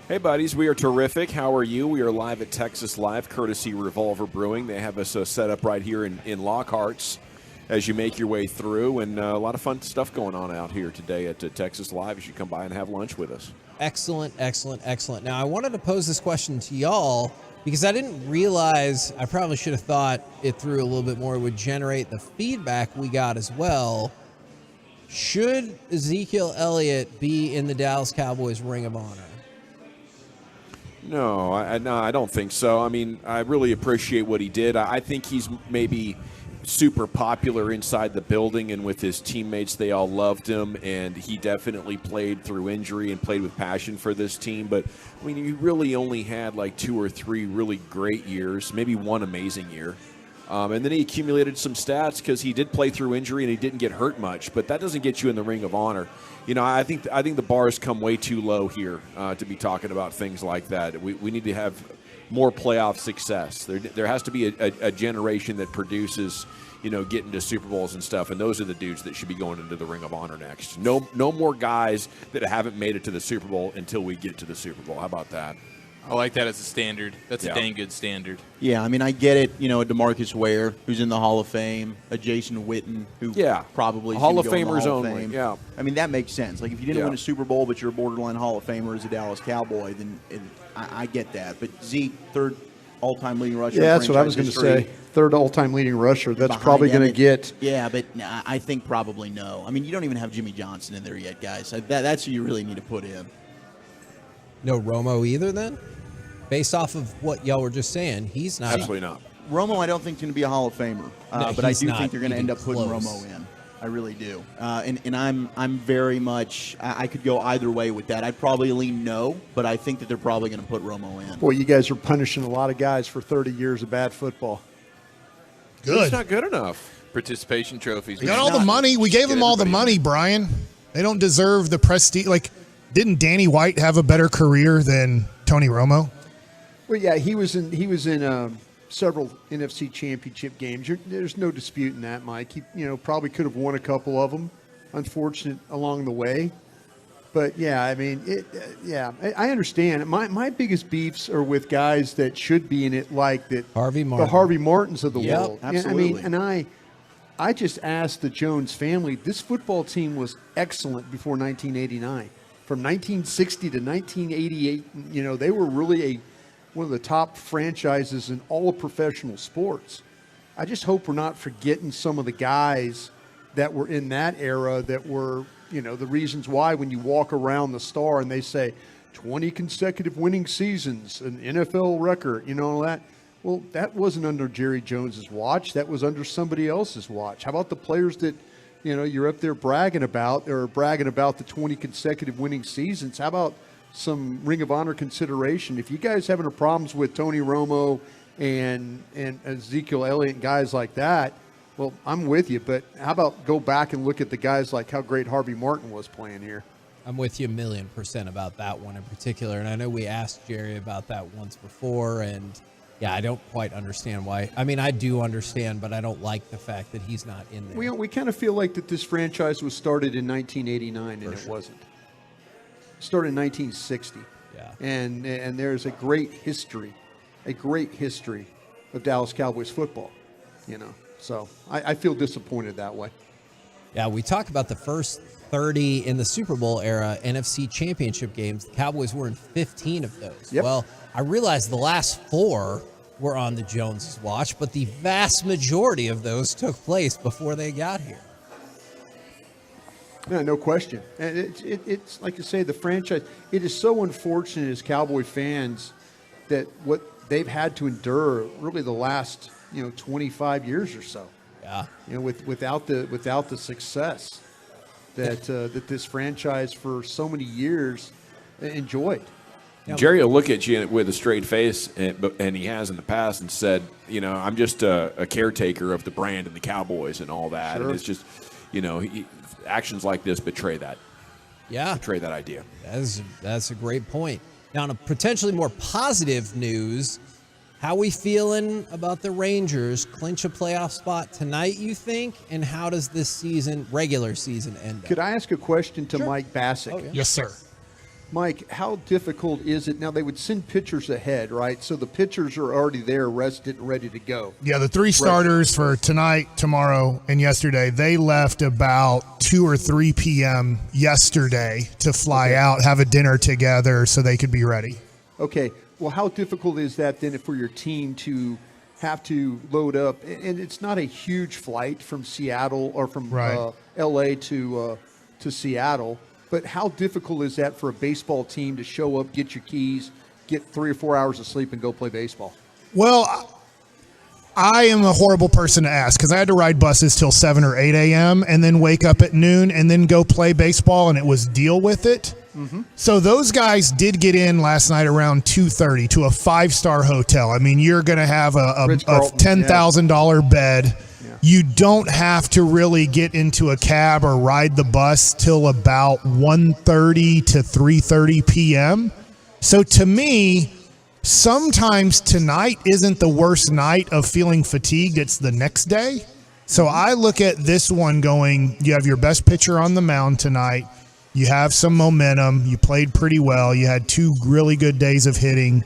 Speaker 13: Hey, buddies. We are terrific. How are you? We are live at Texas Live, courtesy Revolver Brewing. They have us set up right here in Lockhart's as you make your way through. And a lot of fun stuff going on out here today at Texas Live. You should come by and have lunch with us.
Speaker 12: Excellent, excellent, excellent. Now, I wanted to pose this question to y'all because I didn't realize, I probably should have thought it through a little bit more, it would generate the feedback we got as well. Should Ezekiel Elliott be in the Dallas Cowboys Ring of Honor?
Speaker 13: No, I don't think so. I mean, I really appreciate what he did. I think he's maybe super popular inside the building, and with his teammates, they all loved him, and he definitely played through injury and played with passion for this team. But, I mean, he really only had like 2 or 3 really great years, maybe one amazing year. And then he accumulated some stats because he did play through injury and he didn't get hurt much. But that doesn't get you in the Ring of Honor. You know, I think the bars come way too low here to be talking about things like that. We need to have more playoff success. There has to be a generation that produces, you know, getting to Super Bowls and stuff. And those are the dudes that should be going into the Ring of Honor next. No more guys that haven't made it to the Super Bowl until we get to the Super Bowl. How about that?
Speaker 20: I like that as a standard. That's a dang good standard.
Speaker 22: Yeah, I mean, I get it. You know, a DeMarcus Ware, who's in the Hall of Fame, a Jason Witten, who probably
Speaker 13: Hall of
Speaker 22: should go in the
Speaker 13: Famers
Speaker 22: Hall of
Speaker 13: only.
Speaker 22: Fame.
Speaker 13: Yeah,
Speaker 22: I mean, that makes sense. Like, if you didn't win a Super Bowl, but you're a borderline Hall of Famer as a Dallas Cowboy, then I get that. But Zeke, third all-time leading rusher.
Speaker 23: Yeah, that's what I was going to say. Third all-time leading rusher. That's probably going to get.
Speaker 22: Yeah, but I think probably no. I mean, you don't even have Jimmy Johnson in there yet, guys. That's who you really need to put in.
Speaker 12: No Romo either, then? Based off of what y'all were just saying, he's not.
Speaker 13: Absolutely not.
Speaker 22: Romo, I don't think is going to be a Hall of Famer, but I do think they're going to end up putting
Speaker 12: close.
Speaker 22: Romo in. I really do, and I'm very much. I could go either way with that. I'd probably lean no, but I think that they're probably going to put Romo in.
Speaker 23: Boy, you guys are punishing a lot of guys for 30 years of bad football.
Speaker 7: Good.
Speaker 13: It's not good enough.
Speaker 20: Participation trophies.
Speaker 7: We got all the money. We gave them all the money, Brian. They don't deserve the prestige. Like, didn't Danny White have a better career than Tony Romo?
Speaker 23: Well, yeah, he was in several NFC Championship games. There's no disputing that, Mike. He probably could have won a couple of them. Unfortunate along the way, but yeah, I mean, I understand. My biggest beefs are with guys that should be in it, like that
Speaker 12: Harvey Martin.
Speaker 22: The
Speaker 23: Harvey Martins of the world.
Speaker 22: Absolutely.
Speaker 23: I mean, I just asked the Jones family. This football team was excellent before 1989. From 1960 to 1988, they were really one of the top franchises in all of professional sports. I just hope we're not forgetting some of the guys that were in that era that were, the reasons why when you walk around the Star and they say 20 consecutive winning seasons, an NFL record, all that. Well, that wasn't under Jerry Jones's watch. That was under somebody else's watch. How about the players that, you're up there bragging about the 20 consecutive winning seasons? How about some Ring of Honor consideration? If you guys having problems with Tony Romo and Ezekiel Elliott and guys like that, well, I'm with you. But how about go back and look at the guys like how great Harvey Martin was playing here?
Speaker 12: I'm with you 1,000,000% about that one in particular. And I know we asked Jerry about that once before, and yeah, I don't quite understand why. I mean, I do understand, but I don't like the fact that he's not in there.
Speaker 23: We kind of feel like that this franchise was started in 1989, and it wasn't. Started in 1960.
Speaker 12: Yeah.
Speaker 23: And there's a great history of Dallas Cowboys football, So I feel disappointed that way.
Speaker 12: Yeah, we talk about the first 30 in the Super Bowl era NFC Championship games. The Cowboys were in 15 of those.
Speaker 23: Yep.
Speaker 12: Well, I realize the last 4 were on the Joneses' watch, but the vast majority of those took place before they got here.
Speaker 23: No question. And it's like you say, the franchise, it is so unfortunate as Cowboy fans that what they've had to endure really the last, 25 years or so.
Speaker 12: Yeah.
Speaker 23: Without the success that this franchise for so many years enjoyed.
Speaker 13: Jerry will look at you with a straight face, and he has in the past, and said, I'm just a caretaker of the brand and the Cowboys and all that.
Speaker 23: Sure.
Speaker 13: And it's just, actions like this betray that.
Speaker 12: Yeah.
Speaker 13: Betray that idea.
Speaker 12: That's a great point. Now, on a potentially more positive news, how we feeling about the Rangers clinch a playoff spot tonight, you think? And how does this regular season, end up?
Speaker 23: Could I ask a question to Mike Bassick?
Speaker 12: Oh, yeah.
Speaker 7: Yes, sir.
Speaker 23: Mike, how difficult is it? Now, they would send pitchers ahead, right? So the pitchers are already there, rested and ready to go.
Speaker 7: Yeah, the 3 starters for tonight, tomorrow, and yesterday, they left about 2 or 3 p.m. yesterday to fly out, have a dinner together so they could be ready.
Speaker 23: Okay. Well, how difficult is that then for your team to have to load up? And it's not a huge flight from Seattle or from L.A. to Seattle. But how difficult is that for a baseball team to show up, get your keys, get 3 or 4 hours of sleep, and go play baseball?
Speaker 7: Well, I am a horrible person to ask because I had to ride buses till 7 or 8 a.m. and then wake up at noon and then go play baseball, and it was deal with it.
Speaker 23: Mm-hmm.
Speaker 7: So those guys did get in last night around 2:30 to a 5-star hotel. I mean, you're going to have a $10,000 bed. You don't have to really get into a cab or ride the bus till about 1:30 to 3:30 p.m. So to me, sometimes tonight isn't the worst night of feeling fatigued. It's the next day. So I look at this one going, you have your best pitcher on the mound tonight. You have some momentum. You played pretty well. You had 2 really good days of hitting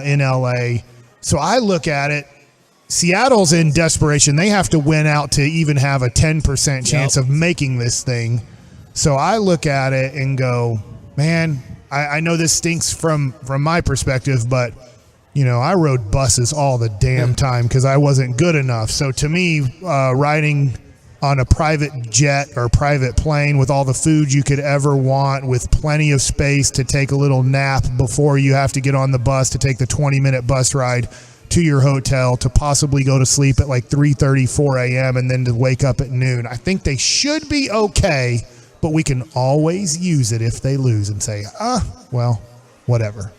Speaker 7: in L.A. So I look at it. Seattle's in desperation. They have to win out to even have a 10% chance of making this thing. So I look at it and go, man, I know this stinks from my perspective, but, I rode buses all the damn time because I wasn't good enough. So to me, riding on a private jet or private plane with all the food you could ever want, with plenty of space to take a little nap before you have to get on the bus to take the 20-minute bus ride to your hotel, to possibly go to sleep at like 3:30, 4 a.m. and then to wake up at noon. I think they should be okay, but we can always use it if they lose and say, well, whatever.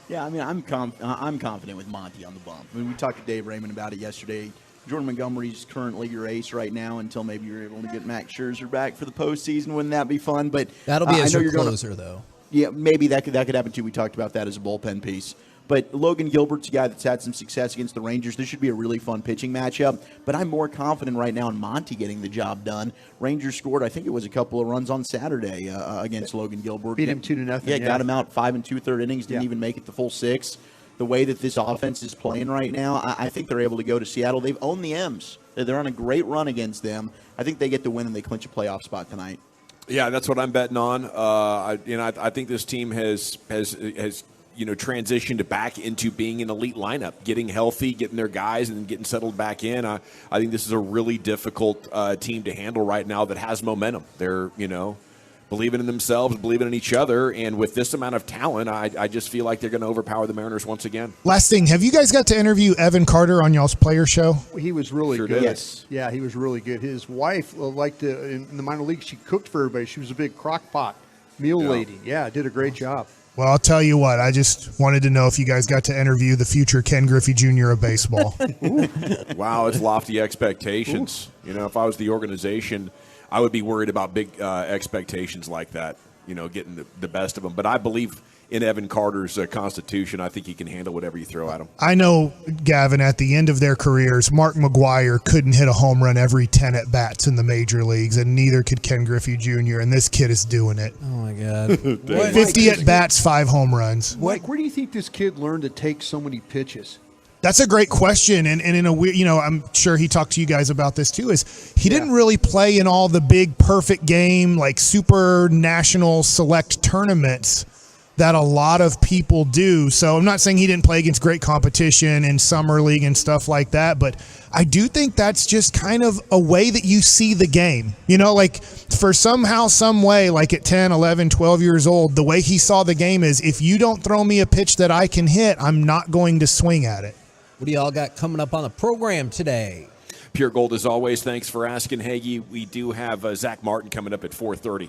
Speaker 22: Yeah, I mean, I'm confident with Monty on the bump. I mean, we talked to Dave Raymond about it yesterday. Jordan Montgomery's currently your ace right now until maybe you're able to get Max Scherzer back for the postseason. Wouldn't that be fun? But
Speaker 12: that'll be as your closer, though.
Speaker 22: Yeah, maybe that could happen too. We talked about that as a bullpen piece. But Logan Gilbert's a guy that's had some success against the Rangers. This should be a really fun pitching matchup. But I'm more confident right now in Monty getting the job done. Rangers scored, I think it was a couple of runs on Saturday against Logan Gilbert.
Speaker 23: Beat him 2-0.
Speaker 22: Yeah, got him out 5 2/3 innings. Didn't even make it the full 6. The way that this offense is playing right now, I think they're able to go to Seattle. They've owned the M's. They're on a great run against them. I think they get the win and they clinch a playoff spot tonight.
Speaker 13: Yeah, that's what I'm betting on. I think this team has transitioned back into being an elite lineup, getting healthy, getting their guys, and then getting settled back in. I think this is a really difficult team to handle right now that has momentum. They're, believing in themselves, believing in each other, and with this amount of talent, I just feel like they're going to overpower the Mariners once again.
Speaker 7: Last thing, have you guys got to interview Evan Carter on y'all's player show?
Speaker 23: He was really good.
Speaker 13: Did.
Speaker 23: Yes. Yeah, he was really good. His wife liked to, in the minor leagues, she cooked for everybody. She was a big crock pot meal lady. Yeah, did a great job.
Speaker 7: Well, I'll tell you what, I just wanted to know if you guys got to interview the future Ken Griffey Jr. of baseball.
Speaker 13: Wow, it's lofty expectations. If I was the organization, I would be worried about big expectations like that, getting the best of them. But I believe in Evan Carter's constitution. I think he can handle whatever you throw at him.
Speaker 7: I know, Gavin, at the end of their careers, Mark McGwire couldn't hit a home run every 10 at-bats in the major leagues, and neither could Ken Griffey Jr., and this kid is doing it.
Speaker 12: Oh, my God.
Speaker 7: 50 at-bats, 5 home runs.
Speaker 23: Mike, where do you think this kid learned to take so many pitches?
Speaker 7: That's a great question, and in a weird, I'm sure he talked to you guys about this too. Is he didn't really play in all the big perfect game, like super national select tournaments that a lot of people do. So I'm not saying he didn't play against great competition in summer league and stuff like that, but I do think that's just kind of a way that you see the game. Like for somehow, some way, like at 10, 11, 12 years old, the way he saw the game is if you don't throw me a pitch that I can hit, I'm not going to swing at it.
Speaker 12: What do y'all got coming up on the program today?
Speaker 13: Pure Gold as always. Thanks for asking, Hagee. We do have Zach Martin coming up at 4:30.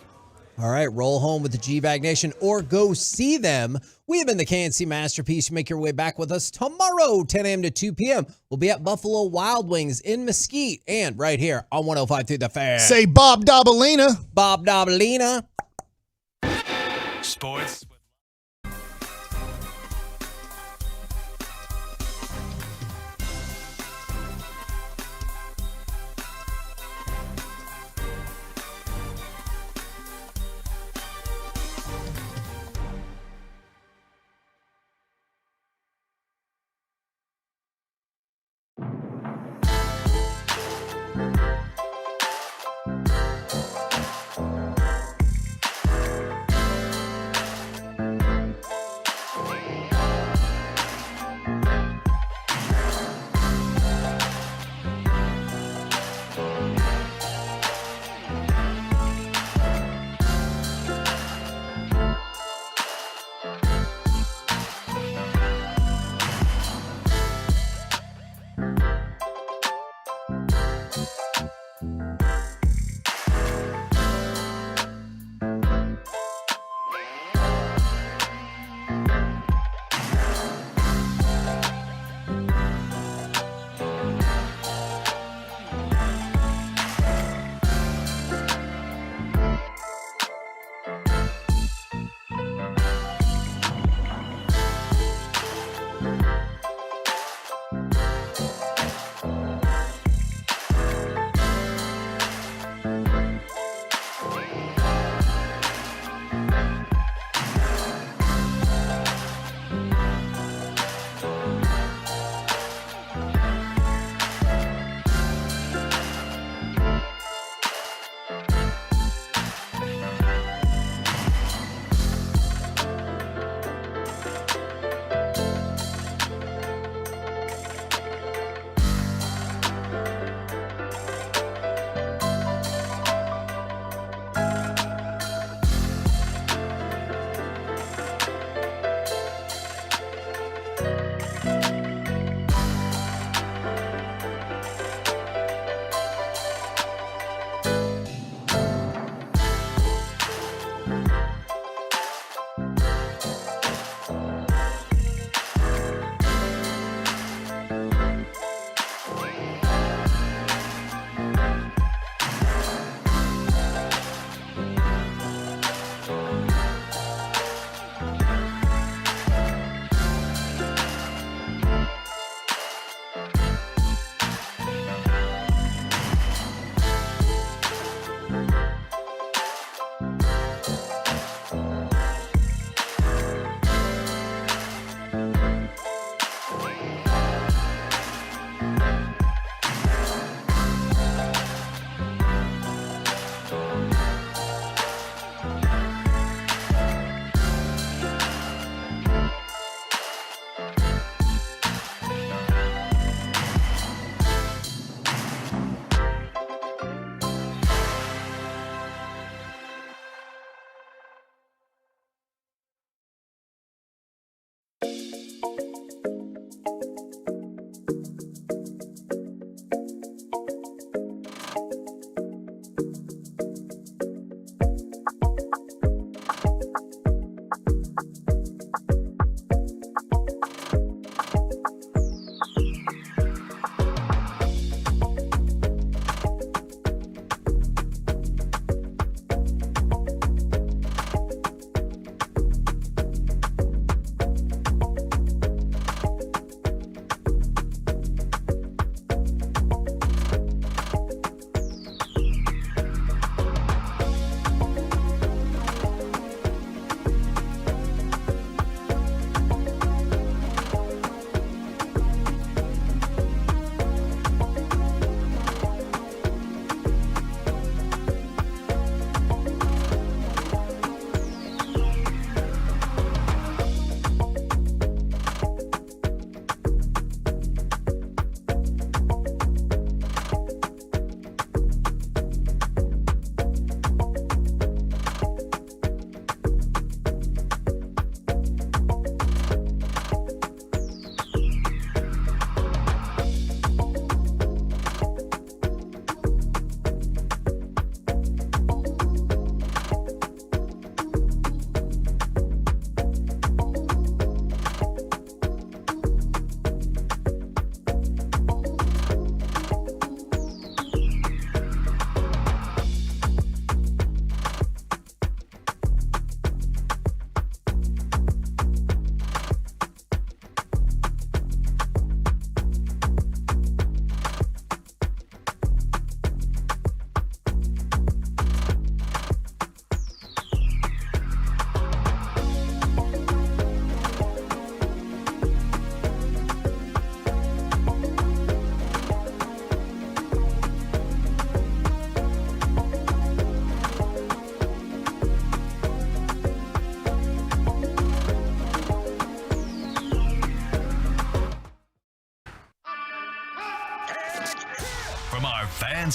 Speaker 12: All right, roll home with the G-Bag Nation or go see them. We have been the KNC Masterpiece. You make your way back with us tomorrow, 10 a.m. to 2 p.m. We'll be at Buffalo Wild Wings in Mesquite and right here on 105 through the Fan.
Speaker 7: Say Bob Dabalina.
Speaker 12: Bob Dabalina.
Speaker 1: Sports.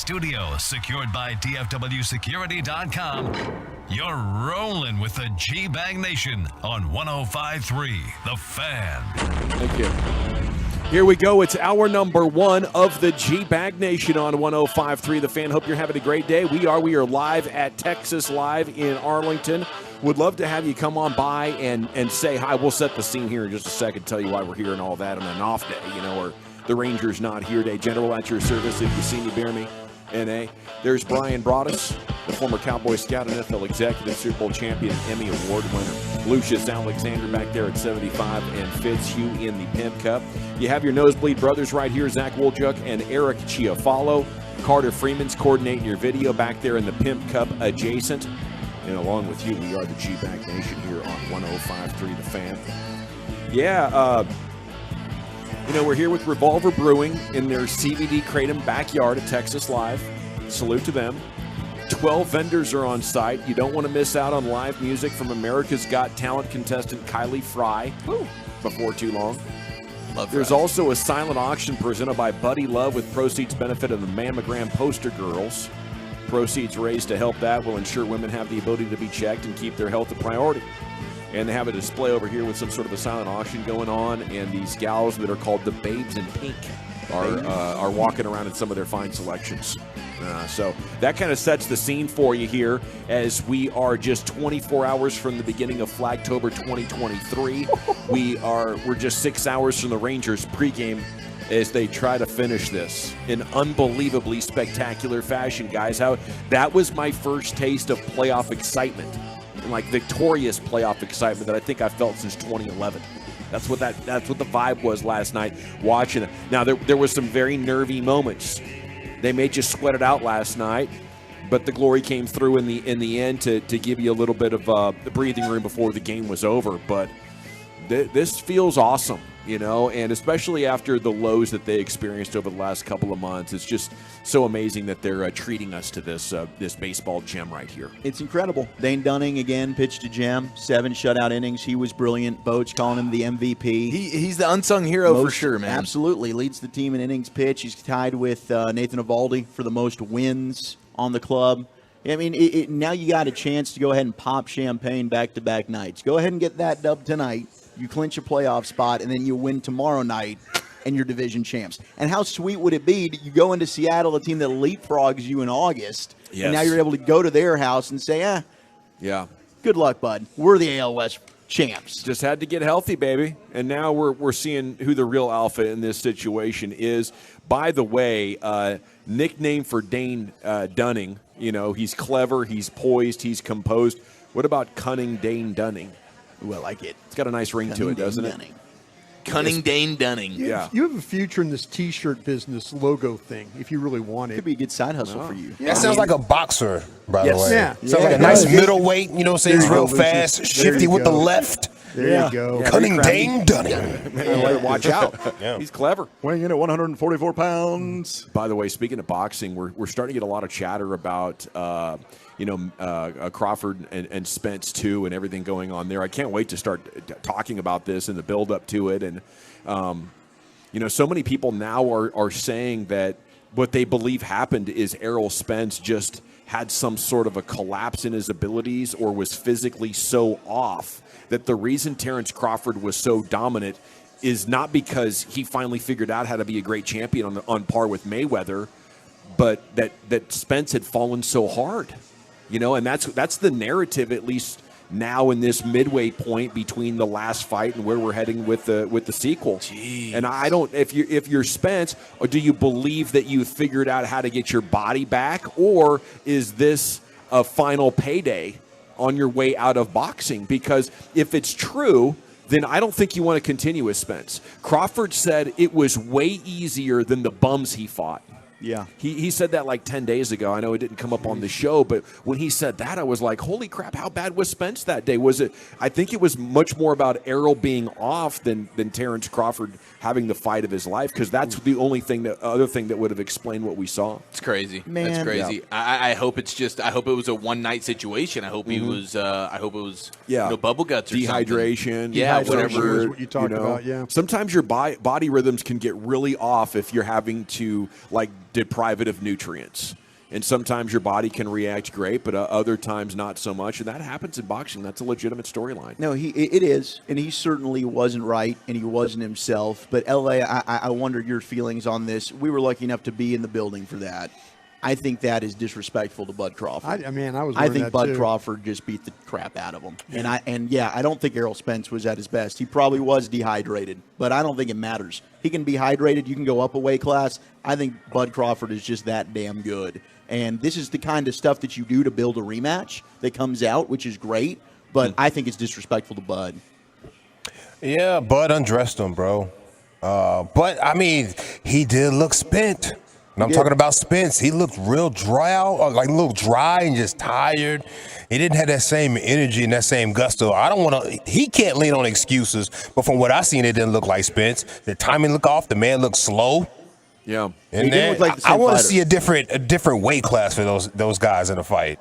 Speaker 1: studio, secured by DFWsecurity.com. You're rolling with the G-Bag Nation on 105.3 The Fan.
Speaker 13: Thank you. Here we go. It's hour number 1 of the G-Bag Nation on 105.3 The Fan. Hope you're having a great day. We are live at Texas Live in Arlington. Would love to have you come on by and say hi. We'll set the scene here in just a second, tell you why we're here and all that on an off day, or the Rangers not here today. General, at your service if you see me, bear me. N.A. There's Brian Broaddus, the former Cowboy scout, NFL executive, Super Bowl champion, Emmy Award winner. Lucius Alexander back there at 75, and Fitzhugh in the Pimp Cup. You have your Nosebleed brothers right here, Zach Wolchuk and Eric Chiafalo. Carter Freeman's coordinating your video back there in the Pimp Cup adjacent. And along with you, we are the G-Bag Nation here on 105.3 The Fan. Yeah, we're here with Revolver Brewing in their CBD Kratom backyard at Texas Live. Salute to them. 12 vendors are on site. You don't want to miss out on live music from America's Got Talent contestant Kylie Fry before too long. There's also a silent auction presented by Buddy Love with proceeds benefiting the Mammogram Poster Girls. Proceeds raised to help that will ensure women have the ability to be checked and keep their health a priority. And they have a display over here with some sort of a silent auction going on, and these gals that are called the Babes in Pink are walking around in some of their fine selections. So that kind of sets the scene for you here as we are just 24 hours from the beginning of Flagtober 2023. We're just 6 hours from the Rangers pregame as they try to finish this in unbelievably spectacular fashion, guys. That was my first taste of playoff excitement. Like victorious playoff excitement that I think I felt since 2011. That's what the vibe was last night watching it. Now there was some very nervy moments. They made you sweat it out last night, but the glory came through in the end to give you a little bit of breathing room before the game was over. But this feels awesome, and especially after the lows that they experienced over the last couple of months. It's just so amazing that they're treating us to this baseball gem right here.
Speaker 22: It's incredible. Dane Dunning, again, pitched a gem, 7 shutout innings. He was brilliant. Boach calling him the MVP.
Speaker 20: He's the unsung hero for sure, man.
Speaker 22: Absolutely. Leads the team in innings pitched. He's tied with Nathan Eovaldi for the most wins on the club. I mean, now you got a chance to go ahead and pop champagne back-to-back nights. Go ahead and get that dub tonight. You clinch a playoff spot, and then you win tomorrow night, and you're division champs. And how sweet would it be that you go into Seattle, a team that leapfrogs you in August, and now you're able to go to their house and say,
Speaker 13: yeah,
Speaker 22: good luck, bud. We're the AL West champs.
Speaker 13: Just had to get healthy, baby. And now we're seeing who the real alpha in this situation is. By the way, nickname for Dane Dunning, he's clever, he's poised, he's composed. What about Cunning Dane Dunning?
Speaker 22: Ooh, I like it.
Speaker 13: It's got a nice ring to it, doesn't it?
Speaker 20: Cunning Dane Dunning.
Speaker 13: Yeah.
Speaker 23: You have a future in this T-shirt business logo thing if you really want it.
Speaker 22: Could be a good side hustle for you.
Speaker 14: Yeah. That sounds like a boxer, by the way.
Speaker 23: Yeah.
Speaker 14: Sounds like a nice middleweight, he's real fast, shifty with the left.
Speaker 23: There you go.
Speaker 14: Cunning Dane Dunning.
Speaker 13: Watch out. He's clever.
Speaker 3: Weighing in at 144 pounds.
Speaker 13: By the way, speaking of boxing, we're starting to get a lot of chatter about Crawford and Spence too, and everything going on there. I can't wait to start talking about this and the build up to it. And so many people now are saying that what they believe happened is Errol Spence just had some sort of a collapse in his abilities or was physically so off that the reason Terrence Crawford was so dominant is not because he finally figured out how to be a great champion on par with Mayweather, but that Spence had fallen so hard, and that's the narrative, at least now in this midway point between the last fight and where we're heading with the sequel.
Speaker 20: Jeez.
Speaker 13: And I don't, if you're Spence, or do you believe that you figured out how to get your body back, or is this a final payday on your way out of boxing? Because if it's true, then I don't think you want to continue with Spence. Crawford said it was way easier than the bums he fought.
Speaker 22: Yeah.
Speaker 13: He said that like 10 days ago. I know it didn't come up on the show, but when he said that, I was like, holy crap, how bad was Spence that day? I think it was much more about Errol being off than Terrence Crawford having the fight of his life, because that's the only other thing that would have explained what we saw.
Speaker 20: It's crazy.
Speaker 22: Man.
Speaker 20: That's crazy.
Speaker 22: Yeah.
Speaker 20: I hope it was a one night situation. I hope it was bubble guts or
Speaker 13: dehydration.
Speaker 20: Something. Yeah, whatever.
Speaker 23: Is what you talked about, yeah.
Speaker 13: Sometimes your body rhythms can get really off if you're having to deprive it of nutrients. And sometimes your body can react great, but other times not so much. And that happens in boxing. That's a legitimate storyline.
Speaker 22: No, it is. And he certainly wasn't right, and he wasn't himself. But, L.A., I wonder your feelings on this. We were lucky enough to be in the building for that. I think that is disrespectful to Bud Crawford.
Speaker 23: I
Speaker 22: think Bud Crawford just beat the crap out of him.
Speaker 23: Yeah.
Speaker 22: I don't think Errol Spence was at his best. He probably was dehydrated, but I don't think it matters. He can be hydrated. You can go up a weight class. I think Bud Crawford is just that damn good. And this is the kind of stuff that you do to build a rematch that comes out, which is great, but I think it's disrespectful to Bud.
Speaker 14: Yeah, Bud undressed him, bro. But, I mean, he did look spent. And I'm talking about Spence. He looked real dry out, like a little dry and just tired. He didn't have that same energy and that same gusto. He can't lean on excuses, but from what I seen, it didn't look like Spence. The timing looked off. The man looked slow.
Speaker 13: Yeah.
Speaker 14: And then I want to see a different weight class for those guys in a fight.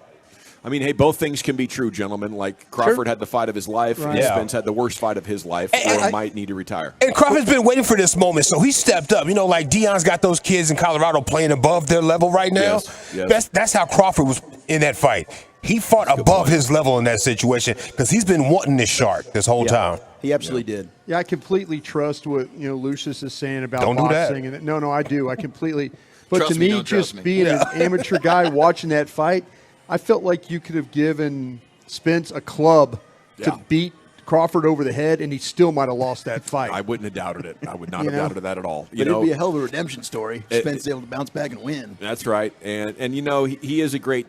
Speaker 13: I mean, hey, both things can be true, gentlemen. Like Crawford had the fight of his life, and Spence had the worst fight of his life, or might need to retire.
Speaker 14: And Crawford's been waiting for this moment, so he stepped up. You know, like Deion's got those kids in Colorado playing above their level right now.
Speaker 13: Yes.
Speaker 14: That's how Crawford was in that fight. He fought above his level in that situation because he's been wanting this shark this whole time.
Speaker 22: He absolutely did.
Speaker 23: Yeah, I completely trust what Lucius is saying about
Speaker 14: Don't
Speaker 23: boxing.
Speaker 14: do that.
Speaker 23: And no, I do. I completely. But
Speaker 20: Trust
Speaker 23: to
Speaker 20: me,
Speaker 23: me,
Speaker 20: don't trust
Speaker 23: just
Speaker 20: me.
Speaker 23: being an amateur guy watching that fight, I felt like you could have given Spence a club to beat Crawford over the head, and he still might have lost that fight.
Speaker 13: I wouldn't have doubted it. I would not have doubted that at all.
Speaker 22: But it'd be a hell of a redemption story. Spence is able to bounce back and win.
Speaker 13: That's right. And he is a great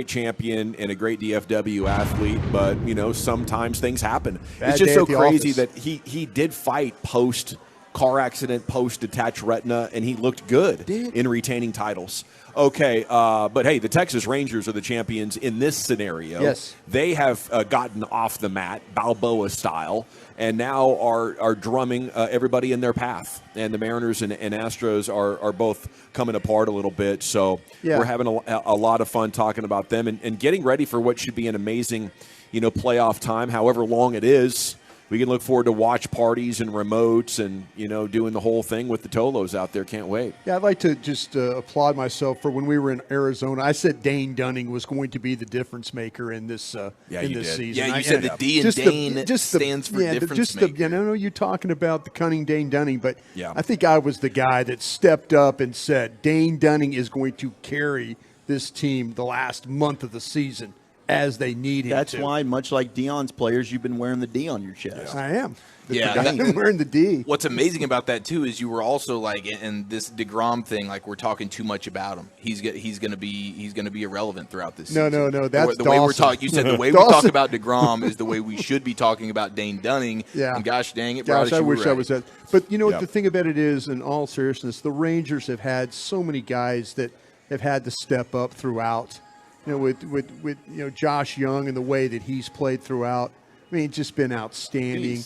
Speaker 13: champion and a great DFW athlete, but sometimes things happen. It's just so crazy that he did fight post car accident, post detached retina, and he looked good in retaining titles. Okay, but hey, the Texas Rangers are the champions in this scenario.
Speaker 23: Yes.
Speaker 13: They have gotten off the mat, Balboa style, and now are drumming everybody in their path. And the Mariners and Astros are both coming apart a little bit. So we're having a lot of fun talking about them and getting ready for what should be an amazing, playoff time, however long it is. We can look forward to watch parties and remotes and, doing the whole thing with the Tolos out there. Can't wait.
Speaker 23: Yeah, I'd like to just applaud myself for when we were in Arizona. I said Dane Dunning was going to be the difference maker in this season.
Speaker 20: Yeah, you said the D in Dane stands for difference maker.
Speaker 23: You're talking about the cunning Dane Dunning, but
Speaker 13: yeah.
Speaker 23: I think I was the guy that stepped up and said Dane Dunning is going to carry this team the last month of the season as they need him.
Speaker 22: That's why, much like Deion's players, you've been wearing the D on your chest.
Speaker 23: I am.
Speaker 20: Yeah,
Speaker 23: I'm wearing the D.
Speaker 20: What's amazing about that too is you were also like in this DeGrom thing. Like we're talking too much about him. He's gonna be irrelevant throughout this season.
Speaker 23: No. That's
Speaker 20: the way we're talking. You said the way we talk about DeGrom is the way we should be talking about Dane Dunning.
Speaker 23: Yeah.
Speaker 20: And gosh dang it,
Speaker 23: Gosh, I wish I was that. But what the thing about it is, in all seriousness, the Rangers have had so many guys that have had to step up throughout. With Josh Young and the way that he's played throughout. I mean, it's just been outstanding.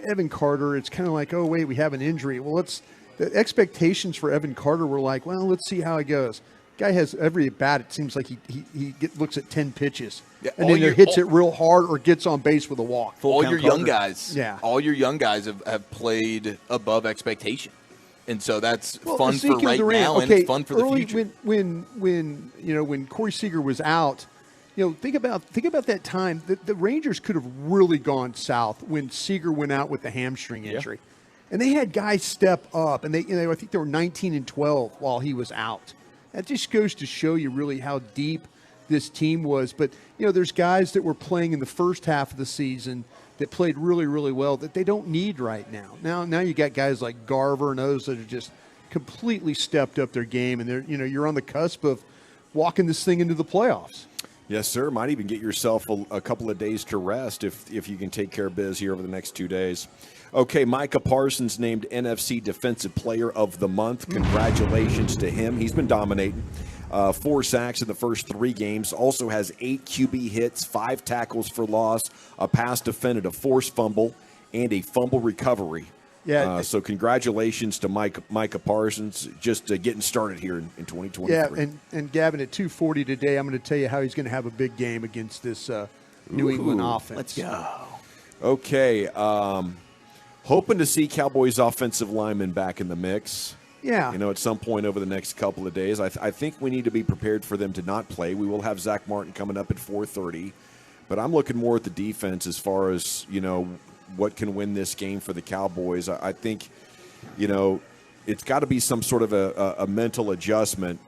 Speaker 23: Evan Carter, it's kind of like, oh, wait, we have an injury. Well, the expectations for Evan Carter were like, well, let's see how it goes. Guy has every at bat. It seems like he looks at 10 pitches and then hits it real hard or gets on base with a walk.
Speaker 20: All your young guys have played above expectation. And so that's fun for right now and fun for the future.
Speaker 23: When Corey Seager was out, think about that time. The Rangers could have really gone south when Seager went out with the hamstring injury, and they had guys step up, and I think they were 19-12 while he was out. That just goes to show you really how deep this team was. But there's guys that were playing in the first half of the season that played really, really well that they don't need right now. Now you got guys like Garver and those that are just completely stepped up their game, and you're on the cusp of walking this thing into the playoffs.
Speaker 13: Yes, sir. Might even get yourself a couple of days to rest if you can take care of biz here over the next 2 days. Okay, Micah Parsons named NFC Defensive Player of the Month. Congratulations to him. He's been dominating. 4 sacks in the first 3 games. Also has 8 QB hits, 5 tackles for loss, a pass defended, a forced fumble, and a fumble recovery.
Speaker 23: Yeah.
Speaker 13: So congratulations to Micah Parsons, just getting started here in 2023.
Speaker 23: Yeah, and Gavin, at 2:40 today, I'm going to tell you how he's going to have a big game against this New England offense.
Speaker 22: Let's go.
Speaker 13: Okay. Hoping to see Cowboys offensive linemen back in the mix.
Speaker 23: Yeah.
Speaker 13: At some point over the next couple of days. I think we need to be prepared for them to not play. We will have Zach Martin coming up at 4:30. But I'm looking more at the defense as far as, what can win this game for the Cowboys. I think, it's got to be some sort of a mental adjustment.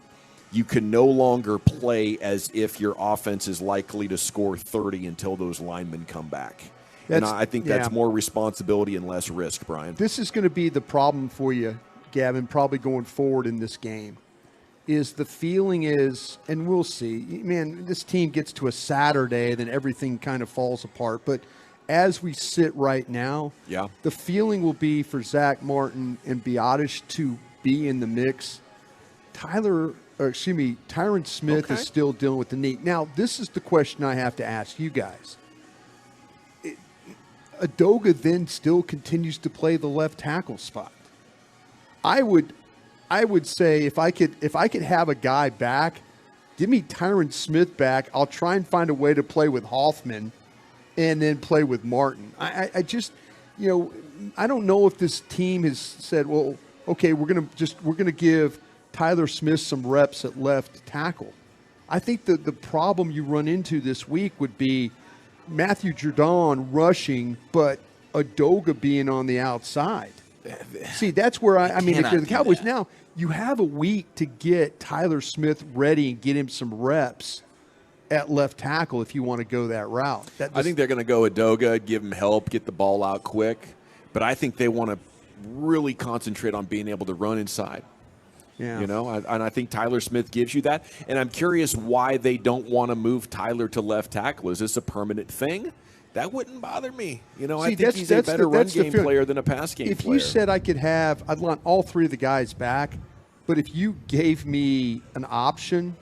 Speaker 13: You can no longer play as if your offense is likely to score 30 until those linemen come back. And I think that's more responsibility and less risk, Brian.
Speaker 23: This is going to be the problem for you, Gavin, probably going forward in this game. Is the feeling is, and we'll see, man, this team gets to a Saturday, then everything kind of falls apart. But as we sit right now, the feeling will be for Zach Martin and Biotish to be in the mix. Tyron Smith is still dealing with the knee. Now, this is the question I have to ask you guys. Adoga then still continues to play the left tackle spot. I would say if I could have a guy back, give me Tyron Smith back. I'll try and find a way to play with Hoffman and then play with Martin. I just, I don't know if this team has said, well, okay, we're gonna give Tyler Smith some reps at left tackle. I think the problem you run into this week would be Matthew Judon rushing, but Adoga being on the outside. See, that's where I mean, if you're the Cowboys now, you have a week to get Tyler Smith ready and get him some reps at left tackle if you want to go that route.
Speaker 13: I think they're going to go Adoga, give him help, get the ball out quick. But I think they want to really concentrate on being able to run inside.
Speaker 23: Yeah.
Speaker 13: And I think Tyler Smith gives you that. And I'm curious why they don't want to move Tyler to left tackle. Is this a permanent thing? That wouldn't bother me. I think he's a better run game player than a pass game player.
Speaker 23: If you said I'd want all three of the guys back, but if you gave me an option,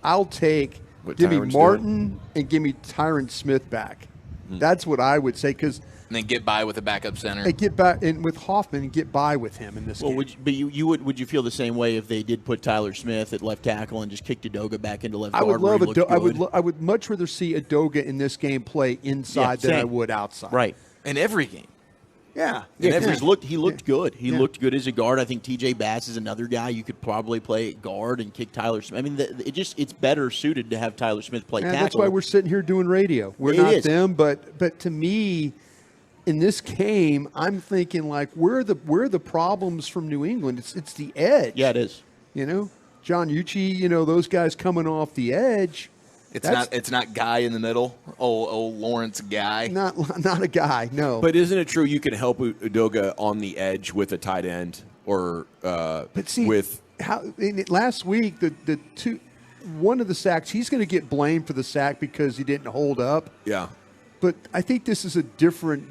Speaker 23: I'll take give me Martin and give me Tyron Smith back. That's what I would say, because
Speaker 20: and then get by with a backup center.
Speaker 23: And get back and with Hoffman and get by with him in this game.
Speaker 22: Would you feel the same way if they did put Tyler Smith at left tackle and just kicked Adoga back into left guard?
Speaker 23: I would much rather see Adoga in this game play inside than I would outside.
Speaker 22: Right.
Speaker 20: In every game.
Speaker 23: Yeah.
Speaker 22: He looked good. He looked good as a guard. I think TJ Bass is another guy you could probably play at guard and kick Tyler Smith. I mean, it's better suited to have Tyler Smith play tackle.
Speaker 23: That's why we're sitting here doing radio. We're not them, but to me, in this game, I'm thinking where are the problems from New England? It's the edge.
Speaker 22: Yeah, it is.
Speaker 23: John Uche, those guys coming off the edge.
Speaker 20: It's not Guy in the middle. Oh, Lawrence Guy.
Speaker 23: Not a guy. No.
Speaker 13: But isn't it true you can help Udoga on the edge with a tight end or
Speaker 23: last week one of the sacks, he's going to get blamed for the sack because he didn't hold up.
Speaker 13: Yeah.
Speaker 23: But I think this is a different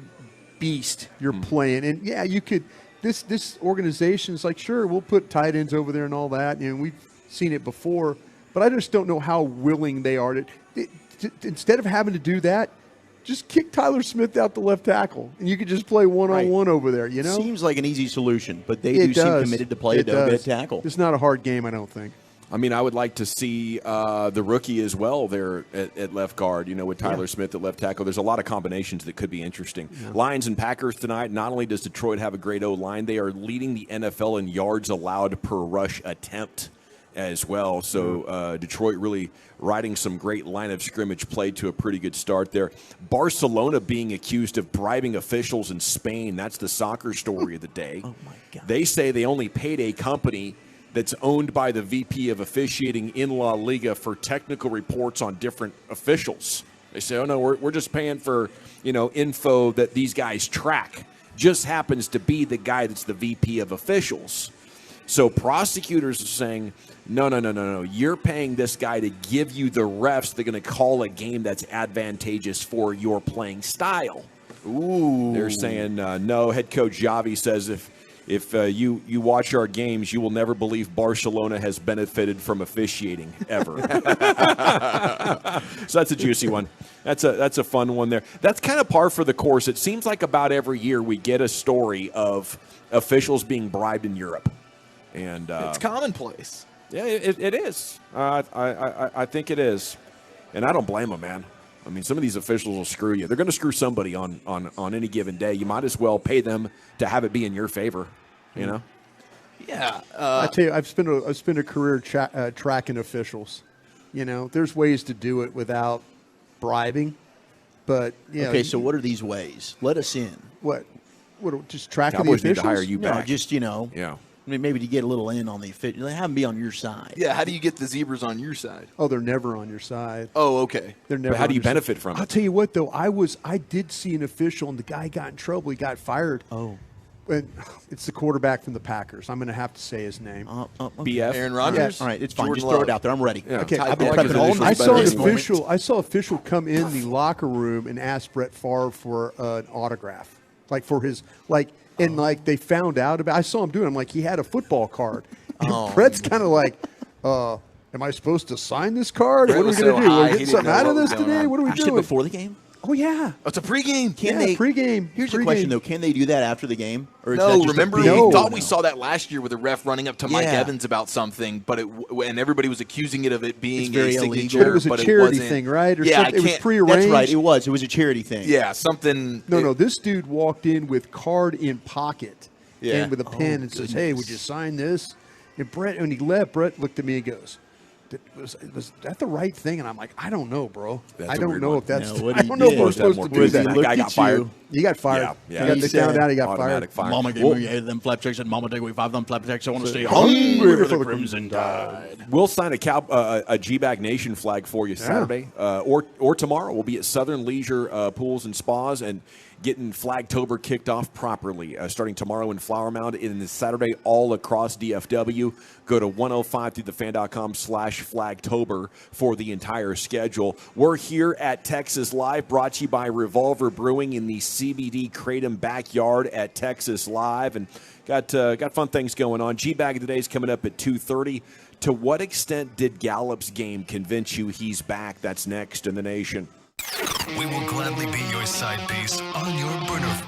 Speaker 23: beast you're playing, and you could. This organization is sure, we'll put tight ends over there and all that, and we've seen it before. But I just don't know how willing they are to instead of having to do that, just kick Tyler Smith out the left tackle, and you could just play one-on-one over there.
Speaker 22: Seems like an easy solution, but they do seem committed to play Adoga at tackle.
Speaker 23: It's not a hard game, I don't think.
Speaker 13: I mean, I would like to see the rookie as well there at left guard, with Tyler Smith at left tackle. There's a lot of combinations that could be interesting. Yeah. Lions and Packers tonight. Not only does Detroit have a great O-line, they are leading the NFL in yards allowed per rush attempt as well. So Detroit really riding some great line of scrimmage play to a pretty good start there. Barcelona being accused of bribing officials in Spain. That's the soccer story of the day.
Speaker 22: Oh, my God.
Speaker 13: They say they only paid a company that's owned by the VP of officiating in La Liga for technical reports on different officials. They say, oh, no, we're just paying for, info that these guys track. Just happens to be the guy that's the VP of officials. So prosecutors are saying, no. You're paying this guy to give you the refs that are going to call a game that's advantageous for your playing style.
Speaker 22: Ooh.
Speaker 13: They're saying, no. Head coach Xavi says if you watch our games, you will never believe Barcelona has benefited from officiating ever. So that's a juicy one. That's a fun one there. That's kind of par for the course. It seems like about every year we get a story of officials being bribed in Europe. And
Speaker 20: it's commonplace.
Speaker 13: Yeah, it is. I think it is. And I don't blame them, man. I mean, some of these officials will screw you. They're going to screw somebody on any given day. You might as well pay them to have it be in your favor,
Speaker 20: Yeah.
Speaker 23: I tell you, I've spent a career tracking officials. You know, there's ways to do it without bribing, but yeah.
Speaker 22: Okay, so what are these ways? Let us in.
Speaker 23: What just tracking
Speaker 13: Cowboys
Speaker 23: the
Speaker 13: need to
Speaker 23: officials?
Speaker 13: hire you
Speaker 22: No,
Speaker 13: back.
Speaker 22: just
Speaker 13: Yeah.
Speaker 22: I mean, maybe to get a little in on the official, have them be on your side.
Speaker 20: Yeah, how do you get the zebras on your side?
Speaker 23: Oh, they're never on your side.
Speaker 20: Oh, okay.
Speaker 23: They're never.
Speaker 13: But how
Speaker 23: on
Speaker 13: do you
Speaker 23: your side.
Speaker 13: benefit from
Speaker 23: I'll
Speaker 13: it?
Speaker 23: tell you what, though, I did see an official, and the guy got in trouble. He got fired.
Speaker 22: Oh.
Speaker 23: And it's the quarterback from the Packers. I'm going to have to say his name.
Speaker 13: BF?
Speaker 20: Aaron Rodgers?
Speaker 22: All right, it's fine.
Speaker 20: Jordan
Speaker 22: Just throw
Speaker 20: Love.
Speaker 22: it out there. I'm ready.
Speaker 13: Yeah.
Speaker 23: Okay,
Speaker 20: I've
Speaker 22: I've
Speaker 20: been
Speaker 22: been
Speaker 20: prepping
Speaker 22: prepping all night.
Speaker 23: I saw an
Speaker 20: this moment.
Speaker 23: official. I saw official come in the locker room and ask Brett Favre for an autograph, like for his and they found out about. I saw him doing. I'm like, he had a football card. And Brett's kind of like, am I supposed to sign this card?
Speaker 20: Brett
Speaker 23: What are we
Speaker 20: was
Speaker 23: going
Speaker 20: so
Speaker 23: to do?
Speaker 20: high,
Speaker 23: We're
Speaker 20: he
Speaker 23: getting
Speaker 20: didn't
Speaker 23: something
Speaker 20: know
Speaker 23: out of
Speaker 20: what was
Speaker 23: this
Speaker 20: going
Speaker 23: today.
Speaker 20: on.
Speaker 23: What are we
Speaker 22: Actually,
Speaker 23: doing?
Speaker 22: before the game?
Speaker 23: Oh yeah.
Speaker 20: Oh, it's a pregame.
Speaker 23: Pregame.
Speaker 22: Here's the question, though. Can they do that after the game? Or is
Speaker 20: No,
Speaker 22: that just
Speaker 20: remember
Speaker 23: big- No.
Speaker 20: we thought we saw that last year with a ref running up to Mike
Speaker 22: Yeah.
Speaker 20: Evans about something, but and everybody was accusing it of it being
Speaker 22: It's very
Speaker 20: a
Speaker 22: illegal.
Speaker 20: signature,
Speaker 23: But it was a charity
Speaker 20: wasn't.
Speaker 23: thing, right? Or
Speaker 20: Yeah,
Speaker 23: something. It was
Speaker 20: I can't.
Speaker 23: prearranged.
Speaker 22: That's right. It was. It was a charity thing.
Speaker 20: Yeah, something.
Speaker 23: No. This dude walked in with card in pocket
Speaker 20: Yeah.
Speaker 23: and with a pen and says, "Hey, would you sign this?" And when he left, Brett looked at me and goes, "Was that the right thing?" And I'm like, "I don't know, bro.
Speaker 13: That's
Speaker 23: I
Speaker 13: a
Speaker 23: don't
Speaker 13: weird
Speaker 23: know
Speaker 13: one.
Speaker 23: if that's.
Speaker 22: No, what
Speaker 23: I
Speaker 22: he
Speaker 23: don't know if
Speaker 22: did
Speaker 23: we're
Speaker 22: was
Speaker 23: supposed
Speaker 13: more
Speaker 23: to do
Speaker 13: crazy.
Speaker 23: that."
Speaker 13: That guy got fired.
Speaker 23: He got fired.
Speaker 13: Yeah.
Speaker 23: They found out he got
Speaker 13: Automatic
Speaker 23: fired.
Speaker 13: fire.
Speaker 22: Mama gave
Speaker 13: Well-
Speaker 22: me them flapjacks and Mama gave me 5 of them flapjacks. I want to stay
Speaker 23: hungry
Speaker 22: hungry
Speaker 23: for the Crimson
Speaker 22: Tide.
Speaker 13: We'll sign a G-Bag Nation flag for you Saturday or tomorrow. We'll be at Southern Leisure Pools and Spas and getting Flagtober kicked off properly starting tomorrow in Flower Mound and this Saturday all across DFW. Go to 105throughthefan.com/Flagtober for the entire schedule. We're here at Texas Live, brought to you by Revolver Brewing in the CBD Kratom backyard at Texas Live, and got fun things going on. G-Bag of the Day is coming up at 2:30. To what extent did Gallup's game convince you he's back? That's next in the nation.
Speaker 1: We will gladly be your side piece on your burner phone.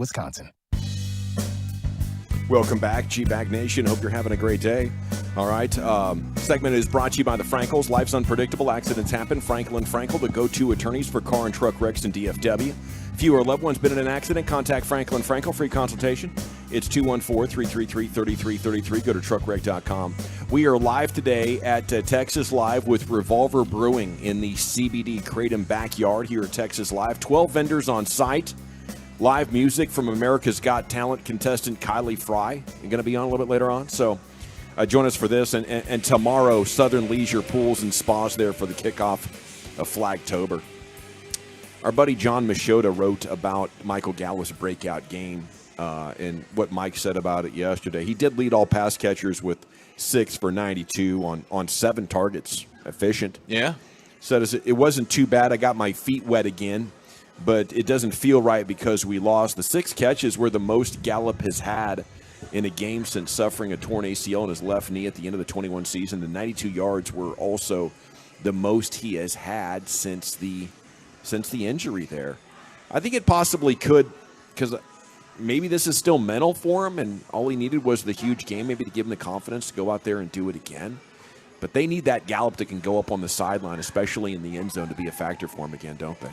Speaker 2: Wisconsin.
Speaker 13: Welcome back, G-Bag Nation. Hope you're having a great day. All right. Segment is brought to you by the Frankels. Life's unpredictable. Accidents happen. Frankel & Frankel, the go-to attorneys for car and truck wrecks in DFW. If you or a loved one's been in an accident, contact Frankel & Frankel. Free consultation. It's 214-333-3333. Go to truckwreck.com. We are live today at Texas Live with Revolver Brewing in the CBD Kratom backyard here at Texas Live. 12 vendors on site. Live music from America's Got Talent contestant Kylie Fry. You're going to be on a little bit later on. So join us for this. And tomorrow, Southern Leisure Pools and Spas there for the kickoff of Flagtober. Our buddy John Machota wrote about Michael Gallup's breakout game and what Mike said about it yesterday. He did lead all pass catchers with 6 for 92 on 7 targets. Efficient.
Speaker 20: Yeah.
Speaker 13: Said it wasn't too bad. I got my feet wet again, but it doesn't feel right because we lost. The 6 catches were the most Gallup has had in a game since suffering a torn ACL in his left knee at the end of the 21 season. The 92 yards were also the most he has had since the injury there. I think it possibly could, because maybe this is still mental for him, and all he needed was the huge game maybe to give him the confidence to go out there and do it again. But they need that Gallup that can go up on the sideline, especially in the end zone, to be a factor for him again, don't they?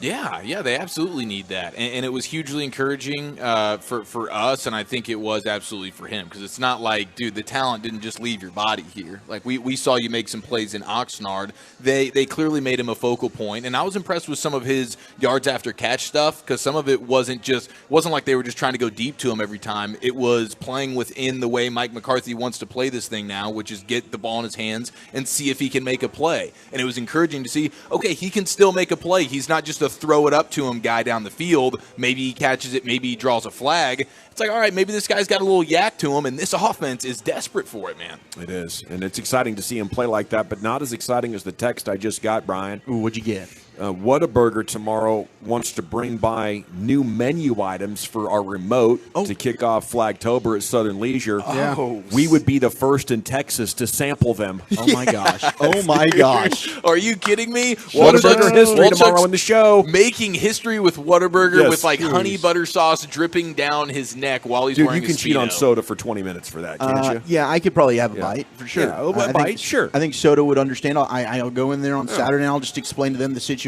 Speaker 20: Yeah, they absolutely need that. And it was hugely encouraging for us, and I think it was absolutely for him, because it's not like, dude, the talent didn't just leave your body here. Like, we saw you make some plays in Oxnard. They clearly made him a focal point, and I was impressed with some of his yards after catch stuff, because some of it wasn't like they were just trying to go deep to him every time. It was playing within the way Mike McCarthy wants to play this thing now, which is get the ball in his hands and see if he can make a play. And it was encouraging to see, okay, he can still make a play. He's not just a throw it up to him guy down the field. Maybe he catches it, maybe he draws a flag. It's like, all right, maybe this guy's got a little yak to him, and this offense is desperate for it, man.
Speaker 13: It is, and it's exciting to see him play like that, but not as exciting as the text I just got, Brian.
Speaker 22: Ooh, what'd you get?
Speaker 13: Whataburger tomorrow wants to bring by new menu items for our remote to kick off Flagtober at Southern Leisure. We would be the first in Texas to sample them.
Speaker 22: Oh, my gosh. Oh, my gosh.
Speaker 20: Are you kidding me?
Speaker 13: Whataburger history tomorrow on the show.
Speaker 20: Making history with Whataburger with, like, honey butter sauce dripping down his neck while he's wearing
Speaker 13: you can cheat on soda for 20 minutes for that, can't you?
Speaker 22: Yeah, I could probably have a bite, for sure.
Speaker 13: Yeah, a bite, sure.
Speaker 22: I think Soda would understand. I'll go in there on Saturday, and I'll just explain to them the situation,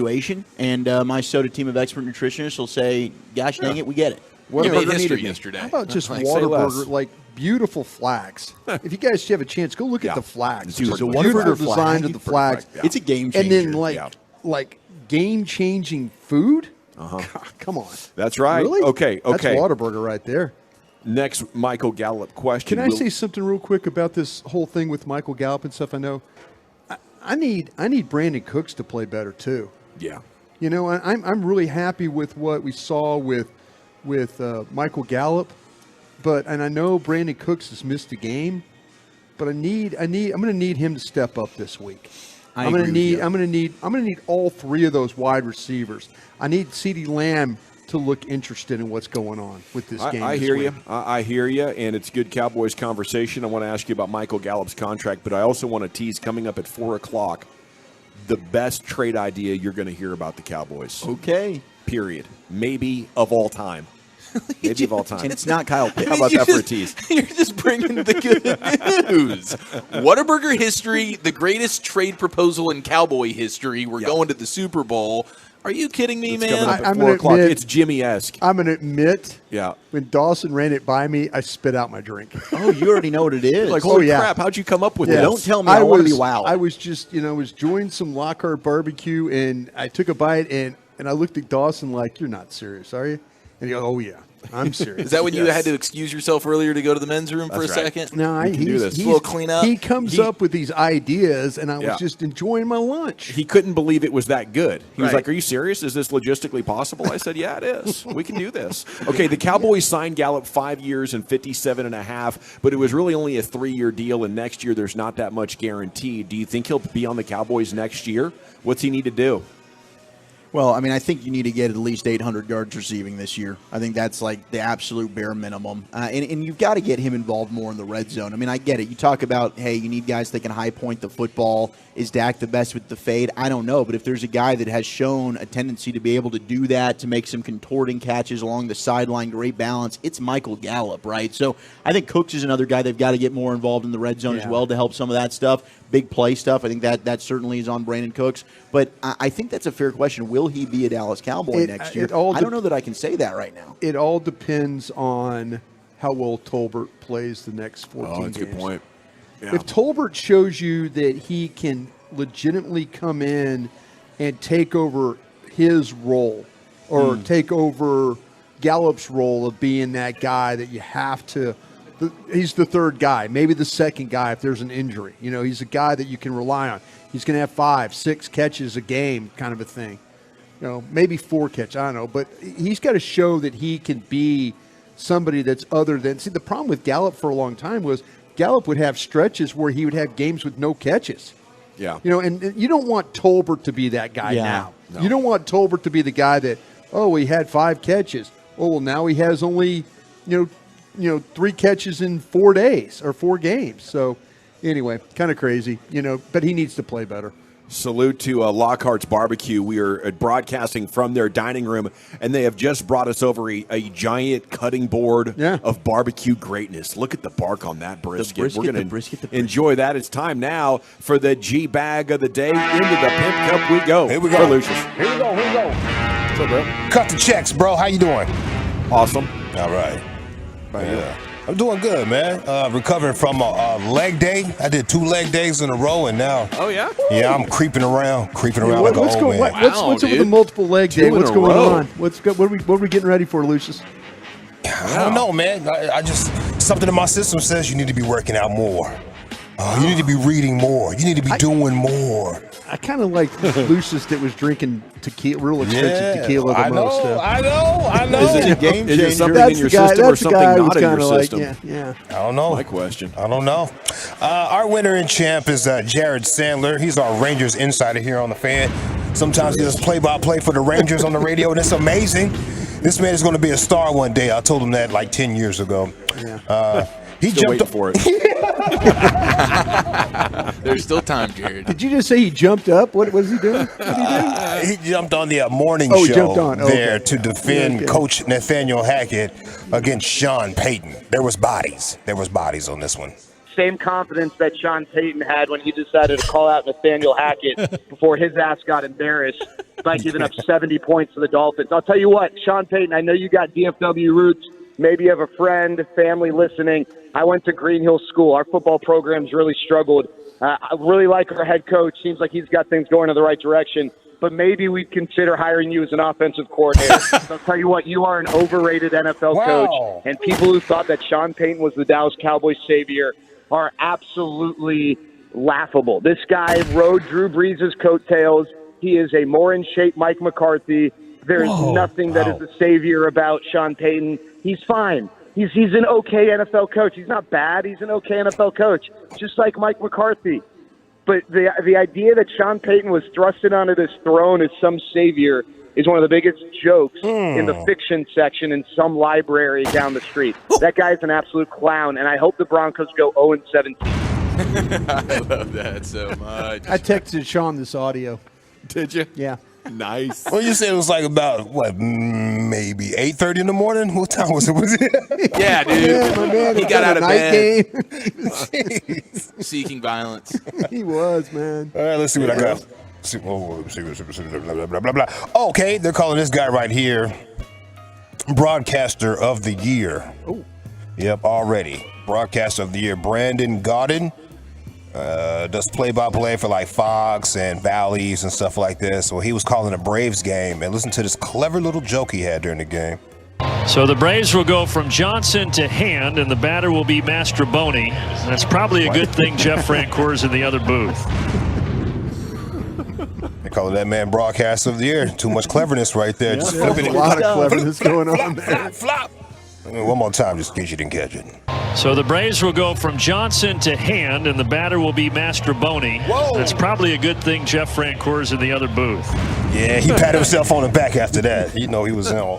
Speaker 22: and my Soda team of expert nutritionists will say, gosh dang it, we get it.
Speaker 20: You made history yesterday.
Speaker 23: How about just Whataburger, like beautiful flags? If you guys have a chance, go look at the flags.
Speaker 22: Dude,
Speaker 23: It's a
Speaker 22: the
Speaker 23: beautiful
Speaker 22: Whataburger
Speaker 23: design
Speaker 22: flag.
Speaker 23: of the flags.
Speaker 22: It's a game changer.
Speaker 23: And then like game-changing food? God, come on.
Speaker 13: That's right.
Speaker 23: Really?
Speaker 13: Okay.
Speaker 23: That's Whataburger right there.
Speaker 13: Next Michael Gallup question.
Speaker 23: Can I say something real quick about this whole thing with Michael Gallup and stuff? I know I need Brandon Cooks to play better too.
Speaker 13: Yeah.
Speaker 23: You know, I'm really happy with what we saw with Michael Gallup, and I know Brandon Cooks has missed a game, but I'm going to need him to step up this week. I'm going to need all 3 of those wide receivers. I need CeeDee Lamb to look interested in what's going on with this game.
Speaker 13: I hear you. I hear you, and it's good Cowboys conversation. I want to ask you about Michael Gallup's contract, but I also want to tease coming up at 4 o'clock the best trade idea you're going to hear about the Cowboys.
Speaker 22: Okay.
Speaker 13: Period. Maybe of all time. Maybe of all time.
Speaker 22: And it's not Kyle Pitts.
Speaker 13: How about that for a tease?
Speaker 20: You're just bringing the good news. Whataburger history, the greatest trade proposal in Cowboy history. We're going to the Super Bowl. Are you kidding me, man?
Speaker 13: Coming up at 4 o'clock. It's Jimmy-esque.
Speaker 23: I'm going to admit,
Speaker 13: yeah,
Speaker 23: when Dawson ran it by me, I spit out my drink.
Speaker 22: Oh, you already know what it is.
Speaker 13: Like, holy crap, how'd you come up with this?
Speaker 22: Don't tell me I want to be wowed.
Speaker 23: I was just, was enjoying some Lockhart barbecue, and I took a bite, and I looked at Dawson like, you're not serious, are you? And he goes, oh, yeah. I'm serious.
Speaker 20: Is that when you had to excuse yourself earlier to go to the men's room for a second?
Speaker 23: No,
Speaker 20: he's a little cleanup.
Speaker 23: He comes up with these ideas, and I was just enjoying my lunch.
Speaker 13: He couldn't believe it was that good. He was like, are you serious? Is this logistically possible? I said, yeah, it is. We can do this. Okay, the Cowboys signed Gallup 5 years and $57.5, but it was really only a 3-year deal, and next year there's not that much guaranteed. Do you think he'll be on the Cowboys next year? What's he need to do?
Speaker 22: Well, I mean, I think you need to get at least 800 yards receiving this year. I think that's like the absolute bare minimum. And you've got to get him involved more in the red zone. I mean, I get it. You talk about, hey, you need guys that can high point the football. Is Dak the best with the fade? I don't know. But if there's a guy that has shown a tendency to be able to do that, to make some contorting catches along the sideline, great balance, it's Michael Gallup, right? So I think Cooks is another guy they've got to get more involved in the red zone as well to help some of that stuff. Big play stuff. I think that certainly is on Brandon Cooks. But I think that's a fair question. Will he be a Dallas Cowboy next year? I don't know that I can say that right now.
Speaker 23: It all depends on how well Tolbert plays the next 14
Speaker 13: that's
Speaker 23: games.
Speaker 13: a good point. Yeah.
Speaker 23: If Tolbert shows you that he can legitimately come in and take over his role or take over Gallup's role of being that guy that you have to he's the third guy, maybe the second guy if there's an injury. You know, he's a guy that you can rely on. He's going to have 5-6 catches a game kind of a thing. You know, maybe 4 catches, I don't know. But he's got to show that he can be somebody that's other than – see, the problem with Gallup for a long time was Gallup would have stretches where he would have games with no catches.
Speaker 13: Yeah.
Speaker 23: You know, and you don't want Tolbert to be that guy now. No. You don't want Tolbert to be the guy that, he had 5 catches. Oh, well, now he has only, 3 catches in 4 days or 4 games. So, anyway, kind of crazy, but he needs to play better.
Speaker 13: Salute to Lockhart's Barbecue. We are broadcasting from their dining room, and they have just brought us over a giant cutting board of barbecue greatness. Look at the bark on that brisket. We're going to enjoy that. It's time now for the G-Bag of the day. Into the Pimp Cup we go.
Speaker 14: Here we go.
Speaker 13: Lucius.
Speaker 14: Here we go.
Speaker 13: What's up, bro?
Speaker 14: Cut the checks, bro. How you doing?
Speaker 13: Awesome.
Speaker 14: All right. Yeah. I'm doing good, man. Recovering from a leg day. I did 2 leg days in a row, and now.
Speaker 20: Oh yeah.
Speaker 14: Yeah, I'm creeping around like an old man.
Speaker 23: What's up with the multiple leg day? What's going on? What are we getting ready for, Lucius?
Speaker 14: I don't know, man. I just something in my system says you need to be working out more. You need to be reading more. You need to be doing more.
Speaker 23: I kind of like Lucius that was drinking tequila, real expensive tequila the most.
Speaker 14: I know.
Speaker 13: Is it a game changer? Is it something in your system or something not in your system?
Speaker 23: Yeah.
Speaker 14: I don't know.
Speaker 13: My question.
Speaker 14: I don't know. Our winner and champ is Jared Sandler. He's our Rangers insider here on the Fan. Sometimes he does play-by-play for the Rangers on the radio, and it's amazing. This man is going to be a star one day. I told him that like 10 years ago.
Speaker 13: Yeah.
Speaker 14: He
Speaker 13: still
Speaker 14: jumped
Speaker 13: waiting for it.
Speaker 20: There's still time, Jared.
Speaker 23: Did you just say he jumped up? What was he doing?
Speaker 14: He jumped on the morning
Speaker 23: he
Speaker 14: show
Speaker 23: jumped on.
Speaker 14: there to defend Coach Nathaniel Hackett against Sean Payton. There was bodies on this one.
Speaker 2: Same confidence that Sean Payton had when he decided to call out Nathaniel Hackett before his ass got embarrassed by giving up 70 points to the Dolphins. I'll tell you what, Sean Payton, I know you got DFW roots. Maybe you have a friend, family listening. I went to Green Hill School. Our football program's really struggled. I really like our head coach. Seems like he's got things going in the right direction. But maybe we'd consider hiring you as an offensive coordinator. I'll tell you what, you are an overrated NFL coach. And people who thought that Sean Payton was the Dallas Cowboys savior are absolutely laughable. This guy rode Drew Brees' coattails. He is a more in shape Mike McCarthy. There's nothing that is the savior about Sean Payton. He's fine. He's an okay NFL coach. He's not bad. He's an okay NFL coach, just like Mike McCarthy. But the idea that Sean Payton was thrusted onto this throne as some savior is one of the biggest jokes in the fiction section in some library down the street. That guy's an absolute clown, and I hope the Broncos go 0-17.
Speaker 20: I love that so much.
Speaker 23: I texted Sean this audio.
Speaker 13: Did you?
Speaker 23: Yeah.
Speaker 13: Nice.
Speaker 14: Well, you said it was like about, maybe 8:30 in the morning? What time was it?
Speaker 20: Yeah, dude.
Speaker 23: Yeah, my man,
Speaker 20: he got out of bed.
Speaker 23: Game.
Speaker 20: Seeking violence.
Speaker 23: He was, man.
Speaker 14: All right, let's see what I got. Blah, blah, blah, blah. Okay, they're calling this guy right here Broadcaster of the Year.
Speaker 23: Oh.
Speaker 14: Yep, already. Broadcaster of the Year, Brandon Gaudin. Does play-by-play for like Fox and Bally's and stuff like this. So he was calling a Braves game, and listen to this clever little joke he had during the game.
Speaker 15: So the Braves will go from Johnson to Hand, and the batter will be Mastroboni. That's probably a good thing Jeff Francoeur's in the other booth.
Speaker 14: They call that man Broadcaster of the Year. Too much cleverness right there. Just flipping
Speaker 23: a lot of cleverness going on there.
Speaker 14: Flop. One more time, just in case you didn't catch it.
Speaker 15: So the Braves will go from Johnson to Hand, and the batter will be Mastroboni.
Speaker 14: Whoa.
Speaker 15: That's probably a good thing Jeff Francoeur's in the other booth.
Speaker 14: Yeah, he patted himself on the back after that. He know he was in.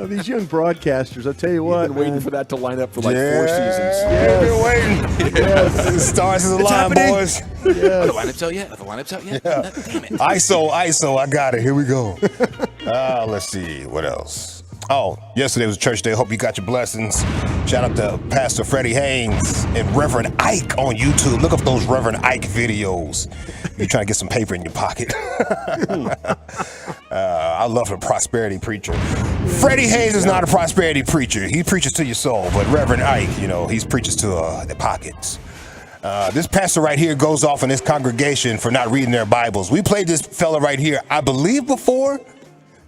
Speaker 23: These young broadcasters, I'll tell you what.
Speaker 13: Been waiting for that to line up for like 4
Speaker 14: Yeah,
Speaker 13: seasons.
Speaker 14: been waiting. Yes. Stars in the line, boys.
Speaker 20: Are the lineups out yet? Are the lineups out yet?
Speaker 14: Yeah.
Speaker 20: Damn it.
Speaker 14: ISO, I got it. Here we go. Let's see. What else? Oh, yesterday was church day. Hope you got your blessings. Shout out to Pastor Freddie Haynes and Reverend Ike on YouTube. Look up those Reverend Ike videos. You're trying to get some paper in your pocket. I love a prosperity preacher. Freddie Haynes is not a prosperity preacher. He preaches to your soul. But Reverend Ike, he preaches to the pockets. This pastor right here goes off on his congregation for not reading their Bibles. We played this fella right here, I believe, before.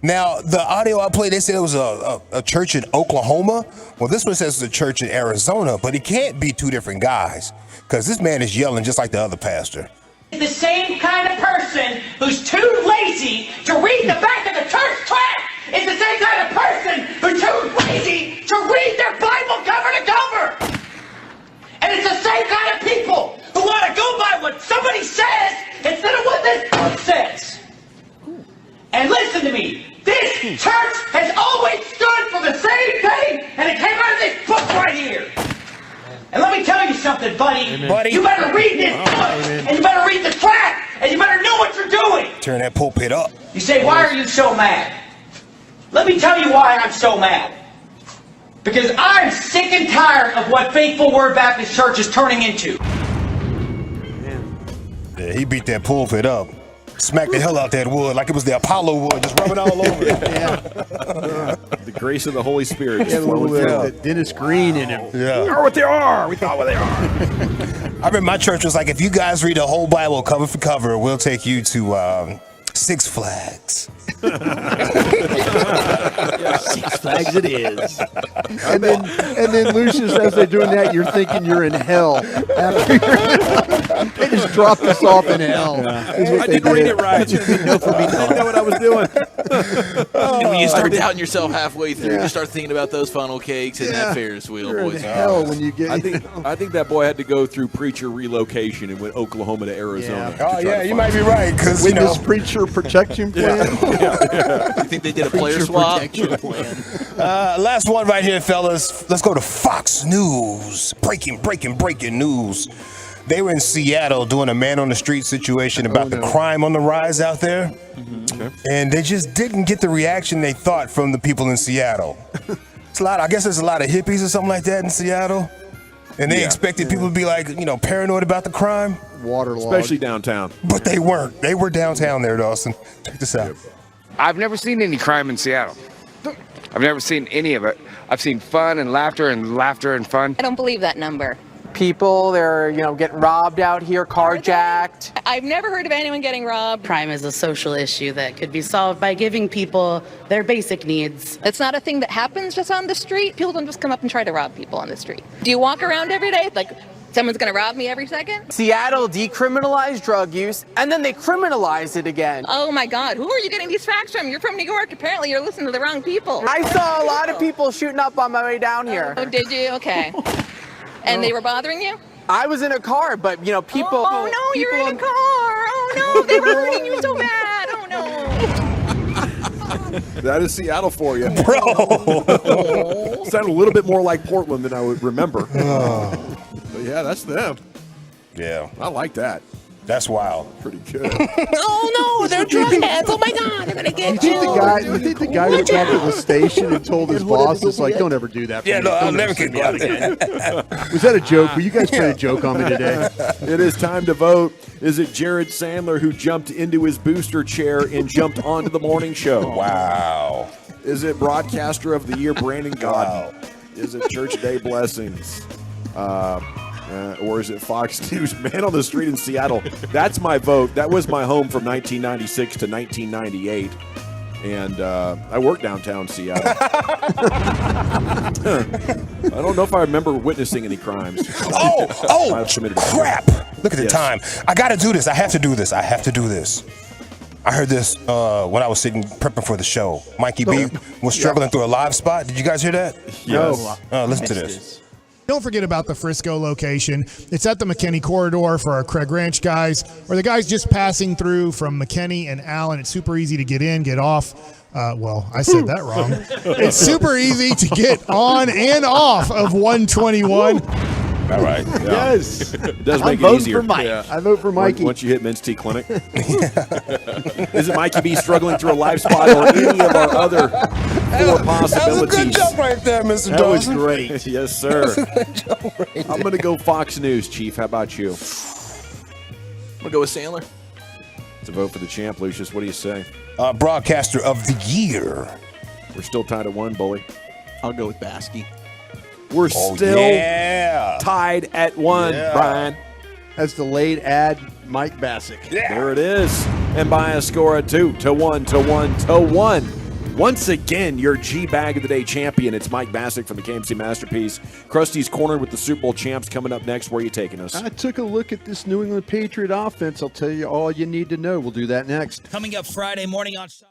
Speaker 14: Now, the audio I played, they said it was a church in Oklahoma. Well, this one says it's a church in Arizona, but it can't be two different guys because this man is yelling just like the other pastor.
Speaker 5: The same kind of person who's too lazy to read the back of the church tract is the same kind of person who's too lazy to read their Bible cover to cover. And it's the same kind of people who want to go by what somebody says instead of what this book says. And listen to me. This church has always stood for the same thing, and it came out of this book right here. And let me tell you something, buddy. You better read this book, and you better read the tract, and you better know what you're doing.
Speaker 14: Turn that pulpit up.
Speaker 5: You say, why are you so mad? Let me tell you why I'm so mad. Because I'm sick and tired of what Faithful Word Baptist Church is turning into.
Speaker 14: Yeah, he beat that pulpit up. Smacked the hell out that wood like it was the Apollo wood, just rubbing all over it.
Speaker 13: The grace of the Holy Spirit.
Speaker 23: Yeah, with Dennis Green in him.
Speaker 14: Yeah.
Speaker 23: They are what they are. We thought what they are.
Speaker 14: I remember my church was like, if you guys read the whole Bible cover for cover, we'll take you to Six Flags.
Speaker 23: Six Flags it is. And then Lucius, as they're doing that, you're thinking you're in hell. They just dropped us off in hell.
Speaker 13: I didn't read it right. I didn't know what I was doing.
Speaker 20: When you start doubting yourself halfway through, you start thinking about those funnel cakes and that Ferris wheel,
Speaker 23: You're
Speaker 20: boys.
Speaker 23: in hell when you get.
Speaker 13: I think that boy had to go through preacher relocation and went Oklahoma to Arizona.
Speaker 14: Oh, yeah, you might be right. Because,
Speaker 23: with this preacher protection plan.
Speaker 20: You think they did a player swap?
Speaker 14: Last one right here, fellas. Let's go to Fox News. Breaking news. They were in Seattle doing a man on the street situation about the crime on the rise out there. And they just didn't get the reaction they thought from the people in Seattle. I guess there's a lot of hippies or something like that in Seattle. And they expected people to be like, paranoid about the crime.
Speaker 23: Waterlogged.
Speaker 13: Especially downtown.
Speaker 14: But they weren't. They were downtown there, Dawson. Check this out.
Speaker 10: I've never seen any crime in Seattle. I've never seen any of it. I've seen fun and laughter and fun.
Speaker 21: I don't believe that number.
Speaker 24: People, they're, getting robbed out here, carjacked.
Speaker 21: I've never heard of anyone getting robbed.
Speaker 25: Crime is a social issue that could be solved by giving people their basic needs.
Speaker 21: It's not a thing that happens just on the street. People don't just come up and try to rob people on the street. Do you walk around every day like someone's going to rob me every second?
Speaker 24: Seattle decriminalized drug use, and then they criminalized it again.
Speaker 21: Oh my God, who are you getting these facts from? You're from New York. Apparently you're listening to the wrong people.
Speaker 24: I saw a lot of people shooting up on my way down here.
Speaker 21: Oh, did you? Okay. And they were bothering you?
Speaker 24: I was in a car, but, people...
Speaker 21: Oh, no, you're in a car. Oh, no, they were hurting you so bad. Oh, no.
Speaker 13: That is Seattle for you. Bro. Sounded a little bit more like Portland than I would remember. But yeah, that's them.
Speaker 14: Yeah.
Speaker 13: I like that.
Speaker 14: That's wild.
Speaker 13: Pretty good.
Speaker 21: Oh, no, they're drug heads. Oh, my God, they're going to get you.
Speaker 23: You think the guy went back to the station and told his boss, it's like, don't ever do that for me.
Speaker 14: No, I'll
Speaker 23: Don't
Speaker 14: never
Speaker 23: ever
Speaker 14: get
Speaker 23: send me out again. Was that a joke? Were you guys playing a joke on me today?
Speaker 13: It is time to vote. Is it Jared Sandler who jumped into his booster chair and jumped onto the morning show?
Speaker 14: Wow.
Speaker 13: Is it Broadcaster of the Year Brandon Godden? Is it Church Day Blessings? Or is it Fox News Man on the Street in Seattle? That's my vote. That was my home from 1996 to 1998. And I worked downtown Seattle. I don't know if I remember witnessing any crimes.
Speaker 14: Oh, crap. Look at the time. I got to do this. I have to do this. I heard this when I was prepping for the show. Mikey B was struggling through a live spot. Did you guys hear that?
Speaker 3: Yes.
Speaker 14: Listen to this.
Speaker 7: Don't forget about the Frisco location. It's at the McKinney corridor for our Craig Ranch guys, or the guys just passing through from McKinney and Allen. It's super easy to get in, get off. Well, I said that wrong. It's super easy to get on and off of 121.
Speaker 14: All right.
Speaker 3: Yeah.
Speaker 23: Yes.
Speaker 3: It does
Speaker 23: I'm
Speaker 3: make it
Speaker 23: voting
Speaker 3: easier.
Speaker 23: for Mike. I vote for Mikey.
Speaker 3: Once you hit Men's Tea Clinic. Isn't Mikey B struggling through a live spot on any of our other four possibilities?
Speaker 14: That was a good job right there, Mr.
Speaker 3: That was
Speaker 14: Dawson.
Speaker 3: great. Yes, sir. I'm going to go Fox News, Chief. How about you?
Speaker 20: I'm going to go with Sandler.
Speaker 3: It's a vote for the champ, Lucius. What do you say?
Speaker 14: Broadcaster of the year.
Speaker 3: We're still tied at 1, Bully.
Speaker 22: I'll go with Baskey.
Speaker 3: We're still
Speaker 14: yeah.
Speaker 3: tied at 1,
Speaker 14: Yeah.
Speaker 3: Brian.
Speaker 23: As the late ad, Mike Bassick.
Speaker 3: There it is. And by a score of 2-1. Once again, your G-Bag of the Day champion. It's Mike Bassick from the KMC Masterpiece. Krusty's Corner with the Super Bowl champs coming up next. Where are you taking us?
Speaker 23: I took a look at this New England Patriot offense. I'll tell you all you need to know. We'll do that next.
Speaker 11: Coming up Friday morning on Sean.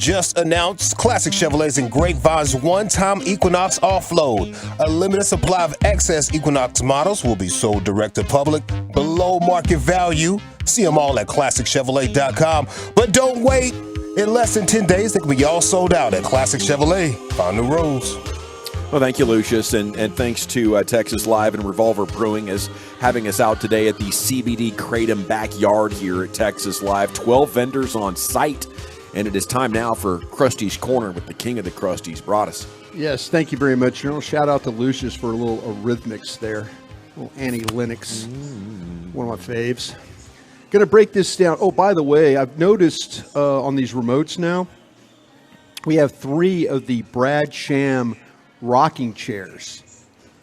Speaker 14: just announced Classic Chevrolets and Grapevine's one-time Equinox offload. A limited supply of excess Equinox models will be sold direct to public below market value. See them all at ClassicChevrolet.com. But don't wait. In less than 10 days, they can be all sold out at Classic Chevrolet. Found new roads.
Speaker 13: Well, thank you, Lucius, and thanks to Texas Live and Revolver Brewing as having us out today at the CBD Kratom backyard here at Texas Live. 12 vendors on site, and it is time now for Krusty's Corner with the king of the Krusties, Broadus.
Speaker 23: Yes, thank you very much. Shout out to Lucius for a little Eurythmics there. A little Annie Lennox, one of my faves. Going to break this down. Oh, by the way, I've noticed on these remotes now, we have 3 of the Brad Sham rocking chairs.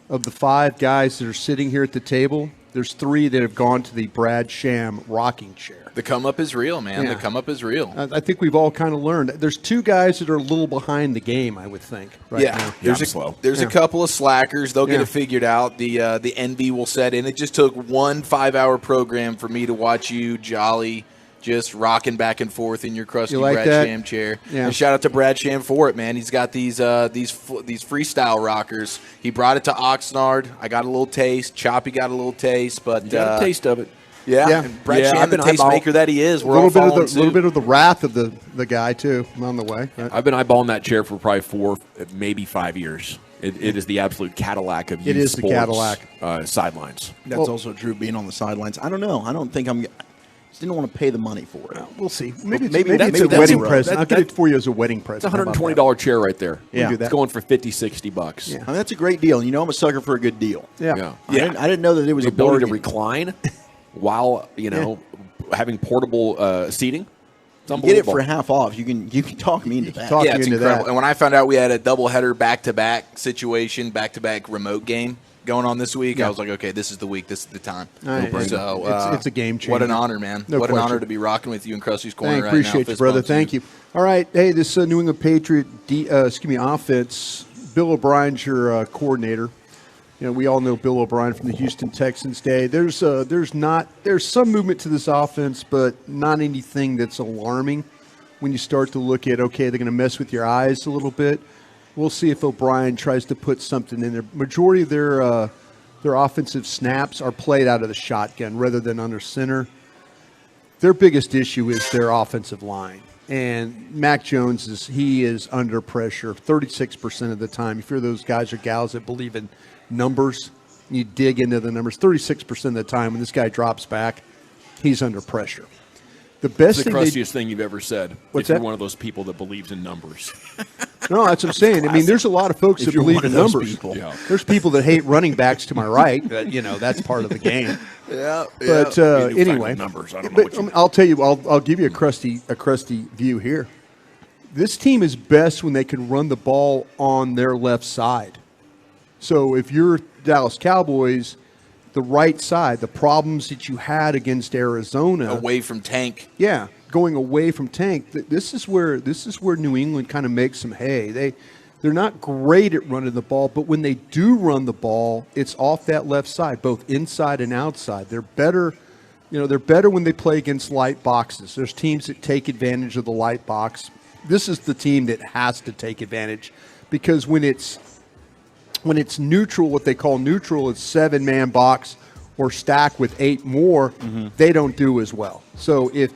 Speaker 23: Of the 5 guys that are sitting here at the table, there's 3 that have gone to the Brad Sham rocking chair.
Speaker 20: The come up is real, man.
Speaker 23: Yeah.
Speaker 20: The come up is real.
Speaker 23: I think we've all kind of learned. There's 2 guys that are a little behind the game, I would think. Right now.
Speaker 20: There's a couple of slackers. They'll get it figured out. The envy will set in. It just took one 5-hour program for me to watch you jolly, just rocking back and forth in your crusty Brad Sham chair.
Speaker 23: Yeah.
Speaker 20: And shout out to Brad Sham for it, man. He's got these freestyle rockers. He brought it to Oxnard. I got a little taste. Choppy got a little taste, but
Speaker 13: You got a taste of it.
Speaker 20: Yeah. And Brad Sham, the tastemaker that he is, we're
Speaker 23: a
Speaker 20: all
Speaker 23: little
Speaker 20: following
Speaker 23: bit of the wrath of the guy too on the way. Right?
Speaker 13: I've been eyeballing that chair for probably 4, maybe 5 years. It is the absolute Cadillac of youth sports.
Speaker 23: The Cadillac.
Speaker 13: Sidelines.
Speaker 22: That's also true being on the sidelines. I don't know. I don't think just didn't want to pay the money for it.
Speaker 23: We'll see. Maybe it's
Speaker 22: a
Speaker 23: wedding present. I'll get it for you as a wedding present.
Speaker 13: It's a $120 chair right there.
Speaker 22: Yeah.
Speaker 13: It's going for $50-$60.
Speaker 22: Yeah. I mean, that's a great deal. I'm a sucker for a good deal.
Speaker 23: Yeah.
Speaker 22: I didn't know that it was
Speaker 13: the
Speaker 22: a
Speaker 13: ability to
Speaker 22: bargain.
Speaker 13: recline while having portable seating. It's
Speaker 22: You get it
Speaker 13: unbelievable.
Speaker 22: for half off. You can talk me into that.
Speaker 20: Yeah, it's incredible. And when I found out we had a doubleheader back-to-back situation, back-to-back remote game going on this week, I was like, okay, this is the week. This is the time. So
Speaker 23: it's a game changer.
Speaker 20: What an honor, man.
Speaker 23: No
Speaker 20: what
Speaker 23: question.
Speaker 20: an honor to be rocking with you in Krusty's Corner right now.
Speaker 23: Appreciate you, brother. Thank you. All right. Hey, this New England Patriot offense, Bill O'Brien's your coordinator. We all know Bill O'Brien from the Houston Texans day. There's some movement to this offense, but not anything that's alarming when you start to look at, okay, they're going to mess with your eyes a little bit. We'll see if O'Brien tries to put something in there. Majority of their offensive snaps are played out of the shotgun rather than under center. Their biggest issue is their offensive line. And Mac Jones is under pressure 36% of the time. If you're those guys or gals that believe in numbers, you dig into the numbers. 36% of the time when this guy drops back, he's under pressure. The best
Speaker 13: It's the
Speaker 22: thing
Speaker 13: crustiest thing you've ever said.
Speaker 22: What's
Speaker 13: if you're
Speaker 22: that?
Speaker 13: one of those people that believes in numbers.
Speaker 23: No, that's what I'm saying. I mean, there's a lot of folks
Speaker 13: If
Speaker 23: that
Speaker 13: you're
Speaker 23: believe
Speaker 13: one
Speaker 23: in
Speaker 13: of those
Speaker 23: numbers.
Speaker 13: people. Yeah.
Speaker 23: There's people that hate running backs to my right. But, that's part of the game.
Speaker 20: Yeah.
Speaker 23: But anyway,
Speaker 13: numbers. I don't know what you
Speaker 23: I'll tell you. I'll give you a crusty view here. This team is best when they can run the ball on their left side. So if you're Dallas Cowboys, the right side, the problems that you had against Arizona,
Speaker 20: away from Tank.
Speaker 23: Yeah, going away from Tank. This is where New England kind of makes some hay. They're not great at running the ball, but when they do run the ball, it's off that left side, both inside and outside. They're better. They're better when they play against light boxes. There's teams that take advantage of the light box. This is the team that has to take advantage because when it's neutral, what they call neutral, it's 7-man box or stack with 8 more, they don't do as well. So if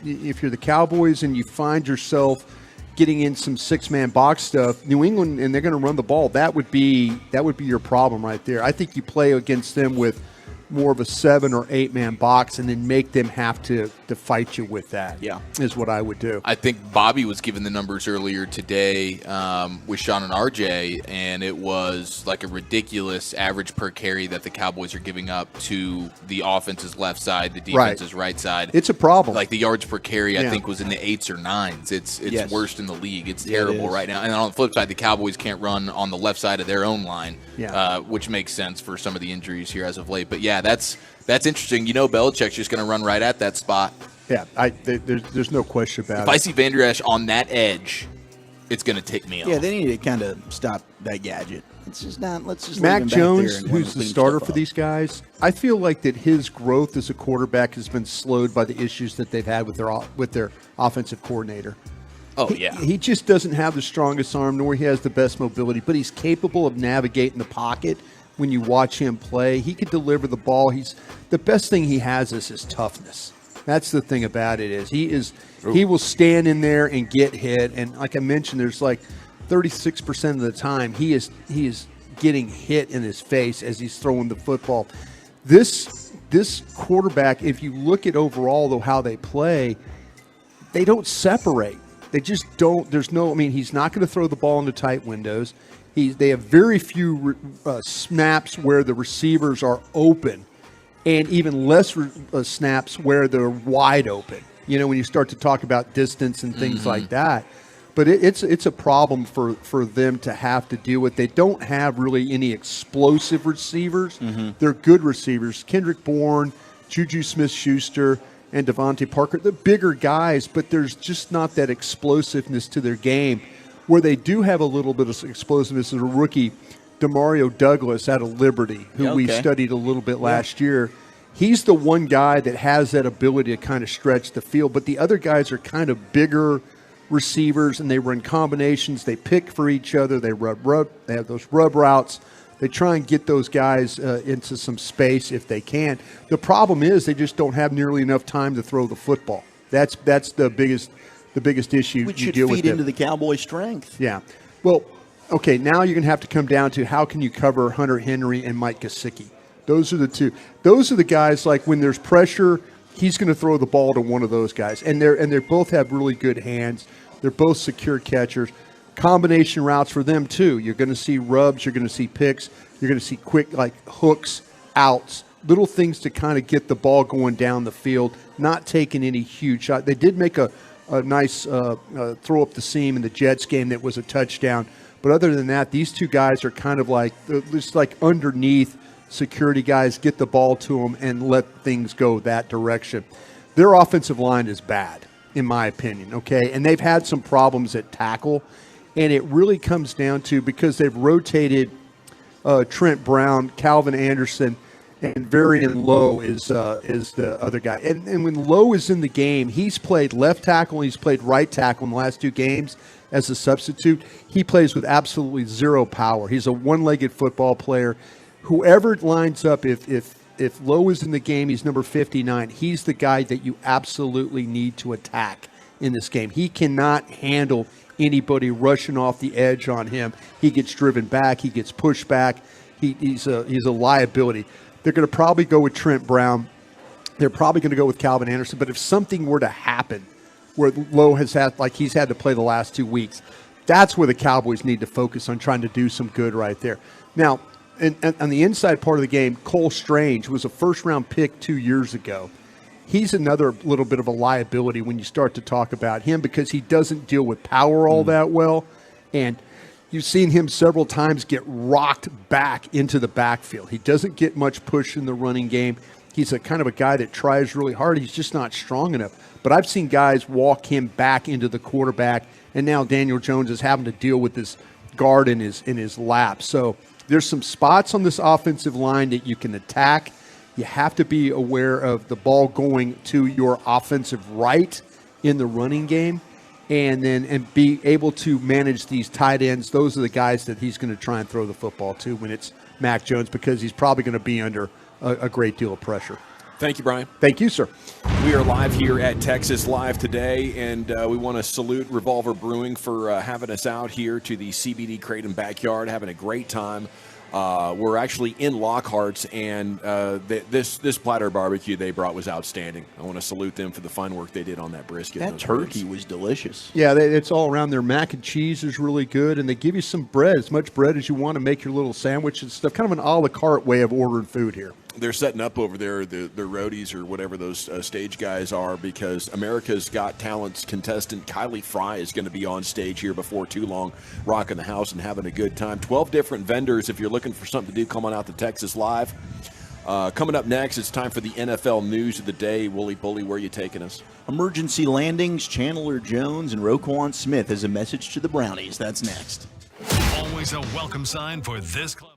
Speaker 23: you're the Cowboys and you find yourself getting in some 6-man box stuff, New England, and they're going to run the ball, that would be your problem right there. I think you play against them with more of a 7 or 8-man box and then make them have to fight you with that.
Speaker 20: Yeah,
Speaker 23: is what I would do.
Speaker 20: I think Bobby was given the numbers earlier today with Sean and RJ, and it was like a ridiculous average per carry that the Cowboys are giving up to the offense's left side, the defense's right side.
Speaker 23: It's a problem.
Speaker 20: Like the yards per carry, I
Speaker 23: Yeah.
Speaker 20: think was in the 8s or 9s. It's
Speaker 22: Yes.
Speaker 20: worst in the league. It's
Speaker 22: Yeah, it
Speaker 20: terrible
Speaker 22: is.
Speaker 20: right now. And on the flip side, the Cowboys can't run on the left side of their own line,
Speaker 23: Yeah.
Speaker 20: which makes sense for some of the injuries here as of late. But yeah, that's interesting. Belichick's just going to run right at that spot.
Speaker 23: Yeah, there's no question about
Speaker 20: If
Speaker 23: it.
Speaker 20: I see Van Der Esch on that edge, it's going to tick me off.
Speaker 22: Yeah, they need to kind of stop that gadget. It's just not. Let's just
Speaker 23: Mac
Speaker 22: leave him back there
Speaker 23: Jones,
Speaker 22: and
Speaker 23: who's the
Speaker 22: clean
Speaker 23: starter
Speaker 22: stuff
Speaker 23: for
Speaker 22: up.
Speaker 23: these guys, I feel like that his growth as a quarterback has been slowed by the issues that they've had with their offensive coordinator.
Speaker 20: Oh, yeah.
Speaker 23: He just doesn't have the strongest arm, nor he has the best mobility, but he's capable of navigating the pocket. When you watch him play, he can deliver the ball. The best thing he has is his toughness. That's the thing about it is he will stand in there and get hit. And like I mentioned, there's like 36% of the time he is getting hit in his face as he's throwing the football. This quarterback, if you look at overall though how they play, they don't separate. They just don't. He's not going to throw the ball into tight windows. They have very few snaps where the receivers are open, and even less snaps where they're wide open. When you start to talk about distance and things like that. But it's a problem for them to have to deal with. They don't have really any explosive receivers. They're good receivers. Kendrick Bourne, Juju Smith-Schuster, and Devontae Parker. They're bigger guys, but there's just not that explosiveness to their game. Where they do have a little bit of explosiveness is a rookie, Demario Douglas out of Liberty, who we studied a little bit last year. He's the one guy that has that ability to kind of stretch the field, but the other guys are kind of bigger receivers, and they run combinations. They pick for each other. They They have those rub routes. They try and get those guys into some space if they can. The problem is they just don't have nearly enough time to throw the football. That's the biggest issue
Speaker 22: Which
Speaker 23: you
Speaker 22: should
Speaker 23: deal with.
Speaker 22: feed into the Cowboys' strength.
Speaker 23: Yeah. Well, okay, now you're going to have to come down to how can you cover Hunter Henry and Mike Gesicki. Those are the two. Those are the guys, like when there's pressure, he's going to throw the ball to one of those guys. And they both have really good hands. They're both secure catchers. Combination routes for them, too. You're going to see rubs. You're going to see picks. You're going to see quick, like hooks, outs, little things to kind of get the ball going down the field, not taking any huge shot. They did make a nice throw up the seam in the Jets game that was a touchdown. But other than that, these two guys are kind of like just like underneath security guys, get the ball to them and let things go that direction. Their offensive line is bad, in my opinion, okay? And they've had some problems at tackle. And it really comes down to, because they've rotated Trent Brown, Calvin Anderson, and Varian Lowe is the other guy. And when Lowe is in the game, he's played left tackle and he's played right tackle in the last two games as a substitute. He plays with absolutely zero power. He's a one-legged football player. Whoever lines up, if Lowe is in the game, he's number 59. He's the guy that you absolutely need to attack in this game. He cannot handle anybody rushing off the edge on him. He gets driven back. He gets pushed back. He's a liability. They're going to probably go with Trent Brown. They're probably going to go with Calvin Anderson. But if something were to happen where Lowe he's had to play the last 2 weeks, that's where the Cowboys need to focus on trying to do some good right there. Now, on the inside part of the game, Cole Strange was a first-round pick 2 years ago. He's another little bit of a liability when you start to talk about him because he doesn't deal with power all that well. And you've seen him several times get rocked back into the backfield. He doesn't get much push in the running game. He's a kind of a guy that tries really hard. He's just not strong enough. But I've seen guys walk him back into the quarterback, and now Daniel Jones is having to deal with this guard in his lap. So there's some spots on this offensive line that you can attack. You have to be aware of the ball going to your offensive right in the running game, and be able to manage these tight ends. Those are the guys that he's going to try and throw the football to when it's Mac Jones, because he's probably going to be under a great deal of pressure.
Speaker 13: Thank you, Brian.
Speaker 23: Thank you, sir.
Speaker 13: We are live here at Texas Live today, and we want to salute Revolver Brewing for having us out here to the CBD Creighton backyard, having a great time. We're actually in Lockhart's, and this platter barbecue they brought was outstanding. I want to salute them for the fine work they did on that brisket.
Speaker 22: That turkey was delicious.
Speaker 23: Yeah, it's all around. Their mac and cheese is really good, and they give you some bread, as much bread as you want to make your little sandwich and stuff. Kind of an a la carte way of ordering food here.
Speaker 13: They're setting up over there, the roadies or whatever those stage guys are, because America's Got Talent's contestant Kylie Fry is going to be on stage here before too long, rocking the house and having a good time. 12 different vendors. If you're looking for something to do, come on out to Texas Live. Coming up next, it's time for the NFL news of the day. Wooly Bully, where are you taking us?
Speaker 22: Emergency landings, Chandler Jones and Roquan Smith as a message to the Brownies. That's next.
Speaker 1: Always a welcome sign for this club.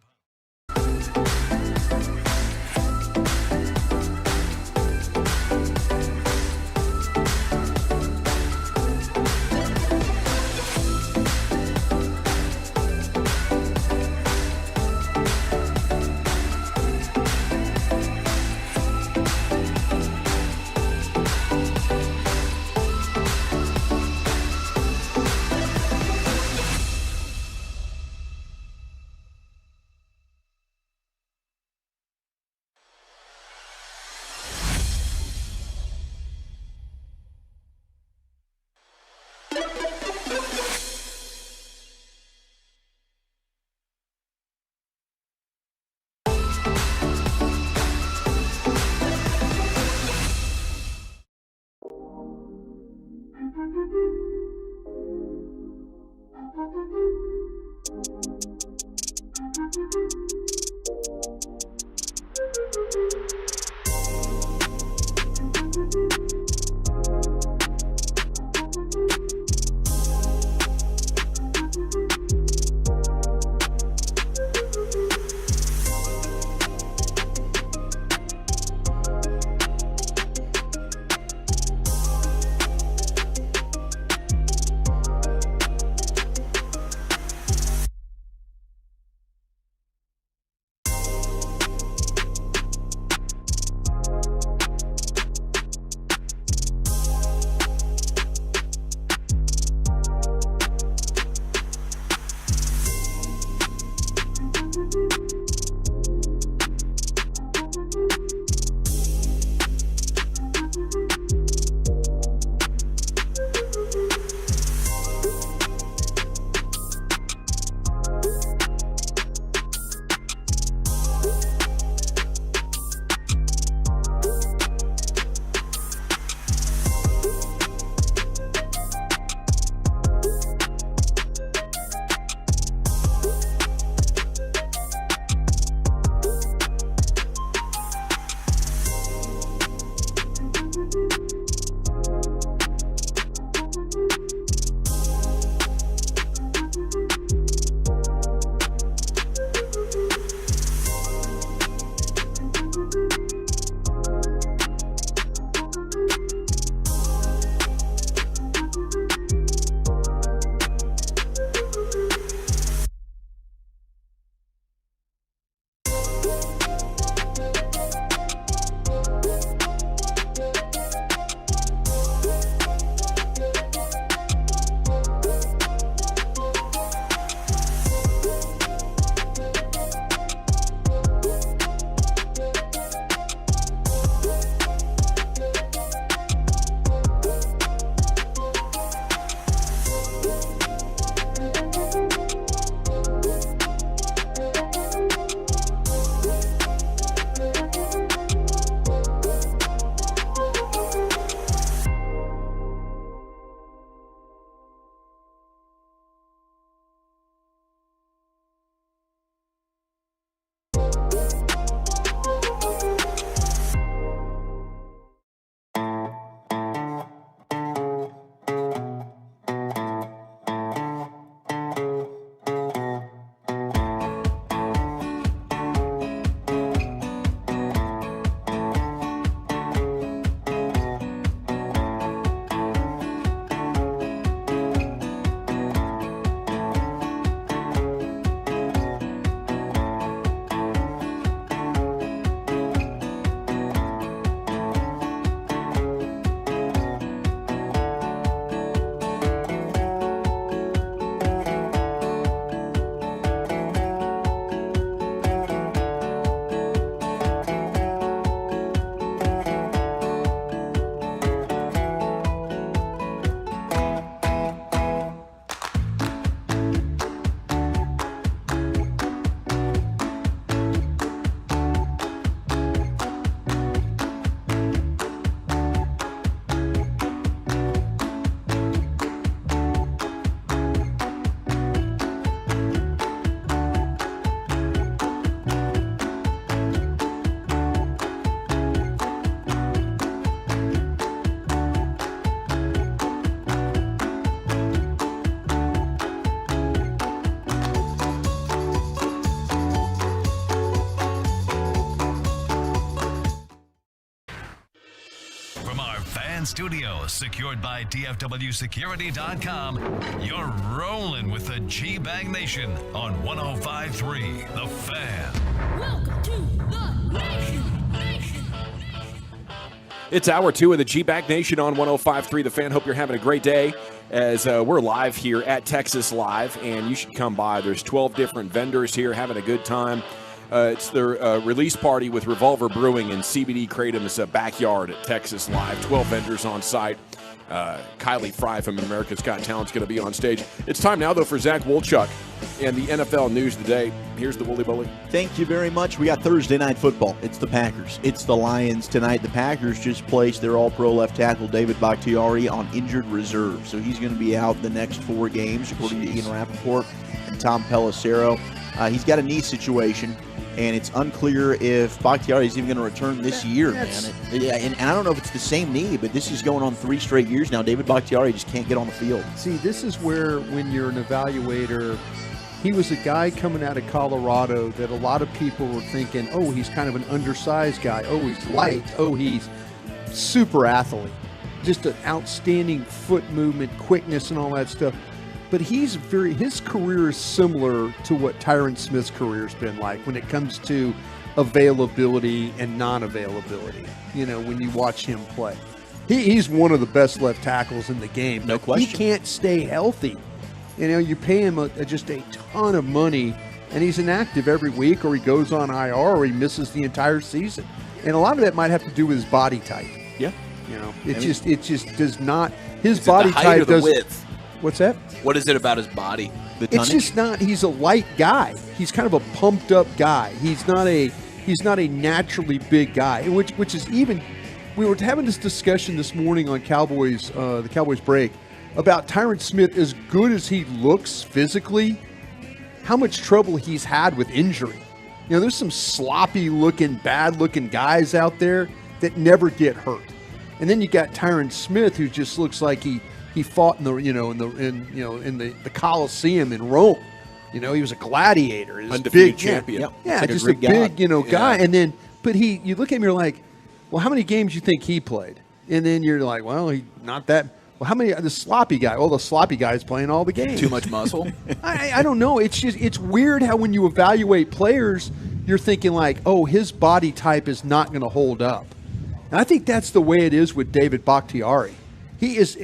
Speaker 1: Fan Studios, secured by DFWsecurity.com. You're rolling with the G-Bag Nation on 105.3 The Fan.
Speaker 4: Welcome to the Nation.
Speaker 13: It's hour 2 of the G-Bag Nation on 105.3 The Fan. Hope you're having a great day as we're live here at Texas Live, and you should come by. There's 12 different vendors here having a good time. It's the release party with Revolver Brewing in CBD Kratom's backyard at Texas Live. 12 vendors on site. Kylie Fry from America's Got Talent's going to be on stage. It's time now, though, for Zach Wolchuk and the NFL news today. Here's the Wooly Bully.
Speaker 22: Thank you very much. We got Thursday night football. It's the Packers. It's the Lions tonight. The Packers just placed their all-pro left tackle, David Bakhtiari, on injured reserve. So he's going to be out the next 4 games, according to Ian Rappaport and Tom Pelissero. He's got a knee situation, and it's unclear if Bakhtiari is even going to return this year, man. And I don't know if it's the same knee, but this is going on 3 straight years now. David Bakhtiari just can't get on the field.
Speaker 23: See, this is where, when you're an evaluator, he was a guy coming out of Colorado that a lot of people were thinking, oh, he's kind of an undersized guy. Oh, he's light. Oh, he's super athlete. Just an outstanding foot movement, quickness, and all that stuff. But his career is similar to what Tyron Smith's career has been like when it comes to availability and non-availability, when you watch him play. He's one of the best left tackles in the game.
Speaker 22: No question.
Speaker 23: He can't stay healthy. You pay him just a ton of money, and he's inactive every week, or he goes on IR, or he misses the entire season. And a lot of that might have to do with his body type.
Speaker 22: Yeah.
Speaker 23: It just does not. His body type does.
Speaker 20: Width?
Speaker 23: What's that?
Speaker 20: What is it about his body?
Speaker 23: It's just not. He's a light guy. He's kind of a pumped up guy. He's not a naturally big guy. Which is even. We were having this discussion this morning on the Cowboys break, about Tyron Smith. As good as he looks physically, how much trouble he's had with injury. There's some sloppy looking, bad looking guys out there that never get hurt, and then you got Tyron Smith, who just looks like he fought in the Coliseum in Rome. He was a gladiator.
Speaker 13: Undefeated champion.
Speaker 22: Yeah,
Speaker 23: just a big guy. And then, but you look at him, you're like, well, how many games do you think he played? And then you're like, well, he not that. Well, how many? The sloppy guy. Well, the sloppy guy is playing all the games.
Speaker 20: Too much muscle.
Speaker 23: I don't know. It's weird how when you evaluate players, you're thinking like, oh, his body type is not going to hold up. And I think that's the way it is with David Bakhtiari. He is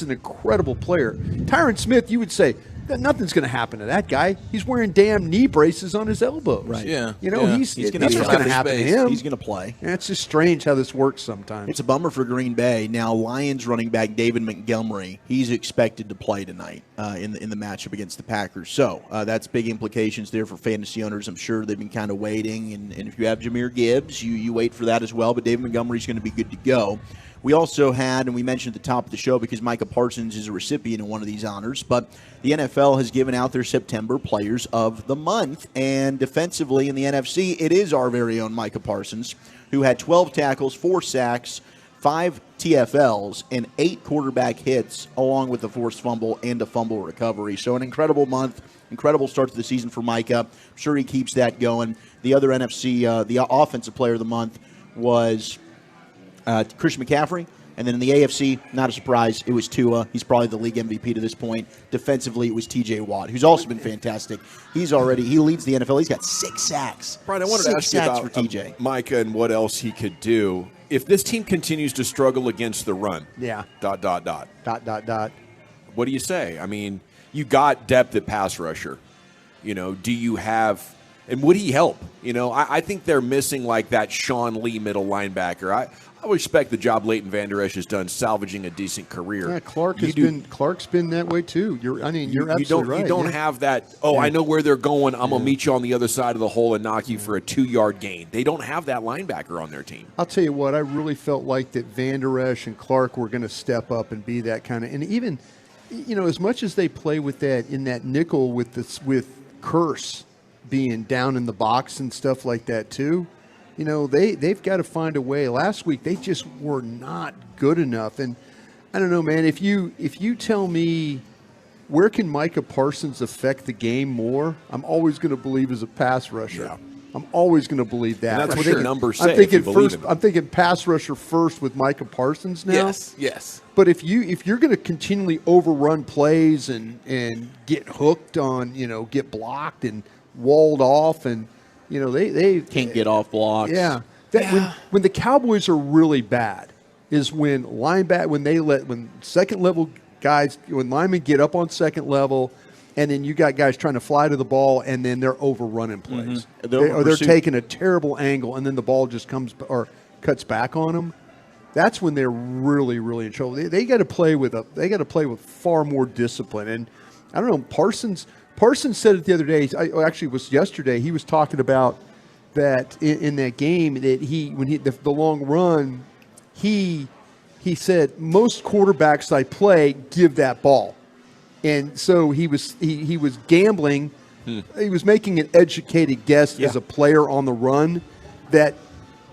Speaker 23: an incredible player. Tyron Smith, you would say that nothing's going to happen to that guy. He's wearing damn knee braces on his elbows.
Speaker 22: Right.
Speaker 20: Yeah.
Speaker 23: Nothing's going to happen to him.
Speaker 22: He's going to play.
Speaker 23: And it's just strange how this works sometimes.
Speaker 22: It's a bummer for Green Bay. Now, Lions running back David Montgomery, he's expected to play tonight in the matchup against the Packers. So that's big implications there for fantasy owners. I'm sure they've been kind of waiting. And if you have Jahmyr Gibbs, you wait for that as well. But David Montgomery's going to be good to go. We also had, and we mentioned at the top of the show because Micah Parsons is a recipient of one of these honors, but the NFL has given out their September Players of the Month. And defensively in the NFC, it is our very own Micah Parsons, who had 12 tackles, 4 sacks, 5 TFLs, and 8 quarterback hits, along with a forced fumble and a fumble recovery. So an incredible month, incredible start to the season for Micah. I'm sure he keeps that going. The other NFC, the Offensive Player of the Month was Christian McCaffrey. And then in the AFC, not a surprise, it was Tua. He's probably the league MVP to this point. Defensively, it was TJ Watt, who's also been fantastic. He leads the NFL. He's got 6 sacks.
Speaker 13: Brian, I wanted to ask you about TJ. Micah and what else he could do. If this team continues to struggle against the run,
Speaker 23: yeah. ...
Speaker 13: What do you say? I mean, you got depth at pass rusher. Do you have – and would he help? I think they're missing like that Sean Lee middle linebacker. I would expect the job Leighton Vander Esch has done salvaging a decent career.
Speaker 23: Yeah, Clark's been that way too. You're absolutely right.
Speaker 13: You don't have that, I know where they're going. I'm going to meet you on the other side of the hole and knock you for a 2-yard gain. They don't have that linebacker on their team.
Speaker 23: I'll tell you what, I really felt like that Vander Esch and Clark were going to step up and be that kind of, and even, as much as they play with that in that nickel with Curse being down in the box and stuff like that too, they've got to find a way. Last week they just were not good enough, and I don't know, man. If you tell me where can Micah Parsons affect the game more, I'm always going to believe as a pass rusher. I'm always going to believe that.
Speaker 13: And that's
Speaker 23: I'm
Speaker 13: what
Speaker 23: thinking,
Speaker 13: the numbers say.
Speaker 23: I'm thinking
Speaker 13: if you believe
Speaker 23: first.
Speaker 13: in
Speaker 23: I'm thinking pass rusher first with Micah Parsons now.
Speaker 20: Yes.
Speaker 23: But if you're going to continually overrun plays and get hooked on, get blocked and walled off, and they
Speaker 22: Can't get off blocks.
Speaker 23: Yeah. When the Cowboys are really bad is when when second level guys, when linemen get up on second level, and then you got guys trying to fly to the ball, and then they're overrunning plays.
Speaker 22: Mm-hmm.
Speaker 23: They're taking a terrible angle, and then the ball just comes or cuts back on them. That's when they're really, really in trouble. They got to play with far more discipline. And I don't know. Parsons said it the other day. Actually, it was yesterday. He was talking about that in that game that the long run. He said most quarterbacks I play give that ball. And so he was gambling. He was making an educated guess as a player on the run that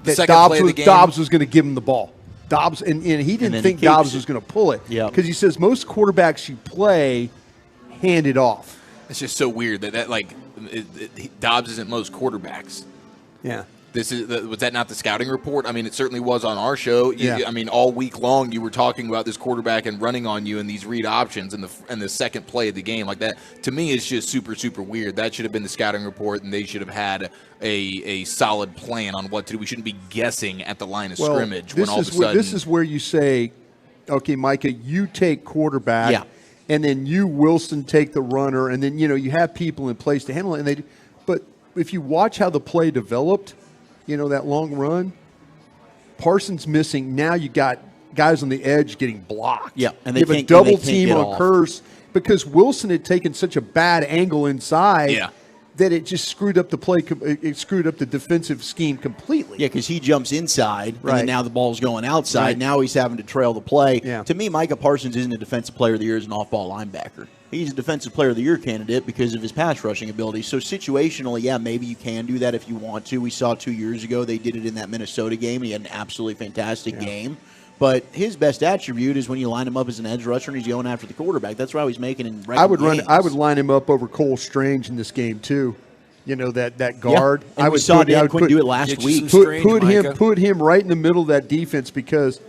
Speaker 23: Dobbs was going to give him the ball. Dobbs and he didn't think Dobbs was going to pull it because he says most quarterbacks you play hand it off.
Speaker 20: It's just so weird that Dobbs isn't most quarterbacks.
Speaker 23: Yeah.
Speaker 20: Was that not the scouting report? I mean, it certainly was on our show.
Speaker 23: Yeah.
Speaker 20: I mean, all week long you were talking about this quarterback and running on you and these read options and the second play of the game like that. To me, it's just super, super weird. That should have been the scouting report, and they should have had a solid plan on what to do. We shouldn't be guessing at the line of scrimmage when all of a sudden.
Speaker 23: This is where you say, okay, Micah, you take quarterback, and then you, Wilson, take the runner, and then you have people in place to handle it. But if you watch how the play developed, that long run, Parsons missing. Now you got guys on the edge getting blocked.
Speaker 22: Yeah, and
Speaker 23: you have a double team on Curse because Wilson had taken such a bad angle inside that it just screwed up the play. It screwed up the defensive scheme completely.
Speaker 22: Yeah, because he jumps inside, and then now the ball's going outside.
Speaker 23: Right.
Speaker 22: Now he's having to trail the play.
Speaker 23: Yeah.
Speaker 22: To me, Micah Parsons isn't a defensive player of the year as an off-ball linebacker. He's a defensive player of the year candidate because of his pass rushing ability. So situationally, maybe you can do that if you want to. We saw 2 years ago they did it in that Minnesota game. He had an absolutely fantastic game. But his best attribute is when you line him up as an edge rusher and he's going after the quarterback. That's how he's making in regular games.
Speaker 23: I would line him up over Cole Strange in this game too. That guard.
Speaker 22: Yeah. And I couldn't do it last week.
Speaker 23: Put him right in the middle of that defense because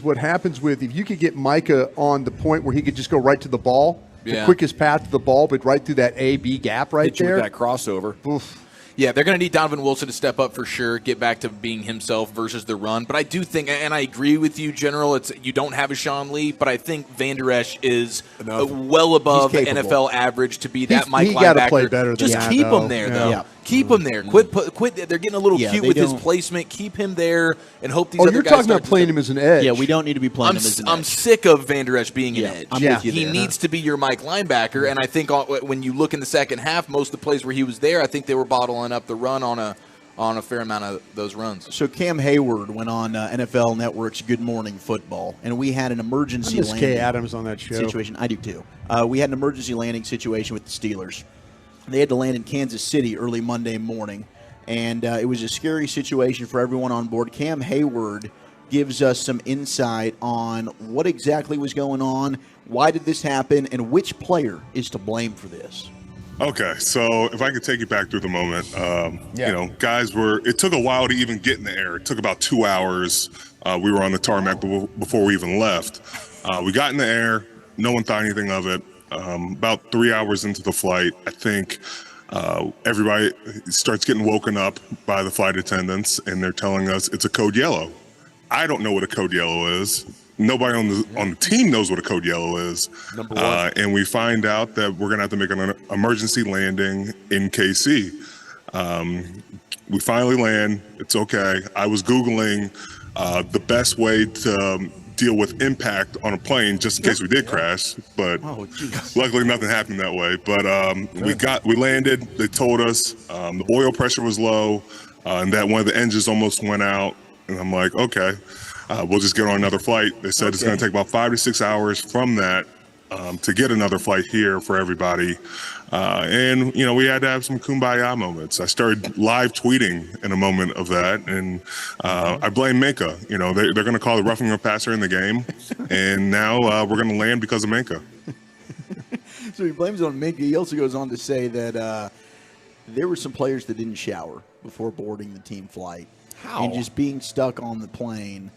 Speaker 23: what happens if you could get Micah on the point where he could just go right to the ball, the quickest path to the ball, but right through that A-B gap right there.
Speaker 13: With that crossover.
Speaker 23: Oof.
Speaker 20: Yeah, they're going to need Donovan Wilson to step up for sure, get back to being himself versus the run. But I do think, and I agree with you, General, you don't have a Sean Lee, but I think Van Der Esch is well above NFL average to be that Mike linebacker.
Speaker 23: He got to play better than
Speaker 20: Just keep him there, though. Yeah. Keep him there. Quit. They're getting a little cute with his placement. Keep him there and hope these other guys.
Speaker 23: You're talking about playing him as an edge.
Speaker 22: Yeah, we don't need to be playing him as an edge.
Speaker 20: I'm sick of Van Der Esch being an edge.
Speaker 22: I'm with you
Speaker 20: He
Speaker 22: there.
Speaker 20: needs to be your Mike linebacker, and I think when you look in the second half, most of the plays where he was there, I think they were bottling up the run on a fair amount of those runs.
Speaker 22: So Cam Hayward went on NFL Network's Good Morning Football, and we had an emergency landing
Speaker 23: Kay Adams on that show.
Speaker 22: situation. I do too. We had an emergency landing situation with the Steelers. They had to land in Kansas City early Monday morning, and it was a scary situation for everyone on board. Cam Hayward gives us some insight on what exactly was going on, why did this happen, and which player is to blame for this.
Speaker 8: Okay, so if I could take you back through the moment, it took a while to even get in the air. It took about 2 hours. We were on the tarmac before we even left. We got in the air. No one thought anything of it. About 3 hours into the flight, I think everybody starts getting woken up by the flight attendants, and they're telling us it's a code yellow. I don't know what a code yellow is. Nobody on the team knows what a code yellow is.
Speaker 13: Number one.
Speaker 8: And we find out that we're going to have to make an emergency landing in KC. We finally land. It's okay. I was Googling the best way to deal with impact on a plane just in case we did crash, but luckily nothing happened that way. But we landed. They told us the oil pressure was low and that one of the engines almost went out. And I'm like, okay, we'll just get on another flight. They said it's going to take about 5 to 6 hours from that to get another flight here for everybody. And we had to have some kumbaya moments. I started live tweeting in a moment of that, and I blame Minka. They're going to call the roughing the passer in the game, and now we're going to land because of Minka.
Speaker 22: So he blames it on Minka. He also goes on to say that There were some players that didn't shower before boarding the team flight.
Speaker 13: How?
Speaker 22: And just being stuck on the plane,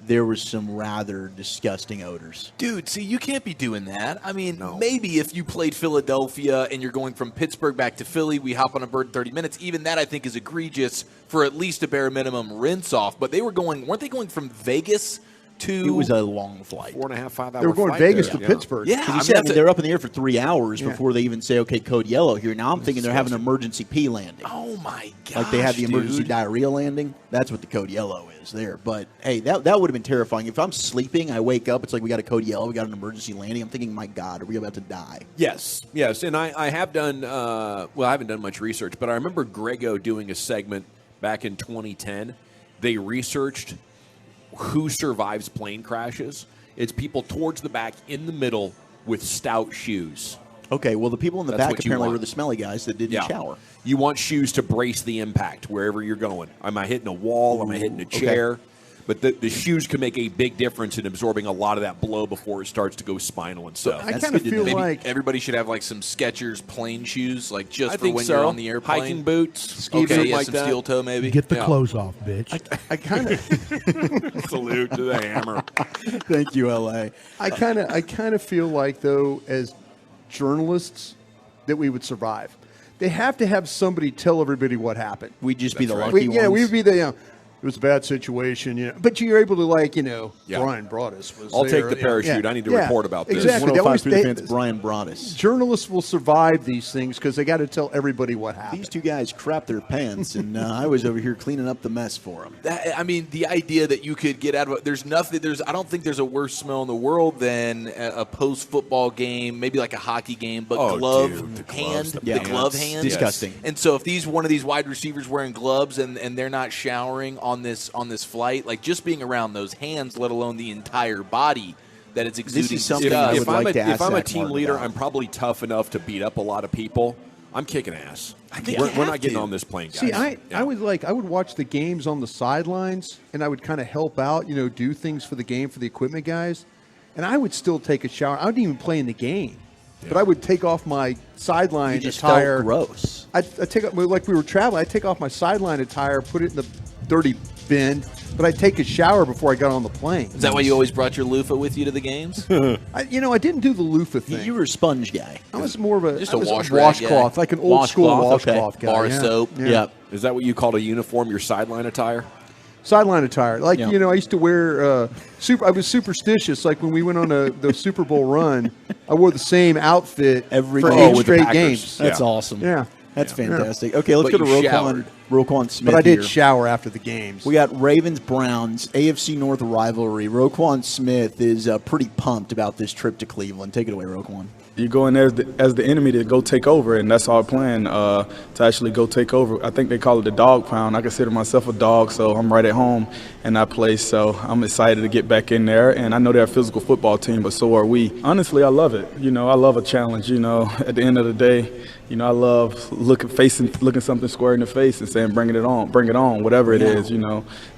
Speaker 22: there was some rather disgusting odors.
Speaker 20: Dude, see, you can't be doing that. I mean, maybe if you played Philadelphia and you're going from Pittsburgh back to Philly, we hop on a bird in 30 minutes. Even that, I think, is egregious for at least a bare minimum rinse off. But weren't they going from Vegas to?
Speaker 22: It was a long flight.
Speaker 13: 4.5, 5 hour
Speaker 23: They were going
Speaker 13: flight
Speaker 23: Vegas
Speaker 13: there.
Speaker 23: to Pittsburgh.
Speaker 22: Yeah, he said they're up in the air for 3 hours before they even say, okay, code yellow here. Now I'm thinking they're having an emergency pee landing.
Speaker 20: Oh, my gosh,
Speaker 22: like they had the emergency diarrhea landing. That's what the code yellow is there. But, hey, that would have been terrifying. If I'm sleeping, I wake up, it's like we got a code yellow, we got an emergency landing. I'm thinking, my God, are we about to die?
Speaker 13: Yes. And I have done, I haven't done much research, but I remember Grego doing a segment back in 2010. They researched who survives plane crashes. It's people towards the back in the middle with stout shoes.
Speaker 22: Okay, well, the people in the
Speaker 13: That's
Speaker 22: back
Speaker 13: what you
Speaker 22: apparently
Speaker 13: want.
Speaker 22: were the smelly guys that didn't shower.
Speaker 13: You want shoes to brace the impact wherever you're going. Am I hitting a wall? Am I hitting a chair?
Speaker 22: Okay.
Speaker 13: But the shoes can make a big difference in absorbing a lot of that blow before it starts to go spinal and stuff.
Speaker 23: I kind of feel like
Speaker 20: everybody should have like some Skechers plane shoes, like just
Speaker 13: I
Speaker 20: for
Speaker 13: think
Speaker 20: when
Speaker 13: so.
Speaker 20: you're on the airplane.
Speaker 13: Hiking boots,
Speaker 20: Okay,
Speaker 13: something
Speaker 20: yeah,
Speaker 13: like
Speaker 20: some
Speaker 13: that.
Speaker 20: steel toe maybe.
Speaker 9: Get the clothes off, bitch.
Speaker 23: I kind of
Speaker 13: salute to the hammer.
Speaker 22: Thank you, LA.
Speaker 23: I kind of feel like though, as journalists, that we would survive. They have to have somebody tell everybody what happened.
Speaker 22: We'd just be the
Speaker 23: Right.
Speaker 22: lucky ones.
Speaker 23: Yeah, we'd be the. It was a bad situation, But you're able to, Brian Broaddus was
Speaker 13: I'll
Speaker 23: there,
Speaker 13: take the parachute. I need to report about this.
Speaker 23: Exactly. They always,
Speaker 22: Brian Broaddus.
Speaker 23: Journalists will survive these things because they got to tell everybody what happened.
Speaker 22: These two guys crap their pants, and I was over here cleaning up the mess for them.
Speaker 20: I mean, the idea that you could get out of it, I don't think there's a worse smell in the world than a post-football game, maybe like a hockey game, but glove hands.
Speaker 22: Disgusting.
Speaker 20: And so if one of these wide receivers wearing gloves and they're not showering on this flight, like just being around those hands, let alone the entire body that it's exuding disgust.
Speaker 13: If I'm a team leader, I'm probably tough enough to beat up a lot of people. I'm kicking ass.
Speaker 20: I think
Speaker 13: we're not getting on this plane, guys.
Speaker 23: See, I would watch the games on the sidelines, and I would kind of help out, do things for the game for the equipment guys, and I would still take a shower. I wouldn't even play in the game, but I would take off my sideline attire.
Speaker 22: Felt gross.
Speaker 23: I take off, like we were traveling. I take off my sideline attire, put it in the dirty bin, but I take a shower before I got on the plane.
Speaker 20: Is that why you always brought your loofah with you to the games?
Speaker 23: I didn't do the loofah thing.
Speaker 22: You were a sponge guy.
Speaker 23: I was more of a
Speaker 20: Just a
Speaker 23: washcloth, like an old school washcloth guy.
Speaker 20: Bar of soap.
Speaker 22: Yeah.
Speaker 13: Is that what you called a uniform, your sideline attire?
Speaker 23: Sideline attire. I used to wear I was superstitious. Like when we went on the Super Bowl run, I wore the same outfit for 8 straight games.
Speaker 22: That's awesome.
Speaker 23: Yeah.
Speaker 22: That's fantastic. Okay, let's go to Roquan Smith.
Speaker 23: But I did
Speaker 22: here.
Speaker 23: shower after the games.
Speaker 22: We got Ravens-Browns, AFC North rivalry. Roquan Smith is pretty pumped about this trip to Cleveland. Take it away, Roquan.
Speaker 16: You go in there as the enemy to go take over, and that's our plan, to actually go take over. I think they call it the dog pound. I consider myself a dog, so I'm right at home in that place. So I'm excited to get back in there, and I know they're a physical football team, but so are we. Honestly, I love it. I love a challenge. At the end of the day, I love looking something square in the face and saying, bring it on, whatever it is,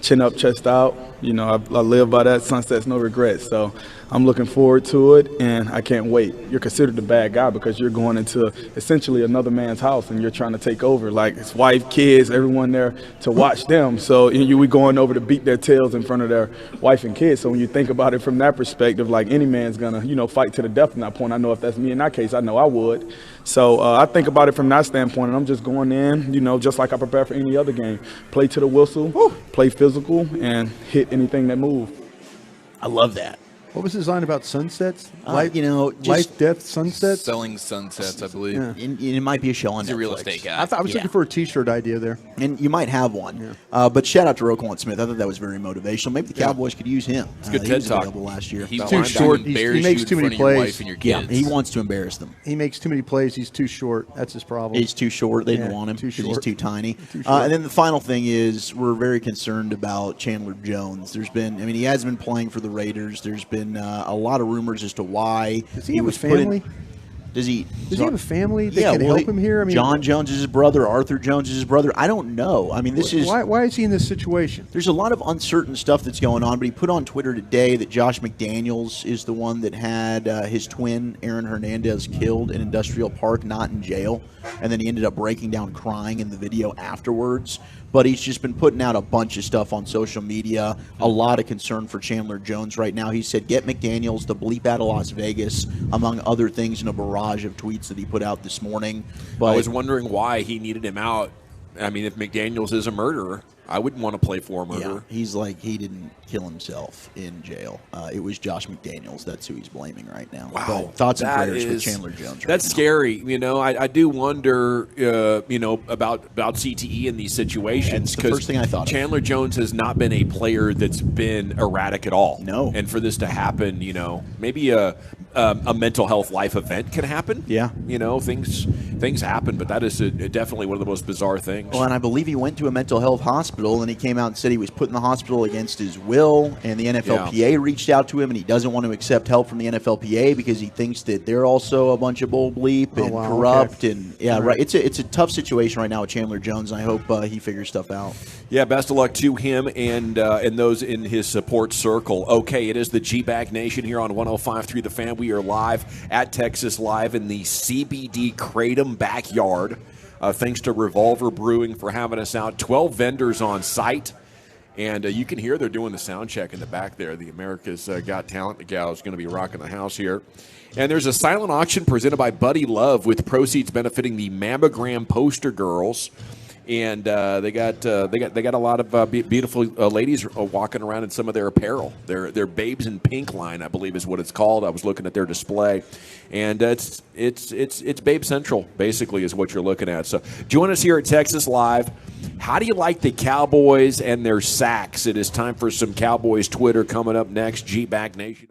Speaker 16: chin up, chest out. I live by that, sunsets, no regrets. So I'm looking forward to it, and I can't wait. You're considered the bad guy because you're going into essentially another man's house, and you're trying to take over, like his wife, kids, everyone there to watch them. So we going over to beat their tails in front of their wife and kids. So when you think about it from that perspective, like any man's going to, fight to the death from that point. I know if that's me in that case, I know I would. So I think about it from that standpoint, and I'm just going in, just like I prepare for any other game. Play to the whistle, play physical, and hit anything that moves.
Speaker 22: I love that.
Speaker 23: What was his line about sunsets?
Speaker 22: Life,
Speaker 23: death, sunsets?
Speaker 20: Selling sunsets, I believe.
Speaker 23: Yeah.
Speaker 22: It might be a show on
Speaker 20: He's
Speaker 22: Netflix.
Speaker 20: a real estate guy.
Speaker 23: I was looking for a T-shirt idea there.
Speaker 22: And you might have one. Yeah. But shout out to Roquan Smith. I thought that was very motivational. Maybe the Cowboys could use him.
Speaker 13: It's good
Speaker 22: he
Speaker 13: TED
Speaker 22: was
Speaker 13: Talk.
Speaker 22: available last year.
Speaker 20: He's
Speaker 23: too short. He makes too many plays.
Speaker 22: Yeah, he wants to embarrass them.
Speaker 23: He makes too many plays. He's too short. That's his problem.
Speaker 22: He's too short. They didn't want him because he's too tiny. And then the final thing is we're very concerned about Chandler Jones. He hasn't been playing for the Raiders. There's been a lot of rumors as to why.
Speaker 23: Does he have a family?
Speaker 22: Does he
Speaker 23: have a family that can help him here? I mean,
Speaker 22: John Jones is his brother. Arthur Jones is his brother. I don't know. I mean,
Speaker 23: why is he in this situation?
Speaker 22: There's a lot of uncertain stuff that's going on, but he put on Twitter today that Josh McDaniels is the one that had his twin, Aaron Hernandez, killed in Industrial Park, not in jail. And then he ended up breaking down crying in the video afterwards. But he's just been putting out a bunch of stuff on social media, a lot of concern for Chandler Jones right now. He said, get McDaniels the bleep out of Las Vegas, among other things, in a barrage of tweets that he put out this morning. But
Speaker 13: I was wondering why he needed him out. I mean, if McDaniels is a murderer, I wouldn't want to play for a murderer.
Speaker 22: Yeah, he's like, he didn't kill himself in jail. It was Josh McDaniels. That's who he's blaming right now.
Speaker 13: Wow.
Speaker 22: But thoughts and prayers for Chandler Jones.
Speaker 13: That's scary. You know, I do wonder, about CTE in these situations.
Speaker 22: That's the first thing I thought of.
Speaker 13: Chandler Jones has not been a player that's been erratic at all.
Speaker 22: No.
Speaker 13: And for this to happen, maybe a mental health life event can happen.
Speaker 22: Yeah.
Speaker 13: Things happen, but that is definitely one of the most bizarre things.
Speaker 22: Well, and I believe he went to a mental health hospital, and he came out and said he was put in the hospital against his will, and the NFLPA reached out to him, and he doesn't want to accept help from the NFLPA because he thinks that they're also a bunch of bull bleep and corrupt. Okay. And right. It's a tough situation right now with Chandler Jones, and I hope he figures stuff out.
Speaker 13: Yeah, best of luck to him and those in his support circle. Okay, it is the G-Bag Nation here on 105.3 The Fan. We are live at Texas Live in the CBD Kratom backyard. Thanks to Revolver Brewing for having us out. 12 vendors on site. And you can hear they're doing the sound check in the back there. The America's Got Talent. The gal is going to be rocking the house here. And there's a silent auction presented by Buddy Love with proceeds benefiting the Mammogram Poster Girls. And they got a lot of beautiful ladies walking around in some of their apparel. Their Babes in Pink line, I believe, is what it's called. I was looking at their display, and it's Babe Central, basically, is what you're looking at. So join us here at Texas Live. How do you like the Cowboys and their sacks? It is time for some Cowboys Twitter coming up next. G-Bag Nation.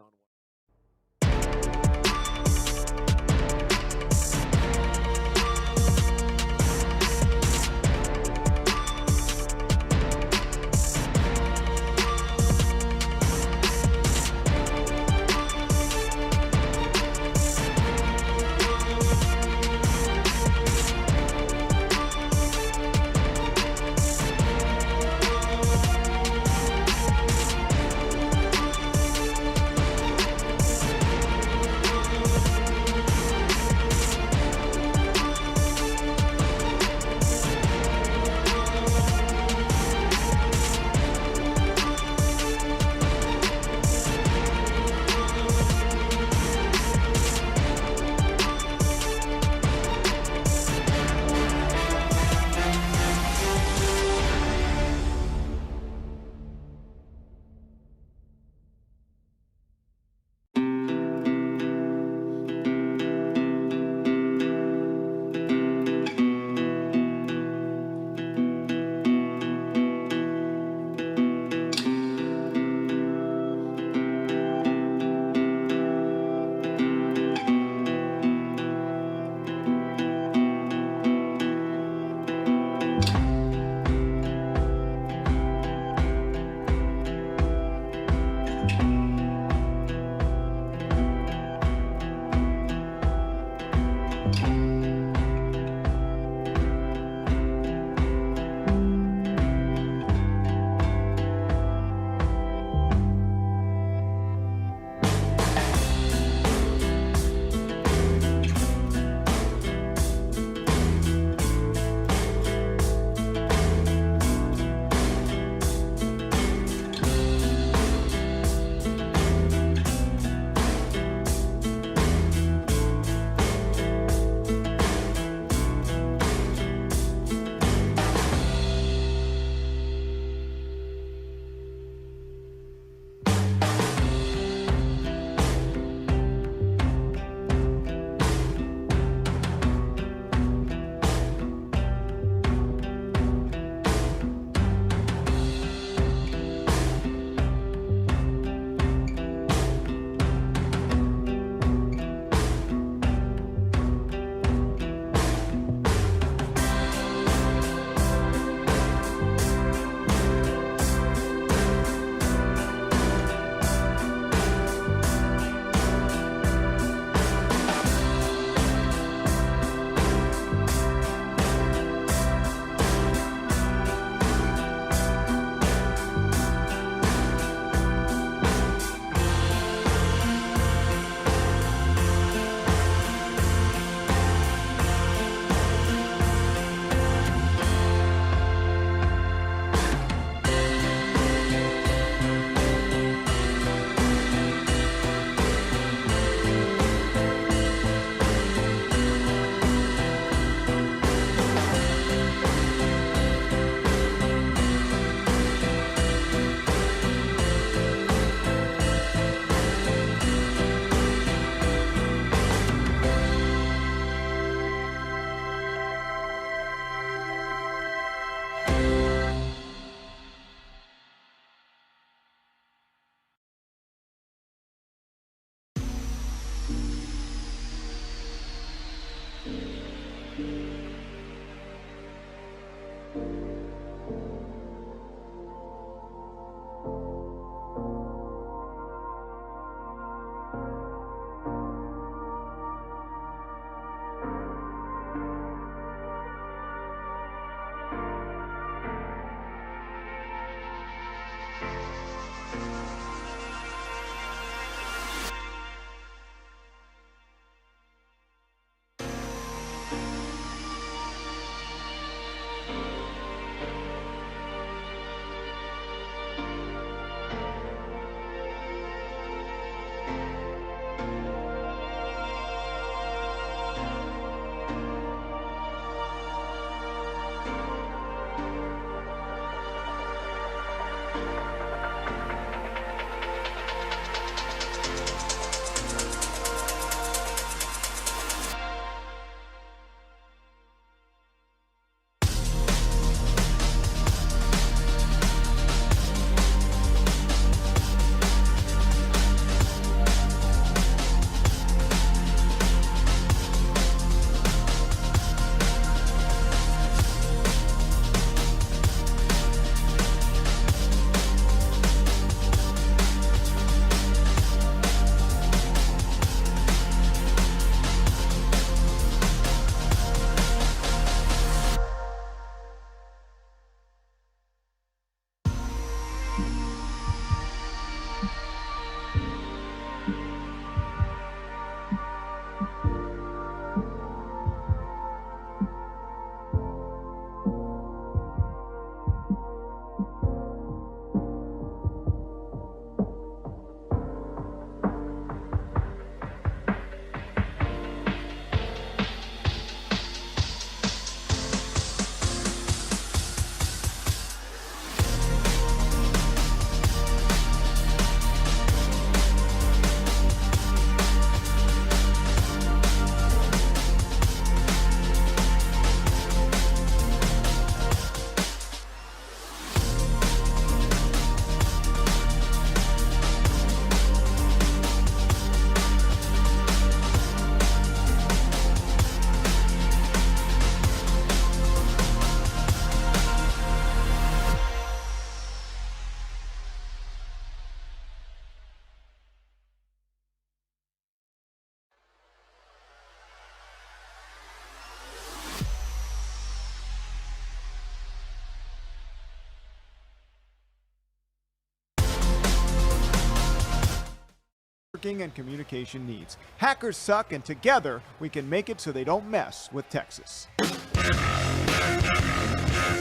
Speaker 6: networking and communication needs. Hackers suck, and together we can make it so they don't mess with Texas.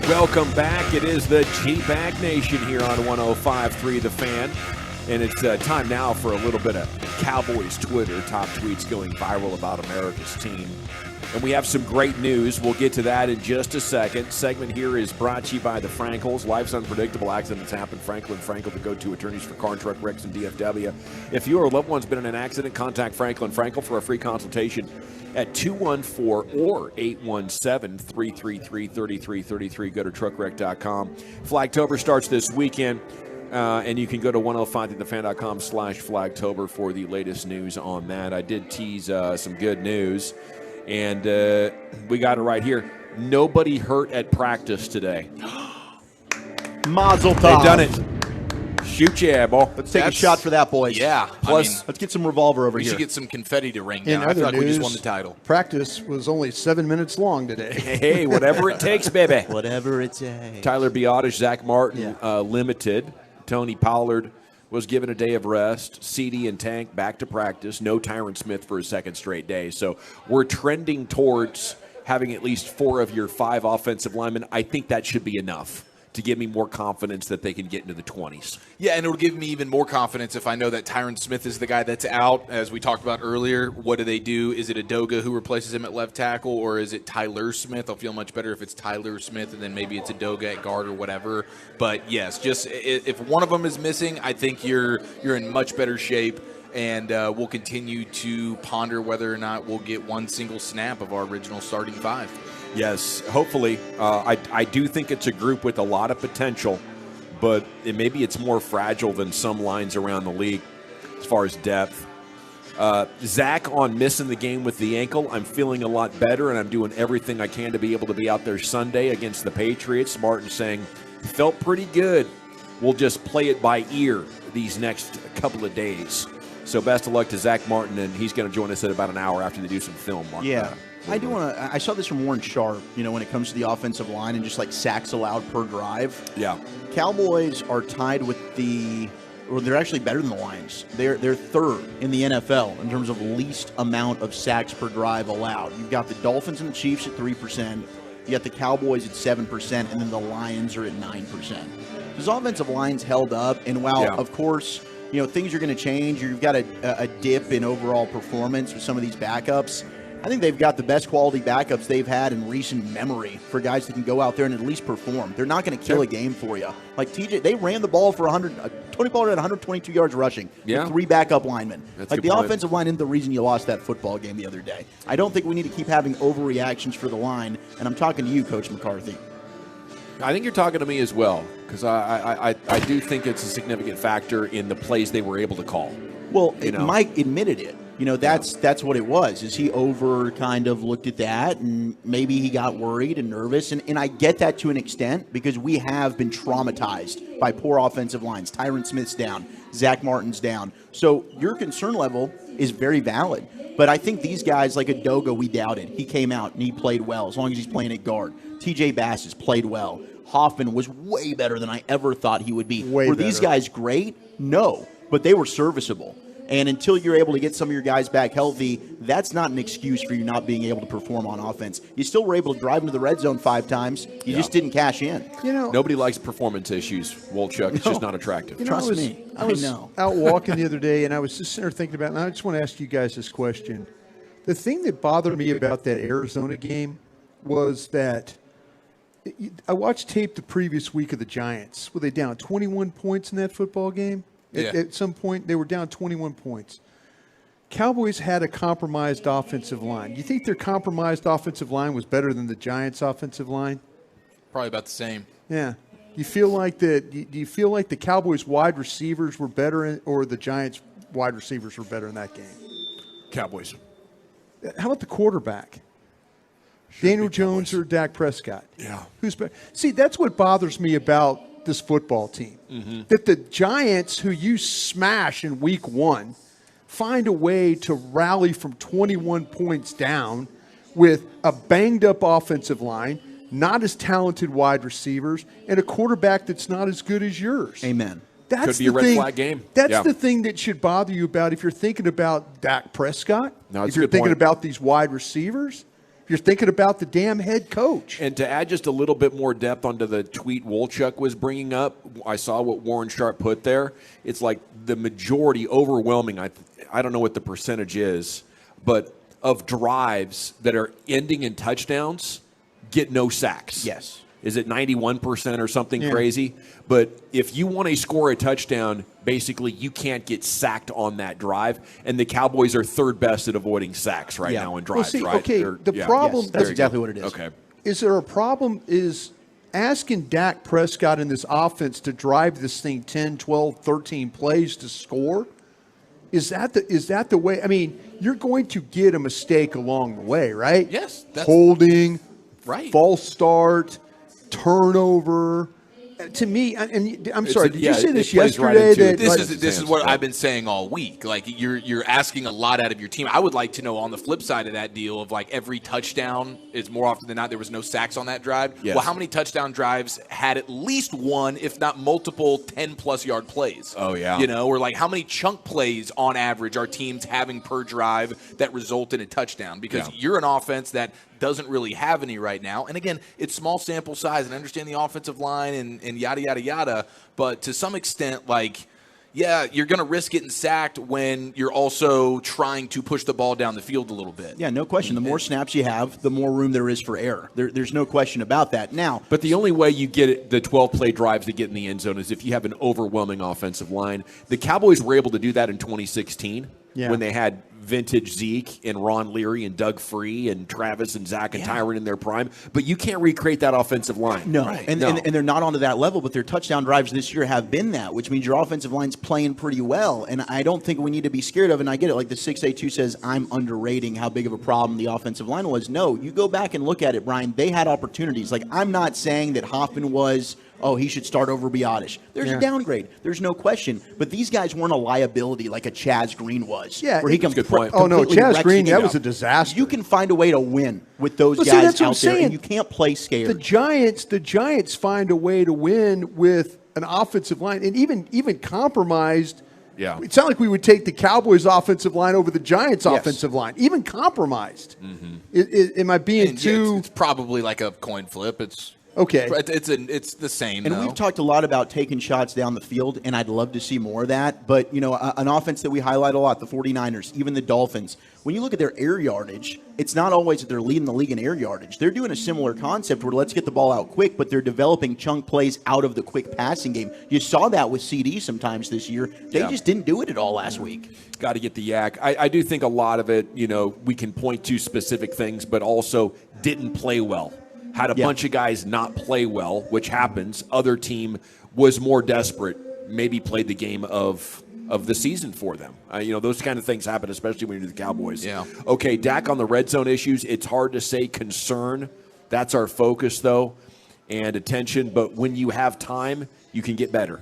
Speaker 13: Welcome back. It is the T-Bag Nation here on 105.3 The Fan. And it's time now for a little bit of Cowboys Twitter, top tweets going viral about America's team. And we have some great news. We'll get to that in just a second. Segment here is brought to you by the Frankels. Life's unpredictable. Accidents happen. Frankel and Frankel, the go-to attorneys for car and truck wrecks and DFW. If you or a loved one's been in an accident, contact Frankel and Frankel for a free consultation at 214 or 817-333-3333. Go to truckwreck.com. Flagtober starts this weekend. And you can go to 105thefan.com/Flagtober for the latest news on that. I did tease some good news, and we got it right here. Nobody hurt at practice today.
Speaker 22: Mazel tov.
Speaker 13: They've done it. Shoot yeah, boy.
Speaker 22: Let's take a shot for that, boys.
Speaker 20: Yeah.
Speaker 22: Plus, let's get some revolver over
Speaker 20: we
Speaker 22: here.
Speaker 20: should get some confetti to ring
Speaker 23: In
Speaker 20: down. I feel
Speaker 23: other
Speaker 20: like we just
Speaker 23: news,
Speaker 20: won the title.
Speaker 23: Practice was only 7 minutes long today.
Speaker 13: Hey, whatever it takes, baby.
Speaker 22: Whatever it takes.
Speaker 13: Tyler Biotish, Zach Martin, limited. Tony Pollard was given a day of rest. CD and Tank back to practice. No Tyron Smith for a second straight day. So we're trending towards having at least 4 of your 5 offensive linemen. I think that should be enough to give me more confidence that they can get into the 20s.
Speaker 20: Yeah, and it would give me even more confidence if I know that Tyron Smith is the guy that's out, as we talked about earlier. What do they do? Is it Adoga who replaces him at left tackle, or is it Tyler Smith? I'll feel much better if it's Tyler Smith, and then maybe it's Adoga at guard or whatever. But, yes, just if one of them is missing, I think you're in much better shape, and we'll continue to ponder whether or not we'll get one single snap of our original starting 5.
Speaker 13: Yes, hopefully. I do think it's a group with a lot of potential, but maybe it's more fragile than some lines around the league as far as depth. Zach on missing the game with the ankle. I'm feeling a lot better, and I'm doing everything I can to be able to be out there Sunday against the Patriots. Martin saying, felt pretty good. We'll just play it by ear these next couple of days. So best of luck to Zach Martin, and he's going to join us at about an hour after they do some film.
Speaker 22: Yeah. I do want to. I saw this from Warren Sharp. When it comes to the offensive line and just like sacks allowed per drive.
Speaker 13: Yeah,
Speaker 22: Cowboys are tied with or they're actually better than the Lions. They're third in the NFL in terms of least amount of sacks per drive allowed. You've got the Dolphins and the Chiefs at 3%. You got the Cowboys at 7%, and then the Lions are at 9%. This offensive line's held up, and while of course things are going to change, you've got a dip in overall performance with some of these backups. I think they've got the best quality backups they've had in recent memory for guys that can go out there and at least perform. They're not going to kill a game for you. Like TJ, they ran the ball for 20 Pollard at 122 yards rushing with 3 backup linemen.
Speaker 13: That's
Speaker 22: like the offensive line isn't the reason you lost that football game the other day. I don't think we need to keep having overreactions for the line, and I'm talking to you, Coach McCarthy.
Speaker 13: I think you're talking to me as well, because I do think it's a significant factor in the plays they were able to call.
Speaker 22: Well, Mike admitted it. That's what it was, is he over kind of looked at that, and maybe he got worried and nervous. And I get that to an extent, because we have been traumatized by poor offensive lines. Tyron Smith's down. Zach Martin's down. So your concern level is very valid. But I think these guys, like Adoga, we doubted. He came out and he played well, as long as he's playing at guard. TJ Bass has played well. Hoffman was way better than I ever thought he would be. Were these guys great? No, but they were serviceable. And until you're able to get some of your guys back healthy, that's not an excuse for you not being able to perform on offense. You still were able to drive into the red zone 5 times. You just didn't cash in.
Speaker 13: Nobody likes performance issues, Wolchuk. It's just not attractive.
Speaker 22: Trust me.
Speaker 23: I was out walking the other day, and I was just sitting there thinking about it, and I just want to ask you guys this question. The thing that bothered me about that Arizona game was that I watched tape the previous week of the Giants. Were they down 21 points in that football game? At some point, they were down 21 points. Cowboys had a compromised offensive line. Do you think their compromised offensive line was better than the Giants' offensive line?
Speaker 20: Probably about the same.
Speaker 23: Yeah. Do you feel like the Cowboys' wide receivers were better, or the Giants' wide receivers were better in that game?
Speaker 13: Cowboys.
Speaker 23: How about the quarterback? Daniel Jones or Dak Prescott?
Speaker 13: Yeah.
Speaker 23: Who's better? See, that's what bothers me about this football team.
Speaker 13: Mm-hmm.
Speaker 23: That the Giants, who you smash in week 1, find a way to rally from 21 points down with a banged-up offensive line, not as talented wide receivers, and a quarterback that's not as good as yours.
Speaker 22: Amen.
Speaker 23: That's
Speaker 13: Could be a red flag game.
Speaker 23: That's the thing that should bother you about if you're thinking about Dak Prescott,
Speaker 13: No, that's
Speaker 23: if
Speaker 13: a
Speaker 23: you're
Speaker 13: good
Speaker 23: thinking
Speaker 13: point.
Speaker 23: about these wide receivers, if you're thinking about the damn head coach.
Speaker 13: And to add just a little bit more depth onto the tweet Wolchuk was bringing up, I saw what Warren Sharp put there. It's like the majority, overwhelming, I don't know what the percentage is, but of drives that are ending in touchdowns get no sacks.
Speaker 22: Yes.
Speaker 13: Is it 91% or something
Speaker 23: Yeah.
Speaker 13: crazy? But if you want to score a touchdown, basically you can't get sacked on that drive. And the Cowboys are third best at avoiding sacks right now in drives,
Speaker 23: Well, see,
Speaker 13: right?
Speaker 23: okay, the problem.
Speaker 22: Yes, that's exactly what it is.
Speaker 13: Okay.
Speaker 23: Is there a problem? Is asking Dak Prescott in this offense to drive this thing 10, 12, 13 plays to score? Is that the way? I mean, you're going to get a mistake along the way, right?
Speaker 20: Yes.
Speaker 23: Holding,
Speaker 20: right.
Speaker 23: false start, turnover. To me, and I'm sorry, did you say this yesterday?
Speaker 20: This is what I've been saying all week. Like you're asking a lot out of your team. I would like to know on the flip side of that deal of like every touchdown is more often than not there was no sacks on that drive.
Speaker 13: Yes.
Speaker 20: Well, how many touchdown drives had at least one, if not multiple, 10+ yard plays?
Speaker 13: Oh yeah.
Speaker 20: You know, or like how many chunk plays on average are teams having per drive that result in a touchdown? Because you're an offense that doesn't really have any right now. And again, it's small sample size, and I understand the offensive line and yada, yada, yada. But to some extent, like, yeah, you're going to risk getting sacked when you're also trying to push the ball down the field a little bit.
Speaker 22: Yeah, no question. The more snaps you have, the more room there is for error. There's no question about that. Now,
Speaker 13: but the only way you get the 12-play drives to get in the end zone is if you have an overwhelming offensive line. The Cowboys were able to do that in 2016 when they had vintage Zeke and Ron Leary and Doug Free and Travis and Zach and Tyron in their prime. But you can't recreate that offensive line.
Speaker 22: No, and they're not onto that level, but their touchdown drives this year have been that, which means your offensive line's playing pretty well. And I don't think we need to be scared of, and I get it, like the 682 says, I'm underrating how big of a problem the offensive line was. No, you go back and look at it, Brian, they had opportunities. Like, I'm not saying that Hoffman was, he should start over Biotish. There's a downgrade. There's no question. But these guys weren't a liability like a Chaz Green was.
Speaker 23: Yeah,
Speaker 22: where he can
Speaker 23: Chaz Green, that was a disaster.
Speaker 22: You can find a way to win with those guys
Speaker 23: that's what I'm
Speaker 22: out there,
Speaker 23: saying.
Speaker 22: and you can't play scared.
Speaker 23: The Giants find a way to win with an offensive line, and even compromised.
Speaker 13: Yeah,
Speaker 23: it's not like we would take the Cowboys' offensive line over the Giants' offensive line. Even compromised. Am I being too?
Speaker 20: It's probably like a coin flip. It's
Speaker 23: okay.
Speaker 20: It's the same.
Speaker 22: And we've talked a lot about taking shots down the field, and I'd love to see more of that. But, you know, an offense that we highlight a lot, the 49ers, even the Dolphins, when you look at their air yardage, it's not always that they're leading the league in air yardage. They're doing a similar concept where let's get the ball out quick, but they're developing chunk plays out of the quick passing game. You saw that with CD sometimes this year. They just didn't do it at all last week.
Speaker 13: Got to get the yak. I do think a lot of it, you know, we can point to specific things, but also didn't play well. Had a bunch of guys not play well, which happens. Other team was more desperate, maybe played the game of the season for them. You know, those kind of things happen, especially when you're the Cowboys.
Speaker 20: Yeah.
Speaker 13: Okay, Dak on the red zone issues, it's hard to say concern. That's our focus, though, and attention. But when you have time, you can get better.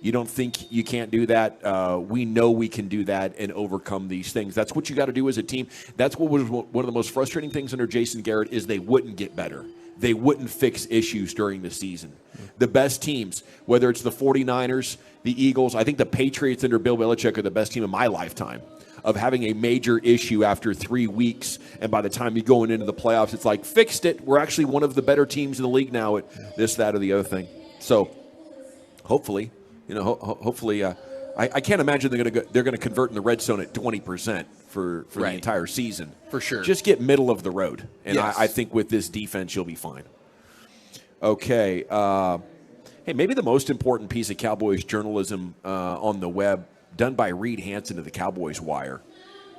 Speaker 13: You don't think you can't do that. We know we can do that and overcome these things. That's what you got to do as a team. That's what was one of the most frustrating things under Jason Garrett is they wouldn't get better. They wouldn't fix issues during the season. The best teams, whether it's the 49ers, the Eagles, I think the Patriots under Bill Belichick are the best team in my lifetime of having a major issue after 3 weeks. And by the time you're going into the playoffs, it's like, fixed it. We're actually one of the better teams in the league now at this, that, or the other thing. So hopefully, you know, hopefully, I can't imagine they're going to convert in the red zone at 20% for the entire season.
Speaker 20: For sure.
Speaker 13: Just get middle of the road. And
Speaker 20: Yes.
Speaker 13: I think with this defense, you'll be fine. Okay. Hey, maybe the most important piece of Cowboys journalism on the web done by Reed Hansen of the Cowboys Wire.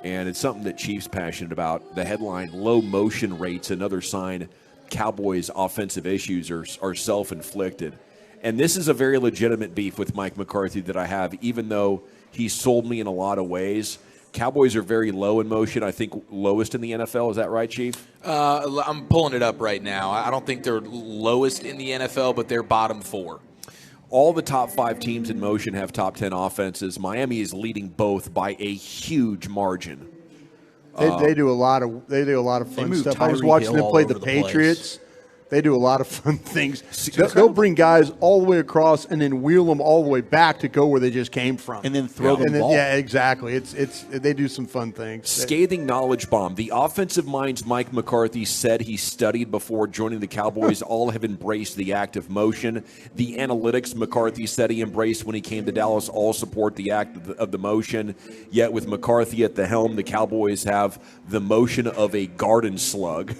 Speaker 13: And it's something that Chief's passionate about. The headline, low motion rates, another sign Cowboys' offensive issues are self-inflicted. And this is a very legitimate beef with Mike McCarthy that I have, even though he sold me in a lot of ways. Cowboys are very low in motion, I think lowest in the NFL. Is that right, Chief?
Speaker 20: I'm pulling it up right now. I don't think they're lowest in the NFL, but they're bottom 4.
Speaker 13: All the top 5 teams in motion have top 10 offenses. Miami is leading both by a huge margin.
Speaker 23: They do a lot of fun stuff. I was watching them play the Patriots. They do a lot of fun things. They'll bring guys all the way across and then wheel them all the way back to go where they just came from.
Speaker 22: And then throw the ball.
Speaker 23: Yeah, exactly. They do some fun things.
Speaker 13: Scathing knowledge bomb. The offensive minds Mike McCarthy said he studied before joining the Cowboys all have embraced the act of motion. The analytics McCarthy said he embraced when he came to Dallas all support the act of the motion. Yet with McCarthy at the helm, the Cowboys have the motion of a garden slug.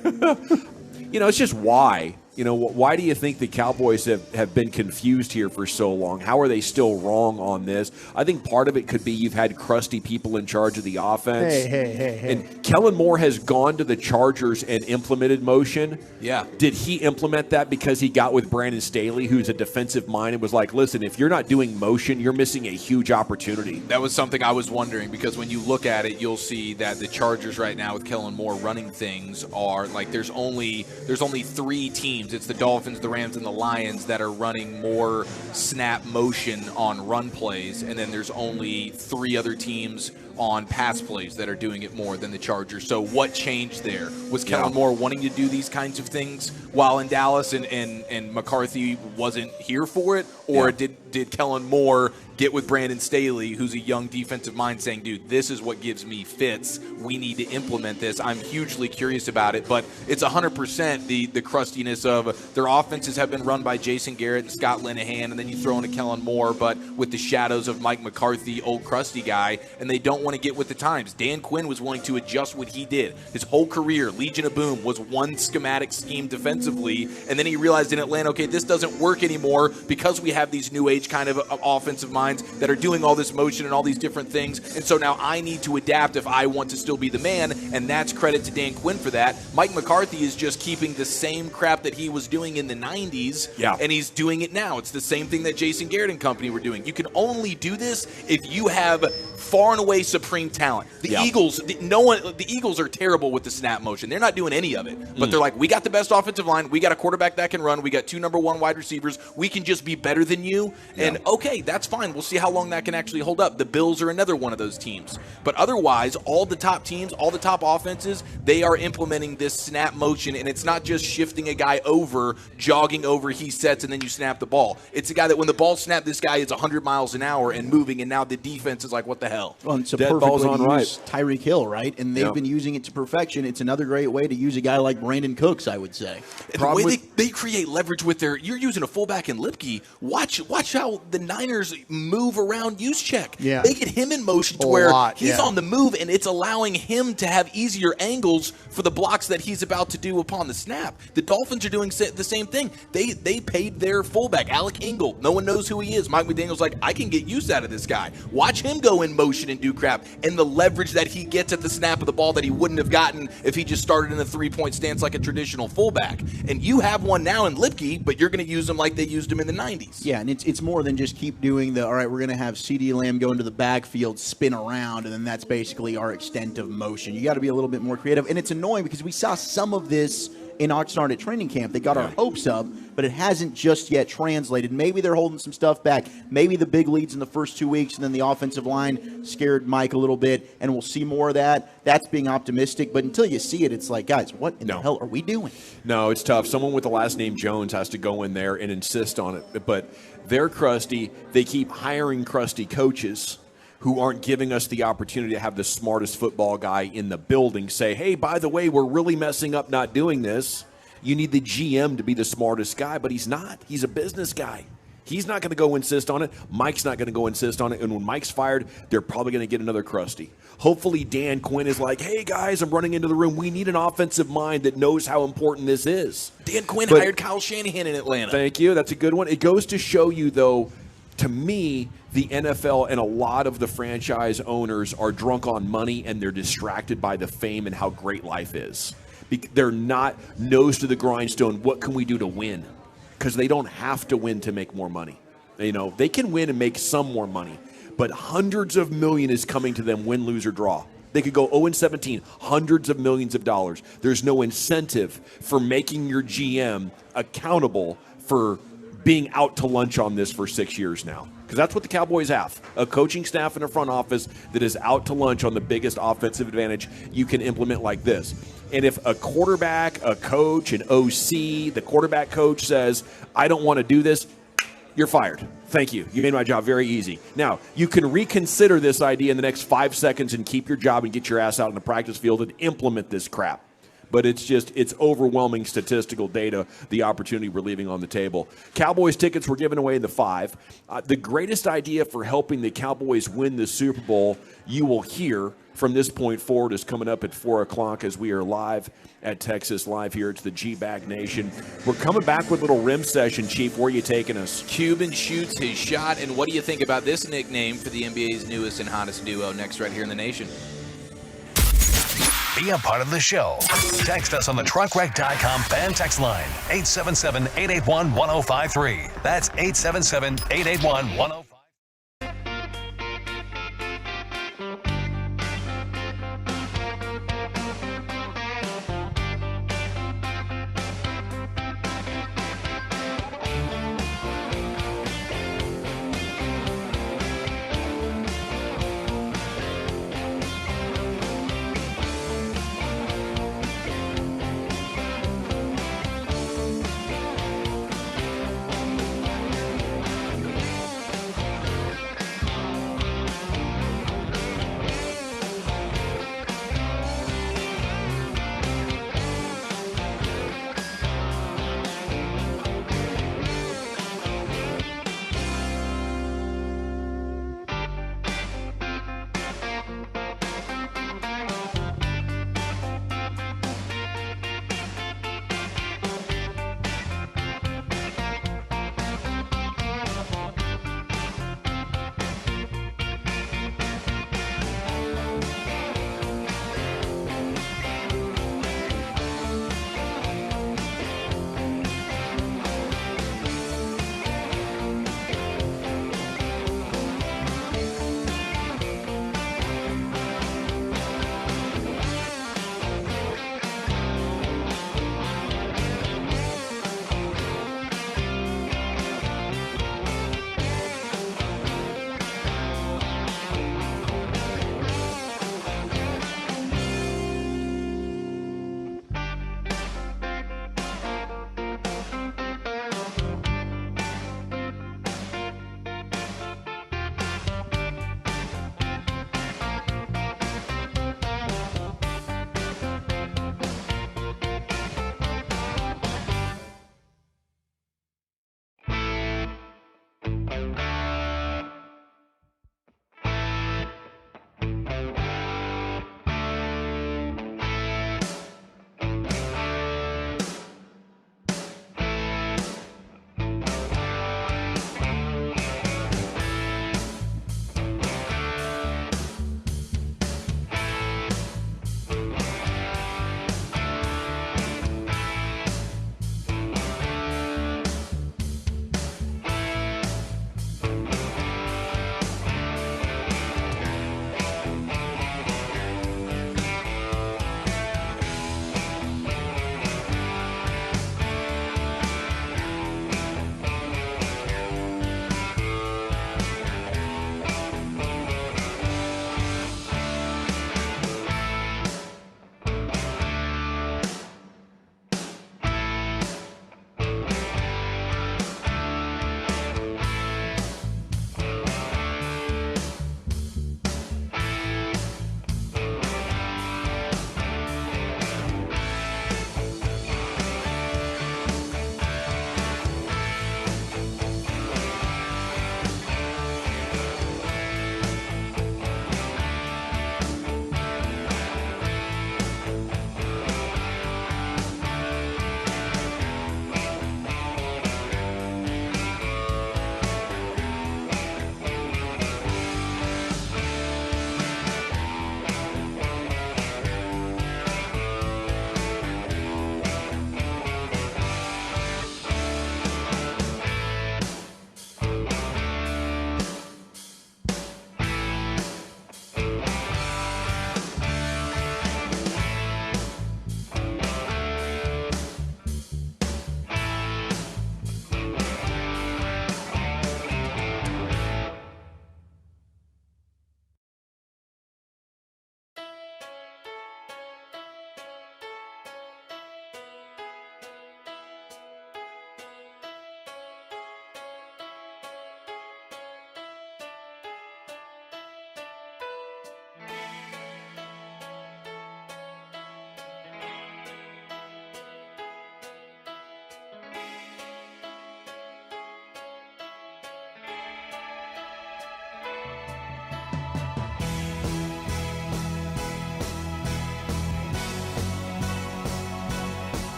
Speaker 13: It's just why. Why do you think the Cowboys have been confused here for so long? How are they still wrong on this? I think part of it could be you've had crusty people in charge of the offense.
Speaker 23: Hey.
Speaker 13: And Kellen Moore has gone to the Chargers and implemented motion.
Speaker 20: Yeah.
Speaker 13: Did he implement that because he got with Brandon Staley, who's a defensive mind, and was like, listen, if you're not doing motion, you're missing a huge opportunity?
Speaker 20: That was something I was wondering, because when you look at it, you'll see that the Chargers right now with Kellen Moore running things are like there's only 3 teams. It's the Dolphins, the Rams, and the Lions that are running more snap motion on run plays, and then there's only 3 other teams on pass plays that are doing it more than the Chargers. So what changed there? Was Kellen Moore wanting to do these kinds of things while in Dallas and McCarthy wasn't here for it? Or did Kellen Moore get with Brandon Staley, who's a young defensive mind, saying, dude, this is what gives me fits. We need to implement this. I'm hugely curious about it, but it's 100% the crustiness of their offenses have been run by Jason Garrett and Scott Linehan, and then you throw in a Kellen Moore, but with the shadows of Mike McCarthy, old crusty guy, and they don't want to get with the times. Dan Quinn was willing to adjust what he did. His whole career, Legion of Boom, was one schematic scheme defensively, and then he realized in Atlanta, okay, this doesn't work anymore because we have these new age kind of offensive minds that are doing all this motion and all these different things, and so now I need to adapt if I want to still be the man, and that's credit to Dan Quinn for that. Mike McCarthy is just keeping the same crap that he was doing in the 90s, and he's doing it now. It's the same thing that Jason Garrett and company were doing. You can only do this if you have far and away supreme talent. The Eagles, the Eagles are terrible with the snap motion. They're not doing any of it, but they're like, we got the best offensive line, we got a quarterback that can run, we got 2 number 1 wide receivers, we can just be better than you, and okay, that's fine. We'll see how long that can actually hold up. The Bills are another one of those teams. But otherwise, all the top teams, all the top offenses, they are implementing this snap motion, and it's not just shifting a guy over, jogging over, he sets, and then you snap the ball. It's a guy that when the ball snapped, this guy is 100 miles an hour and moving, and now the defense is like, what the hell?
Speaker 22: Well, it's a perfect way to use Tyreek Hill, right? And they've been using it to perfection. It's another great way to use a guy like Brandon Cooks, I would say.
Speaker 20: And the way they create leverage with you're using a fullback in Lipke. Watch how the Niners move around Juszczyk.
Speaker 23: Yeah.
Speaker 20: They get him in motion to where he's on the move, and it's allowing him to have easier angles for the blocks that he's about to do upon the snap. The Dolphins are doing the same thing. They paid their fullback, Alec Ingle. No one knows who he is. Mike McDaniel's like, I can get use out of this guy. Watch him go in motion and do crap, and the leverage that he gets at the snap of the ball that he wouldn't have gotten if he just started in a 3-point stance like a traditional fullback. And you have one now in Lipke, but you're going to use him like they used him in the 90s.
Speaker 22: Yeah, and it's more than just keep doing all right, we're going to have CeeDee Lamb go into the backfield, spin around, and then that's basically our extent of motion. You got to be a little bit more creative. And it's annoying because we saw some of this in Oxnard at training camp. They got our hopes up, but it hasn't just yet translated. Maybe they're holding some stuff back. Maybe the big leads in the first 2 weeks, and then the offensive line scared Mike a little bit, and we'll see more of that. That's being optimistic, but until you see it, it's like, guys, what in the hell are we doing?
Speaker 13: No, it's tough. Someone with the last name Jones has to go in there and insist on it, but they're crusty. They keep hiring crusty coaches who aren't giving us the opportunity to have the smartest football guy in the building say, hey, by the way, we're really messing up not doing this. You need the GM to be the smartest guy, but he's not. He's a business guy. He's not going to go insist on it. Mike's not going to go insist on it. And when Mike's fired, they're probably going to get another crusty. Hopefully Dan Quinn is like, hey, guys, I'm running into the room. We need an offensive mind that knows how important this is.
Speaker 20: Dan Quinn hired Kyle Shanahan in Atlanta.
Speaker 13: Thank you. That's a good one. It goes to show you, though, to me, the NFL and a lot of the franchise owners are drunk on money and they're distracted by the fame and how great life is. They're not nose to the grindstone. What can we do to win? Because they don't have to win to make more money. You know, they can win and make some more money, but hundreds of millions is coming to them win, lose, or draw. They could go 0-17, hundreds of millions of dollars. There's no incentive for making your GM accountable for being out to lunch on this for 6 years now. Because that's what the Cowboys have. A coaching staff and a front office that is out to lunch on the biggest offensive advantage you can implement like this. And if a quarterback, a coach, an OC, the quarterback coach says, I don't want to do this, you're fired. Thank you. You made my job very easy. Now, you can reconsider this idea in the next 5 seconds and keep your job and get your ass out in the practice field and implement this crap. But it's overwhelming statistical data, the opportunity we're leaving on the table. Cowboys tickets were given away in the 5. The greatest idea for helping the Cowboys win the Super Bowl you will hear from this point forward is coming up at 4 o'clock as we are live at Texas Live here. It's the G-Bag Nation. We're coming back with a little rim session, Chief. Where are you taking us?
Speaker 20: Cuban shoots his shot. And what do you think about this nickname for the NBA's newest and hottest duo? Next right here in the Nation.
Speaker 1: Be a part of the show. Text us on the truckwreck.com fan text line, 877-881-1053. That's 877-881-1053.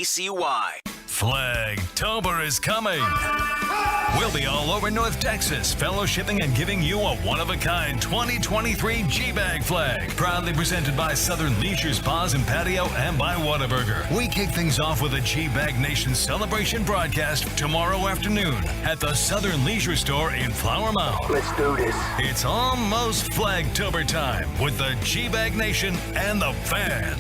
Speaker 1: ACY. Flagtober is coming. We'll be all over North Texas, fellowshipping and giving you a one-of-a-kind 2023 G-Bag flag. Proudly presented by Southern Leisure Spas and Patio and by Whataburger. We kick things off with a G-Bag Nation celebration broadcast tomorrow afternoon at the Southern Leisure Store in Flower Mound.
Speaker 9: Let's do this.
Speaker 1: It's almost Flagtober time with the G-Bag Nation and the Fan.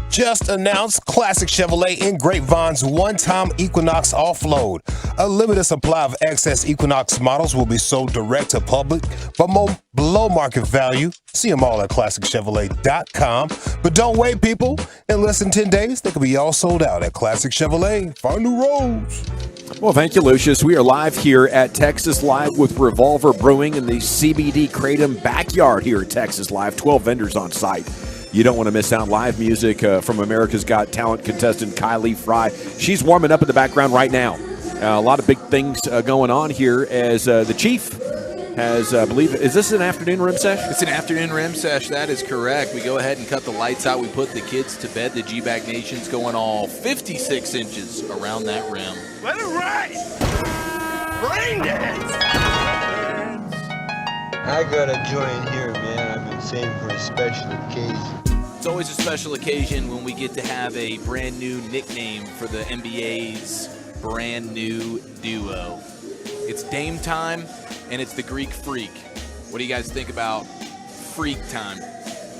Speaker 14: Just announced Classic Chevrolet in Grapevine's one-time Equinox offload. A limited supply of excess Equinox models will be sold direct to public, but below market value. See them all at ClassicChevrolet.com. But don't wait, people. In less than 10 days, they could be all sold out at Classic Chevrolet. Find new roads.
Speaker 13: Well, thank you, Lucius. We are live here at Texas Live with Revolver Brewing in the CBD Kratom backyard here at Texas Live. 12 vendors on site. You don't want to miss out. Live music from America's Got Talent contestant Kylie Fry. She's warming up in the background right now. A lot of big things going on here as the Chief has, I believe, is this an afternoon rim sesh?
Speaker 20: It's an afternoon rim sesh. That is correct. We go ahead and cut the lights out. We put the kids to bed. The G-Bag Nation's going all 56 inches around that rim.
Speaker 9: Let it ride! Rain dance!
Speaker 12: I gotta join here, man. I've been saving for a special occasion.
Speaker 20: It's always a special occasion when we get to have a brand new nickname for the NBA's brand new duo. It's Dame time, and it's the Greek Freak. What do you guys think about Freak time?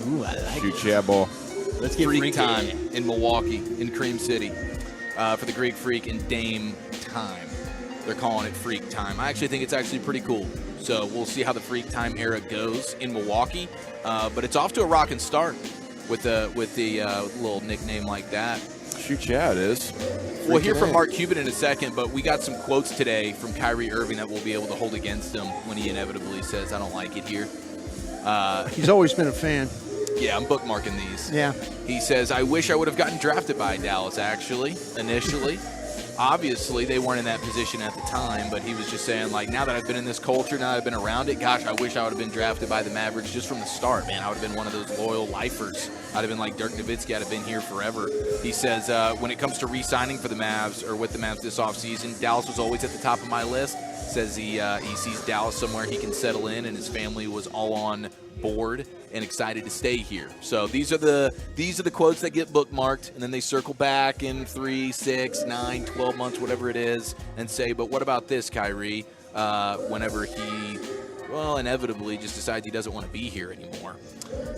Speaker 22: Ooh, I like
Speaker 13: Shoot, yeah, ball.
Speaker 22: Let's get
Speaker 20: Freak
Speaker 22: freaky.
Speaker 20: time in Milwaukee, in Cream City, for the Greek Freak and Dame time. They're calling it Freak time. I actually think it's actually pretty cool. So we'll see how the Freak time era goes in Milwaukee. But it's off to a rocking start with the little nickname like that.
Speaker 13: Shoot, yeah, it is.
Speaker 20: We'll hear from Mark Cuban in a second, but we got some quotes today from Kyrie Irving that we'll be able to hold against him when he inevitably says, I don't like it here.
Speaker 23: He's always been a fan.
Speaker 20: Yeah, I'm bookmarking these.
Speaker 23: Yeah.
Speaker 20: He says, I wish I would have gotten drafted by Dallas, actually, initially. Obviously, they weren't in that position at the time, but he was just saying, like, now that I've been in this culture, now that I've been around it, gosh, I wish I would have been drafted by the Mavericks just from the start, man. I would have been one of those loyal lifers. I'd have been like Dirk Nowitzki. I'd have been here forever. He says, when it comes to re-signing for the Mavs or with the Mavs this offseason, Dallas was always at the top of my list. Says he sees Dallas somewhere he can settle in, and his family was all on board and excited to stay here. So these are the quotes that get bookmarked, and then they circle back in 3, 6, 9, 12 months, whatever it is, and say, but what about this, Kyrie? Whenever he, well, inevitably just decides he doesn't want to be here anymore.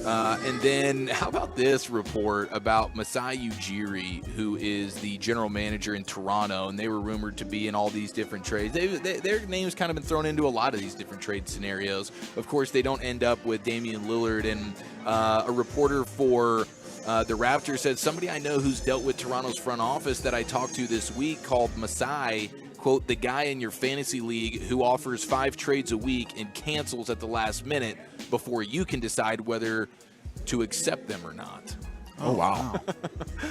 Speaker 20: And then how about this report about Masai Ujiri, who is the general manager in Toronto, and they were rumored to be in all these different trades. Their name's kind of been thrown into a lot of these different trade scenarios. Of course, they don't end up with Damian Lillard, and a reporter for the Raptors said, somebody I know who's dealt with Toronto's front office that I talked to this week called Masai, quote, the guy in your fantasy league who offers 5 trades a week and cancels at the last minute before you can decide whether to accept them or not.
Speaker 13: Oh, wow.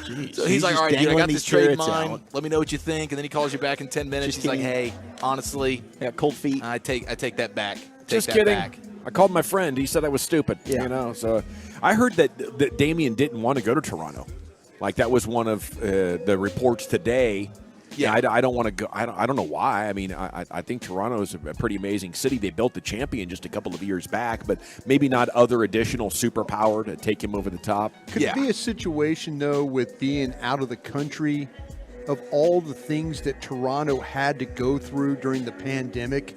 Speaker 22: Jeez.
Speaker 20: So he's like, all right, dude, I got this trade in mind.
Speaker 22: Out.
Speaker 20: Let me know what you think. And then he calls you back in 10 minutes.
Speaker 22: Just
Speaker 20: He's like,
Speaker 22: kidding.
Speaker 20: hey, honestly,
Speaker 22: I got cold feet.
Speaker 20: I take that back.
Speaker 13: Just
Speaker 20: that
Speaker 13: kidding.
Speaker 20: back.
Speaker 13: I called my friend. He said I was stupid.
Speaker 22: Yeah.
Speaker 13: You know, so I heard that Damian didn't want to go to Toronto. Like that was one of the reports today. Yeah, I don't want to go. I don't know why. I mean, I think Toronto is a pretty amazing city. They built the champion just a couple of years back, but maybe not other additional superpower to take him over the top.
Speaker 23: Could it be a situation, though, with being out of the country, of all the things that Toronto had to go through during the pandemic,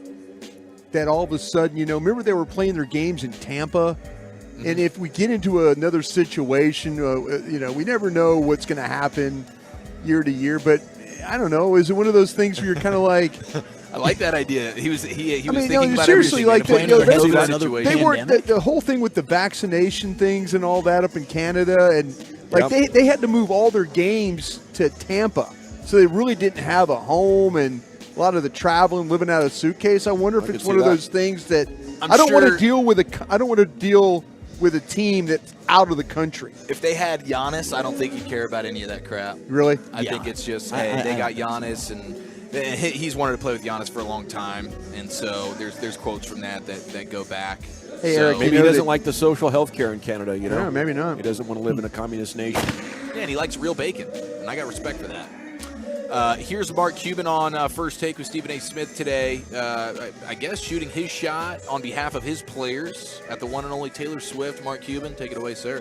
Speaker 23: that all of a sudden, remember they were playing their games in Tampa? Mm-hmm. And if we get into another situation, we never know what's going to happen year to year, but I don't know. Is it one of those things where you're kind of like?
Speaker 20: I like that idea. He was thinking about
Speaker 23: seriously,
Speaker 20: everything.
Speaker 23: They weren't the whole thing with the vaccination things and all that up in Canada, and they had to move all their games to Tampa, so they really didn't have a home, and a lot of the traveling, living out of a suitcase. I wonder if it's one of those things that I don't want to deal with. I don't want to deal with a team that's out of the country.
Speaker 20: If they had Giannis, I don't think you'd care about any of that crap.
Speaker 23: Really?
Speaker 20: I think it's just, they got Giannis, and he's wanted to play with Giannis for a long time, and so there's quotes from that go back.
Speaker 23: Hey, Eric,
Speaker 13: maybe he doesn't like the social health care in Canada,
Speaker 23: Yeah, maybe not.
Speaker 13: He doesn't want to live in a communist nation.
Speaker 20: Yeah, and he likes real bacon, and I got respect for that. Here's Mark Cuban on First Take with Stephen A. Smith today. I guess shooting his shot on behalf of his players at the one and only Taylor Swift. Mark Cuban, take it away, sir.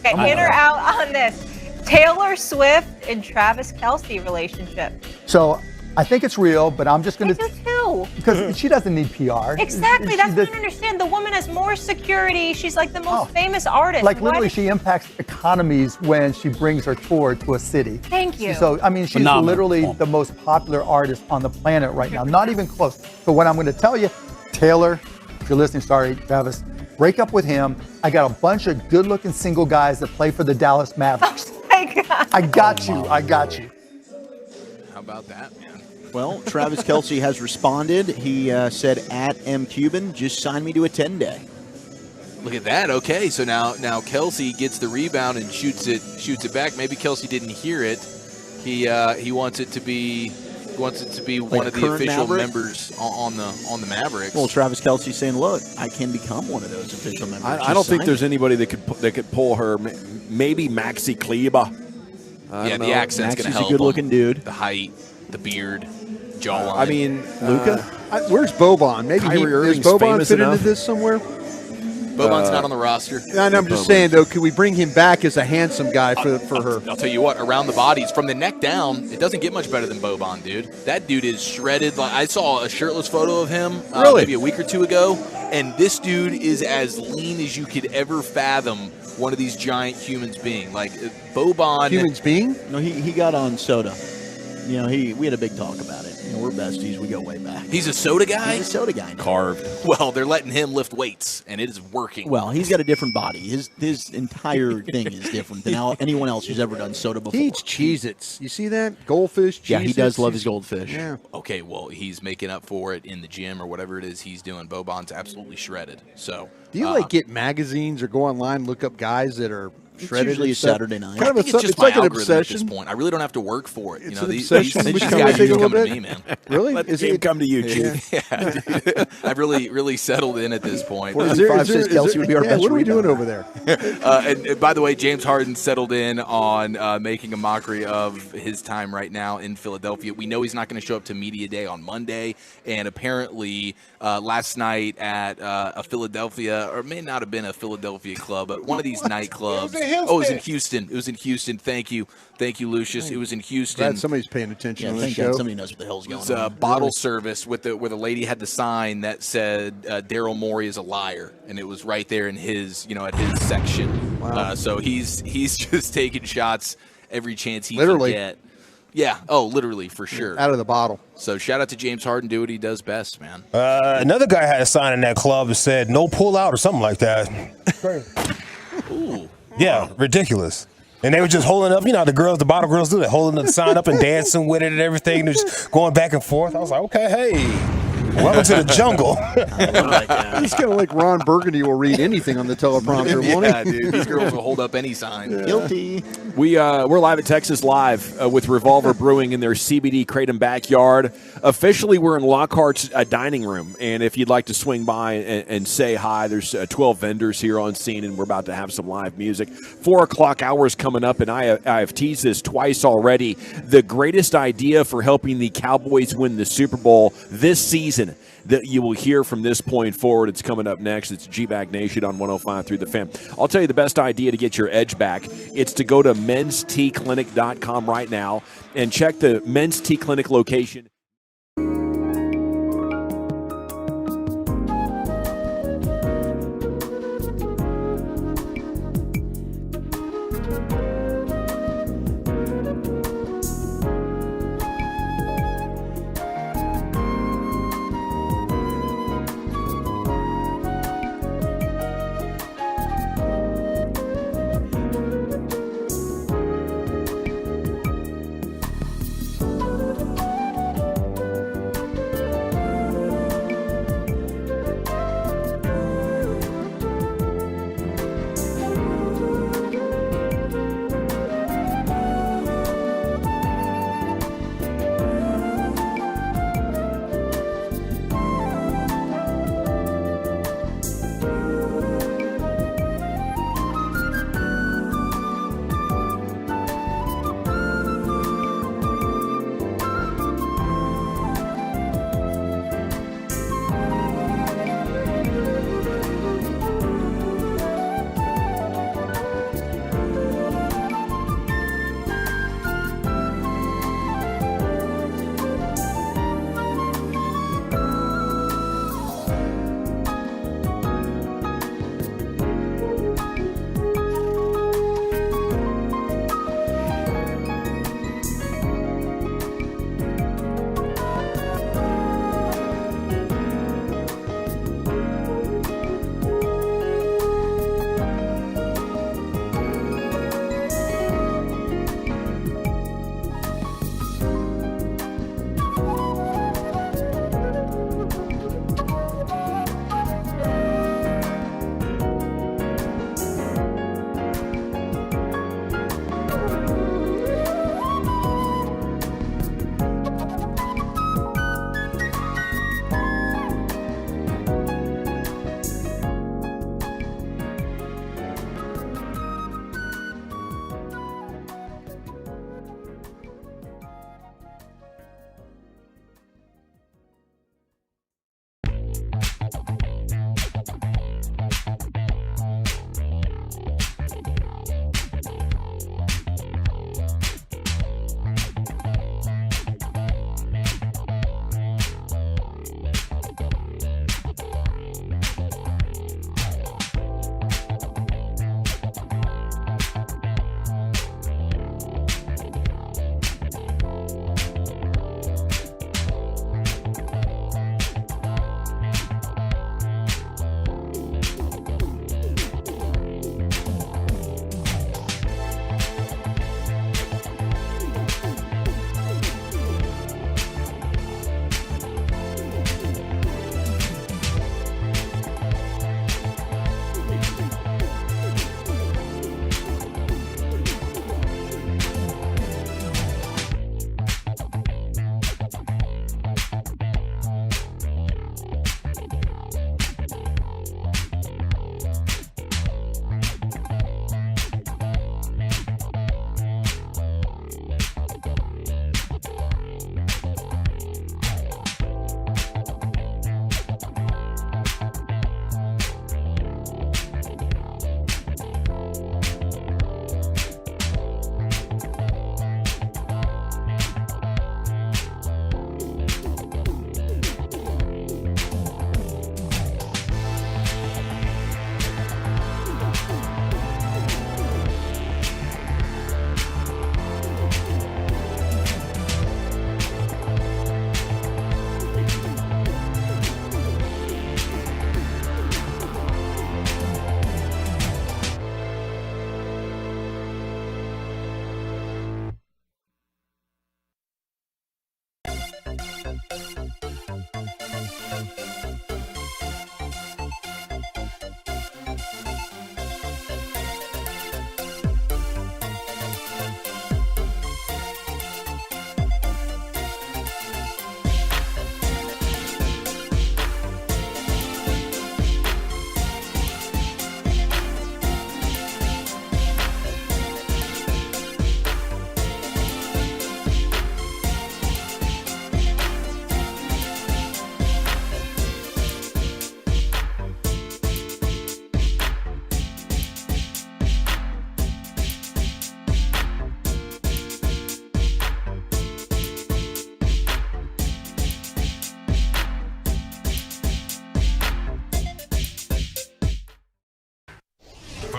Speaker 2: Okay, in or out on this? Taylor Swift and Travis Kelce relationship.
Speaker 15: So I think it's real, but I'm just going to.
Speaker 2: I do too.
Speaker 15: Because she doesn't need PR.
Speaker 2: Exactly. That's what I don't understand. The woman has more security. She's like the most famous artist.
Speaker 15: Like literally, she impacts economies when she brings her tour to a city.
Speaker 2: Thank you.
Speaker 15: So I mean, she's literally the most popular artist on the planet right now. Not even close. So what I'm going to tell you, Taylor, if you're listening, sorry, Travis, break up with him. I got a bunch of good-looking single guys that play for the Dallas Mavericks.
Speaker 2: Oh my God.
Speaker 15: I got you. I got you.
Speaker 20: How about that, man?
Speaker 22: Well, Travis Kelce has responded. He said, @MCuban, just sign me to a 10-day.
Speaker 20: Look at that. Okay, so now Kelce gets the rebound and shoots it back. Maybe Kelce didn't hear it. He wants it to be like one of the official members on the Mavericks.
Speaker 22: Well, Travis Kelce saying, "Look, I can become one of those official members."
Speaker 13: I don't think there's anybody that could pull her. Maybe Maxi Kleber.
Speaker 20: The accent's going to help.
Speaker 22: He's a good-looking dude.
Speaker 20: The height, the beard, jawline.
Speaker 13: I mean,
Speaker 22: Luka.
Speaker 23: Where's Boban? Maybe does Boban fit into this somewhere?
Speaker 20: Boban's not on the roster.
Speaker 23: And I'm just saying, though, could we bring him back as a handsome guy for her?
Speaker 20: I'll tell you what, around the bodies, from the neck down, it doesn't get much better than Boban, dude. That dude is shredded. Like, I saw a shirtless photo of him maybe a week or two ago, and this dude is as lean as you could ever fathom one of these giant humans being. Like, Boban.
Speaker 23: Humans being?
Speaker 22: No, he got on soda. We had a big talk about it. We're besties. We go way back.
Speaker 20: He's a soda guy?
Speaker 22: He's a soda guy.
Speaker 13: Carved.
Speaker 20: Well, they're letting him lift weights, and it is working.
Speaker 22: Well, he's got a different body. His entire thing is different than anyone else who's ever done soda before.
Speaker 23: He eats Cheez-Its. You see that? Goldfish, Cheez-Its.
Speaker 22: Yeah, he does love his goldfish.
Speaker 23: Yeah.
Speaker 20: Okay, well, he's making up for it in the gym or whatever it is he's doing. Boban's absolutely shredded. So,
Speaker 23: do you get magazines or go online and look up guys that are shredded?
Speaker 22: It's usually a Saturday night.
Speaker 20: I think it's just my algorithm at this point. I really don't have to work for it.
Speaker 23: It's
Speaker 20: these
Speaker 23: guys
Speaker 20: just come to me, man.
Speaker 23: Really?
Speaker 13: Let the game come to you, Chief.
Speaker 20: Yeah, dude. I've really settled in at this point.
Speaker 22: 45 says Kelce would be our best.
Speaker 23: What are we doing over there?
Speaker 20: And by the way, James Harden settled in on making a mockery of his time right now in Philadelphia. We know he's not going to show up to Media Day on Monday, and apparently last night at a Philadelphia, or it may not have been a Philadelphia club, but one of these nightclubs. It was in Houston. It was in Houston. Thank you, Lucius. It was in Houston.
Speaker 23: Glad somebody's paying attention on the
Speaker 22: thank
Speaker 23: show.
Speaker 22: God somebody knows what the hell's going on.
Speaker 20: It was bottle service where the lady had the sign that said Daryl Morey is a liar, and it was right there in his at his section.
Speaker 23: Wow.
Speaker 20: So he's just taking shots every chance he
Speaker 23: Literally.
Speaker 20: can get. Yeah. Oh, literally, for sure.
Speaker 23: Out of the bottle.
Speaker 20: So shout out to James Harden. Do what he does best, man.
Speaker 14: Another guy had a sign in that club that said "No pull out" or something like that.
Speaker 20: Ooh.
Speaker 14: Yeah, ridiculous. And they were just holding up, the bottle girls do that, holding the sign up and dancing with it and everything. They're just going back and forth. I was like, okay, hey. Welcome to the jungle.
Speaker 23: He's kind of like Ron Burgundy will read anything on the teleprompter, won't he?
Speaker 20: Yeah, dude. These girls will hold up any sign.
Speaker 22: Guilty.
Speaker 13: We're live at Texas Live with Revolver Brewing in their CBD Kratom backyard. Officially, we're in Lockhart's dining room, and if you'd like to swing by and say hi, there's 12 vendors here on scene, and we're about to have some live music. 4 o'clock hour is coming up, and I have teased this twice already. The greatest idea for helping the Cowboys win the Super Bowl this season that you will hear from this point forward. It's coming up next. It's G-Bag Nation on 105.3 The Fan. I'll tell you the best idea to get your edge back. It's to go to mensteaclinic.com right now and check the Men's Tea Clinic location.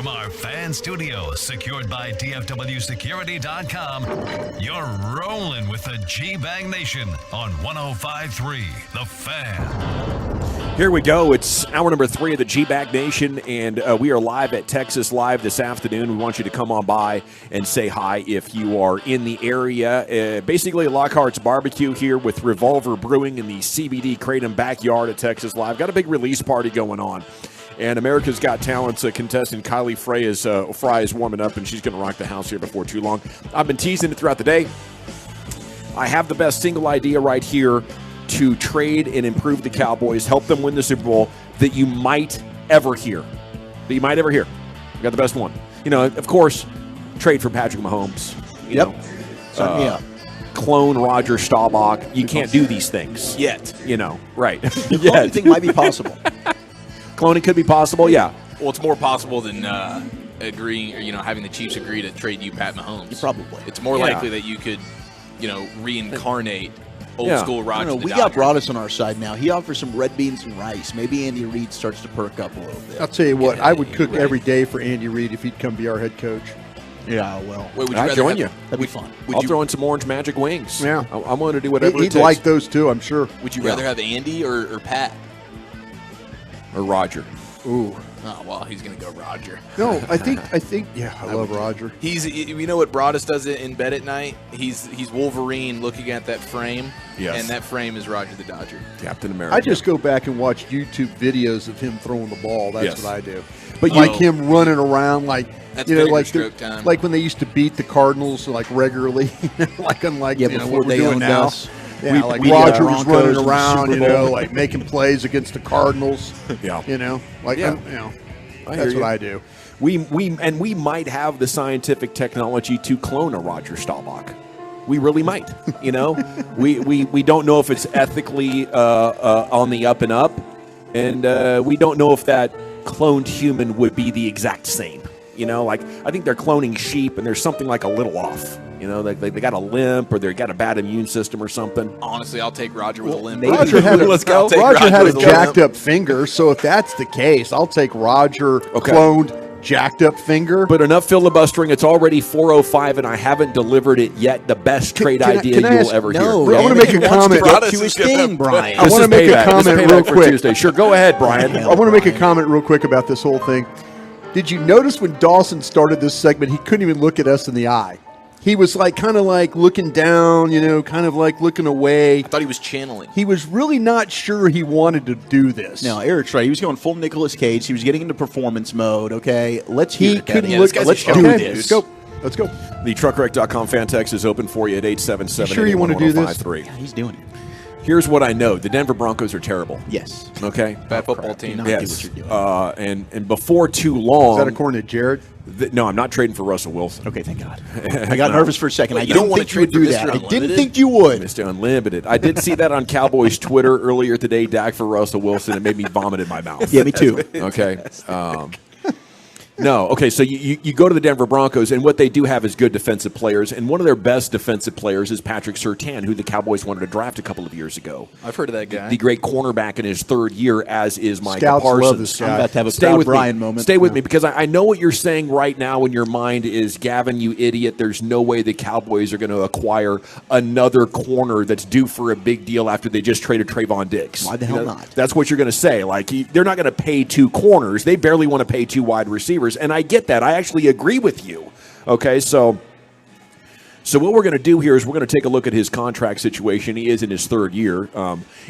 Speaker 1: From our fan studios, secured by DFWsecurity.com, you're rolling with the G-Bang Nation on 105.3 The Fan.
Speaker 13: Here we go. It's hour number 3 of the G-Bag Nation, and we are live at Texas Live this afternoon. We want you to come on by and say hi if you are in the area. Basically, Lockhart's Barbecue here with Revolver Brewing in the CBD Kratom backyard at Texas Live. Got a big release party going on. And America's Got Talent's contestant Kylie Fry is warming up, and she's going to rock the house here before too long. I've been teasing it throughout the day. I have the best single idea right here to trade and improve the Cowboys, help them win the Super Bowl that you might ever hear. I got the best one. Of course, trade for Patrick Mahomes. Clone Roger Staubach. You can't do these things
Speaker 22: Yet.
Speaker 13: Right.
Speaker 22: I think might be possible.
Speaker 13: Cloning could be possible, yeah.
Speaker 20: Well, it's more possible than agreeing or having the Chiefs agree to trade you Pat Mahomes.
Speaker 22: Probably.
Speaker 20: It's more likely that you could, reincarnate old school Roger.
Speaker 22: We got Broadus on our side now. He offers some red beans and rice. Maybe Andy Reid starts to perk up a little bit.
Speaker 23: I'll tell you what, I would cook every day for Andy Reid if he'd come be our head coach.
Speaker 22: Yeah, well.
Speaker 13: Wait, would I'd join you.
Speaker 22: That'd be fun.
Speaker 13: I'll throw in some Orange Magic wings.
Speaker 23: Yeah.
Speaker 13: I'm willing to do whatever it takes.
Speaker 23: He'd like those too, I'm sure.
Speaker 20: Would you rather have Andy or Pat?
Speaker 13: Or Roger?
Speaker 23: Ooh.
Speaker 20: Oh, well, he's going to go Roger.
Speaker 23: No, I think, I love Roger.
Speaker 20: He's, what Broadus does in bed at night? He's Wolverine looking at that frame.
Speaker 13: Yes.
Speaker 20: And that frame is Roger the Dodger.
Speaker 13: Captain America.
Speaker 23: I just go back and watch YouTube videos of him throwing the ball. That's what I do.
Speaker 13: But
Speaker 23: him running around
Speaker 20: that's
Speaker 23: like
Speaker 20: time.
Speaker 23: like when they used to beat the Cardinals like regularly, unlike
Speaker 22: before
Speaker 23: what we're
Speaker 22: they
Speaker 23: doing
Speaker 22: owned
Speaker 23: now.
Speaker 22: us.
Speaker 23: Yeah,
Speaker 22: we
Speaker 23: Roger was running
Speaker 22: Broncos
Speaker 23: around,
Speaker 22: Super Bowl.
Speaker 23: like making plays against the Cardinals.
Speaker 13: Yeah.
Speaker 23: That's what I do.
Speaker 13: We might have the scientific technology to clone a Roger Staubach. We really might. we don't know if it's ethically on the up and up, and we don't know if that cloned human would be the exact same. I think they're cloning sheep, and there's something like a little off. They got a limp, or they got a bad immune system, or something.
Speaker 20: Honestly, I'll take Roger with a limp.
Speaker 23: Roger had a jacked up finger, so if that's the case, I'll take Roger cloned jacked up finger.
Speaker 13: But enough filibustering. It's already 4:05, and I haven't delivered it yet. The best trade idea you'll ever hear.
Speaker 23: I want to make a comment.
Speaker 22: To his thing, Brian.
Speaker 23: I want to make a comment real quick.
Speaker 13: Tuesday. Sure, go ahead, Brian.
Speaker 23: I want to make a comment real quick about this whole thing. Did you notice when Dawson started this segment, he couldn't even look at us in the eye? He was kind of looking down, kind of looking away.
Speaker 20: I thought he was channeling.
Speaker 23: He was really not sure he wanted to do this.
Speaker 22: No, Eric's right. He was going full Nicolas Cage. He was getting into performance mode. Okay, let's hear it.
Speaker 23: Let's do this. Let's go.
Speaker 13: The truckwreck.com fan text is open for you at 877.
Speaker 23: Sure you want to do this?
Speaker 22: Yeah, he's doing it.
Speaker 13: Here's what I know: the Denver Broncos are terrible.
Speaker 22: Yes.
Speaker 13: Okay.
Speaker 20: Bad football team.
Speaker 13: Yes. And before too long.
Speaker 23: Is that according to Jared?
Speaker 13: No, I'm not trading for Russell Wilson.
Speaker 22: Okay, thank God. I got nervous for a second. I
Speaker 20: don't want to trade
Speaker 22: do that. I didn't think you would.
Speaker 13: Mr. Unlimited. I did see that on Cowboys Twitter earlier today. Dak for Russell Wilson. It made me vomit in my mouth.
Speaker 22: Yeah, me too.
Speaker 13: Okay. No. Okay, so you go to the Denver Broncos, and what they do have is good defensive players, and one of their best defensive players is Patrick Surtain, who the Cowboys wanted to draft a couple of years ago.
Speaker 20: I've heard of that guy.
Speaker 13: The great cornerback in his third year, as is Micah
Speaker 23: Scouts
Speaker 13: Parsons.
Speaker 23: love this guy.
Speaker 22: I'm about to have a
Speaker 13: Stay
Speaker 22: Scott
Speaker 13: with
Speaker 22: Brian
Speaker 13: me.
Speaker 22: moment.
Speaker 13: Stay with me, because I know what you're saying right now in your mind is, Gavin, you idiot, there's no way the Cowboys are going to acquire another corner that's due for a big deal after they just traded Trayvon Diggs.
Speaker 22: Why the hell not?
Speaker 13: That's what you're going to say. They're not going to pay 2 corners. They barely want to pay 2 wide receivers, and I get that. I actually agree with you. Okay, so what we're going to do here is we're going to take a look at his contract situation. He is in his third year.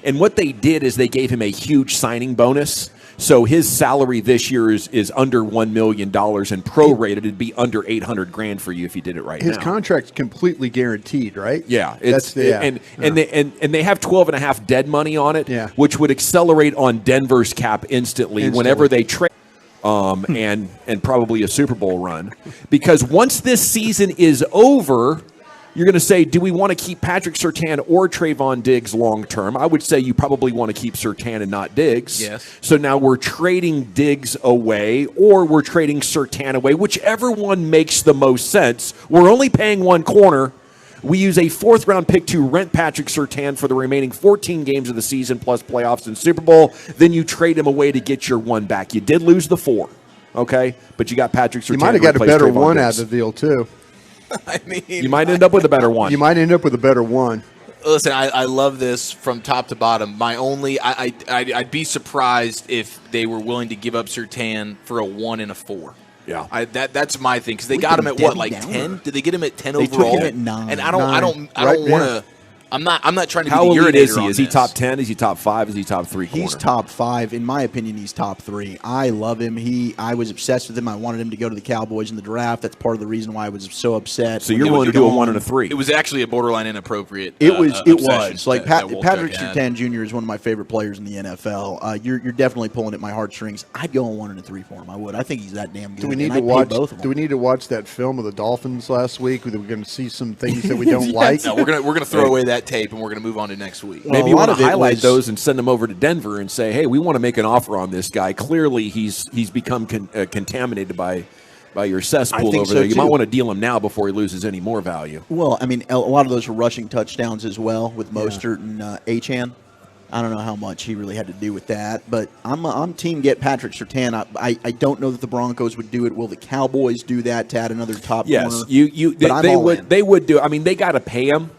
Speaker 13: And what they did is they gave him a huge signing bonus. So his salary this year is under $1 million, and prorated it'd be under $800,000 for you if you did it right now.
Speaker 23: His contract's completely guaranteed, right?
Speaker 13: Yeah,
Speaker 23: and
Speaker 13: they have 12.5 dead money on it, which would accelerate on Denver's cap instantly. Whenever they trade. And probably a Super Bowl run. Because once this season is over, you're going to say, do we want to keep Patrick Surtain or Trayvon Diggs long term? I would say you probably want to keep Surtain and not Diggs.
Speaker 20: Yes.
Speaker 13: So now we're trading Diggs away, or we're trading Surtain away, whichever one makes the most sense. We're only paying 1 corner. We use a 4th-round pick to rent Patrick Surtain for the remaining 14 games of the season plus playoffs and Super Bowl. Then you trade him away to get your 1 back. You did lose the 4. Okay, but you got Patrick Surtain.
Speaker 23: You might have got a better one out of the deal too.
Speaker 20: I mean,
Speaker 13: you might end up with a better one.
Speaker 23: You might end up with a better one.
Speaker 20: Listen, I love this from top to bottom. My only, I'd be surprised if they were willing to give up Surtain for a 1 and a 4.
Speaker 13: Yeah,
Speaker 20: that's my thing because they got him at what, like 10? Did they get him at 10 overall?
Speaker 22: They took him at 9.
Speaker 20: And I don't want to. I'm not trying to
Speaker 13: How
Speaker 20: be the
Speaker 13: elite
Speaker 20: urinator
Speaker 13: is he?
Speaker 20: on
Speaker 13: Is he
Speaker 20: this.
Speaker 13: top 10? Is he top 5? Is he top 3 corner?
Speaker 22: He's top 5. In my opinion, he's top 3. I love him. I was obsessed with him. I wanted him to go to the Cowboys in the draft. That's part of the reason why I was so upset.
Speaker 13: So you're willing to do a 1 and a 3?
Speaker 20: It was actually a borderline inappropriate.
Speaker 22: It was. Like
Speaker 20: that
Speaker 22: Patrick
Speaker 20: Wolchuk had.
Speaker 22: Surtain Jr. is one of my favorite players in the NFL. You're definitely pulling at my heartstrings. I'd go on 1 and a 3 for him. I would. I think he's that damn good.
Speaker 23: Do we need
Speaker 22: and
Speaker 23: to
Speaker 22: I'd
Speaker 23: watch?
Speaker 22: pay both of them.
Speaker 23: Do we need to watch that film of the Dolphins last week? We're going to see some things that we don't like.
Speaker 20: No, we're gonna throw away that tape and we're gonna move on to next week.
Speaker 13: Maybe you want to highlight those and send them over to Denver and say, hey, we want to make an offer on this guy. Clearly, he's become contaminated by your cesspool over there. You might want to deal him now before he loses any more value.
Speaker 22: Well, I mean, a lot of those were rushing touchdowns as well with Mostert and Achane. I don't know how much he really had to do with that, but I'm team get Patrick Surtain. I don't know that the Broncos would do it. Will the Cowboys do that to add another top corner?
Speaker 13: Yes, they would do. I mean, they got to pay him.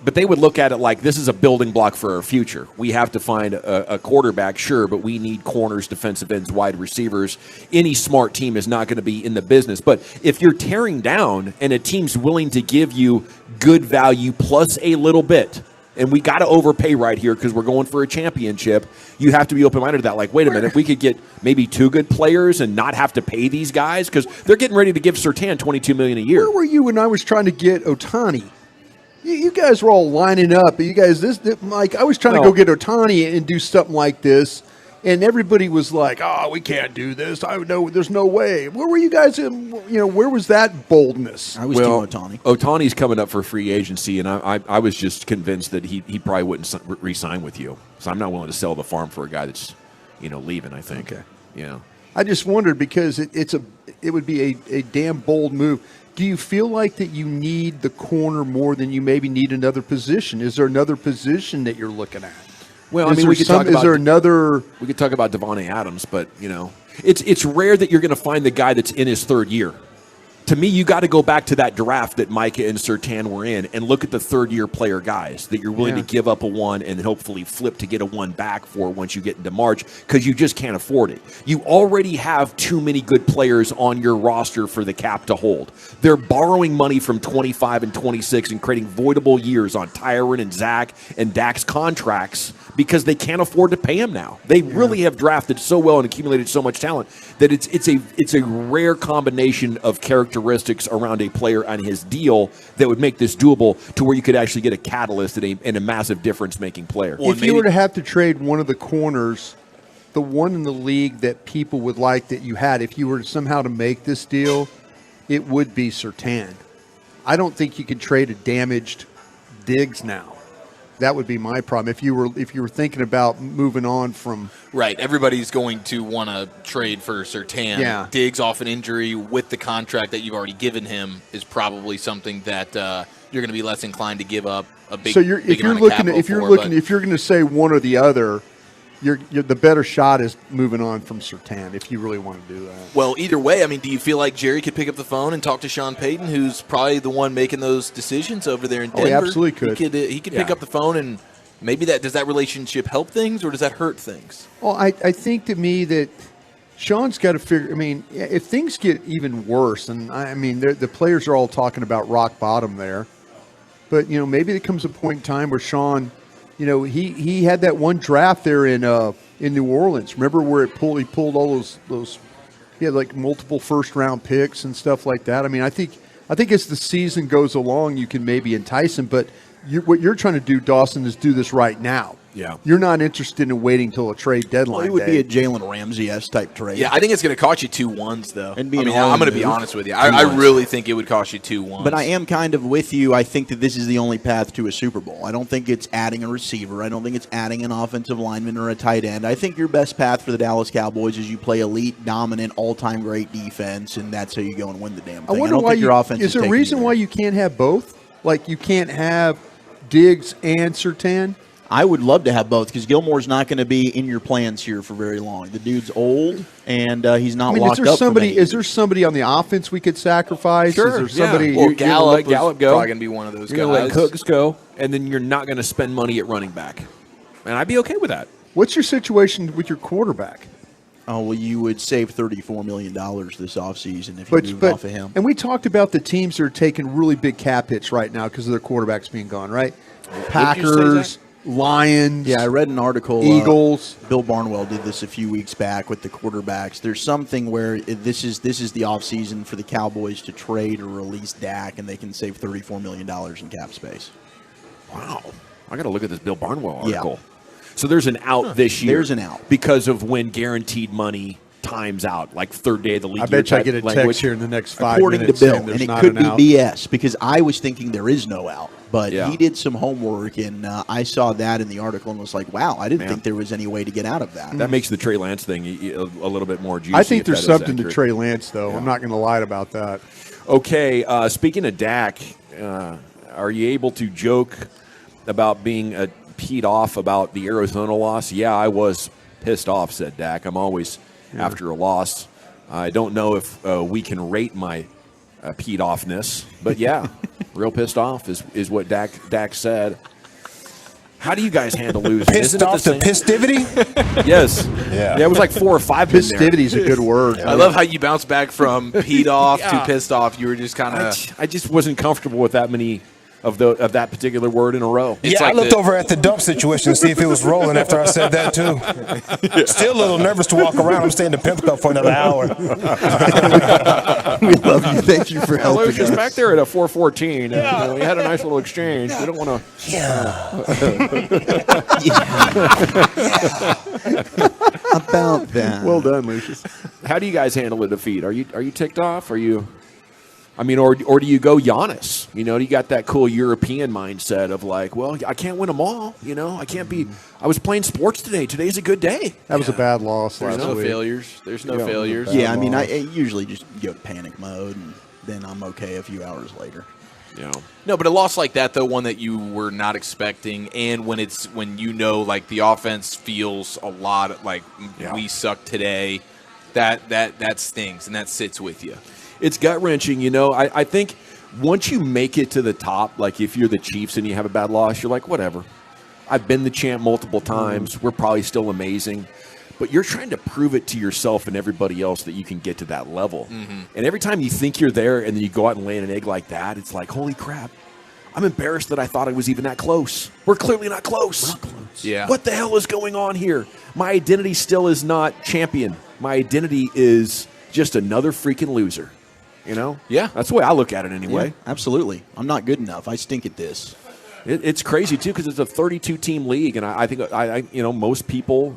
Speaker 13: But they would look at it like this is a building block for our future. We have to find a quarterback, sure, but we need corners, defensive ends, wide receivers. Any smart team is not going to be in the business. But if you're tearing down and a team's willing to give you good value plus a little bit, and we got to overpay right here because we're going for a championship, you have to be open-minded to that. Like, wait a minute, if we could get maybe 2 good players and not have to pay these guys, because they're getting ready to give Surtain $22 million a year.
Speaker 23: Where were you when I was trying to get Ohtani? You guys were all lining up. You guys, Mike, I was trying to go get Ohtani and do something like this, and everybody was like, "Oh, we can't do this. I know there's no way." Where were you guys? Where was that boldness?
Speaker 22: I was team Ohtani.
Speaker 13: Ohtani's coming up for free agency, and I was just convinced that he probably wouldn't re-sign with you. So I'm not willing to sell the farm for a guy that's leaving. I think.
Speaker 23: Okay.
Speaker 13: Yeah.
Speaker 23: I just wondered because it would be a damn bold move. Do you feel like that you need the corner more than you maybe need another position? Is there another position that you're looking at?
Speaker 13: Well, I mean, we could talk about.
Speaker 23: Is there another?
Speaker 13: We could talk about Devontae Adams, but it's rare that you're going to find the guy that's in his 3rd year. To me, you got to go back to that draft that Micah and Surtain were in and look at the 3rd-year player guys that you're willing to give up a 1 and hopefully flip to get a 1 back for once you get into March because you just can't afford it. You already have too many good players on your roster for the cap to hold. They're borrowing money from 25 and 26 and creating voidable years on Tyron and Zach and Dak's contracts because they can't afford to pay him now. They really have drafted so well and accumulated so much talent that it's a rare combination of characteristics around a player on his deal that would make this doable to where you could actually get a catalyst and a massive difference-making player.
Speaker 23: Well, if you were to have to trade one of the corners, the one in the league that people would like that you had, if you were somehow to make this deal, it would be Surtain. I don't think you could trade a damaged Diggs now. That would be my problem. If you were thinking about moving on from
Speaker 20: right, everybody's going to want to trade for Surtain.
Speaker 23: Yeah.
Speaker 20: Diggs off an injury with the contract that you've already given him is probably something that you're going to be less inclined to give up a big.
Speaker 23: So if you're going to say one or the other, you're the better shot is moving on from Surtain if you really want to do that.
Speaker 20: Well, either way, I mean, do you feel like Jerry could pick up the phone and talk to Sean Payton, who's probably the one making those decisions over there in Denver?
Speaker 23: Oh, he absolutely could.
Speaker 20: He could pick up the phone, and maybe does that relationship help things or does that hurt things?
Speaker 23: Well, I think to me that Sean's got to figure. I mean, if things get even worse, and I mean, the players are all talking about rock bottom there, but maybe there comes a point in time where Sean. He had that one draft there in New Orleans. Remember where he pulled all those he had like multiple first round picks and stuff like that. I mean, I think as the season goes along, you can maybe entice him. But what you're trying to do, Dawson, is do this right now.
Speaker 13: Yeah,
Speaker 23: you're not interested in waiting till a trade deadline.
Speaker 22: Well, it would be a Jalen Ramsey-esque type trade.
Speaker 20: Yeah, I think it's going to cost you 2 1s though.
Speaker 22: And
Speaker 20: I'm going to be honest with you. I really think it would cost you 2 1s.
Speaker 22: But I am kind of with you. I think that this is the only path to a Super Bowl. I don't think it's adding a receiver. I don't think it's adding an offensive lineman or a tight end. I think your best path for the Dallas Cowboys is you play elite, dominant, all-time great defense, and that's how you go and win the damn thing.
Speaker 23: I wonder
Speaker 22: don't think your offense
Speaker 23: is there a reason why you can't have both? Like you can't have Diggs and Surtain?
Speaker 22: I would love to have both because Gilmore's not going to be in your plans here for very long. The dude's old, and he's not locked up.
Speaker 23: Is there somebody on the offense we could sacrifice?
Speaker 5: Sure.
Speaker 23: Is there somebody?
Speaker 5: Well, Gallup go.
Speaker 20: Probably going to be one of those guys.
Speaker 5: You're going to let Cooks go, and then you're not going to spend money at running back. And I'd be okay with that.
Speaker 23: What's your situation with your quarterback?
Speaker 22: Oh, well, you would save $34 million this offseason if you moved off of him.
Speaker 23: And we talked about the teams that are taking really big cap hits right now because of their quarterbacks being gone, right? Packers, Lions.
Speaker 22: Yeah, I read an article.
Speaker 23: Eagles.
Speaker 22: Bill Barnwell did this a few weeks back with the quarterbacks. There's something where this is the offseason for the Cowboys to trade or release Dak, and they can save $34 million in cap space.
Speaker 5: Wow. I got to look at this Bill Barnwell article.
Speaker 22: Yeah.
Speaker 5: So there's an out this year.
Speaker 22: There's an out.
Speaker 5: Because of when guaranteed money times out, like third day of the league.
Speaker 23: I bet you I get a text here in the next 5
Speaker 22: According
Speaker 23: minutes.
Speaker 22: to Bill, and it could be
Speaker 23: out.
Speaker 22: BS because I was thinking there is no out. But he did some homework, and I saw that in the article and was like, wow, I didn't think there was any way to get out of that.
Speaker 5: That makes the Trey Lance thing a little bit more juicy.
Speaker 23: I think there's something to Trey Lance, though.
Speaker 5: Yeah.
Speaker 23: I'm not going to lie about that.
Speaker 5: Okay, speaking of Dak, are you able to joke about being peed off about the Arizona loss? Yeah, I was pissed off, said Dak. I'm always after a loss. I don't know if we can rate my peed offness, but yeah, real pissed off is what Dak said. How do you guys handle losing?
Speaker 14: Pissed off to pistivity?
Speaker 5: Yes. Yeah, it was like 4 or 5.
Speaker 23: Pistivity is a good word.
Speaker 20: I love how you bounce back from peed off to pissed off. You were just kind of.
Speaker 5: I just wasn't comfortable with that many of that particular word in a row.
Speaker 14: Yeah, like I looked over at the dump situation to see if it was rolling after I said that, too. Still a little nervous to walk around. I'm staying in the pimp cup for another hour.
Speaker 22: We love you. Thank you for helping
Speaker 5: Lucius
Speaker 22: us.
Speaker 5: back there at a 414. We had a nice little exchange. We don't want
Speaker 22: About that.
Speaker 23: Well done, Lucius.
Speaker 5: How do you guys handle a defeat? Are you ticked off? Are you? I mean, or do you go Giannis? You know, you got that cool European mindset of like, well, I can't win them all. You know, I can't be. I was playing sports today. Today's a good day.
Speaker 23: That was a bad loss
Speaker 20: There's
Speaker 23: last
Speaker 20: no
Speaker 23: week.
Speaker 20: failures. There's no failures.
Speaker 22: Yeah, I mean, I usually just go panic mode, and then I'm okay a few hours later.
Speaker 5: Yeah.
Speaker 20: No, but a loss like that, though, one that you were not expecting, and when you know, like the offense feels a lot like we suck today, that stings and that sits with you.
Speaker 5: It's gut-wrenching, you know. I think once you make it to the top, like if you're the Chiefs and you have a bad loss, you're like, whatever. I've been the champ multiple times. We're probably still amazing. But you're trying to prove it to yourself and everybody else that you can get to that level. Mm-hmm. And every time you think you're there and then you go out and lay an egg like that, it's like, holy crap. I'm embarrassed that I thought I was even that close. We're clearly not close.
Speaker 22: Not close.
Speaker 20: Yeah.
Speaker 5: What the hell is going on here? My identity still is not champion. My identity is just another freaking loser. You know?
Speaker 20: Yeah.
Speaker 5: That's the way I look at it anyway.
Speaker 22: Yeah, absolutely. I'm not good enough. I stink at this.
Speaker 5: It's crazy, too, because it's a 32-team league. And I think, most people,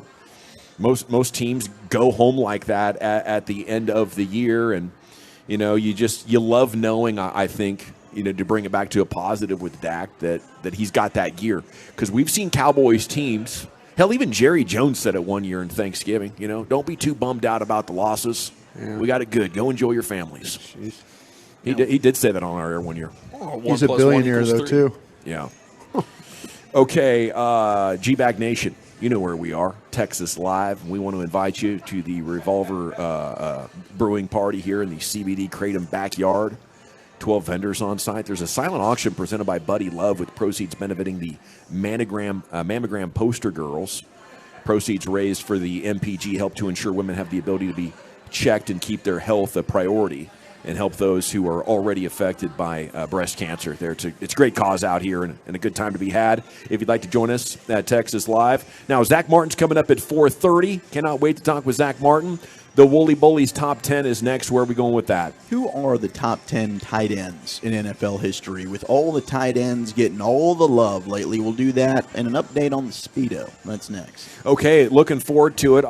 Speaker 5: most teams go home like that at the end of the year. And, you love knowing, I think, to bring it back to a positive with Dak, that he's got that gear. Because we've seen Cowboys teams, hell, even Jerry Jones said it one year in Thanksgiving, don't be too bummed out about the losses. Yeah. We got it good. Go enjoy your families. Jeez. He did say that on our air one year.
Speaker 23: He's a billionaire, though, too.
Speaker 5: Yeah. Okay, G-Bag Nation, you know where we are, Texas Live. We want to invite you to the Revolver Brewing Party here in the CBD Kratom backyard. 12 vendors on site. There's a silent auction presented by Buddy Love with proceeds benefiting the mammogram poster girls. Proceeds raised for the MPG help to ensure women have the ability to be checked and keep their health a priority and help those who are already affected by breast cancer. It's a great cause out here and a good time to be had. If you'd like to join us at Texas Live. Now, Zach Martin's coming up at 4:30. Cannot wait to talk with Zach Martin. The Wooly Bullies top 10 is next. Where are we going with that?
Speaker 22: Who are the top 10 tight ends in NFL history? With all the tight ends getting all the love lately, we'll do that and an update on the Speedo. That's next.
Speaker 5: Okay, looking forward to it.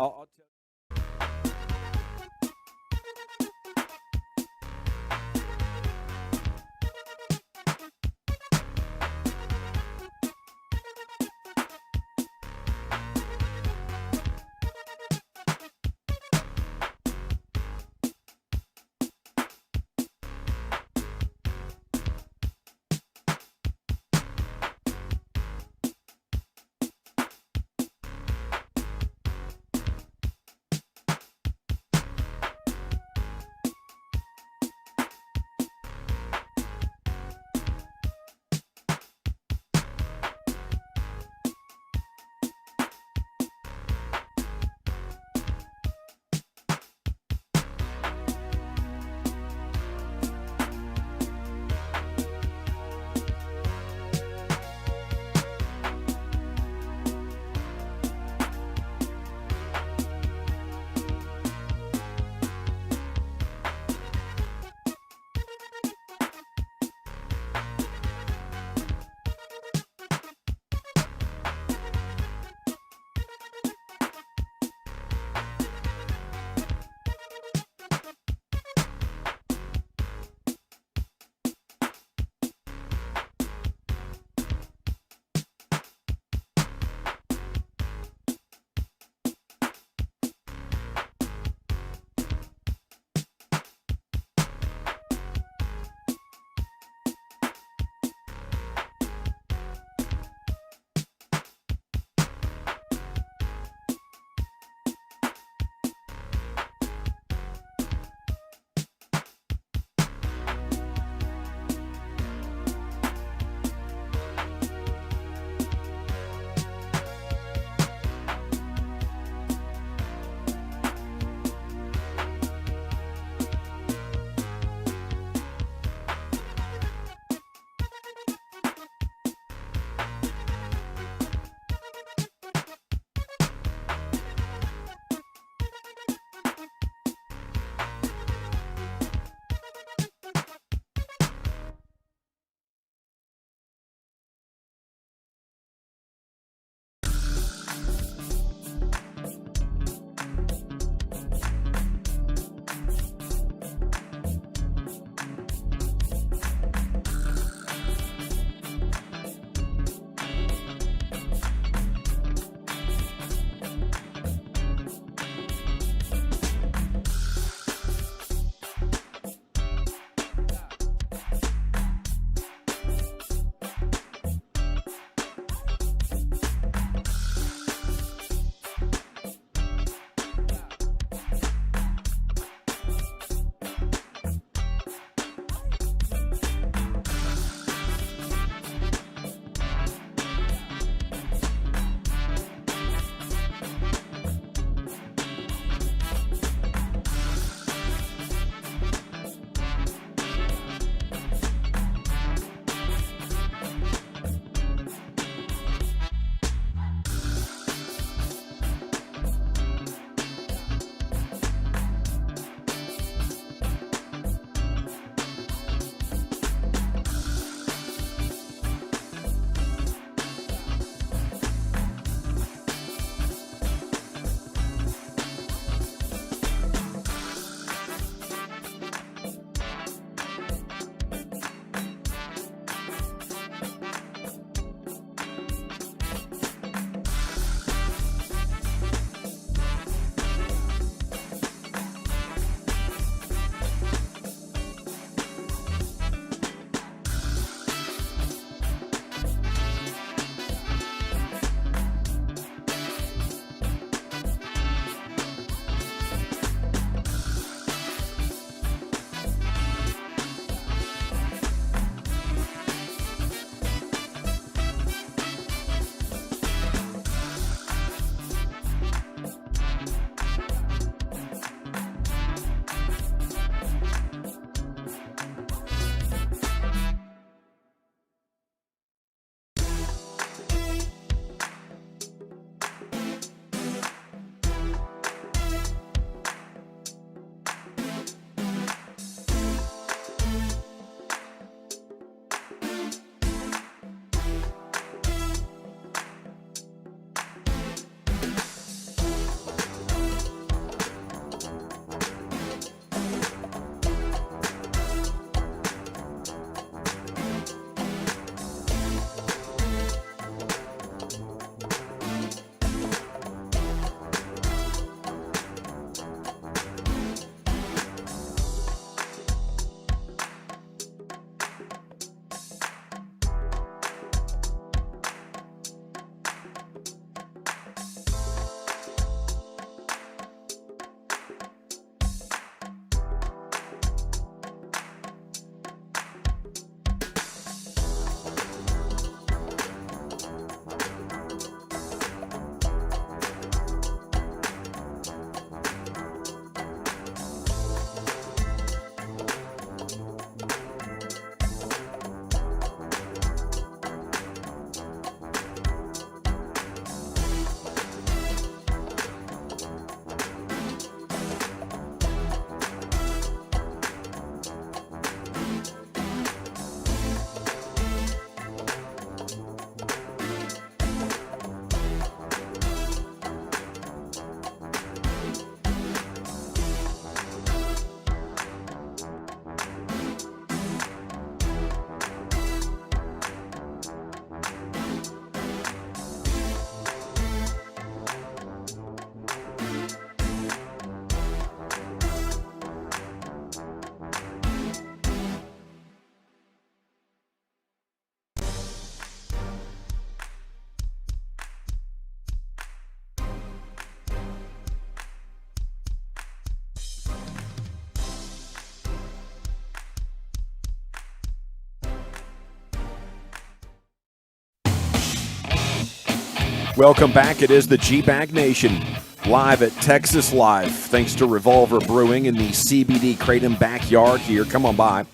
Speaker 5: Welcome back. It is the G-Bag Nation live at Texas Live, thanks to Revolver Brewing in the CBD Kratom backyard here. Come on by.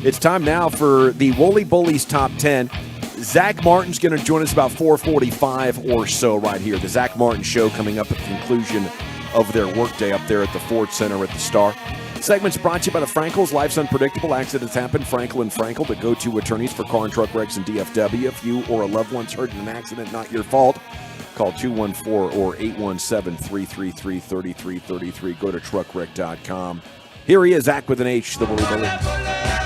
Speaker 5: It's time now for the Wooly Bullies Top 10. Zach Martin's going to join us about 4:45 or so right here. The Zach Martin Show coming up at the conclusion of their workday up there at the Ford Center at the Star. Segment's brought to you by the Frankels. Life's unpredictable. Accidents happen. Frankel & Frankel, the go-to attorneys for car and truck wrecks in DFW. If you or a loved one's hurt in an accident, not your fault, call 214 or 817-333-3333. Go to truckwreck.com. Here he is, Zach with an H, the Wooly Bully.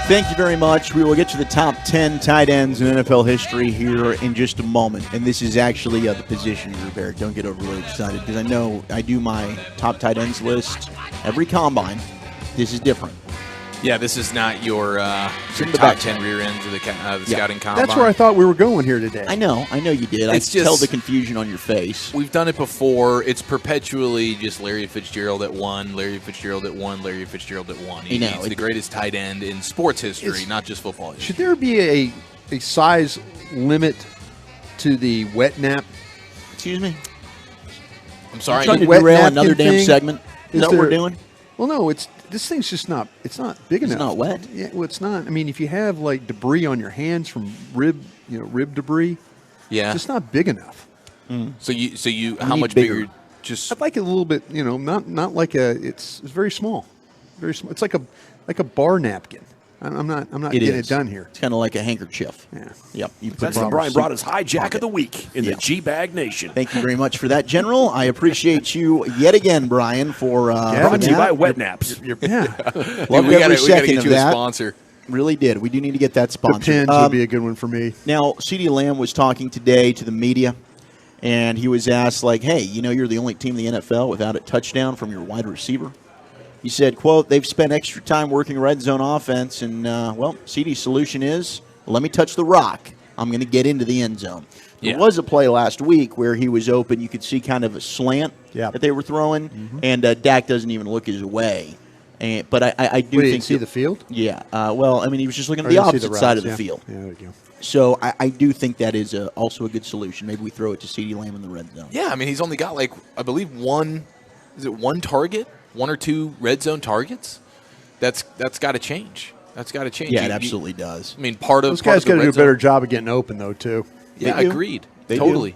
Speaker 22: Thank you very much. We will get to the top 10 tight ends in NFL history here in just a moment. And this is actually the position group, Eric. Don't get overly excited because I know I do my top tight ends list every combine. This is different.
Speaker 20: Yeah, this is not your top 10 rear ends of the scouting combine.
Speaker 23: That's where I thought we were going here today.
Speaker 22: I know you did. I
Speaker 20: It's just-
Speaker 22: tell the confusion on your face.
Speaker 20: We've done it before. It's perpetually just Larry Fitzgerald at 1, Larry Fitzgerald at 1, Larry Fitzgerald at 1. He's the greatest tight end in sports history, not just football history.
Speaker 23: Should there be a size limit to the wet nap?
Speaker 22: Excuse me?
Speaker 20: I'm sorry.
Speaker 22: Trying to
Speaker 23: Wet
Speaker 22: derail
Speaker 23: napkin
Speaker 22: another damn
Speaker 23: thing?
Speaker 22: segment. Is that what we're doing?
Speaker 23: Well, no, this thing's just not. It's not big enough.
Speaker 22: It's not wet.
Speaker 23: Yeah, well, it's not. I mean, if you have like debris on your hands from rib debris,
Speaker 20: Yeah.
Speaker 23: it's not big enough.
Speaker 20: So you,
Speaker 23: I
Speaker 20: how
Speaker 23: need
Speaker 20: much
Speaker 23: bigger.
Speaker 20: bigger? Just
Speaker 23: I'd like it a little bit. Not like a. It's very small, very small. It's like a bar napkin. I'm not getting it done here.
Speaker 22: It's kind of like a handkerchief.
Speaker 23: Yeah.
Speaker 22: Yep.
Speaker 5: That's the Brian brought us hijack of the week in the G-Bag Nation.
Speaker 22: Thank you very much for that, General. I appreciate you yet again, Brian, for
Speaker 5: brought to you by Wet Naps.
Speaker 22: Loved
Speaker 20: we
Speaker 22: every
Speaker 20: gotta
Speaker 22: second
Speaker 20: get
Speaker 22: of
Speaker 20: you a
Speaker 22: that.
Speaker 20: sponsor.
Speaker 22: Really did. We do need to get that
Speaker 23: The
Speaker 22: sponsor.
Speaker 23: pins would be a good one for me.
Speaker 22: Now, CeeDee Lamb was talking today to the media, and he was asked, like, hey, you're the only team in the NFL without a touchdown from your wide receiver. He said, quote, they've spent extra time working red zone offense, and, CeeDee's solution is, let me touch the rock. I'm going to get into the end zone.
Speaker 20: Yeah.
Speaker 22: There was a play last week where he was open. You could see kind of a slant that they were throwing, and Dak doesn't even look his way. But I do think
Speaker 23: didn't see the field?
Speaker 22: Yeah. He was just looking at
Speaker 23: Or
Speaker 22: the
Speaker 23: didn't see the
Speaker 22: opposite side of
Speaker 23: routes,
Speaker 22: the
Speaker 23: yeah.
Speaker 22: field.
Speaker 23: Yeah, there you go.
Speaker 22: So I do think that is also a good solution. Maybe we throw it to CeeDee Lamb in the red zone.
Speaker 20: Yeah, I mean, he's only got I believe one target, one or two red zone targets. That's got to change. That's got to change.
Speaker 22: Yeah, it absolutely does.
Speaker 20: I mean, part of
Speaker 23: Those guys got to do a
Speaker 20: zone-
Speaker 23: better job of getting open, though, too.
Speaker 20: Yeah,
Speaker 22: They do.
Speaker 20: agreed.
Speaker 22: They
Speaker 20: Totally.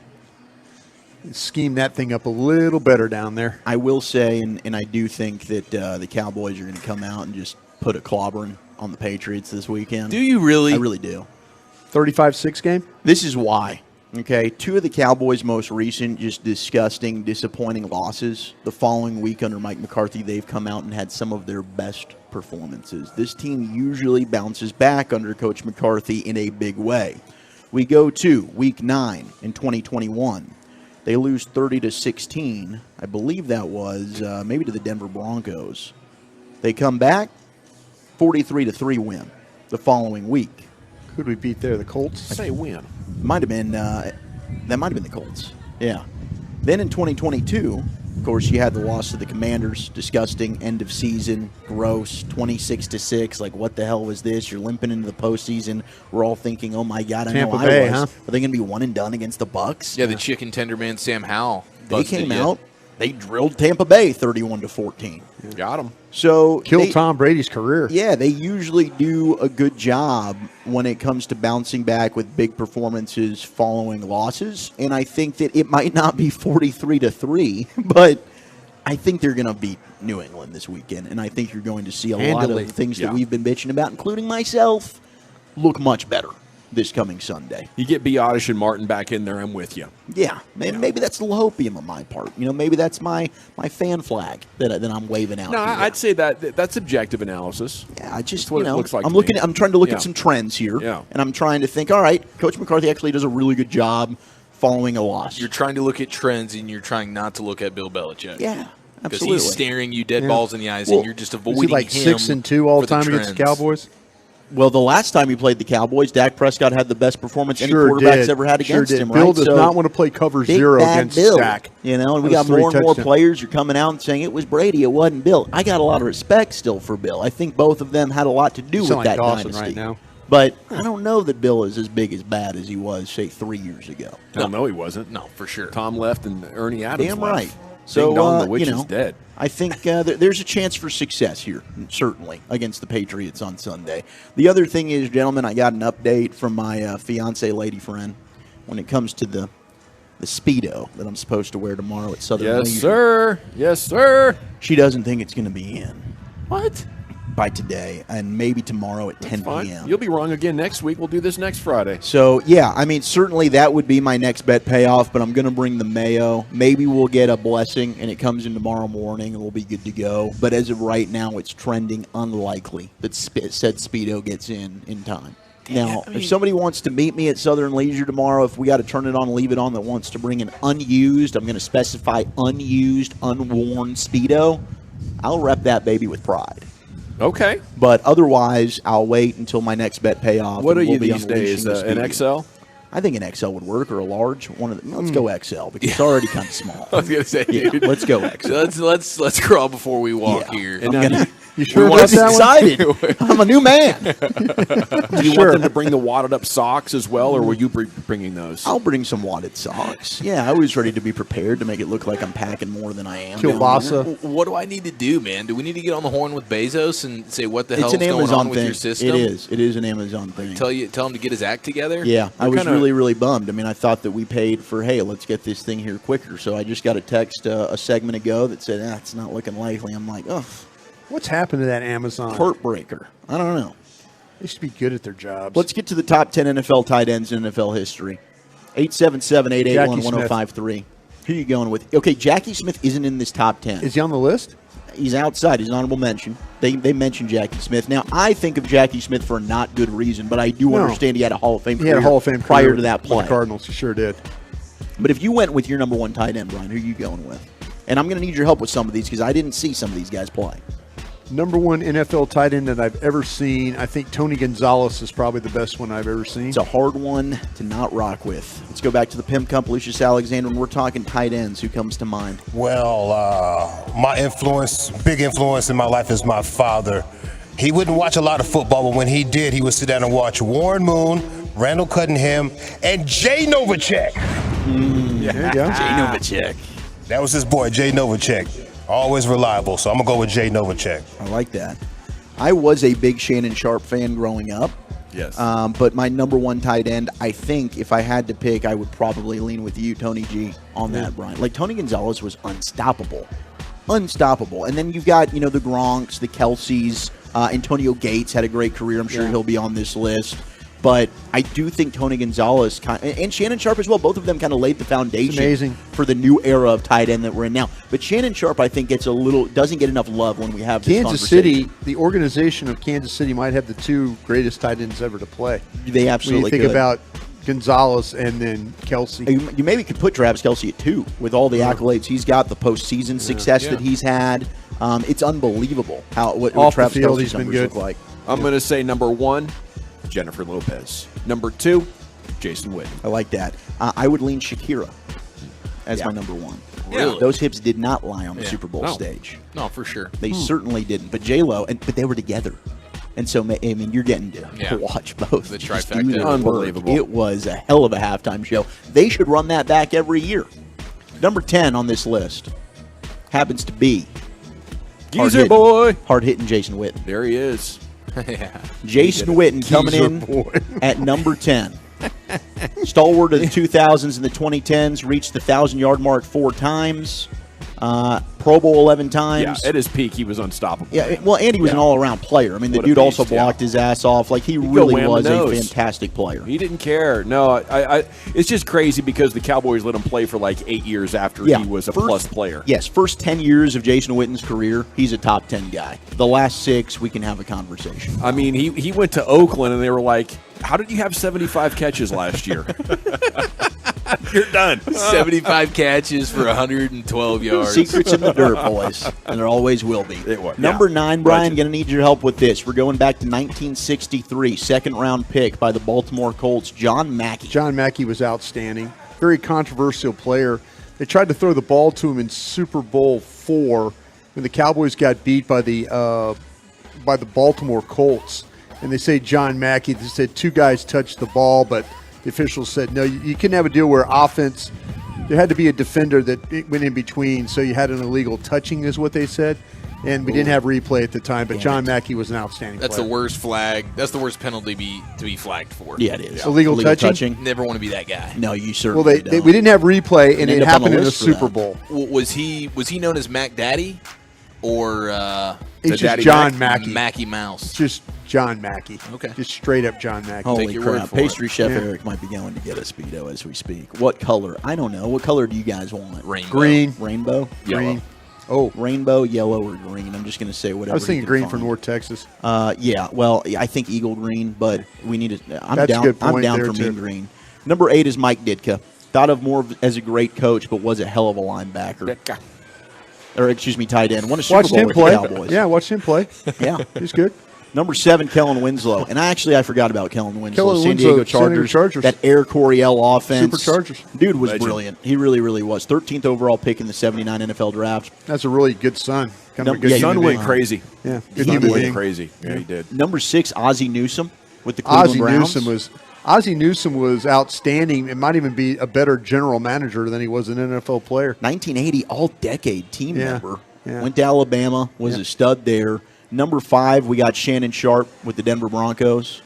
Speaker 23: Scheme that thing up a little better down there.
Speaker 22: I will say, and I do think that the Cowboys are going to come out and just put a clobbering on the Patriots this weekend.
Speaker 20: Do you really?
Speaker 22: I really do.
Speaker 23: 35-6 game?
Speaker 22: This is why. Okay, two of the Cowboys' most recent, just disgusting, disappointing losses. The following week under Mike McCarthy, they've come out and had some of their best performances. This team usually bounces back under Coach McCarthy in a big way. We go to Week 9 in 2021. They lose 30-16. I believe that was maybe to the Denver Broncos. They come back, 43-3 win the following week.
Speaker 23: Who did we beat there? The Colts?
Speaker 5: Say win.
Speaker 22: Might have been that might have been the Colts. Yeah. Then in 2022, of course, you had the loss to the Commanders. Disgusting. End of season. Gross. 26-6. Like, what the hell was this? You're limping into the postseason. We're all thinking, oh my God,
Speaker 23: Tampa
Speaker 22: I know
Speaker 23: Bay,
Speaker 22: I was.
Speaker 23: huh?
Speaker 22: Are they going to be one and done against the Bucks?
Speaker 20: Yeah, the chicken tender man Sam Howell.
Speaker 22: They
Speaker 20: busted
Speaker 22: came
Speaker 20: you.
Speaker 22: out. They drilled Tampa Bay 31-14.
Speaker 5: Got him.
Speaker 22: So
Speaker 23: Killed Tom Brady's career.
Speaker 22: Yeah, they usually do a good job when it comes to bouncing back with big performances following losses. And I think that it might not be 43-3, but I think they're going to beat New England this weekend. And I think you're going to see a lot
Speaker 23: Handily.
Speaker 22: of things that we've been bitching about, including myself, look much better this coming Sunday.
Speaker 5: You get Biotish and Martin back in there, I'm with you.
Speaker 22: Yeah, maybe that's the hopium on my part. Maybe that's my fan flag that I'm waving out.
Speaker 5: No,
Speaker 22: here.
Speaker 5: I'd say that's objective analysis.
Speaker 22: Yeah, I just,
Speaker 5: That's what it looks like
Speaker 22: I'm
Speaker 5: to
Speaker 22: looking.
Speaker 5: me.
Speaker 22: I'm trying to look
Speaker 5: Yeah.
Speaker 22: at some trends here,
Speaker 5: Yeah.
Speaker 22: and I'm trying to think. All right, Coach McCarthy actually does a really good job following a loss.
Speaker 20: You're trying to look at trends, and you're trying not to look at Bill Belichick.
Speaker 22: Yeah,
Speaker 20: because
Speaker 22: absolutely.
Speaker 20: he's staring you dead
Speaker 23: Yeah.
Speaker 20: balls in the eyes,
Speaker 23: Well,
Speaker 20: and you're just
Speaker 23: Was
Speaker 20: avoiding
Speaker 23: he like
Speaker 20: him
Speaker 23: 6-2 all
Speaker 20: for
Speaker 23: the time against the
Speaker 20: trends.
Speaker 23: Cowboys?
Speaker 22: Well, the last time he played the Cowboys, Dak Prescott had the best performance any
Speaker 23: Sure
Speaker 22: quarterback's
Speaker 23: did.
Speaker 22: ever had
Speaker 23: Sure
Speaker 22: against
Speaker 23: did.
Speaker 22: him.
Speaker 23: Bill
Speaker 22: right?
Speaker 23: does
Speaker 22: So,
Speaker 23: not want to play cover
Speaker 22: big
Speaker 23: 0
Speaker 22: bad
Speaker 23: against
Speaker 22: Bill.
Speaker 23: Dak.
Speaker 22: And we
Speaker 23: Those
Speaker 22: got
Speaker 23: 3
Speaker 22: more and more
Speaker 23: touchdowns.
Speaker 22: players. You're coming out and saying it was Brady, it wasn't Bill. I got a lot of respect still for Bill. I think both of them had a lot to do
Speaker 23: You
Speaker 22: with
Speaker 23: sound like
Speaker 22: that
Speaker 23: Dawson
Speaker 22: dynasty.
Speaker 23: right now.
Speaker 22: But I don't know that Bill is as big as bad as he was, say, 3 years ago.
Speaker 13: No, he wasn't.
Speaker 20: No, for sure.
Speaker 13: Tom left and Ernie Adams
Speaker 22: Damn
Speaker 13: left.
Speaker 22: right. So,
Speaker 13: Ding dong, the witch is dead.
Speaker 22: I think there's a chance for success here, certainly, against the Patriots on Sunday. The other thing is, gentlemen, I got an update from my fiance lady friend when it comes to the Speedo that I'm supposed to wear tomorrow at Southern Leisure.
Speaker 13: Sir. Yes, sir.
Speaker 22: She doesn't think it's going to be in.
Speaker 13: What?
Speaker 22: By today, and maybe tomorrow at 10 p.m.
Speaker 13: You'll be wrong again next week. We'll do this next Friday.
Speaker 22: So, yeah, I mean, certainly that would be my next bet payoff, but I'm going to bring the mayo. Maybe we'll get a blessing, and it comes in tomorrow morning, and we'll be good to go. But as of right now, it's trending unlikely that said Speedo gets in time. Now, if somebody wants to meet me at Southern Leisure tomorrow, if we got to turn it on and leave it on that wants to bring an unused, I'm going to specify unused, unworn Speedo, I'll rep that baby with pride.
Speaker 13: Okay.
Speaker 22: But otherwise, I'll wait until my next bet payoff.
Speaker 13: What are you these days? An XL?
Speaker 22: I think an XL would work, or a large. Let's go XL because it's already kind of small.
Speaker 20: I was gonna say, dude.
Speaker 22: Let's go XL.
Speaker 20: Let's crawl before we walk here.
Speaker 22: And
Speaker 23: you sure
Speaker 22: I'm excited. I'm a new man.
Speaker 13: Do you want them to bring the wadded up socks as well, or will you be bringing those?
Speaker 22: I'll bring some wadded socks. Yeah, I was ready to be prepared to make it look like I'm packing more than I am.
Speaker 23: Kielbasa.
Speaker 20: What do I need to do, man? Do we need to get on the horn with Bezos and say what the hell's
Speaker 22: an
Speaker 20: going
Speaker 22: Amazon
Speaker 20: on with
Speaker 22: thing.
Speaker 20: your system?
Speaker 22: It is. It is an Amazon thing.
Speaker 20: Tell him to get his act together.
Speaker 22: Yeah, I was really bummed. I mean, I thought that we paid for, hey, let's get this thing here quicker. So I just got a text a segment ago that said, it's not looking likely. I'm like, oh.
Speaker 23: What's happened to that Amazon?
Speaker 22: Heartbreaker. I don't know.
Speaker 23: They should be good at their jobs.
Speaker 22: Let's get to the top 10 NFL tight ends in NFL history. 877-881-1053. Who are you going with? Okay, Jackie Smith isn't in this top 10.
Speaker 23: Is he on the list?
Speaker 22: He's outside. He's an honorable mention. They mentioned Jackie Smith. Now, I think of Jackie Smith for a not good reason, but I do understand he had a Hall of Fame career.
Speaker 23: He had a Hall of Fame
Speaker 22: prior
Speaker 23: career
Speaker 22: to that play.
Speaker 23: with the Cardinals. He sure did.
Speaker 22: But if you went with your number one tight end, Brian, who are you going with? And I'm going to need your help with some of these because I didn't see some of these guys play.
Speaker 23: Number one NFL tight end that I've ever seen. I think Tony Gonzalez is probably the best one I've ever seen.
Speaker 22: It's a hard one to not rock with. Let's go back to the Pimp Cup, Lucius Alexander. When we're talking tight ends, who comes to mind?
Speaker 14: Well, my big influence in my life is my father. He wouldn't watch a lot of football, but when he did, he would sit down and watch Warren Moon, Randall Cunningham, and Jay Novacek.
Speaker 23: There you go.
Speaker 22: Jay Novacek.
Speaker 14: That was his boy, Jay Novacek. Always reliable, so I'm going to go with Jay Novacek.
Speaker 22: I like that. I was a big Shannon Sharp fan growing up.
Speaker 13: Yes.
Speaker 22: But my number one tight end, I think if I had to pick, I would probably lean with you, Tony G, on that, Brian. Like, Tony Gonzalez was unstoppable. Unstoppable. And then you've got, the Gronks, the Kelseys. Antonio Gates had a great career. I'm sure he'll be on this list. But I do think Tony Gonzalez and Shannon Sharp as well, both of them kind of laid the foundation for the new era of tight end that we're in now. But Shannon Sharp, I think, doesn't get enough love when we have this
Speaker 23: Kansas City, the organization of Kansas City might have the two greatest tight ends ever to play.
Speaker 22: They absolutely
Speaker 23: when you think about Gonzalez and then Kelsey.
Speaker 22: You maybe could put Travis Kelce at 2 with all the accolades he's got, the postseason success that he's had. It's unbelievable what Travis Kelce's numbers look like.
Speaker 13: I'm going to say number 1, Jennifer Lopez. Number 2, Jason Witten.
Speaker 22: I like that. I would lean Shakira as my number 1.
Speaker 20: Really?
Speaker 22: Those hips did not lie on the Super Bowl stage.
Speaker 20: No, for sure.
Speaker 22: They certainly didn't. But J-Lo, but they were together. And so, I mean, you're getting to watch both.
Speaker 20: The trifecta.
Speaker 22: Unbelievable. It was a hell of a halftime show. They should run that back every year. Number 10 on this list happens to be
Speaker 13: Geezer boy.
Speaker 22: Hard-hitting Jason Witten.
Speaker 13: There he is.
Speaker 22: Jason Witten coming in at number 10. Stalwart of the 2000s and the 2010s, reached the 1,000-yard mark 4 times. Pro Bowl 11 times.
Speaker 13: Yeah, at his peak, he was unstoppable.
Speaker 22: Yeah, well, and he was an all-around player. I mean, the dude also blocked his ass off. Like, he really was a fantastic player.
Speaker 13: He didn't care. No, it's just crazy because the Cowboys let him play for like 8 years after he was a plus player.
Speaker 22: Yes, first 10 years of Jason Witten's career, he's a top 10 guy. The last 6, we can have a conversation.
Speaker 13: I mean, he went to Oakland, and they were like, how did you have 75 catches last year? You're done.
Speaker 20: 75 catches for 112 yards.
Speaker 22: Secrets in the dirt, boys. And there always will be. Number 9, Brian, going to need your help with this. We're going back to 1963, second-round pick by the Baltimore Colts, John Mackey.
Speaker 23: John Mackey was outstanding. Very controversial player. They tried to throw the ball to him in Super Bowl IV when the Cowboys got beat by the Baltimore Colts. and they say John Mackey. They said 2 guys touched the ball, but the officials said no. You couldn't have a deal where offense. There had to be a defender that went in between, so you had an illegal touching, is what they said. And we didn't have replay at the time, but John Mackey was an outstanding
Speaker 20: That's
Speaker 23: player.
Speaker 20: the worst flag. That's the worst penalty to be flagged for.
Speaker 22: Yeah, it is.
Speaker 23: Illegal touching?
Speaker 20: Never want to be that guy.
Speaker 22: No, you
Speaker 23: Well,
Speaker 22: certainly don't.
Speaker 23: we didn't have replay, and it
Speaker 22: end up on the
Speaker 23: happened in a
Speaker 22: list for
Speaker 23: Super
Speaker 22: that.
Speaker 23: Bowl.
Speaker 20: Was he known as Mac Daddy, or
Speaker 23: It's just John Mackey.
Speaker 20: Mackey Mouse?
Speaker 23: Just John Mackey.
Speaker 20: Okay.
Speaker 23: Just straight up John Mackey.
Speaker 22: Holy crap. Pastry chef
Speaker 23: Yeah.
Speaker 22: Eric might be going to get a Speedo as we speak. What color? I don't know. What color do you guys want?
Speaker 20: Rainbow.
Speaker 23: Green.
Speaker 22: Rainbow?
Speaker 23: Green. Oh.
Speaker 22: Rainbow, yellow, or green. I'm just going to say whatever.
Speaker 23: I was thinking
Speaker 22: you can
Speaker 23: green
Speaker 22: find.
Speaker 23: for North Texas.
Speaker 22: Yeah, well, I think eagle green, but we need to. I'm
Speaker 23: That's a
Speaker 22: down.
Speaker 23: good
Speaker 22: I'm
Speaker 23: point
Speaker 22: down
Speaker 23: there,
Speaker 22: for
Speaker 23: too.
Speaker 22: mean green. Number 8 is Mike Ditka. Thought of more as a great coach, but was a hell of a linebacker. Or excuse me, tight end. Won a Super
Speaker 23: Watched
Speaker 22: Bowl
Speaker 23: him
Speaker 22: with
Speaker 23: play.
Speaker 22: the Cowboys.
Speaker 23: Yeah, watched him play.
Speaker 22: Yeah,
Speaker 23: he's good.
Speaker 22: Number 7, Kellen Winslow. And I forgot about Kellen Winslow.
Speaker 23: Kellen
Speaker 22: San
Speaker 23: Winslow,
Speaker 22: Diego
Speaker 23: San Diego
Speaker 22: Chargers.
Speaker 23: Chargers.
Speaker 22: That Air Coryell offense.
Speaker 23: Superchargers.
Speaker 22: Dude was
Speaker 23: Legend.
Speaker 22: brilliant. He really, really was. 13th overall pick in the 79 NFL draft.
Speaker 23: That's a really good son. Kind of a good
Speaker 22: Yeah,
Speaker 23: human
Speaker 22: Son
Speaker 23: being.
Speaker 22: went
Speaker 5: crazy.
Speaker 23: Yeah,
Speaker 22: He
Speaker 23: good human
Speaker 22: went
Speaker 23: being.
Speaker 5: Crazy. Yeah, he did.
Speaker 22: Number 6, Ozzie Newsome with the Cleveland Browns.
Speaker 23: Ozzie Newsome was outstanding. It might even be a better general manager than he was an NFL player.
Speaker 22: 1980 All-Decade team
Speaker 23: Yeah,
Speaker 22: member.
Speaker 23: yeah.
Speaker 22: Went to Alabama, was a stud there. Number 5, we got Shannon Sharp with the Denver Broncos.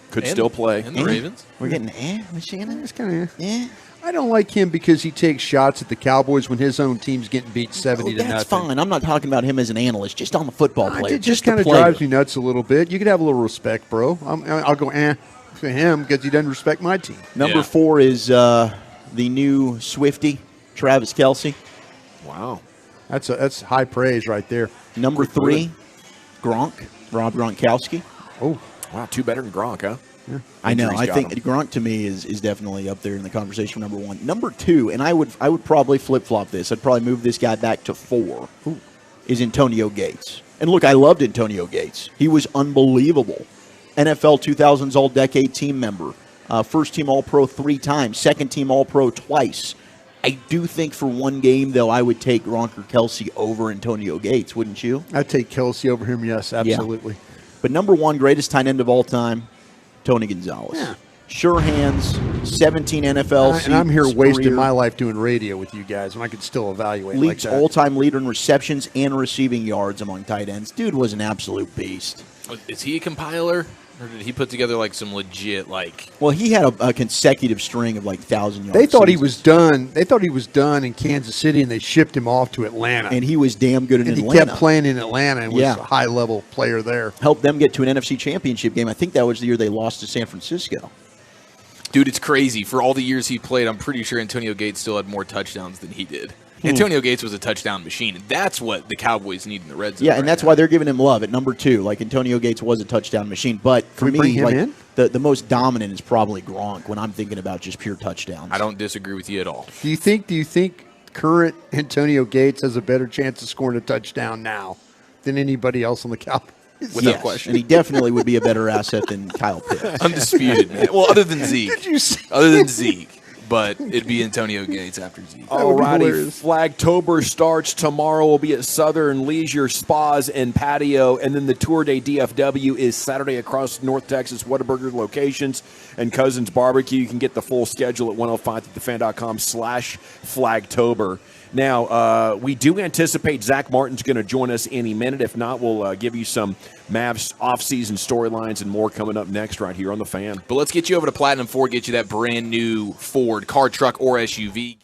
Speaker 5: Could still play.
Speaker 20: And the Ravens.
Speaker 22: We're getting with Shannon.
Speaker 23: It's kind of
Speaker 22: yeah.
Speaker 23: I don't like him because he takes shots at the Cowboys when his own team's getting beat 70 to
Speaker 22: That's
Speaker 23: nothing.
Speaker 22: fine. I'm not talking about him as an analyst, just on the football player.
Speaker 23: It just
Speaker 22: the
Speaker 23: kind of
Speaker 22: player.
Speaker 23: drives me nuts a little bit. You could have a little respect, bro. I'll go to him because he doesn't respect my team.
Speaker 22: Number 4 is the new Swiftie, Travis Kelce.
Speaker 5: Wow.
Speaker 23: That's high praise right there.
Speaker 22: Number 3, Gronk, Rob Gronkowski.
Speaker 23: Oh,
Speaker 5: wow, 2 better than Gronk, huh?
Speaker 23: Yeah.
Speaker 22: I know.
Speaker 5: Injuries
Speaker 22: I
Speaker 5: got
Speaker 22: think
Speaker 5: him.
Speaker 22: Gronk to me is definitely up there in the conversation. Number 1, number 2, and I would probably flip flop this. I'd probably move this guy back to 4. Is Antonio Gates. And look, I loved Antonio Gates. He was unbelievable. NFL 2000s All-Decade team member, first team All-Pro 3 times, second team All-Pro twice. I do think for one game though, I would take Gronk or Kelce over Antonio Gates. Wouldn't you?
Speaker 23: I'd take Kelce over him. Yes, absolutely.
Speaker 22: But number 1, greatest tight end of all time, Tony Gonzalez.
Speaker 23: Yeah.
Speaker 22: Sure hands, 17 NFL.
Speaker 23: And I'm here wasting
Speaker 22: career.
Speaker 23: my life doing radio with you guys when I could still evaluate
Speaker 22: League's
Speaker 23: like that.
Speaker 22: all-time leader in receptions and receiving yards among tight ends. Dude was an absolute beast.
Speaker 20: Is he a compiler, or did he put together like some legit like?
Speaker 22: Well, he had a consecutive string of like 1,000 yards.
Speaker 23: They thought he
Speaker 22: seasons.
Speaker 23: was done. They thought he was done in Kansas City, and they shipped him off to Atlanta.
Speaker 22: And he was damn good in
Speaker 23: and
Speaker 22: Atlanta.
Speaker 23: he kept playing in Atlanta and was
Speaker 22: Yeah.
Speaker 23: a high-level player there.
Speaker 22: Helped them get to an NFC Championship game. I think that was the year they lost to San Francisco.
Speaker 20: Dude, it's crazy. For all the years he played, I'm pretty sure Antonio Gates still had more touchdowns than he did. Antonio Gates was a touchdown machine, and that's what the Cowboys need in the red zone.
Speaker 22: Yeah, and
Speaker 20: right
Speaker 22: that's
Speaker 20: now.
Speaker 22: why they're giving him love at number 2. Like Antonio Gates was a touchdown machine, but for
Speaker 23: Can we bring
Speaker 22: me,
Speaker 23: him
Speaker 22: like
Speaker 23: in?
Speaker 22: the most dominant is probably Gronk when I'm thinking about just pure touchdowns.
Speaker 20: I don't disagree with you at all.
Speaker 23: Do you think current Antonio Gates has a better chance of scoring a touchdown now than anybody else on the Cowboys?
Speaker 20: Without question.
Speaker 22: And he definitely would be a better asset than Kyle Pitts.
Speaker 20: Undisputed, man. Well, other than Zeke.
Speaker 23: Did you see?
Speaker 20: Other than Zeke. But it'd be Antonio Gates after Zeke.
Speaker 5: Alrighty, Flagtober starts tomorrow. We'll be at Southern Leisure Spas and Patio, and then the Tour Day DFW is Saturday across North Texas, Whataburger locations, and Cousins Barbecue. You can get the full schedule at 105thethefan.com/Flagtober. Now, we do anticipate Zach Martin's going to join us any minute. If not, we'll give you some Mavs off-season storylines and more coming up next right here on The Fan.
Speaker 20: But let's get you over to Platinum Ford, get you that brand new Ford car, truck, or SUV.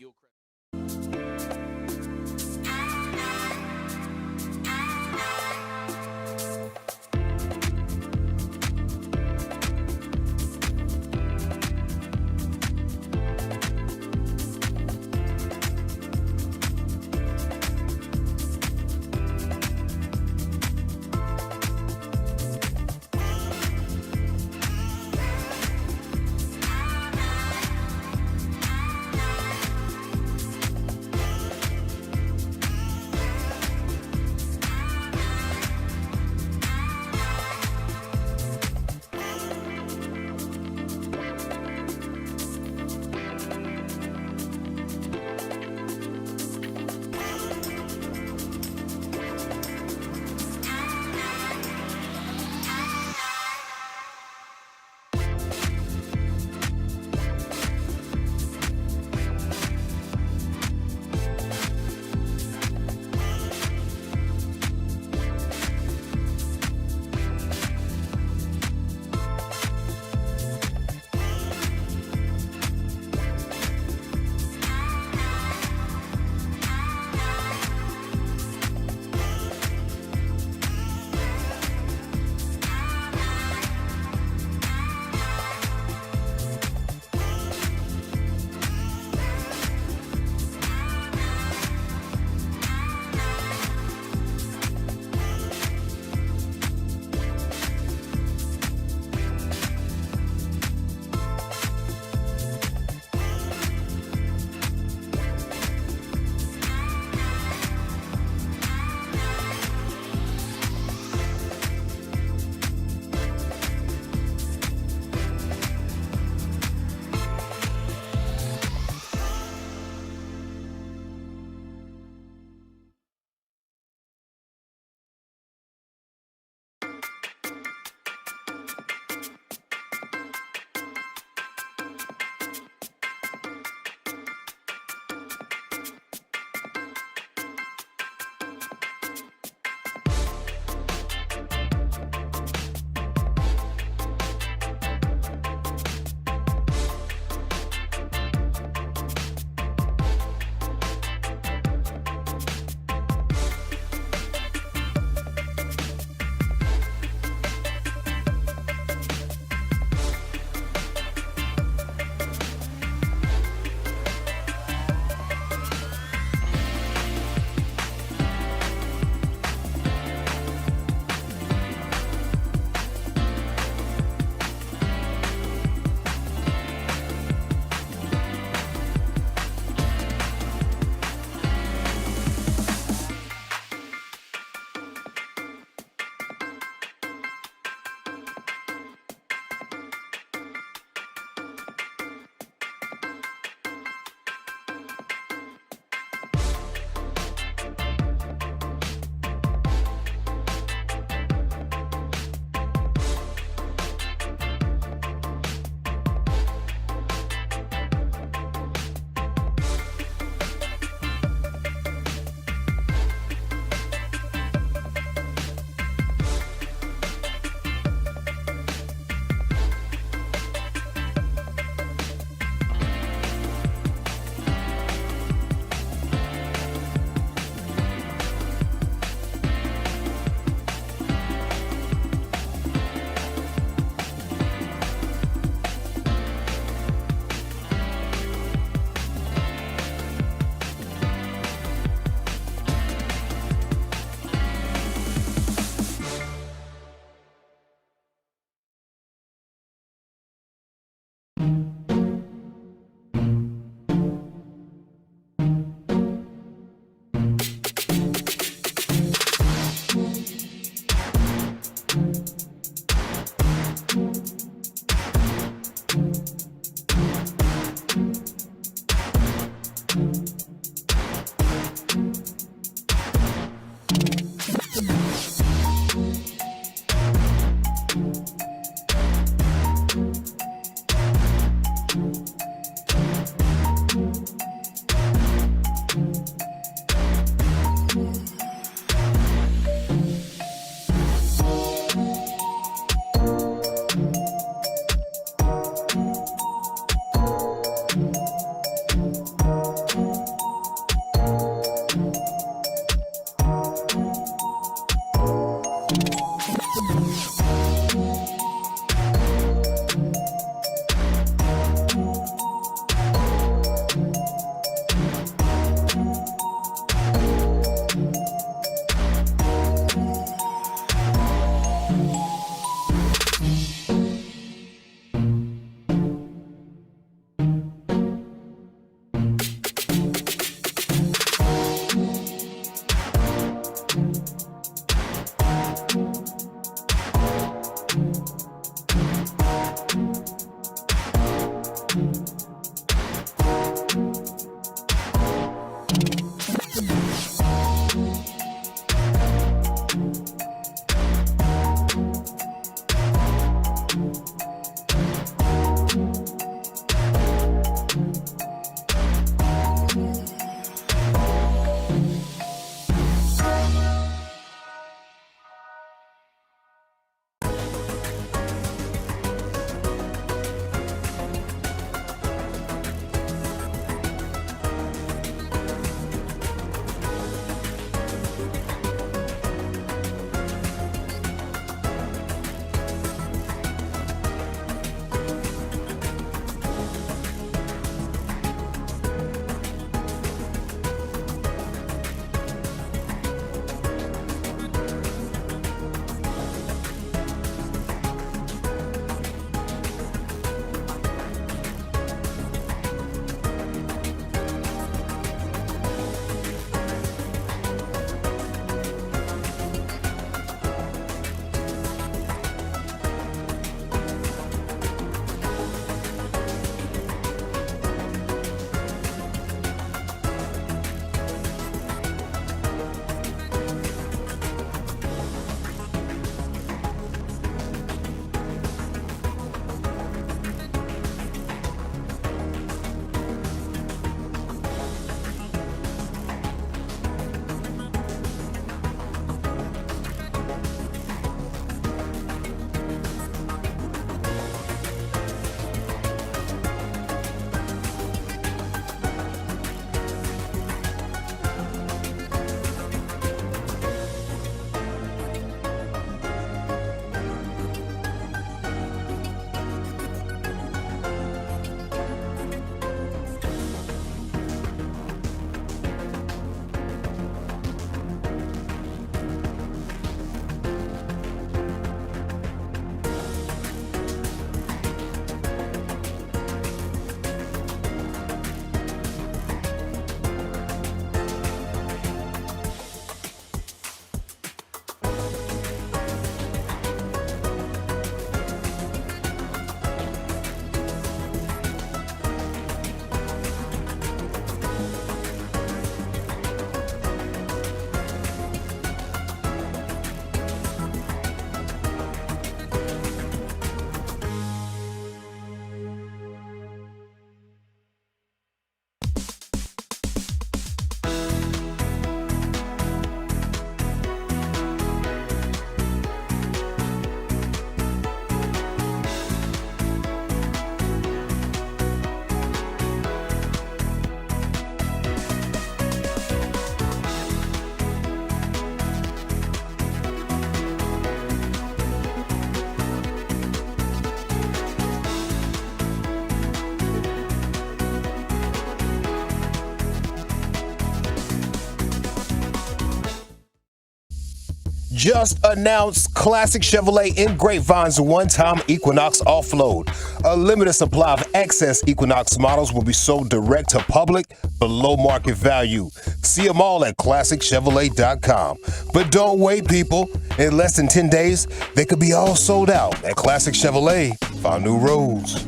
Speaker 14: Just announced Classic Chevrolet in Grapevine's one-time Equinox offload. A limited supply of excess Equinox models will be sold direct to public below market value. See them all at ClassicChevrolet.com. But don't wait, people. In less than 10 days, they could be all sold out at Classic Chevrolet. Found new roads.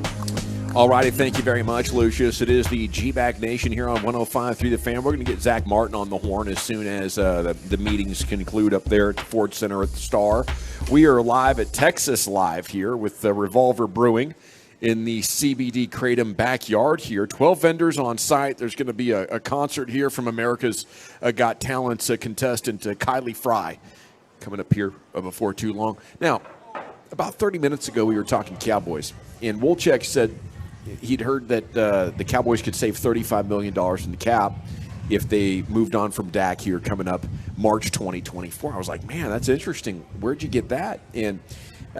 Speaker 5: All righty, thank you very much, Lucius. It is the G-Bag Nation here on 105.3 The Fan. We're going to get Zach Martin on the horn as soon as the meetings conclude up there at the Ford Center at the Star. We are live at Texas Live here with Revolver Brewing in the CBD Kratom backyard here. 12 vendors on site. There's going to be a concert here from America's Got Talent's contestant Kylie Fry coming up here before too long. Now, about 30 minutes ago, we were talking Cowboys, and Wolchek said he'd heard that the Cowboys could save $35 million in the cap if they moved on from Dak here coming up March 2024. I was like, man, that's interesting. Where'd you get that? And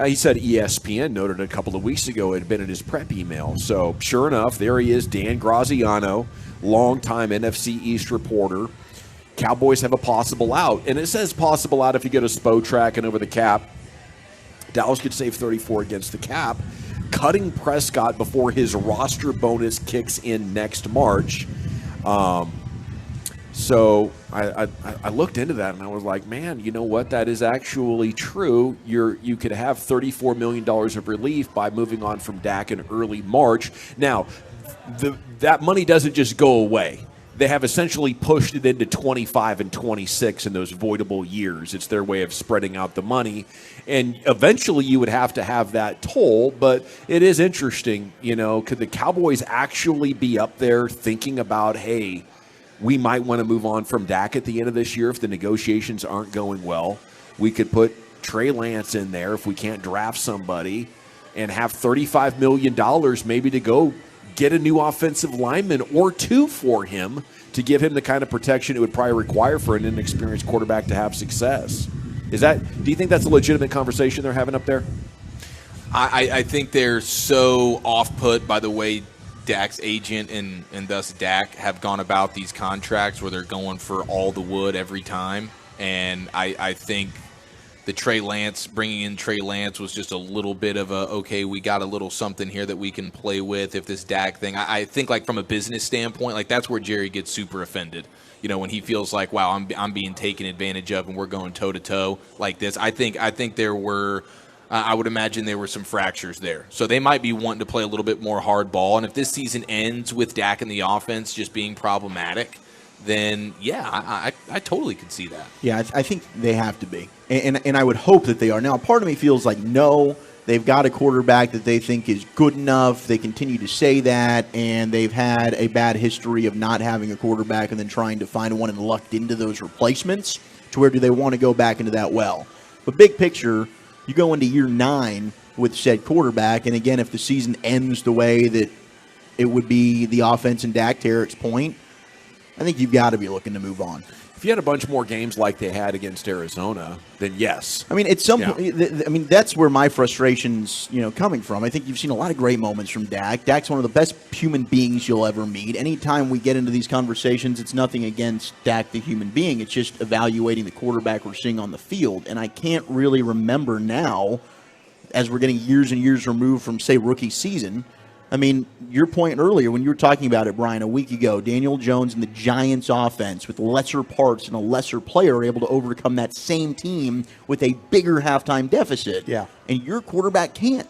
Speaker 5: he said ESPN noted a couple of weeks ago it had been in his prep email. So sure enough, there he is, Dan Graziano, longtime NFC East reporter. Cowboys have a possible out. And it says possible out if you get a SPO track and over the cap. Dallas could save 34 against the cap, cutting Prescott before his roster bonus kicks in next March. So I looked into that and I was like, man, you know what? That is actually true. You could have $34 million of relief by moving on from Dak in early March. Now, that money doesn't just go away. They have essentially pushed it into 25 and 26 in those voidable years. It's their way of spreading out the money. And eventually you would have to have that toll, but it is interesting, could the Cowboys actually be up there thinking about, hey, we might want to move on from Dak at the end of this year if the negotiations aren't going well. We could put Trey Lance in there if we can't draft somebody and have $35 million maybe to go get a new offensive lineman or two for him to give him the kind of protection it would probably require for an inexperienced quarterback to have success. Do you think that's a legitimate conversation they're having up there?
Speaker 20: I think they're so off-put by the way Dak's agent and thus Dak have gone about these contracts where they're going for all the wood every time. And I think bringing in Trey Lance was just a little bit of okay, we got a little something here that we can play with if this Dak thing. I think like from a business standpoint, that's where Jerry gets super offended. When he feels like, wow, I'm being taken advantage of and we're going toe-to-toe like this. I think there were I would imagine there were some fractures there. So they might be wanting to play a little bit more hardball. And if this season ends with Dak and the offense just being problematic, then, yeah, I totally could see that.
Speaker 22: Yeah, I think they have to be. And I would hope that they are. Now, part of me feels like, no, they've got a quarterback that they think is good enough. They continue to say that, and they've had a bad history of not having a quarterback and then trying to find one and lucked into those replacements. To where do they want to go back into that well? But big picture, you go into year 9 with said quarterback, and again, if the season ends the way that it would be the offense and Dak, to Eric's point, I think you've got to be looking to move on.
Speaker 5: If you had a bunch more games like they had against Arizona, then yes.
Speaker 22: I mean, at some point, that's where my frustration's, coming from. I think you've seen a lot of great moments from Dak. Dak's one of the best human beings you'll ever meet. Anytime we get into these conversations, it's nothing against Dak the human being. It's just evaluating the quarterback we're seeing on the field. And I can't really remember now, as we're getting years and years removed from, say, rookie season. I mean, your point earlier when you were talking about it, Brian, a week ago, Daniel Jones and the Giants offense with lesser parts and a lesser player are able to overcome that same team with a bigger halftime deficit.
Speaker 23: Yeah.
Speaker 22: And your quarterback can't.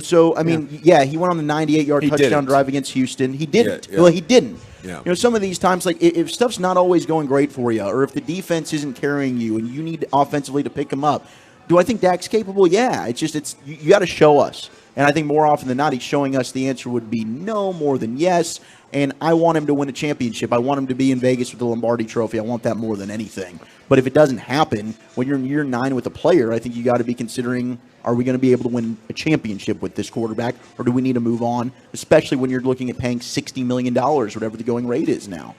Speaker 22: So, I mean, yeah, he went on the 98-yard touchdown drive against Houston. He didn't. Yeah. Well, he didn't. Yeah. Some of these times, like, if stuff's not always going great for you, or if the defense isn't carrying you and you need offensively to pick him up, do I think Dak's capable? Yeah. It's just, you got to show us. And I think more often than not, he's showing us the answer would be no more than yes. And I want him to win a championship. I want him to be in Vegas with the Lombardi Trophy. I want that more than anything. But if it doesn't happen, when you're in year 9 with a player, I think you got to be considering, are we going to be able to win a championship with this quarterback, or do we need to move on, especially when you're looking at paying $60 million, whatever the going rate is now.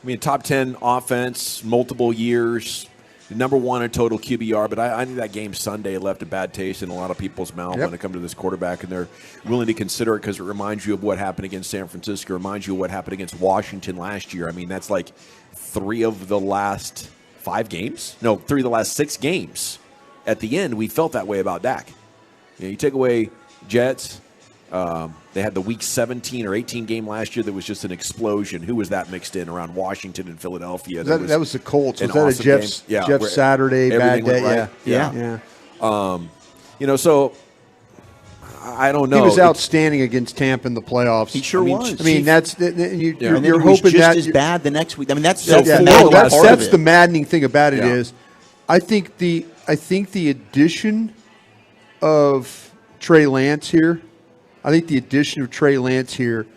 Speaker 5: I mean, top 10 offense, multiple years, number 1 in total QBR, but I think that game Sunday left a bad taste in a lot of people's mouth when it comes to this quarterback, and they're willing to consider it because it reminds you of what happened against San Francisco, reminds you of what happened against Washington last year. I mean, that's like 3 of the last 5 games? No, 3 of the last 6 games. At the end, we felt that way about Dak. You take away Jets. They had the Week 17 or 18 game last year that was just an explosion. Who was that mixed in around Washington and Philadelphia?
Speaker 23: That was the Colts. Was that awesome a Jeff Saturday bad day?
Speaker 5: Right. Yeah. So I don't know.
Speaker 23: He was outstanding against Tampa in the playoffs.
Speaker 22: He sure was.
Speaker 23: I mean, you're
Speaker 22: hoping just as bad the next week. I mean, that's the
Speaker 23: maddening thing about it is, I think the addition of Trey Lance here. I think the addition of Trey Lance here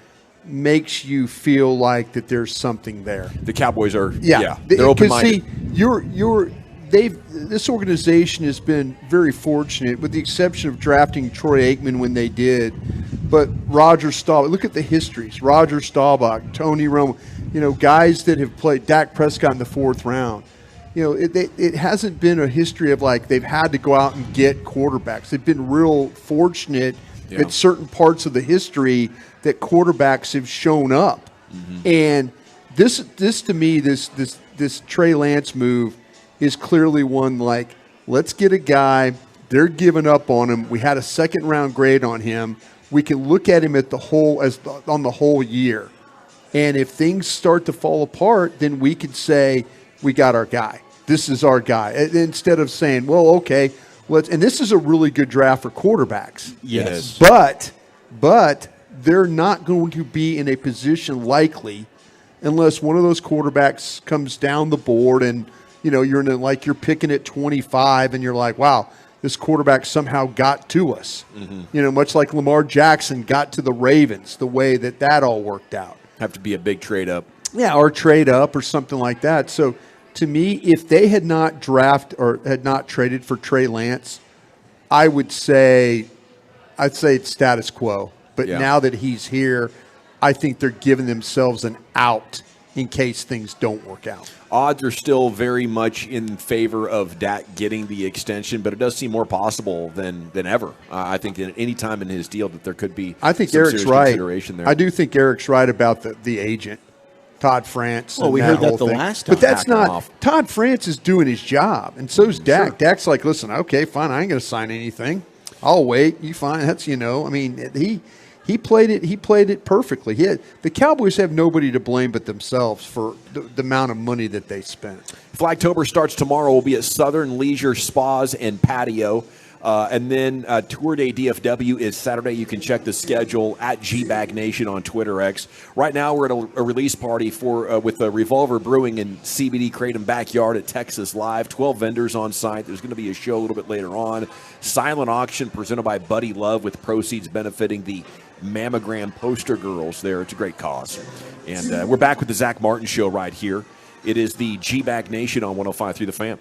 Speaker 23: makes you feel like that there's something there.
Speaker 5: The Cowboys are, they're open-minded.
Speaker 23: See, this organization has been very fortunate, with the exception of drafting Troy Aikman when they did. But Roger Staubach, look at the histories. Roger Staubach, Tony Romo, guys that have played, Dak Prescott in the 4th round. It hasn't been a history of like they've had to go out and get quarterbacks. They've been real fortunate at certain parts of the history that quarterbacks have shown up. Mm-hmm. And this to me, this Trey Lance move is clearly one like, let's get a guy, they're giving up on him. We had a 2nd round grade on him. We can look at him on the whole year. And if things start to fall apart, then we could say, we got our guy. This is our guy. Instead of saying, well, okay, and this is a really good draft for quarterbacks.
Speaker 5: Yes.
Speaker 23: But they're not going to be in a position likely unless one of those quarterbacks comes down the board and, you're picking at 25 and you're like, wow, this quarterback somehow got to us.
Speaker 5: Mm-hmm.
Speaker 23: Much like Lamar Jackson got to the Ravens, the way that all worked out.
Speaker 5: Have to be a big trade up.
Speaker 23: Yeah, or trade up or something like that. So to me, if they had not had not traded for Trey Lance, I'd say it's status quo. But now that he's here, I think they're giving themselves an out in case things don't work out.
Speaker 5: Odds are still very much in favor of Dak getting the extension, but it does seem more possible than ever. I think at any time in his deal that there could be
Speaker 23: I think
Speaker 5: some
Speaker 23: Eric's
Speaker 5: serious
Speaker 23: right.
Speaker 5: consideration there.
Speaker 23: I do think Eric's right about the agent, Todd France.
Speaker 22: Well, we heard that the last time.
Speaker 23: But that's not – Todd France is doing his job, and so is Dak. Sure. Dak's like, listen, okay, fine, I ain't going to sign anything. I'll wait. You fine. That's, He played it perfectly. The Cowboys have nobody to blame but themselves for the amount of money that they spent.
Speaker 5: Flagtober starts tomorrow. We'll be at Southern Leisure Spas and Patio. And then Tour Day DFW is Saturday. You can check the schedule at GBag Nation on Twitter X. Right now we're at a release party with Revolver Brewing in CBD Kratom Backyard at Texas Live. 12 vendors on site. There's going to be a show a little bit later on. Silent auction presented by Buddy Love with proceeds benefiting the Mammogram Poster Girls there. It's a great cause. And we're back with the Zach Martin Show right here. It is the GBag Nation on 105.3 The Fan.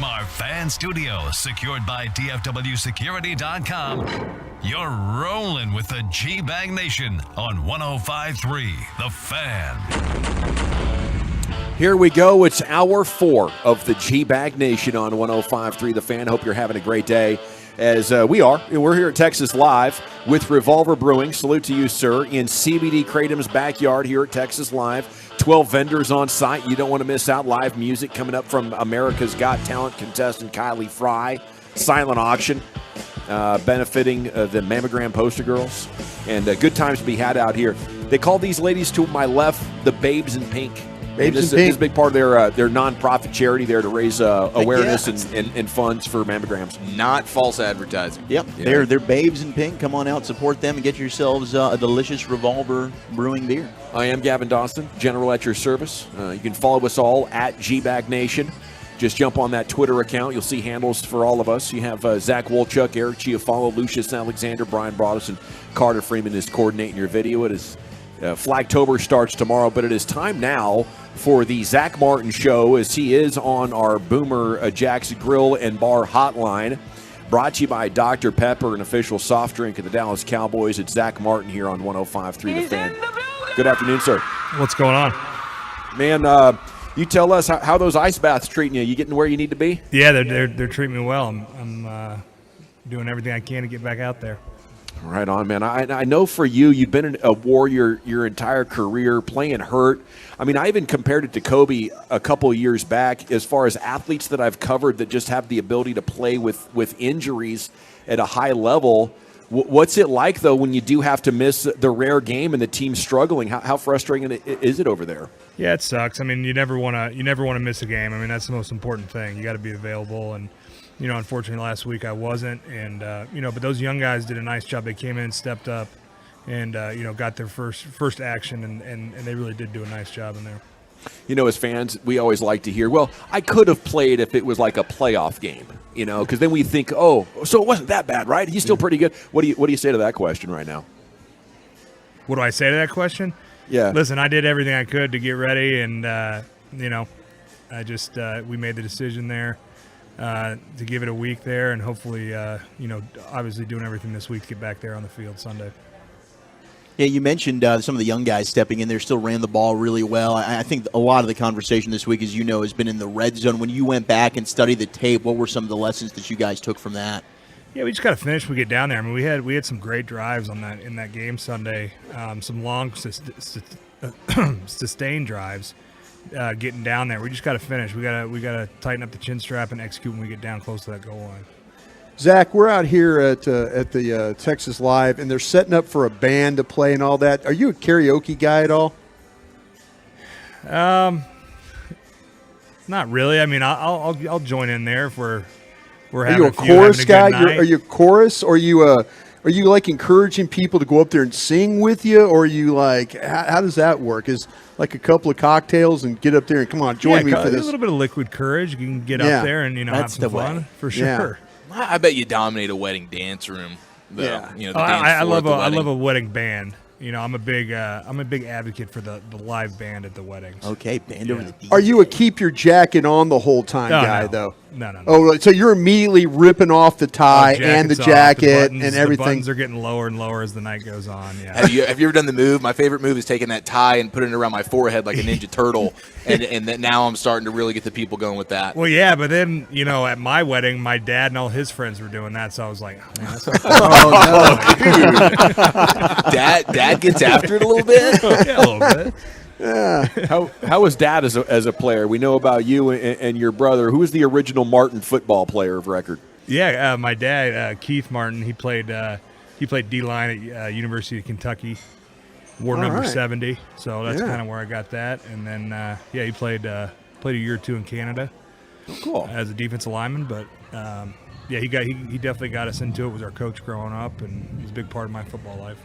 Speaker 1: From our fan studio, secured by DFWsecurity.com, you're rolling with the G-Bag Nation on 105.3 The Fan.
Speaker 5: Here we go. It's hour 4 of the G-Bag Nation on 105.3 The Fan. Hope you're having a great day, as we are. We're here at Texas Live with Revolver Brewing. Salute to you, sir, in CBD Kratom's backyard here at Texas Live. 12 vendors on site. You don't want to miss out. Live music coming up from America's Got Talent contestant Kylie Fry. Silent auction benefiting the Mammogram poster girls. And good times to be had out here. They call these ladies to my left the Babes in Pink. This is a big part of their nonprofit charity there to raise awareness and funds for mammograms.
Speaker 20: Not false advertising.
Speaker 22: Yep, yeah. They're Babes in Pink. Come on out, support them, and get yourselves a delicious Revolver Brewing beer.
Speaker 5: I am Gavin Dawson, General at your service. You can follow us all at GBag Nation. Just jump on that Twitter account. You'll see handles for all of us. You have Zach Wolchuk, Eric Chiafalo, Lucius Alexander, Brian Broaddus, and Carter Freeman is coordinating your video. It is Flagtober starts tomorrow, but it is time now for the Zach Martin Show, as he is on our Boomer Jack's Grill and Bar hotline. Brought to you by Dr. Pepper, an official soft drink of the Dallas Cowboys. It's Zach Martin here on 105.3 The Fan. Good afternoon, sir.
Speaker 10: What's going on?
Speaker 5: Man, you tell us how those ice baths treating you. You getting where you need to be?
Speaker 10: Yeah, they're treating me well. I'm doing everything I can to get back out there.
Speaker 5: Right on, man. I know for you, you've been a warrior your entire career, playing hurt. I mean, I even compared it to Kobe a couple of years back as far as athletes that I've covered that just have the ability to play with injuries at a high level. What's it like, though, when you do have to miss the rare game and the team's struggling? How frustrating is it over there?
Speaker 10: Yeah, it sucks. I mean, you never want to miss a game. I mean, that's the most important thing. You got to be available, and unfortunately last week I wasn't, and but those young guys did a nice job. They came in, stepped up, and got their first action, and they really did do a nice job in there.
Speaker 5: As fans, we always like to hear, well, I could have played if it was like a playoff game, because then we think, oh, so it wasn't that bad, right? He's still pretty good. What do you say to that question right now?
Speaker 10: What do I say to that question?
Speaker 5: Yeah.
Speaker 10: Listen, I did everything I could to get ready, and I just we made the decision there to give it a week there, and hopefully, obviously doing everything this week to get back there on the field Sunday.
Speaker 22: Yeah, you mentioned some of the young guys stepping in there, still ran the ball really well. I think a lot of the conversation this week, as you know, has been in the red zone. When you went back and studied the tape, what were some of the lessons that you guys took from that?
Speaker 10: Yeah, we just got to finish when we get down there. I mean, we had some great drives in that game Sunday, some long sustained drives getting down there. We just got to finish. We got to tighten up the chin strap and execute when we get down close to that goal line.
Speaker 23: Zach, we're out here at the Texas Live, and they're setting up for a band to play and all that. Are you a karaoke guy at all?
Speaker 10: Not really. I mean, I'll join in there if we're
Speaker 23: Are you a chorus guy? Are you a chorus, or are you like encouraging people to go up there and sing with you, or are you like how does that work? Is like a couple of cocktails and get up there and come on, join me for this.
Speaker 10: A little bit of liquid courage. You can get up there and have some fun for sure.
Speaker 23: Yeah.
Speaker 20: I bet you dominate a wedding dance room.
Speaker 10: I love a wedding band. I'm a big advocate for the live band at the weddings.
Speaker 22: Okay, band over the DJ.
Speaker 23: Are you a keep your jacket on the whole time guy though?
Speaker 10: No.
Speaker 23: Oh, so you're immediately ripping off the tie and the jacket and everything.
Speaker 10: The buttons are getting lower and lower as the night goes on. Yeah.
Speaker 20: Have you ever done the move? My favorite move is taking that tie and putting it around my forehead like a Ninja Turtle, and then now I'm starting to really get the people going with that.
Speaker 10: Well, yeah, but then at my wedding, my dad and all his friends were doing that, so I was like, oh, man, that's
Speaker 20: Dad gets after it a little bit.
Speaker 10: Yeah, a little bit.
Speaker 23: Yeah.
Speaker 5: How was Dad as a player? We know about you and your brother. Who was the original Martin football player of record?
Speaker 10: Yeah, my dad, Keith Martin. He played D-line at University of Kentucky, wore number 70. So that's kind of where I got that. And then he played a year or two in Canada.
Speaker 23: Oh, cool.
Speaker 10: As a defensive lineman, but he definitely got us into it. Was our coach growing up, and he was a big part of my football life.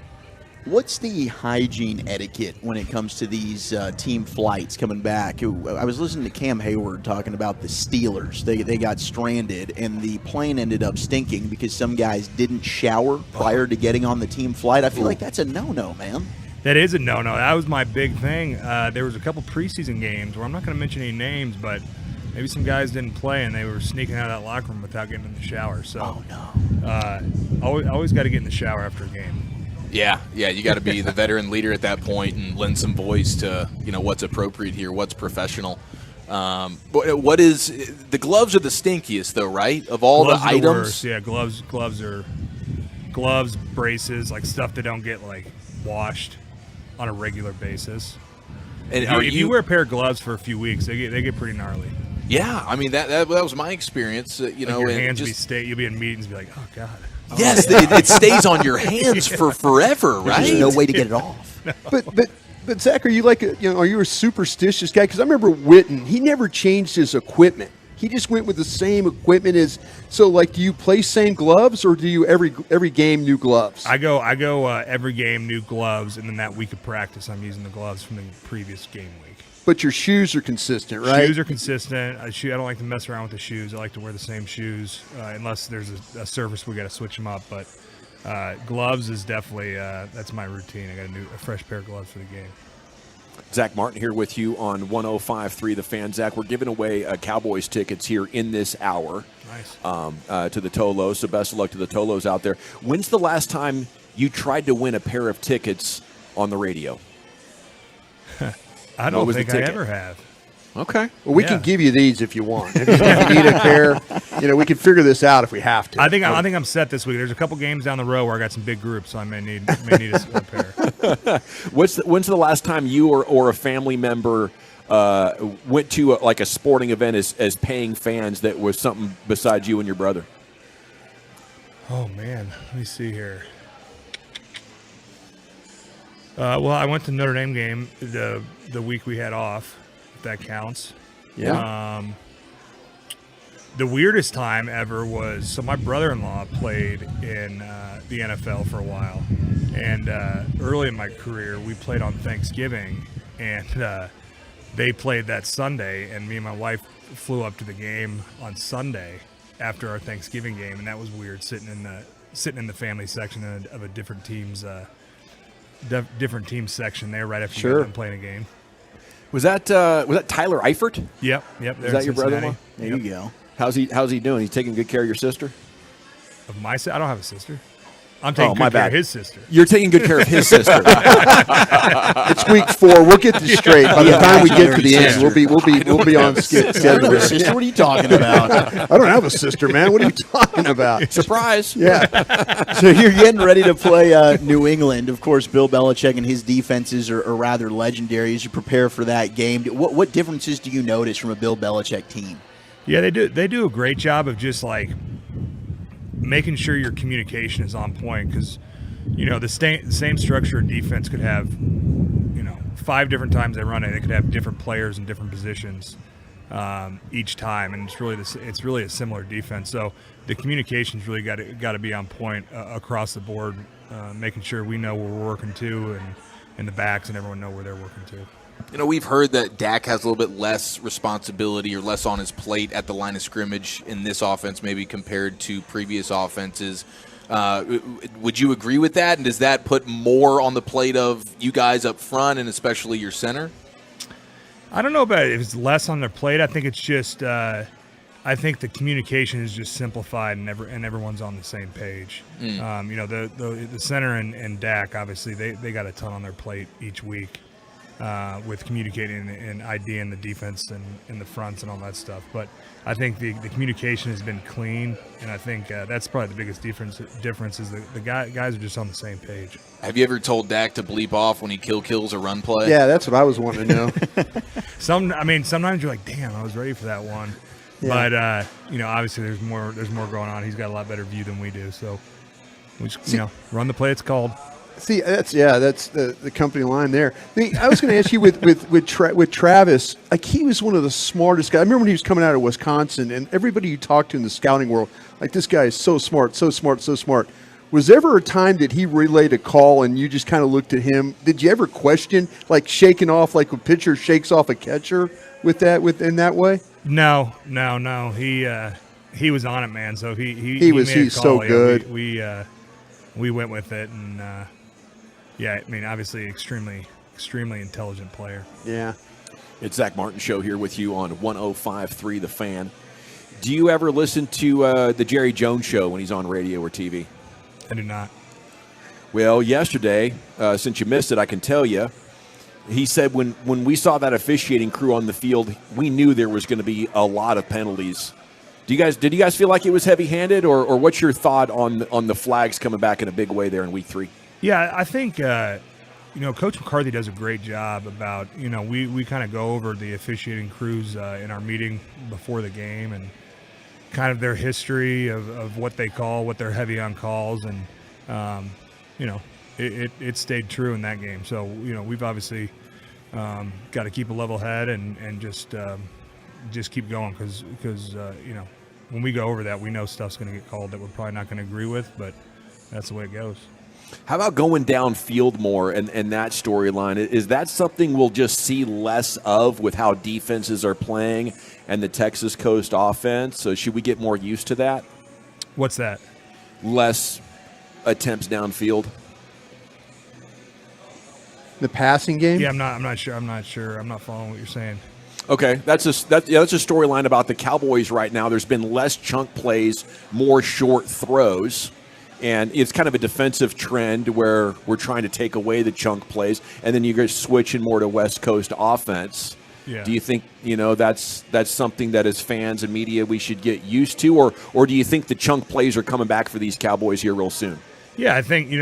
Speaker 22: What's the hygiene etiquette when it comes to these team flights coming back? I was listening to Cam Hayward talking about the Steelers. They got stranded, and the plane ended up stinking because some guys didn't shower prior to getting on the team flight. I feel like that's a no-no, man.
Speaker 10: That is a no-no. That was my big thing. There was a couple preseason games where I'm not going to mention any names, but Maybe some guys didn't play and they were sneaking out of that locker room without getting in the shower. So, always got to get in the shower after a game.
Speaker 20: Yeah, you got to be the veteran leader at that point and lend some voice to what's appropriate here, what's professional. But what is the gloves are the stinkiest though, right? Of all
Speaker 10: Gloves
Speaker 20: the
Speaker 10: are
Speaker 20: items,
Speaker 10: worst. Yeah, gloves, braces, like stuff that don't get like washed on a regular basis.
Speaker 20: And
Speaker 10: if you wear a pair of gloves for a few weeks, they get pretty gnarly.
Speaker 20: Yeah, I mean that was my experience.
Speaker 10: Your hands you'll be in meetings and be like, oh god.
Speaker 20: Yes, it stays on your hands for forever, right?
Speaker 22: There's no way to get it off.
Speaker 23: But Zach, are you are you a superstitious guy? Because I remember Witten, he never changed his equipment. He just went with the same equipment as. So, like, do you play same gloves, or do you every game new gloves?
Speaker 10: I go every game new gloves, and then that week of practice, I'm using the gloves from the previous game week.
Speaker 23: But your shoes are consistent, right?
Speaker 10: Shoes are consistent. I don't like to mess around with the shoes. I like to wear the same shoes unless there's a surface we got to switch them up. But gloves is definitely that's my routine. I got a fresh pair of gloves for the game.
Speaker 5: Zach Martin here with you on 105.3 The Fan. Zach, we're giving away Cowboys tickets here in this hour.
Speaker 10: Nice.
Speaker 5: To the Tolos. So best of luck to the Tolos out there. When's the last time you tried to win a pair of tickets on the radio?
Speaker 10: I don't think I ever have.
Speaker 20: Okay.
Speaker 23: Well, we can give you these if you want. If you need a pair, we can figure this out if we have to.
Speaker 10: I think I'm set this week. There's a couple games down the road where I got some big groups, so I may need a pair.
Speaker 5: When's the last time you or a family member went to a sporting event as paying fans that was something besides you and your brother?
Speaker 10: Oh man, let me see here. Well, I went to Notre Dame game the week we had off, if that counts.
Speaker 23: Yeah.
Speaker 10: The weirdest time ever was, so my brother-in-law played in the NFL for a while, and early in my career, we played on Thanksgiving, and they played that Sunday, and me and my wife flew up to the game on Sunday after our Thanksgiving game, and that was weird, sitting in the family section of a different team's different team section there right after we got done playing a game.
Speaker 5: Was that Tyler Eifert?
Speaker 10: Yep.
Speaker 5: Is that your brother-in-law?
Speaker 22: There you go.
Speaker 5: How's he doing? He's taking good care of your sister?
Speaker 10: Of my sister? I don't have a sister. I'm taking good care of his sister.
Speaker 5: You're taking good care of his sister.
Speaker 23: It's week 4. We'll get this straight. By the time we get to the end, we'll be on schedule.
Speaker 22: Sister, what are you talking about?
Speaker 23: I don't have a sister, man. What are you talking about?
Speaker 5: Surprise.
Speaker 23: Yeah.
Speaker 22: So you're getting ready to play New England. Of course, Bill Belichick and his defenses are rather legendary as you prepare for that game. What differences do you notice from a Bill Belichick team?
Speaker 10: Yeah, they do a great job of just like making sure your communication is on point, because the same structure of defense could have 5 different times they run it. They could have different players in different positions each time, and it's really a similar defense. So the communication's really got to be on point across the board, making sure we know where we're working to, and the backs and everyone know where they're working to.
Speaker 20: We've heard that Dak has a little bit less responsibility or less on his plate at the line of scrimmage in this offense, maybe compared to previous offenses. Would you agree with that? And does that put more on the plate of you guys up front, and especially your center?
Speaker 10: I don't know about if it's less on their plate. I think it's just I think the communication is just simplified, and everyone's on the same page. The center and Dak, obviously, they got a ton on their plate each week. With communicating and IDing the defense and the fronts and all that stuff. But I think the communication has been clean, and I think that's probably the biggest difference is the guys are just on the same page.
Speaker 20: Have you ever told Dak to bleep off when he kills a run play?
Speaker 23: Yeah, that's what I was wanting to know.
Speaker 10: Sometimes you're like, damn, I was ready for that one. Yeah. But, obviously there's more going on. He's got a lot better view than we do. So we just, run the play it's called.
Speaker 23: See, that's the company line there. I was going to ask you with Travis. Like, he was one of the smartest guys. I remember when he was coming out of Wisconsin, and everybody you talked to in the scouting world, like, this guy is so smart, so smart, so smart. Was there ever a time that he relayed a call and you just kind of looked at him? Did you ever question, like, shaking off, like a pitcher shakes off a catcher in that way?
Speaker 10: No. He was on it, man. So he's
Speaker 23: so good.
Speaker 10: We went with it, and. Yeah, I mean, obviously, extremely intelligent player.
Speaker 23: Yeah.
Speaker 5: It's Zach Martin Show here with you on 105.3 The Fan. Do you ever listen to the Jerry Jones Show when he's on radio or TV?
Speaker 10: I do not.
Speaker 5: Well, yesterday, since you missed it, I can tell you, he said when we saw that officiating crew on the field, we knew there was going to be a lot of penalties. Did you guys feel like it was heavy-handed, or what's your thought on the flags coming back in a big way there in Week 3?
Speaker 10: Yeah, I think Coach McCarthy does a great job about we kind of go over the officiating crews in our meeting before the game and kind of their history of what they call, what they're heavy on calls, and it stayed true in that game. So we've obviously got to keep a level head and just keep going because when we go over that, we know stuff's going to get called that we're probably not going to agree with, but that's the way it goes.
Speaker 5: How about going downfield more and that storyline? Is that something we'll just see less of with how defenses are playing and the Texas Coast offense? So should we get more used to that?
Speaker 10: What's that?
Speaker 5: Less attempts downfield.
Speaker 23: The passing game?
Speaker 10: Yeah, I'm not sure. I'm not following what you're saying.
Speaker 5: Okay, that's a storyline about the Cowboys right now. There's been less chunk plays, more short throws, and it's kind of a defensive trend where we're trying to take away the chunk plays, and then you guys switching more to West Coast offense.
Speaker 10: Yeah.
Speaker 5: Do you think that's something that as fans and media we should get used to, or do you think the chunk plays are coming back for these Cowboys here real soon?
Speaker 10: Yeah, I think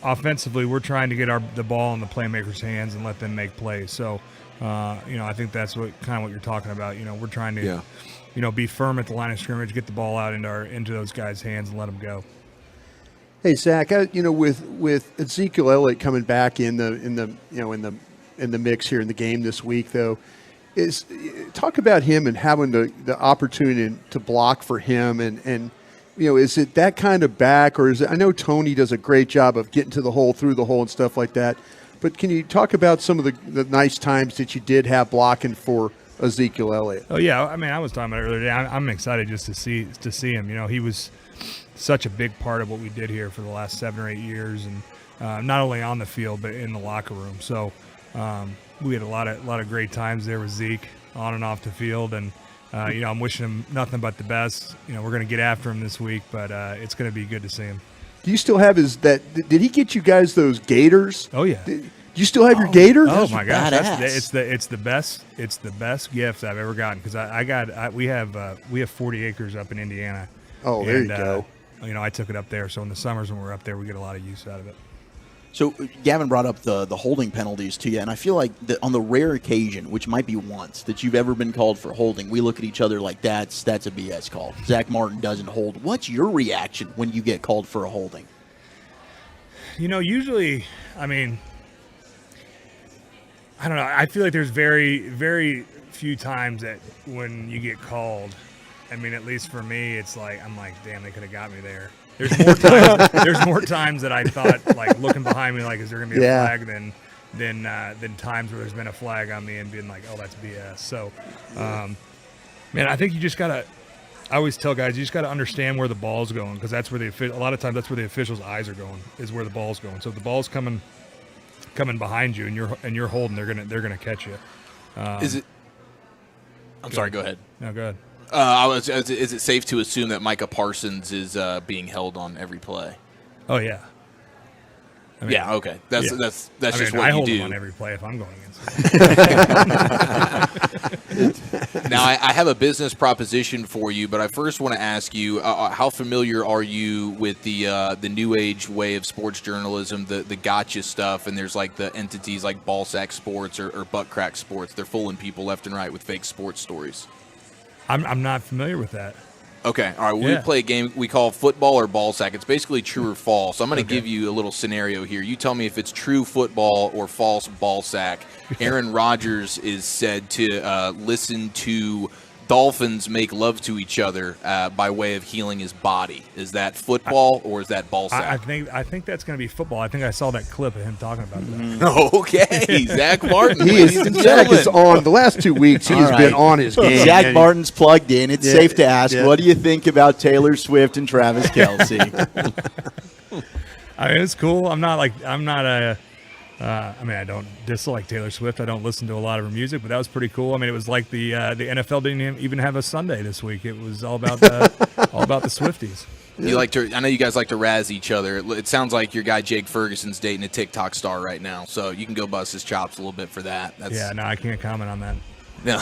Speaker 10: offensively we're trying to get the ball in the playmakers' hands and let them make plays. So. I think that's what you're talking about. We're trying to, be firm at the line of scrimmage, get the ball out into those guys' hands, and let them go.
Speaker 23: Hey Zach, with Ezekiel Elliott coming back in the mix here in the game this week, though, talk about him and having the opportunity to block for him, and is it that kind of back, or is it? I know Tony does a great job of getting to the hole, through the hole, and stuff like that. But can you talk about some of the nice times that you did have blocking for Ezekiel Elliott?
Speaker 10: Oh yeah, I mean I was talking about it earlier today. I'm excited just to see him. He was such a big part of what we did here for the last 7 or 8 years, and not only on the field but in the locker room. So we had a lot of great times there with Zeke on and off the field, and I'm wishing him nothing but the best. We're going to get after him this week, but it's going to be good to see him.
Speaker 23: Do you still have did he get you guys those Gaiters?
Speaker 10: Oh yeah.
Speaker 23: Do you still have your Gators?
Speaker 10: Oh my gosh, it's the best gift I've ever gotten, because we have 40 acres up in Indiana.
Speaker 23: Oh, there you go.
Speaker 10: I took it up there, so in the summers when we're up there, we get a lot of use out of it.
Speaker 22: So Gavin brought up the holding penalties to you, and I feel like on the rare occasion, which might be once, that you've ever been called for holding, we look at each other like that's a BS call. Zach Martin doesn't hold. What's your reaction when you get called for a holding?
Speaker 10: Usually, I mean, I don't know. I feel like there's very, very few times that when you get called, I mean, at least for me, it's like, I'm like, damn, they could have got me there. There's more times that I thought, like, looking behind me, like, is there going to be a flag than times where there's been a flag on me and being like, oh, that's BS. So, man, I think you just got to – I always tell guys, you just got to understand where the ball's going, because that's where a lot of times that's where the officials' eyes are going, is where the ball's going. So if the ball's coming behind you and you're holding, they're gonna catch you.
Speaker 20: Is it? I'm sorry. Go ahead.
Speaker 10: No, go ahead.
Speaker 20: Is it safe to assume that Micah Parsons is being held on every play?
Speaker 10: Oh yeah. I mean,
Speaker 20: yeah. Okay. That's just what you do.
Speaker 10: I hold him on every play if I'm going against him.
Speaker 20: Now I have a business proposition for you, but I first want to ask you: how familiar are you with the new age way of sports journalism, the gotcha stuff? And there's like the entities like Ballsack Sports or Butt Crack Sports. They're fooling people left and right with fake sports stories.
Speaker 10: I'm not familiar with that.
Speaker 20: Okay, all right. Well, we play a game we call football or ball sack. It's basically true or false. So I'm going to give you a little scenario here. You tell me if it's true football or false ball sack. Aaron Rodgers is said to listen to dolphins make love to each other by way of healing his body. Is that football or is that ball sack?
Speaker 10: I think that's going to be football. I think I saw that clip of him talking about that.
Speaker 20: Okay, Zach Martin.
Speaker 23: Zach is on. The last 2 weeks, he's been on his game.
Speaker 22: Zach Martin's plugged in. It's safe to ask, what do you think about Taylor Swift and Travis Kelce?
Speaker 10: I mean, it's cool. I'm not I mean, I don't dislike Taylor Swift. I don't listen to a lot of her music, but that was pretty cool. I mean, it was like the NFL didn't even have a Sunday this week. It was all about all about the Swifties.
Speaker 20: You like to? I know you guys like to razz each other. It sounds like your guy Jake Ferguson's dating a TikTok star right now, so you can go bust his chops a little bit for that.
Speaker 10: Yeah, no, I can't comment on that.
Speaker 20: No.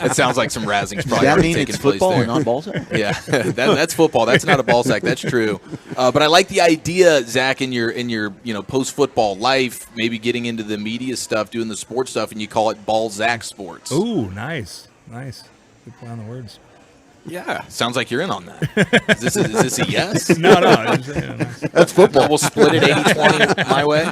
Speaker 20: It sounds like some razzing's probably already taking place there.
Speaker 22: Does that mean it's football and not ball sack?
Speaker 20: Yeah, that's football. That's not a ball sack. That's true. But I like the idea, Zach, in your post football life, maybe getting into the media stuff, doing the sports stuff, and you call it Ball Zach Sports.
Speaker 10: Ooh, nice. Good play on the words.
Speaker 20: Yeah, sounds like you're in on that. Is this a yes?
Speaker 10: No.
Speaker 22: That's football.
Speaker 20: We'll split it 80-20 my way.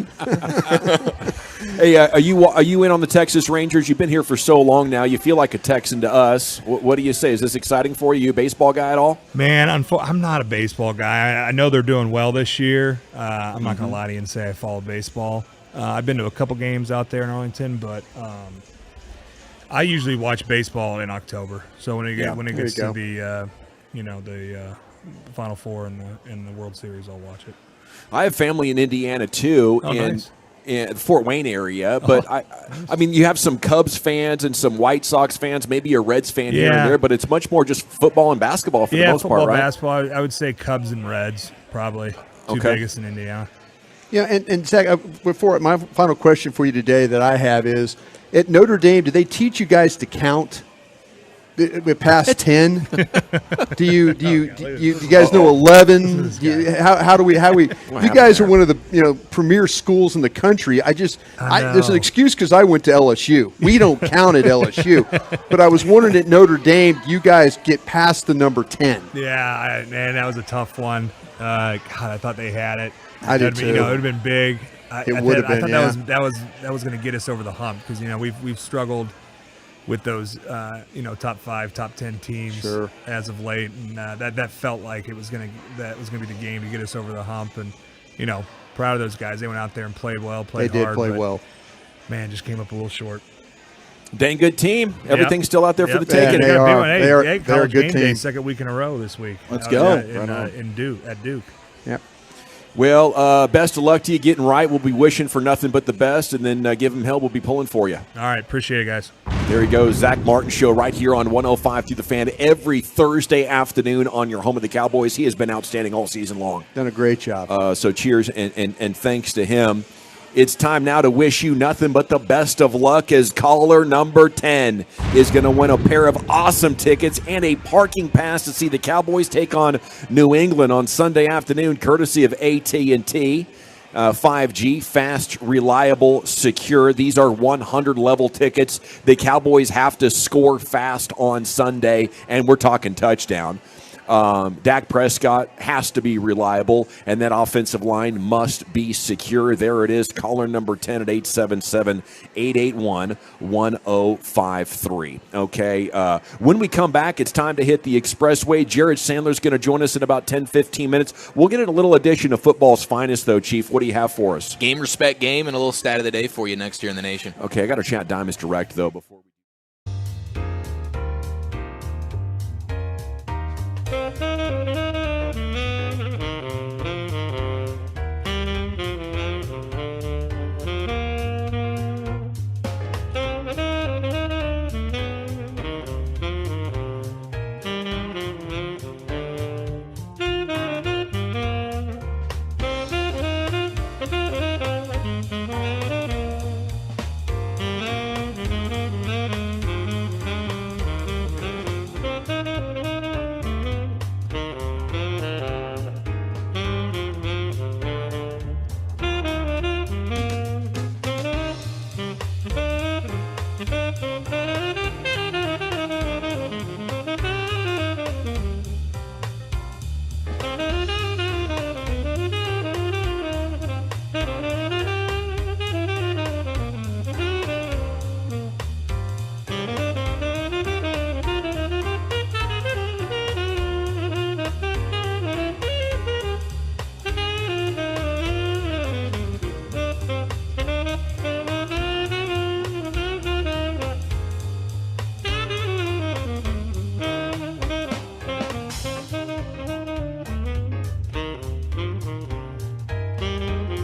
Speaker 5: Hey, are you in on the Texas Rangers? You've been here for so long now. You feel like a Texan to us. What do you say? Is this exciting for you? You a baseball guy at all?
Speaker 10: Man, I'm not a baseball guy. I know they're doing well this year. I'm not going to lie to you and say I follow baseball. I've been to a couple games out there in Arlington, but I usually watch baseball in October. So when it gets to the the Final Four and the World Series, I'll watch it.
Speaker 5: I have family in Indiana too.
Speaker 10: Oh, nice.
Speaker 5: In the Fort Wayne area, but I mean, you have some Cubs fans and some White Sox fans, maybe a Reds fan here and there, but it's much more just football and basketball for the most
Speaker 10: football,
Speaker 5: part, right?
Speaker 10: basketball. I would say Cubs and Reds, probably two biggest in Indiana.
Speaker 23: Yeah, and Zach, before my final question for you today that I have is, at Notre Dame, do they teach you guys to count past 10? Do you guys know 11? How do we? You guys are one of the premier schools in the country. There's an excuse because I went to LSU. We don't count at LSU, but I was wondering at Notre Dame, do you guys get past the number 10?
Speaker 10: Yeah, man, that was a tough one. God, I thought they had it.
Speaker 23: I did too.
Speaker 10: It would have been big.
Speaker 23: It would have been.
Speaker 10: I thought that was going to get us over the hump because we've struggled with those top 5, top 10 teams as of late, and that felt like it was going to be the game to get us over the hump. And proud of those guys. They went out there and played well, played hard.
Speaker 23: They did play well.
Speaker 10: Man, just came up a little short.
Speaker 5: Dang good team. Everything's still out there for the taking.
Speaker 23: Yeah, they are a good
Speaker 10: game
Speaker 23: team.
Speaker 10: Day, second week in a row this week.
Speaker 23: Let's go.
Speaker 10: At Duke.
Speaker 23: Yep.
Speaker 5: Well, best of luck to you getting right. We'll be wishing for nothing but the best, and then give them hell. We'll be pulling for you.
Speaker 10: All right. Appreciate it, guys.
Speaker 5: There he goes. Zach Martin Show right here on 105 through the Fan every Thursday afternoon on your home of the Cowboys. He has been outstanding all season long.
Speaker 23: Done a great job.
Speaker 5: So cheers and thanks to him. It's time now to wish you nothing but the best of luck as caller number 10 is going to win a pair of awesome tickets and a parking pass to see the Cowboys take on New England on Sunday afternoon, courtesy of AT&T. 5G, fast, reliable, secure. These are 100-level tickets. The Cowboys have to score fast on Sunday, and we're talking touchdown. Dak Prescott has to be reliable, and that offensive line must be secure. There it is, caller number 10 at 877-881-1053. Okay, when we come back, it's time to hit the expressway. Jared Sandler's going to join us in about 10-15 minutes. We'll get in a little edition of football's finest, though, Chief. What do you have for us?
Speaker 20: Game, respect, game, and a little stat of the day for you next year in the nation.
Speaker 5: Okay, I got to chat Diamonds Direct, though, before.